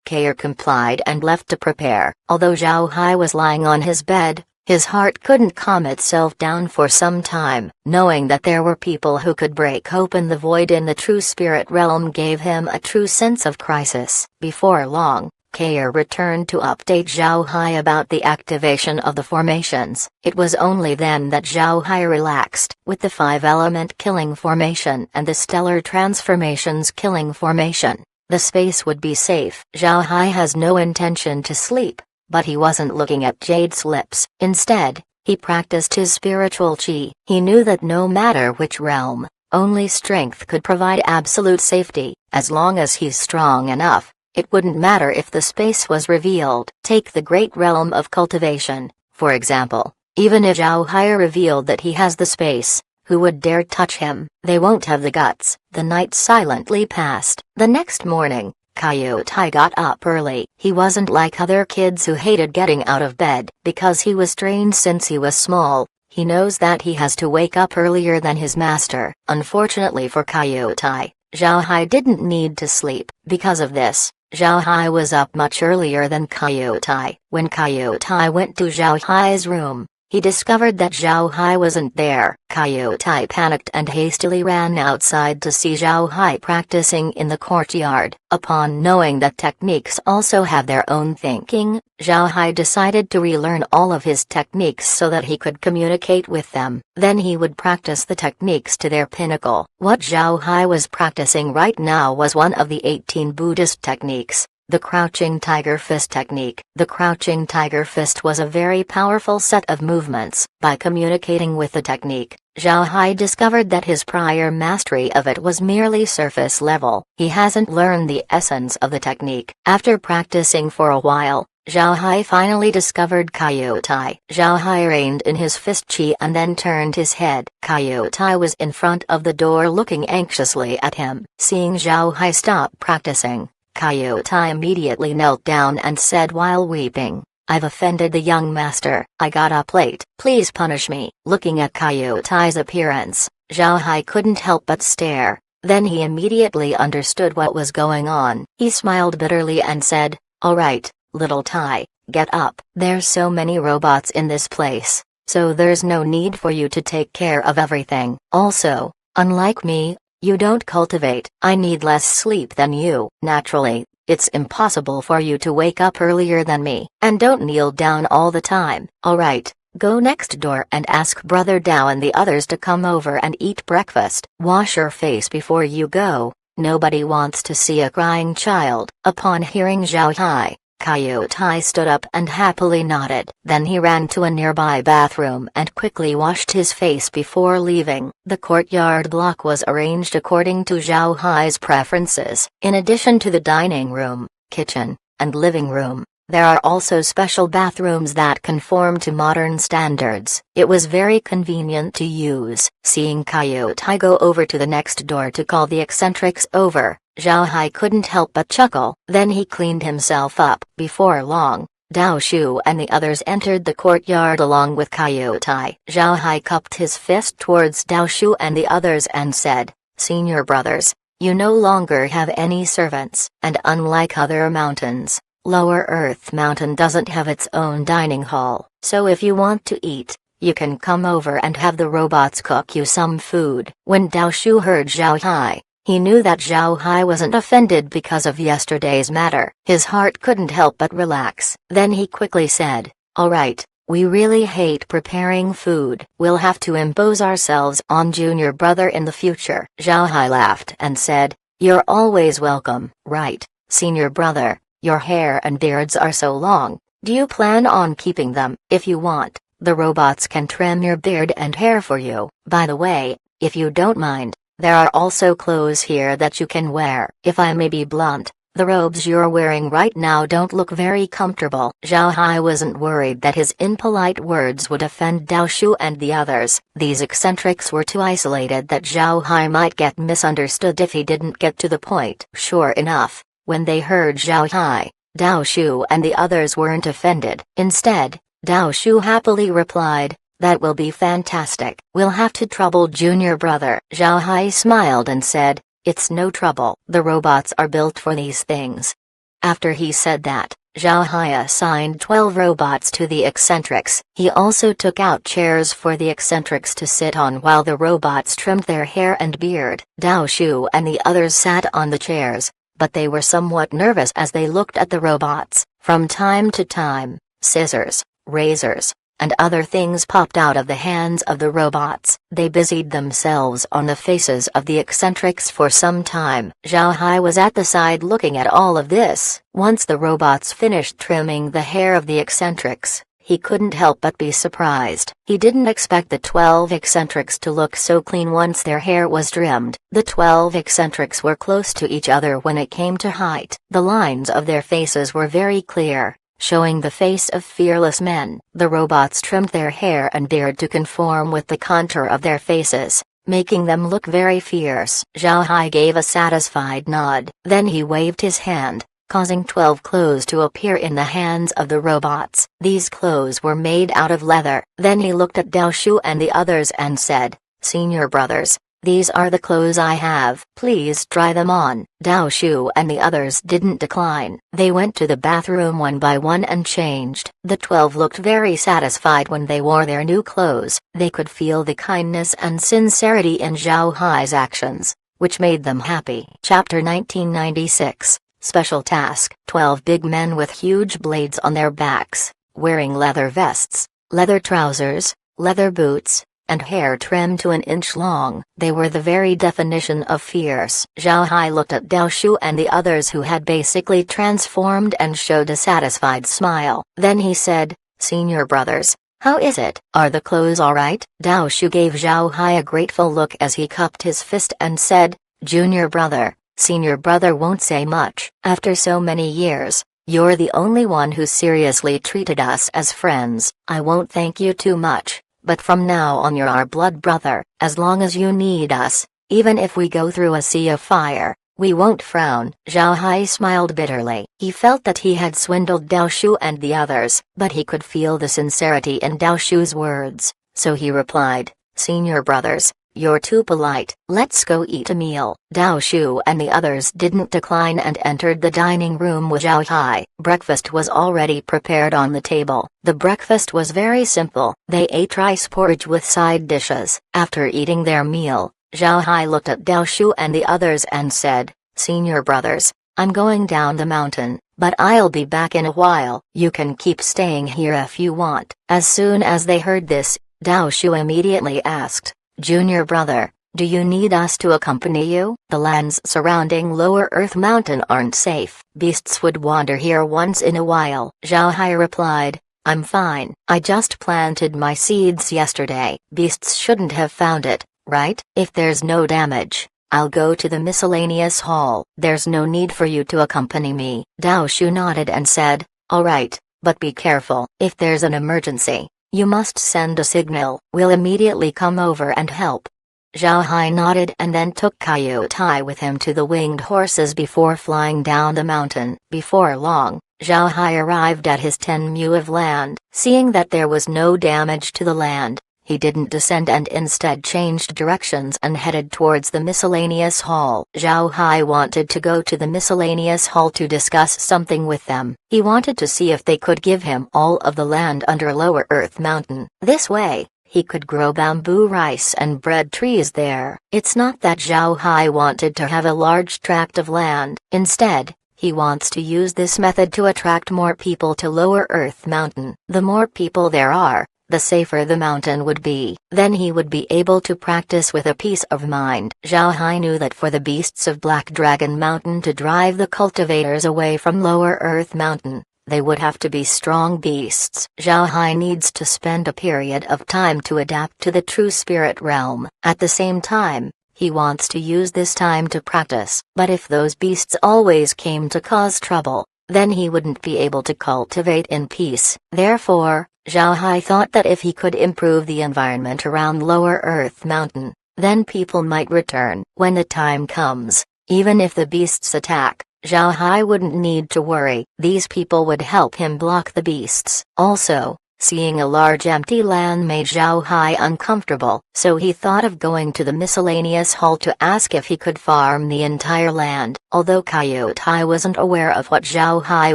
Kair complied and left to prepare. Although Zhao Hai was lying on his bed, his heart couldn't calm itself down for some time. Knowing that there were people who could break open the void in the true spirit realm gave him a true sense of crisis. Before long, Kair returned to update Zhao Hai about the activation of the formations. It was only then that Zhao Hai relaxed. With the 5-element killing formation and the stellar transformations killing formation, the space would be safe. Zhao Hai has no intention to sleep, but he wasn't looking at Jade's lips. Instead, he practiced his spiritual chi. He knew that no matter which realm, only strength could provide absolute safety. As long as he's strong enough, it wouldn't matter if the space was revealed. Take the great realm of cultivation, for example. Even if Zhao Hai revealed that he has the space, who would dare touch him? They won't have the guts. The night silently passed. The next morning, Coyote got up early. He wasn't like other kids who hated getting out of bed. Because he was trained since he was small, he knows that he has to wake up earlier than his master. Unfortunately for Coyote, Zhao Hai didn't need to sleep. Because of this, Zhao Hai was up much earlier than Coyote. When Coyote went to Zhao Hai's room, he discovered that Zhao Hai wasn't there. Coyote panicked and hastily ran outside to see Zhao Hai practicing in the courtyard. Upon knowing that techniques also have their own thinking, Zhao Hai decided to relearn all of his techniques so that he could communicate with them. Then he would practice the techniques to their pinnacle. What Zhao Hai was practicing right now was one of the 18 Buddhist techniques, the Crouching Tiger Fist technique. The Crouching Tiger Fist was a very powerful set of movements. By communicating with the technique, Zhao Hai discovered that his prior mastery of it was merely surface level. He hasn't learned the essence of the technique. After practicing for a while, Zhao Hai finally discovered Coyote. Zhao Hai reined in his fist chi and then turned his head. Coyote was in front of the door looking anxiously at him. Seeing Zhao Hai stop practicing, Coyote immediately knelt down and said while weeping, "I've offended the young master. I got up late. Please punish me." Looking at Coyote's appearance, Zhao Hai couldn't help but stare. Then he immediately understood what was going on. He smiled bitterly and said, "All right, little Tai, get up. There's so many robots in this place, so there's no need for you to take care of everything. Also, unlike me, you don't cultivate. I need less sleep than you. Naturally, it's impossible for you to wake up earlier than me. And don't kneel down all the time. Alright, go next door and ask Brother Dao and the others to come over and eat breakfast. Wash your face before you go. Nobody wants to see a crying child." Upon hearing Zhao Hai, Coyote stood up and happily nodded. Then he ran to a nearby bathroom and quickly washed his face before leaving. The courtyard block was arranged according to Zhao Hai's preferences. In addition to the dining room, kitchen, and living room, there are also special bathrooms that conform to modern standards. It was very convenient to use. Seeing Coyote go over to the next door to call the eccentrics over, Zhao Hai couldn't help but chuckle. Then he cleaned himself up. Before long, Dao Shu and the others entered the courtyard along with Coyote. Zhao Hai cupped his fist towards Dao Shu and the others and said, "Senior brothers, you no longer have any servants." And unlike other mountains, Lower Earth Mountain doesn't have its own dining hall. So if you want to eat, you can come over and have the robots cook you some food. When Dao Shu heard Zhao Hai, he knew that Zhao Hai wasn't offended because of yesterday's matter. His heart couldn't help but relax. Then he quickly said, "Alright, we really hate preparing food. We'll have to impose ourselves on junior brother in the future." Zhao Hai laughed and said, "You're always welcome." "Right, senior brother, your hair and beards are so long, Do you plan on keeping them? If you want, the robots can trim your beard and hair for you. By the way, if you don't mind, there are also clothes here that you can wear. If I may be blunt, the robes you're wearing right now don't look very comfortable. Zhao Hai wasn't worried that his impolite words would offend Dao Shu and the others. These eccentrics were too isolated that Zhao Hai might get misunderstood if he didn't get to the point. Sure enough, when they heard Zhao Hai, Dao Shu and the others weren't offended. Instead, Dao Shu happily replied, "That will be fantastic. We'll have to trouble junior brother." Zhao Hai smiled and said, "It's no trouble. The robots are built for these things." After he said that, Zhao Hai assigned 12 robots to the eccentrics. He also took out chairs for the eccentrics to sit on while the robots trimmed their hair and beard. Dao Shu and the others sat on the chairs, but they were somewhat nervous as they looked at the robots. From time to time, scissors, razors, and other things popped out of the hands of the robots. They busied themselves on the faces of the eccentrics for some time. Zhao Hai was at the side looking at all of this. Once the robots finished trimming the hair of the eccentrics, he couldn't help but be surprised. He didn't expect the 12 eccentrics to look so clean once their hair was trimmed. The 12 eccentrics were close to each other when it came to height. The lines of their faces were very clear, showing the face of fearless men. The robots trimmed their hair and beard to conform with the contour of their faces, making them look very fierce. Zhao Hai gave a satisfied nod. Then he waved his hand, causing 12 clothes to appear in the hands of the robots. These clothes were made out of leather. Then he looked at Dao Shu and the others and said, "Senior brothers, these are the clothes I have. Please try them on." Dao Shu and the others didn't decline. They went to the bathroom one by one and changed. The 12 looked very satisfied when they wore their new clothes. They could feel the kindness and sincerity in Zhao Hai's actions, which made them happy. Chapter 1996, Special Task. 12 big men with huge blades on their backs, wearing leather vests, leather trousers, leather boots, and hair trimmed to an inch long. They were the very definition of fierce. Zhao Hai looked at Dao Shu and the others who had basically transformed and showed a satisfied smile. Then he said, "Senior brothers, how is it? Are the clothes alright?" Dao Shu gave Zhao Hai a grateful look as he cupped his fist and said, "Junior brother, senior brother won't say much. After so many years, you're the only one who seriously treated us as friends. I won't thank you too much. But from now on you're our blood brother. As long as you need us, even if we go through a sea of fire, we won't frown." Zhao Hai smiled bitterly. He felt that he had swindled Dao Shu and the others, but he could feel the sincerity in Dao Shu's words, so he replied, "Senior brothers, you're too polite. Let's go eat a meal." Dao Shu and the others didn't decline and entered the dining room with Zhao Hai. Breakfast was already prepared on the table. The breakfast was very simple. They ate rice porridge with side dishes. After eating their meal, Zhao Hai looked at Dao Shu and the others and said, "Senior brothers, I'm going down the mountain, but I'll be back in a while. You can keep staying here if you want." As soon as they heard this, Dao Shu immediately asked, "Junior brother, do you need us to accompany you? The lands surrounding Lower Earth Mountain aren't safe. Beasts would wander here once in a while." Zhao Hai replied, "I'm fine. I just planted my seeds yesterday. Beasts shouldn't have found it, right? If there's no damage, I'll go to the miscellaneous hall." "There's no need for you to accompany me." Dao Shu nodded and said, "All right, but be careful. If there's an emergency, you must send a signal. We'll immediately come over and help." Zhao Hai nodded and then took Kaiutai with him to the winged horses before flying down the mountain. Before long, Zhao Hai arrived at his 10 mu of land. Seeing that there was no damage to the land, he didn't descend and instead changed directions and headed towards the miscellaneous hall. Zhao Hai wanted to go to the miscellaneous hall to discuss something with them. He wanted to see if they could give him all of the land under Lower Earth Mountain. This way, he could grow bamboo, rice and bread trees there. It's not that Zhao Hai wanted to have a large tract of land. Instead, he wants to use this method to attract more people to Lower Earth Mountain. The more people there are, the safer the mountain would be. Then he would be able to practice with a peace of mind. Zhao Hai knew that for the beasts of Black Dragon Mountain to drive the cultivators away from Lower Earth Mountain, They would have to be strong beasts. Zhao Hai needs to spend a period of time to adapt to the true spirit realm. At the same time, he wants to use this time to practice. But if those beasts always came to cause trouble, then he wouldn't be able to cultivate in peace. Therefore, Zhao Hai thought that if he could improve the environment around Lower Earth Mountain, then people might return. When the time comes, even if the beasts attack, Zhao Hai wouldn't need to worry. These people would help him block the beasts. Also, seeing a large empty land made Zhao Hai uncomfortable, so he thought of going to the miscellaneous hall to ask if he could farm the entire land. Although Coyote Hai wasn't aware of what Zhao Hai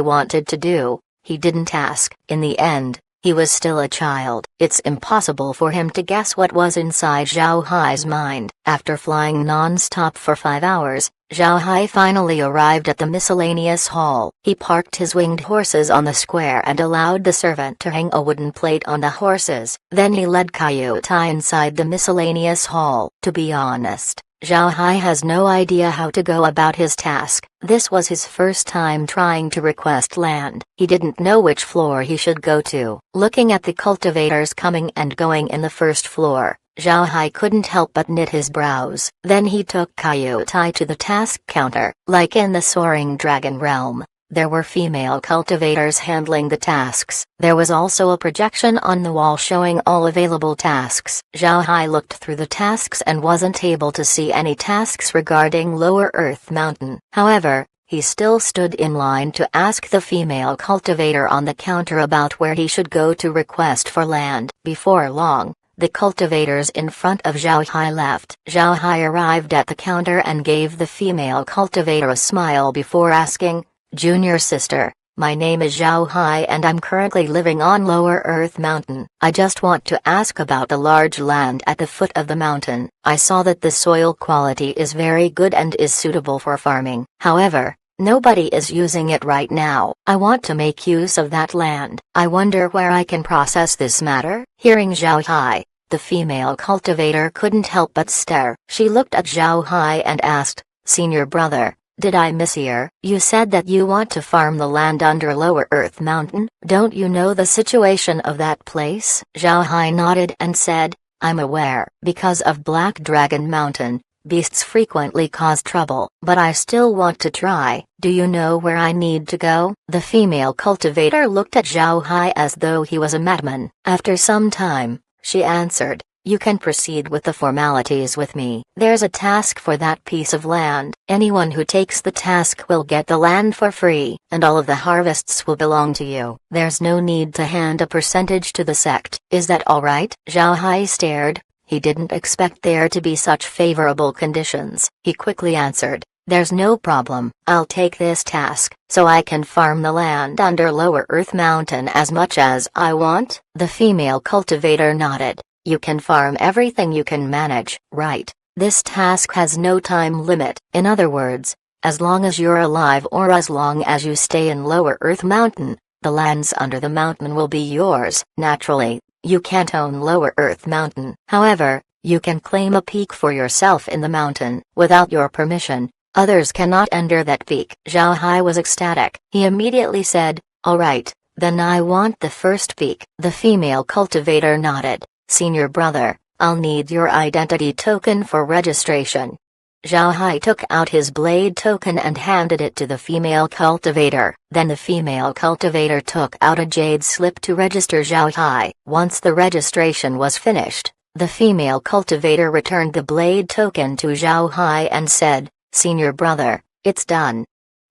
wanted to do, he didn't ask. In the end, he was still a child. It's impossible for him to guess what was inside Zhao Hai's mind. After flying non-stop for 5 hours, Zhao Hai finally arrived at the miscellaneous hall. He parked his winged horses on the square and allowed the servant to hang a wooden plate on the horses. Then he led Coyote Hai inside the miscellaneous hall. To be honest, Zhao Hai has no idea how to go about his task. This was his first time trying to request land. He didn't know which floor he should go to. Looking at the cultivators coming and going in the first floor, Zhao Hai couldn't help but knit his brows. Then he took Coyote Hai to the task counter. Like in the Soaring Dragon realm, there were female cultivators handling the tasks. There was also a projection on the wall showing all available tasks. Zhao Hai looked through the tasks and wasn't able to see any tasks regarding Lower Earth Mountain. However, he still stood in line to ask the female cultivator on the counter about where he should go to request for land. Before long, the cultivators in front of Zhao Hai left. Zhao Hai arrived at the counter and gave the female cultivator a smile before asking, "Junior sister, my name is Zhao Hai and I'm currently living on Lower Earth Mountain. I just want to ask about the large land at the foot of the mountain. I saw that the soil quality is very good and is suitable for farming. However, nobody is using it right now. I want to make use of that land. I wonder where I can process this matter." Hearing Zhao Hai, the female cultivator couldn't help but stare. She looked at Zhao Hai and asked, "Senior brother, did I mishear? You said that you want to farm the land under Lower Earth Mountain? Don't you know the situation of that place?" Zhao Hai nodded and said, "I'm aware. Because of Black Dragon Mountain, beasts frequently cause trouble. But I still want to try. Do you know where I need to go?" The female cultivator looked at Zhao Hai as though he was a madman. After some time, she answered, "You can proceed with the formalities with me. There's a task for that piece of land. Anyone who takes the task will get the land for free, and all of the harvests will belong to you. There's no need to hand a percentage to the sect. Is that all right?" Zhao Hai stared. He didn't expect there to be such favorable conditions. He quickly answered, "There's no problem. I'll take this task, so I can farm the land under Lower Earth Mountain as much as I want." The female cultivator nodded. "You can farm everything you can manage, right? This task has no time limit. In other words, as long as you're alive or as long as you stay in Lower Earth Mountain, the lands under the mountain will be yours. Naturally, you can't own Lower Earth Mountain. However, you can claim a peak for yourself in the mountain. Without your permission, others cannot enter that peak." Zhao Hai was ecstatic. He immediately said, "All right, then I want the first peak." The female cultivator nodded. "Senior brother, I'll need your identity token for registration." Zhao Hai took out his blade token and handed it to the female cultivator. Then the female cultivator took out a jade slip to register Zhao Hai. Once the registration was finished, the female cultivator returned the blade token to Zhao Hai and said, "Senior brother, it's done."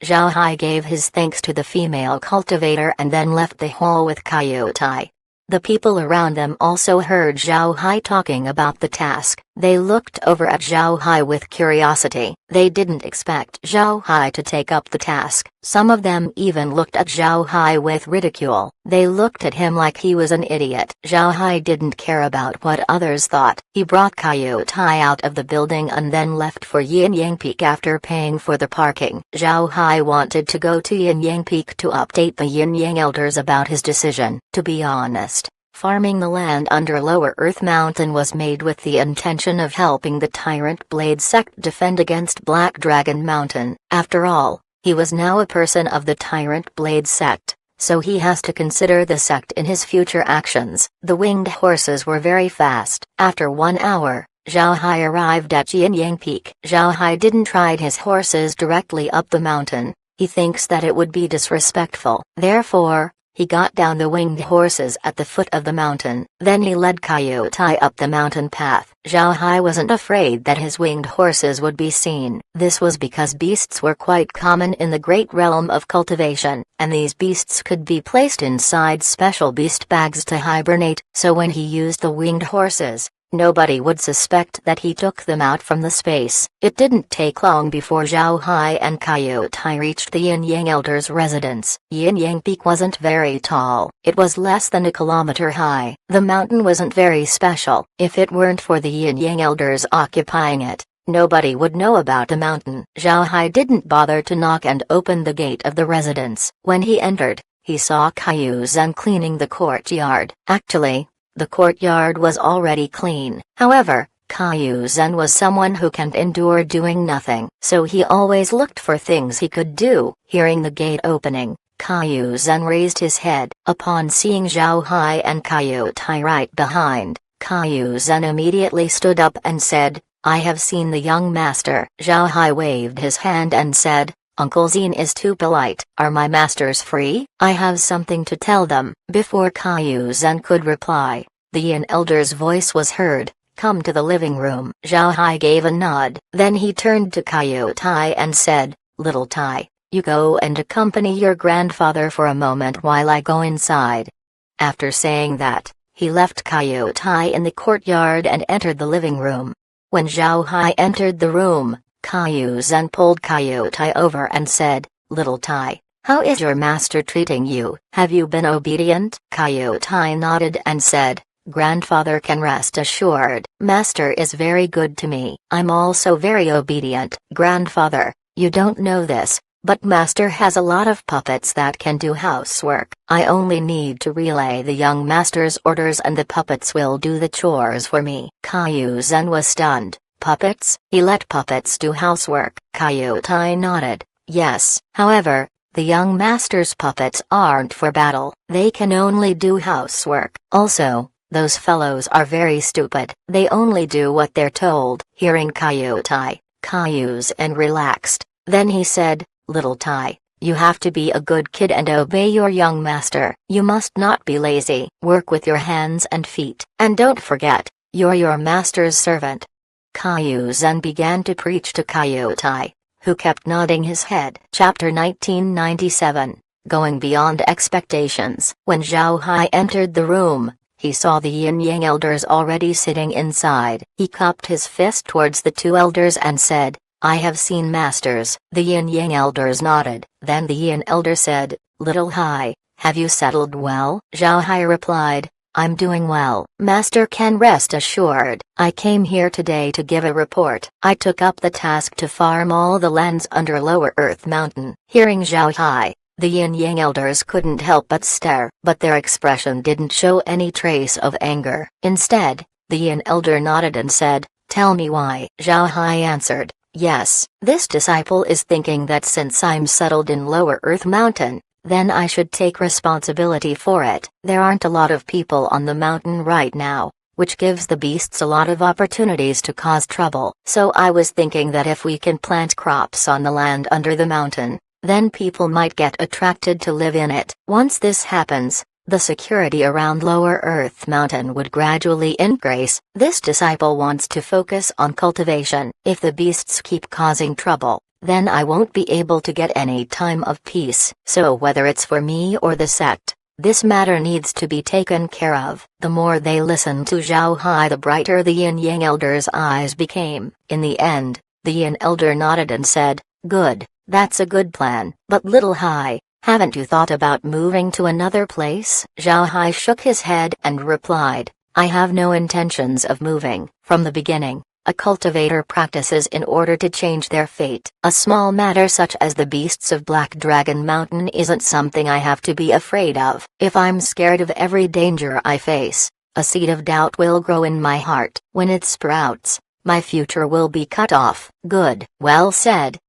Zhao Hai gave his thanks to the female cultivator and then left the hall with Coyote Hai. The people around them also heard Zhao Hai talking about the task. They looked over at Zhao Hai with curiosity. They didn't expect Zhao Hai to take up the task. Some of them even looked at Zhao Hai with ridicule. They looked at him like he was an idiot. Zhao Hai didn't care about what others thought. He brought Coyote Hai out of the building and then left for Yin Yang Peak after paying for the parking. Zhao Hai wanted to go to Yin Yang Peak to update the Yin Yang elders about his decision. To be honest, farming the land under Lower Earth Mountain was made with the intention of helping the Tyrant Blade sect defend against Black Dragon Mountain. After all, he was now a person of the Tyrant Blade sect, so he has to consider the sect in his future actions. The winged horses were very fast. After 1 hour, Zhao Hai arrived at Jianyang Peak. Zhao Hai didn't ride his horses directly up the mountain. He thinks that it would be disrespectful. Therefore, he got down the winged horses at the foot of the mountain. Then he led Coyote up the mountain path. Zhao Hai wasn't afraid that his winged horses would be seen. This was because beasts were quite common in the great realm of cultivation, and these beasts could be placed inside special beast bags to hibernate, so when he used the winged horses, nobody would suspect that he took them out from the space. It didn't take long before Zhao Hai and Coyote reached the Yin Yang Elder's residence. Yin Yang Peak wasn't very tall. It was less than a kilometer high. The mountain wasn't very special. If it weren't for the Yin Yang Elders occupying it, nobody would know about the mountain. Zhao Hai didn't bother to knock and open the gate of the residence. When he entered, he saw Caillou Zhen cleaning the courtyard. Actually, the courtyard was already clean. However, Caillou Zhen was someone who can't endure doing nothing, so he always looked for things he could do. Hearing the gate opening, Caillou Zhen raised his head. Upon seeing Zhao Hai and Coyote right behind, Caillou Zhen immediately stood up and said, "I have seen the young master." Zhao Hai waved his hand and said, "Uncle Zine is too polite. Are my masters free? I have something to tell them." Before Caillou Zhen could reply, the Yin Elder's voice was heard, "Come to the living room." Zhao Hai gave a nod. Then he turned to Coyote and said, "Little Tai, you go and accompany your grandfather for a moment while I go inside." After saying that, he left Coyote in the courtyard and entered the living room. When Zhao Hai entered the room, Caillou Zhen pulled Coyote over and said, "Little Tai, how is your master treating you? Have you been obedient?" Coyote nodded and said, "Grandfather can rest assured. Master is very good to me. I'm also very obedient." "Grandfather, you don't know this, but Master has a lot of puppets that can do housework. I only need to relay the young master's orders and the puppets will do the chores for me." Caillou Zhen was stunned. "Puppets? He let puppets do housework?" Coyote nodded. "Yes. However, the young master's puppets aren't for battle. They can only do housework. Also, those fellows are very stupid. They only do what they're told." Hearing Coyote, Caillou Zhen relaxed. Then he said, "Little Tai, you have to be a good kid and obey your young master. You must not be lazy. Work with your hands and feet. And don't forget, you're your master's servant." Caillou Zhen began to preach to Coyote, who kept nodding his head. Chapter 1997, Going Beyond Expectations. When Zhao Hai entered the room, he saw the Yin Yang Elders already sitting inside. He cupped his fist towards the two elders and said, "I have seen masters." The Yin Yang Elders nodded. Then the Yin Elder said, "Little Hai, have you settled well?" Zhao Hai replied, "I'm doing well. Master can rest assured. I came here today to give a report. I took up the task to farm all the lands under Lower Earth Mountain." Hearing Zhao Hai, the Yin Yang Elders couldn't help but stare, but their expression didn't show any trace of anger. Instead, the Yin Elder nodded and said, "Tell me why." Zhao Hai answered, "Yes, this disciple is thinking that since I'm settled in Lower Earth Mountain, then I should take responsibility for it. There aren't a lot of people on the mountain right now, which gives the beasts a lot of opportunities to cause trouble. So I was thinking that if we can plant crops on the land under the mountain, then people might get attracted to live in it. Once this happens, the security around Lower Earth Mountain would gradually increase. This disciple wants to focus on cultivation. If the beasts keep causing trouble, then I won't be able to get any time of peace. So whether it's for me or the sect, this matter needs to be taken care of." The more they listened to Zhao Hai, the brighter the Yin Yang Elder's eyes became. In the end, the Yin Elder nodded and said, "Good, that's a good plan. But Little Hai, haven't you thought about moving to another place?" Zhao Hai shook his head and replied, "I have no intentions of moving. From the beginning, a cultivator practices in order to change their fate. A small matter such as the beasts of Black Dragon Mountain isn't something I have to be afraid of. If I'm scared of every danger I face, a seed of doubt will grow in my heart. When it sprouts, my future will be cut off." "Good, well said,"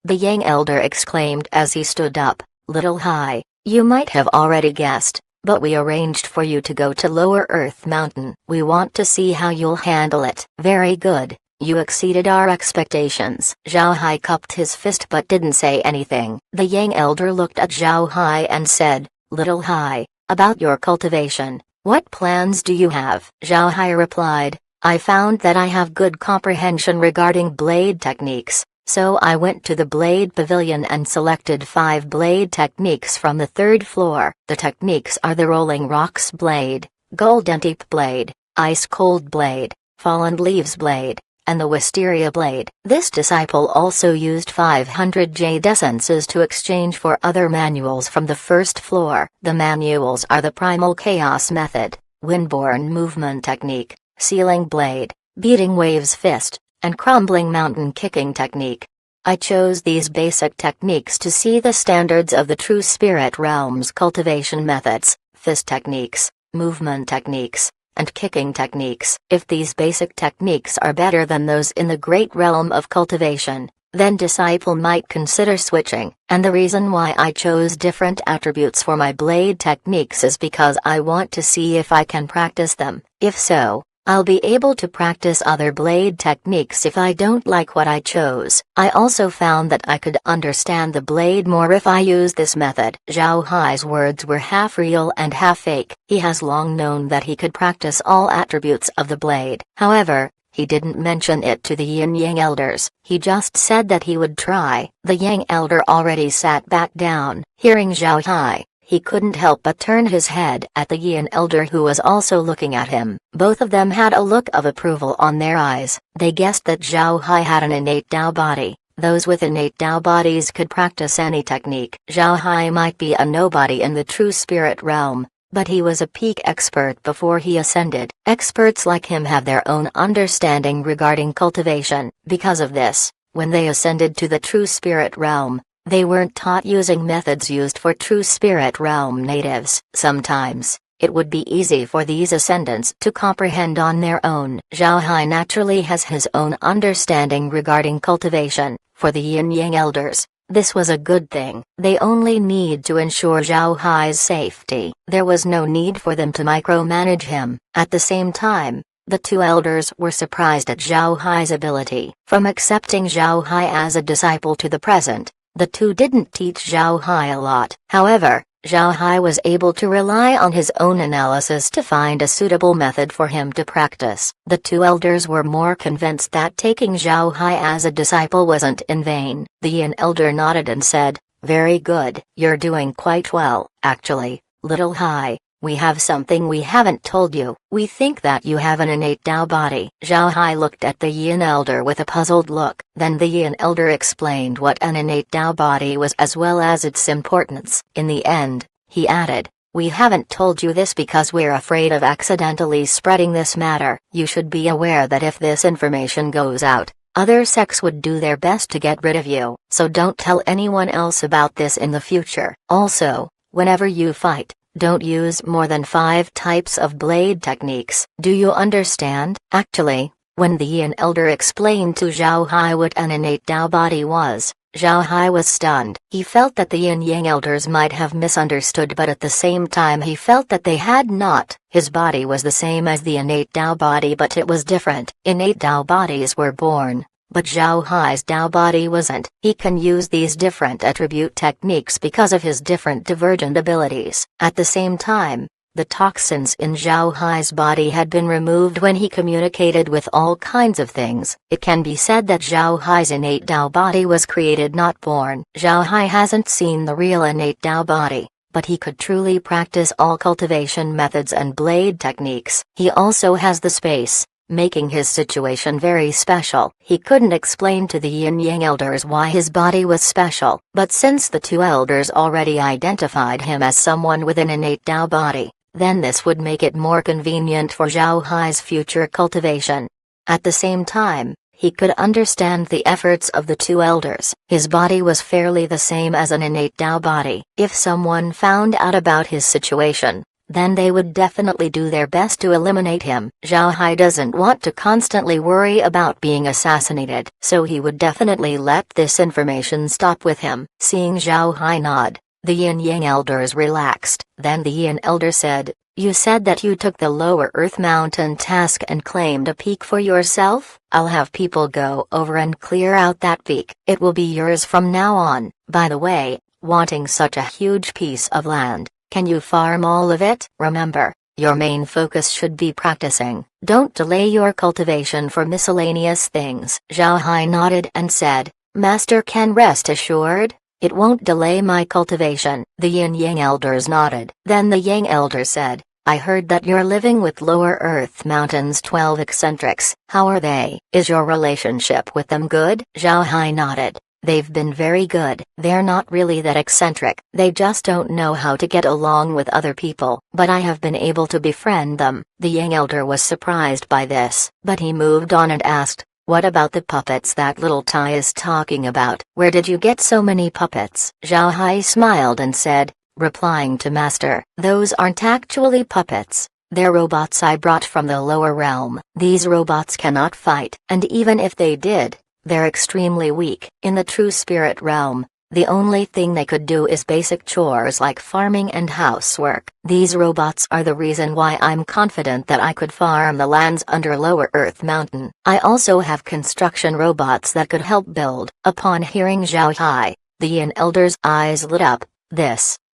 the Yang Elder exclaimed as he stood up. "Little Hai, You might have already guessed, but we arranged for you to go to Lower Earth Mountain. We want to see how you'll handle it." "Very good. You exceeded our expectations." Zhao Hai cupped his fist but didn't say anything. The Yang elder looked at Zhao Hai and said, "Little Hai, about your cultivation, what plans do you have?" Zhao Hai replied, "I found that I have good comprehension regarding blade techniques, so I went to the blade pavilion and selected 5 blade techniques from the 3rd floor. The techniques are the Rolling Rocks blade, Golden Deep blade, Ice Cold blade, Fallen Leaves blade, and the Wisteria blade." This disciple also used 500 jade essences to exchange for other manuals from the 1st floor. The manuals are the Primal Chaos method, Windborne movement technique, Sealing blade, Beating waves fist, and Crumbling mountain kicking technique. I chose these basic techniques to see the standards of the true spirit realm's cultivation methods, fist techniques, movement techniques, and kicking techniques. If these basic techniques are better than those in the great realm of cultivation, then disciple might consider switching. And the reason why I chose different attributes for my blade techniques is because I want to see if I can practice them. If so, I'll be able to practice other blade techniques if I don't like what I chose. I also found that I could understand the blade more if I use this method. Zhao Hai's words were half real and half fake. He has long known that he could practice all attributes of the blade. However, he didn't mention it to the Yin Yang elders. He just said that he would try. The Yang elder already sat back down. Hearing Zhao Hai, he couldn't help but turn his head at the Yin elder who was also looking at him. Both of them had a look of approval on their eyes. They guessed that Zhao Hai had an innate Dao body. Those with innate Dao bodies could practice any technique. Zhao Hai might be a nobody in the true spirit realm, but he was a peak expert before he ascended. Experts like him have their own understanding regarding cultivation. Because of this, when they ascended to the true spirit realm, they weren't taught using methods used for true spirit realm natives. Sometimes, it would be easy for these ascendants to comprehend on their own. Zhao Hai naturally has his own understanding regarding cultivation. For the Yin Yang elders, this was a good thing. They only need to ensure Zhao Hai's safety. There was no need for them to micromanage him. At the same time, the 2 elders were surprised at Zhao Hai's ability. From accepting Zhao Hai as a disciple to the present, the 2 didn't teach Zhao Hai a lot. However, Zhao Hai was able to rely on his own analysis to find a suitable method for him to practice. The 2 elders were more convinced that taking Zhao Hai as a disciple wasn't in vain. The Yin elder nodded and said, "Very good. You're doing quite well. Actually, little Hai, we have something we haven't told you. We think that you have an innate Dao body." Zhao Hai looked at the Yin elder with a puzzled look. Then the Yin elder explained what an innate Dao body was as well as its importance. In the end, he added, "We haven't told you this because we're afraid of accidentally spreading this matter. You should be aware that if this information goes out, other sects would do their best to get rid of you. So don't tell anyone else about this in the future. Also, whenever you fight, don't use more than 5 types of blade techniques. Do you understand?" Actually, when the Yin elder explained to Zhao Hai what an innate Dao body was, Zhao Hai was stunned. He felt that the Yin Yang elders might have misunderstood, but at the same time he felt that they had not. His body was the same as the innate Dao body, but it was different. Innate Dao bodies were born, but Zhao Hai's Dao body wasn't. He can use these different attribute techniques because of his different divergent abilities. At the same time, the toxins in Zhao Hai's body had been removed when he communicated with all kinds of things. It can be said that Zhao Hai's innate Dao body was created, not born. Zhao Hai hasn't seen the real innate Dao body, but he could truly practice all cultivation methods and blade techniques. He also has the space, making his situation very special. He couldn't explain to the Yin Yang elders why his body was special, but since the 2 elders already identified him as someone with an innate Dao body, then this would make it more convenient for Zhao Hai's future cultivation. At the same time, he could understand the efforts of the 2 elders. His body was fairly the same as an innate Dao body. If someone found out about his situation, then they would definitely do their best to eliminate him. Zhao Hai doesn't want to constantly worry about being assassinated, so he would definitely let this information stop with him. Seeing Zhao Hai nod, The yin-yang elders relaxed. Then the yin elder said, "You said that you took the lower earth mountain task and claimed a peak for yourself? I'll have people go over and clear out that peak. It will be yours from now on. By the way, wanting such a huge piece of land, can you farm all of it? Remember, your main focus should be practicing. Don't delay your cultivation for miscellaneous things." Zhao Hai nodded and said, "Master can rest assured. It won't delay my cultivation." The yin-yang elders nodded. Then the yang elder said, "I heard that you're living with Lower Earth Mountain's 12 eccentrics. How are they? Is your relationship with them good?" Zhao Hai nodded. "They've been very good. They're not really that eccentric. They just don't know how to get along with other people. But I have been able to befriend them." The yang elder was surprised by this, but he moved on and asked, "What about the puppets that little Tai is talking about? Where did you get so many puppets?" Zhao Hai smiled and said, replying to Master, "Those aren't actually puppets. They're robots I brought from the lower realm. These robots cannot fight, and even if they did, they're extremely weak. In the true spirit realm, the only thing they could do is basic chores like farming and housework. These robots are the reason why I'm confident that I could farm the lands under Lower Earth Mountain. I also have construction robots that could help build." Upon hearing Zhao Hai, the yin elder's eyes lit up.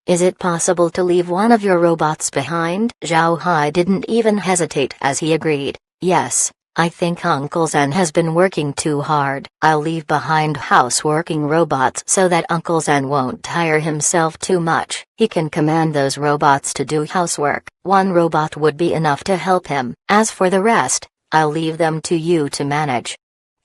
Is it possible to leave one of your robots behind?" Zhao Hai didn't even hesitate as he agreed, "Yes. I think Uncle Zen has been working too hard. I'll leave behind houseworking robots so that Uncle Zen won't tire himself too much. He can command those robots to do housework. One robot would be enough to help him. As for the rest, I'll leave them to you to manage."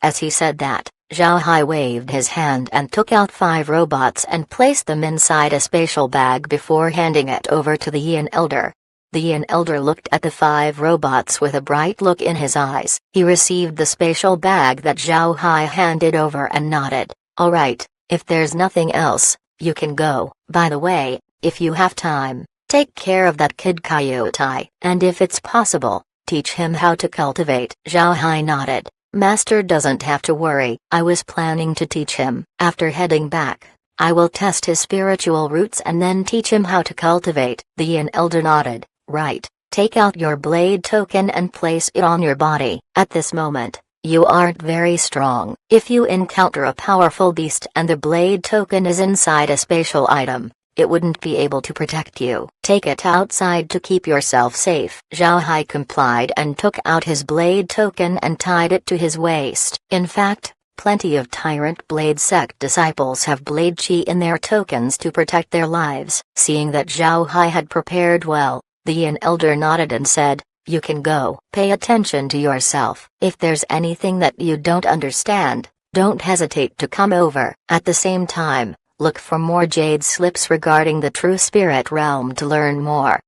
As he said that, Zhao Hai waved his hand and took out 5 robots and placed them inside a spatial bag before handing it over to the yin elder. The yin elder looked at the 5 robots with a bright look in his eyes. He received the spatial bag that Zhao Hai handed over and nodded. "All right, if there's nothing else, you can go. By the way, if you have time, take care of that kid Coyote, and if it's possible, teach him how to cultivate." Zhao Hai nodded. "Master doesn't have to worry. I was planning to teach him. After heading back, I will test his spiritual roots and then teach him how to cultivate." The yin elder nodded. "Right. Take out your blade token and place it on your body. At this moment, you aren't very strong. If you encounter a powerful beast and the blade token is inside a spatial item, it wouldn't be able to protect you. Take it outside to keep yourself safe." Zhao Hai complied and took out his blade token and tied it to his waist. In fact, plenty of Tyrant Blade sect disciples have blade chi in their tokens to protect their lives. Seeing that Zhao Hai had prepared well, the yin elder nodded and said, "You can go. Pay attention to yourself. If there's anything that you don't understand, don't hesitate to come over. At the same time, look for more jade slips regarding the true spirit realm to learn more."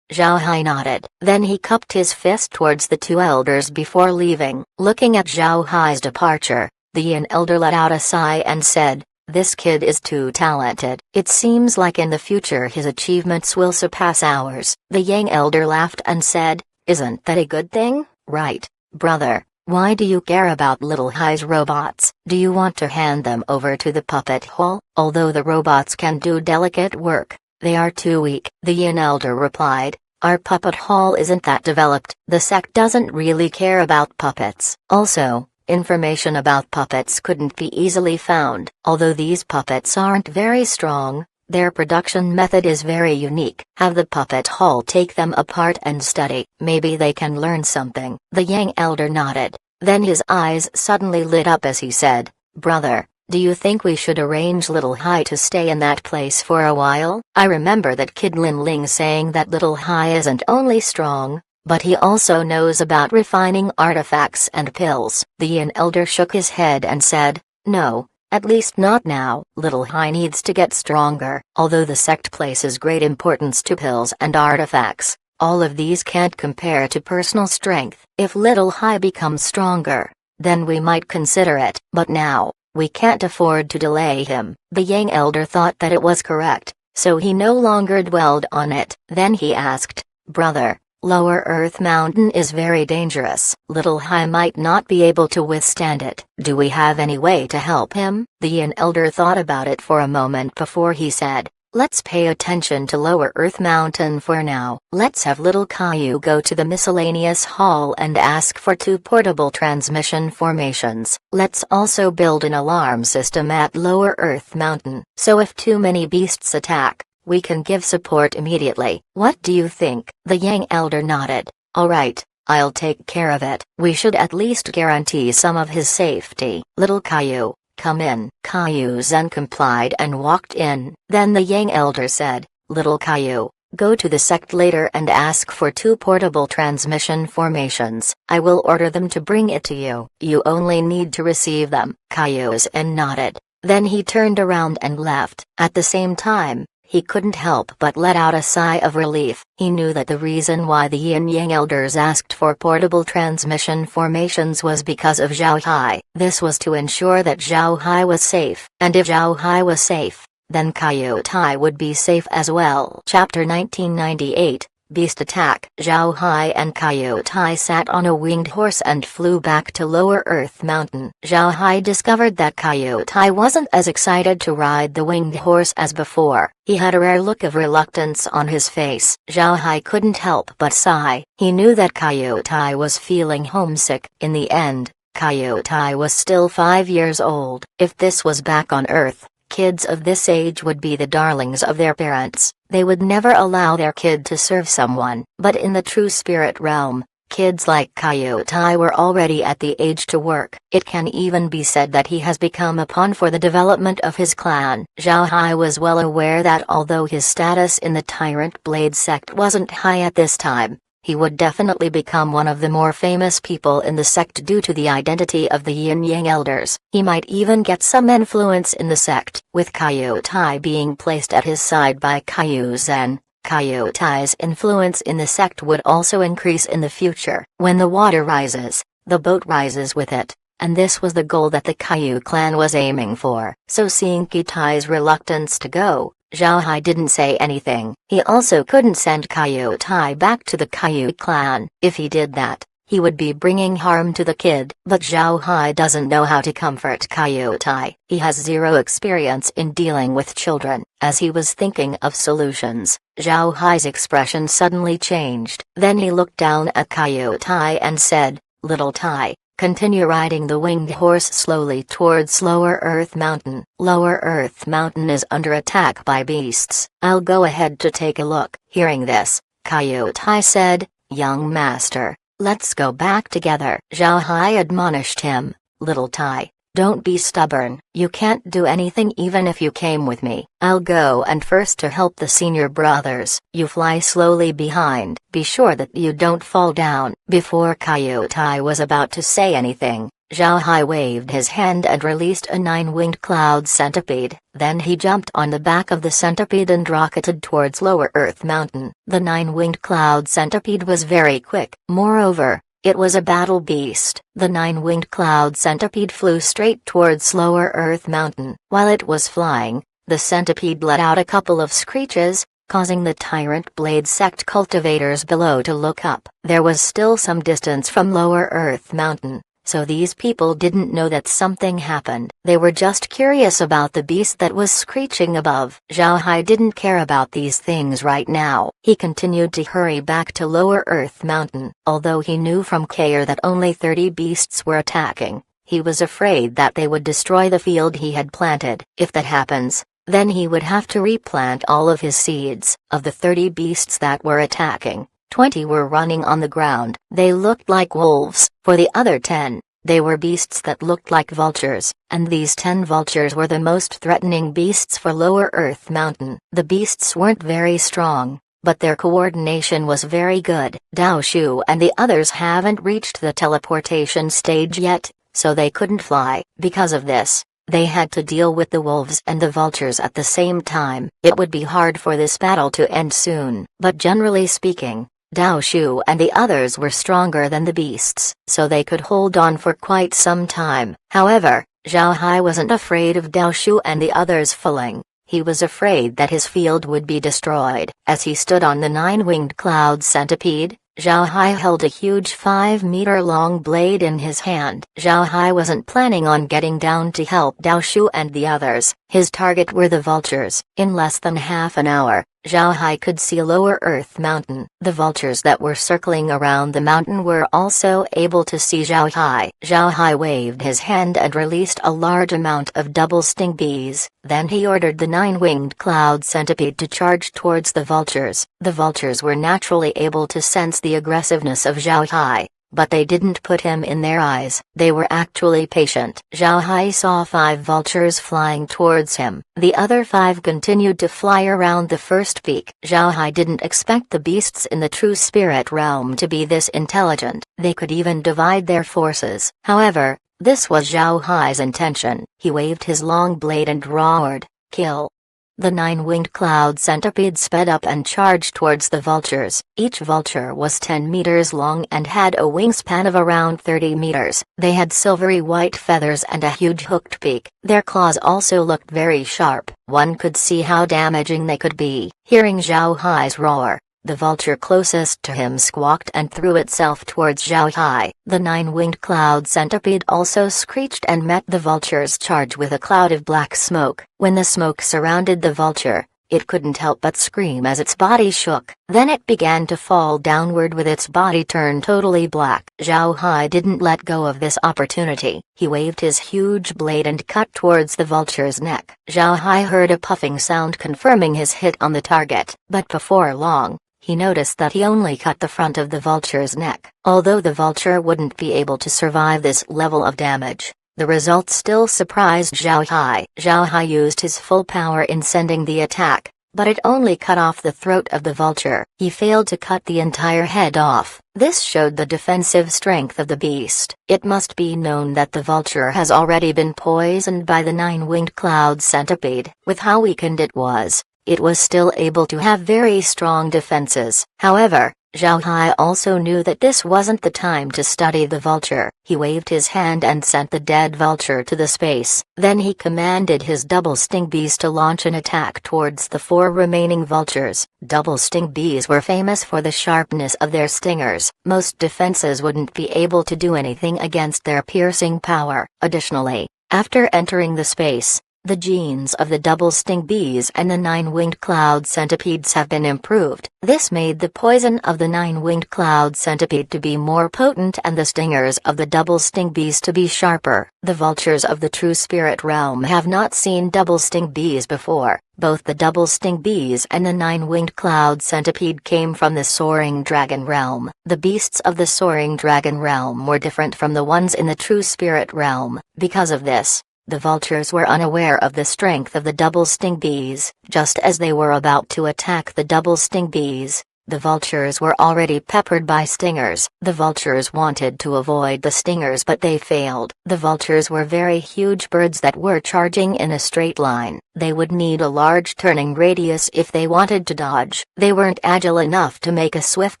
Zhao Hai nodded. Then he cupped his fist towards the 2 elders before leaving. Looking at Zhao Hai's departure, the yin elder let out a sigh and said, "This kid is too talented. It seems like in the future his achievements will surpass ours." The yang elder laughed and said, "Isn't that a good thing? Right, brother. Why do you care about Little Hai's robots? Do you want to hand them over to the puppet hall? Although the robots can do delicate work, they are too weak." The yin elder replied, "Our puppet hall isn't that developed. The sect doesn't really care about puppets. Also, information about puppets couldn't be easily found. Although these puppets aren't very strong, their production method is very unique. Have the puppet hall take them apart and study. Maybe they can learn something." The yang elder nodded. Then his eyes suddenly lit up as he said, "Brother, do you think we should arrange Little Hai to stay in that place for a while? I remember that kid Lin Ling saying that Little Hai isn't only strong, but he also knows about refining artifacts and pills." The yin elder shook his head and said, "No, at least not now. Little Hai needs to get stronger." Although the sect places great importance to pills and artifacts, all of these can't compare to personal strength. If Little Hai becomes stronger, then we might consider it. But now, we can't afford to delay him. The yang elder thought that it was correct, so he no longer dwelled on it. Then he asked, "Brother, Lower Earth Mountain is very dangerous. Little Hai might not be able to withstand it. Do we have any way to help him?" The yin elder thought about it for a moment before he said, let's pay attention to Lower Earth Mountain for now. Let's have little Caillou go to the miscellaneous hall and ask for 2 portable transmission formations. Let's also build an alarm system at Lower Earth Mountain, so if too many beasts attack, we can give support immediately. What do you think? The Yang Elder nodded. All right, I'll take care of it. We should at least guarantee some of his safety. Little Caillou, come in. Caillou Zen complied and walked in. Then the Yang Elder said, Little Caillou, go to the sect later and ask for 2 portable transmission formations. I will order them to bring it to you. You only need to receive them. Caillou Zen nodded. Then he turned around and left. At the same time, he couldn't help but let out a sigh of relief. He knew that the reason why the Yin Yang Elders asked for portable transmission formations was because of Zhao Hai. This was to ensure that Zhao Hai was safe. And if Zhao Hai was safe, then Caillou Tai would be safe as well. Chapter 1998, Beast Attack. Zhao Hai and Caillou Tai sat on a winged horse and flew back to Lower Earth Mountain. Zhao Hai discovered that Caillou Tai wasn't as excited to ride the winged horse as before. He had a rare look of reluctance on his face. Zhao Hai couldn't help but sigh. He knew that Caillou Tai was feeling homesick. In the end, Caillou Tai was still 5 years old. If this was back on Earth, kids of this age would be the darlings of their parents. They would never allow their kid to serve someone. But in the true spirit realm, kids like Caillou Tai were already at the age to work. It can even be said that he has become a pawn for the development of his clan. Zhao Hai was well aware that although his status in the Tyrant Blade sect wasn't high at this time, he would definitely become one of the more famous people in the sect due to the identity of the Yin Yang Elders. He might even get some influence in the sect. With Caillou Tai being placed at his side by Caillou Zen, Caillou Tai's influence in the sect would also increase in the future. When the water rises, the boat rises with it, and this was the goal that the Caillou clan was aiming for. So seeing Tai's reluctance to go, Zhao Hai didn't say anything. He also couldn't send Caillou Tai back to the Caillou clan. If he did that, he would be bringing harm to the kid. But Zhao Hai doesn't know how to comfort Caillou Tai. He has 0 experience in dealing with children. As he was thinking of solutions, Zhao Hai's expression suddenly changed. Then he looked down at Caillou Tai and said, Little Tai, continue riding the winged horse slowly towards Lower Earth Mountain. Lower Earth Mountain is under attack by beasts. I'll go ahead to take a look. Hearing this, Caillou Tai said, Young master, let's go back together. Zhao Hai admonished him, Little Tai, don't be stubborn. You can't do anything even if you came with me. I'll go and first to help the senior brothers. You fly slowly behind. Be sure that you don't fall down. Before Caillou Tai was about to say anything, Zhao Hai waved his hand and released a 9-winged cloud centipede. Then he jumped on the back of the centipede and rocketed towards Lower Earth Mountain. The 9-winged cloud centipede was very quick. Moreover, it was a battle beast. The 9-winged cloud centipede flew straight towards Lower Earth Mountain. While it was flying, the centipede let out a couple of screeches, causing the Tyrant Blade sect cultivators below to look up. There was still some distance from Lower Earth Mountain, so these people didn't know that something happened. They were just curious about the beast that was screeching above. Zhao Hai didn't care about these things right now. He continued to hurry back to Lower Earth Mountain. Although he knew from Kair that only 30 beasts were attacking, he was afraid that they would destroy the field he had planted. If that happens, then he would have to replant all of his seeds. Of the 30 beasts that were attacking, 20 were running on the ground. They looked like wolves. For the other 10, they were beasts that looked like vultures, and these 10 vultures were the most threatening beasts for Lower Earth Mountain. The beasts weren't very strong, but their coordination was very good. Dao Shu and the others haven't reached the teleportation stage yet, so they couldn't fly. Because of this, they had to deal with the wolves and the vultures at the same time. It would be hard for this battle to end soon, but generally speaking, Dao Shu and the others were stronger than the beasts, so they could hold on for quite some time. However, Zhao Hai wasn't afraid of Dao Shu and the others falling. He was afraid that his field would be destroyed. As he stood on the 9-winged cloud centipede, Zhao Hai held a huge 5-meter-long blade in his hand. Zhao Hai wasn't planning on getting down to help Dao Shu and the others. His target were the vultures. In less than half an hour, Zhao Hai could see Lower Earth Mountain. The vultures that were circling around the mountain were also able to see Zhao Hai. Zhao Hai waved his hand and released a large amount of double sting bees. Then he ordered the 9-winged cloud centipede to charge towards the vultures. The vultures were naturally able to sense the aggressiveness of Zhao Hai, but they didn't put him in their eyes. They were actually patient. Zhao Hai saw 5 vultures flying towards him. The other 5 continued to fly around the first peak. Zhao Hai didn't expect the beasts in the true spirit realm to be this intelligent. They could even divide their forces. However, this was Zhao Hai's intention. He waved his long blade and roared, "Kill!" The 9-winged cloud centipede sped up and charged towards the vultures. Each vulture was 10 meters long and had a wingspan of around 30 meters. They had silvery white feathers and a huge hooked beak. Their claws also looked very sharp. One could see how damaging they could be. Hearing Zhao Hai's roar, the vulture closest to him squawked and threw itself towards Zhao Hai. The 9-winged cloud centipede also screeched and met the vulture's charge with a cloud of black smoke. When the smoke surrounded the vulture, it couldn't help but scream as its body shook. Then it began to fall downward with its body turned totally black. Zhao Hai didn't let go of this opportunity. He waved his huge blade and cut towards the vulture's neck. Zhao Hai heard a puffing sound confirming his hit on the target, but before long, he noticed that he only cut the front of the vulture's neck. Although the vulture wouldn't be able to survive this level of damage, the result still surprised Zhao Hai. Zhao Hai used his full power in sending the attack, but it only cut off the throat of the vulture. He failed to cut the entire head off. This showed the defensive strength of the beast. It must be known that the vulture has already been poisoned by the 9-winged cloud centipede. With how weakened it was still able to have very strong defenses. However, Zhao Hai also knew that this wasn't the time to study the vulture. He waved his hand and sent the dead vulture to the space. Then he commanded his double sting bees to launch an attack towards the 4 remaining vultures. Double sting bees were famous for the sharpness of their stingers. Most defenses wouldn't be able to do anything against their piercing power. Additionally, after entering the space, the genes of the double sting bees and the 9-winged cloud centipedes have been improved. This made the poison of the 9-winged cloud centipede to be more potent and the stingers of the double sting bees to be sharper. The vultures of the true spirit realm have not seen double sting bees before. Both the double sting bees and the 9-winged cloud centipede came from the soaring dragon realm. The beasts of the soaring dragon realm were different from the ones in the true spirit realm. Because of this, the vultures were unaware of the strength of the double sting bees. Just as they were about to attack the double sting bees, the vultures were already peppered by stingers. The vultures wanted to avoid the stingers but they failed. The vultures were very huge birds that were charging in a straight line. They would need a large turning radius if they wanted to dodge. They weren't agile enough to make a swift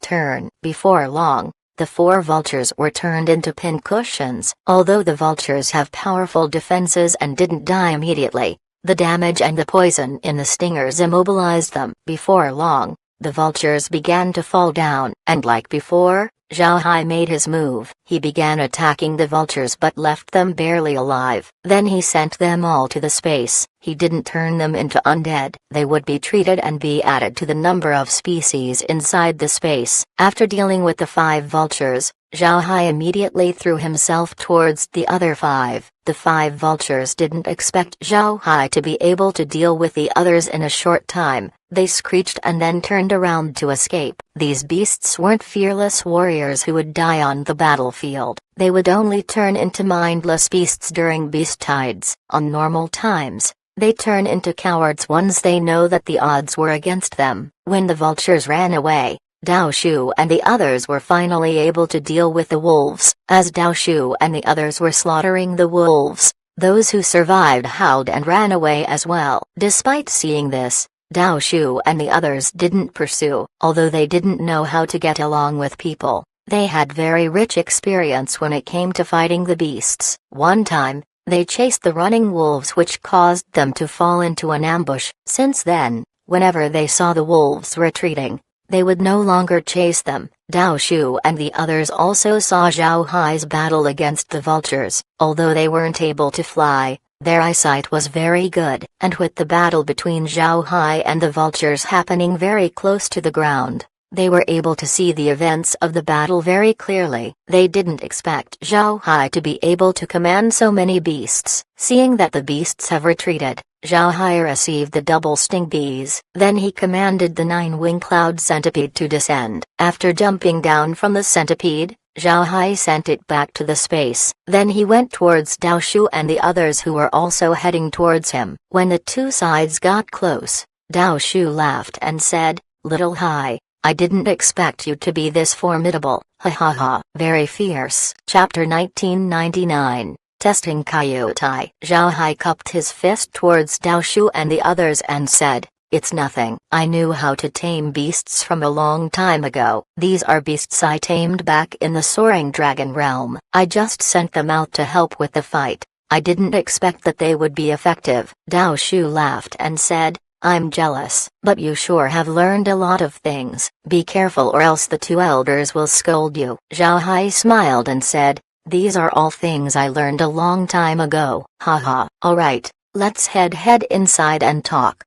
turn. Before long, the 4 vultures were turned into pincushions. Although the vultures have powerful defenses and didn't die immediately, the damage and the poison in the stingers immobilized them. Before long, the vultures began to fall down, and like before, Zhao Hai made his move. He began attacking the vultures but left them barely alive. Then he sent them all to the space. He didn't turn them into undead. They would be treated and be added to the number of species inside the space. After dealing with the 5 vultures, Zhao Hai immediately threw himself towards the other 5. The 5 vultures didn't expect Zhao Hai to be able to deal with the others in a short time. They screeched and then turned around to escape. These beasts weren't fearless warriors who would die on the battlefield. They would only turn into mindless beasts during beast tides. On normal times, they turn into cowards once they know that the odds were against them. When the vultures ran away, Dao Shu and the others were finally able to deal with the wolves. As Dao Shu and the others were slaughtering the wolves, those who survived howled and ran away as well. Despite seeing this, Dao Shu and the others didn't pursue. Although they didn't know how to get along with people, they had very rich experience when it came to fighting the beasts. One time, they chased the running wolves which caused them to fall into an ambush. Since then, whenever they saw the wolves retreating, they would no longer chase them. Dao Shu and the others also saw Zhao Hai's battle against the vultures. Although they weren't able to fly, their eyesight was very good, and with the battle between Zhao Hai and the vultures happening very close to the ground, they were able to see the events of the battle very clearly. They didn't expect Zhao Hai to be able to command so many beasts. Seeing that the beasts have retreated, Zhao Hai received the double sting bees. Then he commanded the 9-wing cloud centipede to descend. After jumping down from the centipede, Zhao Hai sent it back to the space. Then he went towards Dao Shu and the others who were also heading towards him. When the two sides got close, Dao Shu laughed and said, "Little Hai, I didn't expect you to be this formidable, ha ha ha." Very fierce. Chapter 1999. Testing Coyote. Zhao Hai cupped his fist towards Dao Shu and the others and said, "It's nothing. I knew how to tame beasts from a long time ago. These are beasts I tamed back in the soaring dragon realm. I just sent them out to help with the fight. I didn't expect that they would be effective." Dao Shu laughed and said, "I'm jealous. But you sure have learned a lot of things. Be careful or else the two elders will scold you." Zhao Hai smiled and said, "These are all things I learned a long time ago. Haha. Alright, let's head inside and talk."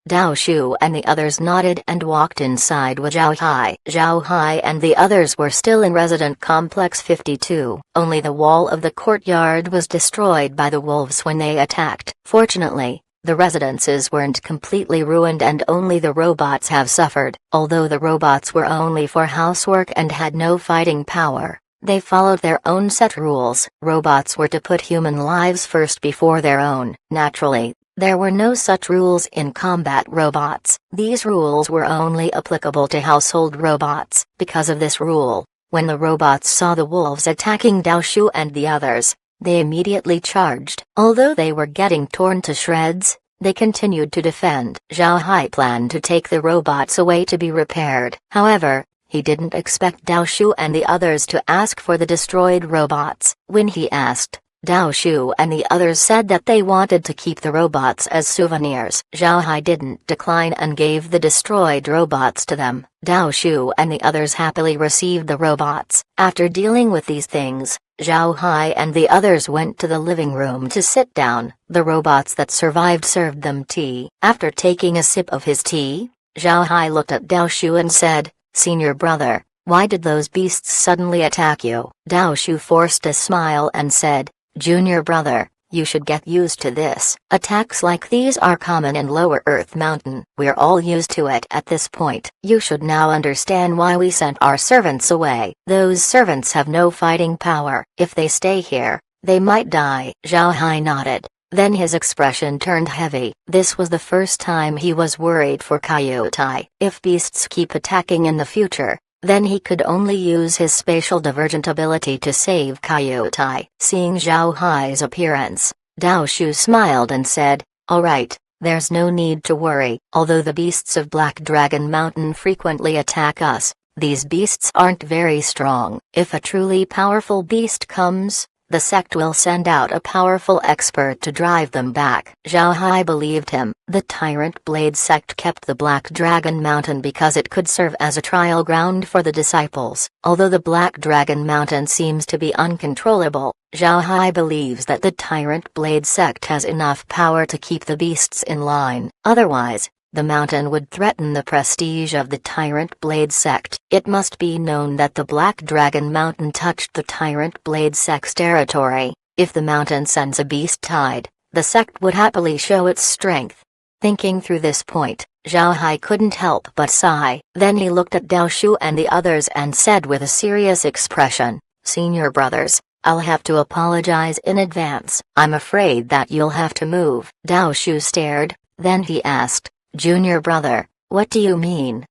Dao Shu and the others nodded and walked inside with Zhao Hai. Zhao Hai and the others were still in Resident Complex 52. Only the wall of the courtyard was destroyed by the wolves when they attacked. Fortunately, the residences weren't completely ruined and only the robots have suffered. Although the robots were only for housework and had no fighting power, they followed their own set rules. Robots were to put human lives first before their own. Naturally, there were no such rules in combat robots. These rules were only applicable to household robots. Because of this rule, when the robots saw the wolves attacking Dao Shu and the others, they immediately charged. Although they were getting torn to shreds, they continued to defend. Zhao Hai planned to take the robots away to be repaired. However, he didn't expect Dao Shu and the others to ask for the destroyed robots. When he asked, Dao Shu and the others said that they wanted to keep the robots as souvenirs. Zhao Hai didn't decline and gave the destroyed robots to them. Dao Shu and the others happily received the robots. After dealing with these things, Zhao Hai and the others went to the living room to sit down. The robots that survived served them tea. After taking a sip of his tea, Zhao Hai looked at Dao Shu and said, "Senior brother, why did those beasts suddenly attack you?" Dao Shu forced a smile and said, "Junior brother, you should get used to this. Attacks like these are common in Lower Earth Mountain. We're all used to it at this point. You should now understand why we sent our servants away. Those servants have no fighting power. If they stay here, they might die." Zhao Hai nodded. Then his expression turned heavy. This was the first time he was worried for Coyote. If beasts keep attacking in the future, then he could only use his spatial divergent ability to save Coyote. Seeing Zhao Hai's appearance, Dao Shu smiled and said, "Alright, there's no need to worry. Although the beasts of Black Dragon Mountain frequently attack us, these beasts aren't very strong. If a truly powerful beast comes, the sect will send out a powerful expert to drive them back." Zhao Hai believed him. The Tyrant Blade sect kept the Black Dragon Mountain because it could serve as a trial ground for the disciples. Although the Black Dragon Mountain seems to be uncontrollable, Zhao Hai believes that the Tyrant Blade sect has enough power to keep the beasts in line. Otherwise, the mountain would threaten the prestige of the Tyrant Blade sect. It must be known that the Black Dragon Mountain touched the Tyrant Blade sect's territory. If the mountain sends a beast tide, the sect would happily show its strength. Thinking through this point, Zhao Hai couldn't help but sigh. Then he looked at Dao Shu and the others and said with a serious expression, "Senior brothers, I'll have to apologize in advance. I'm afraid that you'll have to move." Dao Shu stared, then he asked, "Junior brother, what do you mean?"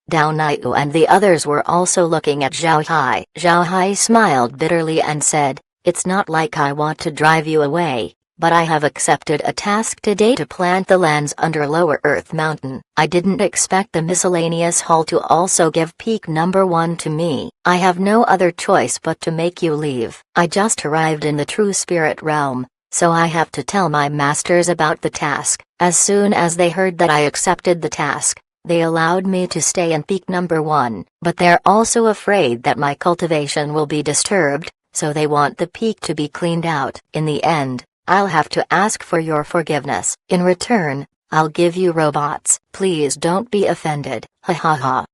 Dao Niu and the others were also looking at Zhao Hai. Zhao Hai smiled bitterly and said, "It's not like I want to drive you away, but I have accepted a task today to plant the lands under Lower Earth Mountain. I didn't expect the miscellaneous hall to also give peak number 1 to me. I have no other choice but to make you leave. I just arrived in the true spirit realm, so I have to tell my masters about the task." As soon as they heard that I accepted the task, They allowed me to stay in peak number 1, but they're also afraid that my cultivation will be disturbed, so they want the peak to be cleaned out. In the end, I'll have to ask for your forgiveness. In return, I'll give you robots. Please don't be offended. Ha ha ha.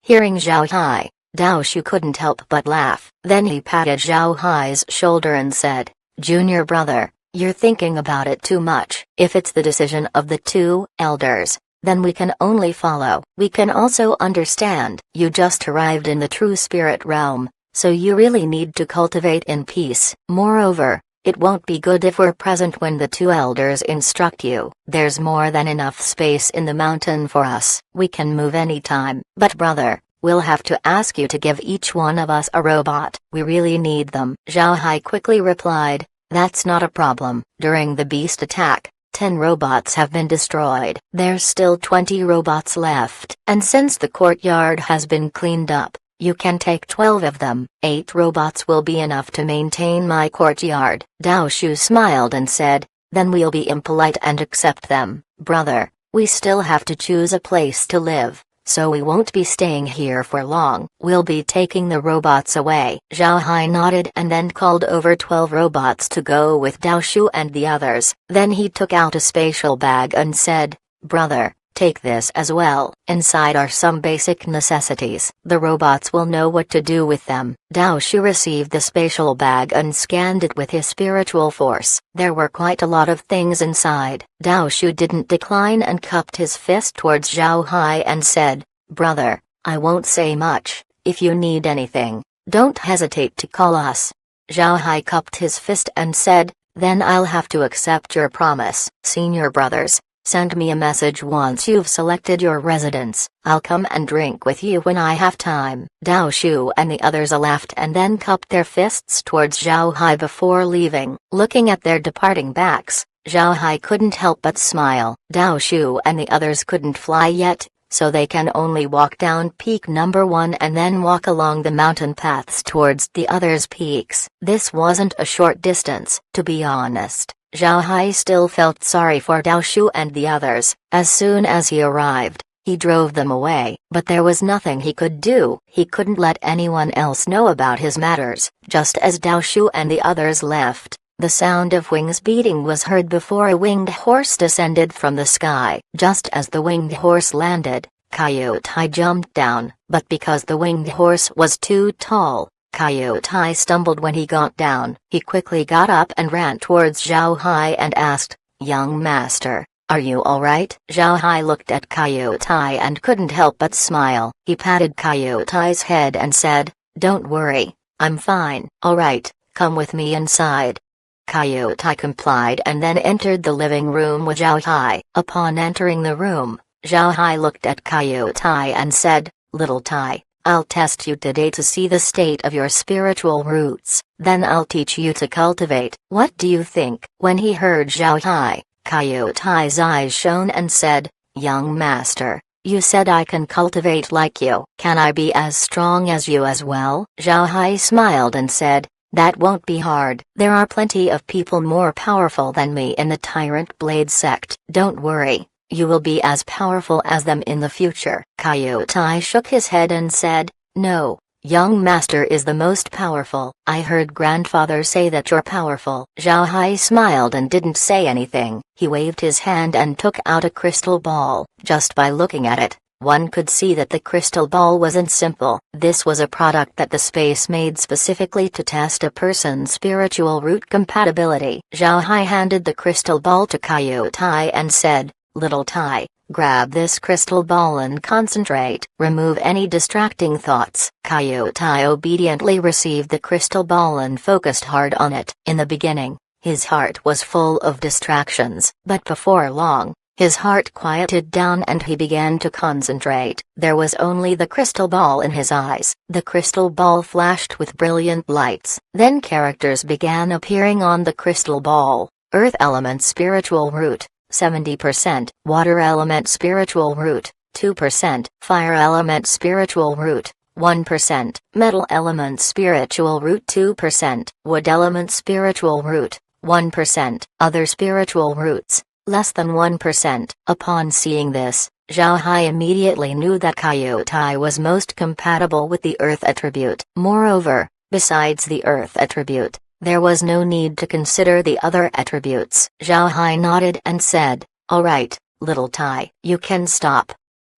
Hearing Zhao Hai, Dao Shu couldn't help but laugh. Then he patted Zhao Hai's shoulder and said, "Junior brother, you're thinking about it too much. If it's the decision of the two elders, then we can only follow. We can also understand you just arrived in the true spirit realm, so you really need to cultivate in peace. Moreover, it won't be good if we're present when the two elders instruct you. There's more than enough space in the mountain for us. We can move anytime. But brother, we'll have to ask you to give each one of us a robot. We really need them." Zhao Hai quickly replied, "That's not a problem. During the beast attack, 10 robots have been destroyed. There's still 20 robots left. And since the courtyard has been cleaned up, you can take 12 of them. 8 robots will be enough to maintain my courtyard." Dao Shu smiled and said, "Then we'll be impolite and accept them." "Brother, we still have to choose a place to live, so we won't be staying here for long. We'll be taking the robots away." Zhao Hai nodded and then called over 12 robots to go with Dao Shu and the others. Then he took out a spatial bag and said, "Brother, take this as well. Inside are some basic necessities. The robots will know what to do with them." Dao Shu received the spatial bag and scanned it with his spiritual force. There were quite a lot of things inside. Dao Shu didn't decline and cupped his fist towards Zhao Hai and said, "Brother, I won't say much. If you need anything, don't hesitate to call us." Zhao Hai cupped his fist and said, "Then I'll have to accept your promise." "Senior brothers, send me a message once you've selected your residence. I'll come and drink with you when I have time." Dao Shu and the others laughed and then cupped their fists towards Zhao Hai before leaving. Looking at their departing backs, Zhao Hai couldn't help but smile. Dao Shu and the others couldn't fly yet, so they can only walk down peak number 1 and then walk along the mountain paths towards the others' peaks. This wasn't a short distance, to be honest. Zhao Hai still felt sorry for Dao Shu and the others. As soon as he arrived, he drove them away. But there was nothing he could do. He couldn't let anyone else know about his matters. Just as Dao Shu and the others left, the sound of wings beating was heard before a winged horse descended from the sky. Just as the winged horse landed, Coyote jumped down, but because the winged horse was too tall, Coyote stumbled when he got down. He quickly got up and ran towards Zhao Hai and asked, "Young master, are you alright?" Zhao Hai looked at Coyote and couldn't help but smile. He patted Coyote's head and said, "Don't worry, I'm fine." "Alright, come with me inside." Coyote complied and then entered the living room with Zhao Hai. Upon entering the room, Zhao Hai looked at Coyote and said, "Little Tai, I'll test you today to see the state of your spiritual roots, then I'll teach you to cultivate. What do you think?" When he heard Zhao Hai, Coyote's eyes shone and said, "Young master, you said I can cultivate like you. Can I be as strong as you as well?" Zhao Hai smiled and said, "That won't be hard. There are plenty of people more powerful than me in the Tyrant Blade sect. Don't worry. You will be as powerful as them in the future." Coyote shook his head and said, "No, young master is the most powerful. I heard grandfather say that you're powerful." Zhao Hai smiled and didn't say anything. He waved his hand and took out a crystal ball. Just by looking at it, one could see that the crystal ball wasn't simple. This was a product that the space made specifically to test a person's spiritual root compatibility. Zhao Hai handed the crystal ball to Coyote and said, "Little Tai, grab this crystal ball and concentrate. Remove any distracting thoughts." Coyote obediently received the crystal ball and focused hard on it. In the beginning, his heart was full of distractions, but before long, his heart quieted down and he began to concentrate. There was only the crystal ball in his eyes. The crystal ball flashed with brilliant lights. Then characters began appearing on the crystal ball. Earth element spiritual root, 70%, water element spiritual root, 2%, fire element spiritual root, 1%, metal element spiritual root 2%, wood element spiritual root, 1%, other spiritual roots, less than 1%. Upon seeing this, Zhao Hai immediately knew that Coyote was most compatible with the Earth attribute. Moreover, besides the Earth attribute, there was no need to consider the other attributes. Zhao Hai nodded and said, "All right, little Tai, you can stop."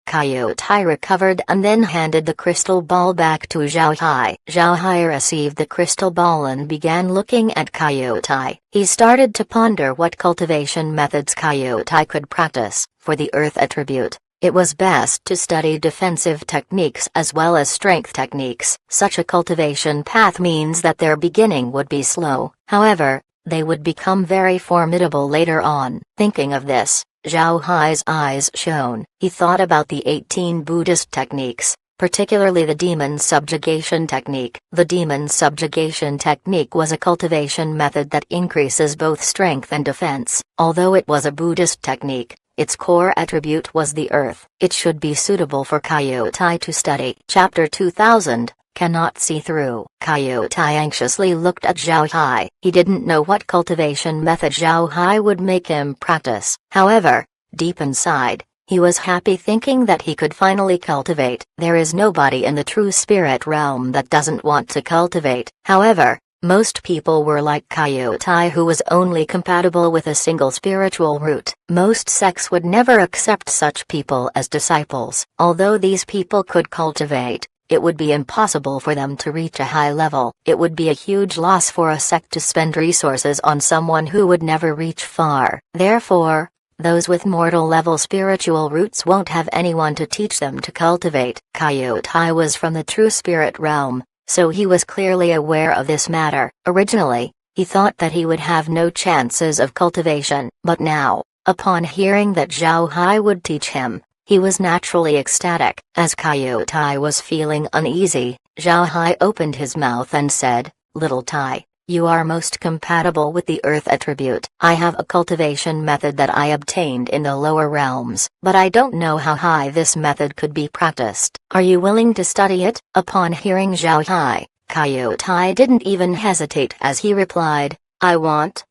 Coyote recovered and then handed the crystal ball back to Zhao Hai. Zhao Hai received the crystal ball and began looking at Coyote. He started to ponder what cultivation methods Coyote could practice. For the Earth attribute, it was best to study defensive techniques as well as strength techniques. Such a cultivation path means that their beginning would be slow, however, they would become very formidable later on. Thinking of this, Zhao Hai's eyes shone. He thought about the 18 Buddhist techniques, particularly the demon subjugation technique. The demon subjugation technique was a cultivation method that increases both strength and defense. Although it was a Buddhist technique, its core attribute was the earth. It should be suitable for Coyote to study. Chapter 2000. Cannot see through. Coyote anxiously looked at Zhao Hai. He didn't know what cultivation method Zhao Hai would make him practice. However, deep inside, he was happy thinking that he could finally cultivate. There is nobody in the true spirit realm that doesn't want to cultivate. However, most people were like Coyote, who was only compatible with a single spiritual root. Most sects would never accept such people as disciples. Although these people could cultivate, it would be impossible for them to reach a high level. It would be a huge loss for a sect to spend resources on someone who would never reach far. Therefore, those with mortal level spiritual roots won't have anyone to teach them to cultivate. Coyote was from the true spirit realm, so he was clearly aware of this matter. Originally, he thought that he would have no chances of cultivation, but now, upon hearing that Zhao Hai would teach him, he was naturally ecstatic. As Coyote was feeling uneasy, Zhao Hai opened his mouth and said, "Little Tai, you are most compatible with the earth attribute. I have a cultivation method that I obtained in the lower realms, but I don't know how high this method could be practiced. Are you willing to study it?" Upon hearing Zhao Hai, Coyote didn't even hesitate as he replied, I want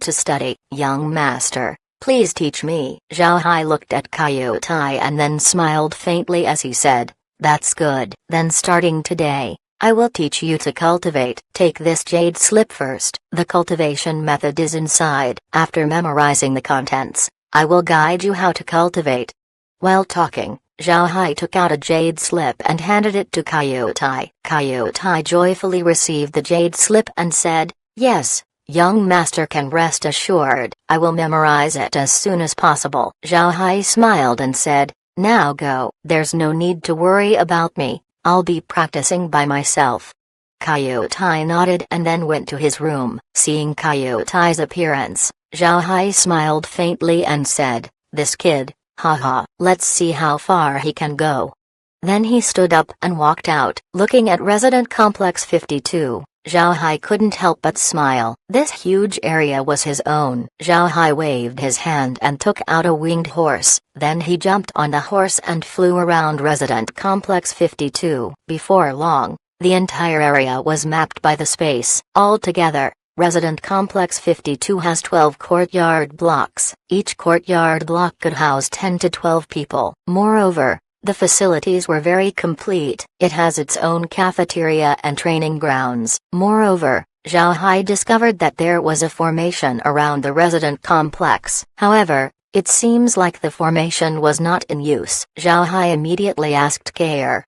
to study. Young master, please teach me." Zhao Hai looked at Coyote and then smiled faintly as he said, "That's good. Then starting today, I will teach you to cultivate. Take this jade slip first. The cultivation method is inside. After memorizing the contents, I will guide you how to cultivate." While talking, Zhao Hai took out a jade slip and handed it to Coyote. Coyote joyfully received the jade slip and said, "Yes, young master can rest assured. I will memorize it as soon as possible." Zhao Hai smiled and said, "Now go. There's no need to worry about me. I'll be practicing by myself." Coyote nodded and then went to his room. Seeing Coyote's appearance, Zhao Hai smiled faintly and said, "This kid, haha, let's see how far he can go." Then he stood up and walked out. Looking at Resident Complex 52, Zhao Hai couldn't help but smile. This huge area was his own. Zhao Hai waved his hand and took out a winged horse. Then he jumped on the horse and flew around Resident Complex 52. Before long, the entire area was mapped by the space. Altogether, Resident Complex 52 has 12 courtyard blocks. Each courtyard block could house 10 to 12 people. Moreover, the facilities were very complete. It has its own cafeteria and training grounds. Moreover, Zhao Hai discovered that there was a formation around the resident complex. However, it seems like the formation was not in use. Zhao Hai immediately asked Kair,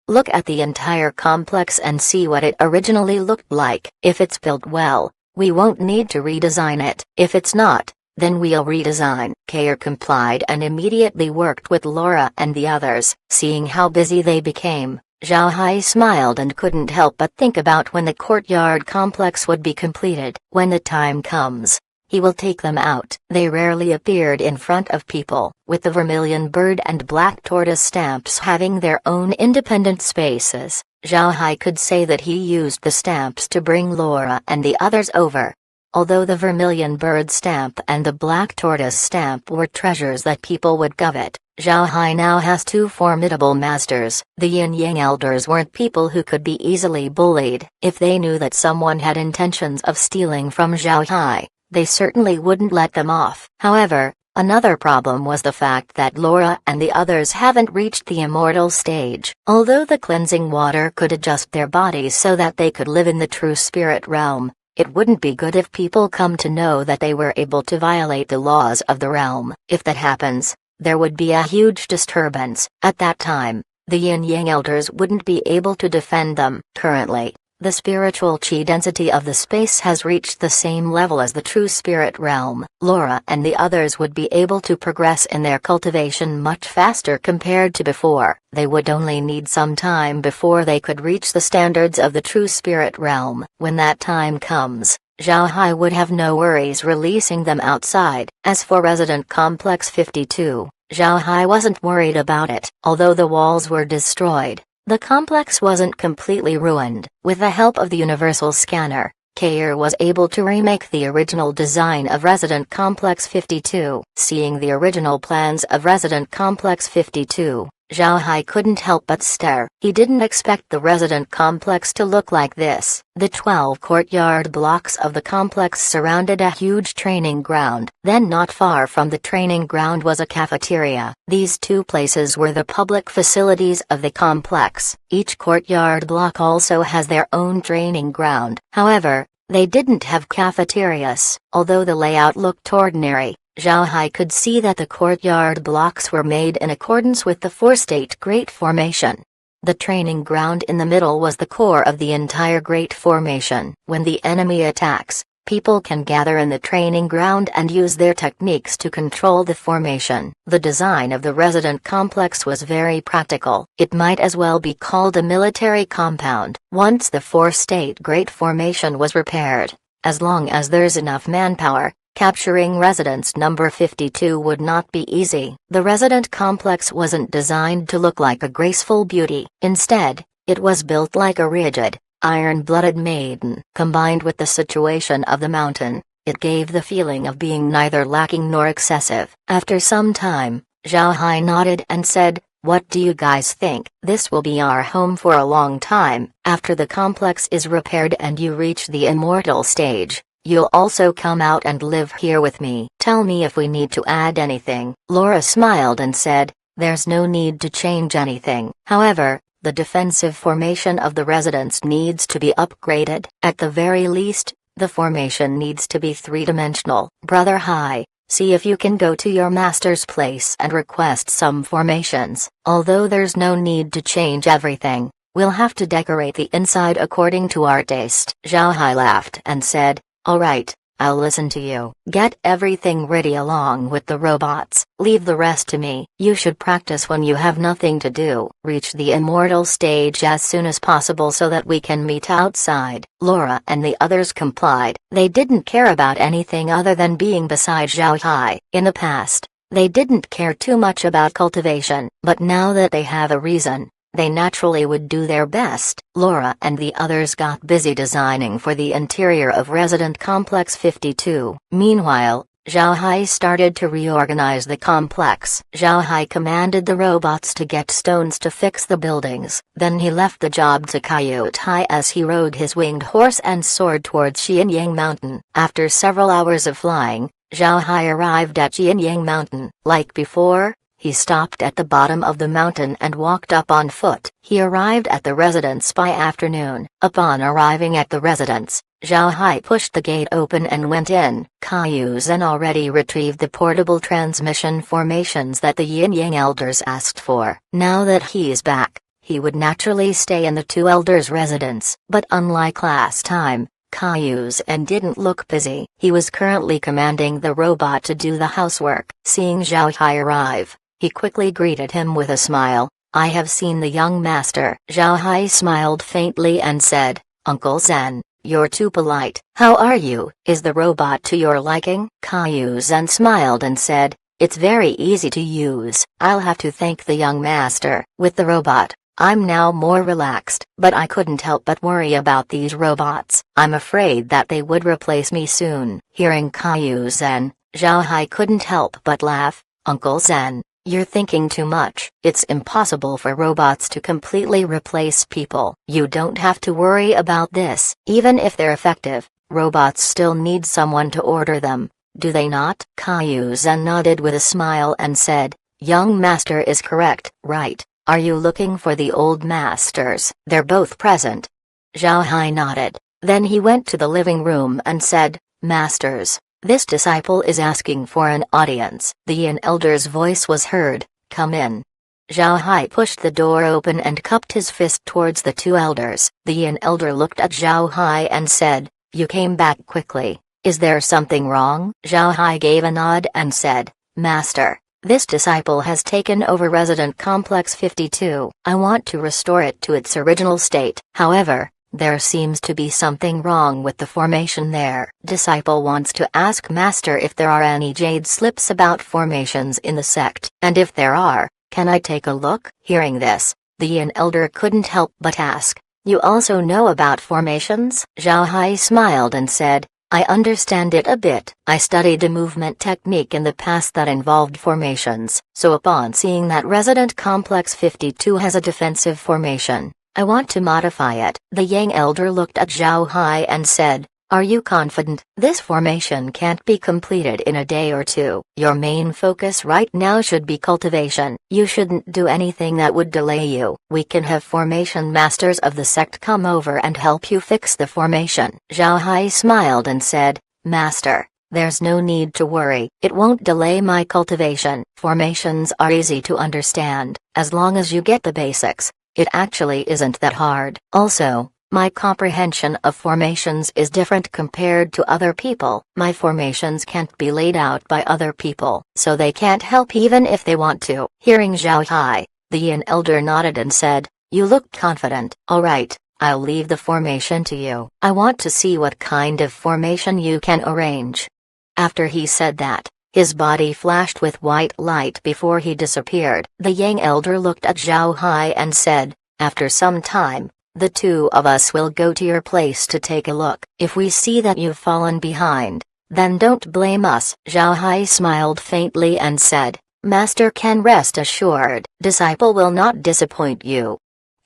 "Look at the entire complex and see what it originally looked like. If it's built well, we won't need to redesign it. If it's not, then we'll redesign." Kair complied and immediately worked with Laura and the others. Seeing how busy they became, Zhao Hai smiled and couldn't help but think about when the courtyard complex would be completed. When the time comes, he will take them out. They rarely appeared in front of people, with the vermilion bird and black tortoise stamps having their own independent spaces. Zhao Hai could say that he used the stamps to bring Laura and the others over. Although the vermilion bird stamp and the black tortoise stamp were treasures that people would covet, Zhao Hai now has two formidable masters. The Yin-Yang elders weren't people who could be easily bullied. If they knew that someone had intentions of stealing from Zhao Hai, they certainly wouldn't let them off. However, Another problem was the fact that Laura and the others haven't reached the immortal stage. Although the cleansing water could adjust their bodies so that they could live in the true spirit realm, it wouldn't be good if people come to know that they were able to violate the laws of the realm. If that happens, there would be a huge disturbance. At that time, the Yin-Yang elders wouldn't be able to defend them. Currently, the spiritual chi density of the space has reached the same level as the true spirit realm. Laura and the others would be able to progress in their cultivation much faster compared to before. They would only need some time before they could reach the standards of the true spirit realm. When that time comes, Zhao Hai would have no worries releasing them outside. As for Resident Complex 52, Zhao Hai wasn't worried about it. Although the walls were destroyed, the complex wasn't completely ruined. With the help of the universal scanner, Kair was able to remake the original design of Resident Complex 52. Seeing the original plans of Resident Complex 52, Zhao Hai couldn't help but stare. He didn't expect the resident complex to look like this. The 12 courtyard blocks of the complex surrounded a huge training ground. Then not far from the training ground was a cafeteria. These two places were the public facilities of the complex. Each courtyard block also has their own training ground. However, they didn't have cafeterias. Although the layout looked ordinary, Zhao Hai could see that the courtyard blocks were made in accordance with the four-state Great Formation. The training ground in the middle was the core of the entire Great Formation. When the enemy attacks, people can gather in the training ground and use their techniques to control the formation. The design of the resident complex was very practical. It might as well be called a military compound. Once the four-state Great Formation was repaired, as long as there's enough manpower, capturing residence number 52 would not be easy. The resident complex wasn't designed to look like a graceful beauty. Instead, it was built like a rigid, iron-blooded maiden. Combined with the situation of the mountain, it gave the feeling of being neither lacking nor excessive. After some time, Zhao Hai nodded and said, "What do you guys think? This will be our home for a long time. After the complex is repaired and you reach the immortal stage, you'll also come out and live here with me. Tell me if we need to add anything." Laura smiled and said, "There's no need to change anything. However, the defensive formation of the residence needs to be upgraded. At the very least, the formation needs to be three-dimensional. Brother Hai, see if you can go to your master's place and request some formations. Although there's no need to change everything, we'll have to decorate the inside according to our taste." Zhao Hai laughed and said, "All right, I'll listen to you. Get everything ready along with the robots. Leave the rest to me. You should practice when you have nothing to do. Reach the immortal stage as soon as possible so that we can meet outside." Laura and the others complied. They didn't care about anything other than being beside Zhao Hai. In the past, they didn't care too much about cultivation, but now that they have a reason, they naturally would do their best. Laura and the others got busy designing for the interior of Resident Complex 52. Meanwhile, Zhao Hai started to reorganize the complex. Zhao Hai commanded the robots to get stones to fix the buildings. Then he left the job to Coyote Hai as he rode his winged horse and soared towards Xianyang Mountain. After several hours of flying, Zhao Hai arrived at Xianyang Mountain. Like before, he stopped at the bottom of the mountain and walked up on foot. He arrived at the residence by afternoon. Upon arriving at the residence, Zhao Hai pushed the gate open and went in. Caillou Zhen already retrieved the portable transmission formations that the Yin-Yang elders asked for. Now that he's back, he would naturally stay in the two elders' residence. But unlike last time, Caillou Zhen didn't look busy. He was currently commanding the robot to do the housework. Seeing Zhao Hai arrive, he quickly greeted him with a smile. "I have seen the young master." Zhao Hai smiled faintly and said, "Uncle Zhen, you're too polite. How are you? Is the robot to your liking?" Caillou Zhen smiled and said, "It's very easy to use. I'll have to thank the young master. With the robot, I'm now more relaxed. But I couldn't help but worry about these robots. I'm afraid that they would replace me soon." Hearing Caillou Zhen, Zhao Hai couldn't help but laugh. "Uncle Zhen, you're thinking too much. It's impossible for robots to completely replace people. You don't have to worry about this. Even if they're effective, robots still need someone to order them. do they not? Caillou Zen nodded with a smile and said, young master is correct, right? Are you looking for the old masters? They're both present. Zhao Hai nodded. Then he went to the living room and said, masters, this disciple is asking for an audience. The Yin elder's voice was heard, come in. Zhao Hai pushed the door open and cupped his fist towards the two elders. The Yin elder looked at Zhao Hai and said, you came back quickly. Is there something wrong? Zhao Hai gave a nod and said, master, this disciple has taken over Resident Complex 52. I want to restore it to its original state. However, there seems to be something wrong with the formation there. Disciple wants to ask master if there are any jade slips about formations in the sect. And if there are, can I take a look? Hearing this, the Yin elder couldn't help but ask, you also know about formations? Zhao Hai smiled and said, I understand it a bit. I studied a movement technique in the past that involved formations, so upon seeing that Resident Complex 52 has a defensive formation, I want to modify it. The Yang elder looked at Zhao Hai and said, are you confident? This formation can't be completed in a day or two. Your main focus right now should be cultivation. You shouldn't do anything that would delay you. We can have formation masters of the sect come over and help you fix the formation. Zhao Hai smiled and said, master, there's no need to worry. It won't delay my cultivation. Formations are easy to understand. As long as you get the basics, it actually isn't that hard. Also, my comprehension of formations is different compared to other people. My formations can't be laid out by other people, so they can't help even if they want to. Hearing Zhao Hai, the Yin elder nodded and said, you look confident. Alright, I'll leave the formation to you. I want to see what kind of formation you can arrange. After he said that, his body flashed with white light before he disappeared. The Yang elder looked at Zhao Hai and said, after some time, the two of us will go to your place to take a look. If we see that you've fallen behind, then don't blame us. Zhao Hai smiled faintly and said, master can rest assured, disciple will not disappoint you.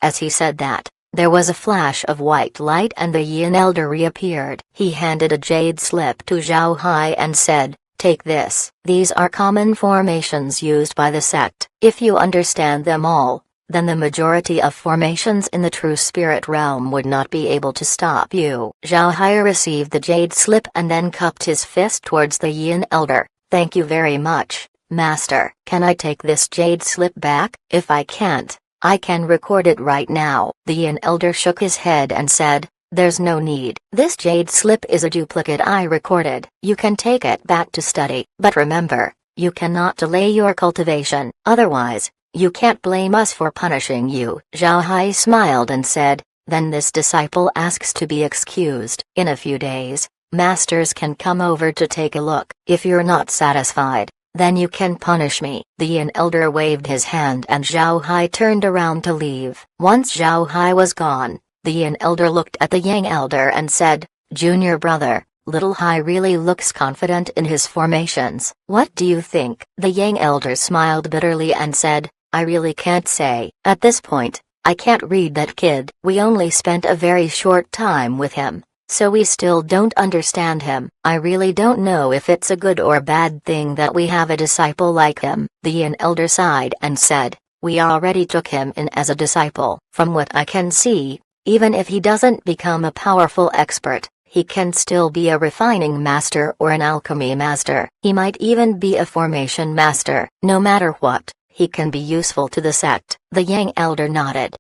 As he said that, there was a flash of white light and the Yin elder reappeared. He handed a jade slip to Zhao Hai and said, take this. These are common formations used by the sect. If you understand them all, then the majority of formations in the true spirit realm would not be able to stop you. Zhao Hai received the jade slip and then cupped his fist towards the Yin elder. Thank you very much, master. Can I take this jade slip back? If I can't, I can record it right now. The Yin elder shook his head and said, there's no need. This jade slip is a duplicate I recorded. You can take it back to study. But remember, you cannot delay your cultivation, otherwise, you can't blame us for punishing you. Zhao Hai smiled and said, then this disciple asks to be excused. In a few days, masters can come over to take a look. If you're not satisfied, then you can punish me. The Yin elder waved his hand and Zhao Hai turned around to leave. Once Zhao Hai was gone, the Yin elder looked at the Yang elder and said, junior brother, little Hai really looks confident in his formations. What do you think? The Yang elder smiled bitterly and said, I really can't say. At this point, I can't read that kid. We only spent a very short time with him, so we still don't understand him. I really don't know if it's a good or bad thing that we have a disciple like him. The Yin elder sighed and said, we already took him in as a disciple. From what I can see, even if he doesn't become a powerful expert, he can still be a refining master or an alchemy master. He might even be a formation master. No matter what, he can be useful to the sect. The Yang elder nodded.